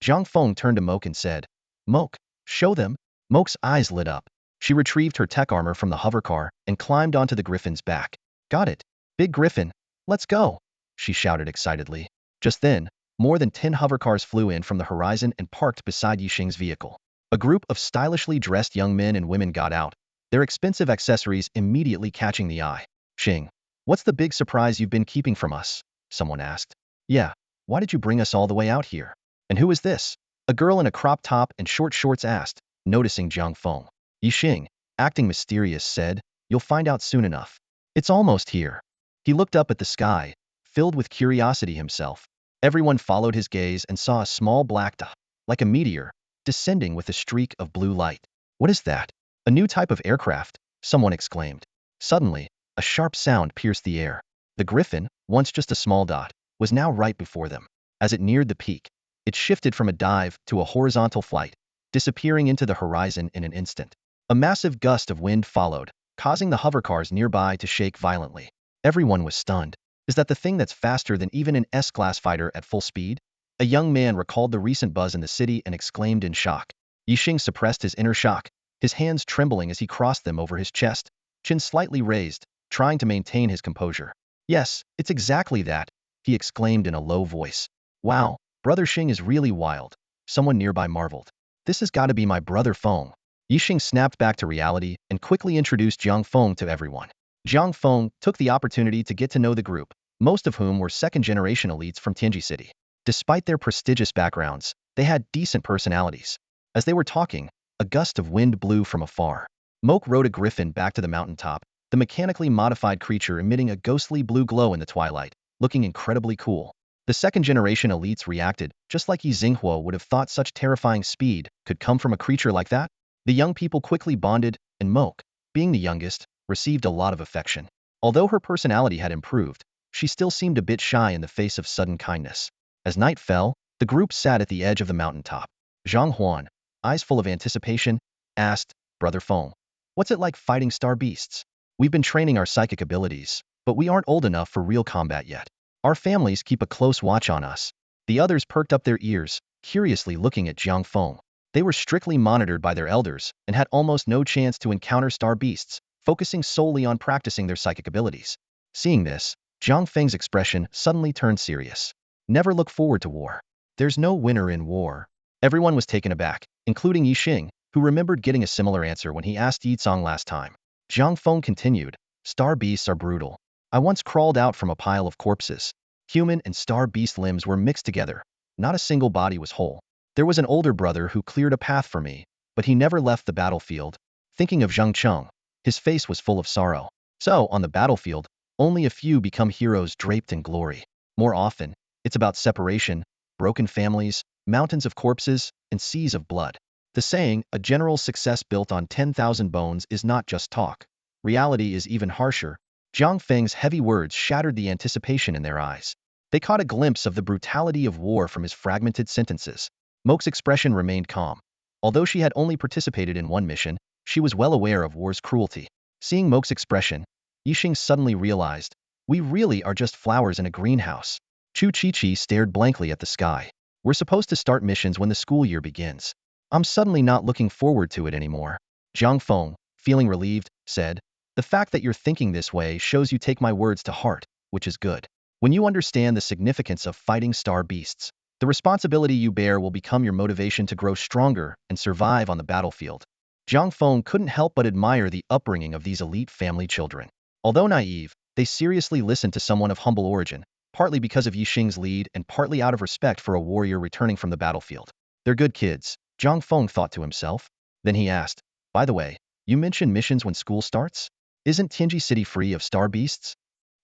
Jiang Feng turned to Moke and said, Moke, show them. Moke's eyes lit up. She retrieved her Tek Armor from the hovercar and climbed onto the griffin's back. Got it. Big Griffin, let's go, she shouted excitedly. Just then, more than 10 hovercars flew in from the horizon and parked beside Yixing's vehicle. A group of stylishly dressed young men and women got out, their expensive accessories immediately catching the eye. Xing, what's the big surprise you've been keeping from us? Someone asked. Yeah, why did you bring us all the way out here? And who is this? A girl in a crop top and short shorts asked, noticing Jiang Feng. Yixing, acting mysterious, said, you'll find out soon enough. It's almost here. He looked up at the sky, filled with curiosity himself. Everyone followed his gaze and saw a small black dot, like a meteor, descending with a streak of blue light. What is that? A new type of aircraft, someone exclaimed. Suddenly, a sharp sound pierced the air. The griffin, once just a small dot, was now right before them. As it neared the peak, it shifted from a dive to a horizontal flight, disappearing into the horizon in an instant. A massive gust of wind followed, causing the hovercars nearby to shake violently. Everyone was stunned. Is that the thing that's faster than even an S-class fighter at full speed? A young man recalled the recent buzz in the city and exclaimed in shock. Yixing suppressed his inner shock, his hands trembling as he crossed them over his chest, chin slightly raised, trying to maintain his composure. Yes, it's exactly that, he exclaimed in a low voice. Wow, Brother Xing is really wild, someone nearby marveled. This has got to be my brother Feng. Yixing snapped back to reality and quickly introduced Jiang Feng to everyone. Jiang Feng took the opportunity to get to know the group, most of whom were second-generation elites from Tianji City. Despite their prestigious backgrounds, they had decent personalities. As they were talking, a gust of wind blew from afar. Moke rode a griffin back to the mountaintop, the mechanically modified creature emitting a ghostly blue glow in the twilight, looking incredibly cool. The second-generation elites reacted, just like Yi Xinghuo would have thought such terrifying speed could come from a creature like that. The young people quickly bonded, and Moke, being the youngest, received a lot of affection. Although her personality had improved, she still seemed a bit shy in the face of sudden kindness. As night fell, the group sat at the edge of the mountaintop. Zhang Huan, eyes full of anticipation, asked, Brother Feng, what's it like fighting star beasts? We've been training our psychic abilities, but we aren't old enough for real combat yet. Our families keep a close watch on us. The others perked up their ears, curiously looking at Jiang Feng. They were strictly monitored by their elders and had almost no chance to encounter star beasts, focusing solely on practicing their psychic abilities. Seeing this, Jiang Feng's expression suddenly turned serious. Never look forward to war. There's no winner in war. Everyone was taken aback, including Yixing, who remembered getting a similar answer when he asked Yizong last time. Jiang Feng continued, Star beasts are brutal. I once crawled out from a pile of corpses. Human and star beast limbs were mixed together. Not a single body was whole. There was an older brother who cleared a path for me, but he never left the battlefield. Thinking of Zheng Cheng, his face was full of sorrow. So, on the battlefield, only a few become heroes draped in glory. More often, it's about separation, broken families, mountains of corpses, and seas of blood. The saying, a general's success built on 10,000 bones, is not just talk. Reality is even harsher. Jiang Feng's heavy words shattered the anticipation in their eyes. They caught a glimpse of the brutality of war from his fragmented sentences. Moke's expression remained calm. Although she had only participated in one mission, she was well aware of war's cruelty. Seeing Moke's expression, Yixing suddenly realized, we really are just flowers in a greenhouse. Chu Chi-Chi stared blankly at the sky. We're supposed to start missions when the school year begins. I'm suddenly not looking forward to it anymore. Jiang Feng, feeling relieved, said, the fact that you're thinking this way shows you take my words to heart, which is good. When you understand the significance of fighting star beasts, the responsibility you bear will become your motivation to grow stronger and survive on the battlefield. Jiang Feng couldn't help but admire the upbringing of these elite family children. Although naive, they seriously listened to someone of humble origin, partly because of Yixing's lead and partly out of respect for a warrior returning from the battlefield. They're good kids, Jiang Feng thought to himself. Then he asked, by the way, you mentioned missions when school starts? Isn't Tianji City free of star beasts?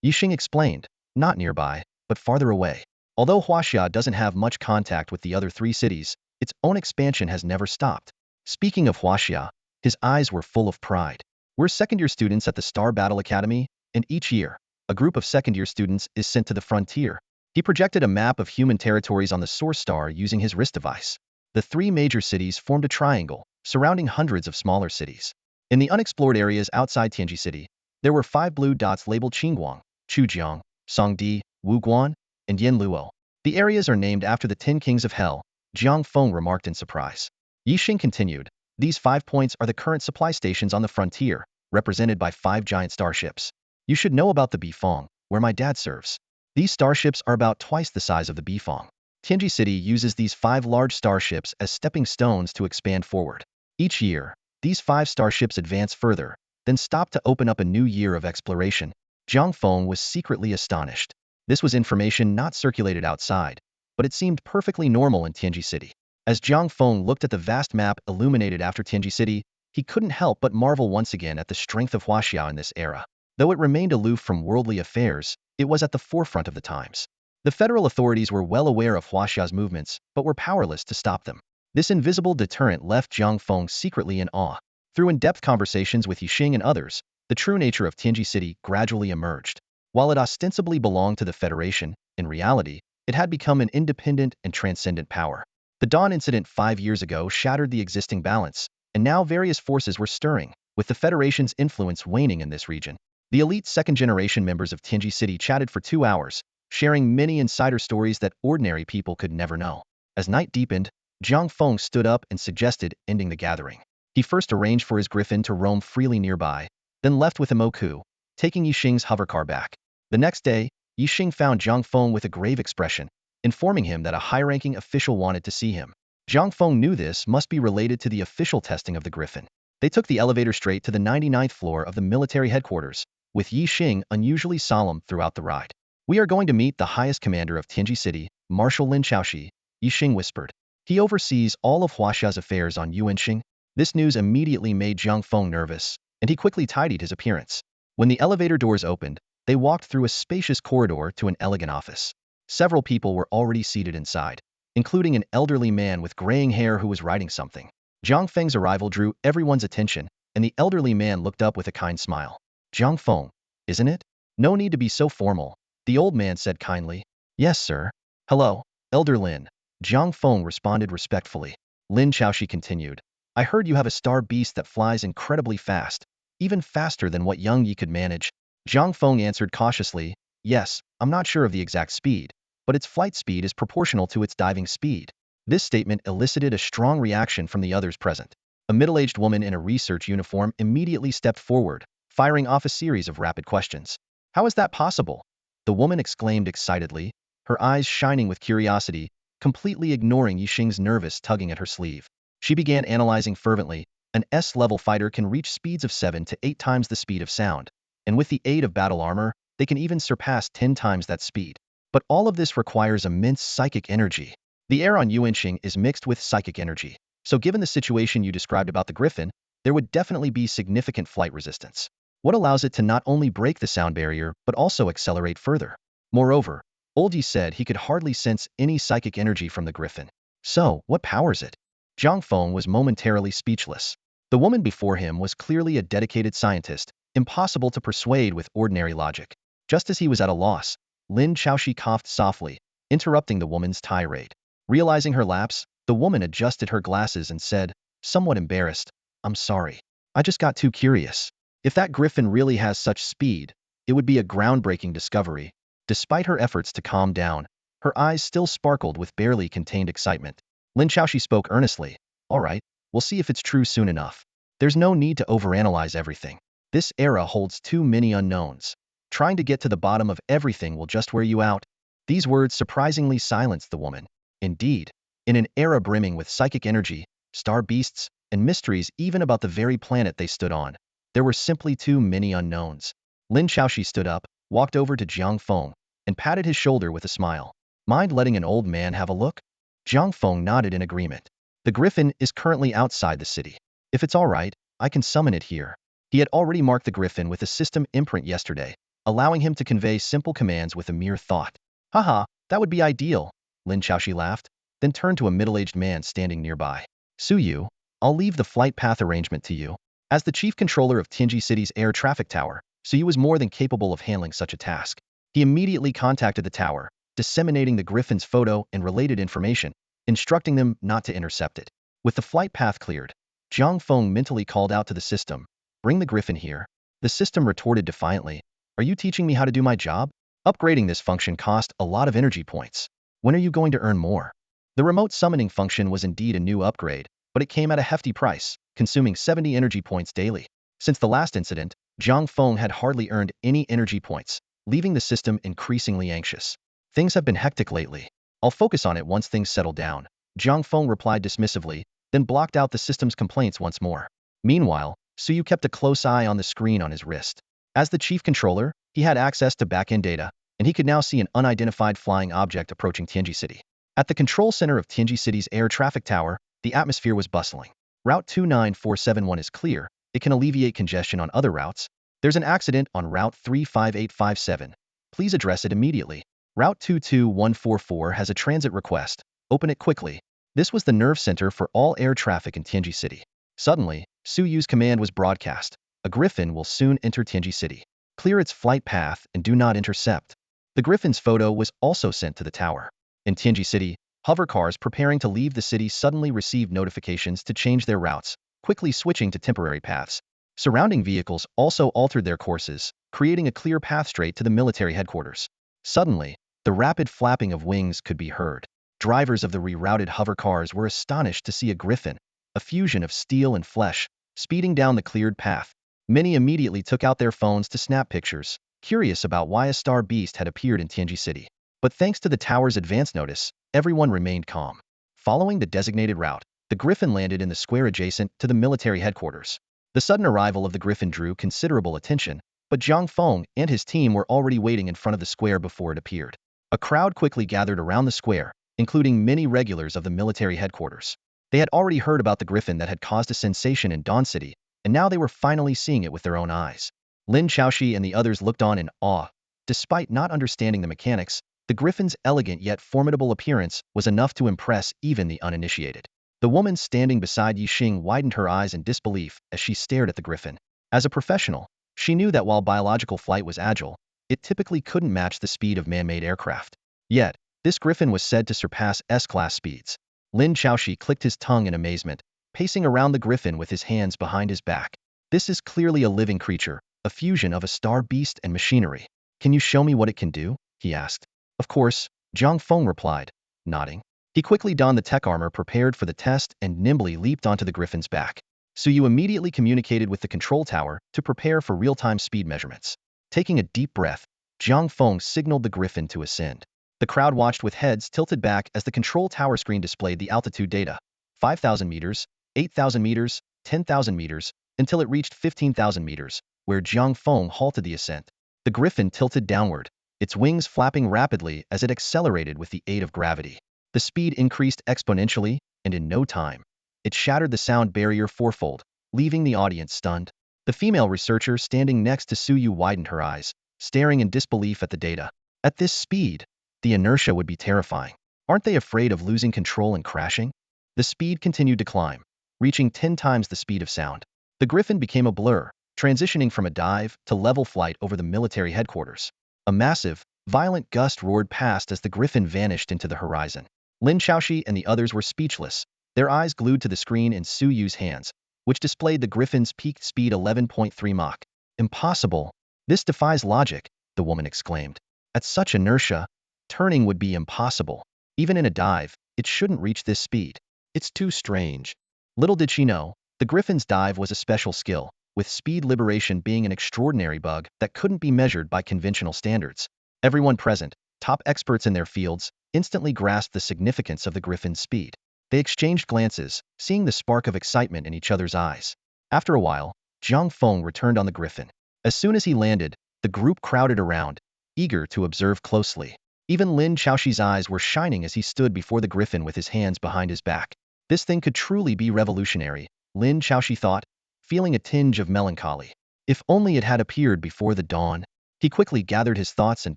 Yixing explained, not nearby, but farther away. Although Huaxia doesn't have much contact with the other three cities, its own expansion has never stopped. Speaking of Huaxia, his eyes were full of pride. We're second-year students at the Star Battle Academy, and each year, a group of second-year students is sent to the frontier. He projected a map of human territories on the source star using his wrist device. The three major cities formed a triangle, surrounding hundreds of smaller cities. In the unexplored areas outside Tianji City, there were 5 blue dots labeled Qingguang, Chujiang, Songdi, Wuguan, and Yanluo. The areas are named after the 10 kings of hell, Jiang Feng remarked in surprise. Yixing continued, these 5 points are the current supply stations on the frontier, represented by 5 giant starships. You should know about the Bifeng, where my dad serves. These starships are about twice the size of the Bifeng. Tianji City uses these 5 large starships as stepping stones to expand forward. Each year, these 5 starships advance further, then stop to open up a new year of exploration. Jiang Feng was secretly astonished. This was information not circulated outside, but it seemed perfectly normal in Tianji City. As Jiang Feng looked at the vast map illuminated after Tianji City, he couldn't help but marvel once again at the strength of Huaxia in this era. Though it remained aloof from worldly affairs, it was at the forefront of the times. The federal authorities were well aware of Huaxia's movements, but were powerless to stop them. This invisible deterrent left Jiang Feng secretly in awe. Through in-depth conversations with Yixing and others, the true nature of Tianji City gradually emerged. While it ostensibly belonged to the Federation, in reality, it had become an independent and transcendent power. The Dawn incident 5 years ago shattered the existing balance, and now various forces were stirring, with the Federation's influence waning in this region. The elite second-generation members of Tianji City chatted for 2 hours, sharing many insider stories that ordinary people could never know. As night deepened, Jiang Feng stood up and suggested ending the gathering. He first arranged for his griffin to roam freely nearby, then left with Imoku, taking Yixing's hovercar back. The next day, Yixing found Jiang Feng with a grave expression, informing him that a high-ranking official wanted to see him. Jiang Feng knew this must be related to the official testing of the griffin. They took the elevator straight to the 99th floor of the military headquarters, with Yixing unusually solemn throughout the ride. We are going to meet the highest commander of Tianji City, Marshal Lin Chaoxi, Yixing whispered. He oversees all of Huaxia's affairs on Yuanxing. This news immediately made Jiang Feng nervous, and he quickly tidied his appearance. When the elevator doors opened, they walked through a spacious corridor to an elegant office. Several people were already seated inside, including an elderly man with graying hair who was writing something. Jiang Feng's arrival drew everyone's attention, and the elderly man looked up with a kind smile. Jiang Feng, isn't it? No need to be so formal, the old man said kindly. Yes, sir. Hello, Elder Lin. Jiang Feng responded respectfully. Lin Chaoxi continued. I heard you have a star beast that flies incredibly fast, even faster than what young Yi could manage. Jiang Feng answered cautiously, yes, I'm not sure of the exact speed, but its flight speed is proportional to its diving speed. This statement elicited a strong reaction from the others present. A middle-aged woman in a research uniform immediately stepped forward, firing off a series of rapid questions. How is that possible? The woman exclaimed excitedly, her eyes shining with curiosity, completely ignoring Yixing's nervous tugging at her sleeve. She began analyzing fervently. An S-level fighter can reach speeds of 7 to 8 times the speed of sound, and with the aid of battle armor, they can even surpass 10 times that speed. But all of this requires immense psychic energy. The air on Yuanxing is mixed with psychic energy, so given the situation you described about the griffin, there would definitely be significant flight resistance. What allows it to not only break the sound barrier, but also accelerate further? Moreover, Old Yi said he could hardly sense any psychic energy from the griffin. So, what powers it? Jiang Feng was momentarily speechless. The woman before him was clearly a dedicated scientist, impossible to persuade with ordinary logic. Just as he was at a loss, Lin Chaoxi coughed softly, interrupting the woman's tirade. Realizing her lapse, the woman adjusted her glasses and said, somewhat embarrassed, I'm sorry. I just got too curious. If that griffin really has such speed, it would be a groundbreaking discovery. Despite her efforts to calm down, Her eyes still sparkled with barely contained excitement. Lin Xiaoxi spoke earnestly. All right, we'll see if it's true soon enough. There's no need to overanalyze everything. This era holds too many unknowns. Trying to get to the bottom of everything will just wear you out. These words surprisingly silenced the woman. Indeed, in an era brimming with psychic energy, star beasts, and mysteries even about the very planet they stood on, there were simply too many unknowns. Lin Xiaoxi stood up, walked over to Jiang Feng, and patted his shoulder with a smile. Mind letting an old man have a look? Jiang Feng nodded in agreement. The griffin is currently outside the city. If it's all right, I can summon it here. He had already marked the griffin with a system imprint yesterday, allowing him to convey simple commands with a mere thought. Haha, that would be ideal, Lin Xiaoxi laughed, then turned to a middle-aged man standing nearby. Su Yu, I'll leave the flight path arrangement to you. As the chief controller of Tianji City's air traffic tower, Su Yu was more than capable of handling such a task. He immediately contacted the tower, disseminating the griffin's photo and related information, instructing them not to intercept it. With the flight path cleared, Jiang Feng mentally called out to the system, "Bring the griffin here." The system retorted defiantly, "Are you teaching me how to do my job? Upgrading this function cost a lot of energy points. When are you going to earn more?" The remote summoning function was indeed a new upgrade, but it came at a hefty price, consuming 70 energy points daily. Since the last incident, Jiang Feng had hardly earned any energy points, leaving the system increasingly anxious. "Things have been hectic lately. I'll focus on it once things settle down," Jiang Feng replied dismissively, then blocked out the system's complaints once more. Meanwhile, Su Yu kept a close eye on the screen on his wrist. As the chief controller, he had access to back-end data, and he could now see an unidentified flying object approaching Tianji City. At the control center of Tianji City's air traffic tower, the atmosphere was bustling. Route 29471 is clear. It can alleviate congestion on other routes. There's an accident on Route 35857. Please address it immediately. Route 22144 has a transit request. Open it quickly. This was the nerve center for all air traffic in Tianji City. Suddenly, Su Yu's command was broadcast. A griffin will soon enter Tianji City. Clear its flight path and do not intercept. The griffin's photo was also sent to the tower. In Tianji City, hover cars preparing to leave the city suddenly received notifications to change their routes, quickly switching to temporary paths. Surrounding vehicles also altered their courses, creating a clear path straight to the military headquarters. Suddenly, the rapid flapping of wings could be heard. Drivers of the rerouted hover cars were astonished to see a griffin, a fusion of steel and flesh, speeding down the cleared path. Many immediately took out their phones to snap pictures, curious about why a star beast had appeared in Tianji City. But thanks to the tower's advance notice, everyone remained calm. Following the designated route, the griffin landed in the square adjacent to the military headquarters. The sudden arrival of the griffin drew considerable attention, but Jiang Feng and his team were already waiting in front of the square before it appeared. A crowd quickly gathered around the square, including many regulars of the military headquarters. They had already heard about the griffin that had caused a sensation in Dawn City, and now they were finally seeing it with their own eyes. Lin Xiaoxi and the others looked on in awe. Despite not understanding the mechanics, the griffin's elegant yet formidable appearance was enough to impress even the uninitiated. The woman standing beside Yixing widened her eyes in disbelief as she stared at the griffin. As a professional, she knew that while biological flight was agile, it typically couldn't match the speed of man-made aircraft. Yet, this griffin was said to surpass S-class speeds. Lin Xiaoxi clicked his tongue in amazement, pacing around the griffin with his hands behind his back. This is clearly a living creature, a fusion of a star beast and machinery. Can you show me what it can do? He asked. Of course, Jiang Feng replied, nodding. He quickly donned the Tek Armor prepared for the test and nimbly leaped onto the griffin's back. Su Yu immediately communicated with the control tower to prepare for real-time speed measurements. Taking a deep breath, Jiang Feng signaled the griffin to ascend. The crowd watched with heads tilted back as the control tower screen displayed the altitude data, 5,000 meters, 8,000 meters, 10,000 meters, until it reached 15,000 meters, where Jiang Feng halted the ascent. The griffin tilted downward, its wings flapping rapidly as it accelerated with the aid of gravity. The speed increased exponentially, and in no time, it shattered the sound barrier fourfold, leaving the audience stunned. The female researcher standing next to Su Yu widened her eyes, staring in disbelief at the data. At this speed, the inertia would be terrifying. Aren't they afraid of losing control and crashing? The speed continued to climb, reaching 10 times the speed of sound. The griffin became a blur, transitioning from a dive to level flight over the military headquarters. A massive, violent gust roared past as the griffin vanished into the horizon. Lin Xiaoxi and the others were speechless, their eyes glued to the screen in Su Yu's hands, which displayed the griffin's peak speed 11.3 Mach. Impossible. This defies logic, the woman exclaimed. At such inertia, turning would be impossible. Even in a dive, it shouldn't reach this speed. It's too strange. Little did she know, the Griffin's dive was a special skill, with speed liberation being an extraordinary bug that couldn't be measured by conventional standards. Everyone present, top experts in their fields, instantly grasped the significance of the Griffin's speed. They exchanged glances, seeing the spark of excitement in each other's eyes. After a while, Jiang Feng returned on the Griffin. As soon as he landed, the group crowded around, eager to observe closely. Even Lin Chaoxi's eyes were shining as he stood before the Griffin with his hands behind his back. This thing could truly be revolutionary, Lin Chaoxi thought, feeling a tinge of melancholy. If only it had appeared before the dawn. He quickly gathered his thoughts and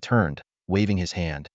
turned, waving his hand.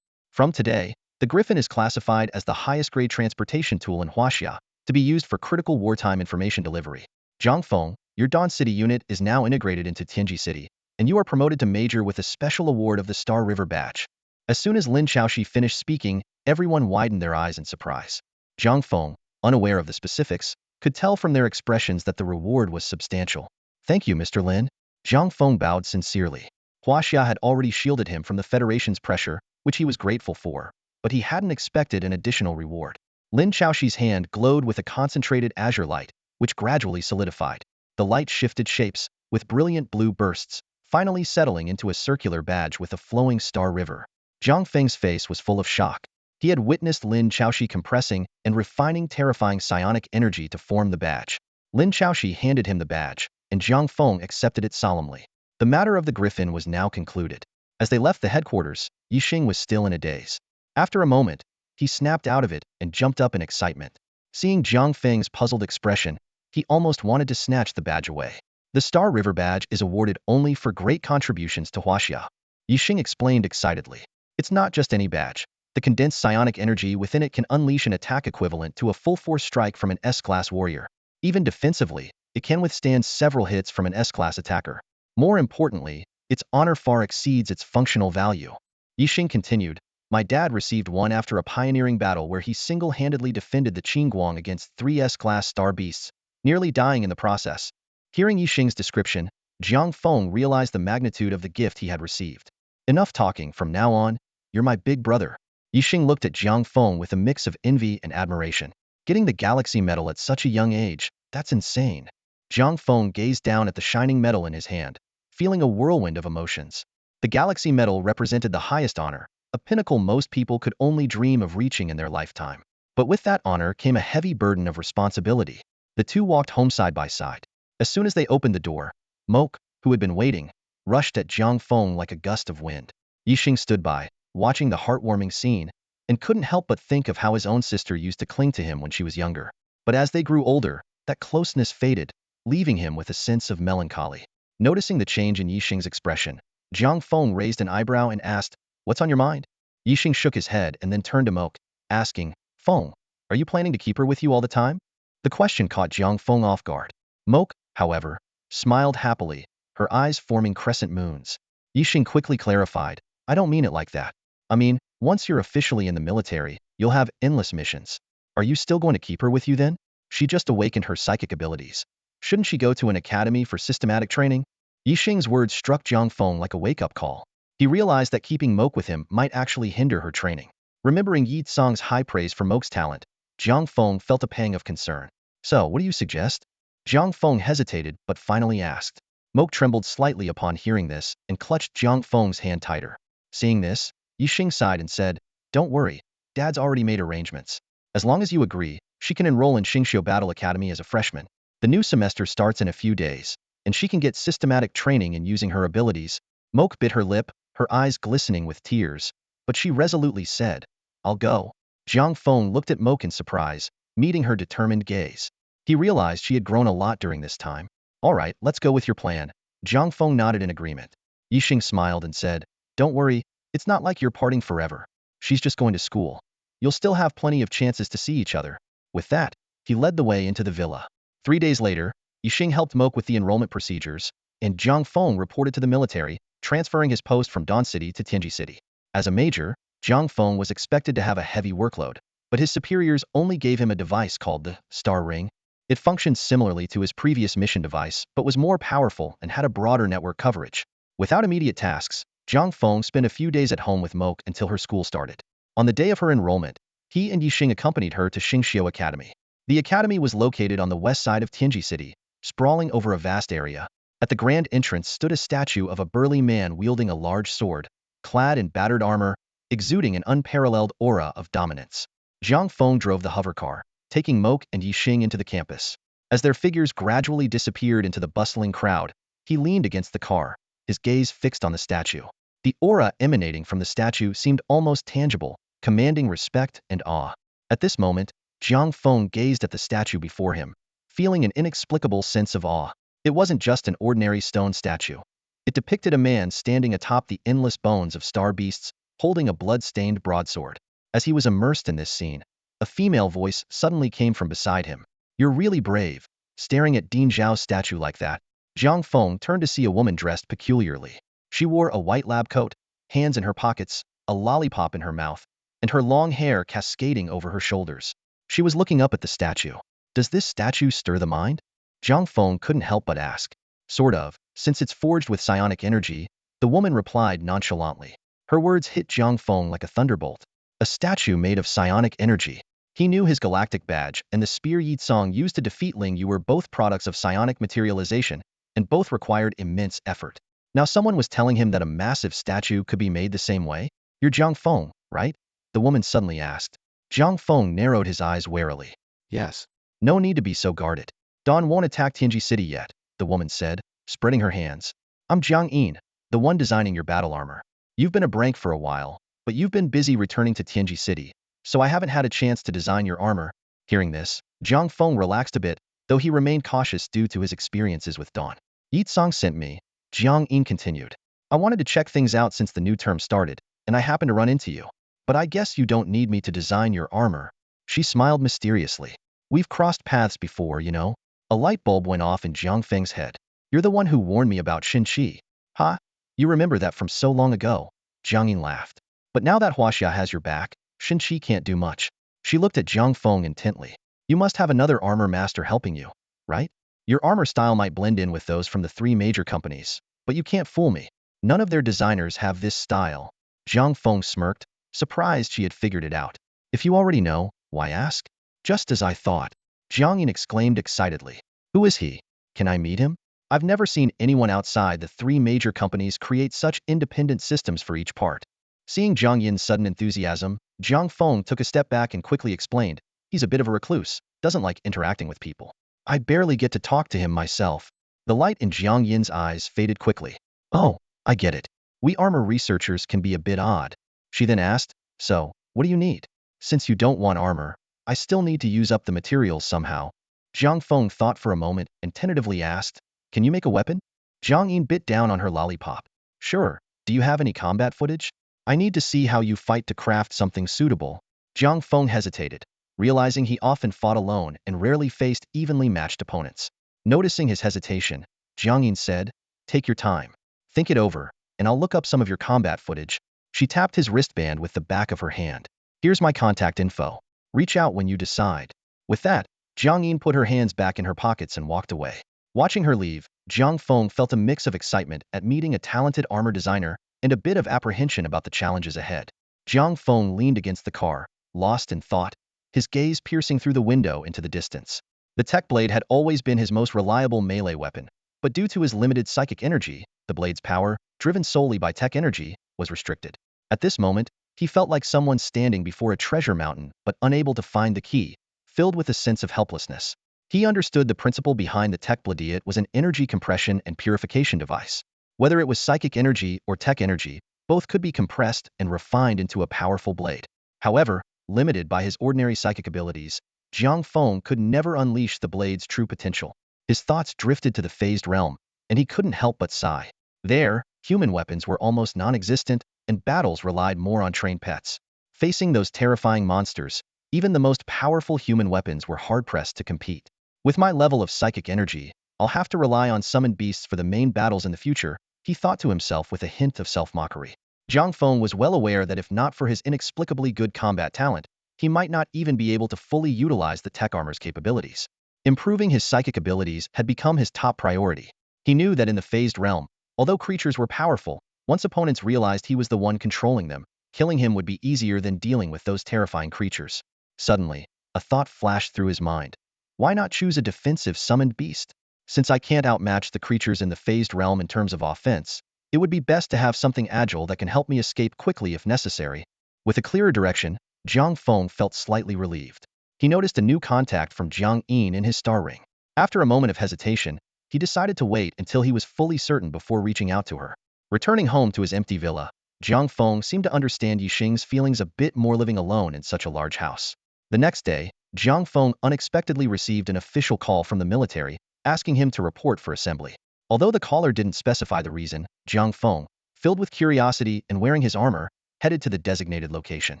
From today, the Griffin is classified as the highest grade transportation tool in Huaxia, to be used for critical wartime information delivery. Jiang Feng, your Dawn City unit is now integrated into Tianji City, and you are promoted to Major with a special award of the Star River Badge. As soon as Lin Chaoxi finished speaking, everyone widened their eyes in surprise. Jiang Feng, unaware of the specifics, could tell from their expressions that the reward was substantial. Thank you, Mr. Lin. Jiang Feng bowed sincerely. Huaxia had already shielded him from the Federation's pressure, which he was grateful for, but he hadn't expected an additional reward. Lin Chaoxi's hand glowed with a concentrated azure light, which gradually solidified. The light shifted shapes, with brilliant blue bursts, finally settling into a circular badge with a flowing star river. Jiang Feng's face was full of shock. He had witnessed Lin Chaoxi compressing and refining terrifying psionic energy to form the badge. Lin Chaoxi handed him the badge, and Jiang Feng accepted it solemnly. The matter of the Griffin was now concluded. As they left the headquarters, Yixing was still in a daze. After a moment, he snapped out of it and jumped up in excitement. Seeing Jiang Feng's puzzled expression, he almost wanted to snatch the badge away. The Star River Badge is awarded only for great contributions to Huaxia. Yixing explained excitedly. It's not just any badge. The condensed psionic energy within it can unleash an attack equivalent to a full-force strike from an S-class warrior. Even defensively, it can withstand several hits from an S-class attacker. More importantly, its honor far exceeds its functional value. Yixing continued, my dad received one after a pioneering battle where he single-handedly defended the Qingguang against 3 S-class star beasts, nearly dying in the process. Hearing Yixing's description, Jiang Feng realized the magnitude of the gift he had received. Enough talking, from now on, you're my big brother. Yixing looked at Jiang Feng with a mix of envy and admiration. Getting the Galaxy Medal at such a young age, that's insane. Jiang Feng gazed down at the shining medal in his hand, feeling a whirlwind of emotions. The Galaxy Medal represented the highest honor, a pinnacle most people could only dream of reaching in their lifetime. But with that honor came a heavy burden of responsibility. The two walked home side by side. As soon as they opened the door, Moke, who had been waiting, rushed at Jiang Feng like a gust of wind. Yixing stood by, watching the heartwarming scene, and couldn't help but think of how his own sister used to cling to him when she was younger. But as they grew older, that closeness faded, leaving him with a sense of melancholy. Noticing the change in Yixing's expression, Jiang Feng raised an eyebrow and asked, what's on your mind? Yixing shook his head and then turned to Moke, asking, Feng, are you planning to keep her with you all the time? The question caught Jiang Feng off guard. Moke, however, smiled happily, her eyes forming crescent moons. Yixing quickly clarified, I don't mean it like that. I mean, once you're officially in the military, you'll have endless missions. Are you still going to keep her with you then? She just awakened her psychic abilities. Shouldn't she go to an academy for systematic training? Yixing's words struck Jiang Feng like a wake-up call. He realized that keeping Moke with him might actually hinder her training. Remembering Yi Tsang's high praise for Moke's talent, Jiang Feng felt a pang of concern. So, what do you suggest? Jiang Feng hesitated but finally asked. Moke trembled slightly upon hearing this and clutched Jiang Feng's hand tighter. Seeing this, Yixing sighed and said, don't worry, Dad's already made arrangements. As long as you agree, she can enroll in Xingqiu Battle Academy as a freshman. The new semester starts in a few days, and she can get systematic training in using her abilities. Moke bit her lip, her eyes glistening with tears, but she resolutely said, I'll go. Jiang Feng looked at Moke in surprise, meeting her determined gaze. He realized she had grown a lot during this time. All right, let's go with your plan. Jiang Feng nodded in agreement. Yixing smiled and said, don't worry, it's not like you're parting forever. She's just going to school. You'll still have plenty of chances to see each other. With that, he led the way into the villa. 3 days later, Yixing helped Moke with the enrollment procedures, and Jiang Feng reported to the military, transferring his post from Dawn City to Tianji City. As a major, Jiang Feng was expected to have a heavy workload, but his superiors only gave him a device called the Star Ring. It functioned similarly to his previous mission device, but was more powerful and had a broader network coverage. Without immediate tasks, Jiang Feng spent a few days at home with Moke until her school started. On the day of her enrollment, he and Yixing accompanied her to Xingxiu Academy. The academy was located on the west side of Tianji City, sprawling over a vast area. At the grand entrance stood a statue of a burly man wielding a large sword, clad in battered armor, exuding an unparalleled aura of dominance. Jiang Feng drove the hovercar, taking Moke and Yixing into the campus. As their figures gradually disappeared into the bustling crowd, he leaned against the car, his gaze fixed on the statue. The aura emanating from the statue seemed almost tangible, commanding respect and awe. At this moment, Jiang Feng gazed at the statue before him, feeling an inexplicable sense of awe. It wasn't just an ordinary stone statue. It depicted a man standing atop the endless bones of star beasts, holding a blood-stained broadsword. As he was immersed in this scene, a female voice suddenly came from beside him. "You're really brave, staring at Ding Zhao's statue like that." Jiang Feng turned to see a woman dressed peculiarly. She wore a white lab coat, hands in her pockets, a lollipop in her mouth, and her long hair cascading over her shoulders. She was looking up at the statue. "Does this statue stir the mind?" Jiang Feng couldn't help but ask. "Sort of, since it's forged with psionic energy," the woman replied nonchalantly. Her words hit Jiang Feng like a thunderbolt. A statue made of psionic energy. He knew his galactic badge and the spear Yitsong used to defeat Ling Yu were both products of psionic materialization, and both required immense effort. Now someone was telling him that a massive statue could be made the same way? "You're Jiang Feng, right?" the woman suddenly asked. Jiang Feng narrowed his eyes warily. Yes. "No need to be so guarded. Dawn won't attack Tianji City yet," the woman said, spreading her hands. "I'm Jiang Yin, the one designing your battle armor. You've been a brank for a while, but you've been busy returning to Tianji City, so I haven't had a chance to design your armor." Hearing this, Jiang Feng relaxed a bit, though he remained cautious due to his experiences with Dawn. "Yitsong sent me," Jiang Yin continued. "I wanted to check things out since the new term started, and I happened to run into you. But I guess you don't need me to design your armor." She smiled mysteriously. "We've crossed paths before, you know." A light bulb went off in Jiang Feng's head. "You're the one who warned me about Xin Qi. Huh? You remember that from so long ago?" Jiang Yin laughed. "But now that Huaxia has your back, Xin Qi can't do much." She looked at Jiang Feng intently. "You must have another armor master helping you, right? Your armor style might blend in with those from the three major companies, but you can't fool me. None of their designers have this style." Jiang Feng smirked, surprised she had figured it out. "If you already know, why ask?" "Just as I thought," Jiang Yin exclaimed excitedly. "Who is he? Can I meet him? I've never seen anyone outside the three major companies create such independent systems for each part." Seeing Jiang Yin's sudden enthusiasm, Jiang Feng took a step back and quickly explained, "He's a bit of a recluse, doesn't like interacting with people. I barely get to talk to him myself." The light in Jiang Yin's eyes faded quickly. "Oh, I get it. We armor researchers can be a bit odd." She then asked, "So, what do you need?" "Since you don't want armor, I still need to use up the materials somehow." Jiang Feng thought for a moment and tentatively asked, "Can you make a weapon?" Jiang Yin bit down on her lollipop. "Sure. Do you have any combat footage? I need to see how you fight to craft something suitable." Jiang Feng hesitated, realizing he often fought alone and rarely faced evenly matched opponents. Noticing his hesitation, Jiang Yin said, "Take your time. Think it over, and I'll look up some of your combat footage." She tapped his wristband with the back of her hand. "Here's my contact info. Reach out when you decide." With that, Jiang Yin put her hands back in her pockets and walked away. Watching her leave, Jiang Feng felt a mix of excitement at meeting a talented armor designer and a bit of apprehension about the challenges ahead. Jiang Feng leaned against the car, lost in thought, his gaze piercing through the window into the distance. The tech blade had always been his most reliable melee weapon, but due to his limited psychic energy, the blade's power, driven solely by tech energy, was restricted. At this moment, he felt like someone standing before a treasure mountain but unable to find the key, filled with a sense of helplessness. He understood the principle behind the tech blade was an energy compression and purification device. Whether it was psychic energy or tech energy, both could be compressed and refined into a powerful blade. However, limited by his ordinary psychic abilities, Jiang Feng could never unleash the blade's true potential. His thoughts drifted to the phased realm, and he couldn't help but sigh. There, human weapons were almost non-existent, and battles relied more on trained pets. Facing those terrifying monsters, even the most powerful human weapons were hard-pressed to compete. "With my level of psychic energy, I'll have to rely on summoned beasts for the main battles in the future," he thought to himself with a hint of self-mockery. Jiang Feng was well aware that if not for his inexplicably good combat talent, he might not even be able to fully utilize the Tek Armor's capabilities. Improving his psychic abilities had become his top priority. He knew that in the phased realm, although creatures were powerful, Once opponents realized he was the one controlling them, killing him would be easier than dealing with those terrifying creatures. Suddenly, a thought flashed through his mind. Why not choose a defensive summoned beast? Since I can't outmatch the creatures in the phased realm in terms of offense, it would be best to have something agile that can help me escape quickly if necessary. With a clearer direction, Jiang Feng felt slightly relieved. He noticed a new contact from Jiang Yin in his star ring. After a moment of hesitation, he decided to wait until he was fully certain before reaching out to her. Returning home to his empty villa, Jiang Feng seemed to understand Yixing's feelings a bit more living alone in such a large house. The next day, Jiang Feng unexpectedly received an official call from the military, asking him to report for assembly. Although the caller didn't specify the reason, Jiang Feng, filled with curiosity and wearing his armor, headed to the designated location.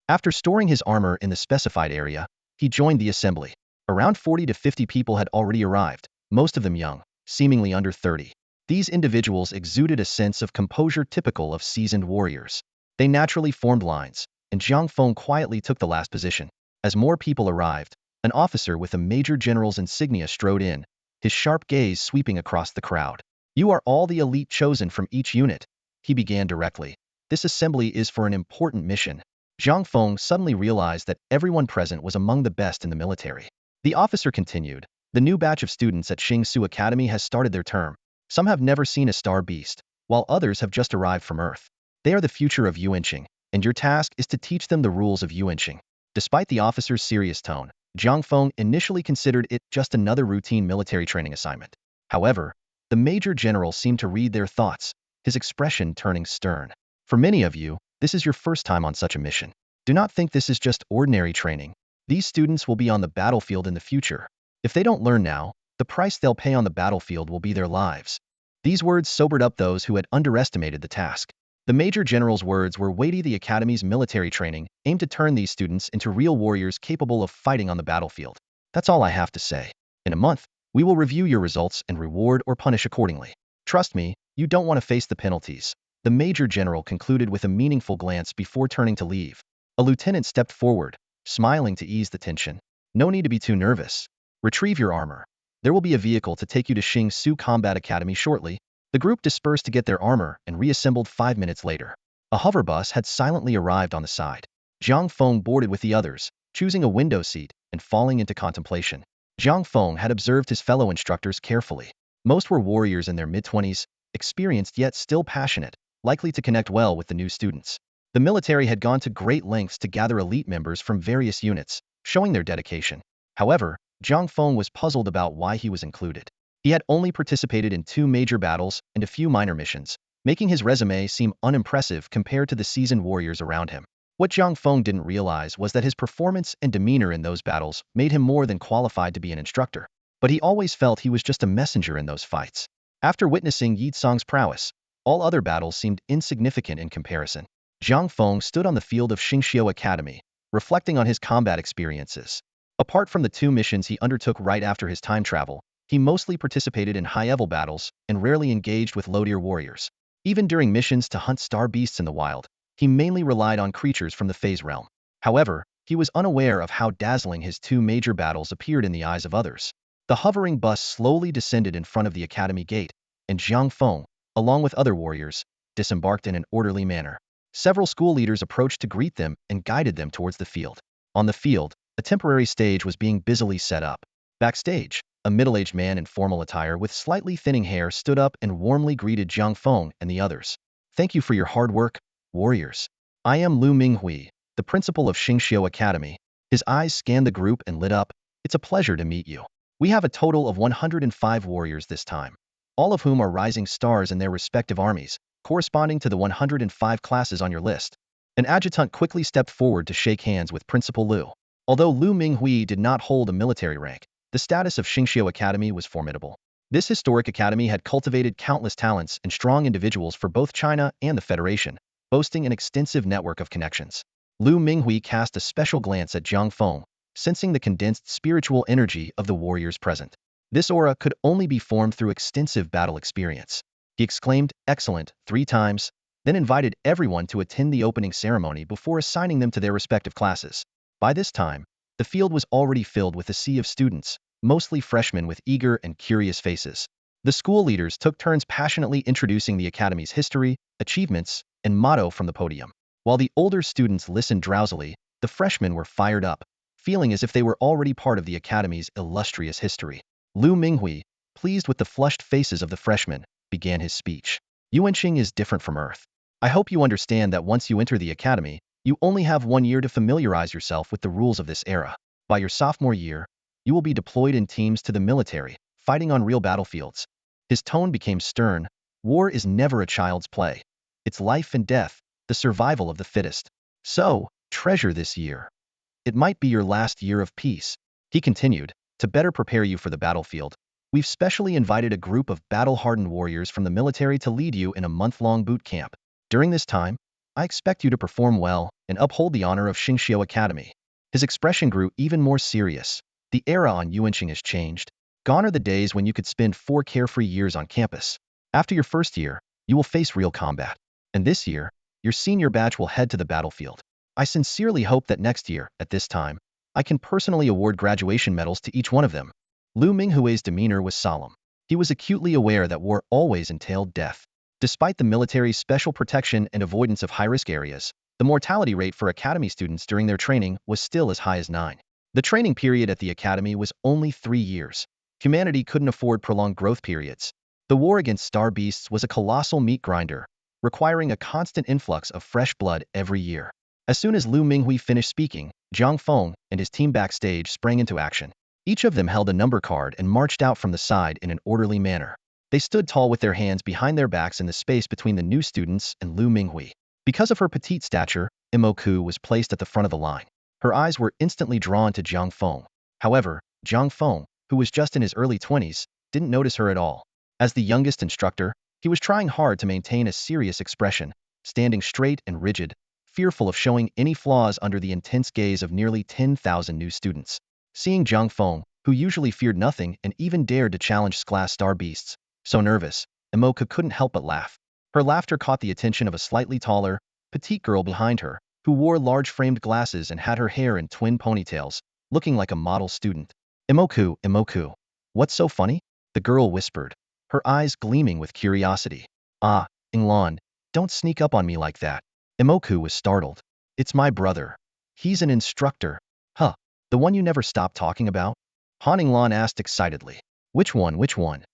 After storing his armor in the specified area, he joined the assembly. Around 40 to 50 people had already arrived, most of them young, seemingly under 30. These individuals exuded a sense of composure typical of seasoned warriors. They naturally formed lines, and Jiang Feng quietly took the last position. As more people arrived, an officer with a major general's insignia strode in, his sharp gaze sweeping across the crowd. You are all the elite chosen from each unit, he began directly. This assembly is for an important mission. Jiang Feng suddenly realized that everyone present was among the best in the military. The officer continued, the new batch of students at Xingsu Academy has started their term. Some have never seen a star beast, while others have just arrived from Earth. They are the future of Yuanqing, and your task is to teach them the rules of Yuanqing. Despite the officer's serious tone, Jiang Feng initially considered it just another routine military training assignment. However, the Major General seemed to read their thoughts, his expression turning stern. For many of you, this is your first time on such a mission. Do not think this is just ordinary training. These students will be on the battlefield in the future. If they don't learn now, the price they'll pay on the battlefield will be their lives. These words sobered up those who had underestimated the task. The Major General's words were weighty. The Academy's military training aimed to turn these students into real warriors capable of fighting on the battlefield. That's all I have to say. In a month, we will review your results and reward or punish accordingly. Trust me, you don't want to face the penalties. The Major General concluded with a meaningful glance before turning to leave. A lieutenant stepped forward, smiling to ease the tension. No need to be too nervous. Retrieve your armor. There will be a vehicle to take you to Xingsu Combat Academy shortly. The group dispersed to get their armor and reassembled 5 minutes later. A hover bus had silently arrived on the side. Jiang Feng boarded with the others, choosing a window seat and falling into contemplation. Jiang Feng had observed his fellow instructors carefully. Most were warriors in their mid-20s, experienced yet still passionate, likely to connect well with the new students. The military had gone to great lengths to gather elite members from various units, showing their dedication. However, Jiang Feng was puzzled about why he was included. He had only participated in 2 major battles and a few minor missions, making his resume seem unimpressive compared to the seasoned warriors around him. What Jiang Feng didn't realize was that his performance and demeanor in those battles made him more than qualified to be an instructor. But he always felt he was just a messenger in those fights. After witnessing Yi Tsong's prowess, all other battles seemed insignificant in comparison. Jiang Feng stood on the field of Xingxiu Academy, reflecting on his combat experiences. Apart from the 2 missions he undertook right after his time travel, he mostly participated in high-level battles and rarely engaged with low-tier warriors. Even during missions to hunt star beasts in the wild, he mainly relied on creatures from the phase realm. However, he was unaware of how dazzling his 2 major battles appeared in the eyes of others. The hovering bus slowly descended in front of the academy gate, and Jiang Feng, along with other warriors, disembarked in an orderly manner. Several school leaders approached to greet them and guided them towards the field. On the field, a temporary stage was being busily set up. Backstage, a middle-aged man in formal attire with slightly thinning hair stood up and warmly greeted Jiang Feng and the others. Thank you for your hard work, warriors. I am Lu Minghui, the principal of Xingxiu Academy. His eyes scanned the group and lit up. It's a pleasure to meet you. We have a total of 105 warriors this time, all of whom are rising stars in their respective armies, corresponding to the 105 classes on your list. An adjutant quickly stepped forward to shake hands with Principal Lu. Although Lu Minghui did not hold a military rank, the status of Xingxiu Academy was formidable. This historic academy had cultivated countless talents and strong individuals for both China and the Federation, boasting an extensive network of connections. Lu Minghui cast a special glance at Jiang Feng, sensing the condensed spiritual energy of the warriors present. This aura could only be formed through extensive battle experience. He exclaimed, "Excellent," 3 times, then invited everyone to attend the opening ceremony before assigning them to their respective classes. By this time, the field was already filled with a sea of students, mostly freshmen with eager and curious faces. The school leaders took turns passionately introducing the academy's history, achievements, and motto from the podium. While the older students listened drowsily, the freshmen were fired up, feeling as if they were already part of the academy's illustrious history. Lu Minghui, pleased with the flushed faces of the freshmen, began his speech. Yuanqing is different from Earth. I hope you understand that once you enter the academy, you only have 1 year to familiarize yourself with the rules of this era. By your sophomore year, you will be deployed in teams to the military, fighting on real battlefields. His tone became stern. War is never a child's play. It's life and death, the survival of the fittest. So, treasure this year. It might be your last year of peace. He continued, to better prepare you for the battlefield. We've specially invited a group of battle-hardened warriors from the military to lead you in a month-long boot camp. During this time, I expect you to perform well and uphold the honor of Xingqiu Academy. His expression grew even more serious. The era on Yuanqing has changed. Gone are the days when you could spend 4 carefree years on campus. After your first year, you will face real combat. And this year, your senior batch will head to the battlefield. I sincerely hope that next year, at this time, I can personally award graduation medals to each one of them. Lu Minghui's demeanor was solemn. He was acutely aware that war always entailed death. Despite the military's special protection and avoidance of high-risk areas, the mortality rate for academy students during their training was still as high as 9. The training period at the academy was only 3 years. Humanity couldn't afford prolonged growth periods. The war against star beasts was a colossal meat grinder, requiring a constant influx of fresh blood every year. As soon as Lu Minghui finished speaking, Jiang Feng and his team backstage sprang into action. Each of them held a number card and marched out from the side in an orderly manner. They stood tall with their hands behind their backs in the space between the new students and Lu Minghui. Because of her petite stature, Imoku was placed at the front of the line. Her eyes were instantly drawn to Jiang Feng. However, Jiang Feng, who was just in his early 20s, didn't notice her at all. As the youngest instructor, he was trying hard to maintain a serious expression, standing straight and rigid, fearful of showing any flaws under the intense gaze of nearly 10,000 new students. Seeing Jiang Feng, who usually feared nothing and even dared to challenge class star beasts, so nervous, Imoka couldn't help but laugh. Her laughter caught the attention of a slightly taller, petite girl behind her, who wore large framed glasses and had her hair in twin ponytails, looking like a model student. Imoku, what's so funny? The girl whispered, her eyes gleaming with curiosity. Ah, Inglan, don't sneak up on me like that. Imoku was startled. It's my brother. He's an instructor. Huh, the one you never stop talking about? Han Inglan asked excitedly. Which one?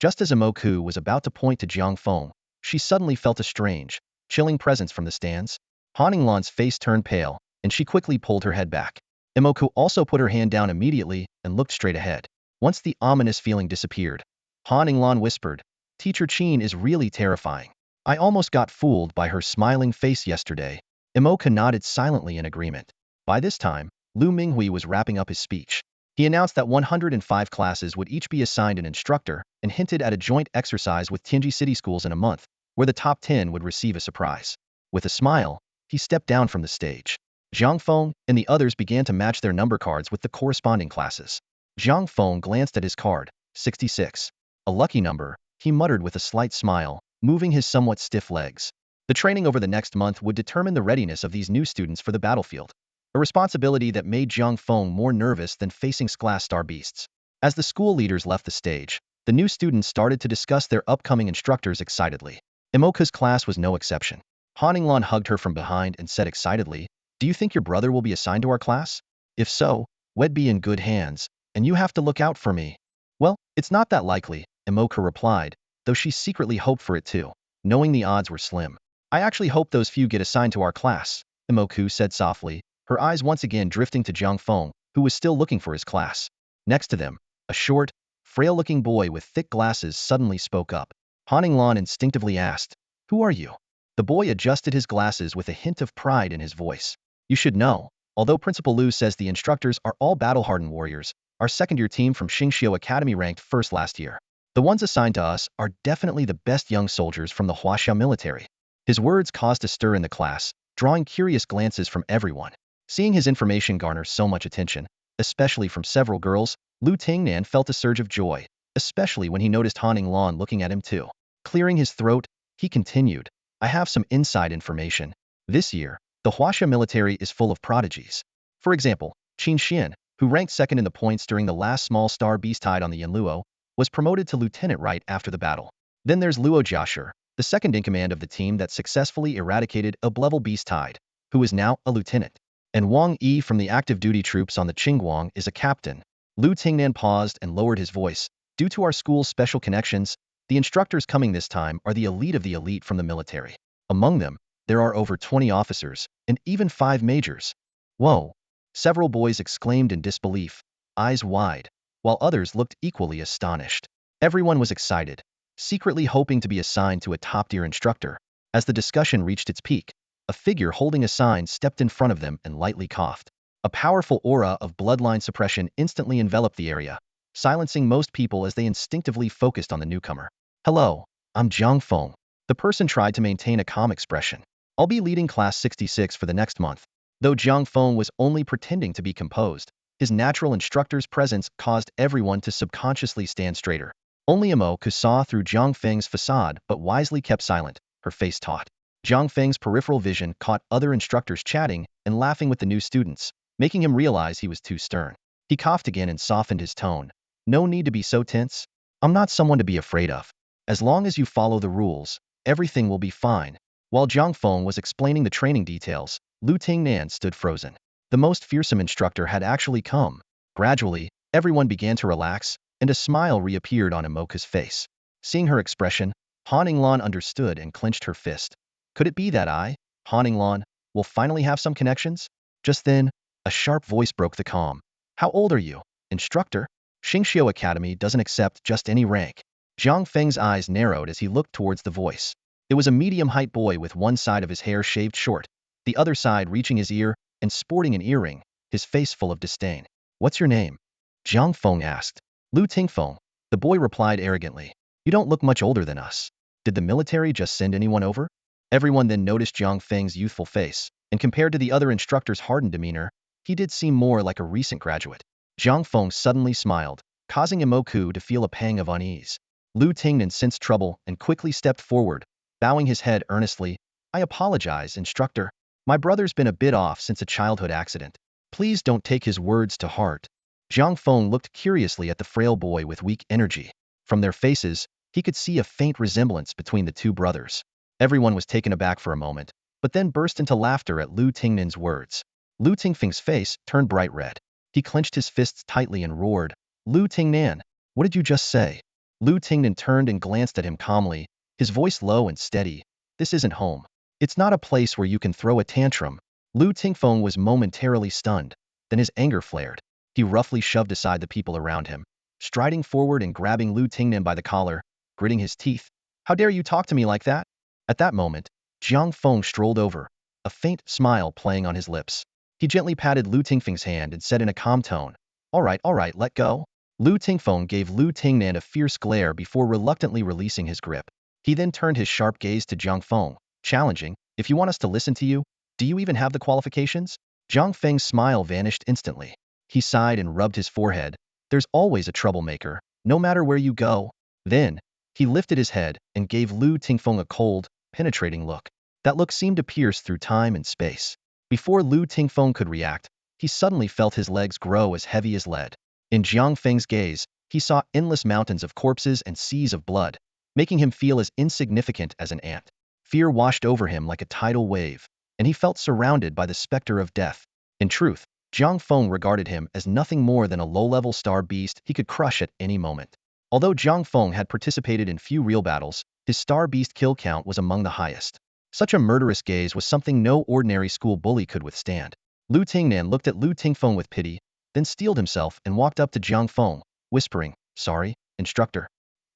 Just as Imoku was about to point to Jiang Feng, she suddenly felt a strange, chilling presence from the stands. Han Inglan's face turned pale, and she quickly pulled her head back. Imoku also put her hand down immediately and looked straight ahead. Once the ominous feeling disappeared, Han Inglan whispered, Teacher Qin is really terrifying. I almost got fooled by her smiling face yesterday. Imoka nodded silently in agreement. By this time, Lu Minghui was wrapping up his speech. He announced that 105 classes would each be assigned an instructor and hinted at a joint exercise with Tianji City schools in a month, where the top 10 would receive a surprise. With a smile, he stepped down from the stage. Jiang Feng and the others began to match their number cards with the corresponding classes. Jiang Feng glanced at his card, 66. A lucky number, he muttered with a slight smile, moving his somewhat stiff legs. The training over the next month would determine the readiness of these new students for the battlefield, a responsibility that made Jiang Feng more nervous than facing class star beasts. As the school leaders left the stage, the new students started to discuss their upcoming instructors excitedly. Imoka's class was no exception. Han Inglan hugged her from behind and said excitedly, Do you think your brother will be assigned to our class? If so, we'd be in good hands, and you have to look out for me. Well, it's not that likely, Imoka replied, though she secretly hoped for it too, knowing the odds were slim. I actually hope those few get assigned to our class, Imoku said softly, her eyes once again drifting to Jiang Feng, who was still looking for his class. Next to them, a short, frail-looking boy with thick glasses suddenly spoke up. Han Inglan instinctively asked, Who are you? The boy adjusted his glasses with a hint of pride in his voice. You should know, although Principal Lu says the instructors are all battle-hardened warriors, our second-year team from Xingqiu Academy ranked first last year. The ones assigned to us are definitely the best young soldiers from the Huaxia military. His words caused a stir in the class, drawing curious glances from everyone. Seeing his information garner so much attention, especially from several girls, Lu Tingnan felt a surge of joy, especially when he noticed Han Inglan looking at him too. Clearing his throat, he continued, I have some inside information. This year, the Huaxia military is full of prodigies. For example, Qin Xian, who ranked second in the points during the last small star beast tide on the Yanluo, was promoted to lieutenant right after the battle. Then there's Luo Jiashi, the second-in-command of the team that successfully eradicated a level beast tide, who is now a lieutenant. And Wang Yi from the active duty troops on the Qingguang is a captain. Lu Tingnan paused and lowered his voice. Due to our school's special connections, the instructors coming this time are the elite of the elite from the military. Among them, there are over 20 officers, and even 5 majors. Whoa! Several boys exclaimed in disbelief, eyes wide, while others looked equally astonished. Everyone was excited, secretly hoping to be assigned to a top-tier instructor. As the discussion reached its peak, a figure holding a sign stepped in front of them and lightly coughed. A powerful aura of bloodline suppression instantly enveloped the area, silencing most people as they instinctively focused on the newcomer. Hello, I'm Jiang Feng. The person tried to maintain a calm expression. I'll be leading class 66 for the next month. Though Jiang Feng was only pretending to be composed, his natural instructor's presence caused everyone to subconsciously stand straighter. Only Awoke saw through Jiang Feng's facade but wisely kept silent, her face taut. Jiang Feng's peripheral vision caught other instructors chatting and laughing with the new students, making him realize he was too stern. He coughed again and softened his tone. No need to be so tense. I'm not someone to be afraid of. As long as you follow the rules, everything will be fine. While Jiang Feng was explaining the training details, Lu Tingnan stood frozen. The most fearsome instructor had actually come. Gradually, everyone began to relax, and a smile reappeared on Amoka's face. Seeing her expression, Han Yinglan understood and clenched her fist. Could it be that I, Han Yinglan, will finally have some connections? Just then, a sharp voice broke the calm. How old are you, instructor? Xingxiu Academy doesn't accept just any rank. Jiang Feng's eyes narrowed as he looked towards the voice. It was a medium-height boy with one side of his hair shaved short, the other side reaching his ear, and sporting an earring, his face full of disdain. What's your name? Jiang Feng asked. Lu Tingfeng. The boy replied arrogantly. You don't look much older than us. Did the military just send anyone over? Everyone then noticed Jiang Feng's youthful face, and compared to the other instructor's hardened demeanor, he did seem more like a recent graduate. Jiang Feng suddenly smiled, causing Imoku to feel a pang of unease. Lu Tingnan sensed trouble and quickly stepped forward, bowing his head earnestly. I apologize, instructor. My brother's been a bit off since a childhood accident. Please don't take his words to heart. Jiang Feng looked curiously at the frail boy with weak energy. From their faces, he could see a faint resemblance between the two brothers. Everyone was taken aback for a moment, but then burst into laughter at Lu Tingnan's words. Lu Tingfeng's face turned bright red. He clenched his fists tightly and roared, Lu Tingnan, what did you just say? Lu Tingnan turned and glanced at him calmly, his voice low and steady. This isn't home. It's not a place where you can throw a tantrum. Lu Tingfeng was momentarily stunned, then his anger flared. He roughly shoved aside the people around him, striding forward and grabbing Lu Tingnan by the collar, gritting his teeth. How dare you talk to me like that? At that moment, Jiang Feng strolled over, a faint smile playing on his lips. He gently patted Lu Tingfeng's hand and said in a calm tone, all right, let go. Lu Tingfeng gave Lu Tingnan a fierce glare before reluctantly releasing his grip. He then turned his sharp gaze to Jiang Feng, challenging, if you want us to listen to you, do you even have the qualifications? Jiang Feng's smile vanished instantly. He sighed and rubbed his forehead. There's always a troublemaker, no matter where you go. Then, he lifted his head and gave Lu Tingfeng a cold, penetrating look. That look seemed to pierce through time and space. Before Lu Tingfeng could react, he suddenly felt his legs grow as heavy as lead. In Jiang Feng's gaze, he saw endless mountains of corpses and seas of blood, making him feel as insignificant as an ant. Fear washed over him like a tidal wave, and he felt surrounded by the specter of death. In truth, Jiang Feng regarded him as nothing more than a low-level star beast he could crush at any moment. Although Jiang Feng had participated in few real battles, his star beast kill count was among the highest. Such a murderous gaze was something no ordinary school bully could withstand. Lu Tingnan looked at Lu Tingfeng with pity, then steeled himself and walked up to Jiang Feng, whispering, sorry, instructor.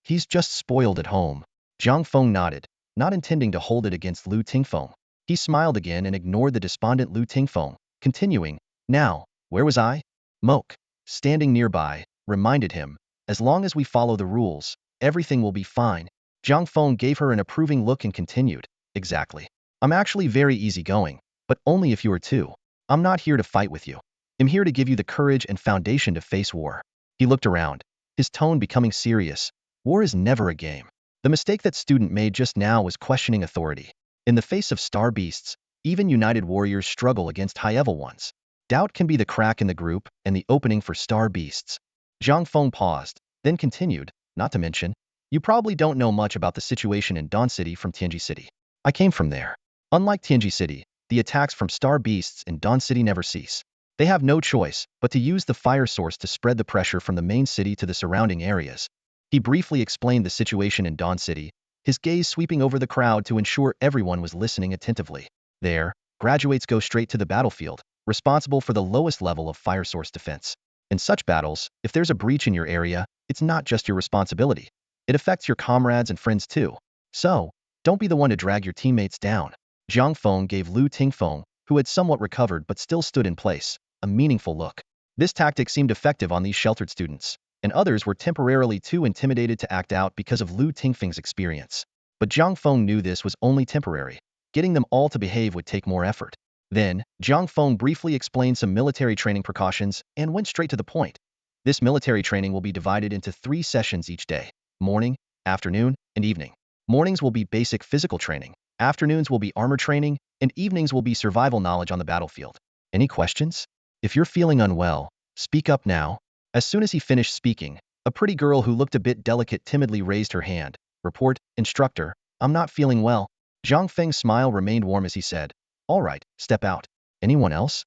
He's just spoiled at home. Jiang Feng nodded, not intending to hold it against Lu Tingfeng. He smiled again and ignored the despondent Lu Tingfeng, continuing, now, where was I? Moke, standing nearby, reminded him, as long as we follow the rules, everything will be fine. Jiang Feng gave her an approving look and continued, exactly. I'm actually very easygoing, but only if you are too. I'm not here to fight with you. I'm here to give you the courage and foundation to face war. He looked around, his tone becoming serious. War is never a game. The mistake that student made just now was questioning authority. In the face of star beasts, even united warriors struggle against high-level ones. Doubt can be the crack in the group and the opening for star beasts. Jiang Feng paused, then continued, Not to mention, you probably don't know much about the situation in Dawn City from Tianji City. I came from there. Unlike Tianji City, the attacks from star beasts in Dawn City never cease. They have no choice but to use the fire source to spread the pressure from the main city to the surrounding areas. He briefly explained the situation in Dawn City, his gaze sweeping over the crowd to ensure everyone was listening attentively. There, graduates go straight to the battlefield, responsible for the lowest level of fire source defense. In such battles, if there's a breach in your area, it's not just your responsibility. It affects your comrades and friends too. So, don't be the one to drag your teammates down. Jiang Feng gave Lu Tingfeng, who had somewhat recovered but still stood in place, a meaningful look. This tactic seemed effective on these sheltered students, and others were temporarily too intimidated to act out because of Lu Tingfeng's experience. But Jiang Feng knew this was only temporary. Getting them all to behave would take more effort. Then, Jiang Feng briefly explained some military training precautions and went straight to the point. This military training will be divided into 3 sessions each day: morning, afternoon, and evening. Mornings will be basic physical training, afternoons will be armor training, and evenings will be survival knowledge on the battlefield. Any questions? If you're feeling unwell, speak up now. As soon as he finished speaking, a pretty girl who looked a bit delicate timidly raised her hand. Report, instructor, I'm not feeling well. Jiang Feng's smile remained warm as he said, all right, step out. Anyone else?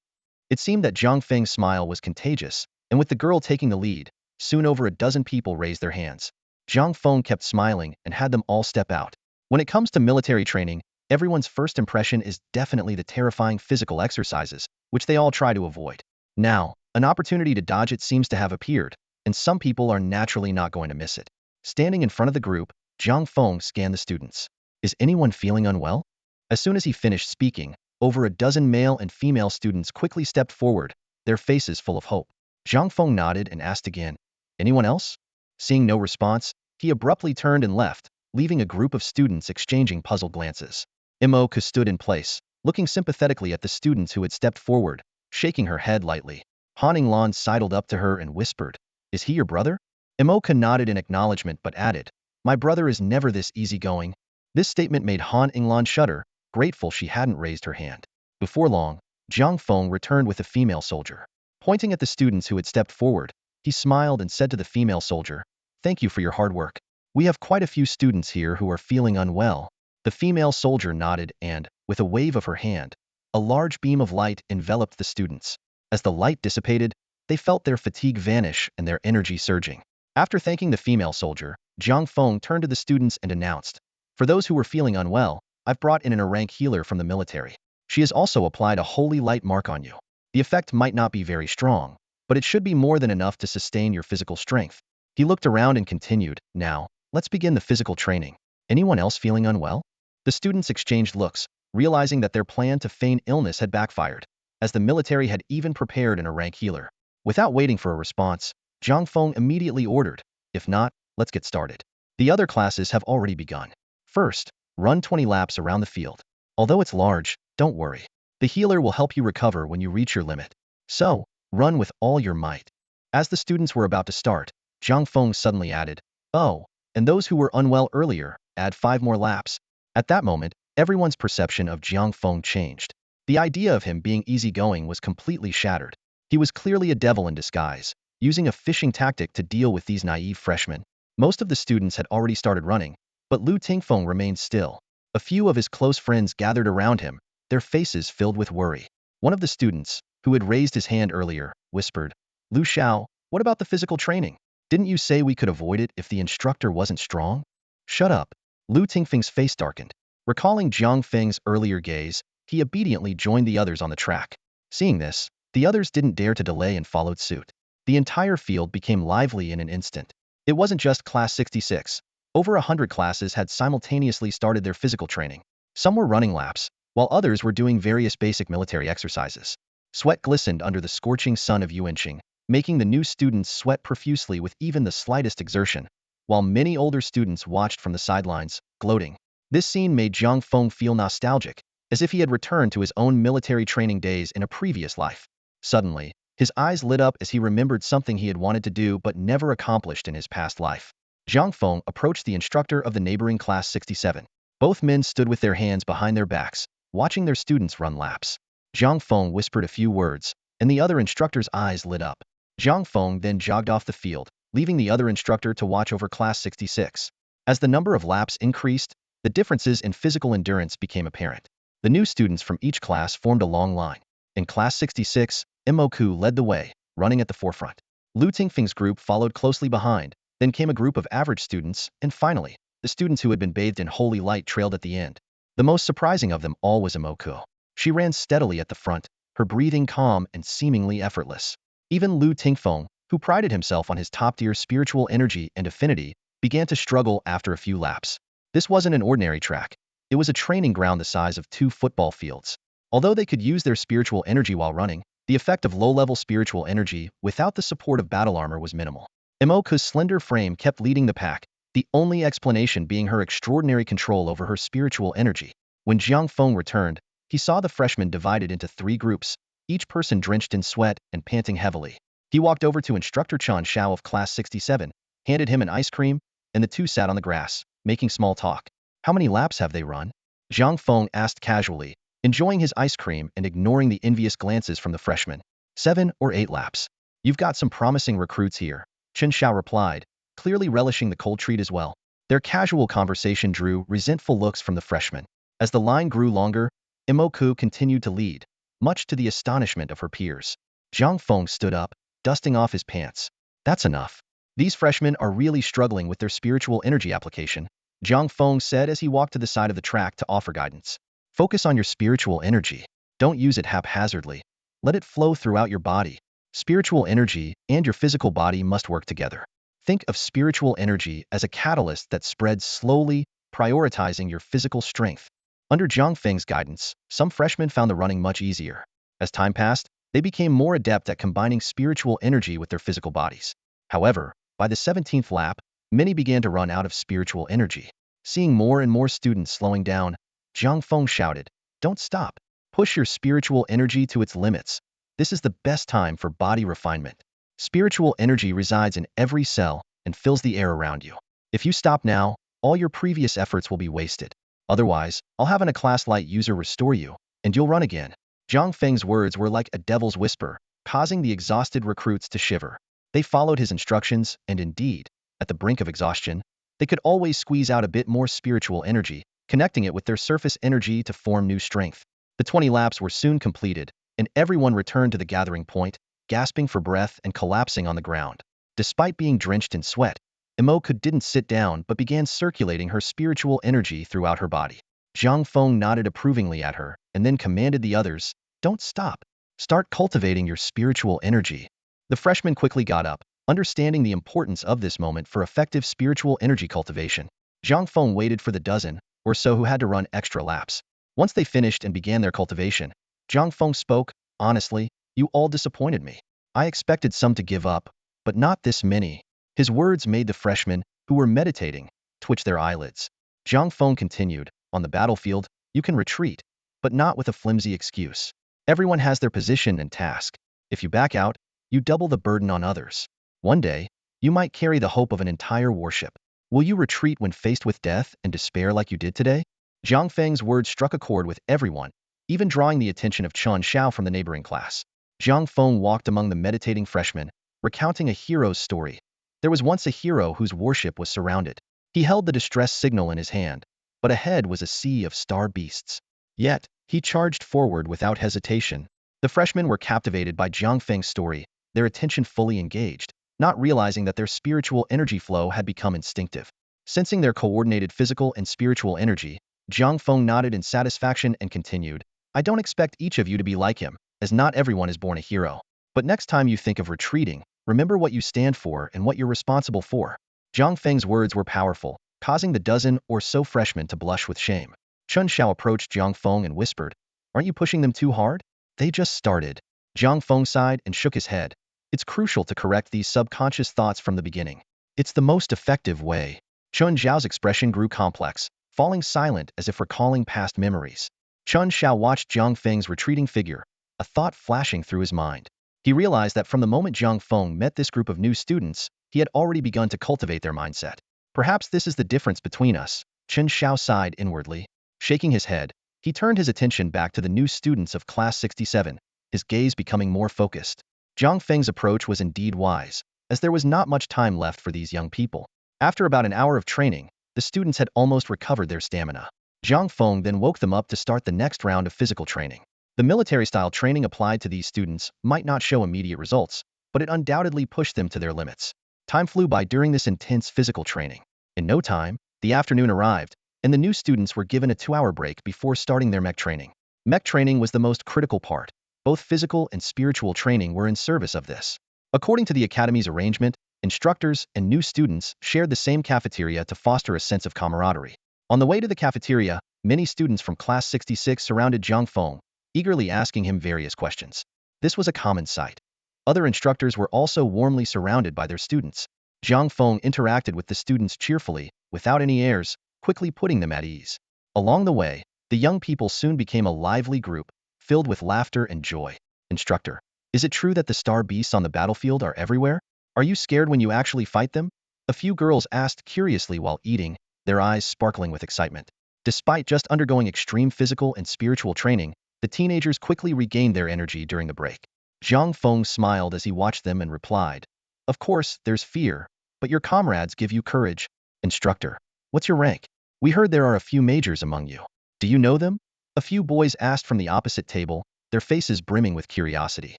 It seemed that Jiang Feng's smile was contagious, and with the girl taking the lead, soon over a dozen people raised their hands. Jiang Feng kept smiling and had them all step out. When it comes to military training, everyone's first impression is definitely the terrifying physical exercises, which they all try to avoid. Now, an opportunity to dodge it seems to have appeared, and some people are naturally not going to miss it. Standing in front of the group, Jiang Feng scanned the students. Is anyone feeling unwell? As soon as he finished speaking, over a dozen male and female students quickly stepped forward, their faces full of hope. Jiang Feng nodded and asked again, anyone else? Seeing no response, he abruptly turned and left, leaving a group of students exchanging puzzled glances. Awoke stood in place, looking sympathetically at the students who had stepped forward, shaking her head lightly. Han Inglan sidled up to her and whispered, is he your brother? Awoke nodded in acknowledgement but added, my brother is never this easygoing. This statement made Han Inglan shudder, grateful she hadn't raised her hand. Before long, Jiang Feng returned with a female soldier. Pointing at the students who had stepped forward, he smiled and said to the female soldier, thank you for your hard work. We have quite a few students here who are feeling unwell. The female soldier nodded and, with a wave of her hand, a large beam of light enveloped the students. As the light dissipated, they felt their fatigue vanish and their energy surging. After thanking the female soldier, Jiang Feng turned to the students and announced, for those who were feeling unwell, I've brought in an rank healer from the military. She has also applied a holy light mark on you. The effect might not be very strong, but it should be more than enough to sustain your physical strength. He looked around and continued, now, let's begin the physical training. Anyone else feeling unwell? The students exchanged looks, realizing that their plan to feign illness had backfired, as the military had even prepared an rank healer. Without waiting for a response, Jiang Feng immediately ordered, if not, let's get started. The other classes have already begun. First, run 20 laps around the field. Although it's large, don't worry. The healer will help you recover when you reach your limit. So, run with all your might. As the students were about to start, Jiang Feng suddenly added, oh, and those who were unwell earlier, add 5 more laps. At that moment, everyone's perception of Jiang Feng changed. The idea of him being easygoing was completely shattered. He was clearly a devil in disguise, using a fishing tactic to deal with these naive freshmen. Most of the students had already started running, but Lu Tingfeng remained still. A few of his close friends gathered around him, their faces filled with worry. One of the students, who had raised his hand earlier, whispered, Lu Xiao, what about the physical training? Didn't you say we could avoid it if the instructor wasn't strong? Shut up. Lu Tingfeng's face darkened. Recalling Jiang Feng's earlier gaze, he obediently joined the others on the track. Seeing this, the others didn't dare to delay and followed suit. The entire field became lively in an instant. It wasn't just Class 66. Over 100 classes had simultaneously started their physical training. Some were running laps, while others were doing various basic military exercises. Sweat glistened under the scorching sun of Yuanqing, making the new students sweat profusely with even the slightest exertion, while many older students watched from the sidelines, gloating. This scene made Jiang Feng feel nostalgic, as if he had returned to his own military training days in a previous life. Suddenly, his eyes lit up as he remembered something he had wanted to do but never accomplished in his past life. Jiang Feng approached the instructor of the neighboring Class 67. Both men stood with their hands behind their backs, watching their students run laps. Jiang Feng whispered a few words, and the other instructor's eyes lit up. Jiang Feng then jogged off the field, leaving the other instructor to watch over Class 66. As the number of laps increased, the differences in physical endurance became apparent. The new students from each class formed a long line. In Class 66, Imoku led the way, running at the forefront. Lu Tingfeng's group followed closely behind, then came a group of average students, and finally, the students who had been bathed in holy light trailed at the end. The most surprising of them all was Imoku. She ran steadily at the front, her breathing calm and seemingly effortless. Even Lu Tingfeng, who prided himself on his top-tier spiritual energy and affinity, began to struggle after a few laps. This wasn't an ordinary track. It was a training ground the size of 2 football fields. Although they could use their spiritual energy while running, the effect of low-level spiritual energy without the support of battle armor was minimal. Imoku's slender frame kept leading the pack, the only explanation being her extraordinary control over her spiritual energy. When Jiang Feng returned, he saw the freshmen divided into 3 groups, each person drenched in sweat and panting heavily. He walked over to Instructor Chen Xiao of Class 67, handed him an ice cream, and the two sat on the grass, making small talk. "How many laps have they run?" Jiang Feng asked casually, enjoying his ice cream and ignoring the envious glances from the freshmen. 7 or 8 laps. "You've got some promising recruits here," Chen Xiao replied, clearly relishing the cold treat as well. Their casual conversation drew resentful looks from the freshmen. As the line grew longer, Imoku continued to lead, much to the astonishment of her peers. Jiang Feng stood up, dusting off his pants. "That's enough. These freshmen are really struggling with their spiritual energy application," Jiang Feng said as he walked to the side of the track to offer guidance. "Focus on your spiritual energy. Don't use it haphazardly. Let it flow throughout your body. Spiritual energy and your physical body must work together. Think of spiritual energy as a catalyst that spreads slowly, prioritizing your physical strength." Under Jiang Feng's guidance, some freshmen found the running much easier. As time passed, they became more adept at combining spiritual energy with their physical bodies. However, by the 17th lap, many began to run out of spiritual energy. Seeing more and more students slowing down, Jiang Feng shouted, "Don't stop. Push your spiritual energy to its limits. This is the best time for body refinement. Spiritual energy resides in every cell and fills the air around you. If you stop now, all your previous efforts will be wasted. Otherwise, I'll have a class light user restore you, and you'll run again." Jiang Feng's words were like a devil's whisper, causing the exhausted recruits to shiver. They followed his instructions, and indeed, at the brink of exhaustion, they could always squeeze out a bit more spiritual energy, connecting it with their surface energy to form new strength. The 20 laps were soon completed, and everyone returned to the gathering point, gasping for breath and collapsing on the ground. Despite being drenched in sweat, Imoku didn't sit down but began circulating her spiritual energy throughout her body. Jiang Feng nodded approvingly at her, and then commanded the others, "Don't stop. Start cultivating your spiritual energy." The freshmen quickly got up, understanding the importance of this moment for effective spiritual energy cultivation. Jiang Feng waited for the dozen or so who had to run extra laps. Once they finished and began their cultivation, Jiang Feng spoke, "Honestly, you all disappointed me. I expected some to give up, but not this many." His words made the freshmen, who were meditating, twitch their eyelids. Jiang Feng continued, "On the battlefield, you can retreat, but not with a flimsy excuse. Everyone has their position and task. If you back out, you double the burden on others. One day, you might carry the hope of an entire warship. Will you retreat when faced with death and despair like you did today?" Jiang Feng's words struck a chord with everyone, even drawing the attention of Chen Xiao from the neighboring class. Jiang Feng walked among the meditating freshmen, recounting a hero's story. There was once a hero whose warship was surrounded. He held the distress signal in his hand, but ahead was a sea of star beasts. Yet, he charged forward without hesitation. The freshmen were captivated by Jiang Feng's story, their attention fully engaged, not realizing that their spiritual energy flow had become instinctive. Sensing their coordinated physical and spiritual energy, Jiang Feng nodded in satisfaction and continued, "I don't expect each of you to be like him, as not everyone is born a hero. But next time you think of retreating, remember what you stand for and what you're responsible for." Jiang Feng's words were powerful, causing the dozen or so freshmen to blush with shame. Chen Xiao approached Jiang Feng and whispered, "Aren't you pushing them too hard?" "They just started." Jiang Feng sighed and shook his head. "It's crucial to correct these subconscious thoughts from the beginning. It's the most effective way." Chen Xiao's expression grew complex, falling silent as if recalling past memories. Chen Xiao watched Jiang Feng's retreating figure, a thought flashing through his mind. He realized that from the moment Jiang Feng met this group of new students, he had already begun to cultivate their mindset. "Perhaps this is the difference between us," Chen Xiao sighed inwardly. Shaking his head, he turned his attention back to the new students of Class 67, his gaze becoming more focused. Jiang Feng's approach was indeed wise. as there was not much time left for these young people. After about an hour of training, the students had almost recovered their stamina. Jiang Feng then woke them up to start the next round of physical training. The military-style training applied to these students might not show immediate results, but it undoubtedly pushed them to their limits. Time flew by during this intense physical training. In no time, the afternoon arrived, and the new students were given a 2-hour break before starting their mech training. Mech training was the most critical part. Both physical and spiritual training were in service of this. According to the academy's arrangement, instructors and new students shared the same cafeteria to foster a sense of camaraderie. On the way to the cafeteria, many students from Class 66 surrounded Jiang Feng, eagerly asking him various questions. This was a common sight. Other instructors were also warmly surrounded by their students. Jiang Feng interacted with the students cheerfully, without any airs, quickly putting them at ease. Along the way, the young people soon became a lively group, filled with laughter and joy. Instructor, is it true that the star beasts on the battlefield are everywhere? Are you scared when you actually fight them? A few girls asked curiously while eating, their eyes sparkling with excitement. Despite just undergoing extreme physical and spiritual training, the teenagers quickly regained their energy during the break. Jiang Feng smiled as he watched them and replied, "Of course, there's fear, but your comrades give you courage." Instructor, what's your rank? We heard there are a few majors among you. Do you know them? A few boys asked from the opposite table, their faces brimming with curiosity.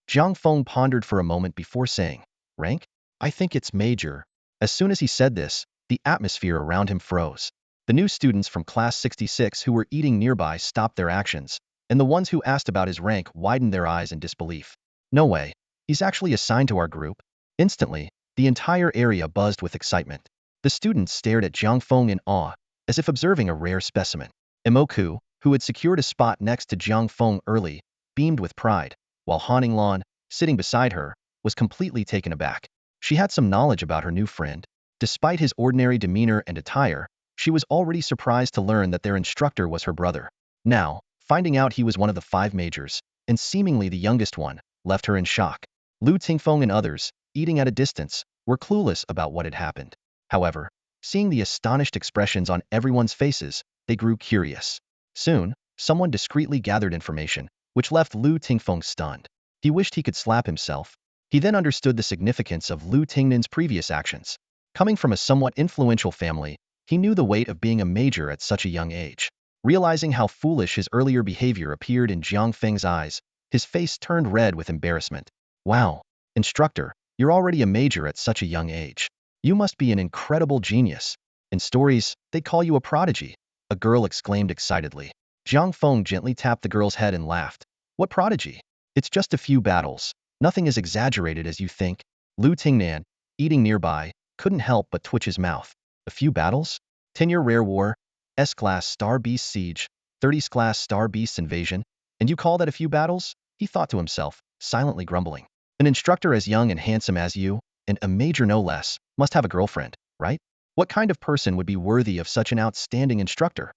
Jiang Feng pondered for a moment before saying, "Rank? I think it's major." As soon as he said this, the atmosphere around him froze. The new students from Class 66 who were eating nearby stopped their actions, and the ones who asked about his rank widened their eyes in disbelief. "No way. He's actually assigned to our group." Instantly, the entire area buzzed with excitement. The students stared at Jiang Feng in awe, as if observing a rare specimen. Awoke, who had secured a spot next to Jiang Feng early, beamed with pride, while Han Lan, sitting beside her, was completely taken aback. She had some knowledge about her new friend. Despite his ordinary demeanor and attire, she was already surprised to learn that their instructor was her brother. Now, finding out he was one of the 5 majors, and seemingly the youngest one, left her in shock. Lu Tingfeng and others, eating at a distance, were clueless about what had happened. However, seeing the astonished expressions on everyone's faces, they grew curious. Soon, someone discreetly gathered information, which left Lu Tingfeng stunned. He wished he could slap himself. He then understood the significance of Lu Tingnin's previous actions. Coming from a somewhat influential family, he knew the weight of being a major at such a young age. Realizing how foolish his earlier behavior appeared in Jiang Feng's eyes, his face turned red with embarrassment. "Wow, instructor, you're already a major at such a young age. You must be an incredible genius. In stories, they call you a prodigy," a girl exclaimed excitedly. Jiang Feng gently tapped the girl's head and laughed. "What prodigy? It's just a few battles. Nothing as exaggerated as you think." Lu Tingnan, eating nearby, couldn't help but twitch his mouth. "A few battles? 10-year rare war, S-class Star Beast siege, 30s class Star Beasts invasion, and you call that a few battles?" He thought to himself, silently grumbling. "An instructor as young and handsome as you, and a major no less, must have a girlfriend, right? What kind of person would be worthy of such an outstanding instructor?"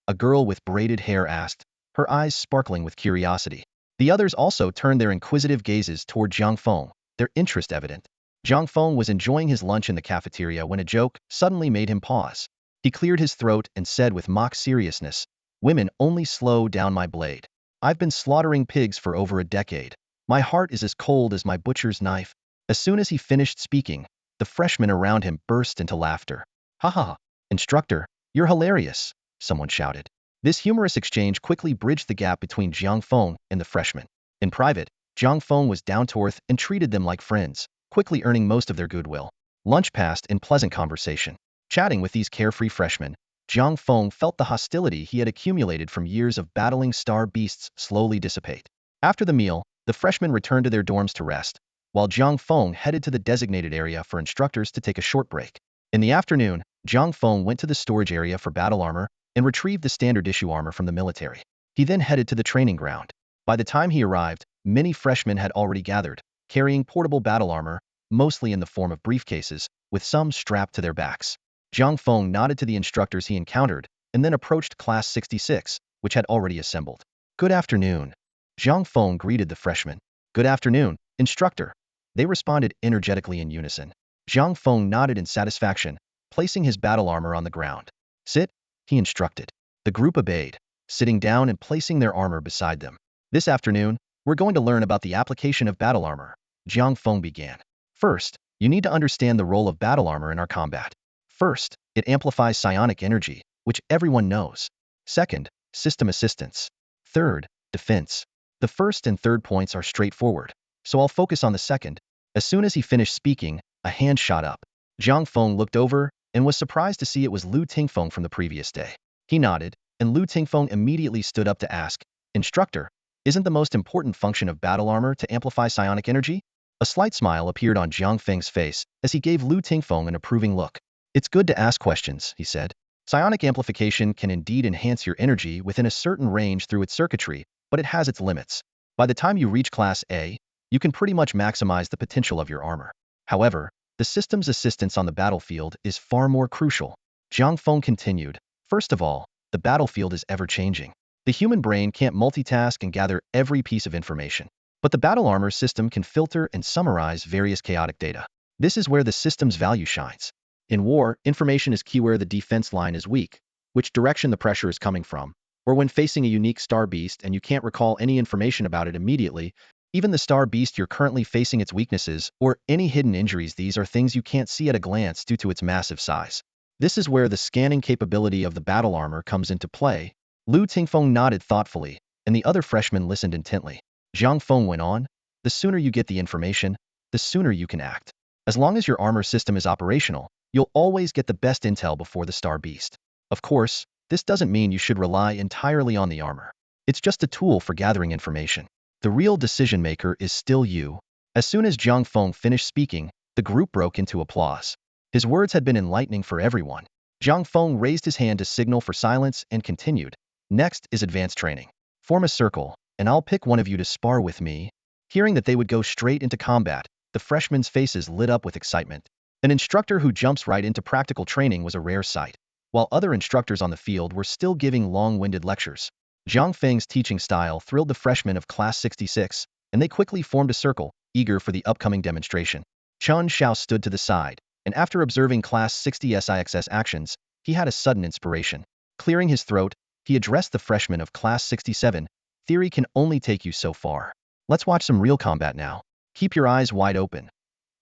A girl with braided hair asked, her eyes sparkling with curiosity. The others also turned their inquisitive gazes toward Jiang Feng, their interest evident. Jiang Feng was enjoying his lunch in the cafeteria when a joke suddenly made him pause. He cleared his throat and said with mock seriousness, "Women only slow down my blade. I've been slaughtering pigs for over a decade. My heart is as cold as my butcher's knife." As soon as he finished speaking, the freshmen around him burst into laughter. "Ha ha ha! Instructor, you're hilarious!" someone shouted. This humorous exchange quickly bridged the gap between Jiang Feng and the freshmen. In private, Jiang Feng was down-to-earth and treated them like friends, quickly earning most of their goodwill. Lunch passed in pleasant conversation. Chatting with these carefree freshmen, Jiang Feng felt the hostility he had accumulated from years of battling star beasts slowly dissipate. After the meal, the freshmen returned to their dorms to rest, while Jiang Feng headed to the designated area for instructors to take a short break. In the afternoon, Jiang Feng went to the storage area for battle armor and retrieved the standard issue armor from the military. He then headed to the training ground. By the time he arrived, many freshmen had already gathered, carrying portable battle armor, mostly in the form of briefcases, with some strapped to their backs. Jiang Feng nodded to the instructors he encountered, and then approached Class 66, which had already assembled. "Good afternoon." Jiang Feng greeted the freshmen. "Good afternoon, instructor." They responded energetically in unison. Jiang Feng nodded in satisfaction, placing his battle armor on the ground. "Sit," he instructed. The group obeyed, sitting down and placing their armor beside them. "This afternoon, we're going to learn about the application of battle armor," Jiang Feng began. "First, You need to understand the role of battle armor in our combat. First, it amplifies psionic energy, which everyone knows. Second, system assistance. Third, defense. The first and third points are straightforward, so I'll focus on the second. As soon as he finished speaking, a hand shot up. Jiang Feng looked over and was surprised to see it was Lu Tingfeng from the previous day. He nodded, and Lu Tingfeng immediately stood up to ask, "Instructor, isn't the most important function of battle armor to amplify psionic energy?" A slight smile appeared on Jiang Feng's face as he gave Lu Tingfeng an approving look. "It's good to ask questions," he said. "Psionic amplification can indeed enhance your energy within a certain range through its circuitry, but it has its limits. By the time you reach Class A, you can pretty much maximize the potential of your armor. However, the system's assistance on the battlefield is far more crucial." Jiang Feng continued, "First of all, the battlefield is ever-changing. The human brain can't multitask and gather every piece of information. But the battle armor system can filter and summarize various chaotic data. This is where the system's value shines. In war, information is key where the defense line is weak, which direction the pressure is coming from, or when facing a unique star beast and you can't recall any information about it immediately, even the star beast you're currently facing, its weaknesses, or any hidden injuries, these are things you can't see at a glance due to its massive size. This is where the scanning capability of the battle armor comes into play." Lu Tingfeng nodded thoughtfully, and the other freshmen listened intently. Jiang Feng went on, "The sooner you get the information, the sooner you can act. As long as your armor system is operational, you'll always get the best intel before the star beast. Of course, this doesn't mean you should rely entirely on the armor. It's just a tool for gathering information. The real decision maker is still you." As soon as Jiang Feng finished speaking, the group broke into applause. His words had been enlightening for everyone. Jiang Feng raised his hand to signal for silence and continued, "Next is advanced training. Form a circle, and I'll pick one of you to spar with me." Hearing that they would go straight into combat, the freshmen's faces lit up with excitement. An instructor who jumps right into practical training was a rare sight, while other instructors on the field were still giving long-winded lectures. Jiang Feng's teaching style thrilled the freshmen of Class 66, and they quickly formed a circle, eager for the upcoming demonstration. Chun Xiao stood to the side, and after observing Class 60's actions, he had a sudden inspiration. Clearing his throat, he addressed the freshmen of Class 67, "Theory can only take you so far. Let's watch some real combat now. Keep your eyes wide open.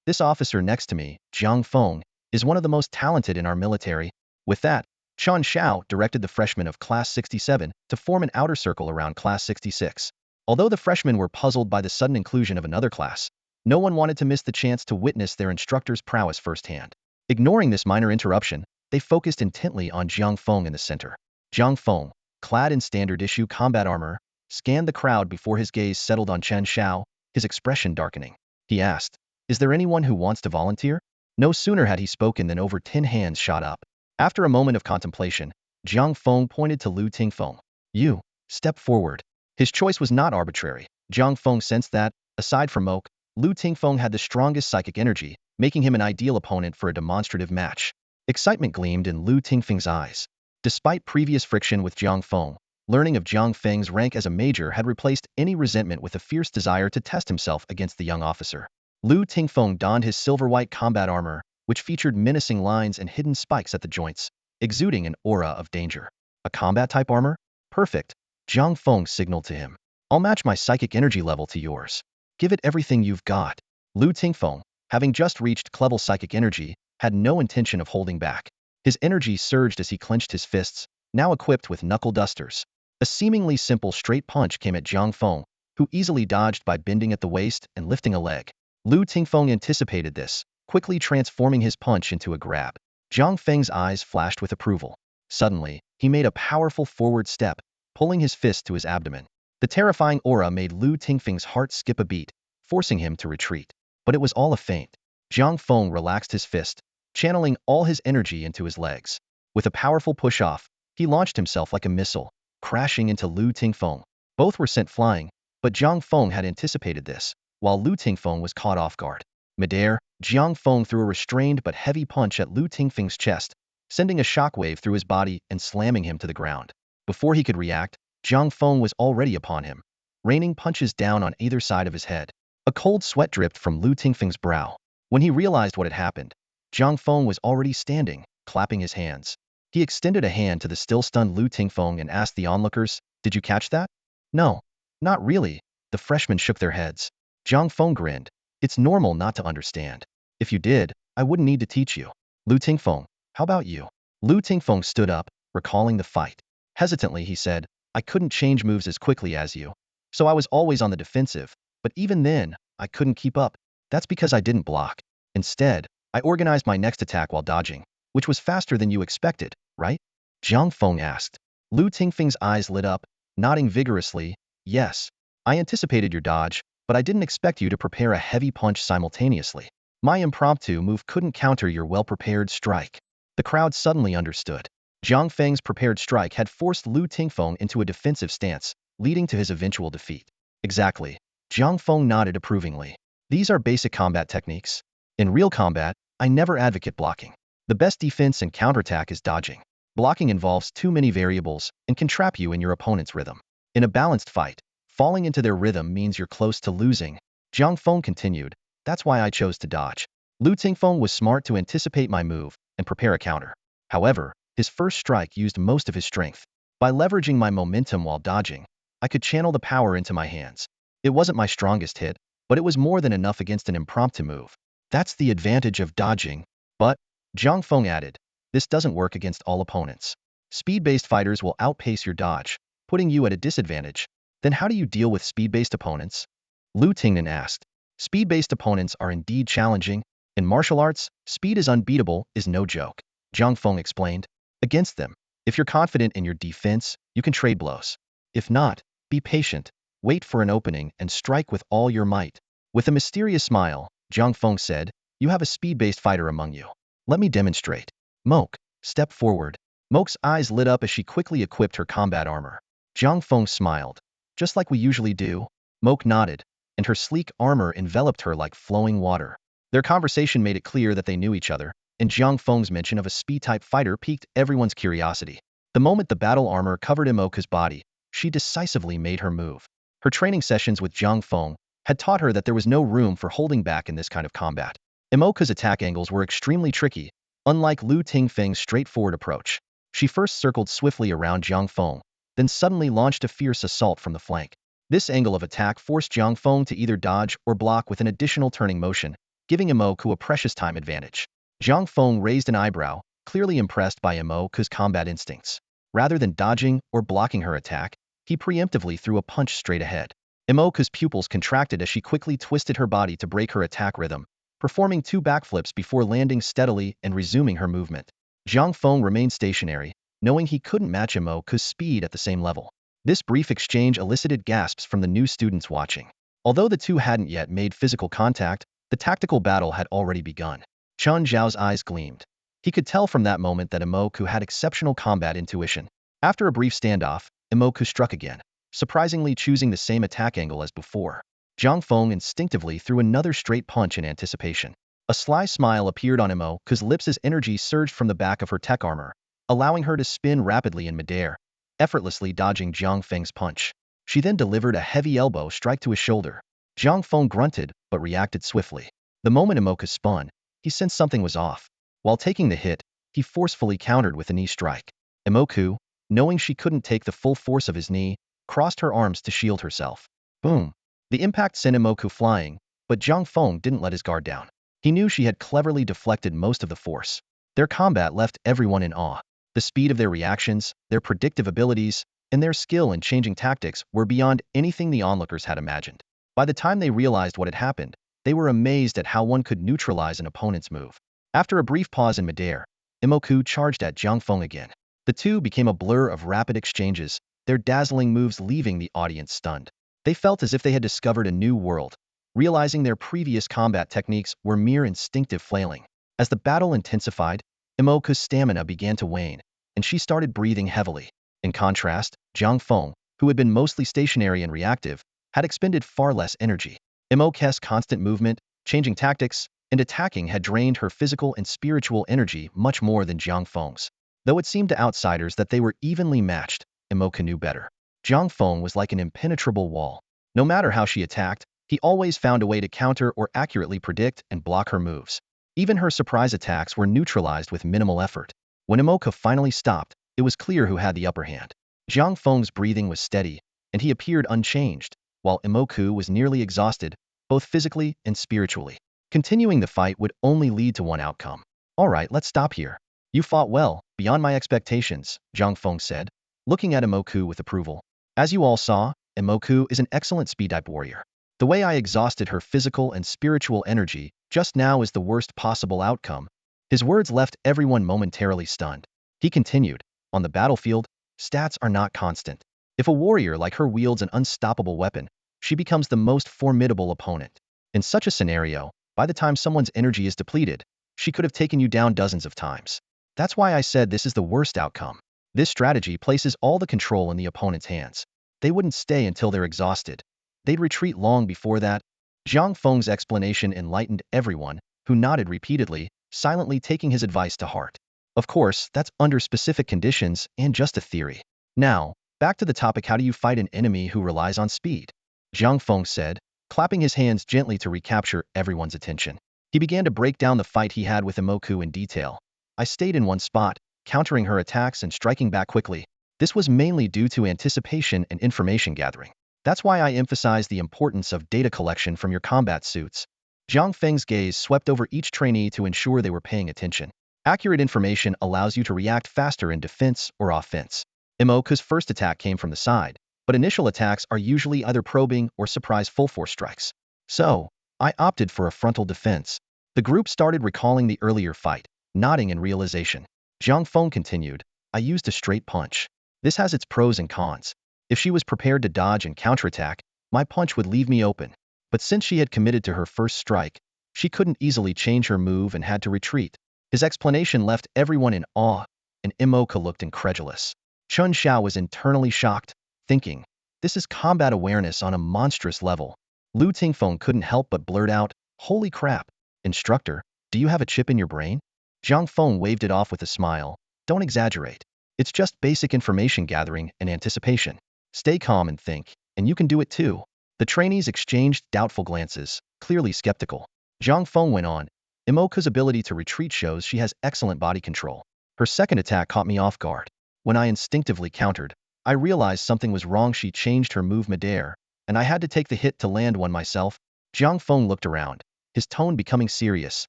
This officer next to me, Jiang Feng, is one of the most talented in our military." With that, Chun Xiao directed the freshmen of Class 67 to form an outer circle around Class 66. Although the freshmen were puzzled by the sudden inclusion of another class, no one wanted to miss the chance to witness their instructor's prowess firsthand. Ignoring this minor interruption, they focused intently on Jiang Feng in the center. Jiang Feng, clad in standard-issue combat armor, scanned the crowd before his gaze settled on Chen Xiao, his expression darkening. He asked, "Is there anyone who wants to volunteer?" No sooner had he spoken than over 10 hands shot up. After a moment of contemplation, Jiang Feng pointed to Lu Tingfeng. "You, step forward." His choice was not arbitrary. Jiang Feng sensed that, aside from Moke, Lu Tingfeng had the strongest psychic energy, making him an ideal opponent for a demonstrative match. Excitement gleamed in Lu Tingfeng's eyes. Despite previous friction with Jiang Feng, learning of Jiang Feng's rank as a major had replaced any resentment with a fierce desire to test himself against the young officer. Lu Tingfeng donned his silver-white combat armor, which featured menacing lines and hidden spikes at the joints, exuding an aura of danger. "A combat-type armor? Perfect," Jiang Feng signaled to him. "I'll match my psychic energy level to yours. Give it everything you've got." Lu Tingfeng, having just reached Clevel psychic energy, had no intention of holding back. His energy surged as he clenched his fists, now equipped with knuckle dusters. A seemingly simple straight punch came at Jiang Feng, who easily dodged by bending at the waist and lifting a leg. Lu Tingfeng anticipated this, quickly transforming his punch into a grab. Jiang Feng's eyes flashed with approval. Suddenly, he made a powerful forward step, pulling his fist to his abdomen. The terrifying aura made Lu Tingfeng's heart skip a beat, forcing him to retreat. But it was all a feint. Jiang Feng relaxed his fist, channeling all his energy into his legs. With a powerful push-off, he launched himself like a missile, crashing into Lu Tingfeng. Both were sent flying, but Jiang Feng had anticipated this, while Lu Tingfeng was caught off guard. Midair, Jiang Feng threw a restrained but heavy punch at Lu Tingfeng's chest, sending a shockwave through his body and slamming him to the ground. Before he could react, Jiang Feng was already upon him, raining punches down on either side of his head. A cold sweat dripped from Lu Tingfeng's brow. When he realized what had happened, Jiang Feng was already standing, clapping his hands. He extended a hand to the still-stunned Lu Tingfeng and asked the onlookers, "Did you catch that?" "No, not really." The freshmen shook their heads. Jiang Feng grinned. "It's normal not to understand. If you did, I wouldn't need to teach you. Lu Tingfeng, how about you? Lu Tingfeng stood up, recalling the fight. Hesitantly, he said, I couldn't change moves as quickly as you, so I was always on the defensive, but even then, I couldn't keep up. That's because I didn't block. Instead, I organized my next attack while dodging, which was faster than you expected, right? Jiang Feng asked. Lu Tingfeng's eyes lit up, nodding vigorously. Yes. I anticipated your dodge, but I didn't expect you to prepare a heavy punch simultaneously. My impromptu move couldn't counter your well-prepared strike. The crowd suddenly understood. Jiang Feng's prepared strike had forced Lu Tingfeng into a defensive stance, leading to his eventual defeat. Exactly. Jiang Feng nodded approvingly. These are basic combat techniques. In real combat, I never advocate blocking. The best defense and counterattack is dodging. Blocking involves too many variables and can trap you in your opponent's rhythm. In a balanced fight, falling into their rhythm means you're close to losing. Jiang Feng continued. That's why I chose to dodge. Lu Tingfeng was smart to anticipate my move and prepare a counter. However, his first strike used most of his strength. By leveraging my momentum while dodging, I could channel the power into my hands. It wasn't my strongest hit, but it was more than enough against an impromptu move. That's the advantage of dodging. But, Jiang Feng added, this doesn't work against all opponents. Speed-based fighters will outpace your dodge, putting you at a disadvantage. Then how do you deal with speed-based opponents? Lu Tingnan asked. Speed-based opponents are indeed challenging. In martial arts, speed is unbeatable is no joke. Jiang Feng explained. Against them, if you're confident in your defense, you can trade blows. If not, be patient, wait for an opening and strike with all your might. With a mysterious smile, Jiang Feng said, you have a speed-based fighter among you. Let me demonstrate. Moke, step forward. Moke's eyes lit up as she quickly equipped her combat armor. Jiang Feng smiled. Just like we usually do. Moke nodded, and her sleek armor enveloped her like flowing water. Their conversation made it clear that they knew each other, and Jiang Feng's mention of a speed-type fighter piqued everyone's curiosity. The moment the battle armor covered Imoka's body, she decisively made her move. Her training sessions with Jiang Feng had taught her that there was no room for holding back in this kind of combat. Imoka's attack angles were extremely tricky, unlike Lu Tingfeng's straightforward approach. She first circled swiftly around Jiang Feng, then suddenly launched a fierce assault from the flank. This angle of attack forced Jiang Feng to either dodge or block with an additional turning motion, giving Imoku a precious time advantage. Jiang Feng raised an eyebrow, clearly impressed by Imoku's combat instincts. Rather than dodging or blocking her attack, he preemptively threw a punch straight ahead. Imoku's pupils contracted as she quickly twisted her body to break her attack rhythm, performing 2 backflips before landing steadily and resuming her movement. Jiang Feng remained stationary, knowing he couldn't match Imoku's speed at the same level. This brief exchange elicited gasps from the new students watching. Although the two hadn't yet made physical contact, the tactical battle had already begun. Chun Zhao's eyes gleamed. He could tell from that moment that Imoku had exceptional combat intuition. After a brief standoff, Imoku struck again, surprisingly choosing the same attack angle as before. Jiang Feng instinctively threw another straight punch in anticipation. A sly smile appeared on Imoku's lips as energy surged from the back of her Tek Armor, allowing her to spin rapidly in midair, effortlessly dodging Jiang Feng's punch. She then delivered a heavy elbow strike to his shoulder. Jiang Feng grunted, but reacted swiftly. The moment Imoku spun, he sensed something was off. While taking the hit, he forcefully countered with a knee strike. Imoku, knowing she couldn't take the full force of his knee, crossed her arms to shield herself. Boom! The impact sent Imoku flying, but Jiang Feng didn't let his guard down. He knew she had cleverly deflected most of the force. Their combat left everyone in awe. The speed of their reactions, their predictive abilities, and their skill in changing tactics were beyond anything the onlookers had imagined. By the time they realized what had happened, they were amazed at how one could neutralize an opponent's move. After a brief pause in midair, Imoku charged at Jiang Feng again. The two became a blur of rapid exchanges, their dazzling moves leaving the audience stunned. They felt as if they had discovered a new world, realizing their previous combat techniques were mere instinctive flailing. As the battle intensified, Imoku's stamina began to wane, and she started breathing heavily. In contrast, Jiang Feng, who had been mostly stationary and reactive, had expended far less energy. Imoku's constant movement, changing tactics, and attacking had drained her physical and spiritual energy much more than Jiang Feng's. Though it seemed to outsiders that they were evenly matched, Imoku knew better. Jiang Feng was like an impenetrable wall. No matter how she attacked, he always found a way to counter or accurately predict and block her moves. Even her surprise attacks were neutralized with minimal effort. When Imoku finally stopped, it was clear who had the upper hand. Jiang Feng's breathing was steady, and he appeared unchanged, while Imoku was nearly exhausted, both physically and spiritually. Continuing the fight would only lead to one outcome. All right, let's stop here. You fought well, beyond my expectations, Jiang Feng said, looking at Imoku with approval. As you all saw, Imoku is an excellent speed-type warrior. The way I exhausted her physical and spiritual energy just now is the worst possible outcome. His words left everyone momentarily stunned. He continued, on the battlefield, stats are not constant. If a warrior like her wields an unstoppable weapon, she becomes the most formidable opponent. In such a scenario, by the time someone's energy is depleted, she could have taken you down dozens of times. That's why I said this is the worst outcome. This strategy places all the control in the opponent's hands. They wouldn't stay until they're exhausted. They'd retreat long before that. Jiang Feng's explanation enlightened everyone, who nodded repeatedly, silently taking his advice to heart. Of course, that's under specific conditions and just a theory. Now, back to the topic, how do you fight an enemy who relies on speed? Jiang Feng said, clapping his hands gently to recapture everyone's attention. He began to break down the fight he had with Imoku in detail. I stayed in one spot, countering her attacks and striking back quickly. This was mainly due to anticipation and information gathering. That's why I emphasize the importance of data collection from your combat suits. Jiang Feng's gaze swept over each trainee to ensure they were paying attention. Accurate information allows you to react faster in defense or offense. Imoku's first attack came from the side, but initial attacks are usually either probing or surprise full-force strikes. So, I opted for a frontal defense. The group started recalling the earlier fight, nodding in realization. Jiang Feng continued, I used a straight punch. This has its pros and cons. If she was prepared to dodge and counterattack, my punch would leave me open. But since she had committed to her first strike, she couldn't easily change her move and had to retreat. His explanation left everyone in awe, and Imoku looked incredulous. Chun Xiao was internally shocked, thinking, this is combat awareness on a monstrous level. Lu Tingfeng couldn't help but blurt out, holy crap. Instructor, do you have a chip in your brain? Jiang Feng waved it off with a smile. Don't exaggerate. It's just basic information gathering and anticipation. Stay calm and think, and you can do it too. The trainees exchanged doubtful glances, clearly skeptical. Jiang Feng went on, Imoku's ability to retreat shows she has excellent body control. Her second attack caught me off guard. When I instinctively countered, I realized something was wrong. She changed her move midair, and I had to take the hit to land one myself. Jiang Feng looked around, his tone becoming serious.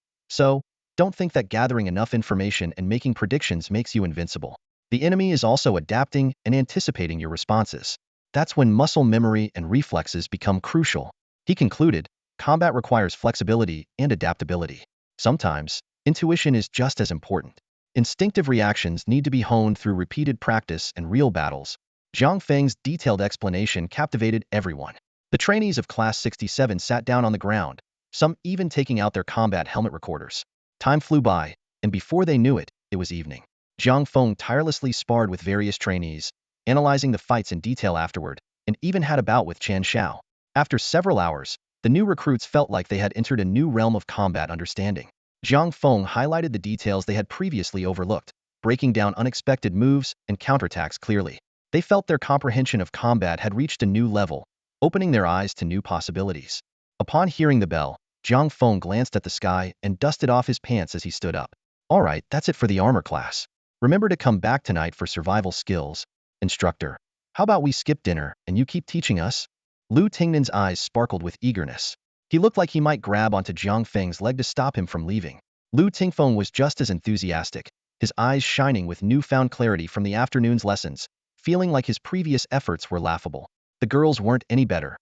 So, don't think that gathering enough information and making predictions makes you invincible. The enemy is also adapting and anticipating your responses. That's when muscle memory and reflexes become crucial. He concluded, combat requires flexibility and adaptability. Sometimes, intuition is just as important. Instinctive reactions need to be honed through repeated practice and real battles. Jiang Feng's detailed explanation captivated everyone. The trainees of Class 67 sat down on the ground, some even taking out their combat helmet recorders. Time flew by, and before they knew it, it was evening. Jiang Feng tirelessly sparred with various trainees, analyzing the fights in detail afterward, and even had a bout with Chen Xiao. After several hours, the new recruits felt like they had entered a new realm of combat understanding. Jiang Feng highlighted the details they had previously overlooked, breaking down unexpected moves and counterattacks clearly. They felt their comprehension of combat had reached a new level, opening their eyes to new possibilities. Upon hearing the bell, Jiang Feng glanced at the sky and dusted off his pants as he stood up. All right, that's it for the armor class. Remember to come back tonight for survival skills. Instructor, how about we skip dinner and you keep teaching us? Lu Tingnan's eyes sparkled with eagerness. He looked like he might grab onto Jiang Feng's leg to stop him from leaving. Lu Tingfeng was just as enthusiastic, his eyes shining with newfound clarity from the afternoon's lessons, feeling like his previous efforts were laughable. The girls weren't any better.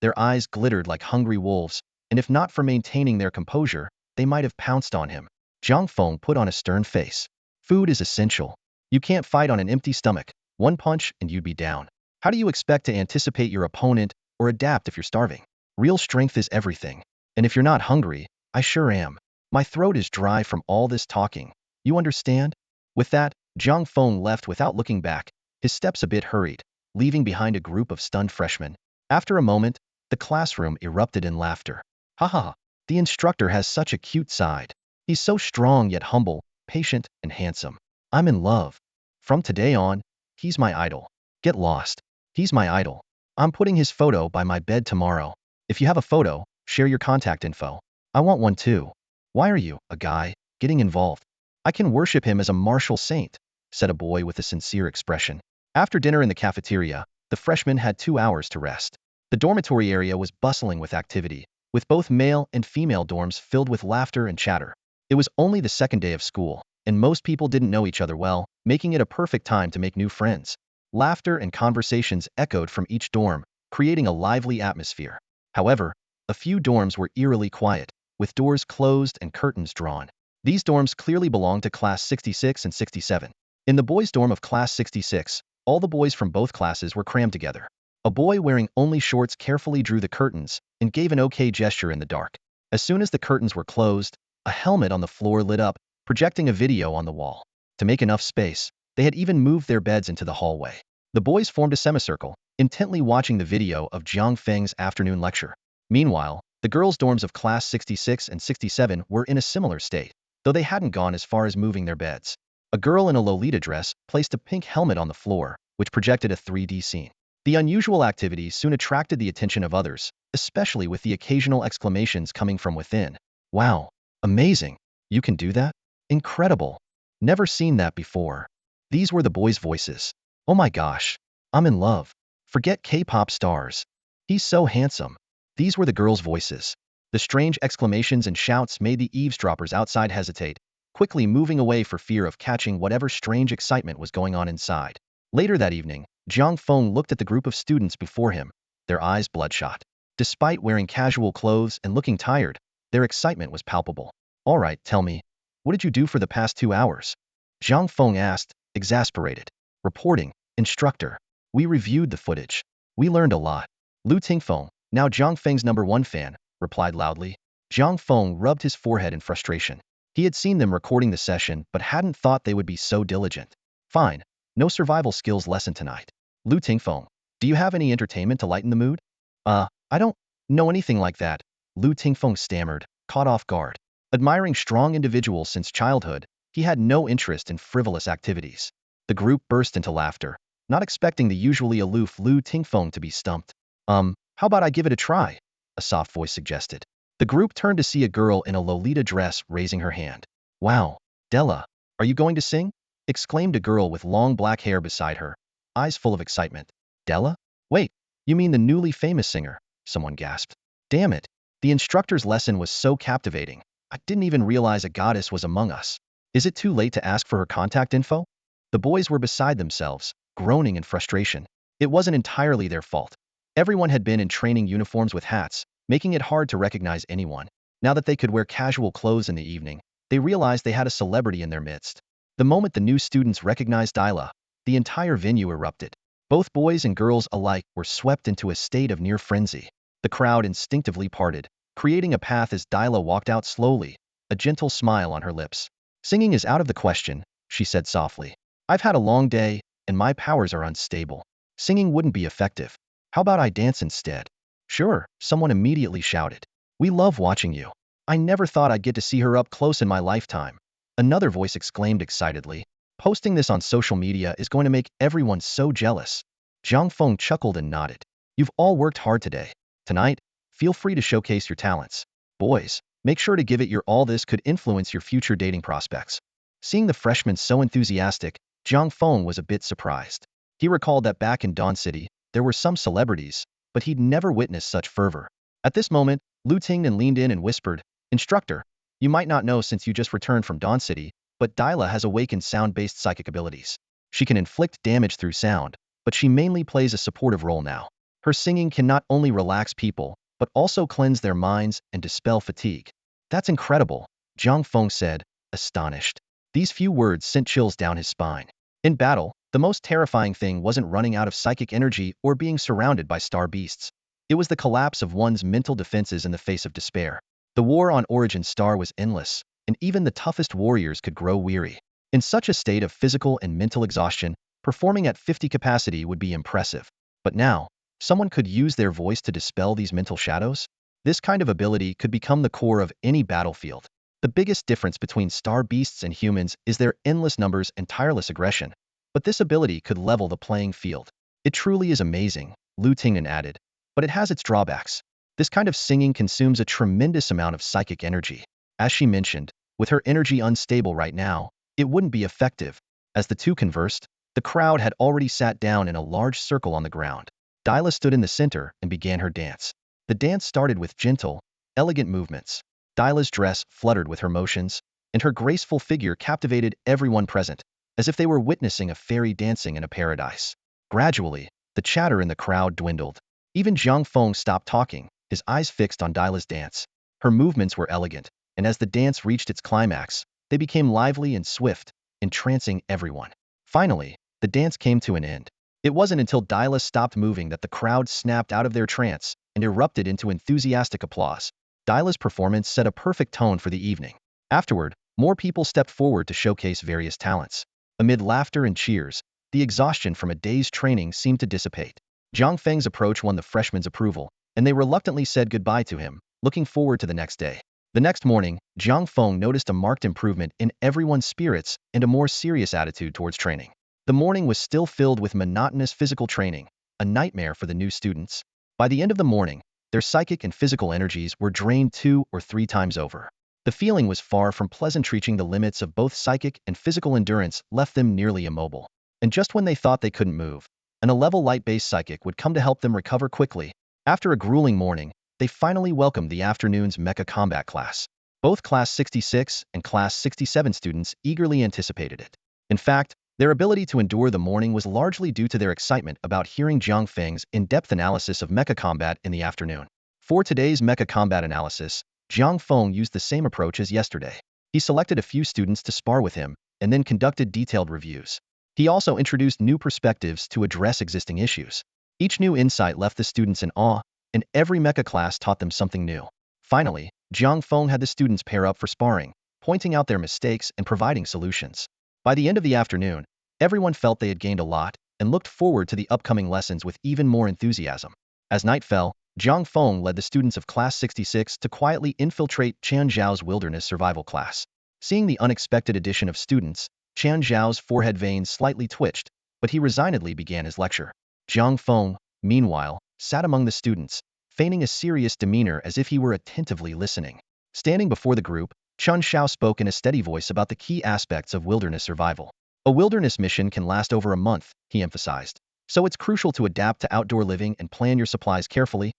Their eyes glittered like hungry wolves, and if not for maintaining their composure, they might have pounced on him. Jiang Feng put on a stern face. Food is essential. You can't fight on an empty stomach. One punch and you'd be down. How do you expect to anticipate your opponent or adapt if you're starving? Real strength is everything. And if you're not hungry, I sure am. My throat is dry from all this talking. You understand? With that, Jiang Feng left without looking back, his steps a bit hurried, leaving behind a group of stunned freshmen. After a moment, the classroom erupted in laughter. Haha, the instructor has such a cute side. He's so strong yet humble, patient, and handsome. I'm in love. From today on, he's my idol. Get lost. He's my idol. I'm putting his photo by my bed tomorrow. If you have a photo, share your contact info. I want one too. Why are you, a guy, getting involved? I can worship him as a martial saint, said a boy with a sincere expression. After dinner in the cafeteria, the freshmen had 2 hours to rest. The dormitory area was bustling with activity, with both male and female dorms filled with laughter and chatter. It was only the second day of school, and most people didn't know each other well, making it a perfect time to make new friends. Laughter and conversations echoed from each dorm, creating a lively atmosphere. However, a few dorms were eerily quiet, with doors closed and curtains drawn. These dorms clearly belonged to Class 66 and 67. In the boys' dorm of Class 66, all the boys from both classes were crammed together. A boy wearing only shorts carefully drew the curtains and gave an okay gesture in the dark. As soon as the curtains were closed, a helmet on the floor lit up, projecting a video on the wall. To make enough space, they had even moved their beds into the hallway. The boys formed a semicircle, intently watching the video of Jiang Feng's afternoon lecture. Meanwhile, the girls' dorms of Class 66 and 67 were in a similar state, though they hadn't gone as far as moving their beds. A girl in a Lolita dress placed a pink helmet on the floor, which projected a 3D scene. The unusual activity soon attracted the attention of others, especially with the occasional exclamations coming from within. Wow! Amazing! You can do that? Incredible! Never seen that before. These were the boys' voices. Oh my gosh! I'm in love. Forget K-pop stars. He's so handsome. These were the girls' voices. The strange exclamations and shouts made the eavesdroppers outside hesitate, quickly moving away for fear of catching whatever strange excitement was going on inside. Later that evening, Jiang Feng looked at the group of students before him, their eyes bloodshot. Despite wearing casual clothes and looking tired, their excitement was palpable. All right, tell me, what did you do for the past 2 hours? Jiang Feng asked, exasperated. Reporting, instructor. We reviewed the footage. We learned a lot. Lu Tingfeng, now Jiang Feng's #1 fan, replied loudly. Jiang Feng rubbed his forehead in frustration. He had seen them recording the session but hadn't thought they would be so diligent. Fine, no survival skills lesson tonight. Lu Tingfeng, do you have any entertainment to lighten the mood? I don't know anything like that, Lu Tingfeng stammered, caught off guard. Admiring strong individuals since childhood, he had no interest in frivolous activities. The group burst into laughter, not expecting the usually aloof Lu Tingfeng to be stumped. How about I give it a try? A soft voice suggested. The group turned to see a girl in a Lolita dress raising her hand. Wow, Della, are you going to sing? Exclaimed a girl with long black hair beside her, eyes full of excitement. Della? Wait, you mean the newly famous singer? Someone gasped. Damn it, the instructor's lesson was so captivating. I didn't even realize a goddess was among us. Is it too late to ask for her contact info? The boys were beside themselves, groaning in frustration. It wasn't entirely their fault. Everyone had been in training uniforms with hats, making it hard to recognize anyone. Now that they could wear casual clothes in the evening, they realized they had a celebrity in their midst. The moment the new students recognized Dyla, the entire venue erupted. Both boys and girls alike were swept into a state of near frenzy. The crowd instinctively parted, creating a path as Dyla walked out slowly, a gentle smile on her lips. Singing is out of the question, she said softly. I've had a long day, and my powers are unstable. Singing wouldn't be effective. How about I dance instead? Sure, someone immediately shouted. We love watching you. I never thought I'd get to see her up close in my lifetime. Another voice exclaimed excitedly. Posting this on social media is going to make everyone so jealous. Jiang Feng chuckled and nodded. You've all worked hard today. Tonight, feel free to showcase your talents. Boys, make sure to give it your all. This could influence your future dating prospects. Seeing the freshmen so enthusiastic, Jiang Feng was a bit surprised. He recalled that back in Dawn City, there were some celebrities, but he'd never witnessed such fervor. At this moment, Lu Tingnan leaned in and whispered, Instructor, you might not know since you just returned from Dawn City, but Dyla has awakened sound-based psychic abilities. She can inflict damage through sound, but she mainly plays a supportive role now. Her singing can not only relax people, but also cleanse their minds and dispel fatigue. That's incredible, Jiang Feng said, astonished. These few words sent chills down his spine. In battle, the most terrifying thing wasn't running out of psychic energy or being surrounded by star beasts. It was the collapse of one's mental defenses in the face of despair. The war on Origin Star was endless, and even the toughest warriors could grow weary. In such a state of physical and mental exhaustion, performing at 50 capacity would be impressive. But now, someone could use their voice to dispel these mental shadows? This kind of ability could become the core of any battlefield. The biggest difference between star beasts and humans is their endless numbers and tireless aggression. But this ability could level the playing field. It truly is amazing, Lu Tingnan added. But it has its drawbacks. This kind of singing consumes a tremendous amount of psychic energy. As she mentioned, with her energy unstable right now, it wouldn't be effective. As the two conversed, the crowd had already sat down in a large circle on the ground. Dyla stood in the center and began her dance. The dance started with gentle, elegant movements. Dila's dress fluttered with her motions, and her graceful figure captivated everyone present, as if they were witnessing a fairy dancing in a paradise. Gradually, the chatter in the crowd dwindled. Even Jiang Feng stopped talking, his eyes fixed on Dila's dance. Her movements were elegant, and as the dance reached its climax, they became lively and swift, entrancing everyone. Finally, the dance came to an end. It wasn't until Dila stopped moving that the crowd snapped out of their trance and erupted into enthusiastic applause. Dila's performance set a perfect tone for the evening. Afterward, more people stepped forward to showcase various talents. Amid laughter and cheers, the exhaustion from a day's training seemed to dissipate. Jiang Feng's approach won the freshmen's approval, and they reluctantly said goodbye to him, looking forward to the next day. The next morning, Jiang Feng noticed a marked improvement in everyone's spirits and a more serious attitude towards training. The morning was still filled with monotonous physical training, a nightmare for the new students. By the end of the morning, their psychic and physical energies were drained 2 or 3 times over. The feeling was far from pleasant. Reaching the limits of both psychic and physical endurance left them nearly immobile. And just when they thought they couldn't move, an 11 light-based psychic would come to help them recover quickly. After a grueling morning, they finally welcomed the afternoon's mecha combat class. Both Class 66 and Class 67 students eagerly anticipated it. In fact, their ability to endure the morning was largely due to their excitement about hearing Jiang Feng's in-depth analysis of mecha combat in the afternoon. For today's mecha combat analysis, Jiang Feng used the same approach as yesterday. He selected a few students to spar with him and then conducted detailed reviews. He also introduced new perspectives to address existing issues. Each new insight left the students in awe, and every mecha class taught them something new. Finally, Jiang Feng had the students pair up for sparring, pointing out their mistakes and providing solutions. By the end of the afternoon, everyone felt they had gained a lot and looked forward to the upcoming lessons with even more enthusiasm. As night fell, Jiang Feng led the students of Class 66 to quietly infiltrate Qian Zhao's wilderness survival class. Seeing the unexpected addition of students, Qian Zhao's forehead veins slightly twitched, but he resignedly began his lecture. Jiang Feng, meanwhile, sat among the students, feigning a serious demeanor as if he were attentively listening. Standing before the group, Chen Xiao spoke in a steady voice about the key aspects of wilderness survival. A wilderness mission can last over a month, he emphasized, so it's crucial to adapt to outdoor living and plan your supplies carefully.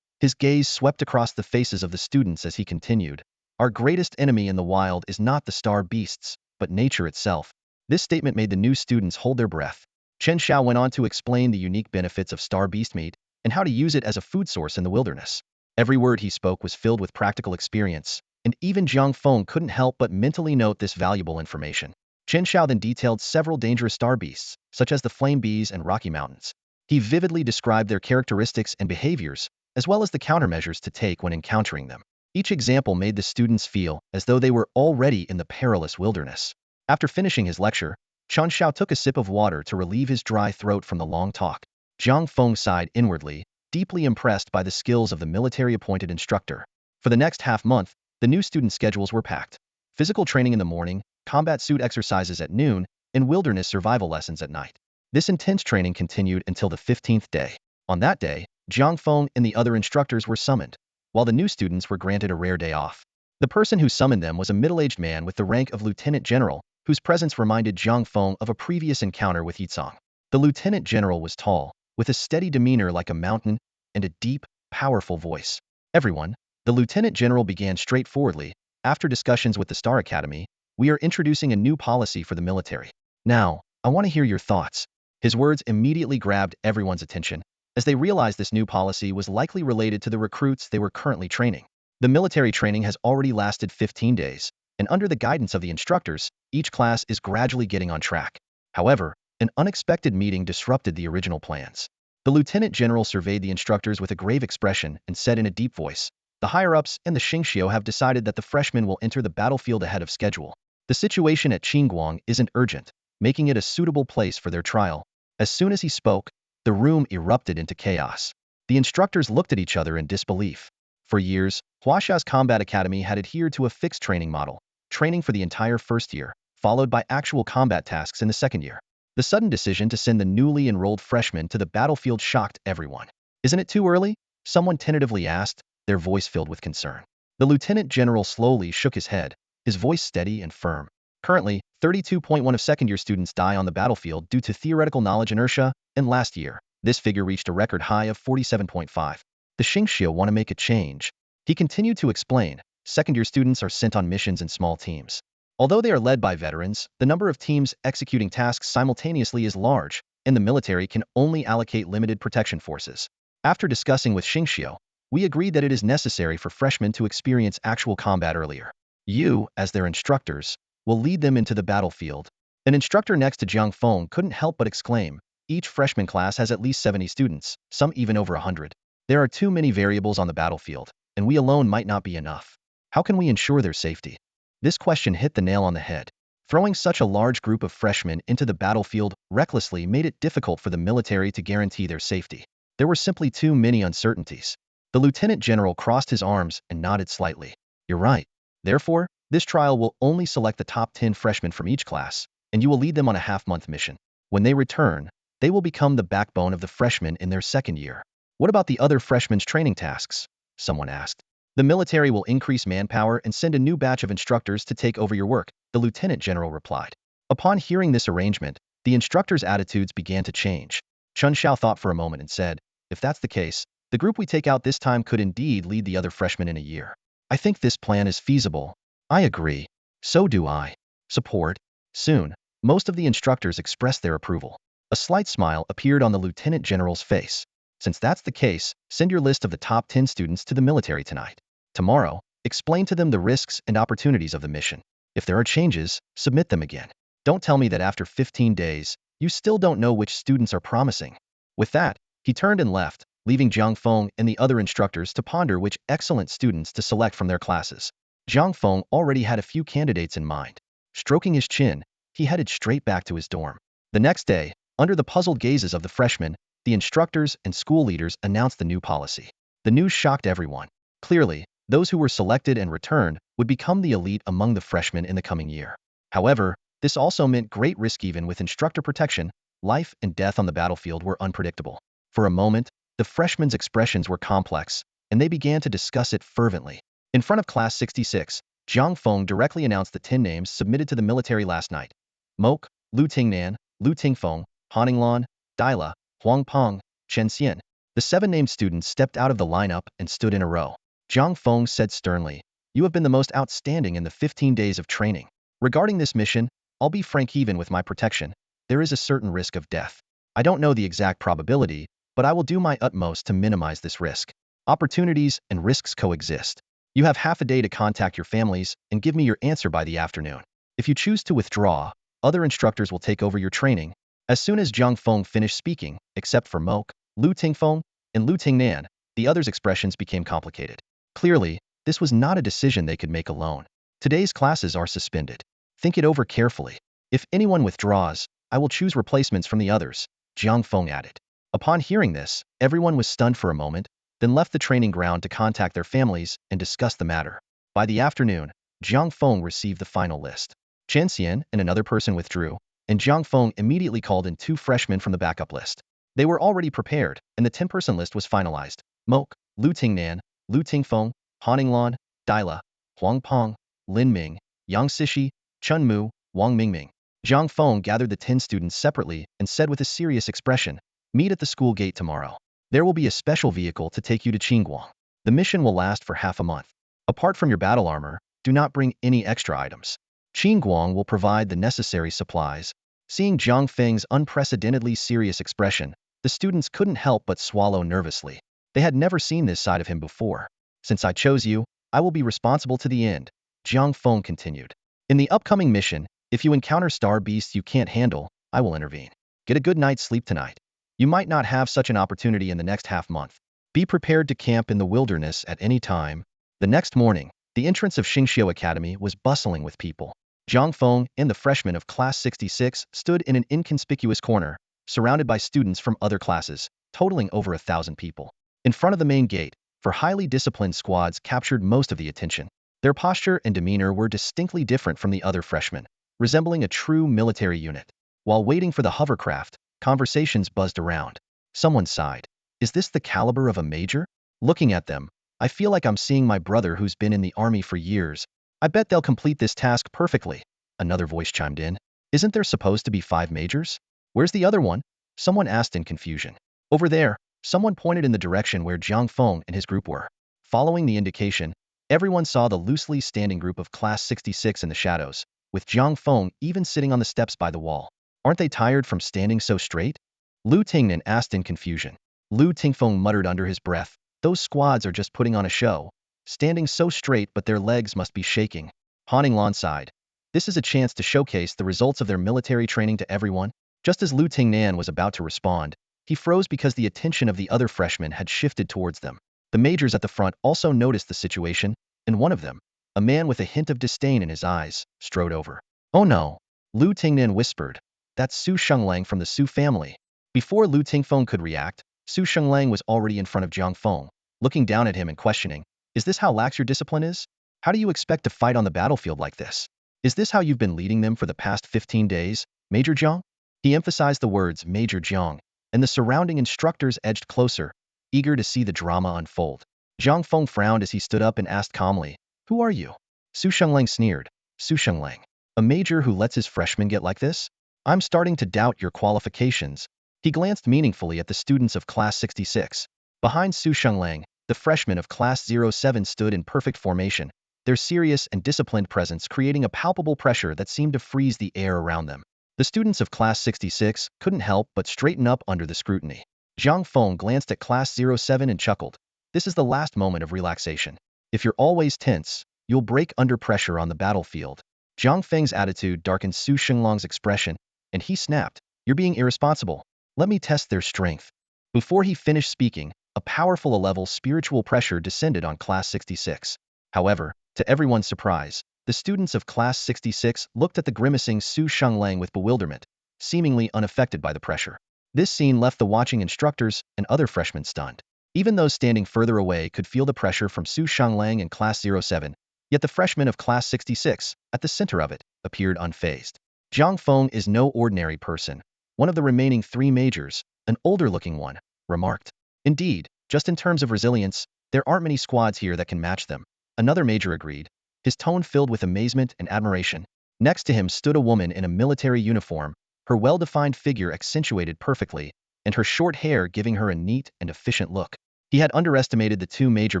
His gaze swept across the faces of the students as he continued. Our greatest enemy in the wild is not the star beasts, but nature itself. This statement made the new students hold their breath. Chen Xiao went on to explain the unique benefits of star beast meat and how to use it as a food source in the wilderness. Every word he spoke was filled with practical experience, and even Jiang Feng couldn't help but mentally note this valuable information. Chen Xiao then detailed several dangerous star beasts, such as the flame bees and Rocky Mountains. He vividly described their characteristics and behaviors, as well as the countermeasures to take when encountering them. Each example made the students feel as though they were already in the perilous wilderness. After finishing his lecture, Chen Xiao took a sip of water to relieve his dry throat from the long talk. Jiang Feng sighed inwardly, deeply impressed by the skills of the military-appointed instructor. For the next half-month, the new student schedules were packed. Physical training in the morning, combat suit exercises at noon, and wilderness survival lessons at night. This intense training continued until the 15th day. On that day, Jiang Feng and the other instructors were summoned, while the new students were granted a rare day off. The person who summoned them was a middle-aged man with the rank of lieutenant general, whose presence reminded Jiang Feng of a previous encounter with Yizong. The lieutenant general was tall, with a steady demeanor like a mountain, and a deep, powerful voice. Everyone, the lieutenant general began straightforwardly, after discussions with the Star Academy, we are introducing a new policy for the military. Now, I want to hear your thoughts. His words immediately grabbed everyone's attention, as they realized this new policy was likely related to the recruits they were currently training. The military training has already lasted 15 days, and under the guidance of the instructors, each class is gradually getting on track. However, an unexpected meeting disrupted the original plans. The lieutenant general surveyed the instructors with a grave expression and said in a deep voice, "The higher-ups and the Xingxiu have decided that the freshmen will enter the battlefield ahead of schedule. The situation at Qingguang isn't urgent, making it a suitable place for their trial." As soon as he spoke, the room erupted into chaos. The instructors looked at each other in disbelief. For years, Huaxia's combat academy had adhered to a fixed training model, training for the entire first year, followed by actual combat tasks in the second year. The sudden decision to send the newly enrolled freshmen to the battlefield shocked everyone. "Isn't it too early?" someone tentatively asked, their voice filled with concern. The lieutenant general slowly shook his head, his voice steady and firm. Currently, 32.1 of second-year students die on the battlefield due to theoretical knowledge inertia, and last year, this figure reached a record high of 47.5. The Xingxiu want to make a change. He continued to explain, second-year students are sent on missions in small teams. Although they are led by veterans, the number of teams executing tasks simultaneously is large, and the military can only allocate limited protection forces. After discussing with Xingxiu, we agreed that it is necessary for freshmen to experience actual combat earlier. You, as their instructors, will lead them into the battlefield. An instructor next to Jiang Feng couldn't help but exclaim, each freshman class has at least 70 students, some even over 100. There are too many variables on the battlefield, and we alone might not be enough. How can we ensure their safety? This question hit the nail on the head. Throwing such a large group of freshmen into the battlefield recklessly made it difficult for the military to guarantee their safety. There were simply too many uncertainties. The lieutenant general crossed his arms and nodded slightly. You're right. Therefore, this trial will only select the top 10 freshmen from each class, and you will lead them on a half-month mission. When they return, they will become the backbone of the freshmen in their second year. What about the other freshmen's training tasks? Someone asked. The military will increase manpower and send a new batch of instructors to take over your work, the lieutenant general replied. Upon hearing this arrangement, the instructors' attitudes began to change. Chun Xiao thought for a moment and said, if that's the case, the group we take out this time could indeed lead the other freshmen in a year. I think this plan is feasible. I agree. So do I. Support. Soon, most of the instructors expressed their approval. A slight smile appeared on the lieutenant general's face. Since that's the case, send your list of the top 10 students to the military tonight. Tomorrow, explain to them the risks and opportunities of the mission. If there are changes, submit them again. Don't tell me that after 15 days, you still don't know which students are promising. With that, he turned and left, leaving Jiang Feng and the other instructors to ponder which excellent students to select from their classes. Jiang Feng already had a few candidates in mind. Stroking his chin, he headed straight back to his dorm. The next day, under the puzzled gazes of the freshmen, the instructors and school leaders announced the new policy. The news shocked everyone. Clearly, those who were selected and returned would become the elite among the freshmen in the coming year. However, this also meant great risk. Even with instructor protection, life and death on the battlefield were unpredictable. For a moment, the freshmen' expressions were complex, and they began to discuss it fervently. In front of Class 66, Jiang Feng directly announced the 10 names submitted to the military last night. Mok, Lu Tingnan, Lu Tingfeng, Haninglan, Daila, Huang Peng, Chen Xian. The 7 named students stepped out of the lineup and stood in a row. Jiang Feng said sternly, you have been the most outstanding in the 15 days of training. Regarding this mission, I'll be frank. Even with my protection, there is a certain risk of death. I don't know the exact probability, but I will do my utmost to minimize this risk. Opportunities and risks coexist. You have half a day to contact your families and give me your answer by the afternoon. If you choose to withdraw, other instructors will take over your training. As soon as Jiang Feng finished speaking, except for Mok, Lu Tingfeng, and Lu Tingnan, the others' expressions became complicated. Clearly, this was not a decision they could make alone. Today's classes are suspended. Think it over carefully. If anyone withdraws, I will choose replacements from the others, Jiang Feng added. Upon hearing this, everyone was stunned for a moment, then left the training ground to contact their families and discuss the matter. By the afternoon, Jiang Feng received the final list. Chen Xian and another person withdrew, and Jiang Feng immediately called in 2 freshmen from the backup list. They were already prepared, and the 10-person list was finalized. Mok, Lu Tingnan, Lu Tingfeng, Haninglan, Daila, Huang Peng, Lin Ming, Yang Sishi, Chun Mu, Wang Mingming. Jiang Feng gathered the 10 students separately and said with a serious expression, meet at the school gate tomorrow. There will be a special vehicle to take you to Qingguang. The mission will last for half a month. Apart from your battle armor, do not bring any extra items. Qingguang will provide the necessary supplies. Seeing Jiang Feng's unprecedentedly serious expression, the students couldn't help but swallow nervously. They had never seen this side of him before. Since I chose you, I will be responsible to the end, Jiang Feng continued. In the upcoming mission, if you encounter star beasts you can't handle, I will intervene. Get a good night's sleep tonight. You might not have such an opportunity in the next half-month. Be prepared to camp in the wilderness at any time. The next morning, the entrance of Xingxiu Academy was bustling with people. Jiang Feng and the freshmen of Class 66 stood in an inconspicuous corner, surrounded by students from other classes, totaling over 1,000 people. In front of the main gate, for highly disciplined squads captured most of the attention. Their posture and demeanor were distinctly different from the other freshmen, resembling a true military unit. While waiting for the hovercraft, conversations buzzed around. Someone sighed. Is this the caliber of a major? Looking at them, I feel like I'm seeing my brother who's been in the army for years. I bet they'll complete this task perfectly. Another voice chimed in. Isn't there supposed to be 5 majors? Where's the other one? Someone asked in confusion. Over there, someone pointed in the direction where Jiang Feng and his group were. Following the indication, everyone saw the loosely standing group of Class 66 in the shadows, with Jiang Feng even sitting on the steps by the wall. Aren't they tired from standing so straight? Lu Tingnan asked in confusion. Lu Tingfeng muttered under his breath, those squads are just putting on a show. Standing so straight but their legs must be shaking. Han Lan sighed. This is a chance to showcase the results of their military training to everyone. Just as Lu Tingnan was about to respond, he froze because the attention of the other freshmen had shifted towards them. The majors at the front also noticed the situation, and one of them, a man with a hint of disdain in his eyes, strode over. Oh no, Lu Tingnan whispered. That's Su Shenglang from the Su family. Before Lu Tingfeng could react, Su Shenglang was already in front of Jiang Feng, looking down at him and questioning, is this how lax your discipline is? How do you expect to fight on the battlefield like this? Is this how you've been leading them for the past 15 days, Major Jiang? He emphasized the words Major Jiang, and the surrounding instructors edged closer, eager to see the drama unfold. Jiang Feng frowned as he stood up and asked calmly, who are you? Su Shenglang sneered. Su Shenglang, a major who lets his freshmen get like this? I'm starting to doubt your qualifications. He glanced meaningfully at the students of Class 66. Behind Su Shenglang, the freshmen of Class 07 stood in perfect formation, their serious and disciplined presence creating a palpable pressure that seemed to freeze the air around them. The students of Class 66 couldn't help but straighten up under the scrutiny. Jiang Feng glanced at Class 07 and chuckled. This is the last moment of relaxation. If you're always tense, you'll break under pressure on the battlefield. Jiang Feng's attitude darkened Su Shenglong's expression, and he snapped, you're being irresponsible. Let me test their strength. Before he finished speaking, a powerful level spiritual pressure descended on Class 66. However, to everyone's surprise, the students of Class 66 looked at the grimacing Su Shenglang with bewilderment, seemingly unaffected by the pressure. This scene left the watching instructors and other freshmen stunned. Even those standing further away could feel the pressure from Su Shenglang and Class 07, yet the freshmen of Class 66, at the center of it, appeared unfazed. Jiang Feng is no ordinary person. One of the remaining three majors, an older-looking one, remarked. Indeed, just in terms of resilience, there aren't many squads here that can match them. Another major agreed, his tone filled with amazement and admiration. Next to him stood a woman in a military uniform, her well-defined figure accentuated perfectly, and her short hair giving her a neat and efficient look. He had underestimated the two major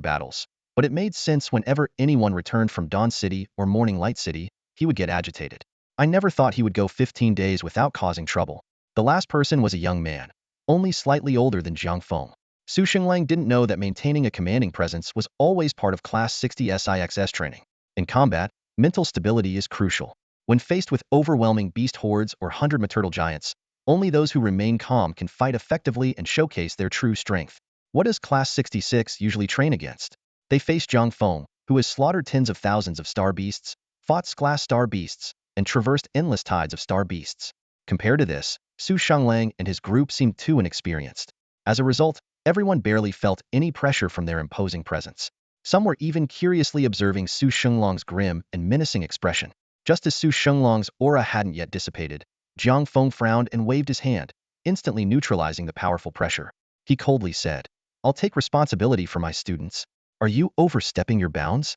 battles, but it made sense whenever anyone returned from Dawn City or Morning Light City, he would get agitated. I never thought he would go 15 days without causing trouble. The last person was a young man, only slightly older than Jiang Feng. Su Shenglang didn't know that maintaining a commanding presence was always part of Class 60 SIXS training. In combat, mental stability is crucial. When faced with overwhelming beast hordes or 100 turtle giants, only those who remain calm can fight effectively and showcase their true strength. What does Class 66 usually train against? They face Jiang Feng, who has slaughtered tens of thousands of star beasts, fought class star beasts, and traversed endless tides of star beasts. Compared to this, Su Shenglang and his group seemed too inexperienced. As a result, everyone barely felt any pressure from their imposing presence. Some were even curiously observing Su Shenglong's grim and menacing expression. Just as Su Shenglong's aura hadn't yet dissipated, Jiang Feng frowned and waved his hand, instantly neutralizing the powerful pressure. He coldly said, I'll take responsibility for my students. Are you overstepping your bounds?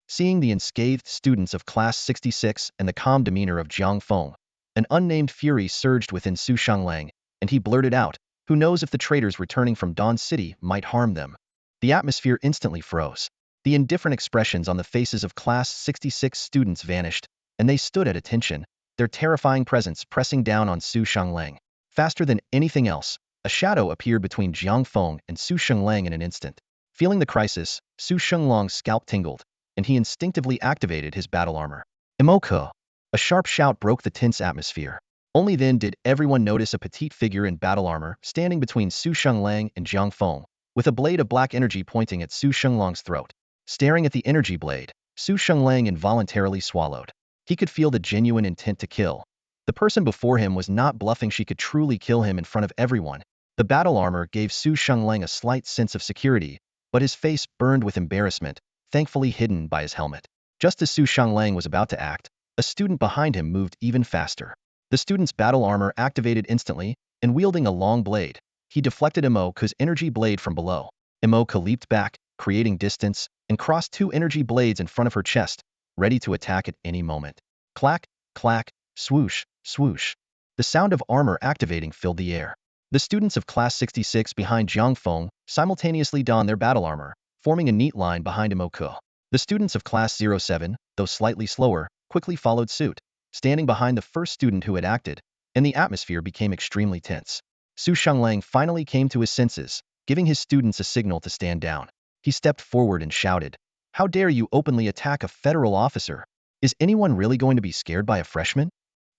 Seeing the unscathed students of Class 66 and the calm demeanor of Jiang Feng, an unnamed fury surged within Su Shenglang, and he blurted out, who knows if the traitors returning from Dawn City might harm them. The atmosphere instantly froze. The indifferent expressions on the faces of Class 66 students vanished, and they stood at attention, their terrifying presence pressing down on Su Shenglang. Faster than anything else, a shadow appeared between Jiang Feng and Su Shenglang in an instant. Feeling the crisis, Su Shenglang's scalp tingled, and he instinctively activated his battle armor. Awoke! A sharp shout broke the tense atmosphere. Only then did everyone notice a petite figure in battle armor standing between Su Shenglang and Jiang Feng, with a blade of black energy pointing at Su Shenglang's throat. Staring at the energy blade, Su Shenglang involuntarily swallowed. He could feel the genuine intent to kill. The person before him was not bluffing. She could truly kill him in front of everyone. The battle armor gave Su Shenglang a slight sense of security, but his face burned with embarrassment, thankfully hidden by his helmet. Just as Su Shenglang was about to act, a student behind him moved even faster. The student's battle armor activated instantly, and wielding a long blade, he deflected Awoke's energy blade from below. Awoke leaped back, creating distance, and crossed two energy blades in front of her chest, ready to attack at any moment. Clack, clack, swoosh, swoosh. The sound of armor activating filled the air. The students of Class 66 behind Jiang Feng simultaneously donned their battle armor, forming a neat line behind awoke. The students of Class 07, though slightly slower, quickly followed suit, standing behind the first student who had acted, and the atmosphere became extremely tense. Su Shenglang finally came to his senses, giving his students a signal to stand down. He stepped forward and shouted, "How dare you openly attack a federal officer? Is anyone really going to be scared by a freshman?"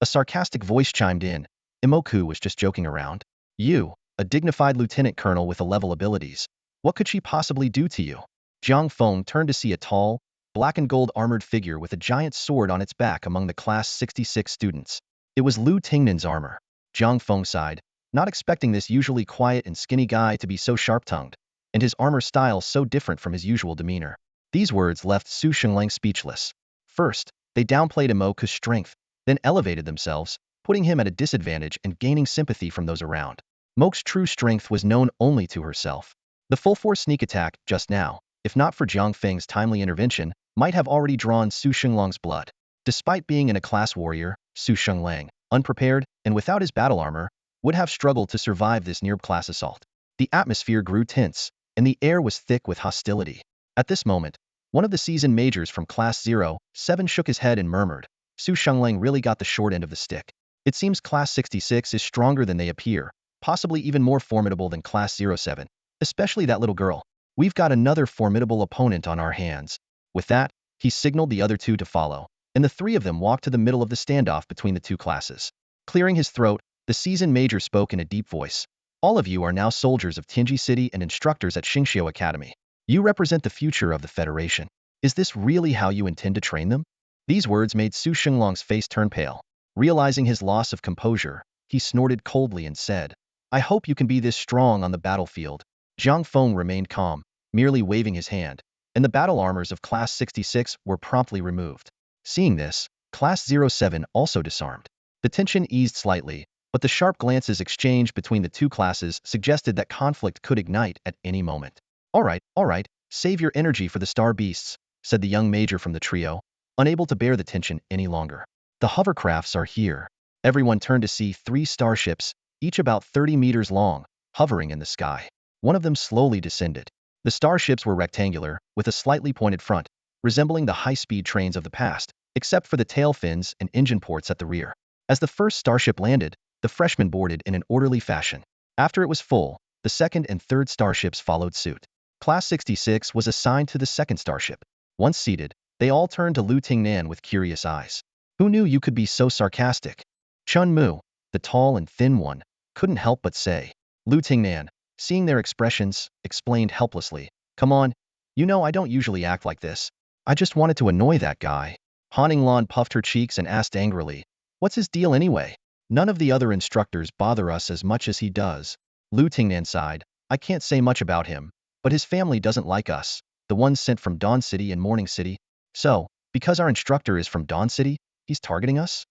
A sarcastic voice chimed in. Imoku was just joking around. You, a dignified lieutenant colonel with A-level abilities. What could she possibly do to you? Jiang Feng turned to see a tall, black and gold armored figure with a giant sword on its back among the Class 66 students. It was Lu Tingnan's armor. Jiang Feng sighed, not expecting this usually quiet and skinny guy to be so sharp-tongued, and his armor style so different from his usual demeanor. These words left Su Shenglang speechless. First, they downplayed Imoku's strength, then elevated themselves, putting him at a disadvantage and gaining sympathy from those around. Moke's true strength was known only to herself. The full-force sneak attack, just now, if not for Jiang Feng's timely intervention, might have already drawn Su Shenglang's blood. Despite being a class warrior, Su Shenglang, unprepared and without his battle armor, would have struggled to survive this near-class assault. The atmosphere grew tense, and the air was thick with hostility. At this moment, one of the seasoned majors from Class 07 shook his head and murmured, "Su Shenglang really got the short end of the stick. It seems Class 66 is stronger than they appear, possibly even more formidable than Class 07, especially that little girl. We've got another formidable opponent on our hands." With that, he signaled the other two to follow, and the three of them walked to the middle of the standoff between the two classes. Clearing his throat, the seasoned major spoke in a deep voice. "All of you are now soldiers of Tianji City and instructors at Xingqiu Academy. You represent the future of the Federation. Is this really how you intend to train them?" These words made Su Shenglang's face turn pale. Realizing his loss of composure, he snorted coldly and said, "I hope you can be this strong on the battlefield." Jiang Feng remained calm, merely waving his hand, and the battle armors of Class 66 were promptly removed. Seeing this, Class 07 also disarmed. The tension eased slightly, but the sharp glances exchanged between the two classes suggested that conflict could ignite at any moment. All right, save your energy for the star beasts," said the young major from the trio, unable to bear the tension any longer. "The hovercrafts are here." Everyone turned to see 3 starships, each about 30 meters long, hovering in the sky. One of them slowly descended. The starships were rectangular, with a slightly pointed front, resembling the high-speed trains of the past, except for the tail fins and engine ports at the rear. As the first starship landed, the freshmen boarded in an orderly fashion. After it was full, the second and third starships followed suit. Class 66 was assigned to the second starship. Once seated, they all turned to Lu Tingnan with curious eyes. "Who knew you could be so sarcastic?" Chun Mu, the tall and thin one, couldn't help but say. Lu Tingnan, seeing their expressions, explained helplessly, "Come on, you know I don't usually act like this. I just wanted to annoy that guy." Han Yinglan puffed her cheeks and asked angrily, "What's his deal anyway? None of the other instructors bother us as much as he does." Lu Tingnan sighed, "I can't say much about him, but his family doesn't like us, the ones sent from Dawn City and Morning City. So, because our instructor is from Dawn City, he's targeting us?"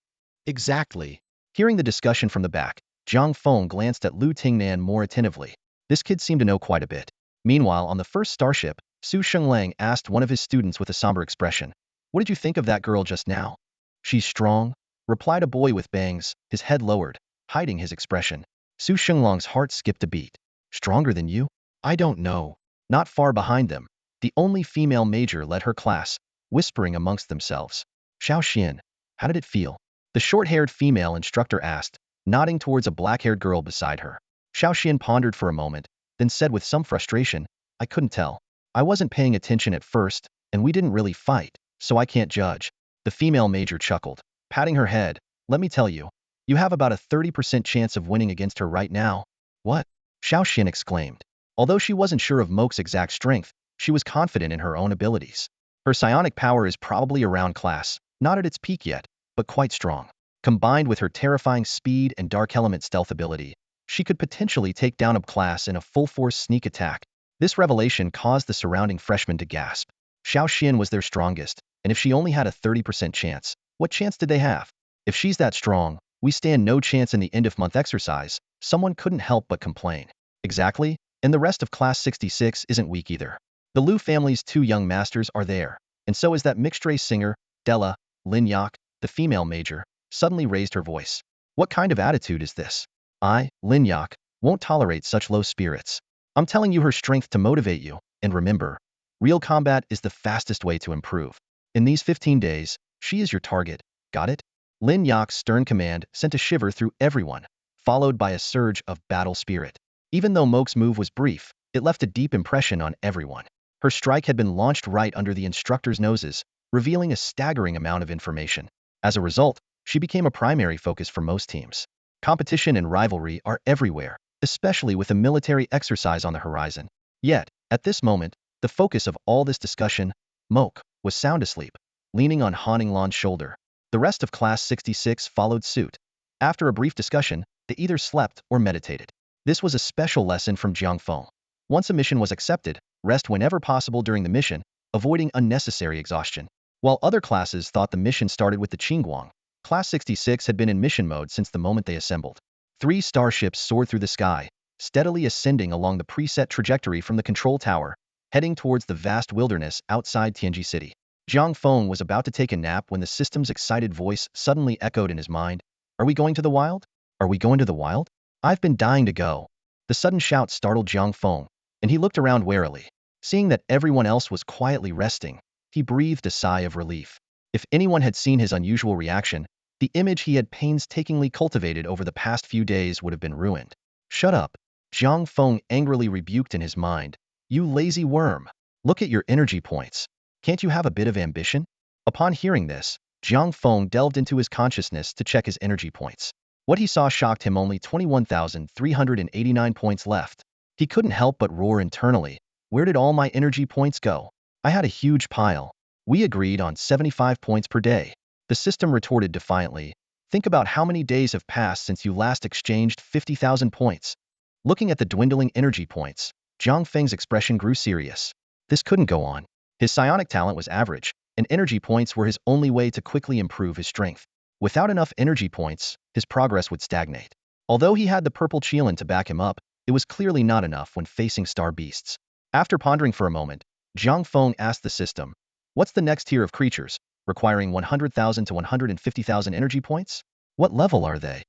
"Exactly." Hearing the discussion from the back, Jiang Feng glanced at Lu Tingnan more attentively. This kid seemed to know quite a bit. Meanwhile, on the first starship, Su Shenglang asked one of his students with a somber expression, "What did you think of that girl just now?" "She's strong," replied a boy with bangs, his head lowered, hiding his expression. Su Shenglang's heart skipped a beat. "Stronger than you?" "I don't know." Not far behind them, the only female major led her class, whispering amongst themselves. "Xiao Xian, how did it feel?" The short-haired female instructor asked, nodding towards a black-haired girl beside her. Xiao Xian pondered for a moment, then said with some frustration, "I couldn't tell. I wasn't paying attention at first, and we didn't really fight, so I can't judge." The female major chuckled, patting her head. "Let me tell you, you have about a 30% chance of winning against her right now." "What?" Xiao Xian exclaimed. Although she wasn't sure of Moke's exact strength, she was confident in her own abilities. Her psionic power is probably around class, not at its peak yet, but quite strong. Combined with her terrifying speed and dark element stealth ability, she could potentially take down a class in a full-force sneak attack. This revelation caused the surrounding freshmen to gasp. Xiao Xian was their strongest, and if she only had a 30% chance, what chance did they have? "If she's that strong, we stand no chance in the end-of-month exercise," someone couldn't help but complain. "Exactly, and the rest of Class 66 isn't weak either. The Liu family's 2 young masters are there, and so is that mixed-race singer, Della." Lin Yak, the female major, suddenly raised her voice. "What kind of attitude is this? I, Lin Yak, won't tolerate such low spirits. I'm telling you her strength to motivate you, and remember, Real combat is the fastest way to improve. In these 15 days, she is your target. Got it? Lin Yak's stern command sent a shiver through everyone, followed by a surge of battle spirit. Even though Moke's move was brief, it left a deep impression on everyone. Her strike had been launched right under the instructors' noses, revealing a staggering amount of information. As a result, she became a primary focus for most teams. Competition and rivalry are everywhere, especially with a military exercise on the horizon. Yet, at this moment, the focus of all this discussion, Moke, was sound asleep, leaning on Han Ninglan's shoulder. The rest of Class 66 followed suit. After a brief discussion, they either slept or meditated. This was a special lesson from Jiang Feng. Once a mission was accepted, rest whenever possible during the mission, avoiding unnecessary exhaustion. While other classes thought the mission started with the Qingguang, Class 66 had been in mission mode since the moment they assembled. 3 starships soared through the sky, steadily ascending along the preset trajectory from the control tower, heading towards the vast wilderness outside Tianji City. Jiang Feng was about to take a nap when the system's excited voice suddenly echoed in his mind. Are we going to the wild? Are we going to the wild? I've been dying to go. The sudden shout startled Jiang Feng, and he looked around warily. Seeing that everyone else was quietly resting, he breathed a sigh of relief. If anyone had seen his unusual reaction, the image he had painstakingly cultivated over the past few days would have been ruined. Shut up, Jiang Feng angrily rebuked in his mind. You lazy worm. Look at your energy points. Can't you have a bit of ambition? Upon hearing this, Jiang Feng delved into his consciousness to check his energy points. What he saw shocked him. Only 21,389 points left. He couldn't help but roar internally. Where did all my energy points go? I had a huge pile. We agreed on 75 points per day. The system retorted defiantly. Think about how many days have passed since you last exchanged 50,000 points. Looking at the dwindling energy points, Jiang Feng's expression grew serious. This couldn't go on. His psionic talent was average, and energy points were his only way to quickly improve his strength. Without enough energy points, his progress would stagnate. Although he had the purple Qilin to back him up, it was clearly not enough when facing star beasts. After pondering for a moment, Jiang Feng asked the system, what's the next tier of creatures, requiring 100,000 to 150,000 energy points? What level are they?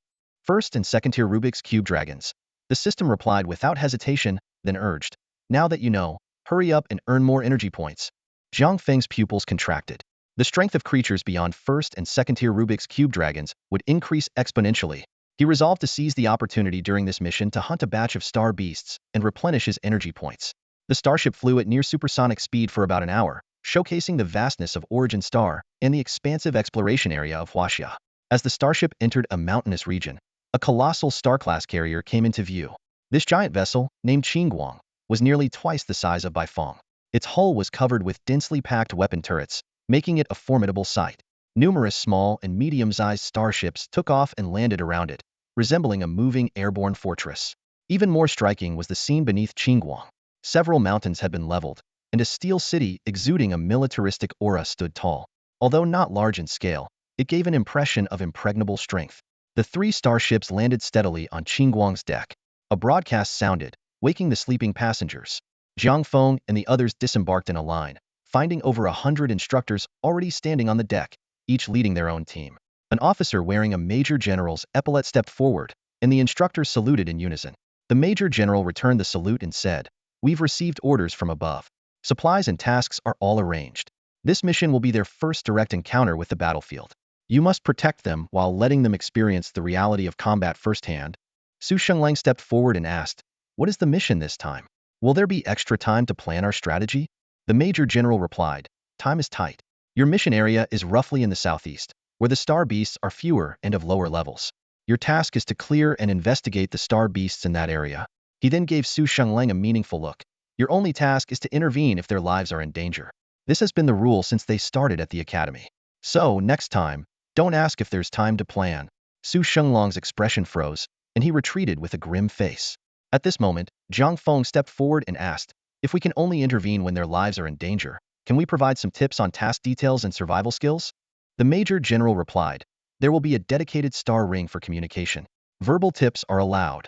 First and second tier Rubik's Cube dragons. The system replied without hesitation, then urged, now that you know, hurry up and earn more energy points. Jiang Feng's pupils contracted. The strength of creatures beyond first and second tier Rubik's Cube dragons would increase exponentially. He resolved to seize the opportunity during this mission to hunt a batch of star beasts and replenish his energy points. The starship flew at near supersonic speed for about an hour, showcasing the vastness of Origin Star and the expansive exploration area of Huaxia. As the starship entered a mountainous region, a colossal star-class carrier came into view. This giant vessel, named Qingguang, was nearly twice the size of Baifeng. Its hull was covered with densely packed weapon turrets, making it a formidable sight. Numerous small and medium-sized starships took off and landed around it, resembling a moving airborne fortress. Even more striking was the scene beneath Qingguang. Several mountains had been leveled, and a steel city exuding a militaristic aura stood tall. Although not large in scale, it gave an impression of impregnable strength. The 3 starships landed steadily on Qingguang's deck. A broadcast sounded, waking the sleeping passengers. Jiang Feng and the others disembarked in a line, finding over 100 instructors already standing on the deck, each leading their own team. An officer wearing a major general's epaulet stepped forward, and the instructors saluted in unison. The major general returned the salute and said, "We've received orders from above. Supplies and tasks are all arranged. This mission will be their first direct encounter with the battlefield. You must protect them while letting them experience the reality of combat firsthand." Su Shenglang stepped forward and asked, "What is the mission this time? Will there be extra time to plan our strategy?" The Major General replied, "Time is tight. Your mission area is roughly in the southeast, where the star beasts are fewer and of lower levels. Your task is to clear and investigate the star beasts in that area." He then gave Su Shenglang a meaningful look. "Your only task is to intervene if their lives are in danger. This has been the rule since they started at the academy. So, next time, don't ask if there's time to plan." Su Shenglang's expression froze, and he retreated with a grim face. At this moment, Jiang Feng stepped forward and asked, "If we can only intervene when their lives are in danger, can we provide some tips on task details and survival skills?" The Major General replied, "There will be a dedicated star ring for communication. Verbal tips are allowed.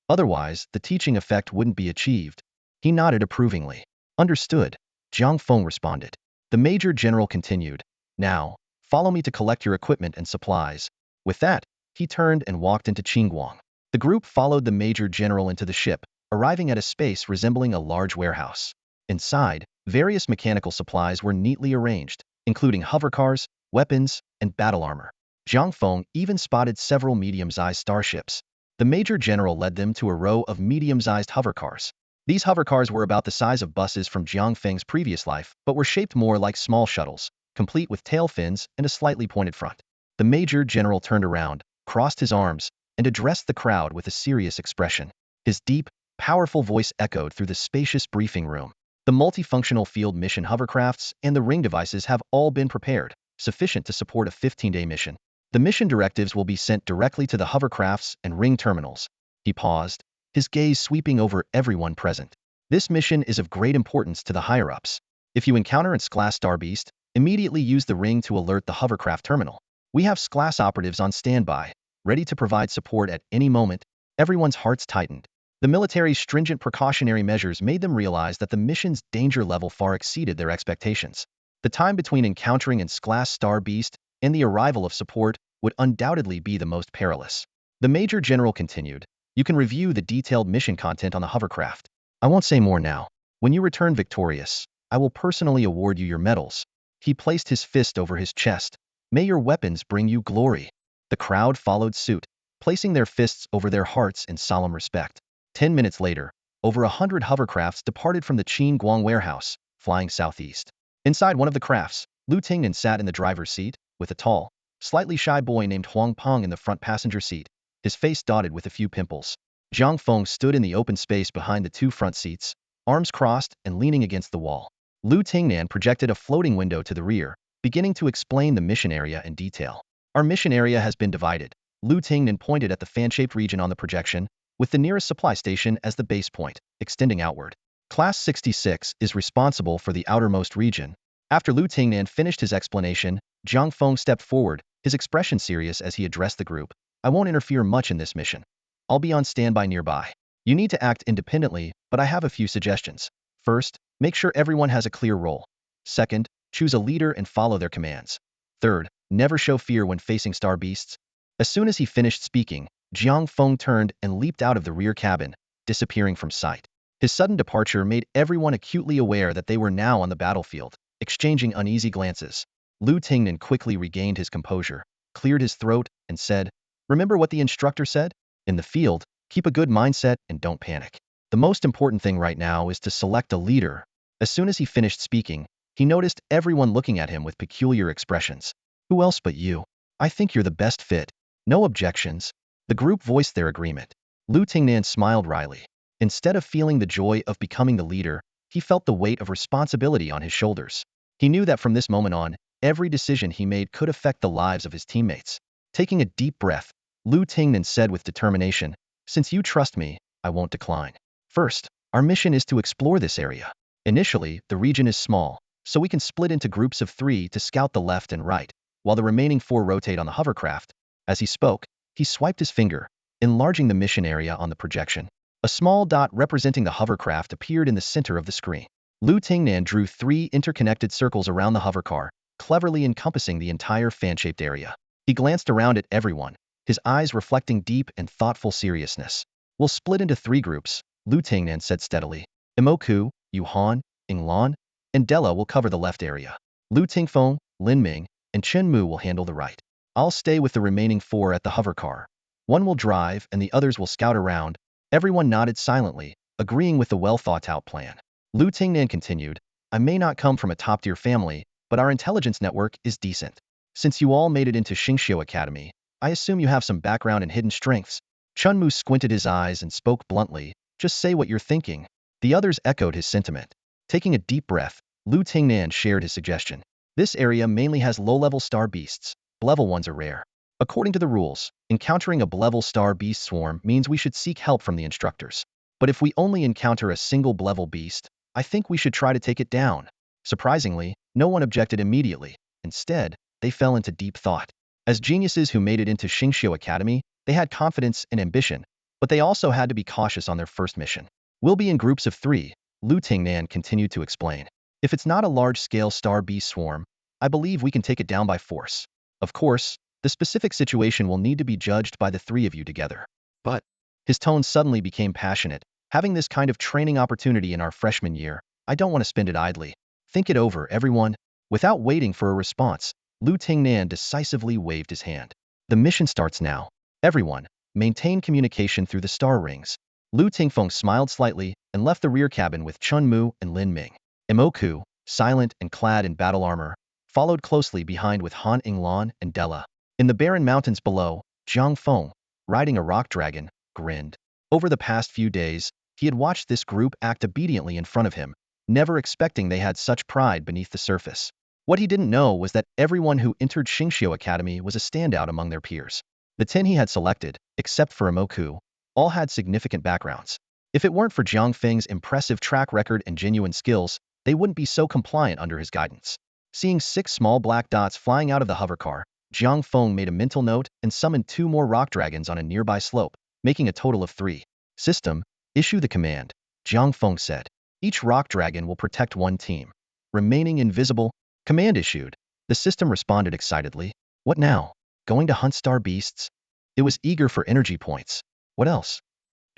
Otherwise, the teaching effect wouldn't be achieved." He nodded approvingly. "Understood," Jiang Feng responded. The Major General continued, "Now, follow me to collect your equipment and supplies." With that, he turned and walked into Qingguang. The group followed the Major General into the ship, arriving at a space resembling a large warehouse. Inside, Various mechanical supplies were neatly arranged, including hovercars, weapons, and battle armor. Jiang Feng even spotted several medium-sized starships. The Major General led them to a row of medium-sized hovercars. These hovercars were about the size of buses from Jiang Feng's previous life, but were shaped more like small shuttles, complete with tail fins and a slightly pointed front. The Major General turned around, crossed his arms, and addressed the crowd with a serious expression. His deep, powerful voice echoed through the spacious briefing room. The multifunctional field mission hovercrafts and the ring devices have all been prepared, sufficient to support a 15-day mission. The mission directives will be sent directly to the hovercrafts and ring terminals. He paused, his gaze sweeping over everyone present. This mission is of great importance to the higher-ups. If you encounter an S-class Star Beast, immediately use the ring to alert the hovercraft terminal. We have S-class operatives on standby, ready to provide support at any moment. Everyone's hearts tightened. The military's stringent precautionary measures made them realize that the mission's danger level far exceeded their expectations. The time between encountering an S-class Star Beast and the arrival of support would undoubtedly be the most perilous. The Major General continued, "You can review the detailed mission content on the hovercraft. I won't say more now. When you return victorious, I will personally award you your medals." He placed his fist over his chest. "May your weapons bring you glory." The crowd followed suit, placing their fists over their hearts in solemn respect. 10 minutes later, over 100 hovercrafts departed from the Qin Guang warehouse, flying southeast. Inside one of the crafts, Lu Tingnan sat in the driver's seat, with a tall, slightly shy boy named Huang Peng in the front passenger seat, his face dotted with a few pimples. Jiang Feng stood in the open space behind the two front seats, arms crossed and leaning against the wall. Lu Tingnan projected a floating window to the rear, beginning to explain the mission area in detail. "Our mission area has been divided." Lu Tingnan pointed at the fan-shaped region on the projection, with the nearest supply station as the base point, extending outward. Class 66 is responsible for the outermost region. After Lu Tingnan finished his explanation, Jiang Feng stepped forward, his expression serious as he addressed the group. "I won't interfere much in this mission. I'll be on standby nearby. You need to act independently, but I have a few suggestions. First, make sure everyone has a clear role. Second, choose a leader and follow their commands. Third, never show fear when facing Star Beasts." As soon as he finished speaking, Jiang Feng turned and leaped out of the rear cabin, disappearing from sight. His sudden departure made everyone acutely aware that they were now on the battlefield, exchanging uneasy glances. Lu Tingnan quickly regained his composure, cleared his throat, and said, "Remember what the instructor said? In the field, keep a good mindset and don't panic. The most important thing right now is to select a leader." As soon as he finished speaking, he noticed everyone looking at him with peculiar expressions. "Who else but you? I think you're the best fit." No objections. The group voiced their agreement. Lu Tingnan smiled wryly. Instead of feeling the joy of becoming the leader, he felt the weight of responsibility on his shoulders. He knew that from this moment on, every decision he made could affect the lives of his teammates. Taking a deep breath, Lu Tingnan said with determination, "Since you trust me, I won't decline. First, our mission is to explore this area. Initially, the region is small, so we can split into groups of 3 to scout the left and right, while the remaining 4 rotate on the hovercraft." As he spoke, he swiped his finger, enlarging the mission area on the projection. A small dot representing the hovercraft appeared in the center of the screen. Lu Tingnan drew 3 interconnected circles around the hovercar, cleverly encompassing the entire fan-shaped area. He glanced around at everyone, his eyes reflecting deep and thoughtful seriousness. "We'll split into 3 groups," Lu Tingnan said steadily. "Imoku, Yuhan, Inglan, and Della will cover the left area. Lu Tingfeng, Lin Ming, and Chen Mu will handle the right. I'll stay with the remaining 4 at the hovercar. One will drive and the others will scout around." Everyone nodded silently, agreeing with the well-thought-out plan. Lu Tingnan continued, "I may not come from a top-tier family, but our intelligence network is decent. Since you all made it into Xingqiu Academy, I assume you have some background and hidden strengths." Chun Mu squinted his eyes and spoke bluntly, "Just say what you're thinking." The others echoed his sentiment. Taking a deep breath, Lu Tingnan shared his suggestion. "This area mainly has low-level star beasts. Level ones are rare. According to the rules, encountering a level star beast swarm means we should seek help from the instructors. But if we only encounter a single level beast, I think we should try to take it down." Surprisingly, no one objected immediately. Instead, they fell into deep thought. As geniuses who made it into Xingqiu Academy, they had confidence and ambition, but they also had to be cautious on their first mission. "We'll be in groups of 3, Lu Tingnan continued to explain. "If it's not a large-scale star beast swarm, I believe we can take it down by force. Of course, the specific situation will need to be judged by the 3 of you together. But," his tone suddenly became passionate, "having this kind of training opportunity in our freshman year, I don't want to spend it idly. Think it over, everyone. Without waiting for a response, Lu Tingnan decisively waved his hand. The mission starts now. Everyone, maintain communication through the star rings. Lu Tingfeng smiled slightly and left the rear cabin with Chun Mu and Lin Ming. Imoku, silent and clad in battle armor, followed closely behind with Han Inglan and Della. In the barren mountains below, Jiang Feng, riding a rock dragon, grinned. Over the past few days, he had watched this group act obediently in front of him, never expecting they had such pride beneath the surface. What he didn't know was that everyone who entered Xingqiu Academy was a standout among their peers. The 10 he had selected, except for Imoku, all had significant backgrounds. If it weren't for Jiang Feng's impressive track record and genuine skills, they wouldn't be so compliant under his guidance. Seeing 6 small black dots flying out of the hovercar, Jiang Feng made a mental note and summoned 2 more rock dragons on a nearby slope, making a total of 3. System, issue the command, Jiang Feng said. Each rock dragon will protect one team. Remaining invisible, command issued. The system responded excitedly. What now? Going to hunt star beasts? It was eager for energy points. What else?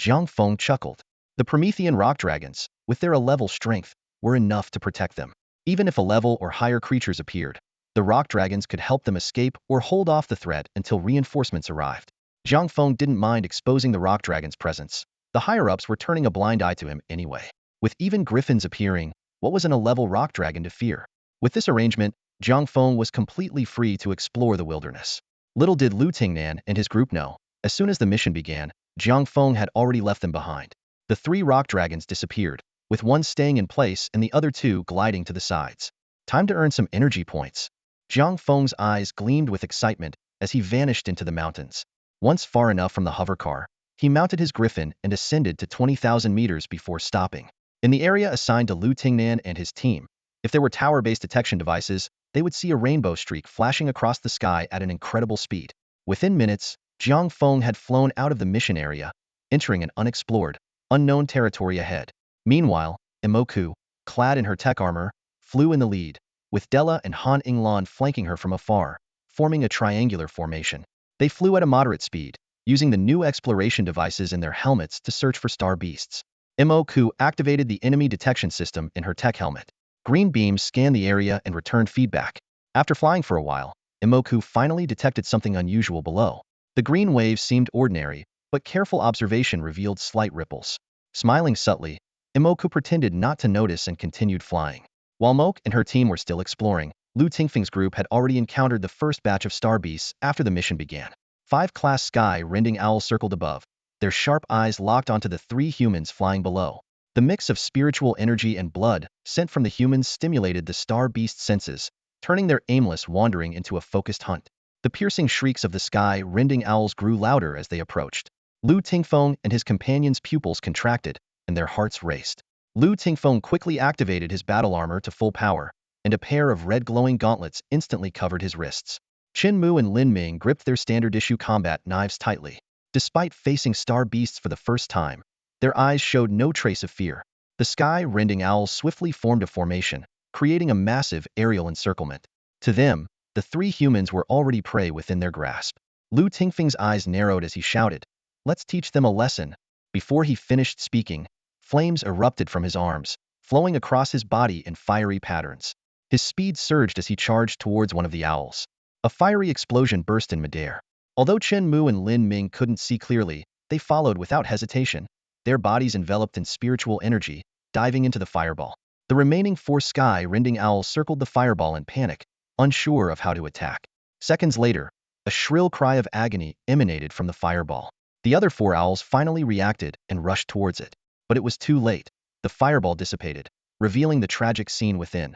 Jiang Feng chuckled. The Promethean rock dragons, with their A-level strength, were enough to protect them. Even if a level or higher creatures appeared, the rock dragons could help them escape or hold off the threat until reinforcements arrived. Jiang Feng didn't mind exposing the rock dragon's presence. The higher-ups were turning a blind eye to him anyway. With even griffins appearing, what was an A-level rock dragon to fear? With this arrangement, Jiang Feng was completely free to explore the wilderness. Little did Lu Tingnan and his group know, as soon as the mission began, Jiang Feng had already left them behind. The 3 rock dragons disappeared, with one staying in place and the other 2 gliding to the sides. Time to earn some energy points. Jiang Feng's eyes gleamed with excitement as he vanished into the mountains. Once far enough from the hovercar, he mounted his griffin and ascended to 20,000 meters before stopping. In the area assigned to Lu Tingnan and his team, if there were tower-based detection devices, they would see a rainbow streak flashing across the sky at an incredible speed. Within minutes, Jiang Feng had flown out of the mission area, entering an unexplored, unknown territory ahead. Meanwhile, Imoku, clad in her Tek Armor, flew in the lead, with Della and Han Inglan flanking her from afar, forming a triangular formation. They flew at a moderate speed, using the new exploration devices in their helmets to search for star beasts. Imoku activated the enemy detection system in her tech helmet. Green beams scanned the area and returned feedback. After flying for a while, Imoku finally detected something unusual below. The green waves seemed ordinary, but careful observation revealed slight ripples. Smiling subtly, Imoku pretended not to notice and continued flying. While Moke and her team were still exploring, Lu Tingfeng's group had already encountered the first batch of star beasts after the mission began. 5 class sky-rending owls circled above, their sharp eyes locked onto the 3 humans flying below. The mix of spiritual energy and blood sent from the humans stimulated the star beast senses, turning their aimless wandering into a focused hunt. The piercing shrieks of the sky-rending owls grew louder as they approached. Lu Tingfeng and his companions' pupils contracted, and their hearts raced. Lu Tingfeng quickly activated his battle armor to full power, and a pair of red glowing gauntlets instantly covered his wrists. Chen Mu and Lin Ming gripped their standard-issue combat knives tightly. Despite facing star beasts for the first time, their eyes showed no trace of fear. The sky-rending owls swiftly formed a formation, creating a massive aerial encirclement. To them, the 3 humans were already prey within their grasp. Lu Tingfeng's eyes narrowed as he shouted, "Let's teach them a lesson." Before he finished speaking, flames erupted from his arms, flowing across his body in fiery patterns. His speed surged as he charged towards one of the owls. A fiery explosion burst in midair. Although Chen Mu and Lin Ming couldn't see clearly, they followed without hesitation, their bodies enveloped in spiritual energy, diving into the fireball. The remaining 4 sky-rending owls circled the fireball in panic, unsure of how to attack. Seconds later, a shrill cry of agony emanated from the fireball. The other 4 owls finally reacted and rushed towards it. But it was too late. The fireball dissipated, revealing the tragic scene within.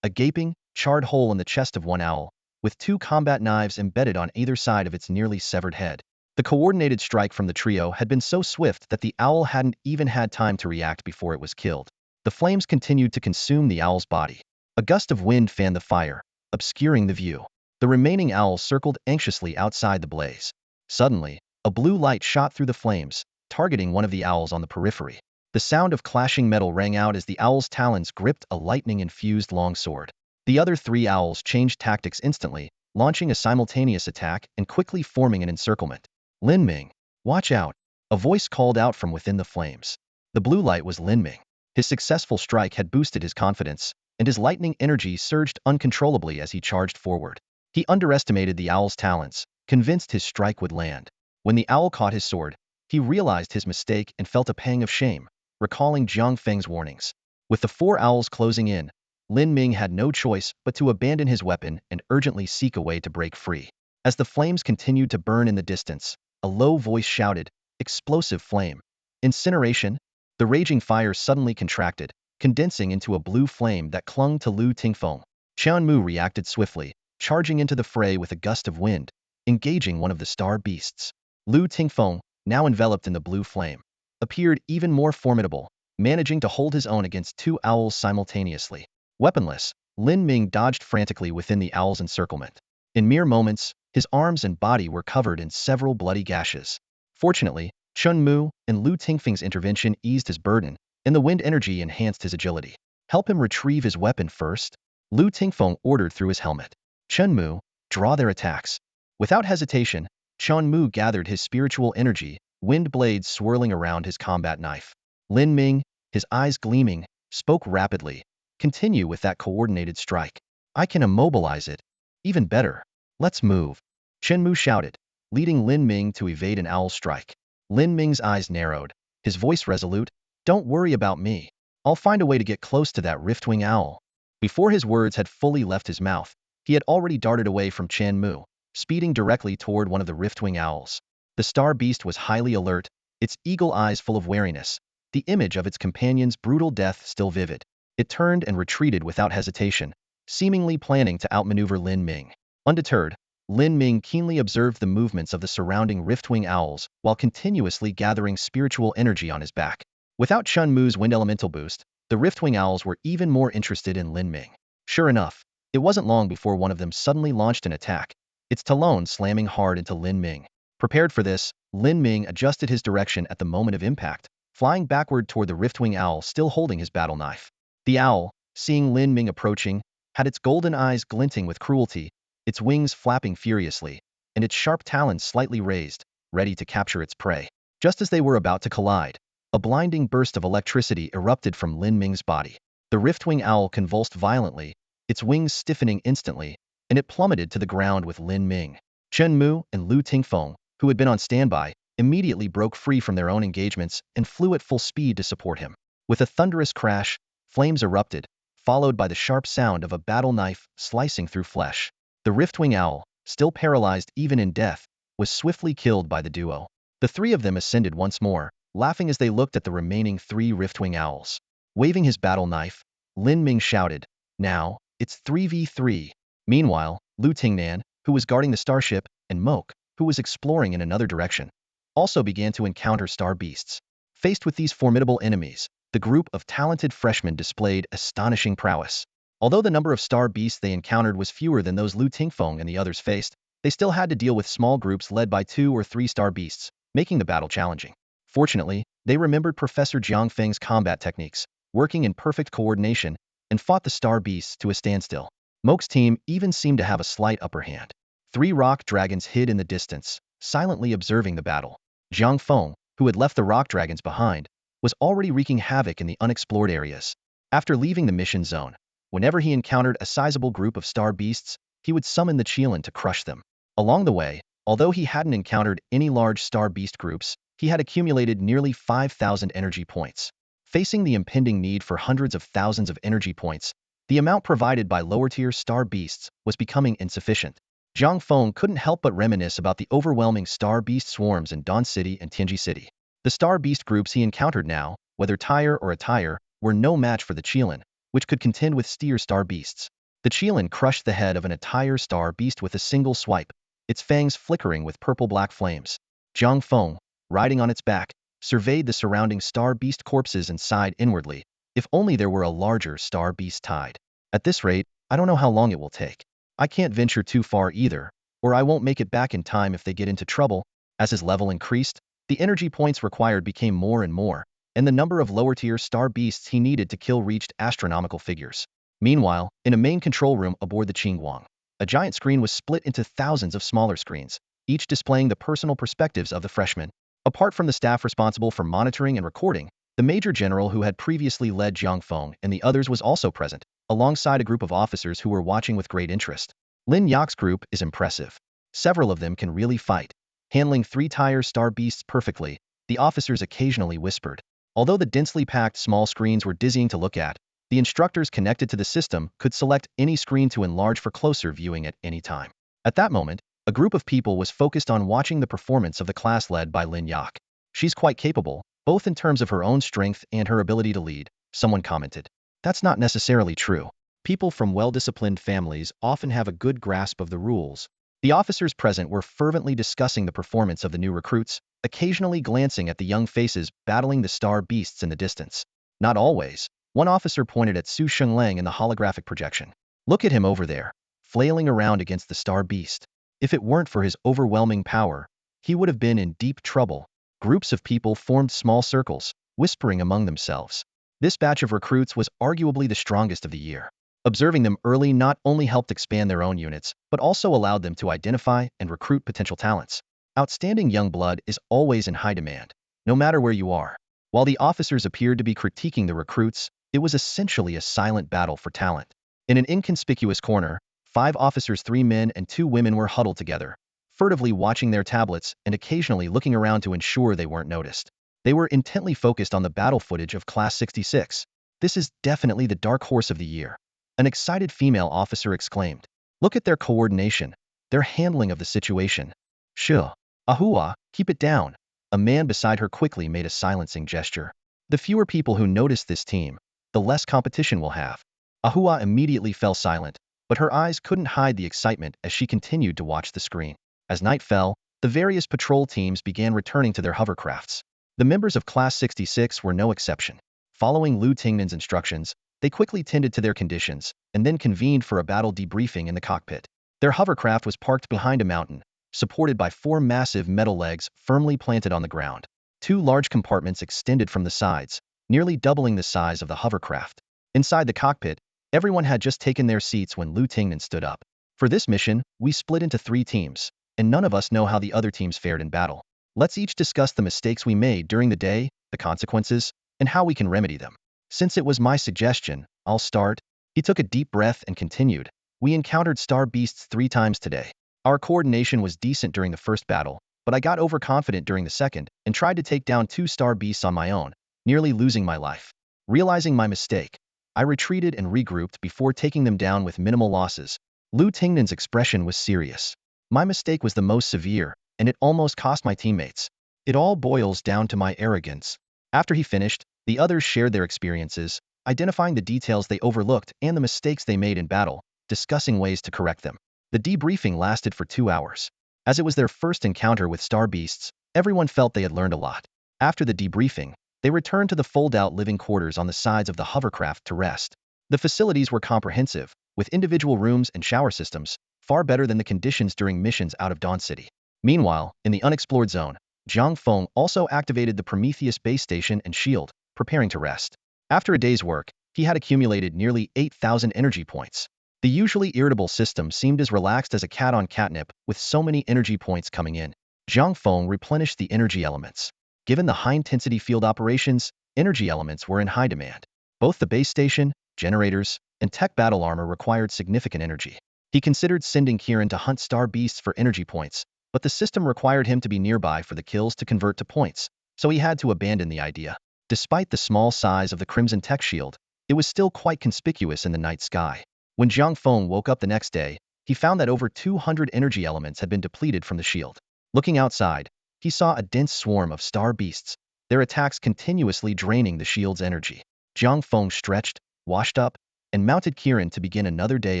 A gaping, charred hole in the chest of one owl, with 2 combat knives embedded on either side of its nearly severed head. The coordinated strike from the trio had been so swift that the owl hadn't even had time to react before it was killed. The flames continued to consume the owl's body. A gust of wind fanned the fire, obscuring the view. The remaining owls circled anxiously outside the blaze. Suddenly, a blue light shot through the flames, targeting one of the owls on the periphery. The sound of clashing metal rang out as the owl's talons gripped a lightning-infused longsword. The other 3 owls changed tactics instantly, launching a simultaneous attack and quickly forming an encirclement. "Lin Ming, watch out!" A voice called out from within the flames. The blue light was Lin Ming. His successful strike had boosted his confidence, and his lightning energy surged uncontrollably as he charged forward. He underestimated the owl's talents, convinced his strike would land. When the owl caught his sword, he realized his mistake and felt a pang of shame, recalling Jiang Feng's warnings. With the four owls closing in, Lin Ming had no choice but to abandon his weapon and urgently seek a way to break free. As the flames continued to burn in the distance, a low voice shouted, "Explosive flame! Incineration!" The raging fire suddenly contracted, condensing into a blue flame that clung to Lu Tingfeng. Qian Mu reacted swiftly, charging into the fray with a gust of wind, engaging one of the star beasts. Lu Tingfeng, now enveloped in the blue flame, appeared even more formidable, managing to hold his own against two owls simultaneously. Weaponless, Lin Ming dodged frantically within the owl's encirclement. In mere moments, his arms and body were covered in several bloody gashes. Fortunately, Chun Mu and Lu Tingfeng's intervention eased his burden, and the wind energy enhanced his agility. "Help him retrieve his weapon first," Lu Tingfeng ordered through his helmet. "Chun Mu, draw their attacks." Without hesitation, Chun Mu gathered his spiritual energy, wind blades swirling around his combat knife. Lin Ming, his eyes gleaming, spoke rapidly. "Continue with that coordinated strike. I can immobilize it. Even better. Let's move." Chen Mu shouted, leading Lin Ming to evade an owl strike. Lin Ming's eyes narrowed, his voice resolute. "Don't worry about me. I'll find a way to get close to that riftwing owl." Before his words had fully left his mouth, he had already darted away from Chen Mu, speeding directly toward one of the riftwing owls. The star beast was highly alert, its eagle eyes full of wariness, the image of its companion's brutal death still vivid. It turned and retreated without hesitation, seemingly planning to outmaneuver Lin Ming. Undeterred, Lin Ming keenly observed the movements of the surrounding riftwing owls while continuously gathering spiritual energy on his back. Without Chun Mu's wind elemental boost, the riftwing owls were even more interested in Lin Ming. Sure enough, it wasn't long before one of them suddenly launched an attack, its talon slamming hard into Lin Ming. Prepared for this, Lin Ming adjusted his direction at the moment of impact, flying backward toward the riftwing owl still holding his battle knife. The owl, seeing Lin Ming approaching, had its golden eyes glinting with cruelty, its wings flapping furiously, and its sharp talons slightly raised, ready to capture its prey. Just as they were about to collide, a blinding burst of electricity erupted from Lin Ming's body. The riftwing owl convulsed violently, its wings stiffening instantly, and it plummeted to the ground with Lin Ming. Chen Mu and Lu Tingfeng, who had been on standby, immediately broke free from their own engagements and flew at full speed to support him. With a thunderous crash, flames erupted, followed by the sharp sound of a battle knife slicing through flesh. The riftwing owl, still paralyzed even in death, was swiftly killed by the duo. The three of them ascended once more, laughing as they looked at the remaining three riftwing owls. Waving his battle knife, Lin Ming shouted, "Now, it's 3v3. Meanwhile, Lu Tingnan, who was guarding the starship, and Moke, who was exploring in another direction, also began to encounter star beasts. Faced with these formidable enemies, the group of talented freshmen displayed astonishing prowess. Although the number of star beasts they encountered was fewer than those Lu Tingfeng and the others faced, they still had to deal with small groups led by 2 or 3 star beasts, making the battle challenging. Fortunately, they remembered Professor Jiang Feng's combat techniques, working in perfect coordination, and fought the star beasts to a standstill. Moke's team even seemed to have a slight upper hand. 3 rock dragons hid in the distance, silently observing the battle. Jiang Feng, who had left the rock dragons behind, was already wreaking havoc in the unexplored areas. After leaving the mission zone, whenever he encountered a sizable group of star beasts, he would summon the Qilin to crush them. Along the way, although he hadn't encountered any large star beast groups, he had accumulated nearly 5,000 energy points. Facing the impending need for hundreds of thousands of energy points, the amount provided by lower-tier star beasts was becoming insufficient. Jiang Feng couldn't help but reminisce about the overwhelming star beast swarms in Dawn City and Tianji City. The star beast groups he encountered now, whether Tyre or Attire, were no match for the Qilin, which could contend with steer star beasts. The Qilin crushed the head of an Attire star beast with a single swipe, its fangs flickering with purple-black flames. Jiang Feng, riding on its back, surveyed the surrounding star beast corpses and sighed inwardly. If only there were a larger star beast tide. At this rate, I don't know how long it will take. I can't venture too far either, or I won't make it back in time if they get into trouble. As his level increased, the energy points required became more and more, and the number of lower-tier star beasts he needed to kill reached astronomical figures. Meanwhile, in a main control room aboard the Qingguang, a giant screen was split into thousands of smaller screens, each displaying the personal perspectives of the freshmen. Apart from the staff responsible for monitoring and recording, The major general who had previously led Jiang Feng and the others was also present, alongside a group of officers who were watching with great interest. Lin Yak's group is impressive. Several of them can really fight. Handling 3-tier star beasts perfectly, the officers occasionally whispered. Although the densely packed small screens were dizzying to look at, the instructors connected to the system could select any screen to enlarge for closer viewing at any time. At that moment, a group of people was focused on watching the performance of the class led by Lin Yak. She's quite capable, both in terms of her own strength and her ability to lead, someone commented. That's not necessarily true. People from well-disciplined families often have a good grasp of the rules. The officers present were fervently discussing the performance of the new recruits, occasionally glancing at the young faces battling the star beasts in the distance. Not always. One officer pointed at Su Shenglang in the holographic projection. Look at him over there, flailing around against the star beast. If it weren't for his overwhelming power, he would have been in deep trouble. Groups of people formed small circles, whispering among themselves. This batch of recruits was arguably the strongest of the year. Observing them early not only helped expand their own units, but also allowed them to identify and recruit potential talents. Outstanding young blood is always in high demand, no matter where you are. While the officers appeared to be critiquing the recruits, it was essentially a silent battle for talent. In an inconspicuous corner, 5 officers, 3 men and 2 women were huddled together, furtively watching their tablets and occasionally looking around to ensure they weren't noticed. They were intently focused on the battle footage of Class 66. This is definitely the dark horse of the year. An excited female officer exclaimed. Look at their coordination, their handling of the situation. Sure. Ahua, keep it down. A man beside her quickly made a silencing gesture. The fewer people who notice this team, the less competition we'll have. Ahua immediately fell silent, but her eyes couldn't hide the excitement as she continued to watch the screen. As night fell, the various patrol teams began returning to their hovercrafts. The members of Class 66 were no exception. Following Lu Tingnan's instructions, they quickly tended to their conditions and then convened for a battle debriefing in the cockpit. Their hovercraft was parked behind a mountain, supported by 4 massive metal legs firmly planted on the ground. 2 large compartments extended from the sides, nearly doubling the size of the hovercraft. Inside the cockpit, everyone had just taken their seats when Lu Tingnan stood up. For this mission, we split into 3 teams, and none of us know how the other teams fared in battle. Let's each discuss the mistakes we made during the day, the consequences, and how we can remedy them. Since it was my suggestion, I'll start. He took a deep breath and continued. We encountered star beasts 3 times today. Our coordination was decent during the first battle, but I got overconfident during the second and tried to take down 2 star beasts on my own, nearly losing my life. Realizing my mistake, I retreated and regrouped before taking them down with minimal losses. Lu Tingnan's expression was serious. My mistake was the most severe, and it almost cost my teammates. It all boils down to my arrogance. After he finished, the others shared their experiences, identifying the details they overlooked and the mistakes they made in battle, discussing ways to correct them. The debriefing lasted for 2 hours. As it was their first encounter with star beasts, everyone felt they had learned a lot. After the debriefing, they returned to the fold-out living quarters on the sides of the hovercraft to rest. The facilities were comprehensive, with individual rooms and shower systems, far better than the conditions during missions out of Dawn City. Meanwhile, in the unexplored zone, Jiang Feng also activated the Prometheus base station and shield, preparing to rest. After a day's work, he had accumulated nearly 8,000 energy points. The usually irritable system seemed as relaxed as a cat on catnip with so many energy points coming in. Jiang Feng replenished the energy elements. Given the high-intensity field operations, energy elements were in high demand. Both the base station, generators, and Tek battle armor required significant energy. He considered sending Kiran to hunt star beasts for energy points, but the system required him to be nearby for the kills to convert to points, so he had to abandon the idea. Despite the small size of the Crimson Tech shield, it was still quite conspicuous in the night sky. When Jiang Feng woke up the next day, he found that over 200 energy elements had been depleted from the shield. Looking outside, he saw a dense swarm of star beasts, their attacks continuously draining the shield's energy. Jiang Feng stretched, washed up, and mounted Kiran to begin another day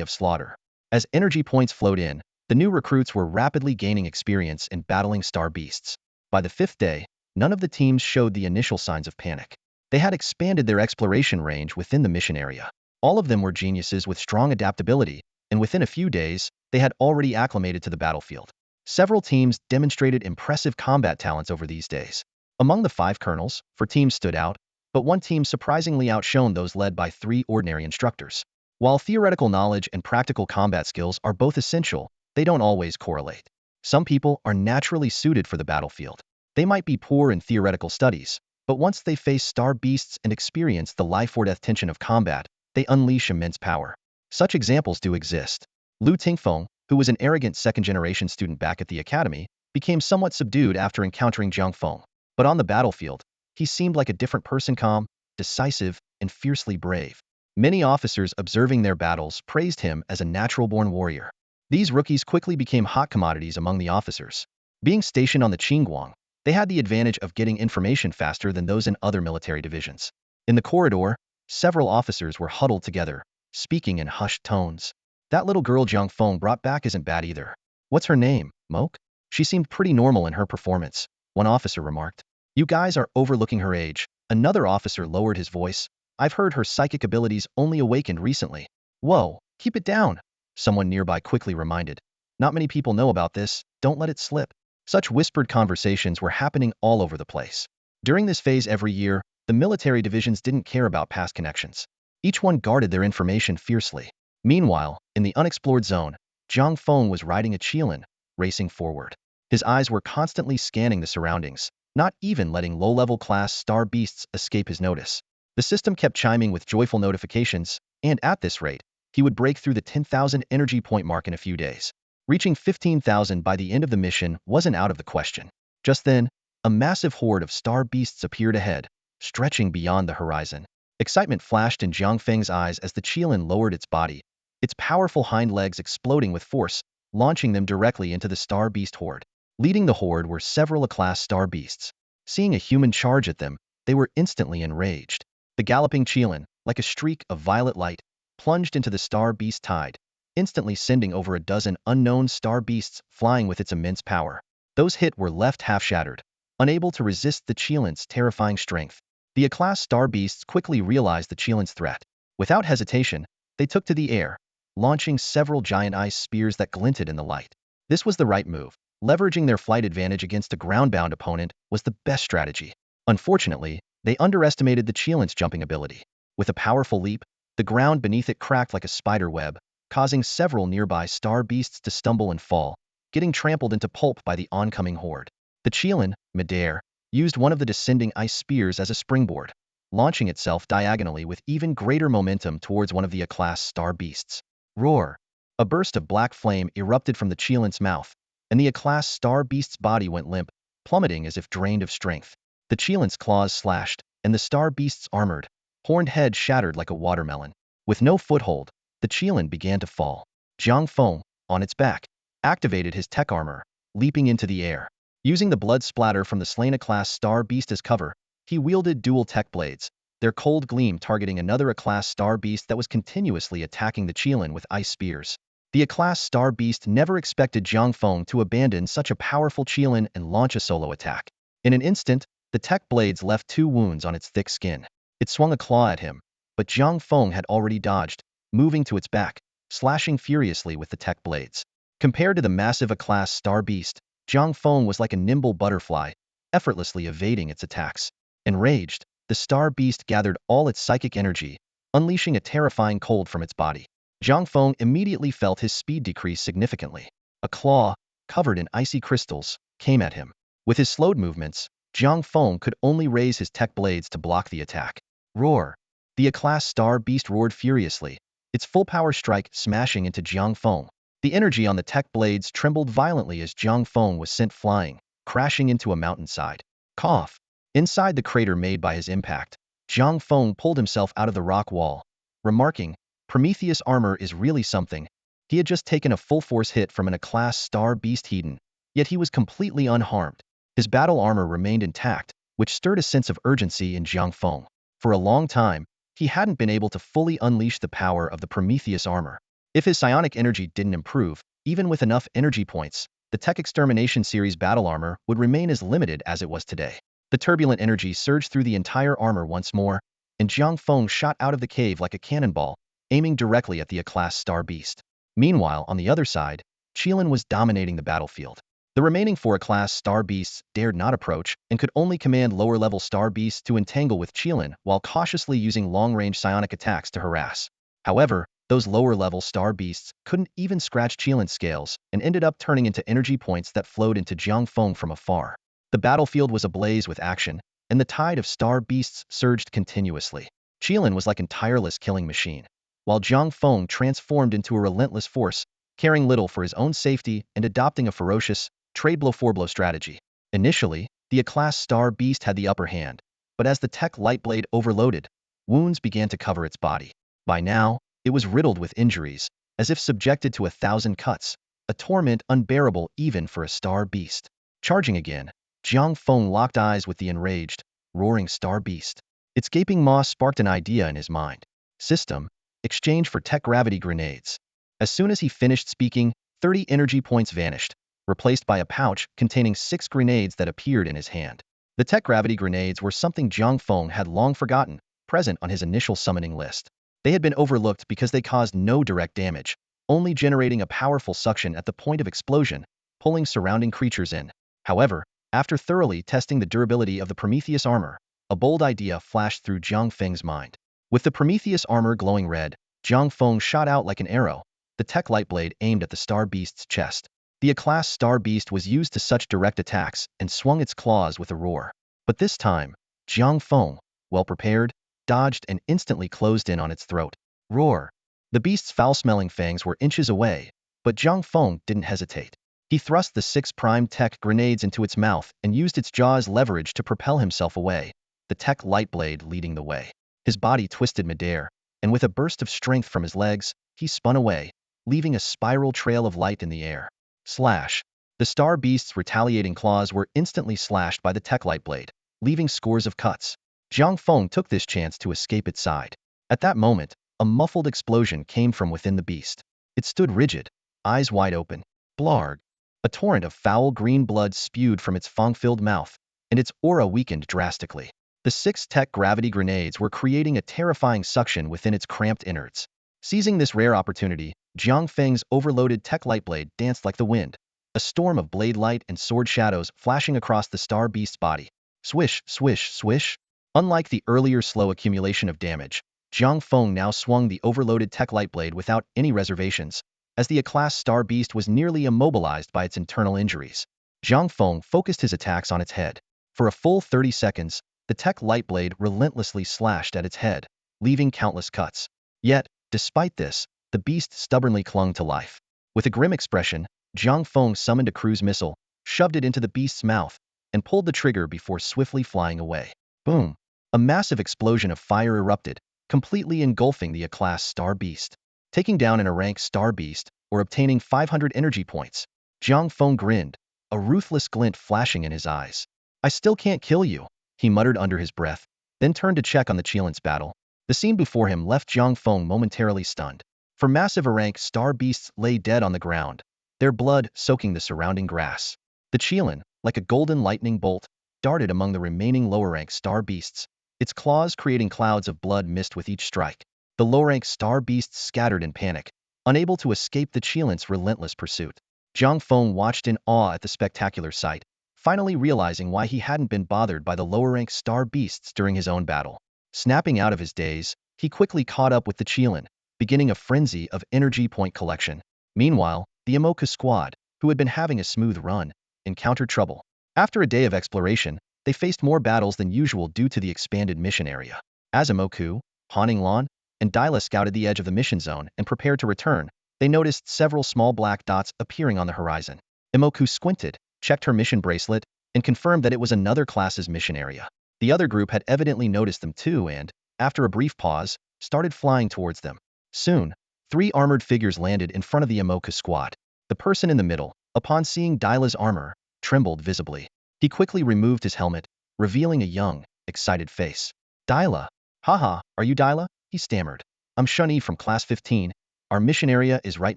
of slaughter. As energy points flowed in, the new recruits were rapidly gaining experience in battling star beasts. By the 5th day, none of the teams showed the initial signs of panic. They had expanded their exploration range within the mission area. All of them were geniuses with strong adaptability, and within a few days, they had already acclimated to the battlefield. Several teams demonstrated impressive combat talents over these days. Among the 5 colonels, 4 teams stood out, but one team surprisingly outshone those led by 3 ordinary instructors. While theoretical knowledge and practical combat skills are both essential, they don't always correlate. Some people are naturally suited for the battlefield. They might be poor in theoretical studies, But once they face star beasts and experience the life-or-death tension of combat, they unleash immense power. Such examples do exist. Lu Tingfeng, who was an arrogant second-generation student back at the academy, became somewhat subdued after encountering Jiang Feng. But on the battlefield, he seemed like a different person, calm, decisive, and fiercely brave. Many officers observing their battles praised him as a natural-born warrior. These rookies quickly became hot commodities among the officers. Being stationed on the Qingguang, they had the advantage of getting information faster than those in other military divisions. In the corridor, several officers were huddled together, speaking in hushed tones. That little girl Jiang Feng brought back isn't bad either. What's her name, Moke? She seemed pretty normal in her performance, one officer remarked. You guys are overlooking her age. Another officer lowered his voice. I've heard her psychic abilities only awakened recently. Whoa, keep it down, someone nearby quickly reminded. Not many people know about this, don't let it slip. Such whispered conversations were happening all over the place. During this phase every year, the military divisions didn't care about past connections. Each one guarded their information fiercely. Meanwhile, in the unexplored zone, Jiang Feng was riding a Qilin, racing forward. His eyes were constantly scanning the surroundings, not even letting low-level class star beasts escape his notice. The system kept chiming with joyful notifications, and at this rate, he would break through the 10,000 energy point mark in a few days. Reaching 15,000 by the end of the mission wasn't out of the question. Just then, a massive horde of star beasts appeared ahead, stretching beyond the horizon. Excitement flashed in Jiang Feng's eyes as the Qilin lowered its body, its powerful hind legs exploding with force, launching them directly into the star beast horde. Leading the horde were several A-class star beasts. Seeing a human charge at them, they were instantly enraged. The galloping Qilin, like a streak of violet light, plunged into the star beast tide, instantly sending over a dozen unknown star beasts flying with its immense power. Those hit were left half-shattered, unable to resist the Qilin's terrifying strength. The A-class star beasts quickly realized the Qilin's threat. Without hesitation, they took to the air, launching several giant ice spears that glinted in the light. This was the right move. Leveraging their flight advantage against a ground-bound opponent was the best strategy. Unfortunately, they underestimated the Qilin's jumping ability. With a powerful leap, the ground beneath it cracked like a spider web, causing several nearby star beasts to stumble and fall, getting trampled into pulp by the oncoming horde. The Qilin, midair, used one of the descending ice spears as a springboard, launching itself diagonally with even greater momentum towards one of the A-class star beasts. Roar! A burst of black flame erupted from the Qilin's mouth, and the A-class star beast's body went limp, plummeting as if drained of strength. The Qilin's claws slashed, and the star beast's armored, horned head shattered like a watermelon. With no foothold, the Qilin began to fall. Jiang Feng, on its back, activated his Tek Armor, leaping into the air. Using the blood splatter from the slain A-class star beast as cover, he wielded dual Tek blades, their cold gleam targeting another A-class star beast that was continuously attacking the Qilin with ice spears. The A-class star beast never expected Jiang Feng to abandon such a powerful Qilin and launch a solo attack. In an instant, the Tek blades left 2 wounds on its thick skin. It swung a claw at him, but Jiang Feng had already dodged, moving to its back, slashing furiously with the Tek blades. Compared to the massive A-class star beast, Jiang Feng was like a nimble butterfly, effortlessly evading its attacks. Enraged, the star beast gathered all its psychic energy, unleashing a terrifying cold from its body. Jiang Feng immediately felt his speed decrease significantly. A claw, covered in icy crystals, came at him. With his slowed movements, Jiang Feng could only raise his Tek blades to block the attack. Roar! The A-class star beast roared furiously, its full-power strike smashing into Jiang Feng. The energy on the Tek blades trembled violently as Jiang Feng was sent flying, crashing into a mountainside. Cough! Inside the crater made by his impact, Jiang Feng pulled himself out of the rock wall, remarking, Prometheus armor is really something. He had just taken a full-force hit from an A-class star beast Hedon, yet he was completely unharmed. His battle armor remained intact, which stirred a sense of urgency in Jiang Feng. For a long time, he hadn't been able to fully unleash the power of the Prometheus armor. If his psionic energy didn't improve, even with enough energy points, the Tek Extermination series battle armor would remain as limited as it was today. The turbulent energy surged through the entire armor once more, and Jiang Feng shot out of the cave like a cannonball, aiming directly at the A-class star beast. Meanwhile, on the other side, Qilin was dominating the battlefield. The remaining 4 A-class star beasts dared not approach and could only command lower-level star beasts to entangle with Qilin while cautiously using long-range psionic attacks to harass. However, those lower-level star beasts couldn't even scratch Qilin's scales and ended up turning into energy points that flowed into Jiang Feng from afar. The battlefield was ablaze with action, and the tide of star beasts surged continuously. Qilin was like a tireless killing machine, while Jiang Feng transformed into a relentless force, caring little for his own safety and adopting a ferocious, trade blow-for-blow strategy. Initially, the A-class star beast had the upper hand, but as the Tek Lightblade overloaded, wounds began to cover its body. By now, it was riddled with injuries, as if subjected to 1,000 cuts, a torment unbearable even for a star beast. Charging again, Jiang Feng locked eyes with the enraged, roaring star beast. Its gaping maw sparked an idea in his mind. System: exchange for Tek gravity grenades. As soon as he finished speaking, 30 energy points vanished, replaced by a pouch containing 6 grenades that appeared in his hand. The Tek gravity grenades were something Jiang Feng had long forgotten, present on his initial summoning list. They had been overlooked because they caused no direct damage, only generating a powerful suction at the point of explosion, pulling surrounding creatures in. However, after thoroughly testing the durability of the Prometheus armor, a bold idea flashed through Jiang Feng's mind. With the Prometheus armor glowing red, Jiang Feng shot out like an arrow, the Tek Lightblade aimed at the star beast's chest. The A-class star beast was used to such direct attacks and swung its claws with a roar. But this time, Jiang Feng, well prepared, dodged and instantly closed in on its throat. Roar! The beast's foul-smelling fangs were inches away, but Jiang Feng didn't hesitate. He thrust the 6 prime Tek grenades into its mouth and used its jaw as leverage to propel himself away, the Tek Lightblade leading the way. His body twisted midair, and with a burst of strength from his legs, he spun away, leaving a spiral trail of light in the air. Slash! The star beast's retaliating claws were instantly slashed by the Tek Lightblade, leaving scores of cuts. Jiang Feng took this chance to escape its side. At that moment, a muffled explosion came from within the beast. It stood rigid, eyes wide open. Blarg! A torrent of foul green blood spewed from its fang-filled mouth, and its aura weakened drastically. The 6 Tek gravity grenades were creating a terrifying suction within its cramped innards. Seizing this rare opportunity, Jiang Feng's overloaded Tek Lightblade danced like the wind, a storm of blade light and sword shadows flashing across the star beast's body. Swish, swish, swish! Unlike the earlier slow accumulation of damage, Jiang Feng now swung the overloaded Tek Lightblade without any reservations, as the A-class star beast was nearly immobilized by its internal injuries. Jiang Feng focused his attacks on its head. For a full 30 seconds, the Tek Lightblade relentlessly slashed at its head, leaving countless cuts. Yet, despite this, the beast stubbornly clung to life. With a grim expression, Jiang Feng summoned a cruise missile, shoved it into the beast's mouth, and pulled the trigger before swiftly flying away. Boom! A massive explosion of fire erupted, completely engulfing the A-class star beast. Taking down an A-rank star beast, or obtaining 500 energy points, Jiang Feng grinned, a ruthless glint flashing in his eyes. I still can't kill you, he muttered under his breath, then turned to check on the Qilin's battle. The scene before him left Jiang Feng momentarily stunned. For massive A-rank star beasts lay dead on the ground, their blood soaking the surrounding grass. The Qilin, like a golden lightning bolt, darted among the remaining lower-rank star beasts, its claws creating clouds of blood mist with each strike. The low-rank star beasts scattered in panic, unable to escape the Qilin's relentless pursuit. Jiang Feng watched in awe at the spectacular sight, finally realizing why he hadn't been bothered by the lower-rank star beasts during his own battle. Snapping out of his daze, he quickly caught up with the Qilin, beginning a frenzy of energy point collection. Meanwhile, the awoke squad, who had been having a smooth run, encountered trouble. After a day of exploration, they faced more battles than usual due to the expanded mission area. As Amoku, Haninglan, and Dyla scouted the edge of the mission zone and prepared to return, they noticed several small black dots appearing on the horizon. Imoku squinted, checked her mission bracelet, and confirmed that it was another class's mission area. The other group had evidently noticed them too and, after a brief pause, started flying towards them. Soon, 3 armored figures landed in front of the Imoku squad. The person in the middle, upon seeing Dyla's armor, trembled visibly. He quickly removed his helmet, revealing a young, excited face. Dyla. Haha, are you Dyla? He stammered. I'm Shun Yi from Class 15. Our mission area is right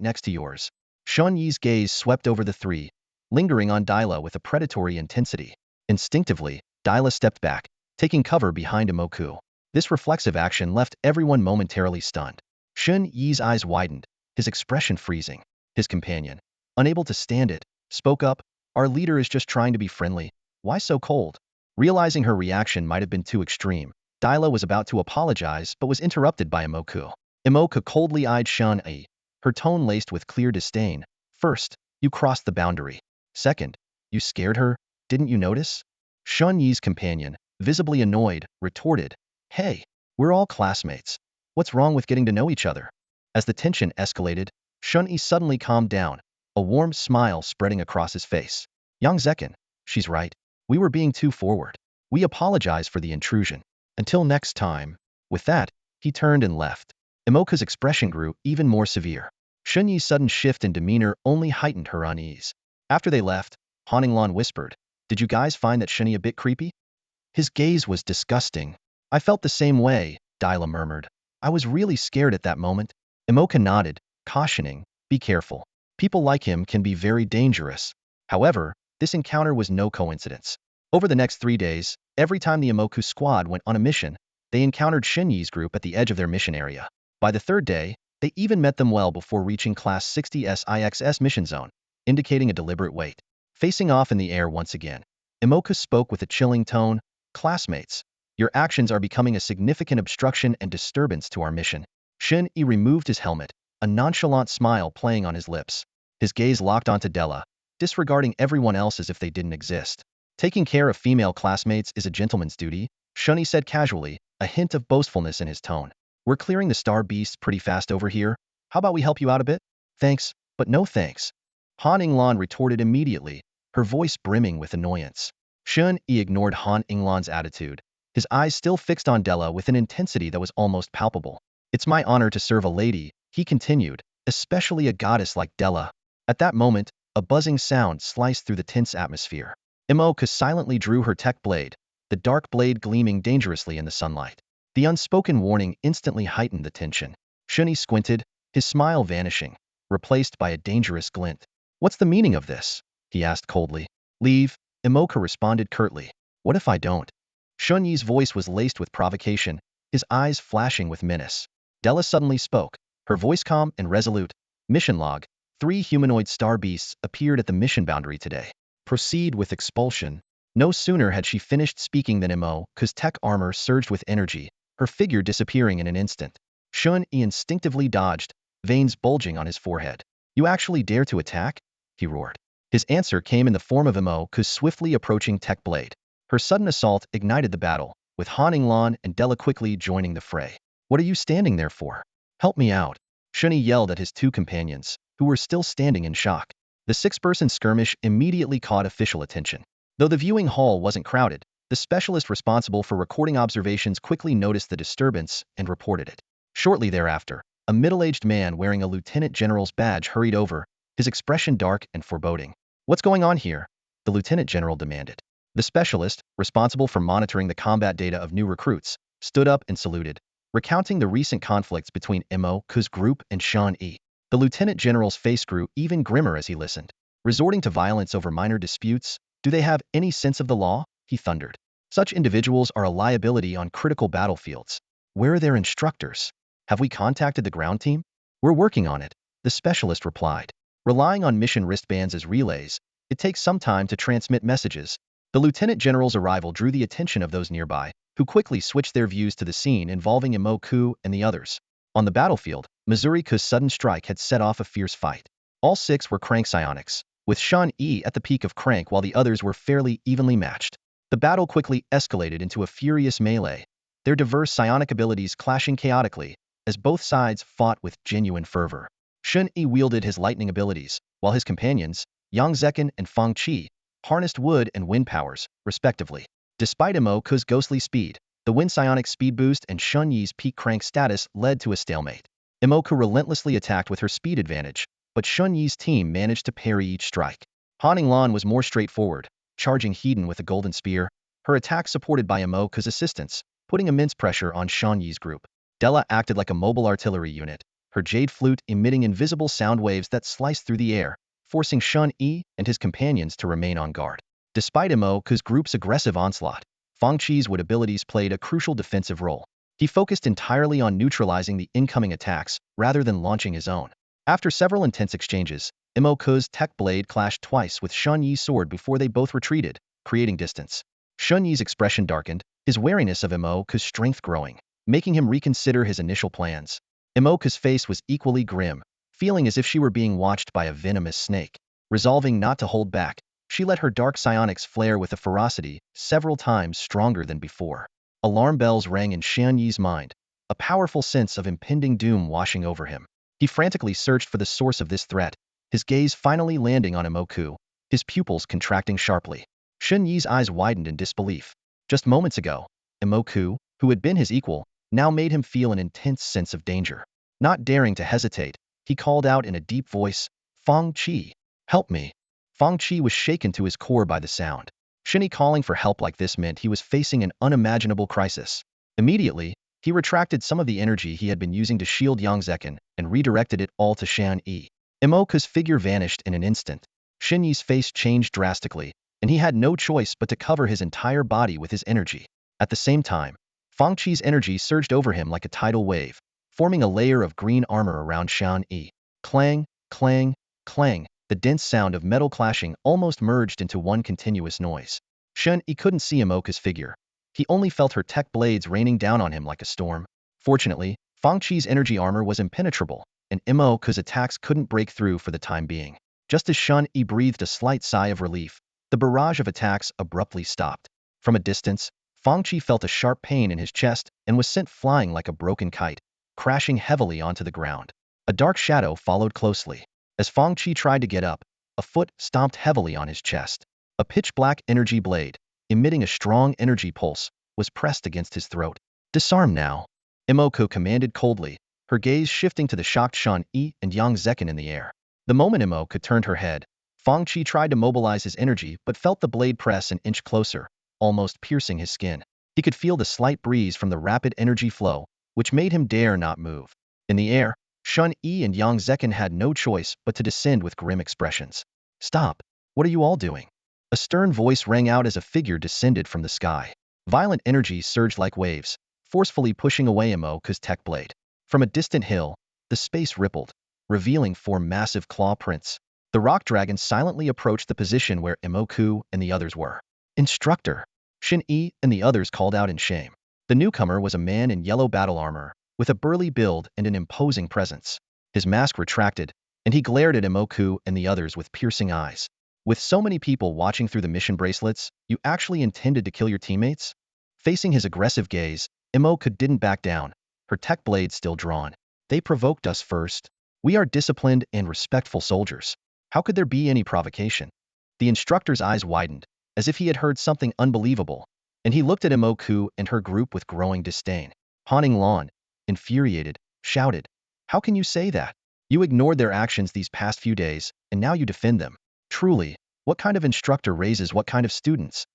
next to yours. Shun Yi's gaze swept over the 3, lingering on Dyla with a predatory intensity. Instinctively, Dyla stepped back, taking cover behind Imoku. This reflexive action left everyone momentarily stunned. Shun Yi's eyes widened, his expression freezing. His companion, unable to stand it, spoke up, our leader is just trying to be friendly. Why so cold? Realizing her reaction might have been too extreme, Dyla was about to apologize but was interrupted by Imoku. Imoku coldly eyed Shun Yi, her tone laced with clear disdain. First, you crossed the boundary. Second, you scared her, didn't you notice? Shun Yi's companion, visibly annoyed, retorted, "Hey, we're all classmates. What's wrong with getting to know each other?" As the tension escalated, Shun-Yi suddenly calmed down, a warm smile spreading across his face. "Yang Zekin, she's right. We were being too forward. We apologize for the intrusion. Until next time." With that, he turned and left. Imoka's expression grew even more severe. Shun-Yi's sudden shift in demeanor only heightened her unease. After they left, Han Yinglan whispered, "Did you guys find that Shun-Yi a bit creepy?" His gaze was disgusting. "I felt the same way," Dyla murmured. "I was really scared at that moment." Imoka nodded, cautioning, "Be careful. People like him can be very dangerous." However, this encounter was no coincidence. Over the next 3 days, every time the Imoku squad went on a mission, they encountered Shin-Yi's group at the edge of their mission area. By the 3rd day, they even met them well before reaching Class 60 SIXS mission zone, indicating a deliberate wait. Facing off in the air once again, Imoka spoke with a chilling tone, "Classmates, your actions are becoming a significant obstruction and disturbance to our mission." Shin-Yi removed his helmet, a nonchalant smile playing on his lips. His gaze locked onto Della, disregarding everyone else as if they didn't exist. "Taking care of female classmates is a gentleman's duty," Shun-Yi said casually, a hint of boastfulness in his tone. "We're clearing the star beasts pretty fast over here. How about we help you out a bit?" "Thanks, but no thanks," Han Yinglan retorted immediately, her voice brimming with annoyance. Shun-Yi ignored Han Yinglan's attitude, his eyes still fixed on Della with an intensity that was almost palpable. "It's my honor to serve a lady," he continued, "especially a goddess like Della." At that moment, a buzzing sound sliced through the tense atmosphere. Imoka silently drew her Tek blade, the dark blade gleaming dangerously in the sunlight. The unspoken warning instantly heightened the tension. Shun-Yi squinted, his smile vanishing, replaced by a dangerous glint. "What's the meaning of this?" he asked coldly. "Leave," Imoka responded curtly. "What if I don't?" Shun-Yi's voice was laced with provocation, his eyes flashing with menace. Della suddenly spoke, her voice calm and resolute. "Mission log. 3 humanoid star beasts appeared at the mission boundary today. Proceed with expulsion." No sooner had she finished speaking than Imoka's Tek Armor surged with energy, her figure disappearing in an instant. Shun-Yi instinctively dodged, veins bulging on his forehead. "You actually dare to attack?" he roared. His answer came in the form of Imoka's swiftly approaching Tek blade. Her sudden assault ignited the battle, with Han Yinglan and Della quickly joining the fray. "What are you standing there for? Help me out!" Shun-Yi yelled at his 2 companions, who were still standing in shock. The 6-person skirmish immediately caught official attention. Though the viewing hall wasn't crowded, the specialist responsible for recording observations quickly noticed the disturbance and reported it. Shortly thereafter, a middle-aged man wearing a lieutenant general's badge hurried over, his expression dark and foreboding. "What's going on here?" the lieutenant general demanded. The specialist, responsible for monitoring the combat data of new recruits, stood up and saluted, recounting the recent conflicts between Imoka's group and Shun-Yi. The lieutenant general's face grew even grimmer as he listened. "Resorting to violence over minor disputes? Do they have any sense of the law?" he thundered. "Such individuals are a liability on critical battlefields. Where are their instructors? Have we contacted the ground team?" "We're working on it," the specialist replied. "Relying on mission wristbands as relays, it takes some time to transmit messages." The lieutenant general's arrival drew the attention of those nearby, who quickly switched their views to the scene involving Imoku and the others. On the battlefield, Missouri's sudden strike had set off a fierce fight. All 6 were crank psionics, with Shun-Yi at the peak of crank while the others were fairly evenly matched. The battle quickly escalated into a furious melee, their diverse psionic abilities clashing chaotically, as both sides fought with genuine fervor. Shun-Yi wielded his lightning abilities, while his companions, Yang Zekin and Feng Qi, harnessed wood and wind powers, respectively. Despite Imoka's ghostly speed, the wind psionic speed boost and Shun-Yi's peak crank status led to a stalemate. Imoka relentlessly attacked with her speed advantage, but Shun-Yi's team managed to parry each strike. Han Yinglan was more straightforward, charging Hedon with a golden spear, her attack supported by Imoka's assistance, putting immense pressure on Shun-Yi's group. Della acted like a mobile artillery unit, her jade flute emitting invisible sound waves that sliced through the air, forcing Shun-Yi and his companions to remain on guard. Despite Imoka's group's aggressive onslaught, Feng Qi's wood abilities played a crucial defensive role. He focused entirely on neutralizing the incoming attacks rather than launching his own. After several intense exchanges, Imoka's Tek blade clashed twice with Shun-Yi's sword before they both retreated, creating distance. Shun-Yi's expression darkened, his wariness of Imoka's strength growing, making him reconsider his initial plans. Imoka's face was equally grim, feeling as if she were being watched by a venomous snake. Resolving not to hold back, She let her dark psionics flare with a ferocity several times stronger than before. Alarm bells rang in Xian Yi's mind, a powerful sense of impending doom washing over him. He frantically searched for the source of this threat, his gaze finally landing on Imoku, his pupils contracting sharply. Xian Yi's eyes widened in disbelief. Just moments ago, Imoku, who had been his equal, now made him feel an intense sense of danger. Not daring to hesitate, he called out in a deep voice, "Feng Qi, help me." Feng Qi was shaken to his core by the sound. Shinny calling for help like this meant he was facing an unimaginable crisis. Immediately, he retracted some of the energy he had been using to shield Yang Zekin and redirected it all to Shan Yi. Imoka's figure vanished in an instant. Shin Yi's face changed drastically, and he had no choice but to cover his entire body with his energy. At the same time, Feng Qi's energy surged over him like a tidal wave, forming a layer of green armor around Shan Yi. Clang, clang, clang, the dense sound of metal clashing almost merged into one continuous noise. Shan Yi couldn't see Imoka's figure. He only felt her tech blades raining down on him like a storm. Fortunately, Feng Qi's energy armor was impenetrable, and Imoka's attacks couldn't break through for the time being. Just as Shan Yi breathed a slight sigh of relief, the barrage of attacks abruptly stopped. From a distance, Feng Qi felt a sharp pain in his chest and was sent flying like a broken kite, crashing heavily onto the ground. A dark shadow followed closely. As Feng Qi tried to get up, a foot stomped heavily on his chest. A pitch-black energy blade, emitting a strong energy pulse, was pressed against his throat. "Disarm now," Imoku commanded coldly, her gaze shifting to the shocked Shan Yi and Yang Zekin in the air. The moment Imoku turned her head, Feng Qi tried to mobilize his energy but felt the blade press an inch closer, almost piercing his skin. He could feel the slight breeze from the rapid energy flow, which made him dare not move. In the air, Shan Yi and Yang Zekin had no choice but to descend with grim expressions. "Stop! What are you all doing?" A stern voice rang out as a figure descended from the sky. Violent energy surged like waves, forcefully pushing away Imoku's tech blade. From a distant hill, the space rippled, revealing four massive claw prints. The rock dragon silently approached the position where Imoku and the others were. "Instructor!" Shin Yi and the others called out in shame. The newcomer was a man in yellow battle armor, with a burly build and an imposing presence. His mask retracted, and he glared at Imoku and the others with piercing eyes. "With so many people watching through the mission bracelets, you actually intended to kill your teammates?" Facing his aggressive gaze, Imoku didn't back down, her tech blade still drawn. "They provoked us first. We are disciplined and respectful soldiers. How could there be any provocation?" The instructor's eyes widened, as if he had heard something unbelievable, and he looked at Imoku and her group with growing disdain. Han Lan, infuriated, shouted, "How can you say that? You ignored their actions these past few days, and now you defend them. Truly, what kind of instructor raises what kind of students?"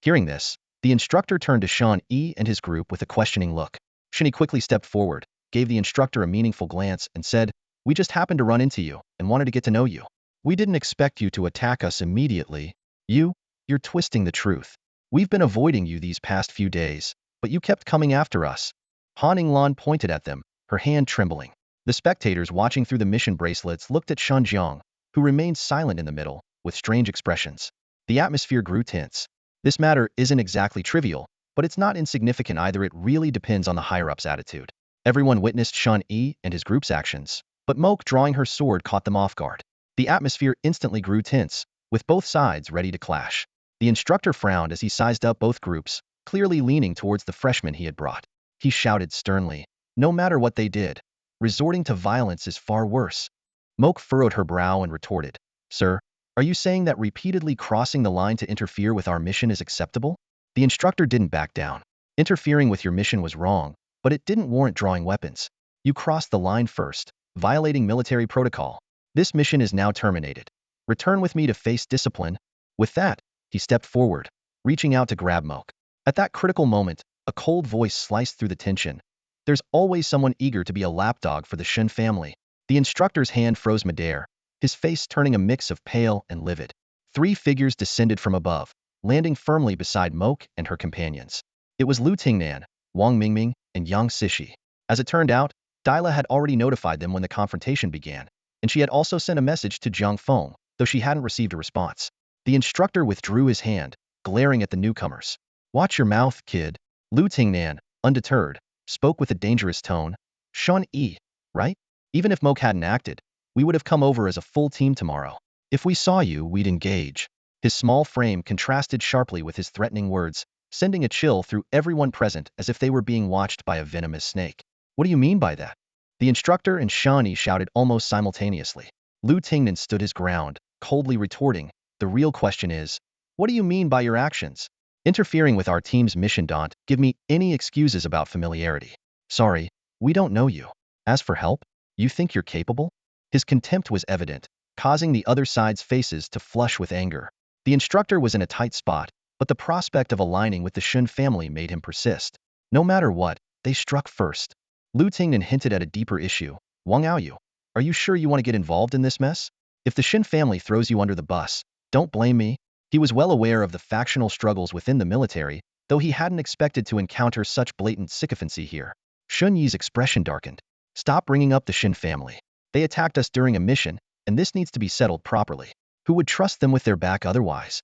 Hearing this, the instructor turned to Shan Yi and his group with a questioning look. Shinny quickly stepped forward, gave the instructor a meaningful glance, and said, "We just happened to run into you and wanted to get to know you. We didn't expect you to attack us immediately. You're twisting the truth. We've been avoiding you these past few days, but you kept coming after us." Han Lan pointed at them, her hand trembling. The spectators watching through the mission bracelets looked at Shan Jiang, who remained silent in the middle, with strange expressions. The atmosphere grew tense. This matter isn't exactly trivial, but it's not insignificant either. It really depends on the higher-up's attitude. Everyone witnessed Shan Yi and his group's actions, but Moke drawing her sword caught them off guard. The atmosphere instantly grew tense, with both sides ready to clash. The instructor frowned as he sized up both groups, clearly leaning towards the freshman he had brought. He shouted sternly, "No matter what they did, resorting to violence is far worse." Moke furrowed her brow and retorted, "Sir, are you saying that repeatedly crossing the line to interfere with our mission is acceptable?" The instructor didn't back down. "Interfering with your mission was wrong, but it didn't warrant drawing weapons. You crossed the line first, violating military protocol. This mission is now terminated. Return with me to face discipline." With that, he stepped forward, reaching out to grab Moke. At that critical moment, a cold voice sliced through the tension. "There's always someone eager to be a lapdog for the Shen family." The instructor's hand froze midair, his face turning a mix of pale and livid. Three figures descended from above, landing firmly beside Moke and her companions. It was Lu Tingnan, Wang Mingming, and Yang Sishi. As it turned out, Dila had already notified them when the confrontation began, and she had also sent a message to Jiang Feng, though she hadn't received a response. The instructor withdrew his hand, glaring at the newcomers. "Watch your mouth, kid." Lu Tingnan, undeterred, spoke with a dangerous tone. "Shan Yi, right? Even if Moke hadn't acted, we would have come over as a full team tomorrow. If we saw you, we'd engage." His small frame contrasted sharply with his threatening words, sending a chill through everyone present as if they were being watched by a venomous snake. What do you mean by that? The instructor and Shani shouted almost simultaneously. Lu Tingnan stood his ground, coldly retorting, the real question is, what do you mean by your actions? Interfering with our team's mission, don't give me any excuses about familiarity. Sorry, we don't know you. As for help, you think you're capable? His contempt was evident, causing the other side's faces to flush with anger. The instructor was in a tight spot, but the prospect of aligning with the Shun family made him persist. No matter what, they struck first. Lu Tingnan hinted at a deeper issue. Wang Aoyu, are you sure you want to get involved in this mess? If the Shin family throws you under the bus, don't blame me. He was well aware of the factional struggles within the military, though he hadn't expected to encounter such blatant sycophancy here. Shun Yi's expression darkened. Stop bringing up the Shin family. They attacked us during a mission, and this needs to be settled properly. Who would trust them with their back otherwise?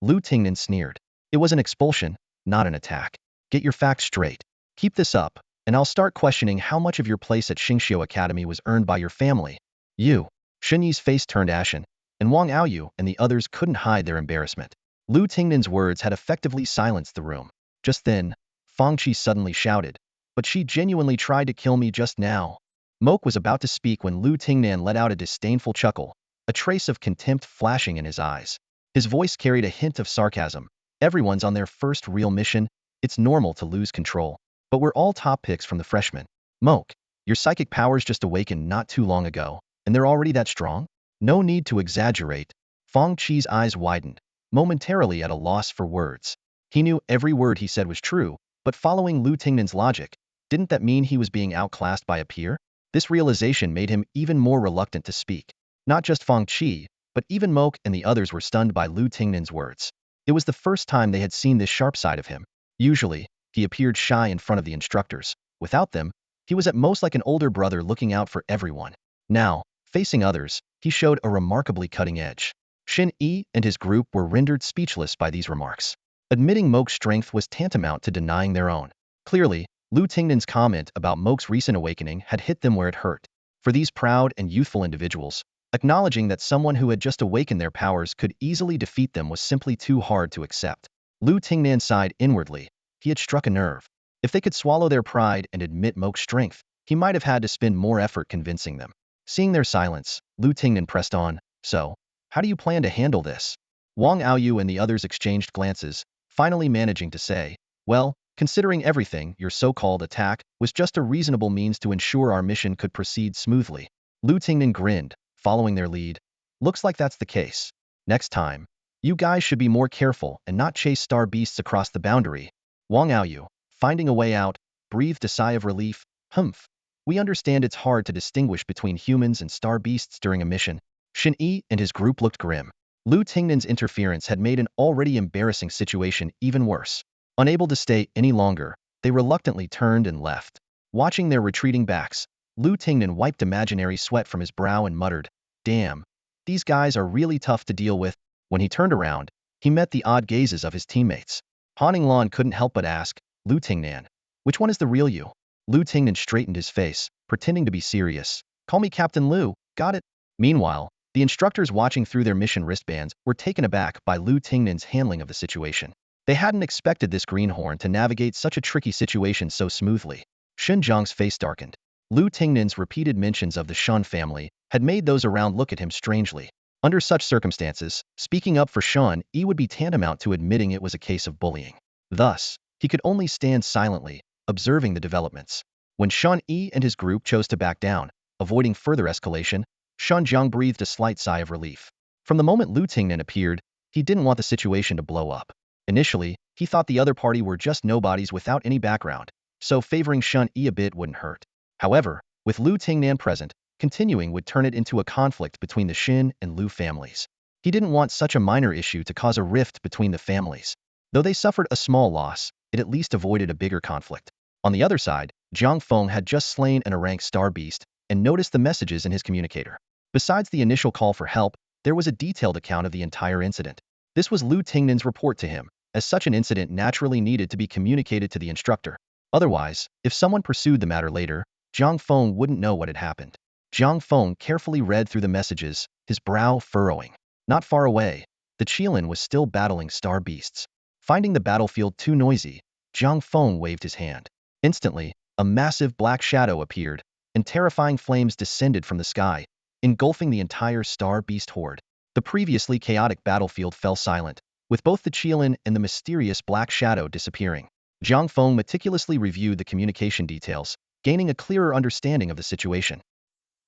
Lu Tingnan sneered. It was an expulsion, not an attack. Get your facts straight. Keep this up, and I'll start questioning how much of your place at Xingqiu Academy was earned by your family. You. Shun Yi's face turned ashen, and Wang Aoyu and the others couldn't hide their embarrassment. Lu Tingnan's words had effectively silenced the room. Just then, Fang Qi suddenly shouted, but she genuinely tried to kill me just now. Moke was about to speak when Lu Tingnan let out a disdainful chuckle, a trace of contempt flashing in his eyes. His voice carried a hint of sarcasm. Everyone's on their first real mission. It's normal to lose control. But we're all top picks from the freshmen. Moke, your psychic powers just awakened not too long ago, and they're already that strong? No need to exaggerate. Fang Qi's eyes widened, momentarily at a loss for words. He knew every word he said was true, but following Lu Tingnan's logic, didn't that mean he was being outclassed by a peer? This realization made him even more reluctant to speak. Not just Fang Qi, but even Moke and the others were stunned by Lu Tingnan's words. It was the first time they had seen this sharp side of him. Usually, he appeared shy in front of the instructors. Without them, he was at most like an older brother looking out for everyone. Now, facing others, he showed a remarkably cutting edge. Shin Yi and his group were rendered speechless by these remarks. Admitting Moke's strength was tantamount to denying their own. Clearly, Lu Tingnan's comment about Moke's recent awakening had hit them where it hurt. For these proud and youthful individuals, acknowledging that someone who had just awakened their powers could easily defeat them was simply too hard to accept. Lu Tingnan sighed inwardly. He had struck a nerve. If they could swallow their pride and admit Moke's strength, he might have had to spend more effort convincing them. Seeing their silence, Lu Tingnan pressed on. So, how do you plan to handle this? Wang Aoyu and the others exchanged glances, finally managing to say, well, considering everything, your so-called attack was just a reasonable means to ensure our mission could proceed smoothly. Lu Tingnan grinned, following their lead. Looks like that's the case. Next time, you guys should be more careful and not chase star beasts across the boundary. Wang Aoyu, finding a way out, breathed a sigh of relief. Humph. We understand it's hard to distinguish between humans and star beasts during a mission. Shin Yi and his group looked grim. Lu Tingnan's interference had made an already embarrassing situation even worse. Unable to stay any longer, they reluctantly turned and left. Watching their retreating backs, Lu Tingnan wiped imaginary sweat from his brow and muttered, damn, these guys are really tough to deal with. When he turned around, he met the odd gazes of his teammates. Han Lan couldn't help but ask, Lu Tingnan, which one is the real you? Lu Tingnan straightened his face, pretending to be serious. Call me Captain Lu, got it? Meanwhile, the instructors watching through their mission wristbands were taken aback by Lu Tingnan's handling of the situation. They hadn't expected this greenhorn to navigate such a tricky situation so smoothly. Shen Zhang's face darkened. Lu Tingnan's repeated mentions of the Shan family had made those around look at him strangely. Under such circumstances, speaking up for Shan Yi would be tantamount to admitting it was a case of bullying. Thus, he could only stand silently, observing the developments. When Shan Yi and his group chose to back down, avoiding further escalation, Shan Jiang breathed a slight sigh of relief. From the moment Lu Tingnan appeared, he didn't want the situation to blow up. Initially, he thought the other party were just nobodies without any background, so favoring Shan Yi a bit wouldn't hurt. However, with Lu Tingnan present, continuing would turn it into a conflict between the Shin and Lu families. He didn't want such a minor issue to cause a rift between the families. Though they suffered a small loss, it at least avoided a bigger conflict. On the other side, Jiang Feng had just slain an rank star beast and noticed the messages in his communicator. Besides the initial call for help, there was a detailed account of the entire incident. This was Lu Tingnan's report to him, as such an incident naturally needed to be communicated to the instructor. Otherwise, if someone pursued the matter later, Jiang Feng wouldn't know what had happened. Jiang Feng carefully read through the messages, his brow furrowing. Not far away, the Qilin was still battling star beasts. Finding the battlefield too noisy, Jiang Feng waved his hand. Instantly, a massive black shadow appeared, and terrifying flames descended from the sky, engulfing the entire star beast horde. The previously chaotic battlefield fell silent, with both the Qilin and the mysterious black shadow disappearing. Jiang Feng meticulously reviewed the communication details, gaining a clearer understanding of the situation.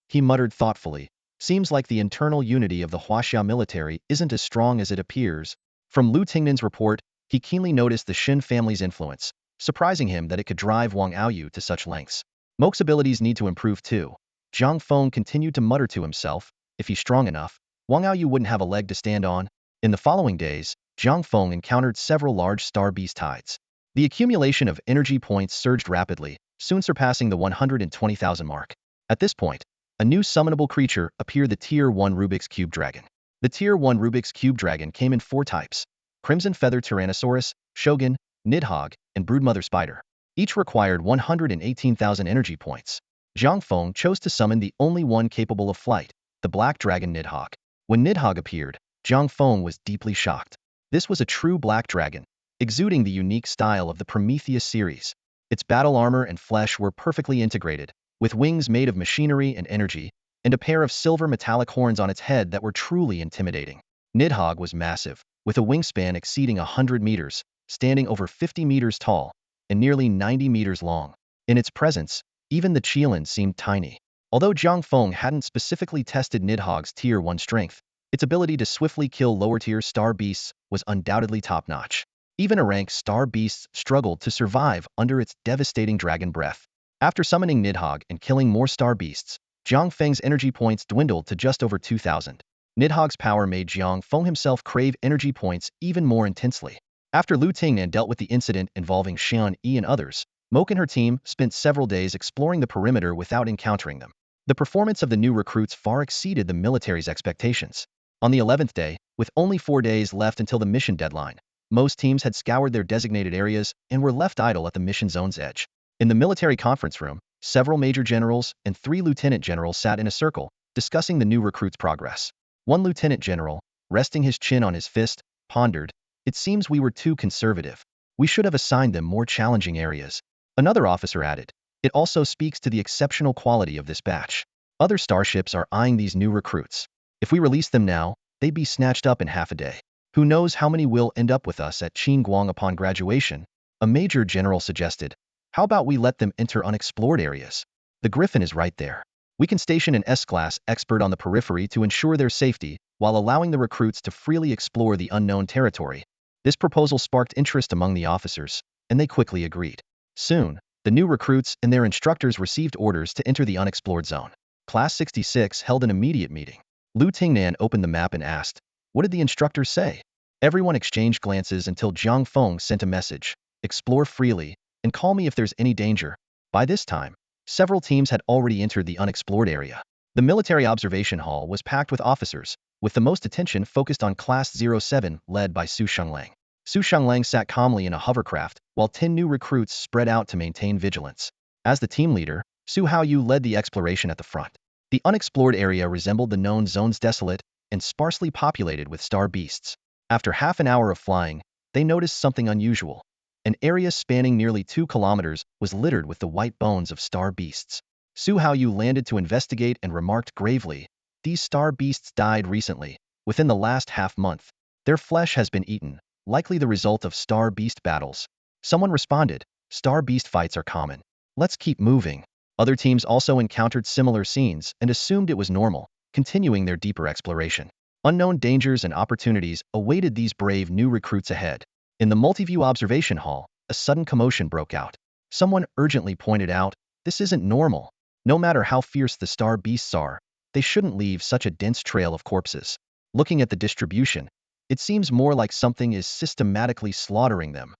He muttered thoughtfully, "Seems like the internal unity of the Huaxia military isn't as strong as it appears." From Lu Tingnan's report, he keenly noticed the Xin family's influence, surprising him that it could drive Wang Aoyu to such lengths. Moke's abilities need to improve too. Jiang Feng continued to mutter to himself, if he's strong enough, Wang Aoyu wouldn't have a leg to stand on. In the following days, Jiang Feng encountered several large star beast tides. The accumulation of energy points surged rapidly, soon surpassing the 120,000 mark. At this point, a new summonable creature appeared, the Tier 1 Rubik's Cube Dragon. The Tier 1 Rubik's Cube Dragon came in 4 types: Crimson Feather Tyrannosaurus, Shogun, Nidhogg, and Broodmother Spider. Each required 118,000 energy points. Jiang Feng chose to summon the only one capable of flight, the Black Dragon Nidhogg. When Nidhogg appeared, Jiang Feng was deeply shocked. This was a true black dragon, exuding the unique style of the Prometheus series. Its battle armor and flesh were perfectly integrated, with wings made of machinery and energy, and a pair of silver metallic horns on its head that were truly intimidating. Nidhogg was massive, with a wingspan exceeding 100 meters, standing over 50 meters tall, and nearly 90 meters long. In its presence, even the Qilin seemed tiny. Although Jiang Feng hadn't specifically tested Nidhogg's Tier 1 strength, its ability to swiftly kill lower-tier star beasts was undoubtedly top-notch. Even rank star beasts struggled to survive under its devastating dragon breath. After summoning Nidhogg and killing more star beasts, Jiang Feng's energy points dwindled to just over 2,000. Nidhogg's power made Jiang Feng himself crave energy points even more intensely. After Lu Tingnan dealt with the incident involving Xian Yi and others, Moke and her team spent several days exploring the perimeter without encountering them. The performance of the new recruits far exceeded the military's expectations. On the 11th day, with only 4 days left until the mission deadline, most teams had scoured their designated areas and were left idle at the mission zone's edge. In the military conference room, several major generals and 3 lieutenant generals sat in a circle, discussing the new recruits' progress. One lieutenant general, resting his chin on his fist, pondered, "It seems we were too conservative. We should have assigned them more challenging areas." Another officer added, "It also speaks to the exceptional quality of this batch. Other starships are eyeing these new recruits. If we release them now, they'd be snatched up in half a day. Who knows how many will end up with us at Qingguang upon graduation?" A major general suggested, "How about we let them enter unexplored areas? The Griffin is right there. We can station an S-class expert on the periphery to ensure their safety, while allowing the recruits to freely explore the unknown territory." This proposal sparked interest among the officers, and they quickly agreed. Soon, the new recruits and their instructors received orders to enter the unexplored zone. Class 66 held an immediate meeting. Lu Tingnan opened the map and asked, "What did the instructors say?" Everyone exchanged glances until Jiang Feng sent a message, "Explore freely, and call me if there's any danger." By this time, several teams had already entered the unexplored area. The military observation hall was packed with officers, with the most attention focused on Class 07, led by Su Shenglang. Su Shenglang sat calmly in a hovercraft, while 10 new recruits spread out to maintain vigilance. As the team leader, Su Haoyu led the exploration at the front. The unexplored area resembled the known zones, desolate and sparsely populated with star beasts. After half an hour of flying, they noticed something unusual. An area spanning nearly 2 kilometers was littered with the white bones of star beasts. Su Haoyu landed to investigate and remarked gravely, "These star beasts died recently, within the last half-month. Their flesh has been eaten, likely the result of star beast battles." Someone responded, "Star beast fights are common. Let's keep moving." Other teams also encountered similar scenes and assumed it was normal, continuing their deeper exploration. Unknown dangers and opportunities awaited these brave new recruits ahead. In the multi-view observation hall, a sudden commotion broke out. Someone urgently pointed out, "This isn't normal. No matter how fierce the star beasts are, they shouldn't leave such a dense trail of corpses. Looking at the distribution, it seems more like something is systematically slaughtering them."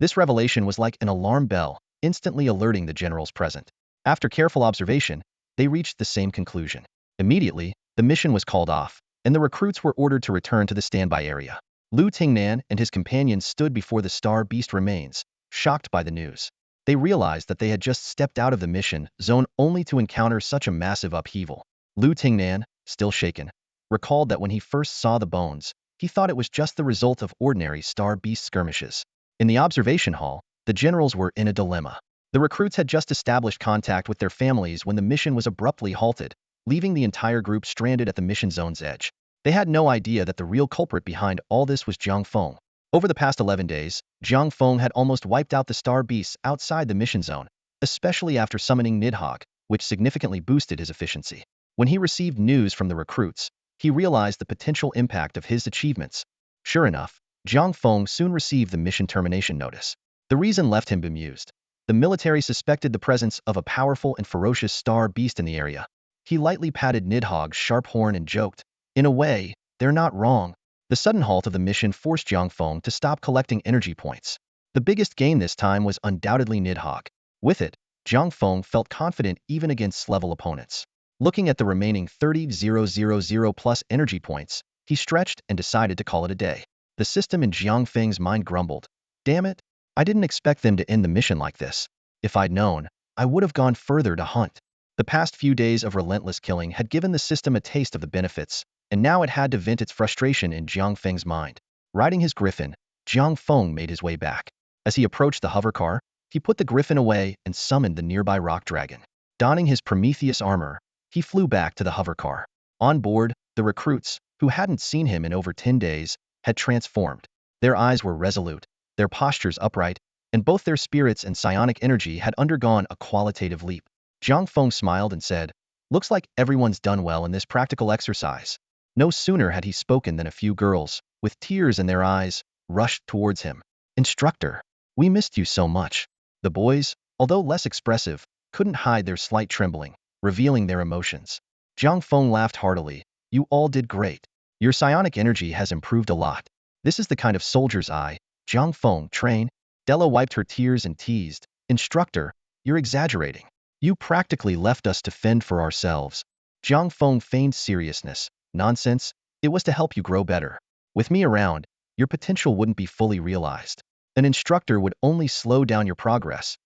This revelation was like an alarm bell, instantly alerting the generals present. After careful observation, they reached the same conclusion. Immediately, the mission was called off, and the recruits were ordered to return to the standby area. Lu Tingnan and his companions stood before the star beast remains, shocked by the news. They realized that they had just stepped out of the mission zone only to encounter such a massive upheaval. Lu Tingnan, still shaken, recalled that when he first saw the bones, he thought it was just the result of ordinary star beast skirmishes. In the observation hall, the generals were in a dilemma. The recruits had just established contact with their families when the mission was abruptly halted, leaving the entire group stranded at the mission zone's edge. They had no idea that the real culprit behind all this was Jiang Feng. Over the past 11 days, Jiang Feng had almost wiped out the star beasts outside the mission zone, especially after summoning Nidhogg, which significantly boosted his efficiency. When he received news from the recruits, he realized the potential impact of his achievements. Sure enough, Jiang Feng soon received the mission termination notice. The reason left him bemused. The military suspected the presence of a powerful and ferocious star beast in the area. He lightly patted Nidhogg's sharp horn and joked, "In a way, they're not wrong." The sudden halt of the mission forced Jiang Feng to stop collecting energy points. The biggest gain this time was undoubtedly Nidhogg. With it, Jiang Feng felt confident even against level opponents. Looking at the remaining 30,000 plus energy points, he stretched and decided to call it a day. The system in Jiang Feng's mind grumbled, "Damn it, I didn't expect them to end the mission like this. If I'd known, I would have gone further to hunt." The past few days of relentless killing had given the system a taste of the benefits, and now it had to vent its frustration in Jiang Feng's mind. Riding his griffin, Jiang Feng made his way back. As he approached the hovercar, he put the griffin away and summoned the nearby rock dragon. Donning his Prometheus armor, he flew back to the hovercar. On board, the recruits, who hadn't seen him in over 10 days, had transformed. Their eyes were resolute, their postures upright, and both their spirits and psionic energy had undergone a qualitative leap. Jiang Feng smiled and said, "Looks like everyone's done well in this practical exercise." No sooner had he spoken than a few girls, with tears in their eyes, rushed towards him. "Instructor, we missed you so much." The boys, although less expressive, couldn't hide their slight trembling, revealing their emotions. Jiang Feng laughed heartily. "You all did great. Your psionic energy has improved a lot. This is the kind of soldier's eye Jiang Feng train." Della wiped her tears and teased, "Instructor, you're exaggerating. You practically left us to fend for ourselves." Jiang Feng feigned seriousness. "Nonsense, it was to help you grow better. With me around, your potential wouldn't be fully realized. An instructor would only slow down your progress."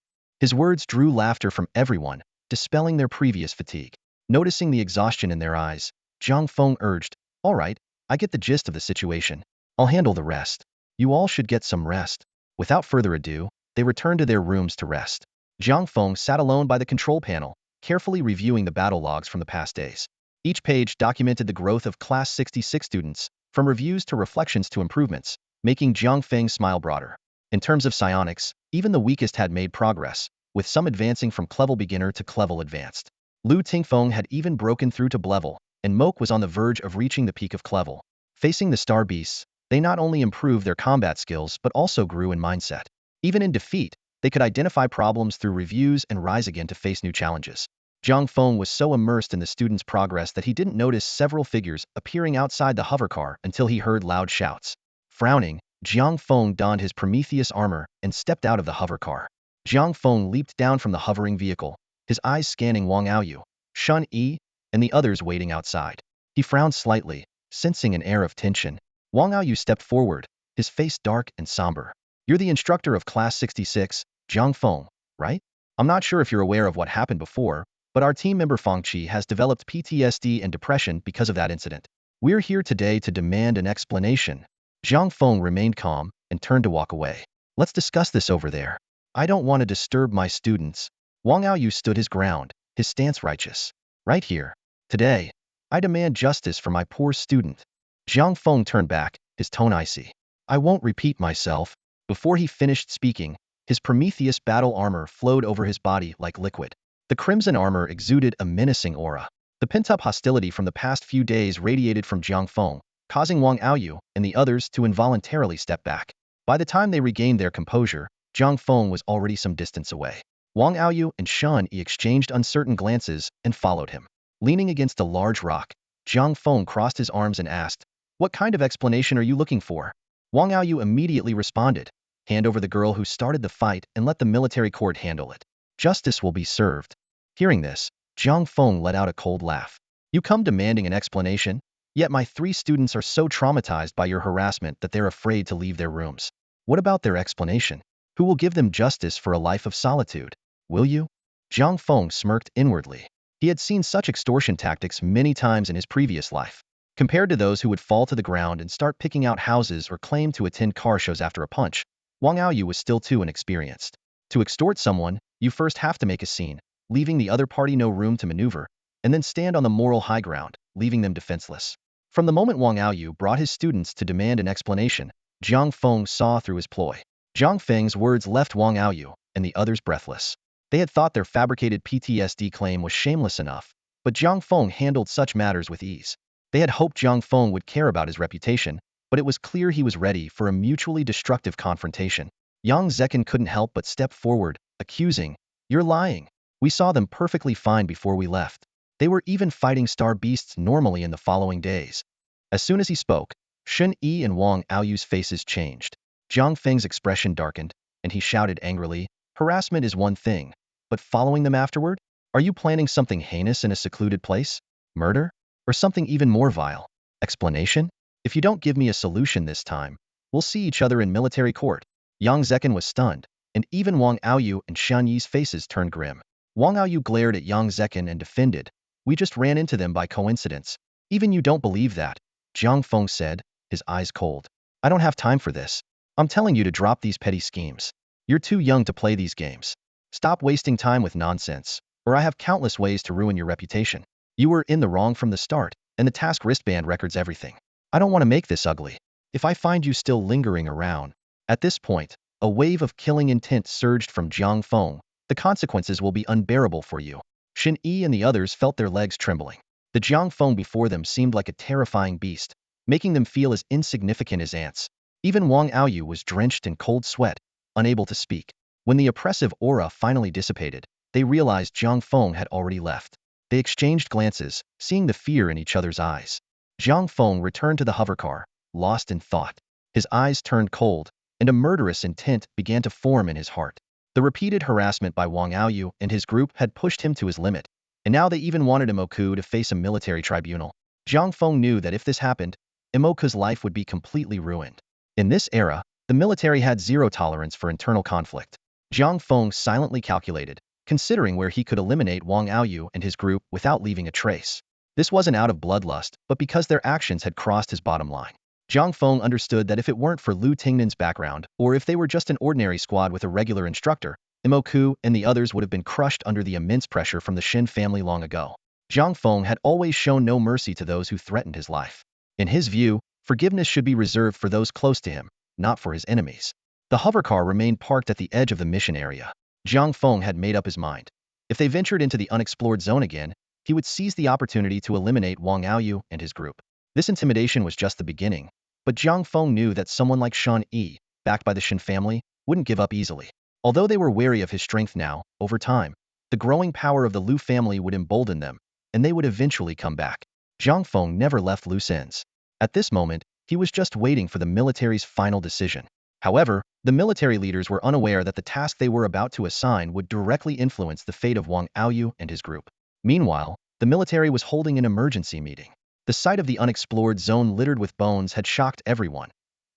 His words drew laughter from everyone, dispelling their previous fatigue. Noticing the exhaustion in their eyes, Jiang Feng urged, "All right, I get the gist of the situation. I'll handle the rest. You all should get some rest." Without further ado, they returned to their rooms to rest. Jiang Feng sat alone by the control panel, carefully reviewing the battle logs from the past days. Each page documented the growth of Class 66 students, from reviews to reflections to improvements, making Jiang Feng smile broader. In terms of psionics, even the weakest had made progress, with some advancing from Clevel Beginner to Clevel Advanced. Lu Tingfeng had even broken through to Blevel, and Moke was on the verge of reaching the peak of Clevel. Facing the Star Beasts, they not only improved their combat skills but also grew in mindset. Even in defeat, they could identify problems through reviews and rise again to face new challenges. Jiang Feng was so immersed in the students' progress that he didn't notice several figures appearing outside the hovercar until he heard loud shouts. Frowning, Jiang Feng donned his Prometheus armor and stepped out of the hovercar. Jiang Feng leaped down from the hovering vehicle, his eyes scanning Wang Aoyu, Shun Yi, and the others waiting outside. He frowned slightly, sensing an air of tension. Wang Aoyu stepped forward, his face dark and somber. "You're the instructor of Class 66, Jiang Feng, right? I'm not sure if you're aware of what happened before, but our team member Fangqi has developed PTSD and depression because of that incident. We're here today to demand an explanation." Jiang Feng remained calm and turned to walk away. "Let's discuss this over there. I don't want to disturb my students." Wang Aoyu stood his ground, his stance righteous. "Right here. Today, I demand justice for my poor student." Jiang Feng turned back, his tone icy. "I won't repeat myself." Before he finished speaking, his Prometheus battle armor flowed over his body like liquid. The crimson armor exuded a menacing aura. The pent-up hostility from the past few days radiated from Jiang Feng, causing Wang Aoyu and the others to involuntarily step back. By the time they regained their composure, Jiang Feng was already some distance away. Wang Aoyu and Shun Yi exchanged uncertain glances and followed him. Leaning against a large rock, Jiang Feng crossed his arms and asked, "What kind of explanation are you looking for?" Wang Aoyu immediately responded, "Hand over the girl who started the fight and let the military court handle it. Justice will be served." Hearing this, Jiang Feng let out a cold laugh. "You come demanding an explanation? Yet my 3 students are so traumatized by your harassment that they're afraid to leave their rooms. What about their explanation? Who will give them justice for a life of solitude? Will you?" Jiang Feng smirked inwardly. He had seen such extortion tactics many times in his previous life. Compared to those who would fall to the ground and start picking out houses or claim to attend car shows after a punch, Wang Aoyu was still too inexperienced. To extort someone, you first have to make a scene, leaving the other party no room to maneuver, and then stand on the moral high ground, leaving them defenseless. From the moment Wang Aoyu brought his students to demand an explanation, Jiang Feng saw through his ploy. Jiang Feng's words left Wang Aoyu and the others breathless. They had thought their fabricated PTSD claim was shameless enough, but Jiang Feng handled such matters with ease. They had hoped Jiang Feng would care about his reputation, but it was clear he was ready for a mutually destructive confrontation. Yang Zekin couldn't help but step forward, accusing, "You're lying. We saw them perfectly fine before we left. They were even fighting star beasts normally in the following days." As soon as he spoke, Shen Yi and Wang Aoyu's faces changed. Jiang Feng's expression darkened, and he shouted angrily, "Harassment is one thing, but following them afterward? Are you planning something heinous in a secluded place? Murder? Or something even more vile? Explanation? If you don't give me a solution this time, we'll see each other in military court." Yang Zekin was stunned, and even Wang Aoyu and Shan Yi's faces turned grim. Wang Aoyu glared at Yang Zekin and defended, "We just ran into them by coincidence. Even you don't believe that," Jiang Feng said, his eyes cold. "I don't have time for this. I'm telling you to drop these petty schemes. You're too young to play these games. Stop wasting time with nonsense, or I have countless ways to ruin your reputation. You were in the wrong from the start, and the task wristband records everything. I don't want to make this ugly. If I find you still lingering around." At this point, a wave of killing intent surged from Jiang Feng. "The consequences will be unbearable for you." Shen Yi and the others felt their legs trembling. The Jiang Feng before them seemed like a terrifying beast, making them feel as insignificant as ants. Even Wang Aoyu was drenched in cold sweat, unable to speak. When the oppressive aura finally dissipated, they realized Jiang Feng had already left. They exchanged glances, seeing the fear in each other's eyes. Jiang Feng returned to the hovercar, lost in thought. His eyes turned cold, and a murderous intent began to form in his heart. The repeated harassment by Wang Aoyu and his group had pushed him to his limit, and now they even wanted Imoku to face a military tribunal. Jiang Feng knew that if this happened, Imoku's life would be completely ruined. In this era, the military had zero tolerance for internal conflict. Jiang Feng silently calculated, considering where he could eliminate Wang Aoyu and his group without leaving a trace. This wasn't out of bloodlust, but because their actions had crossed his bottom line. Jiang Feng understood that if it weren't for Lu Tingnan's background, or if they were just an ordinary squad with a regular instructor, Imoku and the others would have been crushed under the immense pressure from the Shin family long ago. Jiang Feng had always shown no mercy to those who threatened his life. In his view, forgiveness should be reserved for those close to him, not for his enemies. The hovercar remained parked at the edge of the mission area. Jiang Feng had made up his mind. If they ventured into the unexplored zone again, he would seize the opportunity to eliminate Wang Aoyu and his group. This intimidation was just the beginning, but Jiang Feng knew that someone like Shan Yi, backed by the Shin family, wouldn't give up easily. Although they were wary of his strength now, over time, the growing power of the Lu family would embolden them, and they would eventually come back. Jiang Feng never left loose ends. At this moment, he was just waiting for the military's final decision. However, the military leaders were unaware that the task they were about to assign would directly influence the fate of Wang Aoyu and his group. Meanwhile, the military was holding an emergency meeting. The sight of the unexplored zone littered with bones had shocked everyone.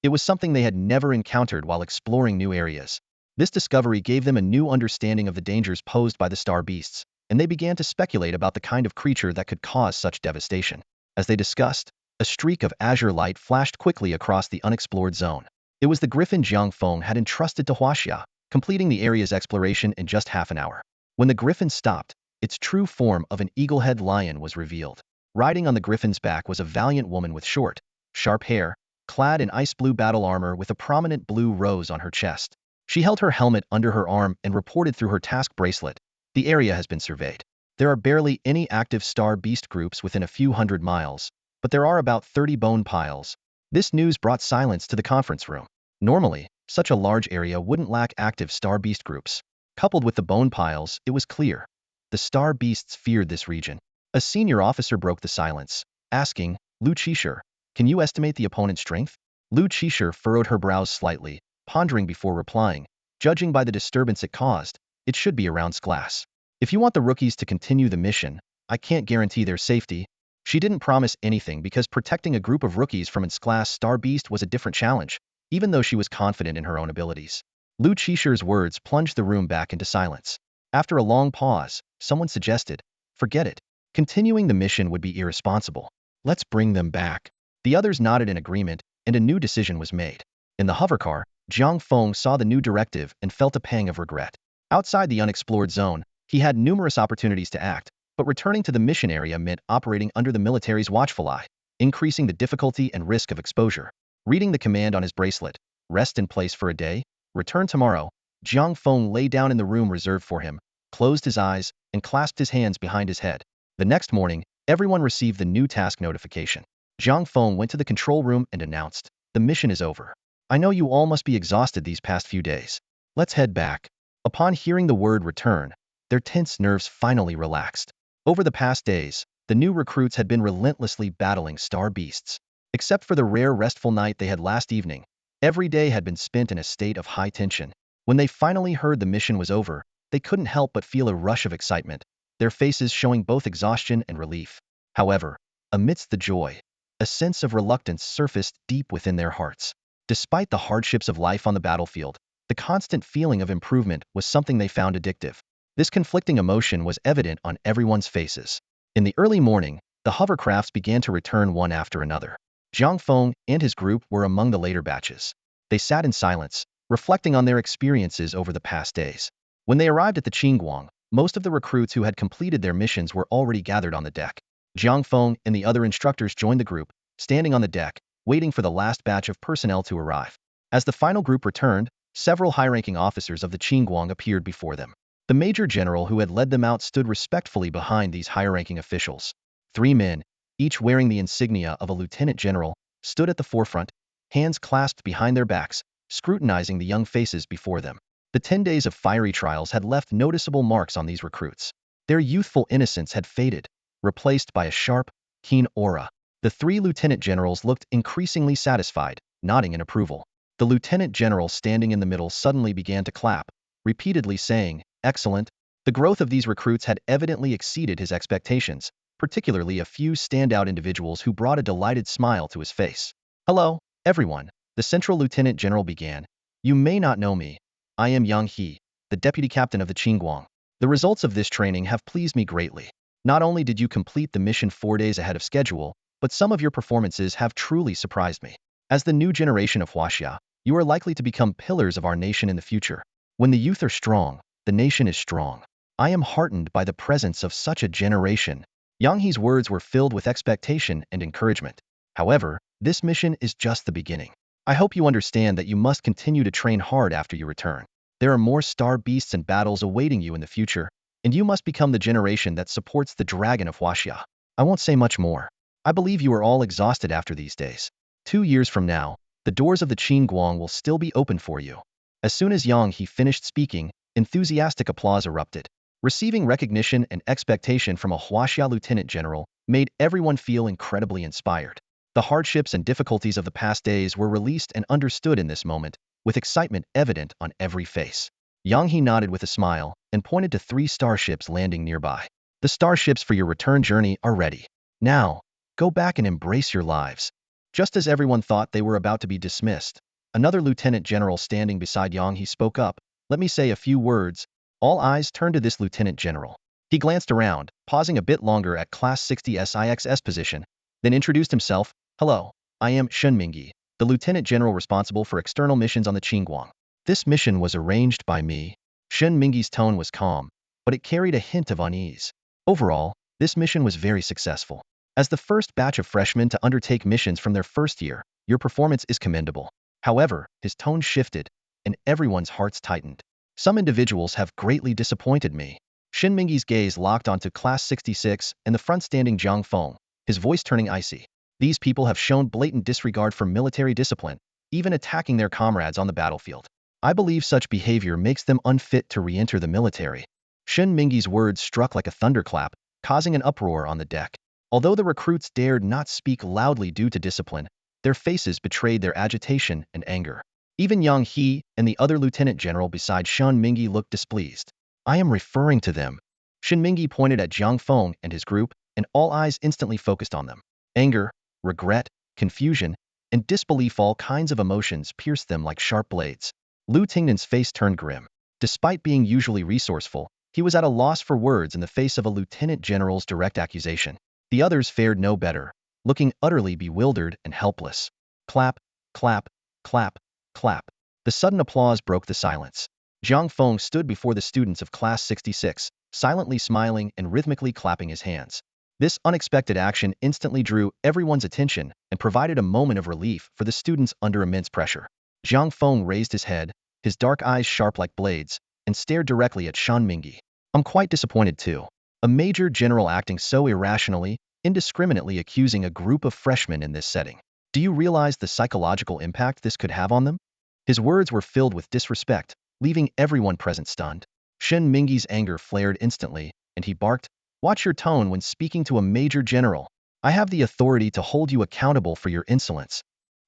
It was something they had never encountered while exploring new areas. This discovery gave them a new understanding of the dangers posed by the star beasts, and they began to speculate about the kind of creature that could cause such devastation. As they discussed, a streak of azure light flashed quickly across the unexplored zone. It was the griffin Jiang Feng had entrusted to Huaxia, completing the area's exploration in just half an hour. When the griffin stopped, its true form of an eagle-head lion was revealed. Riding on the griffin's back was a valiant woman with short, sharp hair, clad in ice-blue battle armor with a prominent blue rose on her chest. She held her helmet under her arm and reported through her task bracelet, "The area has been surveyed. There are barely any active star beast groups within a few hundred miles, but there are about 30 bone piles." This news brought silence to the conference room. Normally, such a large area wouldn't lack active star beast groups. Coupled with the bone piles, it was clear. The star beasts feared this region. A senior officer broke the silence, asking, "Lu Qisher, can you estimate the opponent's strength?" Lu Qisher furrowed her brows slightly, pondering before replying, "Judging by the disturbance it caused, it should be around class. If you want the rookies to continue the mission, I can't guarantee their safety." She didn't promise anything because protecting a group of rookies from its class star beast was a different challenge, even though she was confident in her own abilities. Lu Qisher's words plunged the room back into silence. After a long pause, someone suggested, "Forget it. Continuing the mission would be irresponsible." Let's bring them back. The others nodded in agreement, and a new decision was made. In the hovercar, Jiang Feng saw the new directive and felt a pang of regret. Outside the unexplored zone, he had numerous opportunities to act, but returning to the mission area meant operating under the military's watchful eye, increasing the difficulty and risk of exposure. Reading the command on his bracelet, rest in place for a day, return tomorrow, Jiang Feng lay down in the room reserved for him, closed his eyes, and clasped his hands behind his head. The next morning, everyone received the new task notification. Jiang Feng went to the control room and announced, "The mission is over. I know you all must be exhausted these past few days. Let's head back." Upon hearing the word return, their tense nerves finally relaxed. Over the past days, the new recruits had been relentlessly battling star beasts. Except for the rare restful night they had last evening, every day had been spent in a state of high tension. When they finally heard the mission was over, they couldn't help but feel a rush of excitement, their faces showing both exhaustion and relief. However, amidst the joy, a sense of reluctance surfaced deep within their hearts. Despite the hardships of life on the battlefield, the constant feeling of improvement was something they found addictive. This conflicting emotion was evident on everyone's faces. In the early morning, the hovercrafts began to return one after another. Jiang Feng and his group were among the later batches. They sat in silence, reflecting on their experiences over the past days. When they arrived at the Qingguang, most of the recruits who had completed their missions were already gathered on the deck. Jiang Feng and the other instructors joined the group, standing on the deck, waiting for the last batch of personnel to arrive. As the final group returned, several high-ranking officers of the Qingguang appeared before them. The major general who had led them out stood respectfully behind these higher-ranking officials. 3 men, each wearing the insignia of a lieutenant general, stood at the forefront, hands clasped behind their backs, scrutinizing the young faces before them. The 10 days of fiery trials had left noticeable marks on these recruits. Their youthful innocence had faded, replaced by a sharp, keen aura. The 3 lieutenant generals looked increasingly satisfied, nodding in approval. The lieutenant general standing in the middle suddenly began to clap, repeatedly saying, "Excellent." The growth of these recruits had evidently exceeded his expectations, particularly a few standout individuals who brought a delighted smile to his face. "Hello, everyone," the central lieutenant general began. "You may not know me. I am Yang He, the deputy captain of the Qingguang. The results of this training have pleased me greatly. Not only did you complete the mission 4 days ahead of schedule, but some of your performances have truly surprised me. As the new generation of Huaxia, you are likely to become pillars of our nation in the future. When the youth are strong, the nation is strong. I am heartened by the presence of such a generation." Yang He's words were filled with expectation and encouragement. "However, this mission is just the beginning. I hope you understand that you must continue to train hard after you return. There are more star beasts and battles awaiting you in the future, and you must become the generation that supports the dragon of Huaxia. I won't say much more. I believe you are all exhausted after these days. 2 years from now, the doors of the Qingguang will still be open for you." As soon as Yang He finished speaking, enthusiastic applause erupted. Receiving recognition and expectation from a Huaxia lieutenant general made everyone feel incredibly inspired. The hardships and difficulties of the past days were released and understood in this moment, with excitement evident on every face. Yang He nodded with a smile and pointed to 3 starships landing nearby. "The starships for your return journey are ready. Now, go back and embrace your lives." Just as everyone thought they were about to be dismissed, another lieutenant general standing beside Yang He spoke up, "Let me say a few words." All eyes turned to this lieutenant general. He glanced around, pausing a bit longer at Class 60SIX's position, then introduced himself. "Hello, I am Shen Mingyi, the lieutenant general responsible for external missions on the Qingguang. This mission was arranged by me." Shen Mingyi's tone was calm, but it carried a hint of unease. Overall, this mission was very successful. As the first batch of freshmen to undertake missions from their first year, your performance is commendable. However, his tone shifted, and everyone's hearts tightened. "Some individuals have greatly disappointed me." Shen Mingyi's gaze locked onto Class 66 and the front-standing Jiang Feng, his voice turning icy. "These people have shown blatant disregard for military discipline, even attacking their comrades on the battlefield. I believe such behavior makes them unfit to re-enter the military." Shen Mingyi's words struck like a thunderclap, causing an uproar on the deck. Although the recruits dared not speak loudly due to discipline, their faces betrayed their agitation and anger. Even Yang He and the other lieutenant general beside Shen Mingyi looked displeased. "I am referring to them." Shen Mingyi pointed at Jiang Feng and his group, and all eyes instantly focused on them. Anger, regret, confusion, and disbelief, all kinds of emotions pierced them like sharp blades. Lu Tingnan's face turned grim. Despite being usually resourceful, he was at a loss for words in the face of a lieutenant general's direct accusation. The others fared no better. looking utterly bewildered and helpless. Clap, clap, clap, clap. The sudden applause broke the silence. Jiang Feng stood before the students of Class 66, silently smiling and rhythmically clapping his hands. This unexpected action instantly drew everyone's attention and provided a moment of relief for the students under immense pressure. Jiang Feng raised his head, his dark eyes sharp like blades, and stared directly at Shan Mingi. I'm quite disappointed too. A major general acting so irrationally, indiscriminately accusing a group of freshmen in this setting. Do you realize the psychological impact this could have on them? His words were filled with disrespect, leaving everyone present stunned. Shen Mingi's anger flared instantly, and he barked, "Watch your tone when speaking to a major general. I have the authority to hold you accountable for your insolence."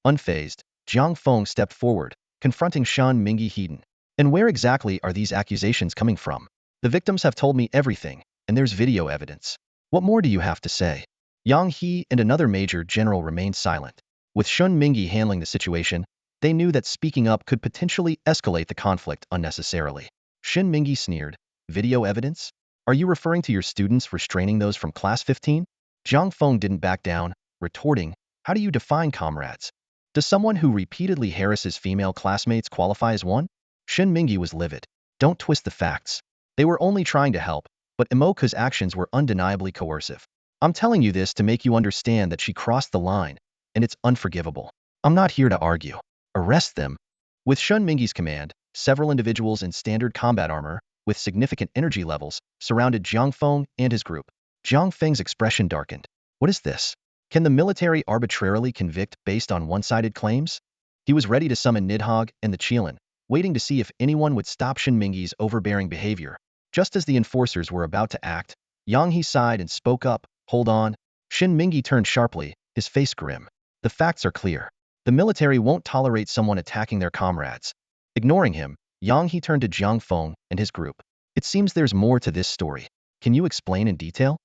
Unfazed, Jiang Feng stepped forward, confronting Shan Mingi Heiden. "And where exactly are these accusations coming from? The victims have told me everything, and there's video evidence. What more do you have to say?" Yang He and another major general remained silent. With Shun Mingi handling the situation, they knew that speaking up could potentially escalate the conflict unnecessarily. Shin Mingi sneered, "Video evidence? Are you referring to your students restraining those from Class 15? Jiang Feng didn't back down, retorting, "How do you define comrades? Does someone who repeatedly harasses female classmates qualify as one?" Shin Mingi was livid. "Don't twist the facts. They were only trying to help, but Imoka's actions were undeniably coercive. I'm telling you this to make you understand that she crossed the line, and it's unforgivable. I'm not here to argue. Arrest them." With Shun Mingi's command, several individuals in standard combat armor, with significant energy levels, surrounded Jiang Feng and his group. Jiang Feng's expression darkened. What is this? Can the military arbitrarily convict based on one-sided claims? He was ready to summon Nidhogg and the Qilin, waiting to see if anyone would stop Shin Mingi's overbearing behavior. Just as the enforcers were about to act, Yang He sighed and spoke up, "Hold on." Shin Mingi turned sharply, his face grim. "The facts are clear. The military won't tolerate someone attacking their comrades." Ignoring him, Yang He turned to Jiang Feng and his group. "It seems there's more to this story. Can you explain in detail?"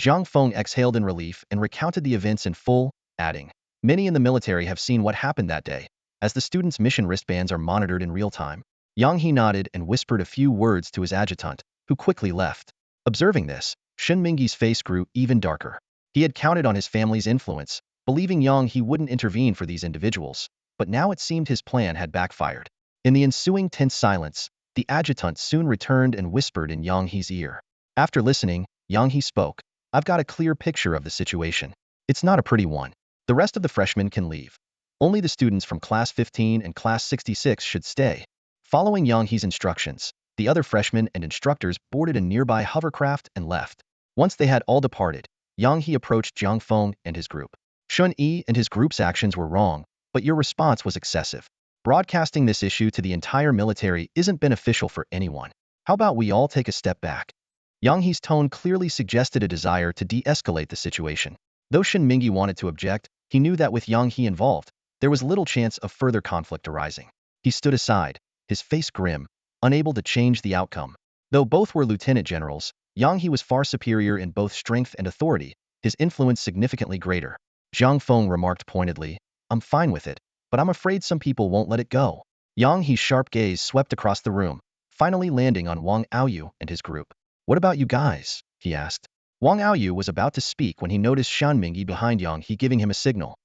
Jiang Feng exhaled in relief and recounted the events in full, adding, "Many in the military have seen what happened that day, as the students' mission wristbands are monitored in real time." Yang He nodded and whispered a few words to his adjutant, who quickly left. Observing this, Shin Mingi's face grew even darker. He had counted on his family's influence, believing Yang He wouldn't intervene for these individuals, but now it seemed his plan had backfired. In the ensuing tense silence, the adjutant soon returned and whispered in Yang He's ear. After listening, Yang He spoke, "I've got a clear picture of the situation. It's not a pretty one. The rest of the freshmen can leave. Only the students from Class 15 and Class 66 should stay." Following Yang He's instructions, the other freshmen and instructors boarded a nearby hovercraft and left. Once they had all departed, Yang He approached Jiang Feng and his group. "Shun Yi and his group's actions were wrong, but your response was excessive. Broadcasting this issue to the entire military isn't beneficial for anyone. How about we all take a step back?" Yang He's tone clearly suggested a desire to de-escalate the situation. Though Shin Mingi wanted to object, he knew that with Yang He involved, there was little chance of further conflict arising. He stood aside, his face grim, unable to change the outcome. Though both were lieutenant generals, Yang He was far superior in both strength and authority, his influence significantly greater. Jiang Feng remarked pointedly, "I'm fine with it, but I'm afraid some people won't let it go." Yang He's sharp gaze swept across the room, finally landing on Wang Aoyu and his group. "What about you guys?" he asked. Wang Aoyu was about to speak when he noticed Shan Mingi behind Yang He giving him a signal.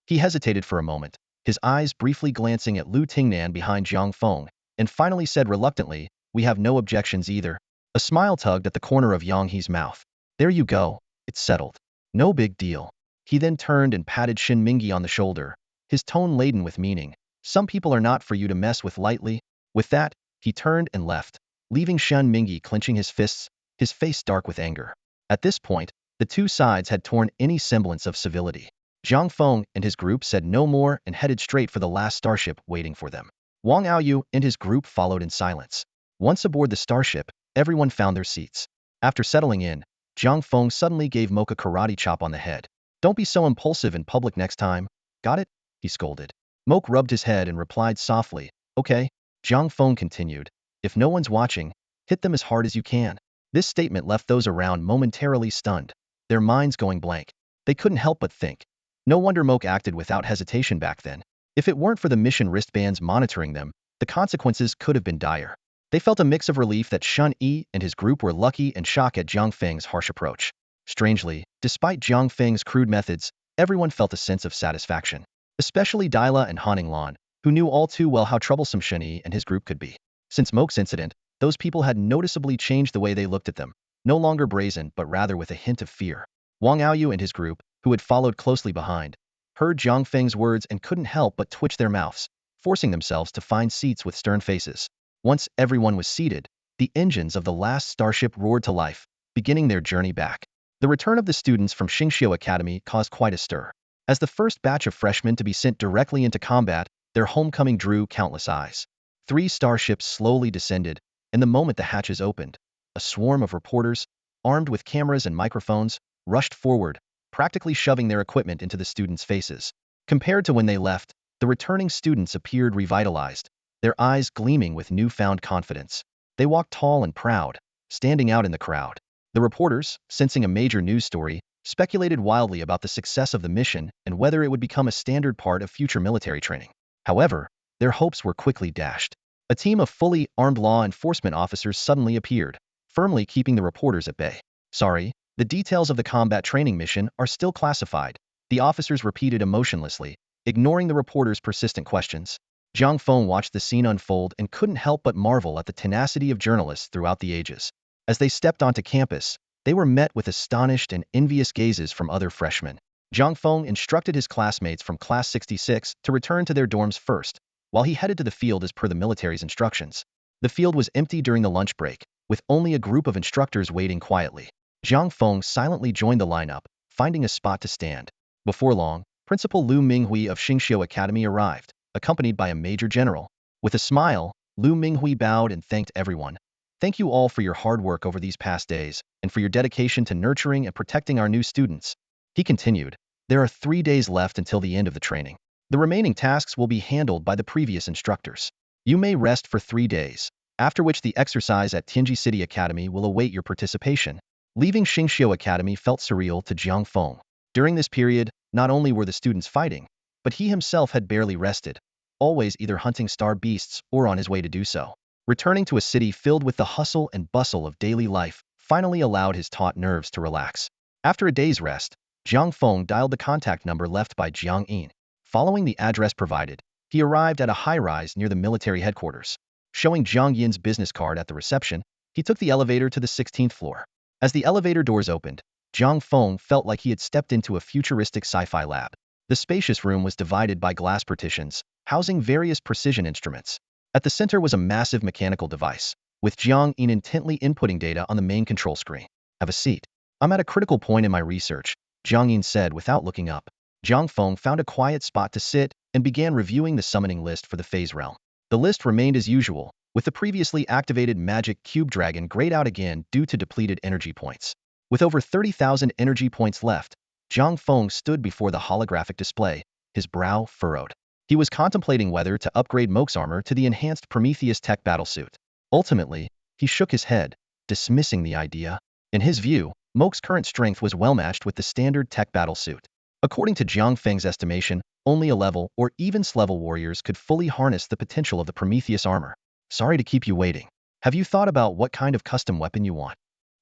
He hesitated for a moment, his eyes briefly glancing at Lu Tingnan behind Jiang Feng, and finally said reluctantly, "We have no objections either." A smile tugged at the corner of Yang He's mouth. "There you go, it's settled. No big deal." He then turned and patted Shin Mingi on the shoulder, his tone laden with meaning. "Some people are not for you to mess with lightly." With that, he turned and left, leaving Shin Mingi clenching his fists, his face dark with anger. At this point, the two sides had torn any semblance of civility. Jiang Feng and his group said no more and headed straight for the last starship waiting for them. Wang Aoyu and his group followed in silence. Once aboard the starship, everyone found their seats. After settling in, Jiang Feng suddenly gave Mocha a karate chop on the head. "Don't be so impulsive in public next time. Got it?" he scolded. Moke rubbed his head and replied softly, "Okay." Jiang Feng continued, "If no one's watching, hit them as hard as you can." This statement left those around momentarily stunned, their minds going blank. They couldn't help but think. No wonder Moke acted without hesitation back then. If it weren't for the mission wristbands monitoring them, the consequences could have been dire. They felt a mix of relief that Shun Yi and his group were lucky and shock at Jiang Feng's harsh approach. Strangely, despite Jiang Feng's crude methods, everyone felt a sense of satisfaction. Especially Dyla and Haning Lan, who knew all too well how troublesome Shunyi and his group could be. Since Moke's incident, those people had noticeably changed the way they looked at them, no longer brazen but rather with a hint of fear. Wang Aoyu and his group, who had followed closely behind, heard Jiang Feng's words and couldn't help but twitch their mouths, forcing themselves to find seats with stern faces. Once everyone was seated, the engines of the last starship roared to life, beginning their journey back. The return of the students from Xingqiu Academy caused quite a stir. As the first batch of freshmen to be sent directly into combat, their homecoming drew countless eyes. 3 starships slowly descended, and the moment the hatches opened, a swarm of reporters, armed with cameras and microphones, rushed forward, practically shoving their equipment into the students' faces. Compared to when they left, the returning students appeared revitalized, their eyes gleaming with newfound confidence. They walked tall and proud, standing out in the crowd. The reporters, sensing a major news story, speculated wildly about the success of the mission and whether it would become a standard part of future military training. However, their hopes were quickly dashed. A team of fully armed law enforcement officers suddenly appeared, firmly keeping the reporters at bay. Sorry, the details of the combat training mission are still classified, the officers repeated emotionlessly, ignoring the reporters' persistent questions. Jiang Feng watched the scene unfold and couldn't help but marvel at the tenacity of journalists throughout the ages. As they stepped onto campus, they were met with astonished and envious gazes from other freshmen. Jiang Feng instructed his classmates from Class 66 to return to their dorms first, while he headed to the field as per the military's instructions. The field was empty during the lunch break, with only a group of instructors waiting quietly. Jiang Feng silently joined the lineup, finding a spot to stand. Before long, Principal Lu Minghui of Xingqiu Academy arrived, accompanied by a major general. With a smile, Lu Minghui bowed and thanked everyone. Thank you all for your hard work over these past days, and for your dedication to nurturing and protecting our new students. He continued, there are 3 days left until the end of the training. The remaining tasks will be handled by the previous instructors. You may rest for 3 days, after which the exercise at Tianji City Academy will await your participation. Leaving Xingqiu Academy felt surreal to Jiang Feng. During this period, not only were the students fighting, but he himself had barely rested, always either hunting star beasts or on his way to do so. Returning to a city filled with the hustle and bustle of daily life finally allowed his taut nerves to relax. After a day's rest, Jiang Feng dialed the contact number left by Jiang Yin. Following the address provided, he arrived at a high-rise near the military headquarters. Showing Jiang Yin's business card at the reception, he took the elevator to the 16th floor. As the elevator doors opened, Jiang Feng felt like he had stepped into a futuristic sci-fi lab. The spacious room was divided by glass partitions, housing various precision instruments. At the center was a massive mechanical device, with Jiang Yin intently inputting data on the main control screen. Have a seat. I'm at a critical point in my research, Jiang Yin said without looking up. Jiang Feng found a quiet spot to sit and began reviewing the summoning list for the phase realm. The list remained as usual, with the previously activated magic cube dragon grayed out again due to depleted energy points. With over 30,000 energy points left, Jiang Feng stood before the holographic display, his brow furrowed. He was contemplating whether to upgrade Moke's armor to the enhanced Prometheus Tech battlesuit. Ultimately, he shook his head, dismissing the idea. In his view, Moke's current strength was well matched with the standard Tech battlesuit. According to Jiang Feng's estimation, only a level or even S-level warriors could fully harness the potential of the Prometheus armor. Sorry to keep you waiting. Have you thought about what kind of custom weapon you want?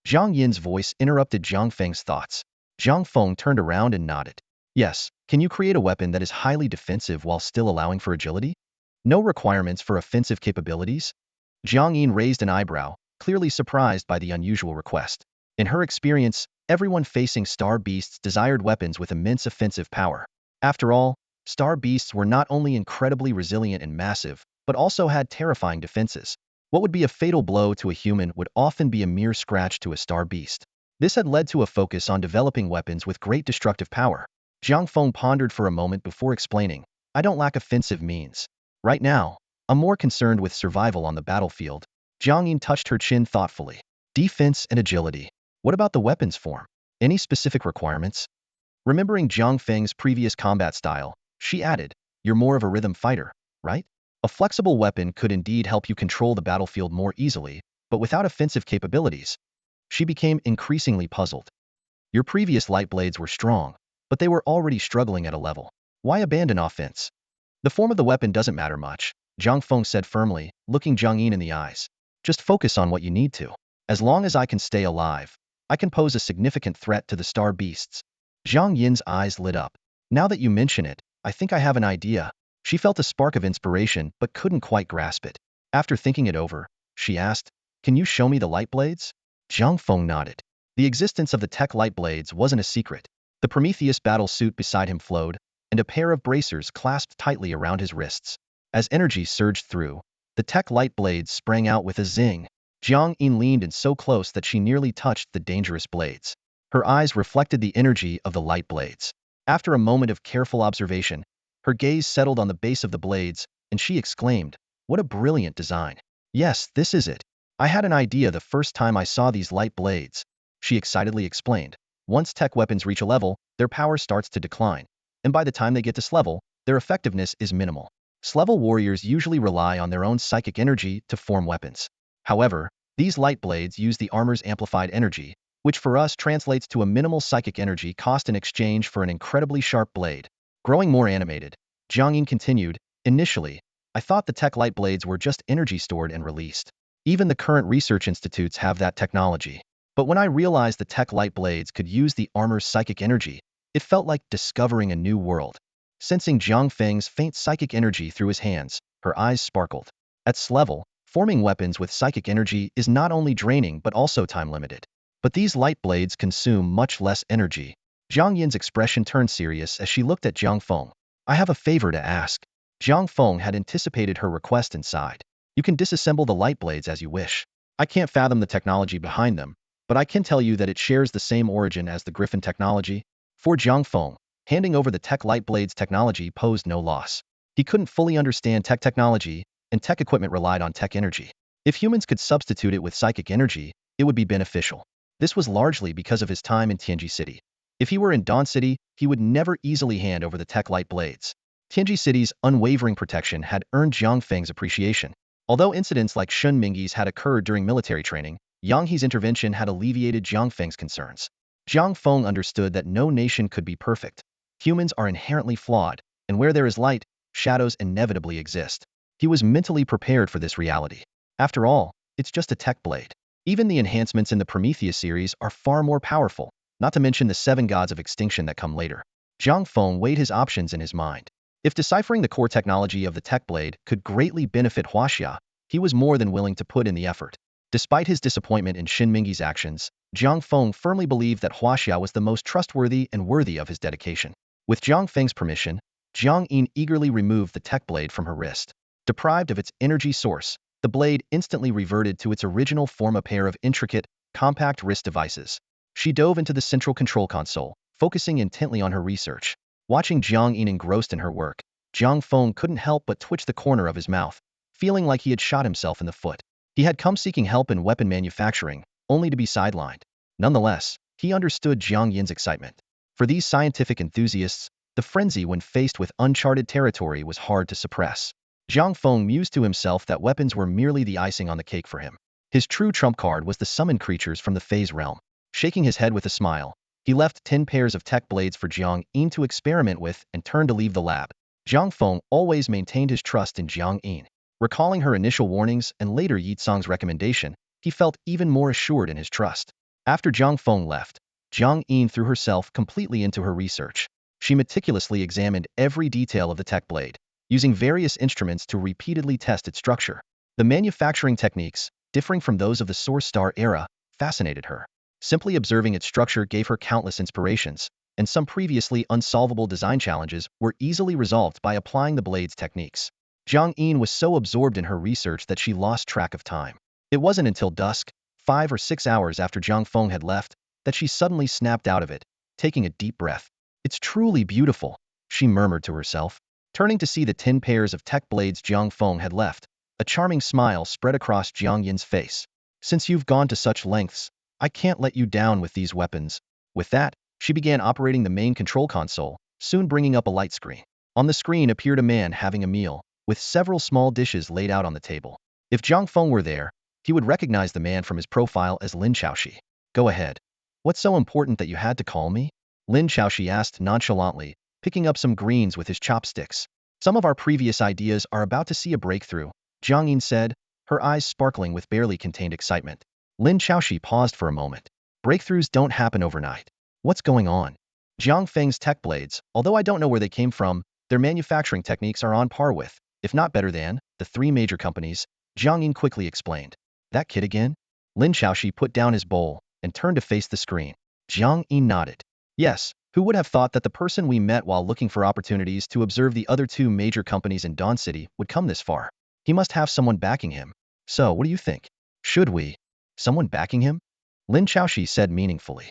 Jiang Yin's voice interrupted Jiang Feng's thoughts. Jiang Feng turned around and nodded. Yes, can you create a weapon that is highly defensive while still allowing for agility? No requirements for offensive capabilities? Jiang Yin raised an eyebrow, clearly surprised by the unusual request. In her experience, everyone facing star beasts desired weapons with immense offensive power. After all, star beasts were not only incredibly resilient and massive, but also had terrifying defenses. What would be a fatal blow to a human would often be a mere scratch to a star beast. This had led to a focus on developing weapons with great destructive power. Jiang Feng pondered for a moment before explaining, I don't lack offensive means. Right now, I'm more concerned with survival on the battlefield. Jiang Yin touched her chin thoughtfully. Defense and agility. What about the weapons form? Any specific requirements? Remembering Jiang Feng's previous combat style, she added, you're more of a rhythm fighter, right? A flexible weapon could indeed help you control the battlefield more easily, but without offensive capabilities. She became increasingly puzzled. Your previous light blades were strong, but they were already struggling at a level. Why abandon offense? The form of the weapon doesn't matter much, Jiang Feng said firmly, looking Jiang Yin in the eyes. Just focus on what you need to. As long as I can stay alive, I can pose a significant threat to the star beasts. Jiang Yin's eyes lit up. Now that you mention it, I think I have an idea. She felt a spark of inspiration but couldn't quite grasp it. After thinking it over, she asked, "Can you show me the light blades?" Jiang Feng nodded. The existence of the Tek light blades wasn't a secret. The Prometheus battle suit beside him flowed, and a pair of bracers clasped tightly around his wrists. As energy surged through, the Tek light blades sprang out with a zing. Jiang Yin leaned in so close that she nearly touched the dangerous blades. Her eyes reflected the energy of the light blades. After a moment of careful observation, her gaze settled on the base of the blades, and she exclaimed, "What a brilliant design. Yes, this is it. I had an idea the first time I saw these light blades," she excitedly explained. Once Tek weapons reach a level, their power starts to decline, and by the time they get to S-level, their effectiveness is minimal. S-level warriors usually rely on their own psychic energy to form weapons. However, these light blades use the armor's amplified energy, which for us translates to a minimal psychic energy cost in exchange for an incredibly sharp blade. Growing more animated, Jiang Yin continued, "Initially, I thought the Tek light blades were just energy stored and released. Even the current research institutes have that technology. But when I realized the Tek light blades could use the armor's psychic energy, it felt like discovering a new world." Sensing Jiang Feng's faint psychic energy through his hands, her eyes sparkled. At S-level, forming weapons with psychic energy is not only draining but also time-limited. But these light blades consume much less energy. Jiang Yin's expression turned serious as she looked at Jiang Feng. "I have a favor to ask." Jiang Feng had anticipated her request and sighed. "You can disassemble the light blades as you wish. I can't fathom the technology behind them, but I can tell you that it shares the same origin as the Griffin technology." For Jiang Feng, handing over the Tek light blades technology posed no loss. He couldn't fully understand Tek technology, and Tek equipment relied on Tek energy. If humans could substitute it with psychic energy, it would be beneficial. This was largely because of his time in Tianji City. If he were in Dawn City, he would never easily hand over the Tek light blades. Tianji City's unwavering protection had earned Jiang Feng's appreciation. Although incidents like Shun Mingyi's had occurred during military training, Yang He's intervention had alleviated Jiang Feng's concerns. Jiang Feng understood that no nation could be perfect. Humans are inherently flawed, and where there is light, shadows inevitably exist. He was mentally prepared for this reality. After all, it's just a Tek blade. Even the enhancements in the Prometheus series are far more powerful, not to mention the 7 gods of extinction that come later. Jiang Feng weighed his options in his mind. If deciphering the core technology of the Tek blade could greatly benefit Huaxia, he was more than willing to put in the effort. Despite his disappointment in Shin Mingyi's actions, Jiang Feng firmly believed that Huaxia was the most trustworthy and worthy of his dedication. With Jiang Feng's permission, Jiang Yin eagerly removed the Tek blade from her wrist. Deprived of its energy source, the blade instantly reverted to its original form, a pair of intricate, compact wrist devices. She dove into the central control console, focusing intently on her research. Watching Jiang Yin engrossed in her work, Jiang Feng couldn't help but twitch the corner of his mouth, feeling like he had shot himself in the foot. He had come seeking help in weapon manufacturing, only to be sidelined. Nonetheless, he understood Jiang Yin's excitement. For these scientific enthusiasts, the frenzy when faced with uncharted territory was hard to suppress. Jiang Feng mused to himself that weapons were merely the icing on the cake for him. His true trump card was the summoned creatures from the phase realm. Shaking his head with a smile, he left 10 pairs of Tek blades for Jiang Yin to experiment with and turned to leave the lab. Jiang Feng always maintained his trust in Jiang Yin. Recalling her initial warnings and later Yi Tsong's recommendation, he felt even more assured in his trust. After Jiang Feng left, Jiang Yin threw herself completely into her research. She meticulously examined every detail of the Tek blade, using various instruments to repeatedly test its structure. The manufacturing techniques, differing from those of the Source Star era, fascinated her. Simply observing its structure gave her countless inspirations, and some previously unsolvable design challenges were easily resolved by applying the blade's techniques. Jiang Yin was so absorbed in her research that she lost track of time. It wasn't until dusk, 5 or 6 hours after Jiang Feng had left, that she suddenly snapped out of it, taking a deep breath. "It's truly beautiful," she murmured to herself. Turning to see the 10 pairs of Tek blades Jiang Feng had left, a charming smile spread across Jiang Yin's face. "Since you've gone to such lengths, I can't let you down with these weapons." With that, she began operating the main control console, soon bringing up a light screen. On the screen appeared a man having a meal, with several small dishes laid out on the table. If Jiang Feng were there, he would recognize the man from his profile as Lin Chaoshi. "Go ahead. What's so important that you had to call me?" Lin Chaoshi asked nonchalantly, picking up some greens with his chopsticks. "Some of our previous ideas are about to see a breakthrough," Jiang Yin said, her eyes sparkling with barely contained excitement. Lin Chaoshi paused for a moment. "Breakthroughs don't happen overnight. What's going on?" Jiang Feng's tech blades, although I don't know where they came from, their manufacturing techniques are on par with, if not better than, the three major companies, Jiang Yin quickly explained. That kid again? Lin Xiaoxi put down his bowl and turned to face the screen. Jiang Yin nodded. Yes, who would have thought that the person we met while looking for opportunities to observe the other two major companies in Dawn City would come this far? He must have someone backing him. So, what do you think? Should we? Someone backing him? Lin Xiaoxi said meaningfully.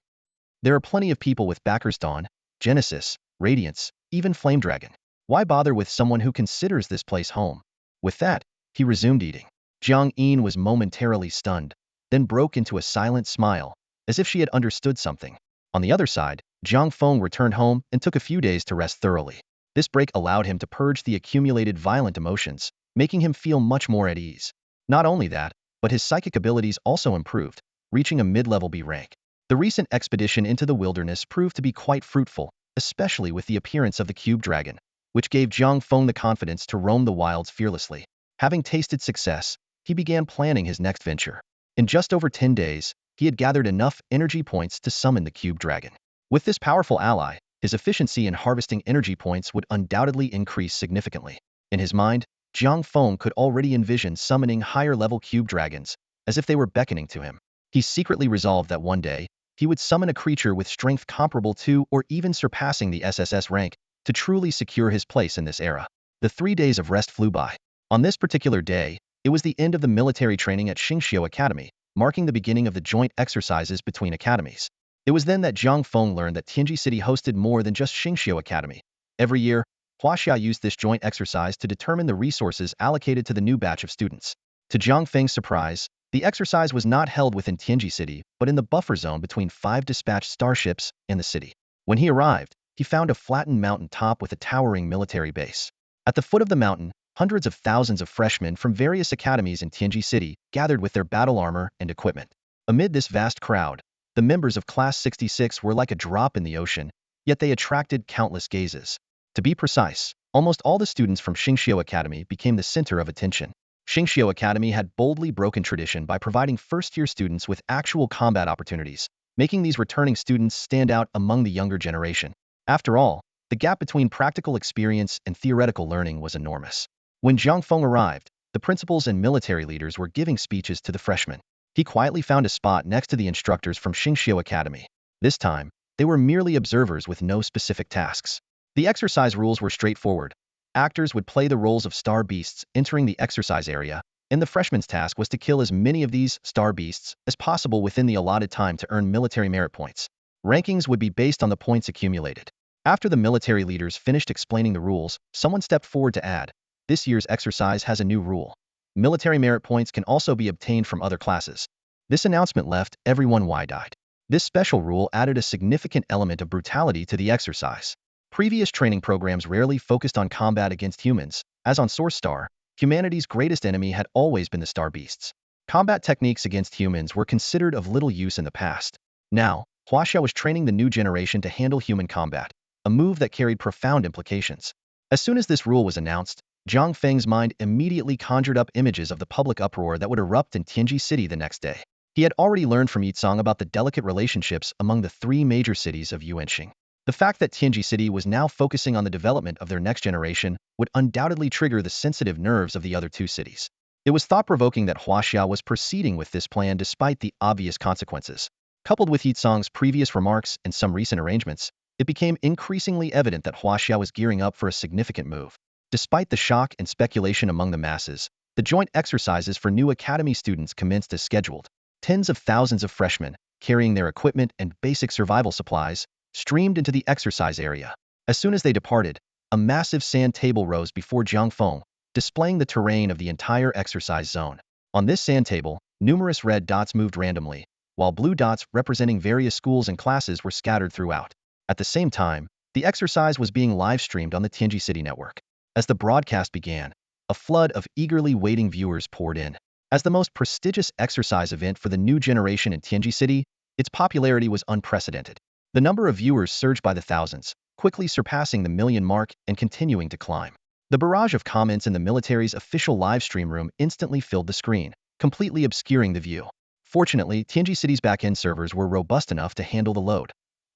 There are plenty of people with backers Dawn, Genesis, Radiance, even Flame Dragon. Why bother with someone who considers this place home? With that, he resumed eating. Jiang Yin was momentarily stunned, then broke into a silent smile, as if she had understood something. On the other side, Jiang Feng returned home and took a few days to rest thoroughly. This break allowed him to purge the accumulated violent emotions, making him feel much more at ease. Not only that, but his psychic abilities also improved, reaching a mid-level B rank. The recent expedition into the wilderness proved to be quite fruitful, especially with the appearance of the cube dragon, which gave Jiang Feng the confidence to roam the wilds fearlessly. Having tasted success, he began planning his next venture. In just over 10 days, he had gathered enough energy points to summon the cube dragon. With this powerful ally, his efficiency in harvesting energy points would undoubtedly increase significantly. In his mind, Jiang Feng could already envision summoning higher-level cube dragons, as if they were beckoning to him. He secretly resolved that one day, he would summon a creature with strength comparable to or even surpassing the SSS rank to truly secure his place in this era. The 3 days of rest flew by. On this particular day, it was the end of the military training at Xingqiu Academy, marking the beginning of the joint exercises between academies. It was then that Jiang Feng learned that Tianji City hosted more than just Xingqiu Academy. Every year, Huaxia used this joint exercise to determine the resources allocated to the new batch of students. To Jiang Feng's surprise, the exercise was not held within Tianji City, but in the buffer zone between 5 dispatched starships and the city. When he arrived, he found a flattened mountain top with a towering military base. At the foot of the mountain, hundreds of thousands of freshmen from various academies in Tianji City gathered with their battle armor and equipment. Amid this vast crowd, the members of Class 66 were like a drop in the ocean, yet they attracted countless gazes. To be precise, almost all the students from Xingqiu Academy became the center of attention. Xingqiu Academy had boldly broken tradition by providing first-year students with actual combat opportunities, making these returning students stand out among the younger generation. After all, the gap between practical experience and theoretical learning was enormous. When Jiang Feng arrived, the principals and military leaders were giving speeches to the freshmen. He quietly found a spot next to the instructors from Xingqiu Academy. This time, they were merely observers with no specific tasks. The exercise rules were straightforward. Actors would play the roles of star beasts entering the exercise area, and the freshman's task was to kill as many of these star beasts as possible within the allotted time to earn military merit points. Rankings would be based on the points accumulated. After the military leaders finished explaining the rules, someone stepped forward to add, "This year's exercise has a new rule. Military merit points can also be obtained from other classes." This announcement left everyone wide-eyed. This special rule added a significant element of brutality to the exercise. Previous training programs rarely focused on combat against humans. As on Source Star, humanity's greatest enemy had always been the star beasts. Combat techniques against humans were considered of little use in the past. Now, Huaxia was training the new generation to handle human combat, a move that carried profound implications. As soon as this rule was announced, Jiang Feng's mind immediately conjured up images of the public uproar that would erupt in Tianji City the next day. He had already learned from Yitsong about the delicate relationships among the 3 major cities of Yuanxing. The fact that Tianji City was now focusing on the development of their next generation would undoubtedly trigger the sensitive nerves of the other 2 cities. It was thought-provoking that Huaxia was proceeding with this plan despite the obvious consequences. Coupled with Yitsong's previous remarks and some recent arrangements, it became increasingly evident that Huaxia was gearing up for a significant move. Despite the shock and speculation among the masses, the joint exercises for new academy students commenced as scheduled. Tens of thousands of freshmen, carrying their equipment and basic survival supplies, streamed into the exercise area. As soon as they departed, a massive sand table rose before Jiang Feng, displaying the terrain of the entire exercise zone. On this sand table, numerous red dots moved randomly, while blue dots representing various schools and classes were scattered throughout. At the same time, the exercise was being live-streamed on the Tianji City network. As the broadcast began, a flood of eagerly waiting viewers poured in. As the most prestigious exercise event for the new generation in Tianji City, its popularity was unprecedented. The number of viewers surged by the thousands, quickly surpassing the million mark and continuing to climb. The barrage of comments in the military's official livestream room instantly filled the screen, completely obscuring the view. Fortunately, Tianji City's back-end servers were robust enough to handle the load.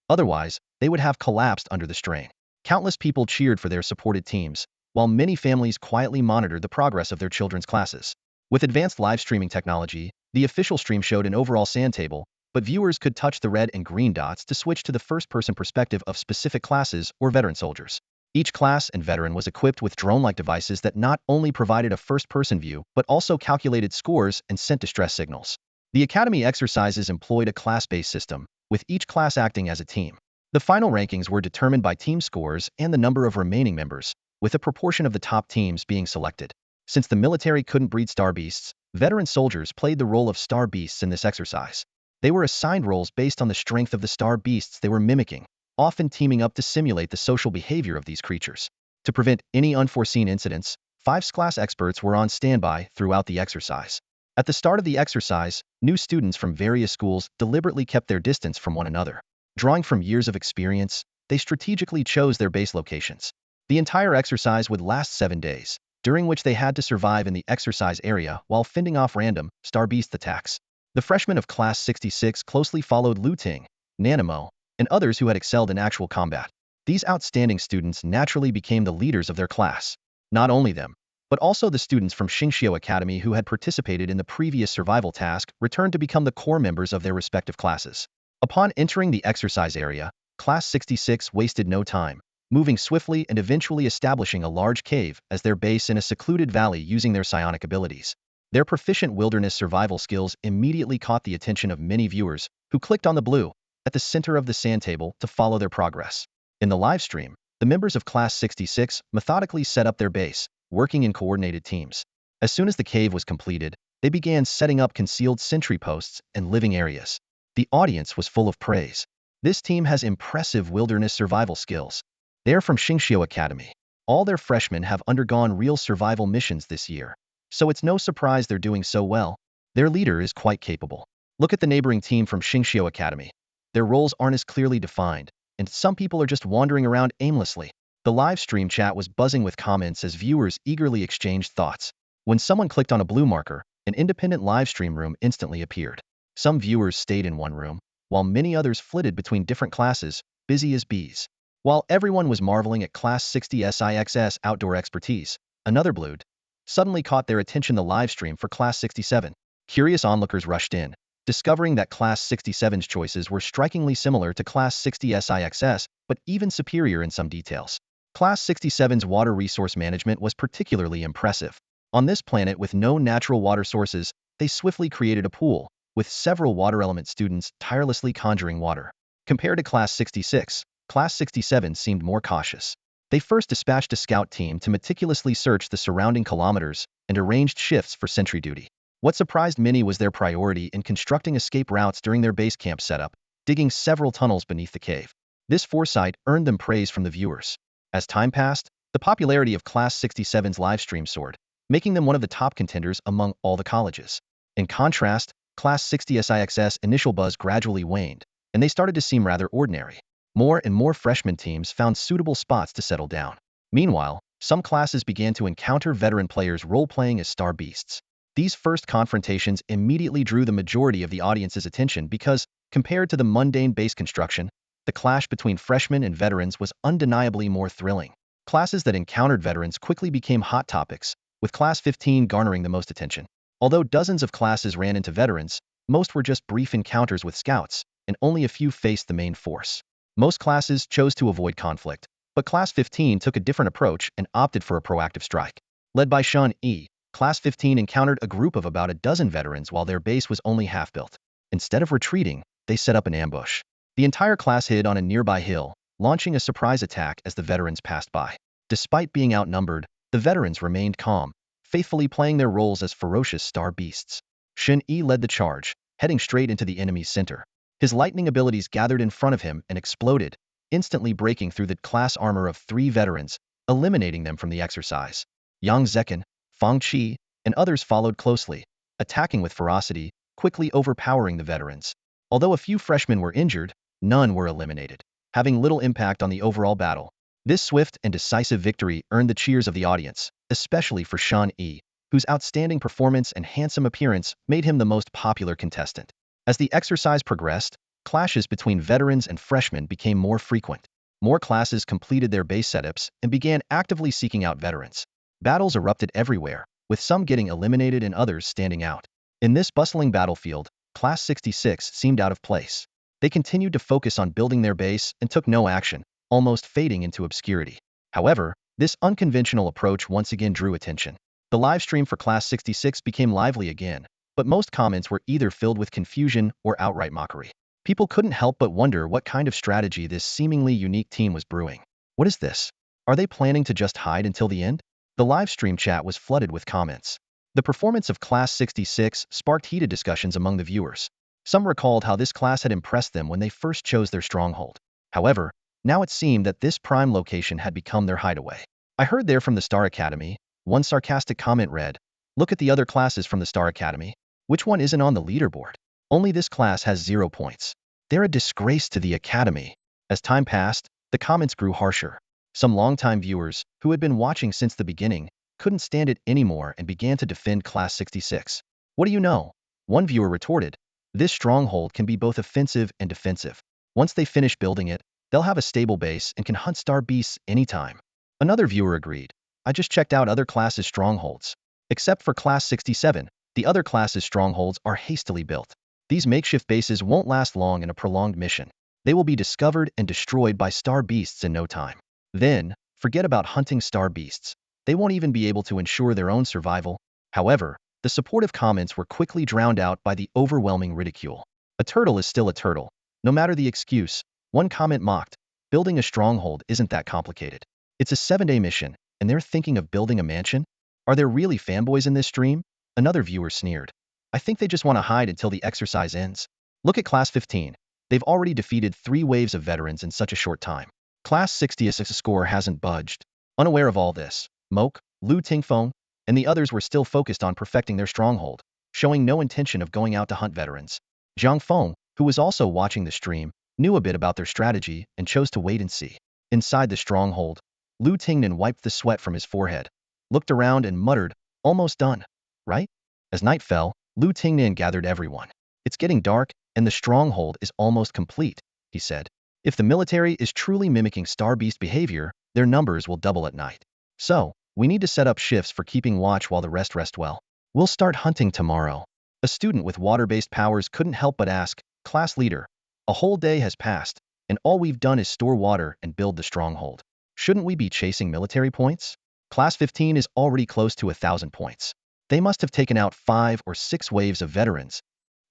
Otherwise, they would have collapsed under the strain. Countless people cheered for their supported teams, while many families quietly monitored the progress of their children's classes. With advanced live streaming technology, the official stream showed an overall sand table, but viewers could touch the red and green dots to switch to the first-person perspective of specific classes or veteran soldiers. Each class and veteran was equipped with drone-like devices that not only provided a first-person view, but also calculated scores and sent distress signals. The Academy exercises employed a class-based system, with each class acting as a team. The final rankings were determined by team scores and the number of remaining members, with a proportion of the top teams being selected. Since the military couldn't breed star beasts, veteran soldiers played the role of star beasts in this exercise. They were assigned roles based on the strength of the star beasts they were mimicking, often teaming up to simulate the social behavior of these creatures. To prevent any unforeseen incidents, 5 class experts were on standby throughout the exercise. At the start of the exercise, new students from various schools deliberately kept their distance from one another. Drawing from years of experience, they strategically chose their base locations. The entire exercise would last 7 days, during which they had to survive in the exercise area while fending off random star beast attacks. The freshmen of Class 66 closely followed Lu Ting, Nanimo, and others who had excelled in actual combat. These outstanding students naturally became the leaders of their class. Not only them, but also the students from Xingqiu Academy who had participated in the previous survival task returned to become the core members of their respective classes. Upon entering the exercise area, Class 66 wasted no time, moving swiftly and eventually establishing a large cave as their base in a secluded valley using their psionic abilities. Their proficient wilderness survival skills immediately caught the attention of many viewers, who clicked on the blue at the center of the sand table to follow their progress. In the live stream, the members of Class 66 methodically set up their base, working in coordinated teams. As soon as the cave was completed, they began setting up concealed sentry posts and living areas. The audience was full of praise. This team has impressive wilderness survival skills. They are from Xingqiu Academy. All their freshmen have undergone real survival missions this year, so it's no surprise they're doing so well. Their leader is quite capable. Look at the neighboring team from Xingqiu Academy. Their roles aren't as clearly defined, and some people are just wandering around aimlessly. The live stream chat was buzzing with comments as viewers eagerly exchanged thoughts. When someone clicked on a blue marker, an independent live stream room instantly appeared. Some viewers stayed in one room, while many others flitted between different classes, busy as bees. While everyone was marveling at Class 60 SIX's outdoor expertise, another blued suddenly caught their attention: the live stream for Class 67. Curious onlookers rushed in, discovering that Class 67's choices were strikingly similar to Class 60 SIX's, but even superior in some details. Class 67's water resource management was particularly impressive. On this planet with no natural water sources, they swiftly created a pool, with several water element students tirelessly conjuring water. Compared to Class 66, Class 67 seemed more cautious. They first dispatched a scout team to meticulously search the surrounding kilometers and arranged shifts for sentry duty. What surprised many was their priority in constructing escape routes during their base camp setup, digging several tunnels beneath the cave. This foresight earned them praise from the viewers. As time passed, the popularity of Class 67's livestream soared, making them one of the top contenders among all the colleges. In contrast, Class 60 SIX's initial buzz gradually waned, and they started to seem rather ordinary. More and more freshman teams found suitable spots to settle down. Meanwhile, some classes began to encounter veteran players role-playing as star beasts. These first confrontations immediately drew the majority of the audience's attention because, compared to the mundane base construction, the clash between freshmen and veterans was undeniably more thrilling. Classes that encountered veterans quickly became hot topics, with Class 15 garnering the most attention. Although dozens of classes ran into veterans, most were just brief encounters with scouts, and only a few faced the main force. Most classes chose to avoid conflict, but Class 15 took a different approach and opted for a proactive strike. Led by Shan E, Class 15 encountered a group of about a dozen veterans while their base was only half built. Instead of retreating, they set up an ambush. The entire class hid on a nearby hill, launching a surprise attack as the veterans passed by. Despite being outnumbered, the veterans remained calm, faithfully playing their roles as ferocious star beasts. Shin E led the charge, heading straight into the enemy's center. His lightning abilities gathered in front of him and exploded, instantly breaking through the class armor of 3 veterans, eliminating them from the exercise. Yang Zekin, Fang Qi, and others followed closely, attacking with ferocity, quickly overpowering the veterans. Although a few freshmen were injured, none were eliminated, having little impact on the overall battle. This swift and decisive victory earned the cheers of the audience, especially for Shan E, whose outstanding performance and handsome appearance made him the most popular contestant. As the exercise progressed, Clashes between veterans and freshmen became more frequent. More classes completed their base setups and began actively seeking out veterans. Battles erupted everywhere, with some getting eliminated and others standing out. In this bustling battlefield, Class 66 seemed out of place. They continued to focus on building their base and took no action, almost fading into obscurity. However, this unconventional approach once again drew attention. The live stream for Class 66 became lively again, but most comments were either filled with confusion or outright mockery. People couldn't help but wonder what kind of strategy this seemingly unique team was brewing. What is this? Are they planning to just hide until the end? The live stream chat was flooded with comments. The performance of Class 66 sparked heated discussions among the viewers. Some recalled how this class had impressed them when they first chose their stronghold. However, now it seemed that this prime location had become their hideaway. I heard they're from the Star Academy. One sarcastic comment read, "Look at the other classes from the Star Academy. Which one isn't on the leaderboard? Only this class has 0 points. They're a disgrace to the Academy." As time passed, the comments grew harsher. Some longtime viewers, who had been watching since the beginning, couldn't stand it anymore and began to defend Class 66. "What do you know?" One viewer retorted, "This stronghold can be both offensive and defensive. Once they finish building it, they'll have a stable base and can hunt star beasts anytime." Another viewer agreed, "I just checked out other classes' strongholds. Except for Class 67, the other classes' strongholds are hastily built. These makeshift bases won't last long in a prolonged mission. They will be discovered and destroyed by star beasts in no time. Then, forget about hunting star beasts. They won't even be able to ensure their own survival." However, the supportive comments were quickly drowned out by the overwhelming ridicule. "A turtle is still a turtle, no matter the excuse." One comment mocked, "Building a stronghold isn't that complicated. It's a 7-day mission, and they're thinking of building a mansion? Are there really fanboys in this stream?" Another viewer sneered, "I think they just want to hide until the exercise ends. Look at Class 15. They've already defeated 3 waves of veterans in such a short time. Class 60's score hasn't budged." Unaware of all this, Moke, Lu Tingfeng, and the others were still focused on perfecting their stronghold, showing no intention of going out to hunt veterans. Jiang Feng, who was also watching the stream, knew a bit about their strategy and chose to wait and see. Inside the stronghold, Lu Tingnan wiped the sweat from his forehead, looked around and muttered, "Almost done, right?" As night fell, Lu Tingnan gathered everyone. "It's getting dark, and the stronghold is almost complete," he said. "If the military is truly mimicking Star Beast behavior, their numbers will double at night. So, we need to set up shifts for keeping watch while the rest well. We'll start hunting tomorrow." A student with water-based powers couldn't help but ask, "Class leader, a whole day has passed, and all we've done is store water and build the stronghold. Shouldn't we be chasing military points? Class 15 is already close to 1,000 points. They must have taken out 5 or 6 waves of veterans.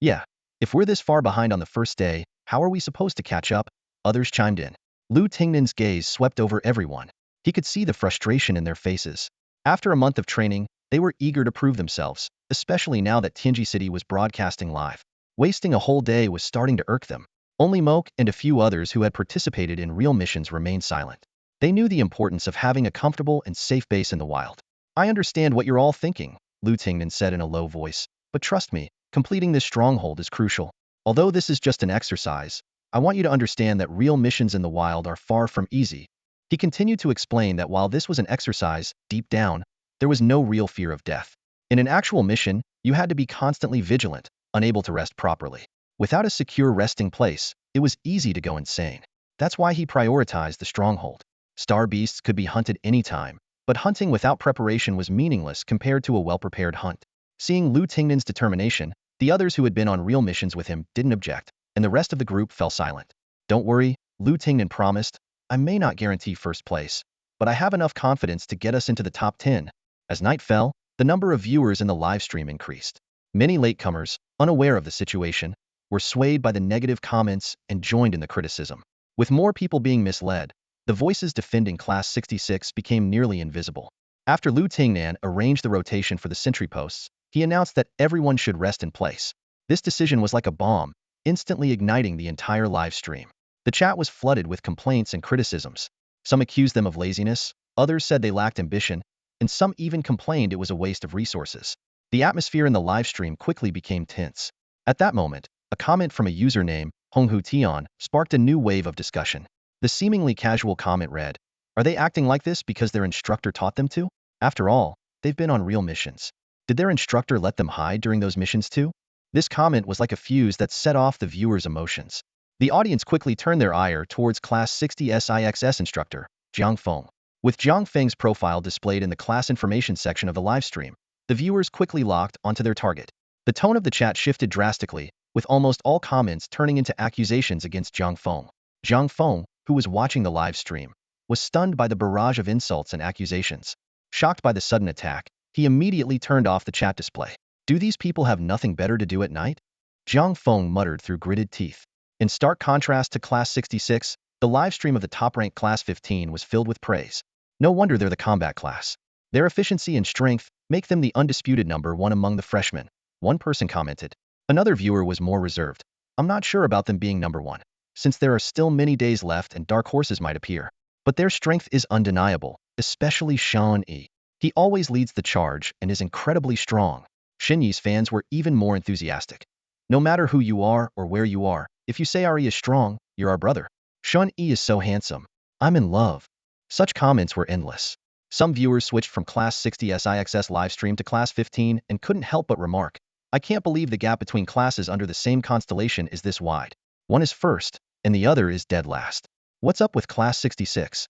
Yeah, if we're this far behind on the first day, how are we supposed to catch up?" Others chimed in. Lu Tingnan's gaze swept over everyone. He could see the frustration in their faces. After a month of training, they were eager to prove themselves, especially now that Tianji City was broadcasting live. Wasting a whole day was starting to irk them. Only Moke and a few others who had participated in real missions remained silent. They knew the importance of having a comfortable and safe base in the wild. "I understand what you're all thinking," Lu Tingnan said in a low voice, "but trust me, completing this stronghold is crucial. Although this is just an exercise, I want you to understand that real missions in the wild are far from easy." He continued to explain that while this was an exercise, deep down, there was no real fear of death. In an actual mission, you had to be constantly vigilant, unable to rest properly. Without a secure resting place, it was easy to go insane. That's why he prioritized the stronghold. Star beasts could be hunted anytime, but hunting without preparation was meaningless compared to a well-prepared hunt. Seeing Lu Tingnan's determination, the others who had been on real missions with him didn't object, and the rest of the group fell silent. "Don't worry," Lu Tingnan promised. "I may not guarantee first place, but I have enough confidence to get us into the top 10. As night fell, the number of viewers in the live stream increased. Many latecomers, unaware of the situation, were swayed by the negative comments and joined in the criticism. With more people being misled, the voices defending Class 66 became nearly invisible. After Lu Tingnan arranged the rotation for the sentry posts, he announced that everyone should rest in place. This decision was like a bomb, instantly igniting the entire live stream. The chat was flooded with complaints and criticisms. Some accused them of laziness, others said they lacked ambition, and some even complained it was a waste of resources. The atmosphere in the live stream quickly became tense. At that moment, a comment from a user named Honghu Tian sparked a new wave of discussion. The seemingly casual comment read, "Are they acting like this because their instructor taught them to? After all, they've been on real missions. Did their instructor let them hide during those missions too?" This comment was like a fuse that set off the viewers' emotions. The audience quickly turned their ire towards Class 60 SIXS instructor, Jiang Feng. With Jiang Feng's profile displayed in the class information section of the live stream, the viewers quickly locked onto their target. The tone of the chat shifted drastically, with almost all comments turning into accusations against Jiang Feng. Jiang Feng, who was watching the live stream, was stunned by the barrage of insults and accusations. Shocked by the sudden attack, he immediately turned off the chat display. Do these people have nothing better to do at night? Jiang Feng muttered through gritted teeth. In stark contrast to Class 66, the live stream of the top-ranked Class 15 was filled with praise. No wonder they're the combat class. Their efficiency and strength make them the undisputed number one among the freshmen, one person commented. Another viewer was more reserved. I'm not sure about them being number one, since there are still many days left and dark horses might appear. But their strength is undeniable, especially Shan Yi. He always leads the charge and is incredibly strong. Shan Yi's fans were even more enthusiastic. No matter who you are or where you are, if you say Ari is strong, you're our brother. Shan Yi is so handsome. I'm in love. Such comments were endless. Some viewers switched from Class 60 SIXS livestream to Class 15 and couldn't help but remark, I can't believe the gap between classes under the same constellation is this wide. One is first, and the other is dead last. What's up with Class 66?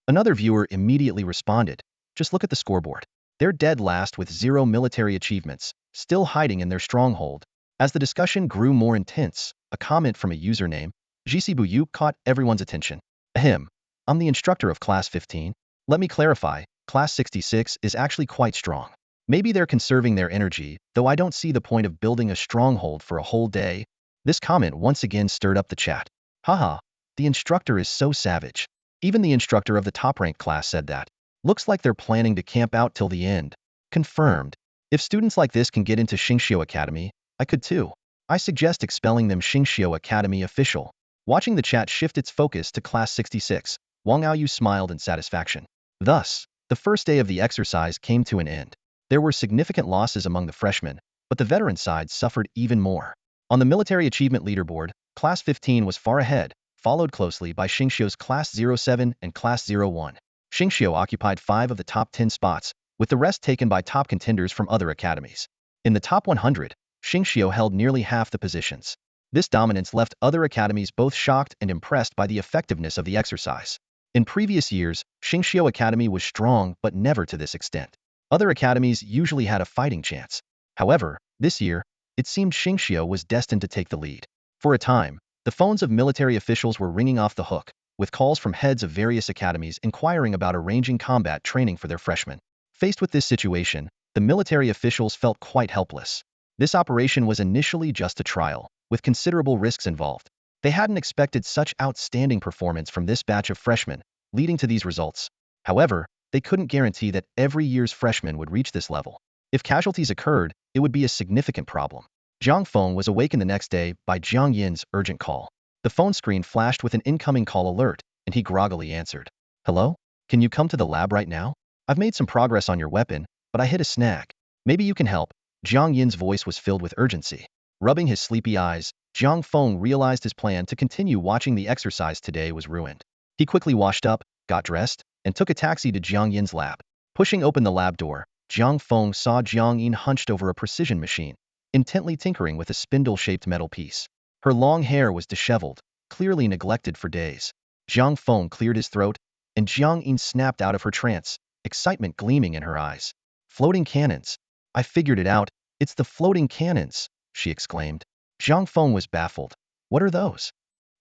Another viewer immediately responded, just look at the scoreboard. They're dead last with 0 military achievements, still hiding in their stronghold. As the discussion grew more intense, a comment from a username, Jisibuyu, caught everyone's attention. Ahem. I'm the instructor of Class 15. Let me clarify, Class 66 is actually quite strong. Maybe they're conserving their energy, though I don't see the point of building a stronghold for a whole day. This comment once again stirred up the chat. Haha, the instructor is so savage. Even the instructor of the top-ranked class said that. Looks like they're planning to camp out till the end. Confirmed. If students like this can get into Xingqiu Academy, I could too. I suggest expelling them. Xingqiu Academy official. Watching the chat shift its focus to Class 66, Wang Aoyu smiled in satisfaction. Thus, the first day of the exercise came to an end. There were significant losses among the freshmen, but the veteran side suffered even more. On the military achievement leaderboard, Class 15 was far ahead, followed closely by Xingqiu's Class 07 and Class 01. Xingqiu occupied 5 of the top 10 spots, with the rest taken by top contenders from other academies. In the top 100, Xingqiu held nearly half the positions. This dominance left other academies both shocked and impressed by the effectiveness of the exercise. In previous years, Xingqiu Academy was strong but never to this extent. Other academies usually had a fighting chance. However, this year, it seemed Xingqiu was destined to take the lead. For a time, the phones of military officials were ringing off the hook, with calls from heads of various academies inquiring about arranging combat training for their freshmen. Faced with this situation, the military officials felt quite helpless. This operation was initially just a trial, with considerable risks involved. They hadn't expected such outstanding performance from this batch of freshmen, leading to these results. However, they couldn't guarantee that every year's freshmen would reach this level. If casualties occurred, it would be a significant problem. Jiang Feng was awakened the next day by Jiang Yin's urgent call. The phone screen flashed with an incoming call alert, and he groggily answered. Hello? Can you come to the lab right now? I've made some progress on your weapon, but I hit a snag. Maybe you can help. Jiang Yin's voice was filled with urgency. Rubbing his sleepy eyes, Jiang Feng realized his plan to continue watching the exercise today was ruined. He quickly washed up, got dressed, and took a taxi to Jiang Yin's lab. Pushing open the lab door, Jiang Feng saw Jiang Yin hunched over a precision machine, intently tinkering with a spindle-shaped metal piece. Her long hair was disheveled, clearly neglected for days. Jiang Feng cleared his throat, and Jiang Yin snapped out of her trance, excitement gleaming in her eyes. Floating cannons. I figured it out. It's the floating cannons, she exclaimed. Jiang Feng was baffled. What are those?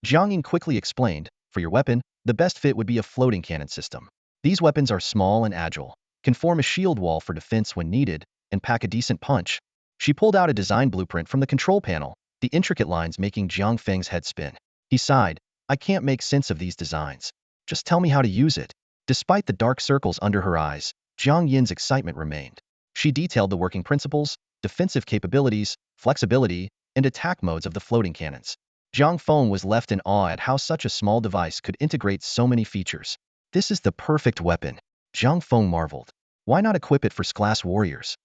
Jiang Yin quickly explained, for your weapon, the best fit would be a floating cannon system. These weapons are small and agile, can form a shield wall for defense when needed, and pack a decent punch. She pulled out a design blueprint from the control panel, the intricate lines making Jiang Feng's head spin. He sighed, I can't make sense of these designs. Just tell me how to use it. Despite the dark circles under her eyes, Jiang Yin's excitement remained. She detailed the working principles, defensive capabilities, flexibility, and attack modes of the floating cannons. Jiang Feng was left in awe at how such a small device could integrate so many features. This is the perfect weapon. Jiang Feng marveled. Why not equip it for class warriors?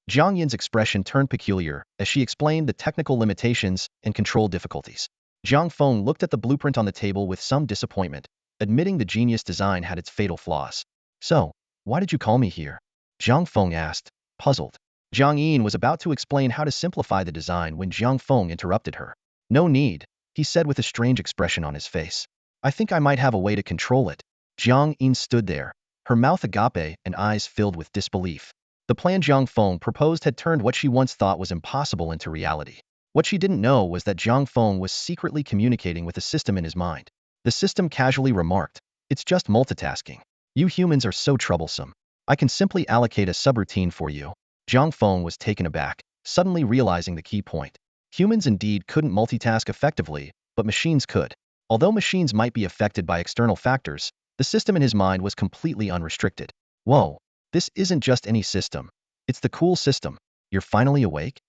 Jiang Yin's expression turned peculiar as she explained the technical limitations and control difficulties. Jiang Feng looked at the blueprint on the table with some disappointment, admitting the genius design had its fatal flaws. So, why did you call me here? Jiang Feng asked, puzzled. Jiang Yin was about to explain how to simplify the design when Jiang Feng interrupted her. No need. he said with a strange expression on his face. I think I might have a way to control it. Jiang Yin stood there, her mouth agape and eyes filled with disbelief. The plan Jiang Feng proposed had turned what she once thought was impossible into reality. What she didn't know was that Jiang Feng was secretly communicating with a system in his mind. The system casually remarked, "It's just multitasking. You humans are so troublesome. I can simply allocate a subroutine for you." Jiang Feng was taken aback, suddenly realizing the key point. Humans indeed couldn't multitask effectively, but machines could. Although machines might be affected by external factors, the system in his mind was completely unrestricted. Whoa, this isn't just any system. It's the cool system. You're finally awake?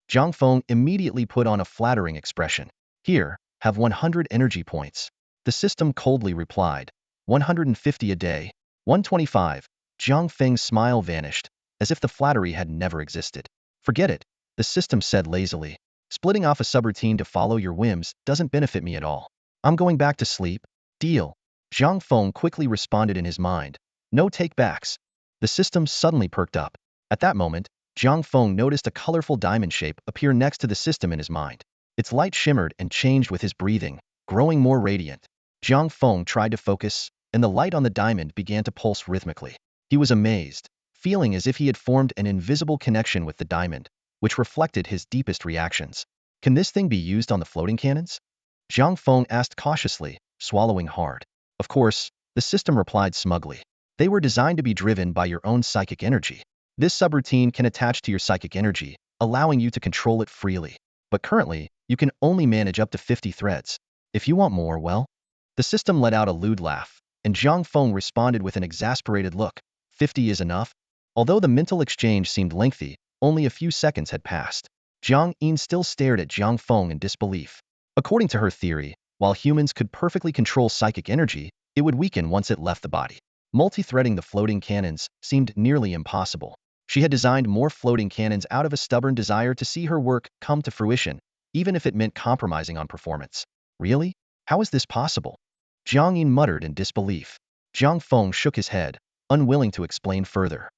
Jiang Feng immediately put on a flattering expression. Here, have 100 energy points. The system coldly replied, 150 a day. 125. Jiang Feng's smile vanished, as if the flattery had never existed. Forget it, the system said lazily. Splitting off a subroutine to follow your whims doesn't benefit me at all. I'm going back to sleep. Deal. Jiang Feng quickly responded in his mind. No take-backs. The system suddenly perked up. At that moment, Jiang Feng noticed a colorful diamond shape appear next to the system in his mind. Its light shimmered and changed with his breathing, growing more radiant. Jiang Feng tried to focus, and the light on the diamond began to pulse rhythmically. He was amazed, feeling as if he had formed an invisible connection with the diamond, which reflected his deepest reactions. Can this thing be used on the floating cannons? Jiang Feng asked cautiously, swallowing hard. Of course, the system replied smugly. They were designed to be driven by your own psychic energy. This subroutine can attach to your psychic energy, allowing you to control it freely. But currently, you can only manage up to 50 threads. If you want more, well? The system let out a lewd laugh, and Jiang Feng responded with an exasperated look. 50 is enough? Although the mental exchange seemed lengthy, only a few seconds had passed. Jiang Yin still stared at Jiang Feng in disbelief. According to her theory, while humans could perfectly control psychic energy, it would weaken once it left the body. Multi-threading the floating cannons seemed nearly impossible. She had designed more floating cannons out of a stubborn desire to see her work come to fruition, even if it meant compromising on performance. Really? How is this possible? Jiang Yin muttered in disbelief. Jiang Feng shook his head, unwilling to explain further.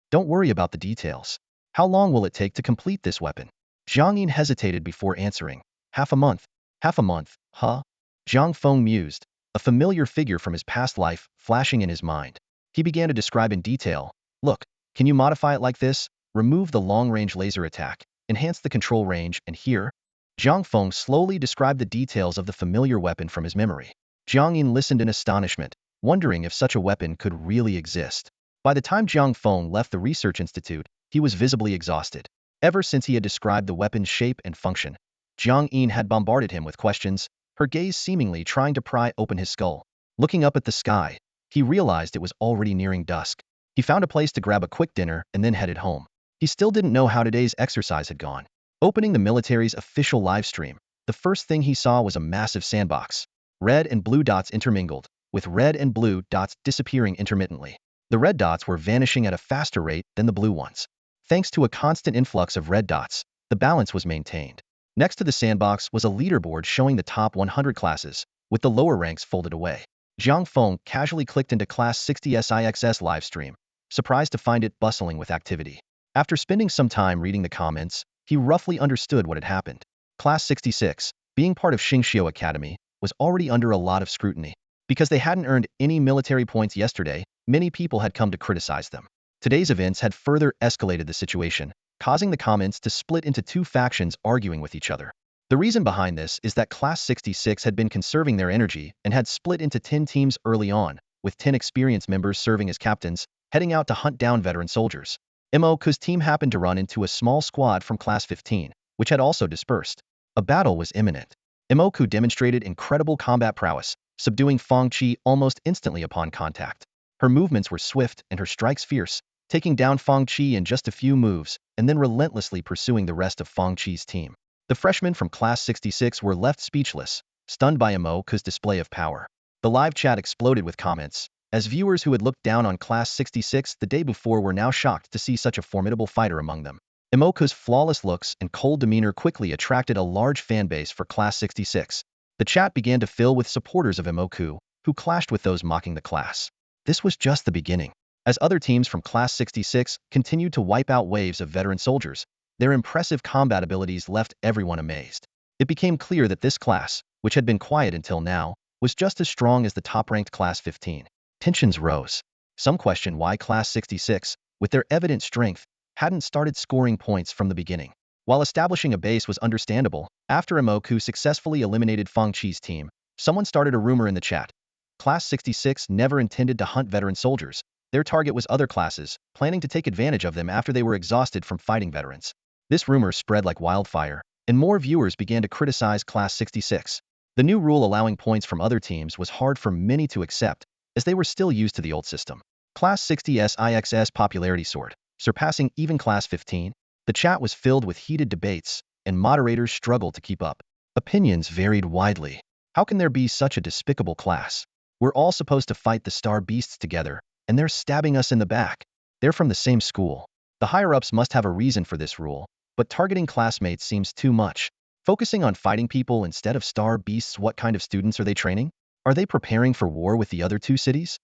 Don't worry about the details. How long will it take to complete this weapon? Jiang Yin hesitated before answering. Half a month. Half a month, huh? Jiang Feng mused, a familiar figure from his past life flashing in his mind. He began to describe in detail. Look, can you modify it like this? Remove the long-range laser attack, enhance the control range, and here? Jiang Feng slowly described the details of the familiar weapon from his memory. Jiang Yin listened in astonishment, wondering if such a weapon could really exist. By the time Jiang Feng left the research institute, he was visibly exhausted. Ever since he had described the weapon's shape and function, Jiang Yin had bombarded him with questions, her gaze seemingly trying to pry open his skull. Looking up at the sky, he realized it was already nearing dusk. He found a place to grab a quick dinner and then headed home. He still didn't know how today's exercise had gone. Opening the military's official live stream, the first thing he saw was a massive sandbox. Red and blue dots intermingled, with red and blue dots disappearing intermittently. The red dots were vanishing at a faster rate than the blue ones. Thanks to a constant influx of red dots, the balance was maintained. Next to the sandbox was a leaderboard showing the top 100 classes, with the lower ranks folded away. Jiang Feng casually clicked into Class 60 SIXS livestream, surprised to find it bustling with activity. After spending some time reading the comments, he roughly understood what had happened. Class 66, being part of Xingxiu Academy, was already under a lot of scrutiny. Because they hadn't earned any military points yesterday, many people had come to criticize them. Today's events had further escalated the situation, causing the comments to split into two factions arguing with each other. The reason behind this is that Class 66 had been conserving their energy and had split into 10 teams early on, with 10 experienced members serving as captains, heading out to hunt down veteran soldiers. Awoke's team happened to run into a small squad from Class 15, which had also dispersed. A battle was imminent. Awoke demonstrated incredible combat prowess, subduing Fang Qi almost instantly upon contact. Her movements were swift and her strikes fierce, taking down Fang Qi in just a few moves and then relentlessly pursuing the rest of Fang Qi's team. The freshmen from Class 66 were left speechless, stunned by Awoke's display of power. The live chat exploded with comments, as viewers who had looked down on Class 66 the day before were now shocked to see such a formidable fighter among them. Awoke's flawless looks and cold demeanor quickly attracted a large fan base for Class 66. The chat began to fill with supporters of Awoke, who clashed with those mocking the class. This was just the beginning. As other teams from Class 66 continued to wipe out waves of veteran soldiers, their impressive combat abilities left everyone amazed. It became clear that this class, which had been quiet until now, was just as strong as the top-ranked Class 15. Tensions rose. Some questioned why Class 66, with their evident strength, hadn't started scoring points from the beginning. While establishing a base was understandable, after Awoke successfully eliminated Feng Qi's team, someone started a rumor in the chat. Class 66 never intended to hunt veteran soldiers. Their target was other classes, planning to take advantage of them after they were exhausted from fighting veterans. This rumor spread like wildfire, and more viewers began to criticize Class 66. The new rule allowing points from other teams was hard for many to accept, as they were still used to the old system. Class 60's IXS popularity soared, surpassing even Class 15. The chat was filled with heated debates, and moderators struggled to keep up. Opinions varied widely. How can there be such a despicable class? We're all supposed to fight the star beasts together, and they're stabbing us in the back. They're from the same school. The higher-ups must have a reason for this rule, but targeting classmates seems too much. Focusing on fighting people instead of star beasts, what kind of students are they training? Are they preparing for war with the other two cities?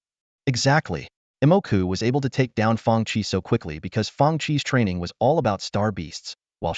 Exactly. Awoke was able to take down Feng Qi so quickly because Feng Qi's training was all about star beasts, while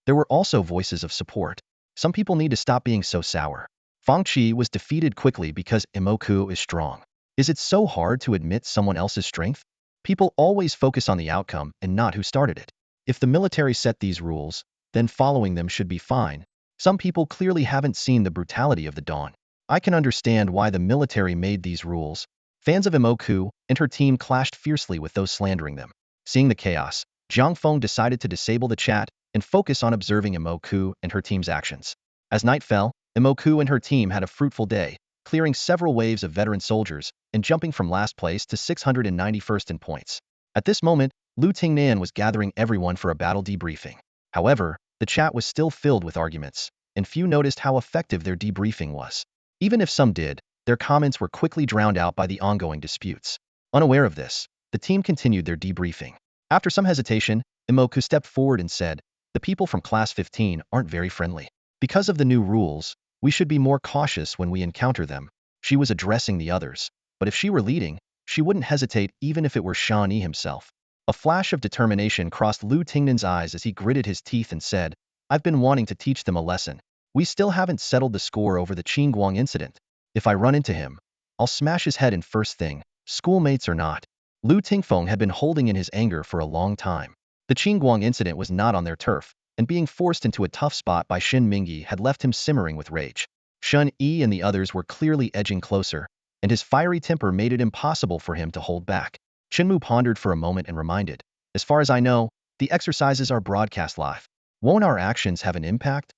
there were also voices of support. Some people need to stop being so sour. Feng Qi was defeated quickly because Awoke is strong. Is it so hard to admit someone else's strength? People always focus on the outcome and not who started it. If the military set these rules, then following them should be fine. Some people clearly haven't seen the brutality of the dawn. I can understand why the military made these rules. Fans of Awoke and her team clashed fiercely with those slandering them. Seeing the chaos, Jiang Feng decided to disable the chat and focus on observing Awoke and her team's actions. As night fell, Awoke and her team had a fruitful day, clearing several waves of veteran soldiers and jumping from last place to 691st in points. At this moment, Lu Tingnan was gathering everyone for a battle debriefing. However, the chat was still filled with arguments, and few noticed how effective their debriefing was. Even if some did, their comments were quickly drowned out by the ongoing disputes. Unaware of this, the team continued their debriefing. After some hesitation, Awoke stepped forward and said, "The people from Class 15 aren't very friendly. Because of the new rules, we should be more cautious when we encounter them." She was addressing the others, but if she were leading, she wouldn't hesitate even if it were Shan Yi himself. A flash of determination crossed Lu Tingnan's eyes as he gritted his teeth and said, "I've been wanting to teach them a lesson. We still haven't settled the score over the Qingguang incident. If I run into him, I'll smash his head in first thing, schoolmates or not." Lu Tingfeng had been holding in his anger for a long time. The Qingguang incident was not on their turf, and being forced into a tough spot by Shin Mingyi had left him simmering with rage. Shun Yi and the others were clearly edging closer, and his fiery temper made it impossible for him to hold back. Shinmu pondered for a moment and reminded, "As far as I know, the exercises are broadcast live. Won't our actions have an impact?"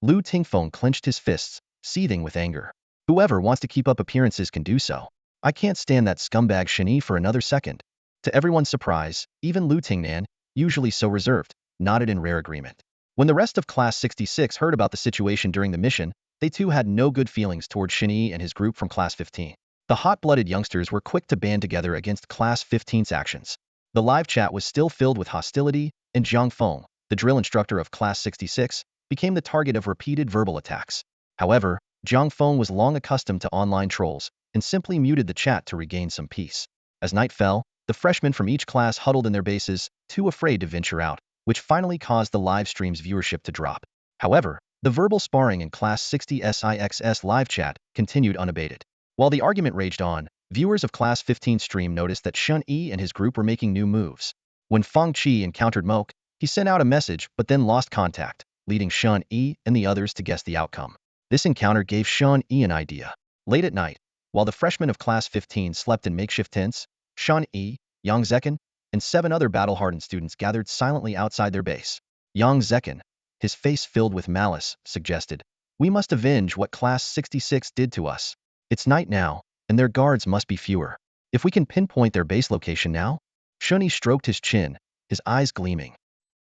Lu Tingfeng clenched his fists, seething with anger. "Whoever wants to keep up appearances can do so. I can't stand that scumbag Shin Yi for another second." To everyone's surprise, even Lu Tingnan, usually so reserved, nodded in rare agreement. When the rest of Class 66 heard about the situation during the mission, they too had no good feelings toward Shin Yi and his group from Class 15. The hot-blooded youngsters were quick to band together against Class 15's actions. The live chat was still filled with hostility, and Jiang Feng, the drill instructor of Class 66, became the target of repeated verbal attacks. However, Jiang Feng was long accustomed to online trolls and simply muted the chat to regain some peace. As night fell, the freshmen from each class huddled in their bases, too afraid to venture out, which finally caused the live stream's viewership to drop. However, the verbal sparring in Class 60's IXS live chat continued unabated. While the argument raged on, viewers of Class 15 stream noticed that Shun Yi and his group were making new moves. When Feng Qi encountered Moke, he sent out a message but then lost contact, leading Shun Yi and the others to guess the outcome. This encounter gave Shun Yi an idea. Late at night, while the freshmen of Class 15 slept in makeshift tents, Shun Yi, Yang Zekin, and 7 other battle-hardened students gathered silently outside their base. Yang Zekin, his face filled with malice, suggested, "We must avenge what Class 66 did to us. It's night now, and their guards must be fewer. If we can pinpoint their base location now?" Shun Yi stroked his chin, his eyes gleaming.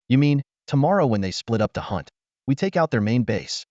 "You mean, tomorrow when they split up to hunt, we take out their main base?"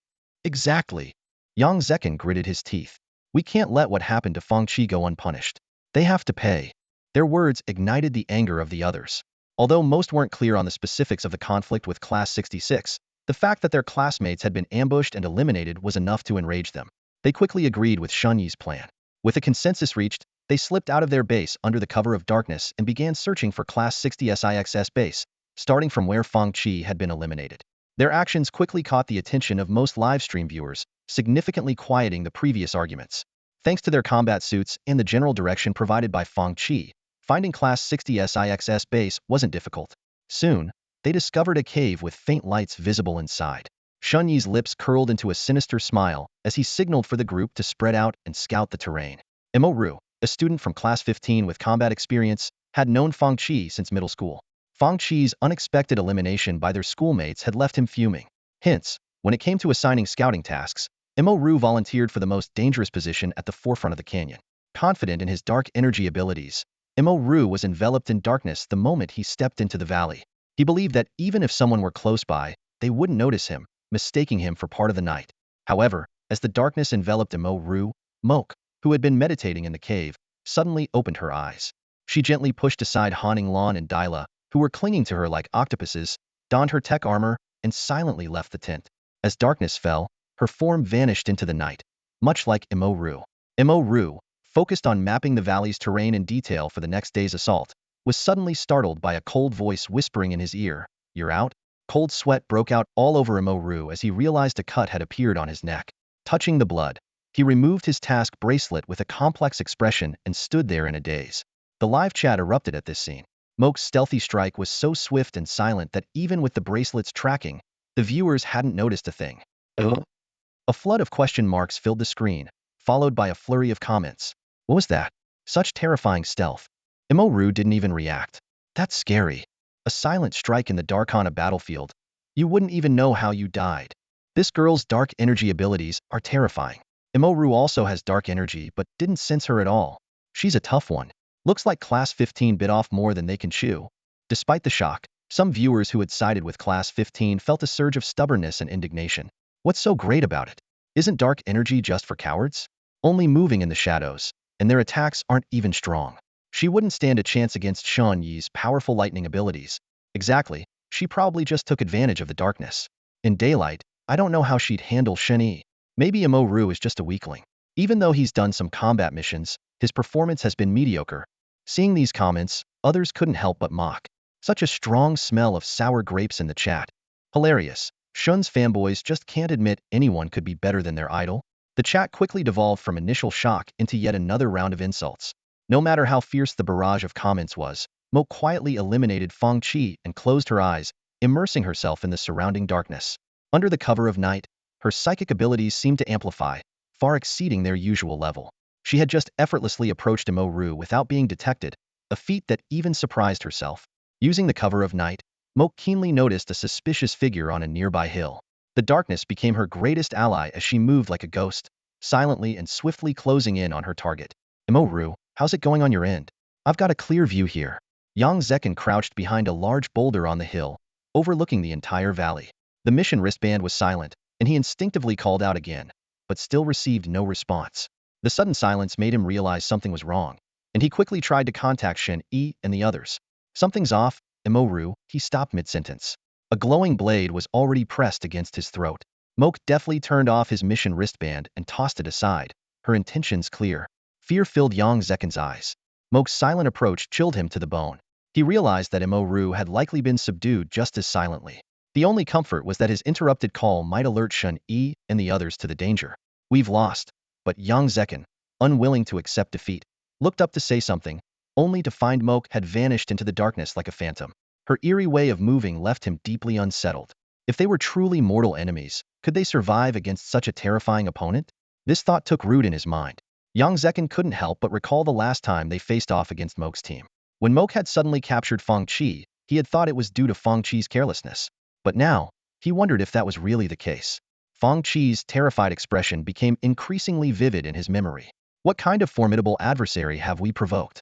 "Exactly." Yang Zekin gritted his teeth. "We can't let what happened to Feng Qi go unpunished. They have to pay." Their words ignited the anger of the others. Although most weren't clear on the specifics of the conflict with Class 66, the fact that their classmates had been ambushed and eliminated was enough to enrage them. They quickly agreed with Shun Yi's plan. With a consensus reached, they slipped out of their base under the cover of darkness and began searching for Class 60's IXS base, starting from where Feng Qi had been eliminated. Their actions quickly caught the attention of most livestream viewers, significantly quieting the previous arguments. Thanks to their combat suits and the general direction provided by Feng Qi, finding Class 60 SIX's base wasn't difficult. Soon, they discovered a cave with faint lights visible inside. Shun Yi's lips curled into a sinister smile as he signaled for the group to spread out and scout the terrain. Mo Ru, a student from Class 15 with combat experience, had known Feng Qi since middle school. Feng Qi's unexpected elimination by their schoolmates had left him fuming. Hence, when it came to assigning scouting tasks, Mo Ru volunteered for the most dangerous position at the forefront of the canyon. Confident in his dark energy abilities, Mo Ru was enveloped in darkness the moment he stepped into the valley. He believed that even if someone were close by, they wouldn't notice him, mistaking him for part of the night. However, as the darkness enveloped Mo Ru, Moke, who had been meditating in the cave, suddenly opened her eyes. She gently pushed aside Haning Lan and Daila, who were clinging to her like octopuses, donned her Tek Armor, and silently left the tent. As darkness fell, her form vanished into the night, much like Mo Ru. Mo Ru, focused on mapping the valley's terrain in detail for the next day's assault, was suddenly startled by a cold voice whispering in his ear, "You're out?" Cold sweat broke out all over Mo Ru as he realized a cut had appeared on his neck. Touching the blood, he removed his task bracelet with a complex expression and stood there in a daze. The live chat erupted at this scene. Moke's stealthy strike was so swift and silent that even with the bracelet's tracking, the viewers hadn't noticed a thing. A flood of question marks filled the screen, followed by a flurry of comments. What was that? Such terrifying stealth. Mo Ru didn't even react. That's scary. A silent strike in the dark on a battlefield. You wouldn't even know how you died. This girl's dark energy abilities are terrifying. Mo Ru also has dark energy but didn't sense her at all. She's a tough one. Looks like Class 15 bit off more than they can chew. Despite the shock, some viewers who had sided with Class 15 felt a surge of stubbornness and indignation. What's so great about it? Isn't dark energy just for cowards? Only moving in the shadows, and their attacks aren't even strong. She wouldn't stand a chance against Shun Yi's powerful lightning abilities. Exactly, she probably just took advantage of the darkness. In daylight, I don't know how she'd handle Shen Yi. Maybe Mo Ru is just a weakling. Even though he's done some combat missions, his performance has been mediocre. Seeing these comments, others couldn't help but mock. Such a strong smell of sour grapes in the chat. Hilarious. Shun's fanboys just can't admit anyone could be better than their idol. The chat quickly devolved from initial shock into yet another round of insults. No matter how fierce the barrage of comments was, Mo quietly eliminated Feng Qi and closed her eyes, immersing herself in the surrounding darkness. Under the cover of night, her psychic abilities seemed to amplify, far exceeding their usual level. She had just effortlessly approached Mo Ru without being detected, a feat that even surprised herself. Using the cover of night, Mo keenly noticed a suspicious figure on a nearby hill. The darkness became her greatest ally as she moved like a ghost, silently and swiftly closing in on her target. Mo Ru, how's it going on your end? I've got a clear view here. Yang Zekin crouched behind a large boulder on the hill, overlooking the entire valley. The mission wristband was silent, and he instinctively called out again, but still received no response. The sudden silence made him realize something was wrong, and he quickly tried to contact Shen Yi and the others. Something's off, Mo Ru, he stopped mid-sentence. A glowing blade was already pressed against his throat. Moke deftly turned off his mission wristband and tossed it aside, her intentions clear. Fear filled Yang Zekin's eyes. Moke's silent approach chilled him to the bone. He realized that Mo Ru had likely been subdued just as silently. The only comfort was that his interrupted call might alert Shen Yi and the others to the danger. We've lost. But Yang Zekin, unwilling to accept defeat, looked up to say something, only to find Moke had vanished into the darkness like a phantom. Her eerie way of moving left him deeply unsettled. If they were truly mortal enemies, could they survive against such a terrifying opponent? This thought took root in his mind. Yang Zekin couldn't help but recall the last time they faced off against Moke's team. When Moke had suddenly captured Feng Qi, he had thought it was due to Feng Qi's carelessness. But now, he wondered if that was really the case. Feng Qi's terrified expression became increasingly vivid in his memory. What kind of formidable adversary have we provoked?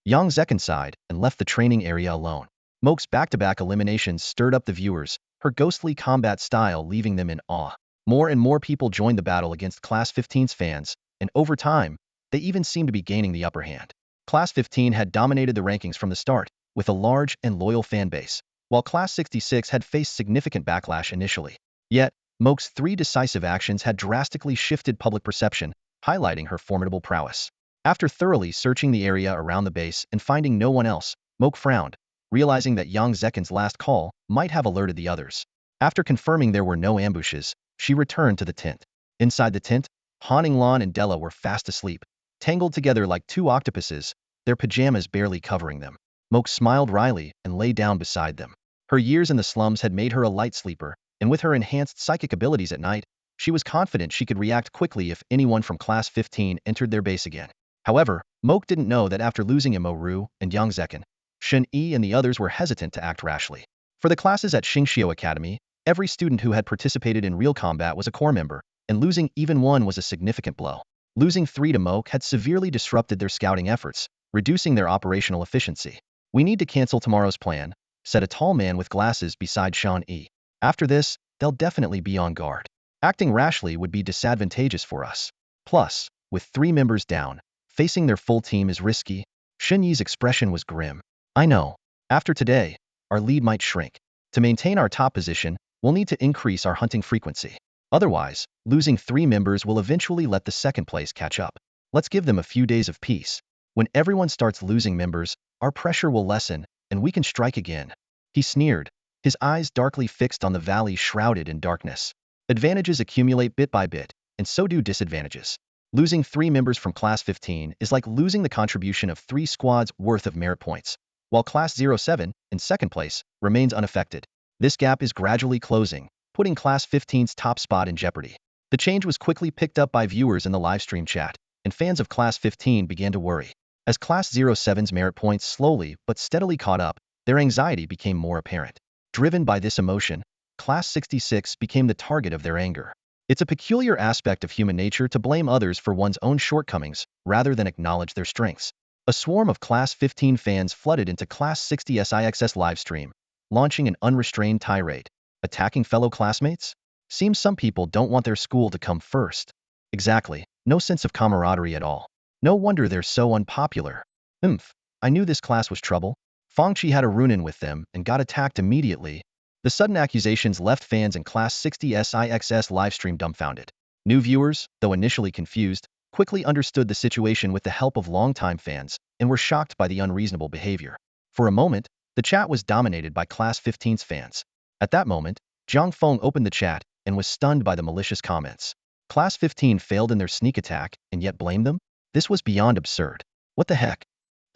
Yang Zekin sighed and left the training area alone. Moke's back-to-back eliminations stirred up the viewers, her ghostly combat style leaving them in awe. More and more people joined the battle against Class 15's fans, and over time, they even seemed to be gaining the upper hand. Class 15 had dominated the rankings from the start, with a large and loyal fan base, while Class 66 had faced significant backlash initially. Yet, Moke's 3 decisive actions had drastically shifted public perception, highlighting her formidable prowess. After thoroughly searching the area around the base and finding no one else, Moke frowned, realizing that Yang Zekin's last call might have alerted the others. After confirming there were no ambushes, she returned to the tent. Inside the tent, Han Lan and Della were fast asleep, tangled together like two octopuses, their pajamas barely covering them. Moke smiled wryly and lay down beside them. Her years in the slums had made her a light sleeper, and with her enhanced psychic abilities at night, she was confident she could react quickly if anyone from Class 15 entered their base again. However, Moke didn't know that after losing Mo Ru and Yang Zekin, Shen Yi and the others were hesitant to act rashly. For the classes at Xingxiu Academy, every student who had participated in real combat was a core member, and losing even one was a significant blow. Losing 3 to Moke had severely disrupted their scouting efforts, reducing their operational efficiency. "We need to cancel tomorrow's plan," said a tall man with glasses beside Shan Yi. "After this, they'll definitely be on guard. Acting rashly would be disadvantageous for us. Plus, with 3 members down, facing their full team is risky." Shen Yi's expression was grim. "I know. After today, our lead might shrink. To maintain our top position, we'll need to increase our hunting frequency. Otherwise, losing 3 members will eventually let the second place catch up. Let's give them a few days of peace. When everyone starts losing members, our pressure will lessen, and we can strike again." He sneered, his eyes darkly fixed on the valley shrouded in darkness. Advantages accumulate bit by bit, and so do disadvantages. Losing 3 members from Class 15 is like losing the contribution of 3 squads worth of merit points, while Class 07, in second place, remains unaffected. This gap is gradually closing, putting Class 15's top spot in jeopardy. The change was quickly picked up by viewers in the livestream chat, and fans of Class 15 began to worry. As Class 07's merit points slowly but steadily caught up, their anxiety became more apparent. Driven by this emotion, Class 66 became the target of their anger. It's a peculiar aspect of human nature to blame others for one's own shortcomings rather than acknowledge their strengths. A swarm of Class 15 fans flooded into Class 60's livestream, launching an unrestrained tirade. Attacking fellow classmates? Seems some people don't want their school to come first. Exactly, no sense of camaraderie at all. No wonder they're so unpopular. I knew this class was trouble. Fangchi had a run-in with them and got attacked immediately. The sudden accusations left fans in Class 60's livestream dumbfounded. New viewers, though initially confused, quickly understood the situation with the help of longtime fans and were shocked by the unreasonable behavior. For a moment, the chat was dominated by Class 15's fans. At that moment, Jiang Feng opened the chat and was stunned by the malicious comments. Class 15 failed in their sneak attack and yet blamed them? This was beyond absurd. What the heck?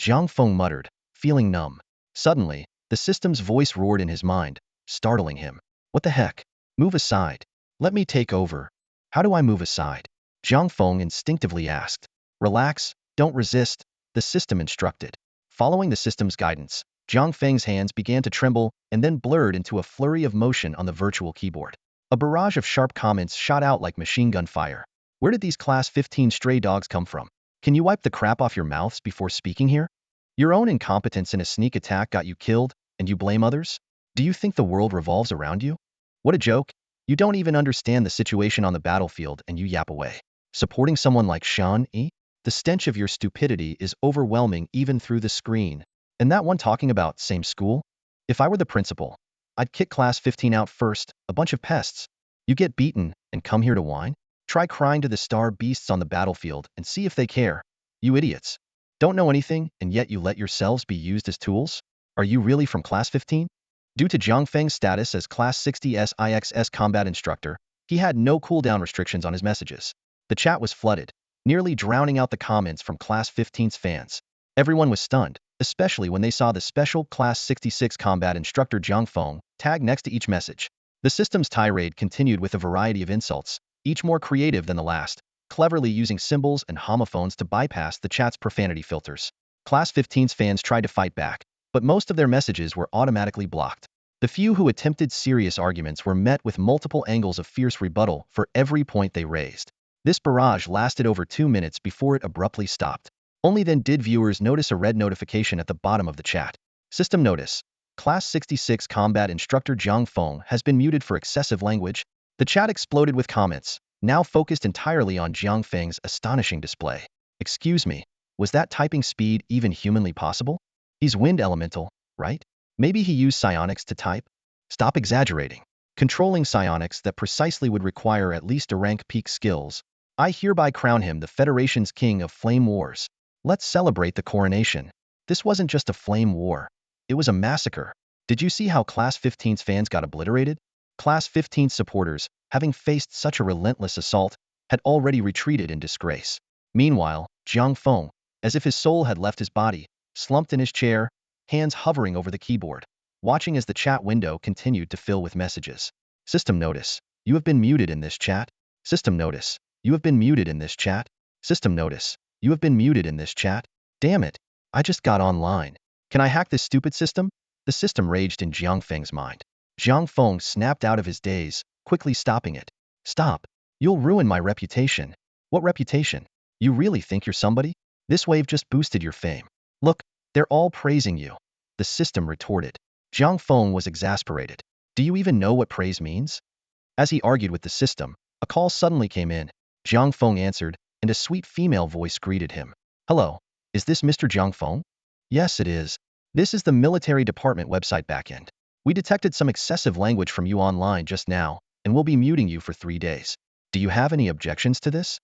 Jiang Feng muttered, feeling numb. Suddenly, the system's voice roared in his mind, startling him. What the heck? Move aside. Let me take over. How do I move aside? Jiang Feng instinctively asked. Relax, don't resist, the system instructed. Following the system's guidance, Jiang Feng's hands began to tremble and then blurred into a flurry of motion on the virtual keyboard. A barrage of sharp comments shot out like machine gun fire. Where did these Class 15 stray dogs come from? Can you wipe the crap off your mouths before speaking here? Your own incompetence in a sneak attack got you killed, and you blame others? Do you think the world revolves around you? What a joke. You don't even understand the situation on the battlefield and you yap away. Supporting someone like Shan Yi? The stench of your stupidity is overwhelming even through the screen. And that one talking about same school? If I were the principal, I'd kick Class 15 out first, a bunch of pests. You get beaten and come here to whine? Try crying to the star beasts on the battlefield and see if they care. You idiots. Don't know anything and yet you let yourselves be used as tools? Are you really from Class 15? Due to Jiang Feng's status as Class 60's combat instructor, he had no cooldown restrictions on his messages. The chat was flooded, nearly drowning out the comments from Class 15's fans. Everyone was stunned, especially when they saw the special Class 66 combat instructor Jiang Feng tag next to each message. The system's tirade continued with a variety of insults, each more creative than the last, cleverly using symbols and homophones to bypass the chat's profanity filters. Class 15's fans tried to fight back, but most of their messages were automatically blocked. The few who attempted serious arguments were met with multiple angles of fierce rebuttal for every point they raised. This barrage lasted over 2 minutes before it abruptly stopped. Only then did viewers notice a red notification at the bottom of the chat. System notice. Class 66 combat instructor Jiang Feng has been muted for excessive language. The chat exploded with comments, now focused entirely on Jiang Feng's astonishing display. Excuse me, was that typing speed even humanly possible? He's wind elemental, right? Maybe he used psionics to type? Stop exaggerating. Controlling psionics that precisely would require at least a rank peak skills. I hereby crown him the Federation's king of flame wars. Let's celebrate the coronation. This wasn't just a flame war. It was a massacre. Did you see how Class 15's fans got obliterated? Class 15's supporters, having faced such a relentless assault, had already retreated in disgrace. Meanwhile, Jiang Feng, as if his soul had left his body, slumped in his chair, hands hovering over the keyboard, watching as the chat window continued to fill with messages. System notice. You have been muted in this chat. System notice. You have been muted in this chat. System notice. You have been muted in this chat. Damn it. I just got online. Can I hack this stupid system? The system raged in Jiang Feng's mind. Jiang Feng snapped out of his daze, quickly stopping it. Stop. You'll ruin my reputation. What reputation? You really think you're somebody? This wave just boosted your fame. Look, they're all praising you. The system retorted. Jiang Feng was exasperated. Do you even know what praise means? As he argued with the system, a call suddenly came in. Jiang Feng answered, and a sweet female voice greeted him. Hello, is this Mr. Jiang Feng? Yes, it is. This is the military department website backend. We detected some excessive language from you online just now, and we'll be muting you for 3 days. Do you have any objections to this?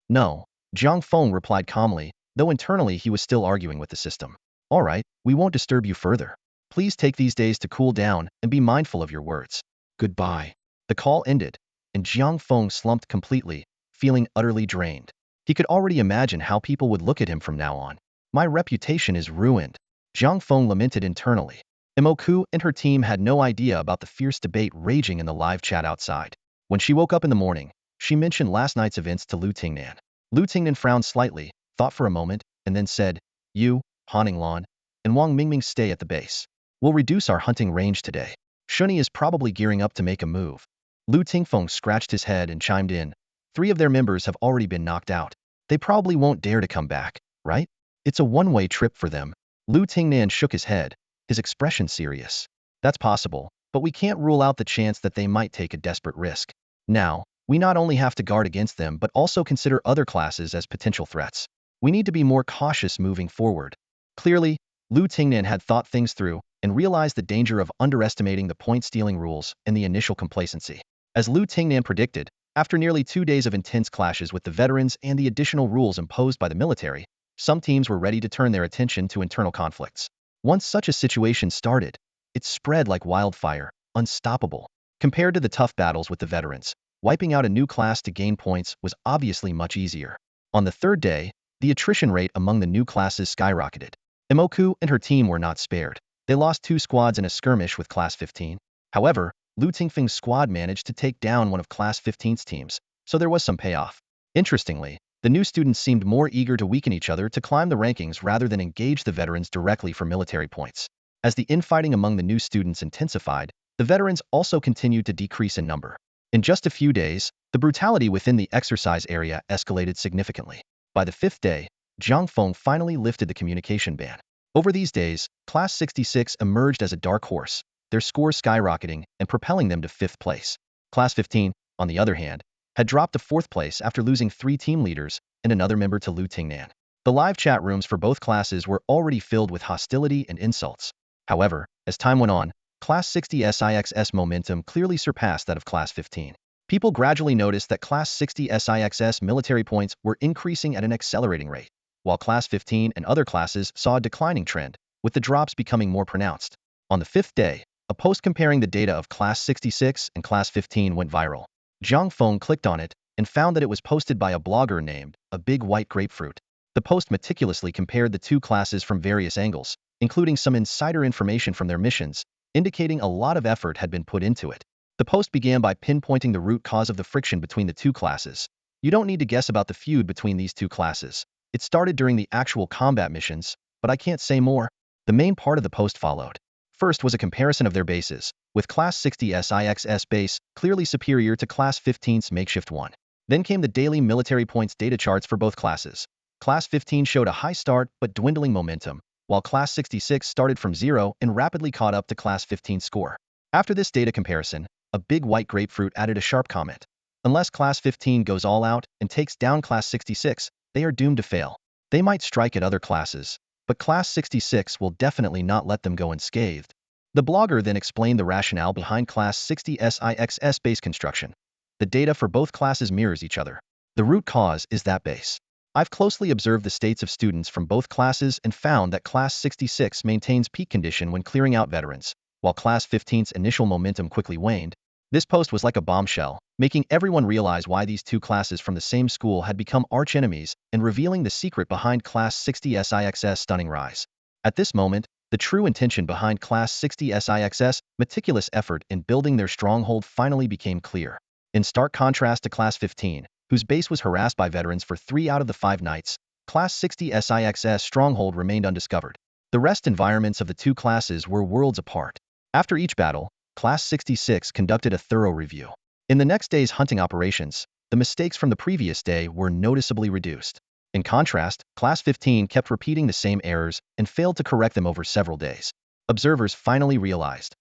No, Jiang Feng replied calmly, though internally he was still arguing with the system. All right, we won't disturb you further. Please take these days to cool down and be mindful of your words. Goodbye. The call ended, and Jiang Feng slumped completely, feeling utterly drained. He could already imagine how people would look at him from now on. My reputation is ruined. Jiang Feng lamented internally. Awoke and her team had no idea about the fierce debate raging in the live chat outside. When she woke up in the morning, she mentioned last night's events to Lu Tingnan. Lu Tingnan frowned slightly, thought for a moment, and then said, You, Han Lan, and Wang Mingming stay at the base. We'll reduce our hunting range today. Shunyi is probably gearing up to make a move. Lu Tingfeng scratched his head and chimed in. 3 of their members have already been knocked out. They probably won't dare to come back, right? It's a one-way trip for them. Lu Tingnan shook his head, his expression serious. That's possible, but we can't rule out the chance that they might take a desperate risk. Now, we not only have to guard against them but also consider other classes as potential threats. We need to be more cautious moving forward. Clearly, Lu Tingnan had thought things through and realized the danger of underestimating the point-stealing rules and the initial complacency. As Lu Tingnan predicted, after nearly 2 days of intense clashes with the veterans and the additional rules imposed by the military, some teams were ready to turn their attention to internal conflicts. Once such a situation started, it spread like wildfire, unstoppable. Compared to the tough battles with the veterans, wiping out a new class to gain points was obviously much easier. On the 3rd day, the attrition rate among the new classes skyrocketed. Awoke and her team were not spared. They lost 2 squads in a skirmish with Class 15. However, Lu Tingfeng's squad managed to take down one of Class 15's teams, so there was some payoff. Interestingly, the new students seemed more eager to weaken each other to climb the rankings rather than engage the veterans directly for military points. As the infighting among the new students intensified, the veterans also continued to decrease in number. In just a few days, the brutality within the exercise area escalated significantly. By the 5th day, Jiang Feng finally lifted the communication ban. Over these days, Class 66 emerged as a dark horse, their scores skyrocketing and propelling them to 5th place. Class 15, on the other hand, had dropped to 4th place after losing 3 team leaders and another member to Lu Tingnan. The live chat rooms for both classes were already filled with hostility and insults. However, as time went on, Class 60 SIX's momentum clearly surpassed that of Class 15. People gradually noticed that Class 60 SIX's military points were increasing at an accelerating rate, while Class 15 and other classes saw a declining trend, with the drops becoming more pronounced. On the 5th day, a post comparing the data of Class 66 and Class 15 went viral. Jiang Feng clicked on it and found that it was posted by a blogger named A Big White Grapefruit. The post meticulously compared the 2 classes from various angles, including some insider information from their missions, indicating a lot of effort had been put into it. The post began by pinpointing the root cause of the friction between the 2 classes. You don't need to guess about the feud between these 2 classes. It started during the actual combat missions, but I can't say more. The main part of the post followed. First was a comparison of their bases, with Class 60 SIX's base clearly superior to Class 15's makeshift one. Then came the daily military points data charts for both classes. Class 15 showed a high start but dwindling momentum, while Class 66 started from 0 and rapidly caught up to Class 15's score. After this data comparison, A Big White Grapefruit added a sharp comment. Unless Class 15 goes all out and takes down Class 66, they are doomed to fail. They might strike at other classes, but Class 66 will definitely not let them go unscathed. The blogger then explained the rationale behind Class 60 SIX's base construction. The data for both classes mirrors each other. The root cause is that base. I've closely observed the states of students from both classes and found that Class 66 maintains peak condition when clearing out veterans, while Class 15's initial momentum quickly waned. This post was like a bombshell, making everyone realize why these two classes from the same school had become arch-enemies and revealing the secret behind Class 60 SIX's stunning rise. At this moment, the true intention behind Class 60 SIX's meticulous effort in building their stronghold finally became clear. In stark contrast to Class 15, whose base was harassed by veterans for 3 out of the 5 nights, Class 60 SIX's stronghold remained undiscovered. The rest environments of the two classes were worlds apart. After each battle, Class 66 conducted a thorough review. In the next day's hunting operations, the mistakes from the previous day were noticeably reduced. In contrast, Class 15 kept repeating the same errors and failed to correct them over several days. Observers finally realized.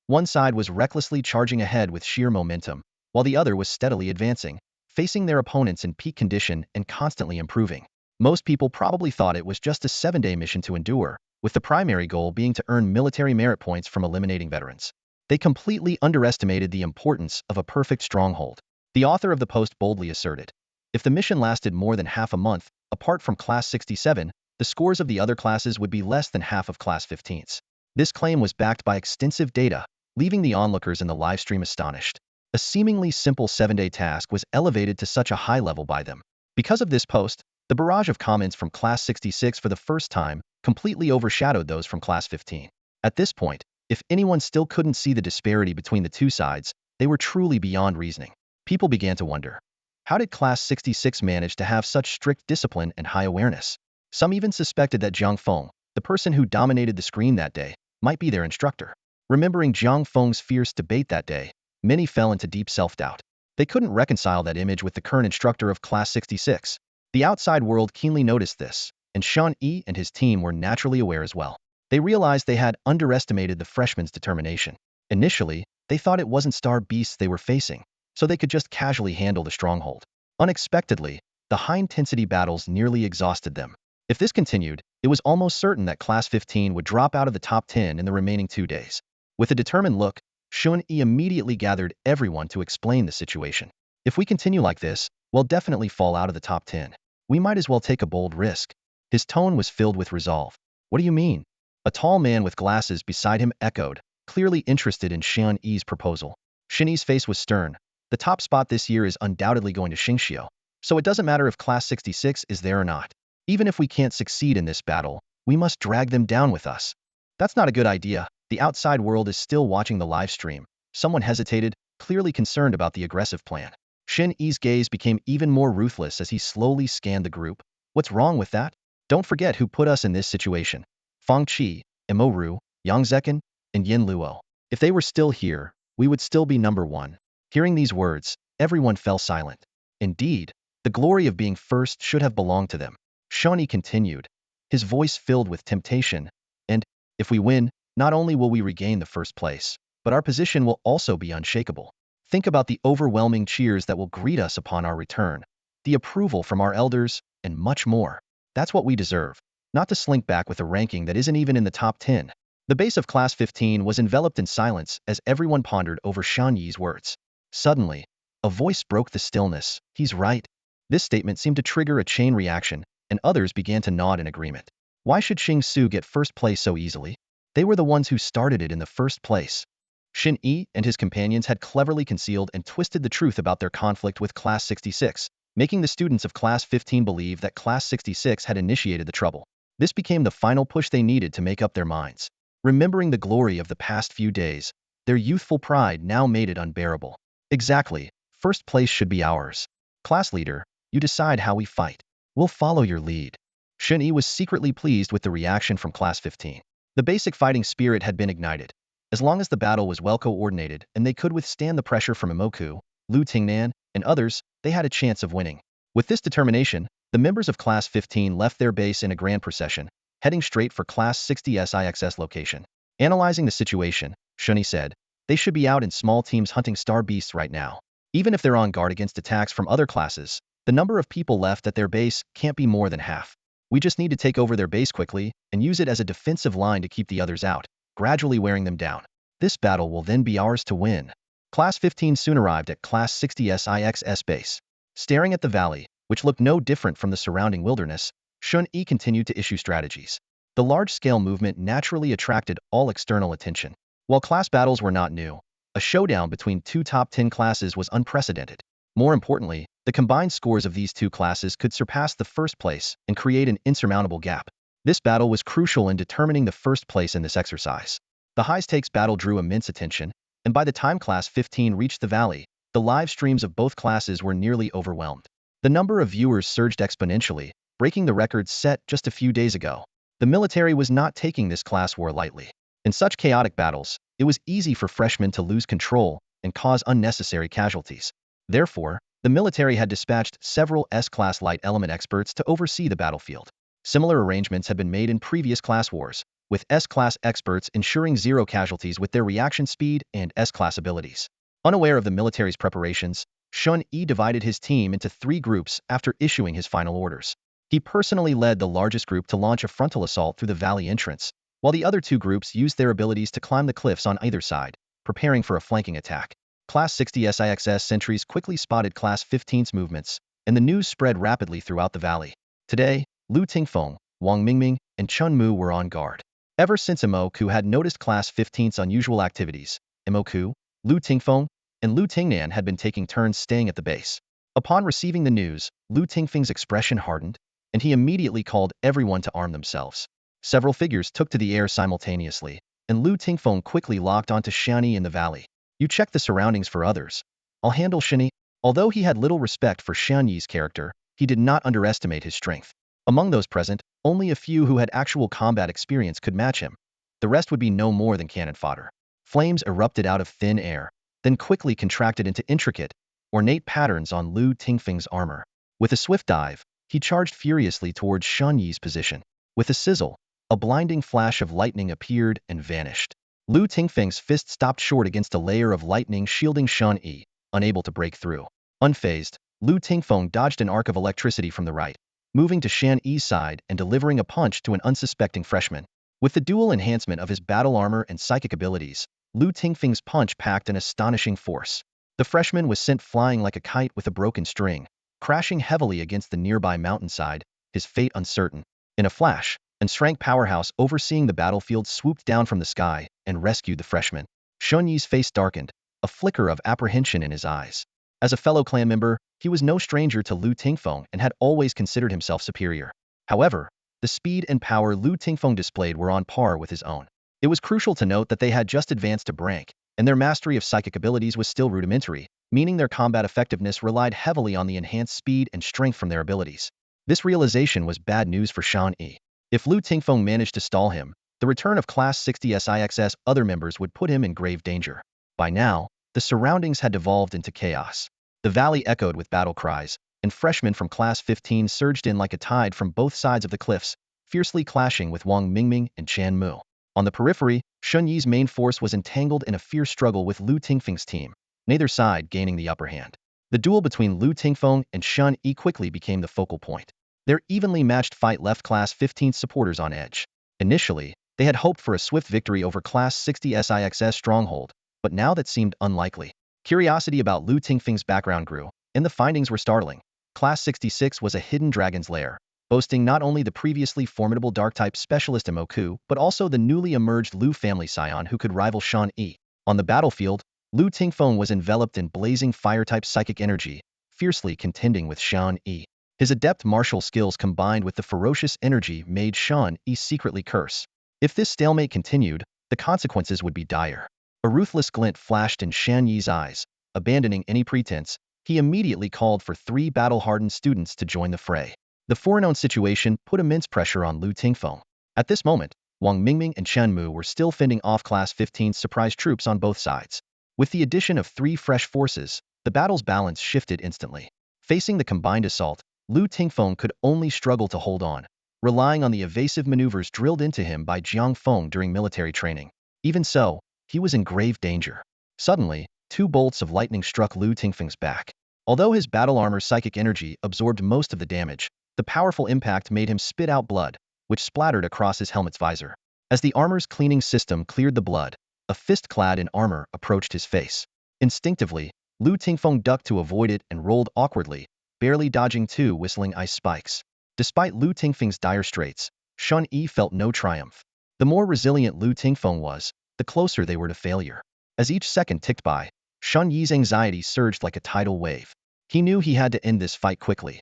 One side was recklessly charging ahead with sheer momentum, while the other was steadily advancing, facing their opponents in peak condition and constantly improving. Most people probably thought it was just a 7-day mission to endure, with the primary goal being to earn military merit points from eliminating veterans. They completely underestimated the importance of a perfect stronghold. The author of the post boldly asserted, if the mission lasted more than half a month, apart from Class 67, the scores of the other classes would be less than half of Class 15's. This claim was backed by extensive data, leaving the onlookers in the livestream astonished. A seemingly simple 7-day task was elevated to such a high level by them. Because of this post, the barrage of comments from Class 66 for the first time completely overshadowed those from Class 15. At this point, if anyone still couldn't see the disparity between the two sides, they were truly beyond reasoning. People began to wonder, how did Class 66 manage to have such strict discipline and high awareness? Some even suspected that Jiang Feng, the person who dominated the screen that day, might be their instructor. Remembering Jiang Feng's fierce debate that day, many fell into deep self-doubt. They couldn't reconcile that image with the current instructor of Class 66. The outside world keenly noticed this, and Shan Yi and his team were naturally aware as well. They realized they had underestimated the freshman's determination. Initially, they thought it wasn't star beasts they were facing, so they could just casually handle the stronghold. Unexpectedly, the high-intensity battles nearly exhausted them. If this continued, it was almost certain that Class 15 would drop out of the top 10 in the remaining 2 days. With a determined look, Shun Yi immediately gathered everyone to explain the situation. If we continue like this, we'll definitely fall out of the top 10. We might as well take a bold risk. His tone was filled with resolve. What do you mean? A tall man with glasses beside him echoed, clearly interested in Shan Yi's proposal. Shan Yi's face was stern. The top spot this year is undoubtedly going to Xingxiu, so it doesn't matter if Class 66 is there or not. Even if we can't succeed in this battle, we must drag them down with us. That's not a good idea. The outside world is still watching the live stream. Someone hesitated, clearly concerned about the aggressive plan. Shan Yi's gaze became even more ruthless as he slowly scanned the group. What's wrong with that? Don't forget who put us in this situation. Fang Qi, Mo Ru, Yang Zekin, and Yin Luo. If they were still here, we would still be number 1. Hearing these words, everyone fell silent. Indeed, the glory of being first should have belonged to them. Shan Yi continued, his voice filled with temptation, and, if we win, not only will we regain the first place, but our position will also be unshakable. Think about the overwhelming cheers that will greet us upon our return, the approval from our elders, and much more. That's what we deserve, not to slink back with a ranking that isn't even in the top 10. The base of Class 15 was enveloped in silence as everyone pondered over Shan Yi's words. Suddenly, a voice broke the stillness. He's right. This statement seemed to trigger a chain reaction, and others began to nod in agreement. Why should Xingsu get first place so easily? They were the ones who started it in the first place. Shan Yi and his companions had cleverly concealed and twisted the truth about their conflict with Class 66, making the students of Class 15 believe that Class 66 had initiated the trouble. This became the final push they needed to make up their minds. Remembering the glory of the past few days, their youthful pride now made it unbearable. Exactly, first place should be ours. Class leader, you decide how we fight. We'll follow your lead. Shan Yi was secretly pleased with the reaction from Class 15. The basic fighting spirit had been ignited. As long as the battle was well coordinated and they could withstand the pressure from Imoku, Lu Tingnan, and others, they had a chance of winning. With this determination, the members of Class 15 left their base in a grand procession, heading straight for Class 60 SIX's location. Analyzing the situation, Shun Yi said, they should be out in small teams hunting star beasts right now. Even if they're on guard against attacks from other classes, the number of people left at their base can't be more than half. We just need to take over their base quickly and use it as a defensive line to keep the others out, gradually wearing them down. This battle will then be ours to win. Class 15 soon arrived at Class 60 SIX's base. Staring at the valley, which looked no different from the surrounding wilderness, Shun Yi continued to issue strategies. The large-scale movement naturally attracted all external attention. While class battles were not new, A showdown between two top 10 classes was unprecedented. More importantly, the combined scores of these two classes could surpass the first place and create an insurmountable gap. This battle was crucial in determining the first place in this exercise. The high-stakes battle drew immense attention, and by the time Class 15 reached the valley, the live streams of both classes were nearly overwhelmed. The number of viewers surged exponentially, breaking the records set just a few days ago. The military was not taking this class war lightly. In such chaotic battles, it was easy for freshmen to lose control and cause unnecessary casualties. Therefore, the military had dispatched several S-class light element experts to oversee the battlefield. Similar arrangements had been made in previous class wars, with S-class experts ensuring zero casualties with their reaction speed and S-class abilities. Unaware of the military's preparations, Shun Yi divided his team into 3 groups after issuing his final orders. He personally led the largest group to launch a frontal assault through the valley entrance, while the other 2 groups used their abilities to climb the cliffs on either side, preparing for a flanking attack. Class 60 SIXS sentries quickly spotted Class 15's movements, and the news spread rapidly throughout the valley. Today, Lu Tingfeng, Wang Mingming, and Chun Mu were on guard. Ever since Imoku had noticed Class 15's unusual activities, Imoku, Lu Tingfeng, and Lu Tingnan had been taking turns staying at the base. Upon receiving the news, Lu Tingfeng's expression hardened, and he immediately called everyone to arm themselves. Several figures took to the air simultaneously, and Lu Tingfeng quickly locked onto Xianyi in the valley. You check the surroundings for others. I'll handle Xianyi. Although he had little respect for Xianyi's character, he did not underestimate his strength. Among those present, only a few who had actual combat experience could match him. The rest would be no more than cannon fodder. Flames erupted out of thin air, then quickly contracted into intricate, ornate patterns on Lu Tingfeng's armor. With a swift dive, he charged furiously towards Xianyi's position. With a sizzle, a blinding flash of lightning appeared and vanished. Lu Tingfeng's fist stopped short against a layer of lightning shielding Xianyi, unable to break through. Unfazed, Lu Tingfeng dodged an arc of electricity from the right, moving to Xianyi's side and delivering a punch to an unsuspecting freshman. With the dual enhancement of his battle armor and psychic abilities, Lu Tingfeng's punch packed an astonishing force. The freshman was sent flying like a kite with a broken string, crashing heavily against the nearby mountainside, his fate uncertain. In a flash, an strength powerhouse overseeing the battlefield swooped down from the sky and rescued the freshman. Xianyi's face darkened, a flicker of apprehension in his eyes. As a fellow clan member, he was no stranger to Lu Tingfeng and had always considered himself superior. However, the speed and power Lu Tingfeng displayed were on par with his own. It was crucial to note that they had just advanced to rank, and their mastery of psychic abilities was still rudimentary, meaning their combat effectiveness relied heavily on the enhanced speed and strength from their abilities. This realization was bad news for Xianyi. If Lu Tingfeng managed to stall him, the return of Class 60 SIXS other members would put him in grave danger. By now, the surroundings had devolved into chaos. The valley echoed with battle cries, and freshmen from Class 15 surged in like a tide from both sides of the cliffs, fiercely clashing with Wang Mingming and Chan Mu. On the periphery, Xianyi's main force was entangled in a fierce struggle with Lu Tingfeng's team, neither side gaining the upper hand. The duel between Lu Tingfeng and Xianyi quickly became the focal point. Their evenly matched fight left Class 15's supporters on edge. Initially, they had hoped for a swift victory over Class 60 SIXS stronghold, but now that seemed unlikely. Curiosity about Lu Tingfeng's background grew, and the findings were startling. Class 66 was a hidden dragon's lair, boasting not only the previously formidable dark-type specialist Imoku, but also the newly emerged Lu family scion who could rival Xianyi. On the battlefield, Lu Tingfeng was enveloped in blazing fire-type psychic energy, fiercely contending with Xianyi. His adept martial skills combined with the ferocious energy made Xianyi secretly curse. If this stalemate continued, the consequences would be dire. A ruthless glint flashed in Xianyi's eyes. Abandoning any pretense, he immediately called for 3 battle-hardened students to join the fray. The foreknown situation put immense pressure on Lu Tingfeng. At this moment, Wang Mingming and Chen Mu were still fending off Class 15's surprise troops on both sides. With the addition of 3 fresh forces, the battle's balance shifted instantly. Facing the combined assault, Lu Tingfeng could only struggle to hold on, relying on the evasive maneuvers drilled into him by Jiang Feng during military training. Even so, he was in grave danger. Suddenly, 2 bolts of lightning struck Lu Tingfeng's back. Although his battle armor's psychic energy absorbed most of the damage, the powerful impact made him spit out blood, which splattered across his helmet's visor. As the armor's cleaning system cleared the blood, a fist clad in armor approached his face. Instinctively, Lu Tingfeng ducked to avoid it and rolled awkwardly, barely dodging 2 whistling ice spikes. Despite Lu Tingfeng's dire straits, Xianyi felt no triumph. The more resilient Lu Tingfeng was, the closer they were to failure. As each second ticked by, Shen Yi's anxiety surged like a tidal wave. He knew he had to end this fight quickly.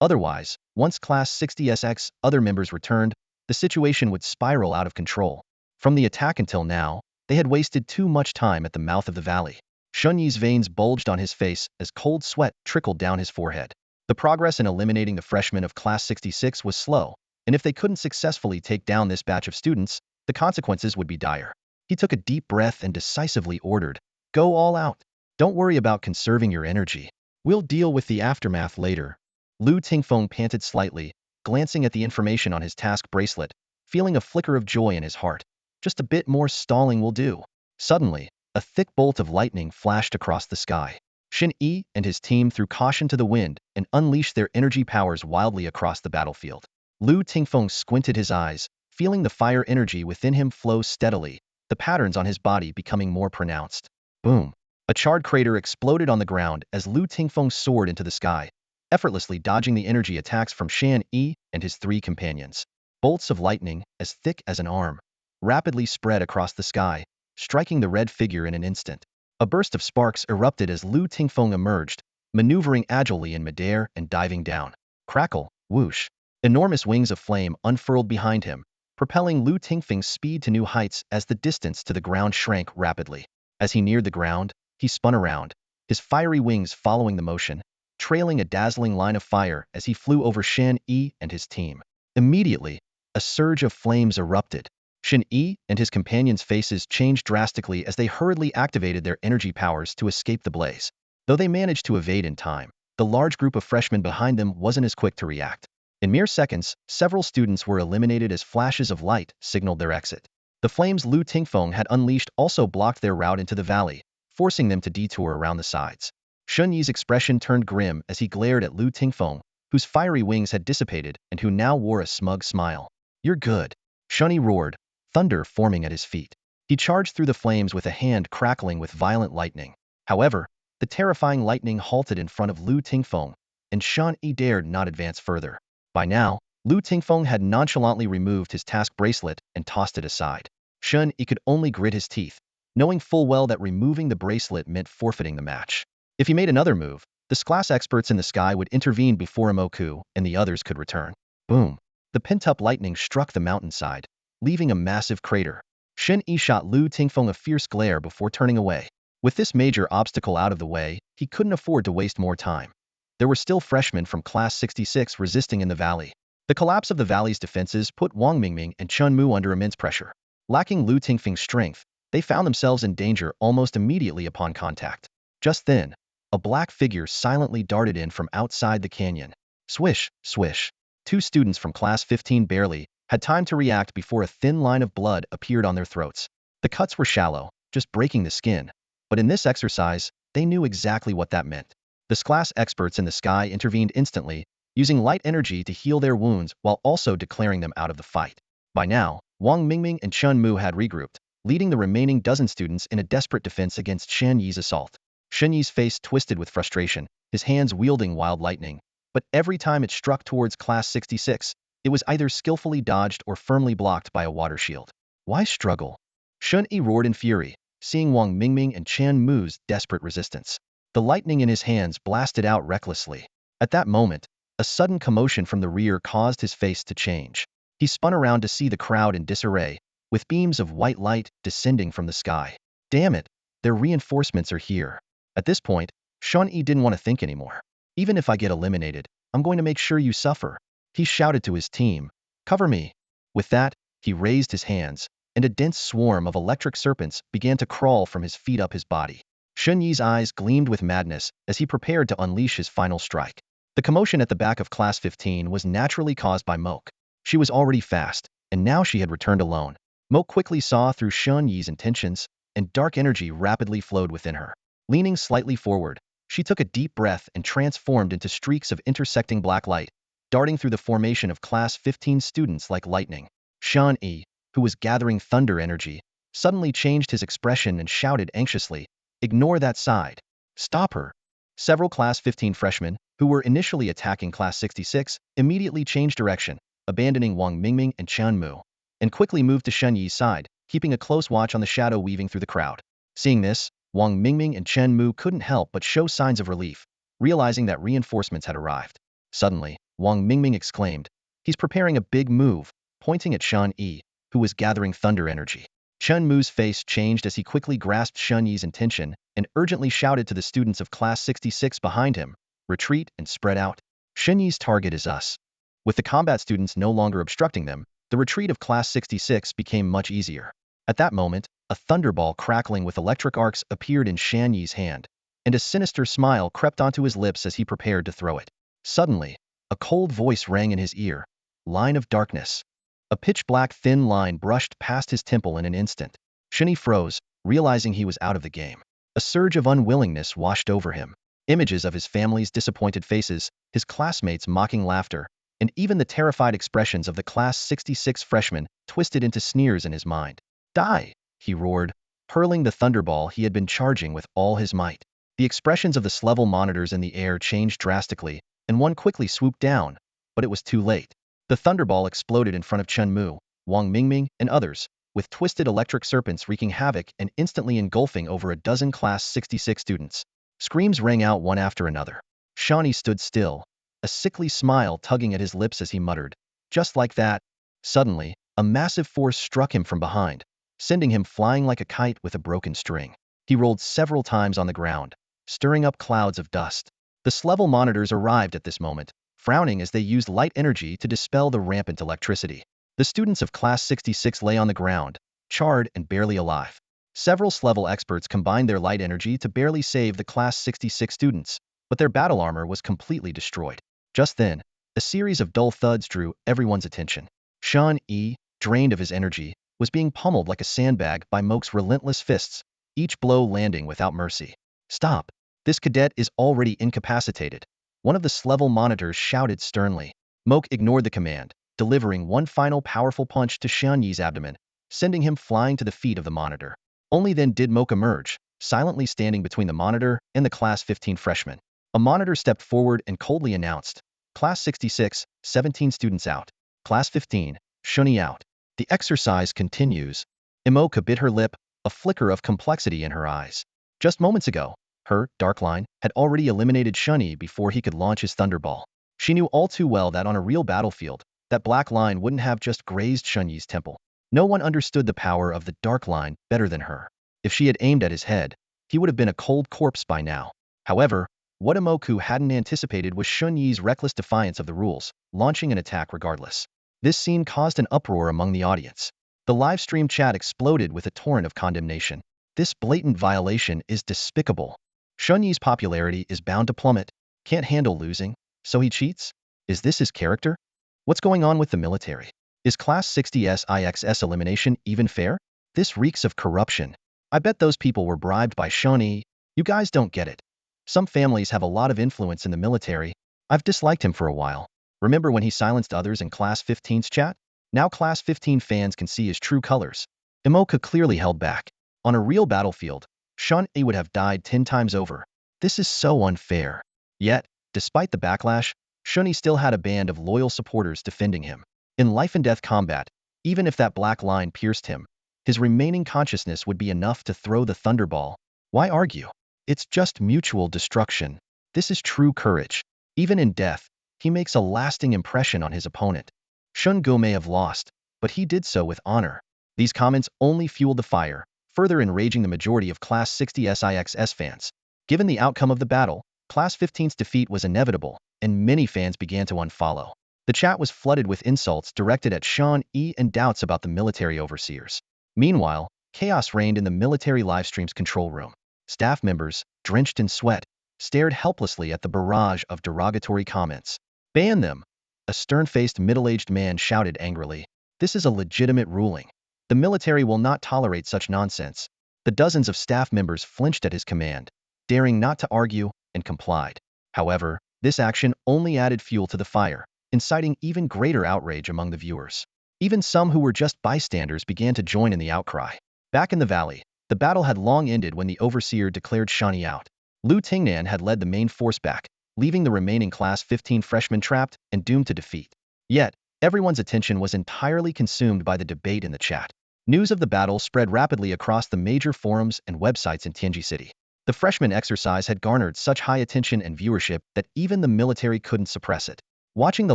Otherwise, once Class 60SX other members returned, the situation would spiral out of control. From the attack until now, they had wasted too much time at the mouth of the valley. Shen Yi's veins bulged on his face as cold sweat trickled down his forehead. The progress in eliminating the freshmen of Class 66 was slow, and if they couldn't successfully take down this batch of students, the consequences would be dire. He took a deep breath and decisively ordered, "Go all out. Don't worry about conserving your energy. We'll deal with the aftermath later." Lu Tingfeng panted slightly, glancing at the information on his task bracelet, feeling a flicker of joy in his heart. Just a bit more stalling will do. Suddenly, a thick bolt of lightning flashed across the sky. Shen Yi and his team threw caution to the wind and unleashed their energy powers wildly across the battlefield. Lu Tingfeng squinted his eyes, feeling the fire energy within him flow steadily, the patterns on his body becoming more pronounced. Boom! A charred crater exploded on the ground as Lu Tingfeng soared into the sky, effortlessly dodging the energy attacks from Shen Yi and his three companions. Bolts of lightning, as thick as an arm, rapidly spread across the sky, striking the red figure in an instant. A burst of sparks erupted as Lu Tingfeng emerged, maneuvering agilely in midair and diving down. Crackle, whoosh. Enormous wings of flame unfurled behind him, propelling Lu Tingfeng's speed to new heights as the distance to the ground shrank rapidly. As he neared the ground, he spun around, his fiery wings following the motion, trailing a dazzling line of fire as he flew over Shen Yi and his team. Immediately, a surge of flames erupted. Shen Yi and his companions' faces changed drastically as they hurriedly activated their energy powers to escape the blaze. Though they managed to evade in time, the large group of freshmen behind them wasn't as quick to react. In mere seconds, several students were eliminated as flashes of light signaled their exit. The flames Lu Tingfeng had unleashed also blocked their route into the valley, forcing them to detour around the sides. Shen Yi's expression turned grim as he glared at Lu Tingfeng, whose fiery wings had dissipated and who now wore a smug smile. "You're good," Shen Yi roared, thunder forming at his feet. He charged through the flames with a hand crackling with violent lightning. However, the terrifying lightning halted in front of Lu Tingfeng, and Shen Yi dared not advance further. By now, Lu Tingfeng had nonchalantly removed his task bracelet and tossed it aside. Shen Yi could only grit his teeth, knowing full well that removing the bracelet meant forfeiting the match. If he made another move, the class experts in the sky would intervene before Imoku and the others could return. Boom! The pent-up lightning struck the mountainside, leaving a massive crater. Shen Yi shot Lu Tingfeng a fierce glare before turning away. With this major obstacle out of the way, he couldn't afford to waste more time. There were still freshmen from Class 66 resisting in the valley. The collapse of the valley's defenses put Wang Mingming and Chun Mu under immense pressure. Lacking Lu Tingfeng's strength, they found themselves in danger almost immediately upon contact. Just then, a black figure silently darted in from outside the canyon. Swish, swish. Two students from Class 15 barely had time to react before a thin line of blood appeared on their throats. The cuts were shallow, just breaking the skin, but in this exercise, they knew exactly what that meant. The class experts in the sky intervened instantly, using light energy to heal their wounds while also declaring them out of the fight. By now, Wang Mingming and Chun Mu had regrouped, leading the remaining dozen students in a desperate defense against Shen Yi's assault. Shen Yi's face twisted with frustration, his hands wielding wild lightning, but every time it struck towards Class 66, it was either skillfully dodged or firmly blocked by a water shield. Why struggle? Shen Yi roared in fury, seeing Wang Mingming and Chan Mu's desperate resistance. The lightning in his hands blasted out recklessly. At that moment, a sudden commotion from the rear caused his face to change. He spun around to see the crowd in disarray, with beams of white light descending from the sky. Damn it, their reinforcements are here. At this point, Shen Yi didn't want to think anymore. Even if I get eliminated, I'm going to make sure you suffer. He shouted to his team, "Cover me." With that, he raised his hands, and a dense swarm of electric serpents began to crawl from his feet up his body. Shen Yi's eyes gleamed with madness as he prepared to unleash his final strike. The commotion at the back of Class 15 was naturally caused by Moke. She was already fast, and now she had returned alone. Moke quickly saw through Shen Yi's intentions, and dark energy rapidly flowed within her. Leaning slightly forward, she took a deep breath and transformed into streaks of intersecting black light, darting through the formation of Class 15 students like lightning. Shen Yi, who was gathering thunder energy, suddenly changed his expression and shouted anxiously, "Ignore that side. Stop her." Several Class 15 freshmen, who were initially attacking Class 66, immediately changed direction, abandoning Wang Mingming and Chan Mu, and quickly moved to Shen Yi's side, keeping a close watch on the shadow weaving through the crowd. Seeing this, Wang Mingming and Chen Mu couldn't help but show signs of relief, realizing that reinforcements had arrived. Suddenly, Wang Mingming exclaimed, "He's preparing a big move," pointing at Shan Yi, who was gathering thunder energy. Chen Mu's face changed as he quickly grasped Shan Yi's intention and urgently shouted to the students of Class 66 behind him, "Retreat and spread out. Shan Yi's target is us." With the combat students no longer obstructing them, the retreat of Class 66 became much easier. At that moment, a thunderball crackling with electric arcs appeared in Shan Yi's hand, and a sinister smile crept onto his lips as he prepared to throw it. Suddenly, a cold voice rang in his ear, "Line of darkness." A pitch-black thin line brushed past his temple in an instant. Shan Yi froze, realizing he was out of the game. A surge of unwillingness washed over him. Images of his family's disappointed faces, his classmates' mocking laughter, and even the terrified expressions of the Class 66 freshmen twisted into sneers in his mind. "Die!" he roared, hurling the thunderball he had been charging with all his might. The expressions of the level monitors in the air changed drastically, and one quickly swooped down, but it was too late. The thunderball exploded in front of Chen Mu, Wang Mingming, and others, with twisted electric serpents wreaking havoc and instantly engulfing over a dozen Class 66 students. Screams rang out one after another. Shan Yi stood still, a sickly smile tugging at his lips as he muttered, "Just like that." Suddenly, a massive force struck him from behind, sending him flying like a kite with a broken string. He rolled several times on the ground, stirring up clouds of dust. The level monitors arrived at this moment, frowning as they used light energy to dispel the rampant electricity. The students of Class 66 lay on the ground, charred and barely alive. Several level experts combined their light energy to barely save the Class 66 students, but their battle armor was completely destroyed. Just then, a series of dull thuds drew everyone's attention. Shan Yi, drained of his energy, was being pummeled like a sandbag by Moke's relentless fists, each blow landing without mercy. "Stop! This cadet is already incapacitated," one of the level monitors shouted sternly. Moke ignored the command, delivering one final powerful punch to Shan Yi's abdomen, sending him flying to the feet of the monitor. Only then did Moke emerge, silently standing between the monitor and the Class 15 freshman. A monitor stepped forward and coldly announced, "Class 66, 17 students out. Class 15, Shan Yi out." "The exercise continues." Imoka bit her lip, a flicker of complexity in her eyes. Just moments ago, her, Dark Line, had already eliminated Shan Yi before he could launch his Thunderball. She knew all too well that on a real battlefield, that Black Line wouldn't have just grazed Shan Yi's temple. No one understood the power of the Dark Line better than her. If she had aimed at his head, he would have been a cold corpse by now. However, what Imoku hadn't anticipated was Shan Yi's reckless defiance of the rules, launching an attack regardless. This scene caused an uproar among the audience. The live stream chat exploded with a torrent of condemnation. This blatant violation is despicable. Shan Yi's popularity is bound to plummet. Can't handle losing, so he cheats? Is this his character? What's going on with the military? Is Class 60's IXS elimination even fair? This reeks of corruption. I bet those people were bribed by Shan Yi. You guys don't get it. Some families have a lot of influence in the military. I've disliked him for a while. Remember when he silenced others in Class 15's chat? Now Class 15 fans can see his true colors. Imoka clearly held back. On a real battlefield, Shan Yi would have died 10 times over. This is so unfair. Yet, despite the backlash, Shan Yi still had a band of loyal supporters defending him. In life-and-death combat, even if that black line pierced him, his remaining consciousness would be enough to throw the Thunderball. Why argue? It's just mutual destruction. This is true courage. Even in death, he makes a lasting impression on his opponent. Shun Go may have lost, but he did so with honor. These comments only fueled the fire, further enraging the majority of Class 60 SIXS fans. Given the outcome of the battle, Class 15's defeat was inevitable, and many fans began to unfollow. The chat was flooded with insults directed at Shan Yi and doubts about the military overseers. Meanwhile, chaos reigned in the military livestream's control room. Staff members, drenched in sweat, stared helplessly at the barrage of derogatory comments. "Ban them!" A stern-faced middle-aged man shouted angrily. "This is a legitimate ruling. The military will not tolerate such nonsense." The dozens of staff members flinched at his command, daring not to argue, and complied. However, this action only added fuel to the fire, inciting even greater outrage among the viewers. Even some who were just bystanders began to join in the outcry. Back in the valley, the battle had long ended when the overseer declared Shan Yi out. Lu Tingnan had led the main force back, leaving the remaining Class 15 freshmen trapped and doomed to defeat. Yet, everyone's attention was entirely consumed by the debate in the chat. News of the battle spread rapidly across the major forums and websites in Tianji City. The freshman exercise had garnered such high attention and viewership that even the military couldn't suppress it. Watching the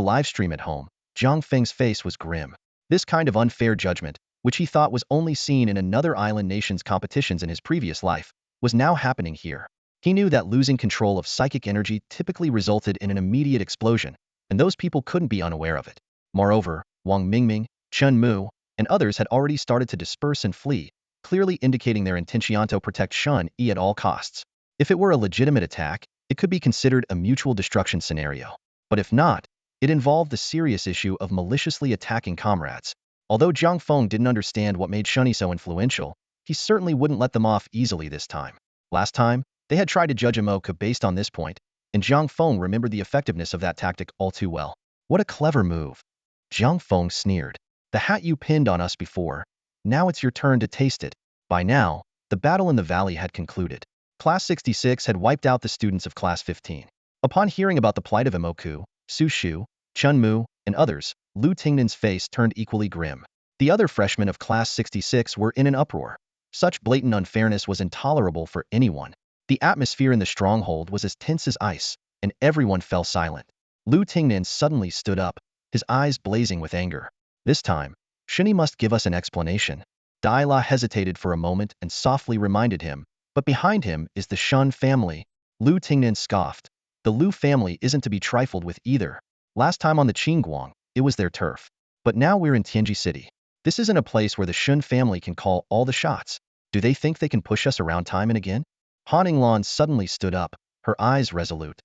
live stream at home, Jiang Feng's face was grim. This kind of unfair judgment, which he thought was only seen in another island nation's competitions in his previous life, was now happening here. He knew that losing control of psychic energy typically resulted in an immediate explosion, and those people couldn't be unaware of it. Moreover, Wang Mingming, Chen Mu, and others had already started to disperse and flee, clearly indicating their intention to protect Shun Yi at all costs. If it were a legitimate attack, it could be considered a mutual destruction scenario. But if not, it involved the serious issue of maliciously attacking comrades. Although Jiang Feng didn't understand what made Shun Yi so influential, he certainly wouldn't let them off easily this time. Last time, they had tried to judge awoke based on this point, and Jiang Feng remembered the effectiveness of that tactic all too well. What a clever move. Jiang Feng sneered. The hat you pinned on us before. Now it's your turn to taste it. By now, the battle in the valley had concluded. Class 66 had wiped out the students of Class 15. Upon hearing about the plight of Imoku, Su Shu, Chun Mu, and others, Lu Tingnan's face turned equally grim. The other freshmen of Class 66 were in an uproar. Such blatant unfairness was intolerable for anyone. The atmosphere in the stronghold was as tense as ice, and everyone fell silent. Lu Tingnan suddenly stood up, his eyes blazing with anger. This time, Shun Yi must give us an explanation. Dai La hesitated for a moment and softly reminded him, but behind him is the Shun family. Lu Tingnan scoffed. The Lu family isn't to be trifled with either. Last time on the Qingguang, it was their turf. But now we're in Tianji City. This isn't a place where the Shun family can call all the shots. Do they think they can push us around time and again? Han Yinglan suddenly stood up, her eyes resolute.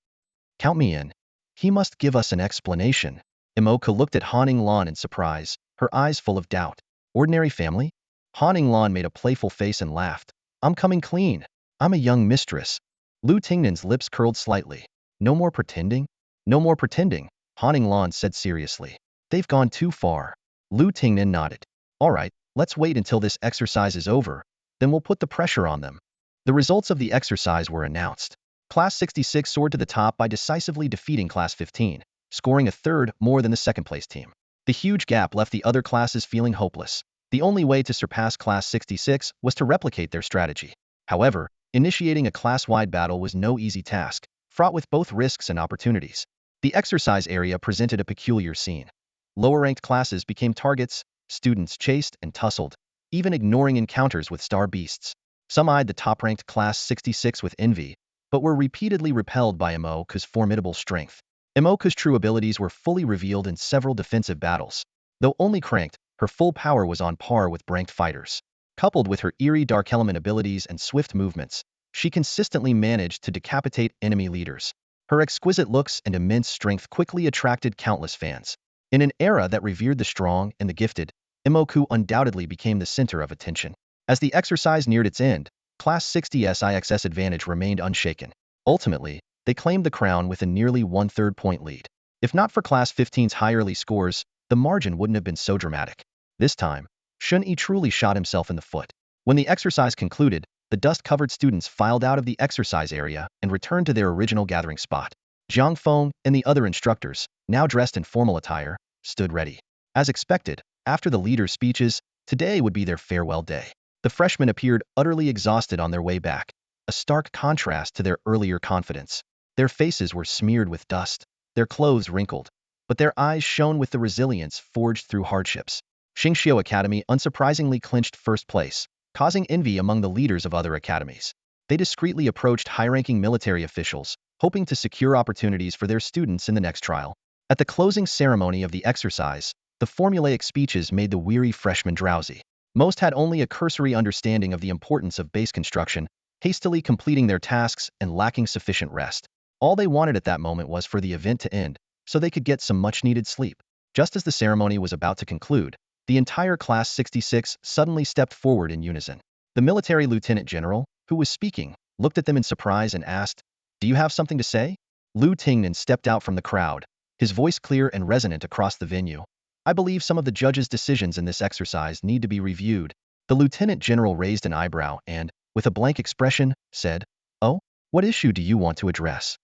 Count me in. He must give us an explanation. Imoka looked at Han Yinglan in surprise, her eyes full of doubt. Ordinary family? Han Yinglan made a playful face and laughed. I'm coming clean. I'm a young mistress. Lu Tingnan's lips curled slightly. No more pretending? No more pretending, Han Yinglan said seriously. They've gone too far. Lu Tingnan nodded. All right, let's wait until this exercise is over, then we'll put the pressure on them. The results of the exercise were announced. Class 66 soared to the top by decisively defeating Class 15, scoring a third more than the second-place team. The huge gap left the other classes feeling hopeless. The only way to surpass Class 66 was to replicate their strategy. However, initiating a class-wide battle was no easy task, fraught with both risks and opportunities. The exercise area presented a peculiar scene. Lower-ranked classes became targets, students chased and tussled, even ignoring encounters with star beasts. Some eyed the top-ranked Class 66 with envy, but were repeatedly repelled by Imoka's formidable strength. Imoka's true abilities were fully revealed in several defensive battles. Though only cranked, her full power was on par with ranked fighters. Coupled with her eerie dark element abilities and swift movements, she consistently managed to decapitate enemy leaders. Her exquisite looks and immense strength quickly attracted countless fans. In an era that revered the strong and the gifted, Imoku undoubtedly became the center of attention. As the exercise neared its end, Class 60's IXS advantage remained unshaken. Ultimately, they claimed the crown with a nearly one-third point lead. If not for Class 15's high early scores, the margin wouldn't have been so dramatic. This time, Shun Yi truly shot himself in the foot. When the exercise concluded, the dust-covered students filed out of the exercise area and returned to their original gathering spot. Jiang Feng and the other instructors, now dressed in formal attire, stood ready. As expected, after the leaders' speeches, today would be their farewell day. The freshmen appeared utterly exhausted on their way back, a stark contrast to their earlier confidence. Their faces were smeared with dust, their clothes wrinkled, but their eyes shone with the resilience forged through hardships. Xingxiu Academy unsurprisingly clinched first place, causing envy among the leaders of other academies. They discreetly approached high-ranking military officials, hoping to secure opportunities for their students in the next trial. At the closing ceremony of the exercise, the formulaic speeches made the weary freshmen drowsy. Most had only a cursory understanding of the importance of base construction, hastily completing their tasks and lacking sufficient rest. All they wanted at that moment was for the event to end, so they could get some much-needed sleep. Just as the ceremony was about to conclude, the entire Class 66 suddenly stepped forward in unison. The military lieutenant general, who was speaking, looked at them in surprise and asked, "Do you have something to say?" Lu Tingnan stepped out from the crowd, his voice clear and resonant across the venue. "I believe some of the judges' decisions in this exercise need to be reviewed." The lieutenant general raised an eyebrow and, with a blank expression, said, "Oh, what issue do you want to address?"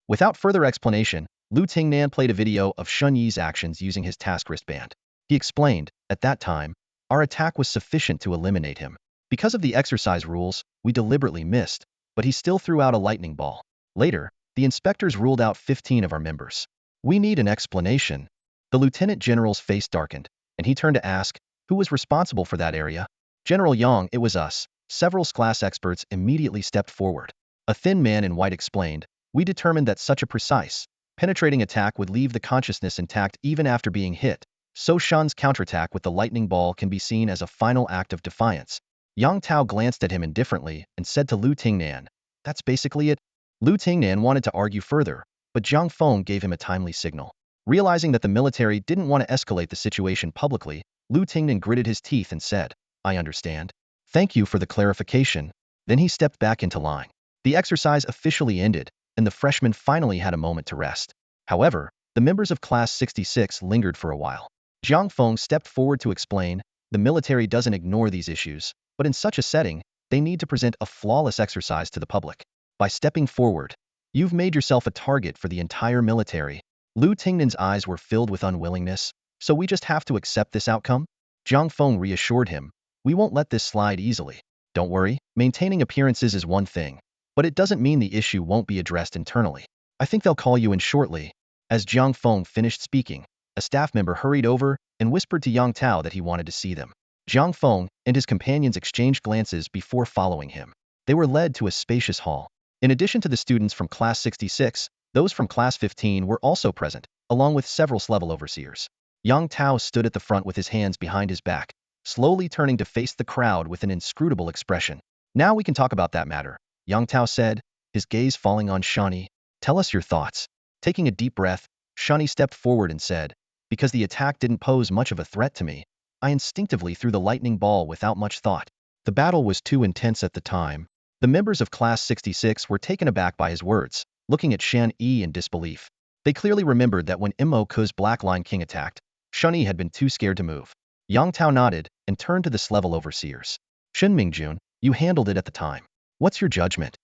Without further explanation, Lu Tingnan played a video of Shun Yi's actions using his task wristband. He explained, at that time, Our attack was sufficient to eliminate him. Because of the exercise rules, we deliberately missed, but he still threw out a lightning ball. Later, the inspectors ruled out 15 of our members. We need an explanation. The lieutenant general's face darkened, and he turned to ask, who was responsible for that area? General Yang, it was us. Several class experts immediately stepped forward. A thin man in white explained, we determined that such a precise, penetrating attack would leave the consciousness intact even after being hit. So Shan's counterattack with the lightning ball can be seen as a final act of defiance. Yang Tao glanced at him indifferently and said to Lu Tingnan, that's basically it. Lu Tingnan wanted to argue further, but Jiang Feng gave him a timely signal. Realizing that the military didn't want to escalate the situation publicly, Lu Tingnan gritted his teeth and said, I understand. Thank you for the clarification. Then he stepped back into line. The exercise officially ended, and the freshmen finally had a moment to rest. However, the members of Class 66 lingered for a while. Jiang Feng stepped forward to explain, the military doesn't ignore these issues, but in such a setting, they need to present a flawless exercise to the public. By stepping forward, you've made yourself a target for the entire military. Lu Tingnan's eyes were filled with unwillingness, so we just have to accept this outcome? Jiang Feng reassured him, we won't let this slide easily. Don't worry, maintaining appearances is one thing, but it doesn't mean the issue won't be addressed internally. I think they'll call you in shortly. As Jiang Feng finished speaking, a staff member hurried over and whispered to Yang Tao that he wanted to see them. Jiang Feng and his companions exchanged glances before following him. They were led to a spacious hall. In addition to the students from Class 66, those from Class 15 were also present, along with several level overseers. Yang Tao stood at the front with his hands behind his back, slowly turning to face the crowd with an inscrutable expression. Now we can talk about that matter, Yang Tao said, his gaze falling on Shani. Tell us your thoughts. Taking a deep breath, Shani stepped forward and said, because the attack didn't pose much of a threat to me, I instinctively threw the lightning ball without much thought. The battle was too intense at the time. The members of Class 66 were taken aback by his words, looking at Shan Yi in disbelief. They clearly remembered that when Imoku's Black Line King attacked, Shun Yi had been too scared to move. Yang Tao nodded and turned to the level overseers. Shin Mingjun, you handled it at the time. What's your judgment?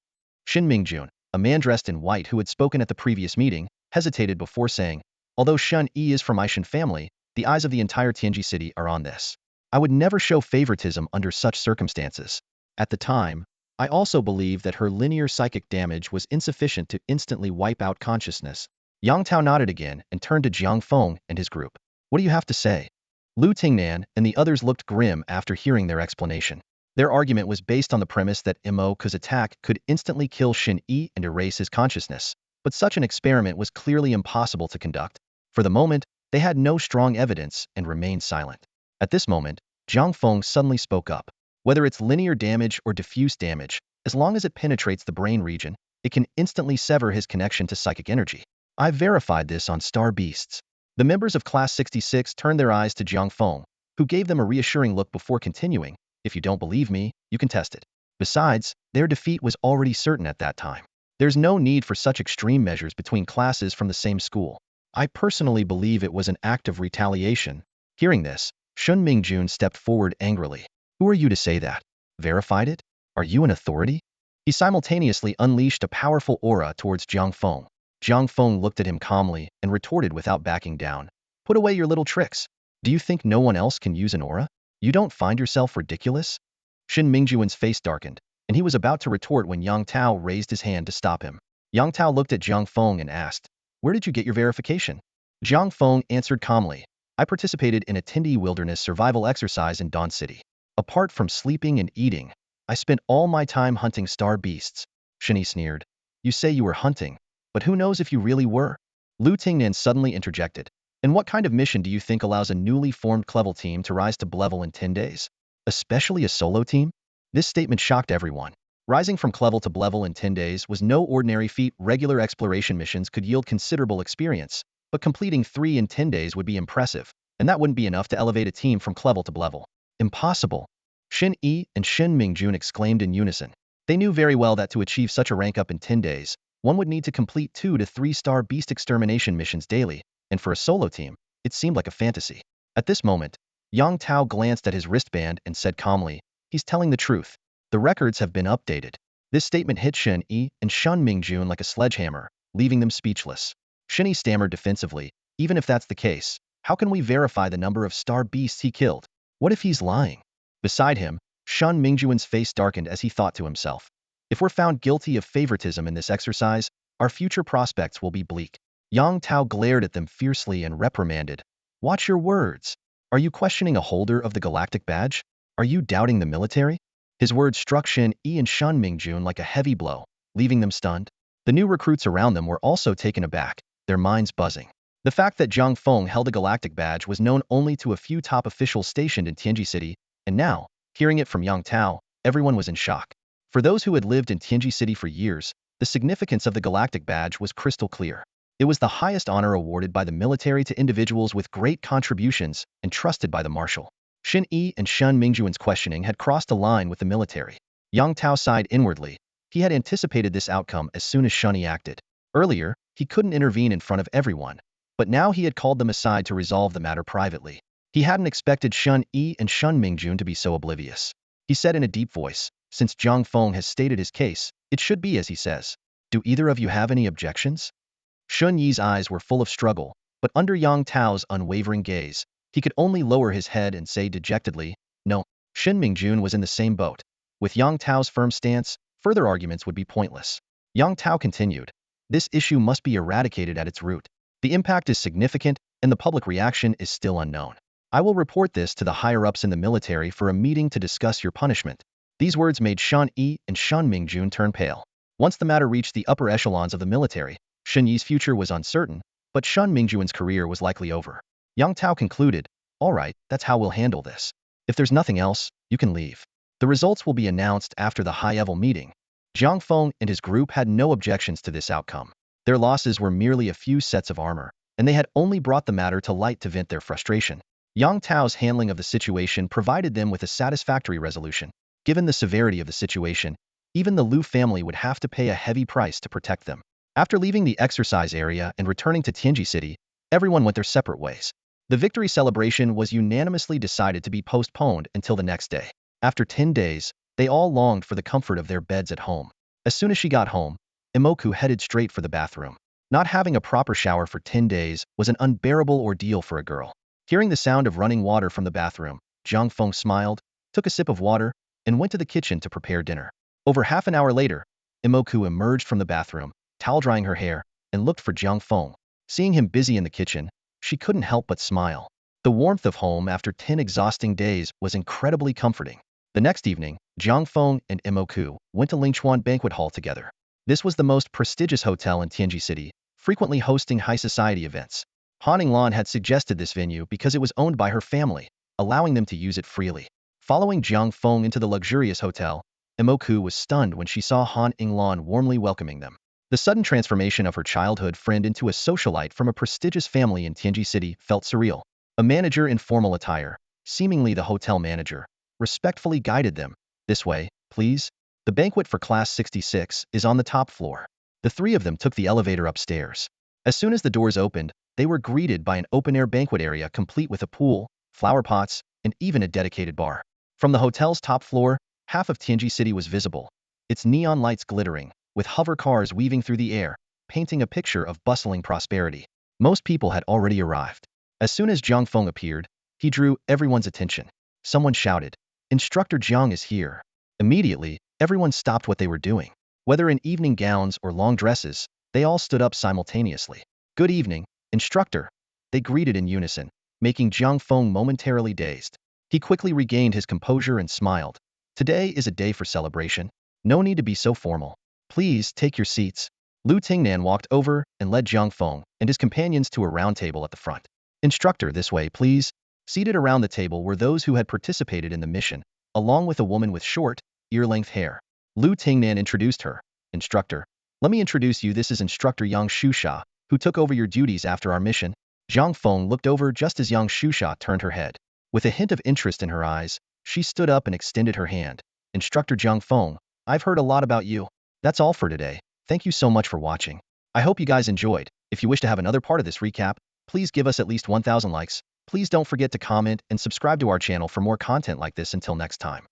Shin Mingjun, a man dressed in white who had spoken at the previous meeting, hesitated before saying, although Shun Yi is from Aishan family, the eyes of the entire Tianji city are on this. I would never show favoritism under such circumstances. At the time, I also believe that her linear psychic damage was insufficient to instantly wipe out consciousness. Yang Tao nodded again and turned to Jiang Feng and his group. What do you have to say? Lu Tingnan and the others looked grim after hearing their explanation. Their argument was based on the premise that Imoku's attack could instantly kill Shin Yi and erase his consciousness, but such an experiment was clearly impossible to conduct. For the moment, they had no strong evidence and remained silent. At this moment, Jiang Feng suddenly spoke up. Whether it's linear damage or diffuse damage, as long as it penetrates the brain region, it can instantly sever his connection to psychic energy. I've verified this on Star Beasts. The members of Class 66 turned their eyes to Jiang Feng, who gave them a reassuring look before continuing, if you don't believe me, you can test it. Besides, their defeat was already certain at that time. There's no need for such extreme measures between classes from the same school. I personally believe it was an act of retaliation. Hearing this, Shun Mingjun stepped forward angrily. Who are you to say that? Verified it? Are you an authority? He simultaneously unleashed a powerful aura towards Jiang Feng. Jiang Feng looked at him calmly and retorted without backing down. Put away your little tricks. Do you think no one else can use an aura? You don't find yourself ridiculous? Shin Mingjuan's face darkened, and he was about to retort when Yang Tao raised his hand to stop him. Yang Tao looked at Jiang Feng and asked, where did you get your verification? Jiang Feng answered calmly, I participated in a Tindi wilderness survival exercise in Dawn City. Apart from sleeping and eating, I spent all my time hunting star beasts. Shini sneered. You say you were hunting, but who knows if you really were? Lu Tingnan suddenly interjected. And what kind of mission do you think allows a newly formed Clevel team to rise to level in 10 days? Especially a solo team? This statement shocked everyone. Rising from Clevel to level in 10 days was no ordinary feat. Regular exploration missions could yield considerable experience, but completing 3 in 10 days would be impressive, and that wouldn't be enough to elevate a team from Clevel to level. Impossible. Shin Yi and Shin Mingjun exclaimed in unison. They knew very well that to achieve such a rank up in 10 days, one would need to complete 2 to 3 star beast extermination missions daily, and for a solo team, it seemed like a fantasy. At this moment, Yang Tao glanced at his wristband and said calmly, he's telling the truth. The records have been updated. This statement hit Shin Yi and Shun Mingjun like a sledgehammer, leaving them speechless. Shin Yi stammered defensively, even if that's the case, how can we verify the number of star beasts he killed? What if he's lying? Beside him, Shun Mingjuan's face darkened as he thought to himself. If we're found guilty of favoritism in this exercise, our future prospects will be bleak. Yang Tao glared at them fiercely and reprimanded. Watch your words. Are you questioning a holder of the galactic badge? Are you doubting the military? His words struck Shin Yi and Shun Mingjun like a heavy blow, leaving them stunned. The new recruits around them were also taken aback, their minds buzzing. The fact that Jiang Feng held a galactic badge was known only to a few top officials stationed in Tianji City, and now, hearing it from Yang Tao, everyone was in shock. For those who had lived in Tianji City for years, the significance of the galactic badge was crystal clear. It was the highest honor awarded by the military to individuals with great contributions and trusted by the marshal. Shin Yi and Shun Mingjuan's questioning had crossed a line with the military. Yang Tao sighed inwardly. He had anticipated this outcome as soon as Shun Yi acted. Earlier, he couldn't intervene in front of everyone, but now he had called them aside to resolve the matter privately. He hadn't expected Shun Yi and Shun Mingjun to be so oblivious. He said in a deep voice, since Jiang Feng has stated his case, it should be as he says. Do either of you have any objections? Shun Yi's eyes were full of struggle, but under Yang Tao's unwavering gaze, he could only lower his head and say dejectedly, no. Shin Mingjun was in the same boat. With Yang Tao's firm stance, further arguments would be pointless. Yang Tao continued, this issue must be eradicated at its root. The impact is significant, and the public reaction is still unknown. I will report this to the higher-ups in the military for a meeting to discuss your punishment. These words made Shun Yi and Shun Mingjun turn pale. Once the matter reached the upper echelons of the military, Shin Yi's future was uncertain, but Shun Mingjuan's career was likely over. Yang Tao concluded, all right, that's how we'll handle this. If there's nothing else, you can leave. The results will be announced after the high-level meeting. Jiang Feng and his group had no objections to this outcome. Their losses were merely a few sets of armor, and they had only brought the matter to light to vent their frustration. Yang Tao's handling of the situation provided them with a satisfactory resolution. Given the severity of the situation, even the Liu family would have to pay a heavy price to protect them. After leaving the exercise area and returning to Tianji City, everyone went their separate ways. The victory celebration was unanimously decided to be postponed until the next day. After 10 days, they all longed for the comfort of their beds at home. As soon as she got home, Imoku headed straight for the bathroom. Not having a proper shower for 10 days was an unbearable ordeal for a girl. Hearing the sound of running water from the bathroom, Jiang Feng smiled, took a sip of water, and went to the kitchen to prepare dinner. Over half an hour later, Imoku emerged from the bathroom, towel-drying her hair, and looked for Jiang Feng. Seeing him busy in the kitchen, she couldn't help but smile. The warmth of home after 10 exhausting days was incredibly comforting. The next evening, Jiang Feng and Imoku went to Lingchuan Banquet Hall together. This was the most prestigious hotel in Tianji City, frequently hosting high society events. Han Yinglan had suggested this venue because it was owned by her family, allowing them to use it freely. Following Jiang Feng into the luxurious hotel, Imoku was stunned when she saw Han Yinglan warmly welcoming them. The sudden transformation of her childhood friend into a socialite from a prestigious family in Tianji City felt surreal. A manager in formal attire, seemingly the hotel manager, respectfully guided them. This way, please. The banquet for Class 66 is on the top floor. The three of them took the elevator upstairs. As soon as the doors opened, they were greeted by an open-air banquet area complete with a pool, flower pots, and even a dedicated bar. From the hotel's top floor, half of Tianji City was visible, its neon lights glittering, with hover cars weaving through the air, painting a picture of bustling prosperity. Most people had already arrived. As soon as Jiang Feng appeared, he drew everyone's attention. Someone shouted, "Instructor Jiang is here." Immediately, everyone stopped what they were doing. Whether in evening gowns or long dresses, they all stood up simultaneously. "Good evening, instructor," they greeted in unison, making Jiang Feng momentarily dazed. He quickly regained his composure and smiled. "Today is a day for celebration. No need to be so formal. Please take your seats." Lu Tingnan walked over and led Jiang Feng and his companions to a round table at the front. "Instructor, this way, please." Seated around the table were those who had participated in the mission, along with a woman with short, ear-length hair. Lu Tingnan introduced her. "Instructor, let me introduce you. This is Instructor Yang Shusha, who took over your duties after our mission." Jiang Feng looked over just as Yang Shusha turned her head. With a hint of interest in her eyes, she stood up and extended her hand. "Instructor Jiang Feng, I've heard a lot about you. That's all for today. Thank you so much for watching. I hope you guys enjoyed. If you wish to have another part of this recap, please give us at least 1,000 likes. Please don't forget to comment and subscribe to our channel for more content like this. Until next time.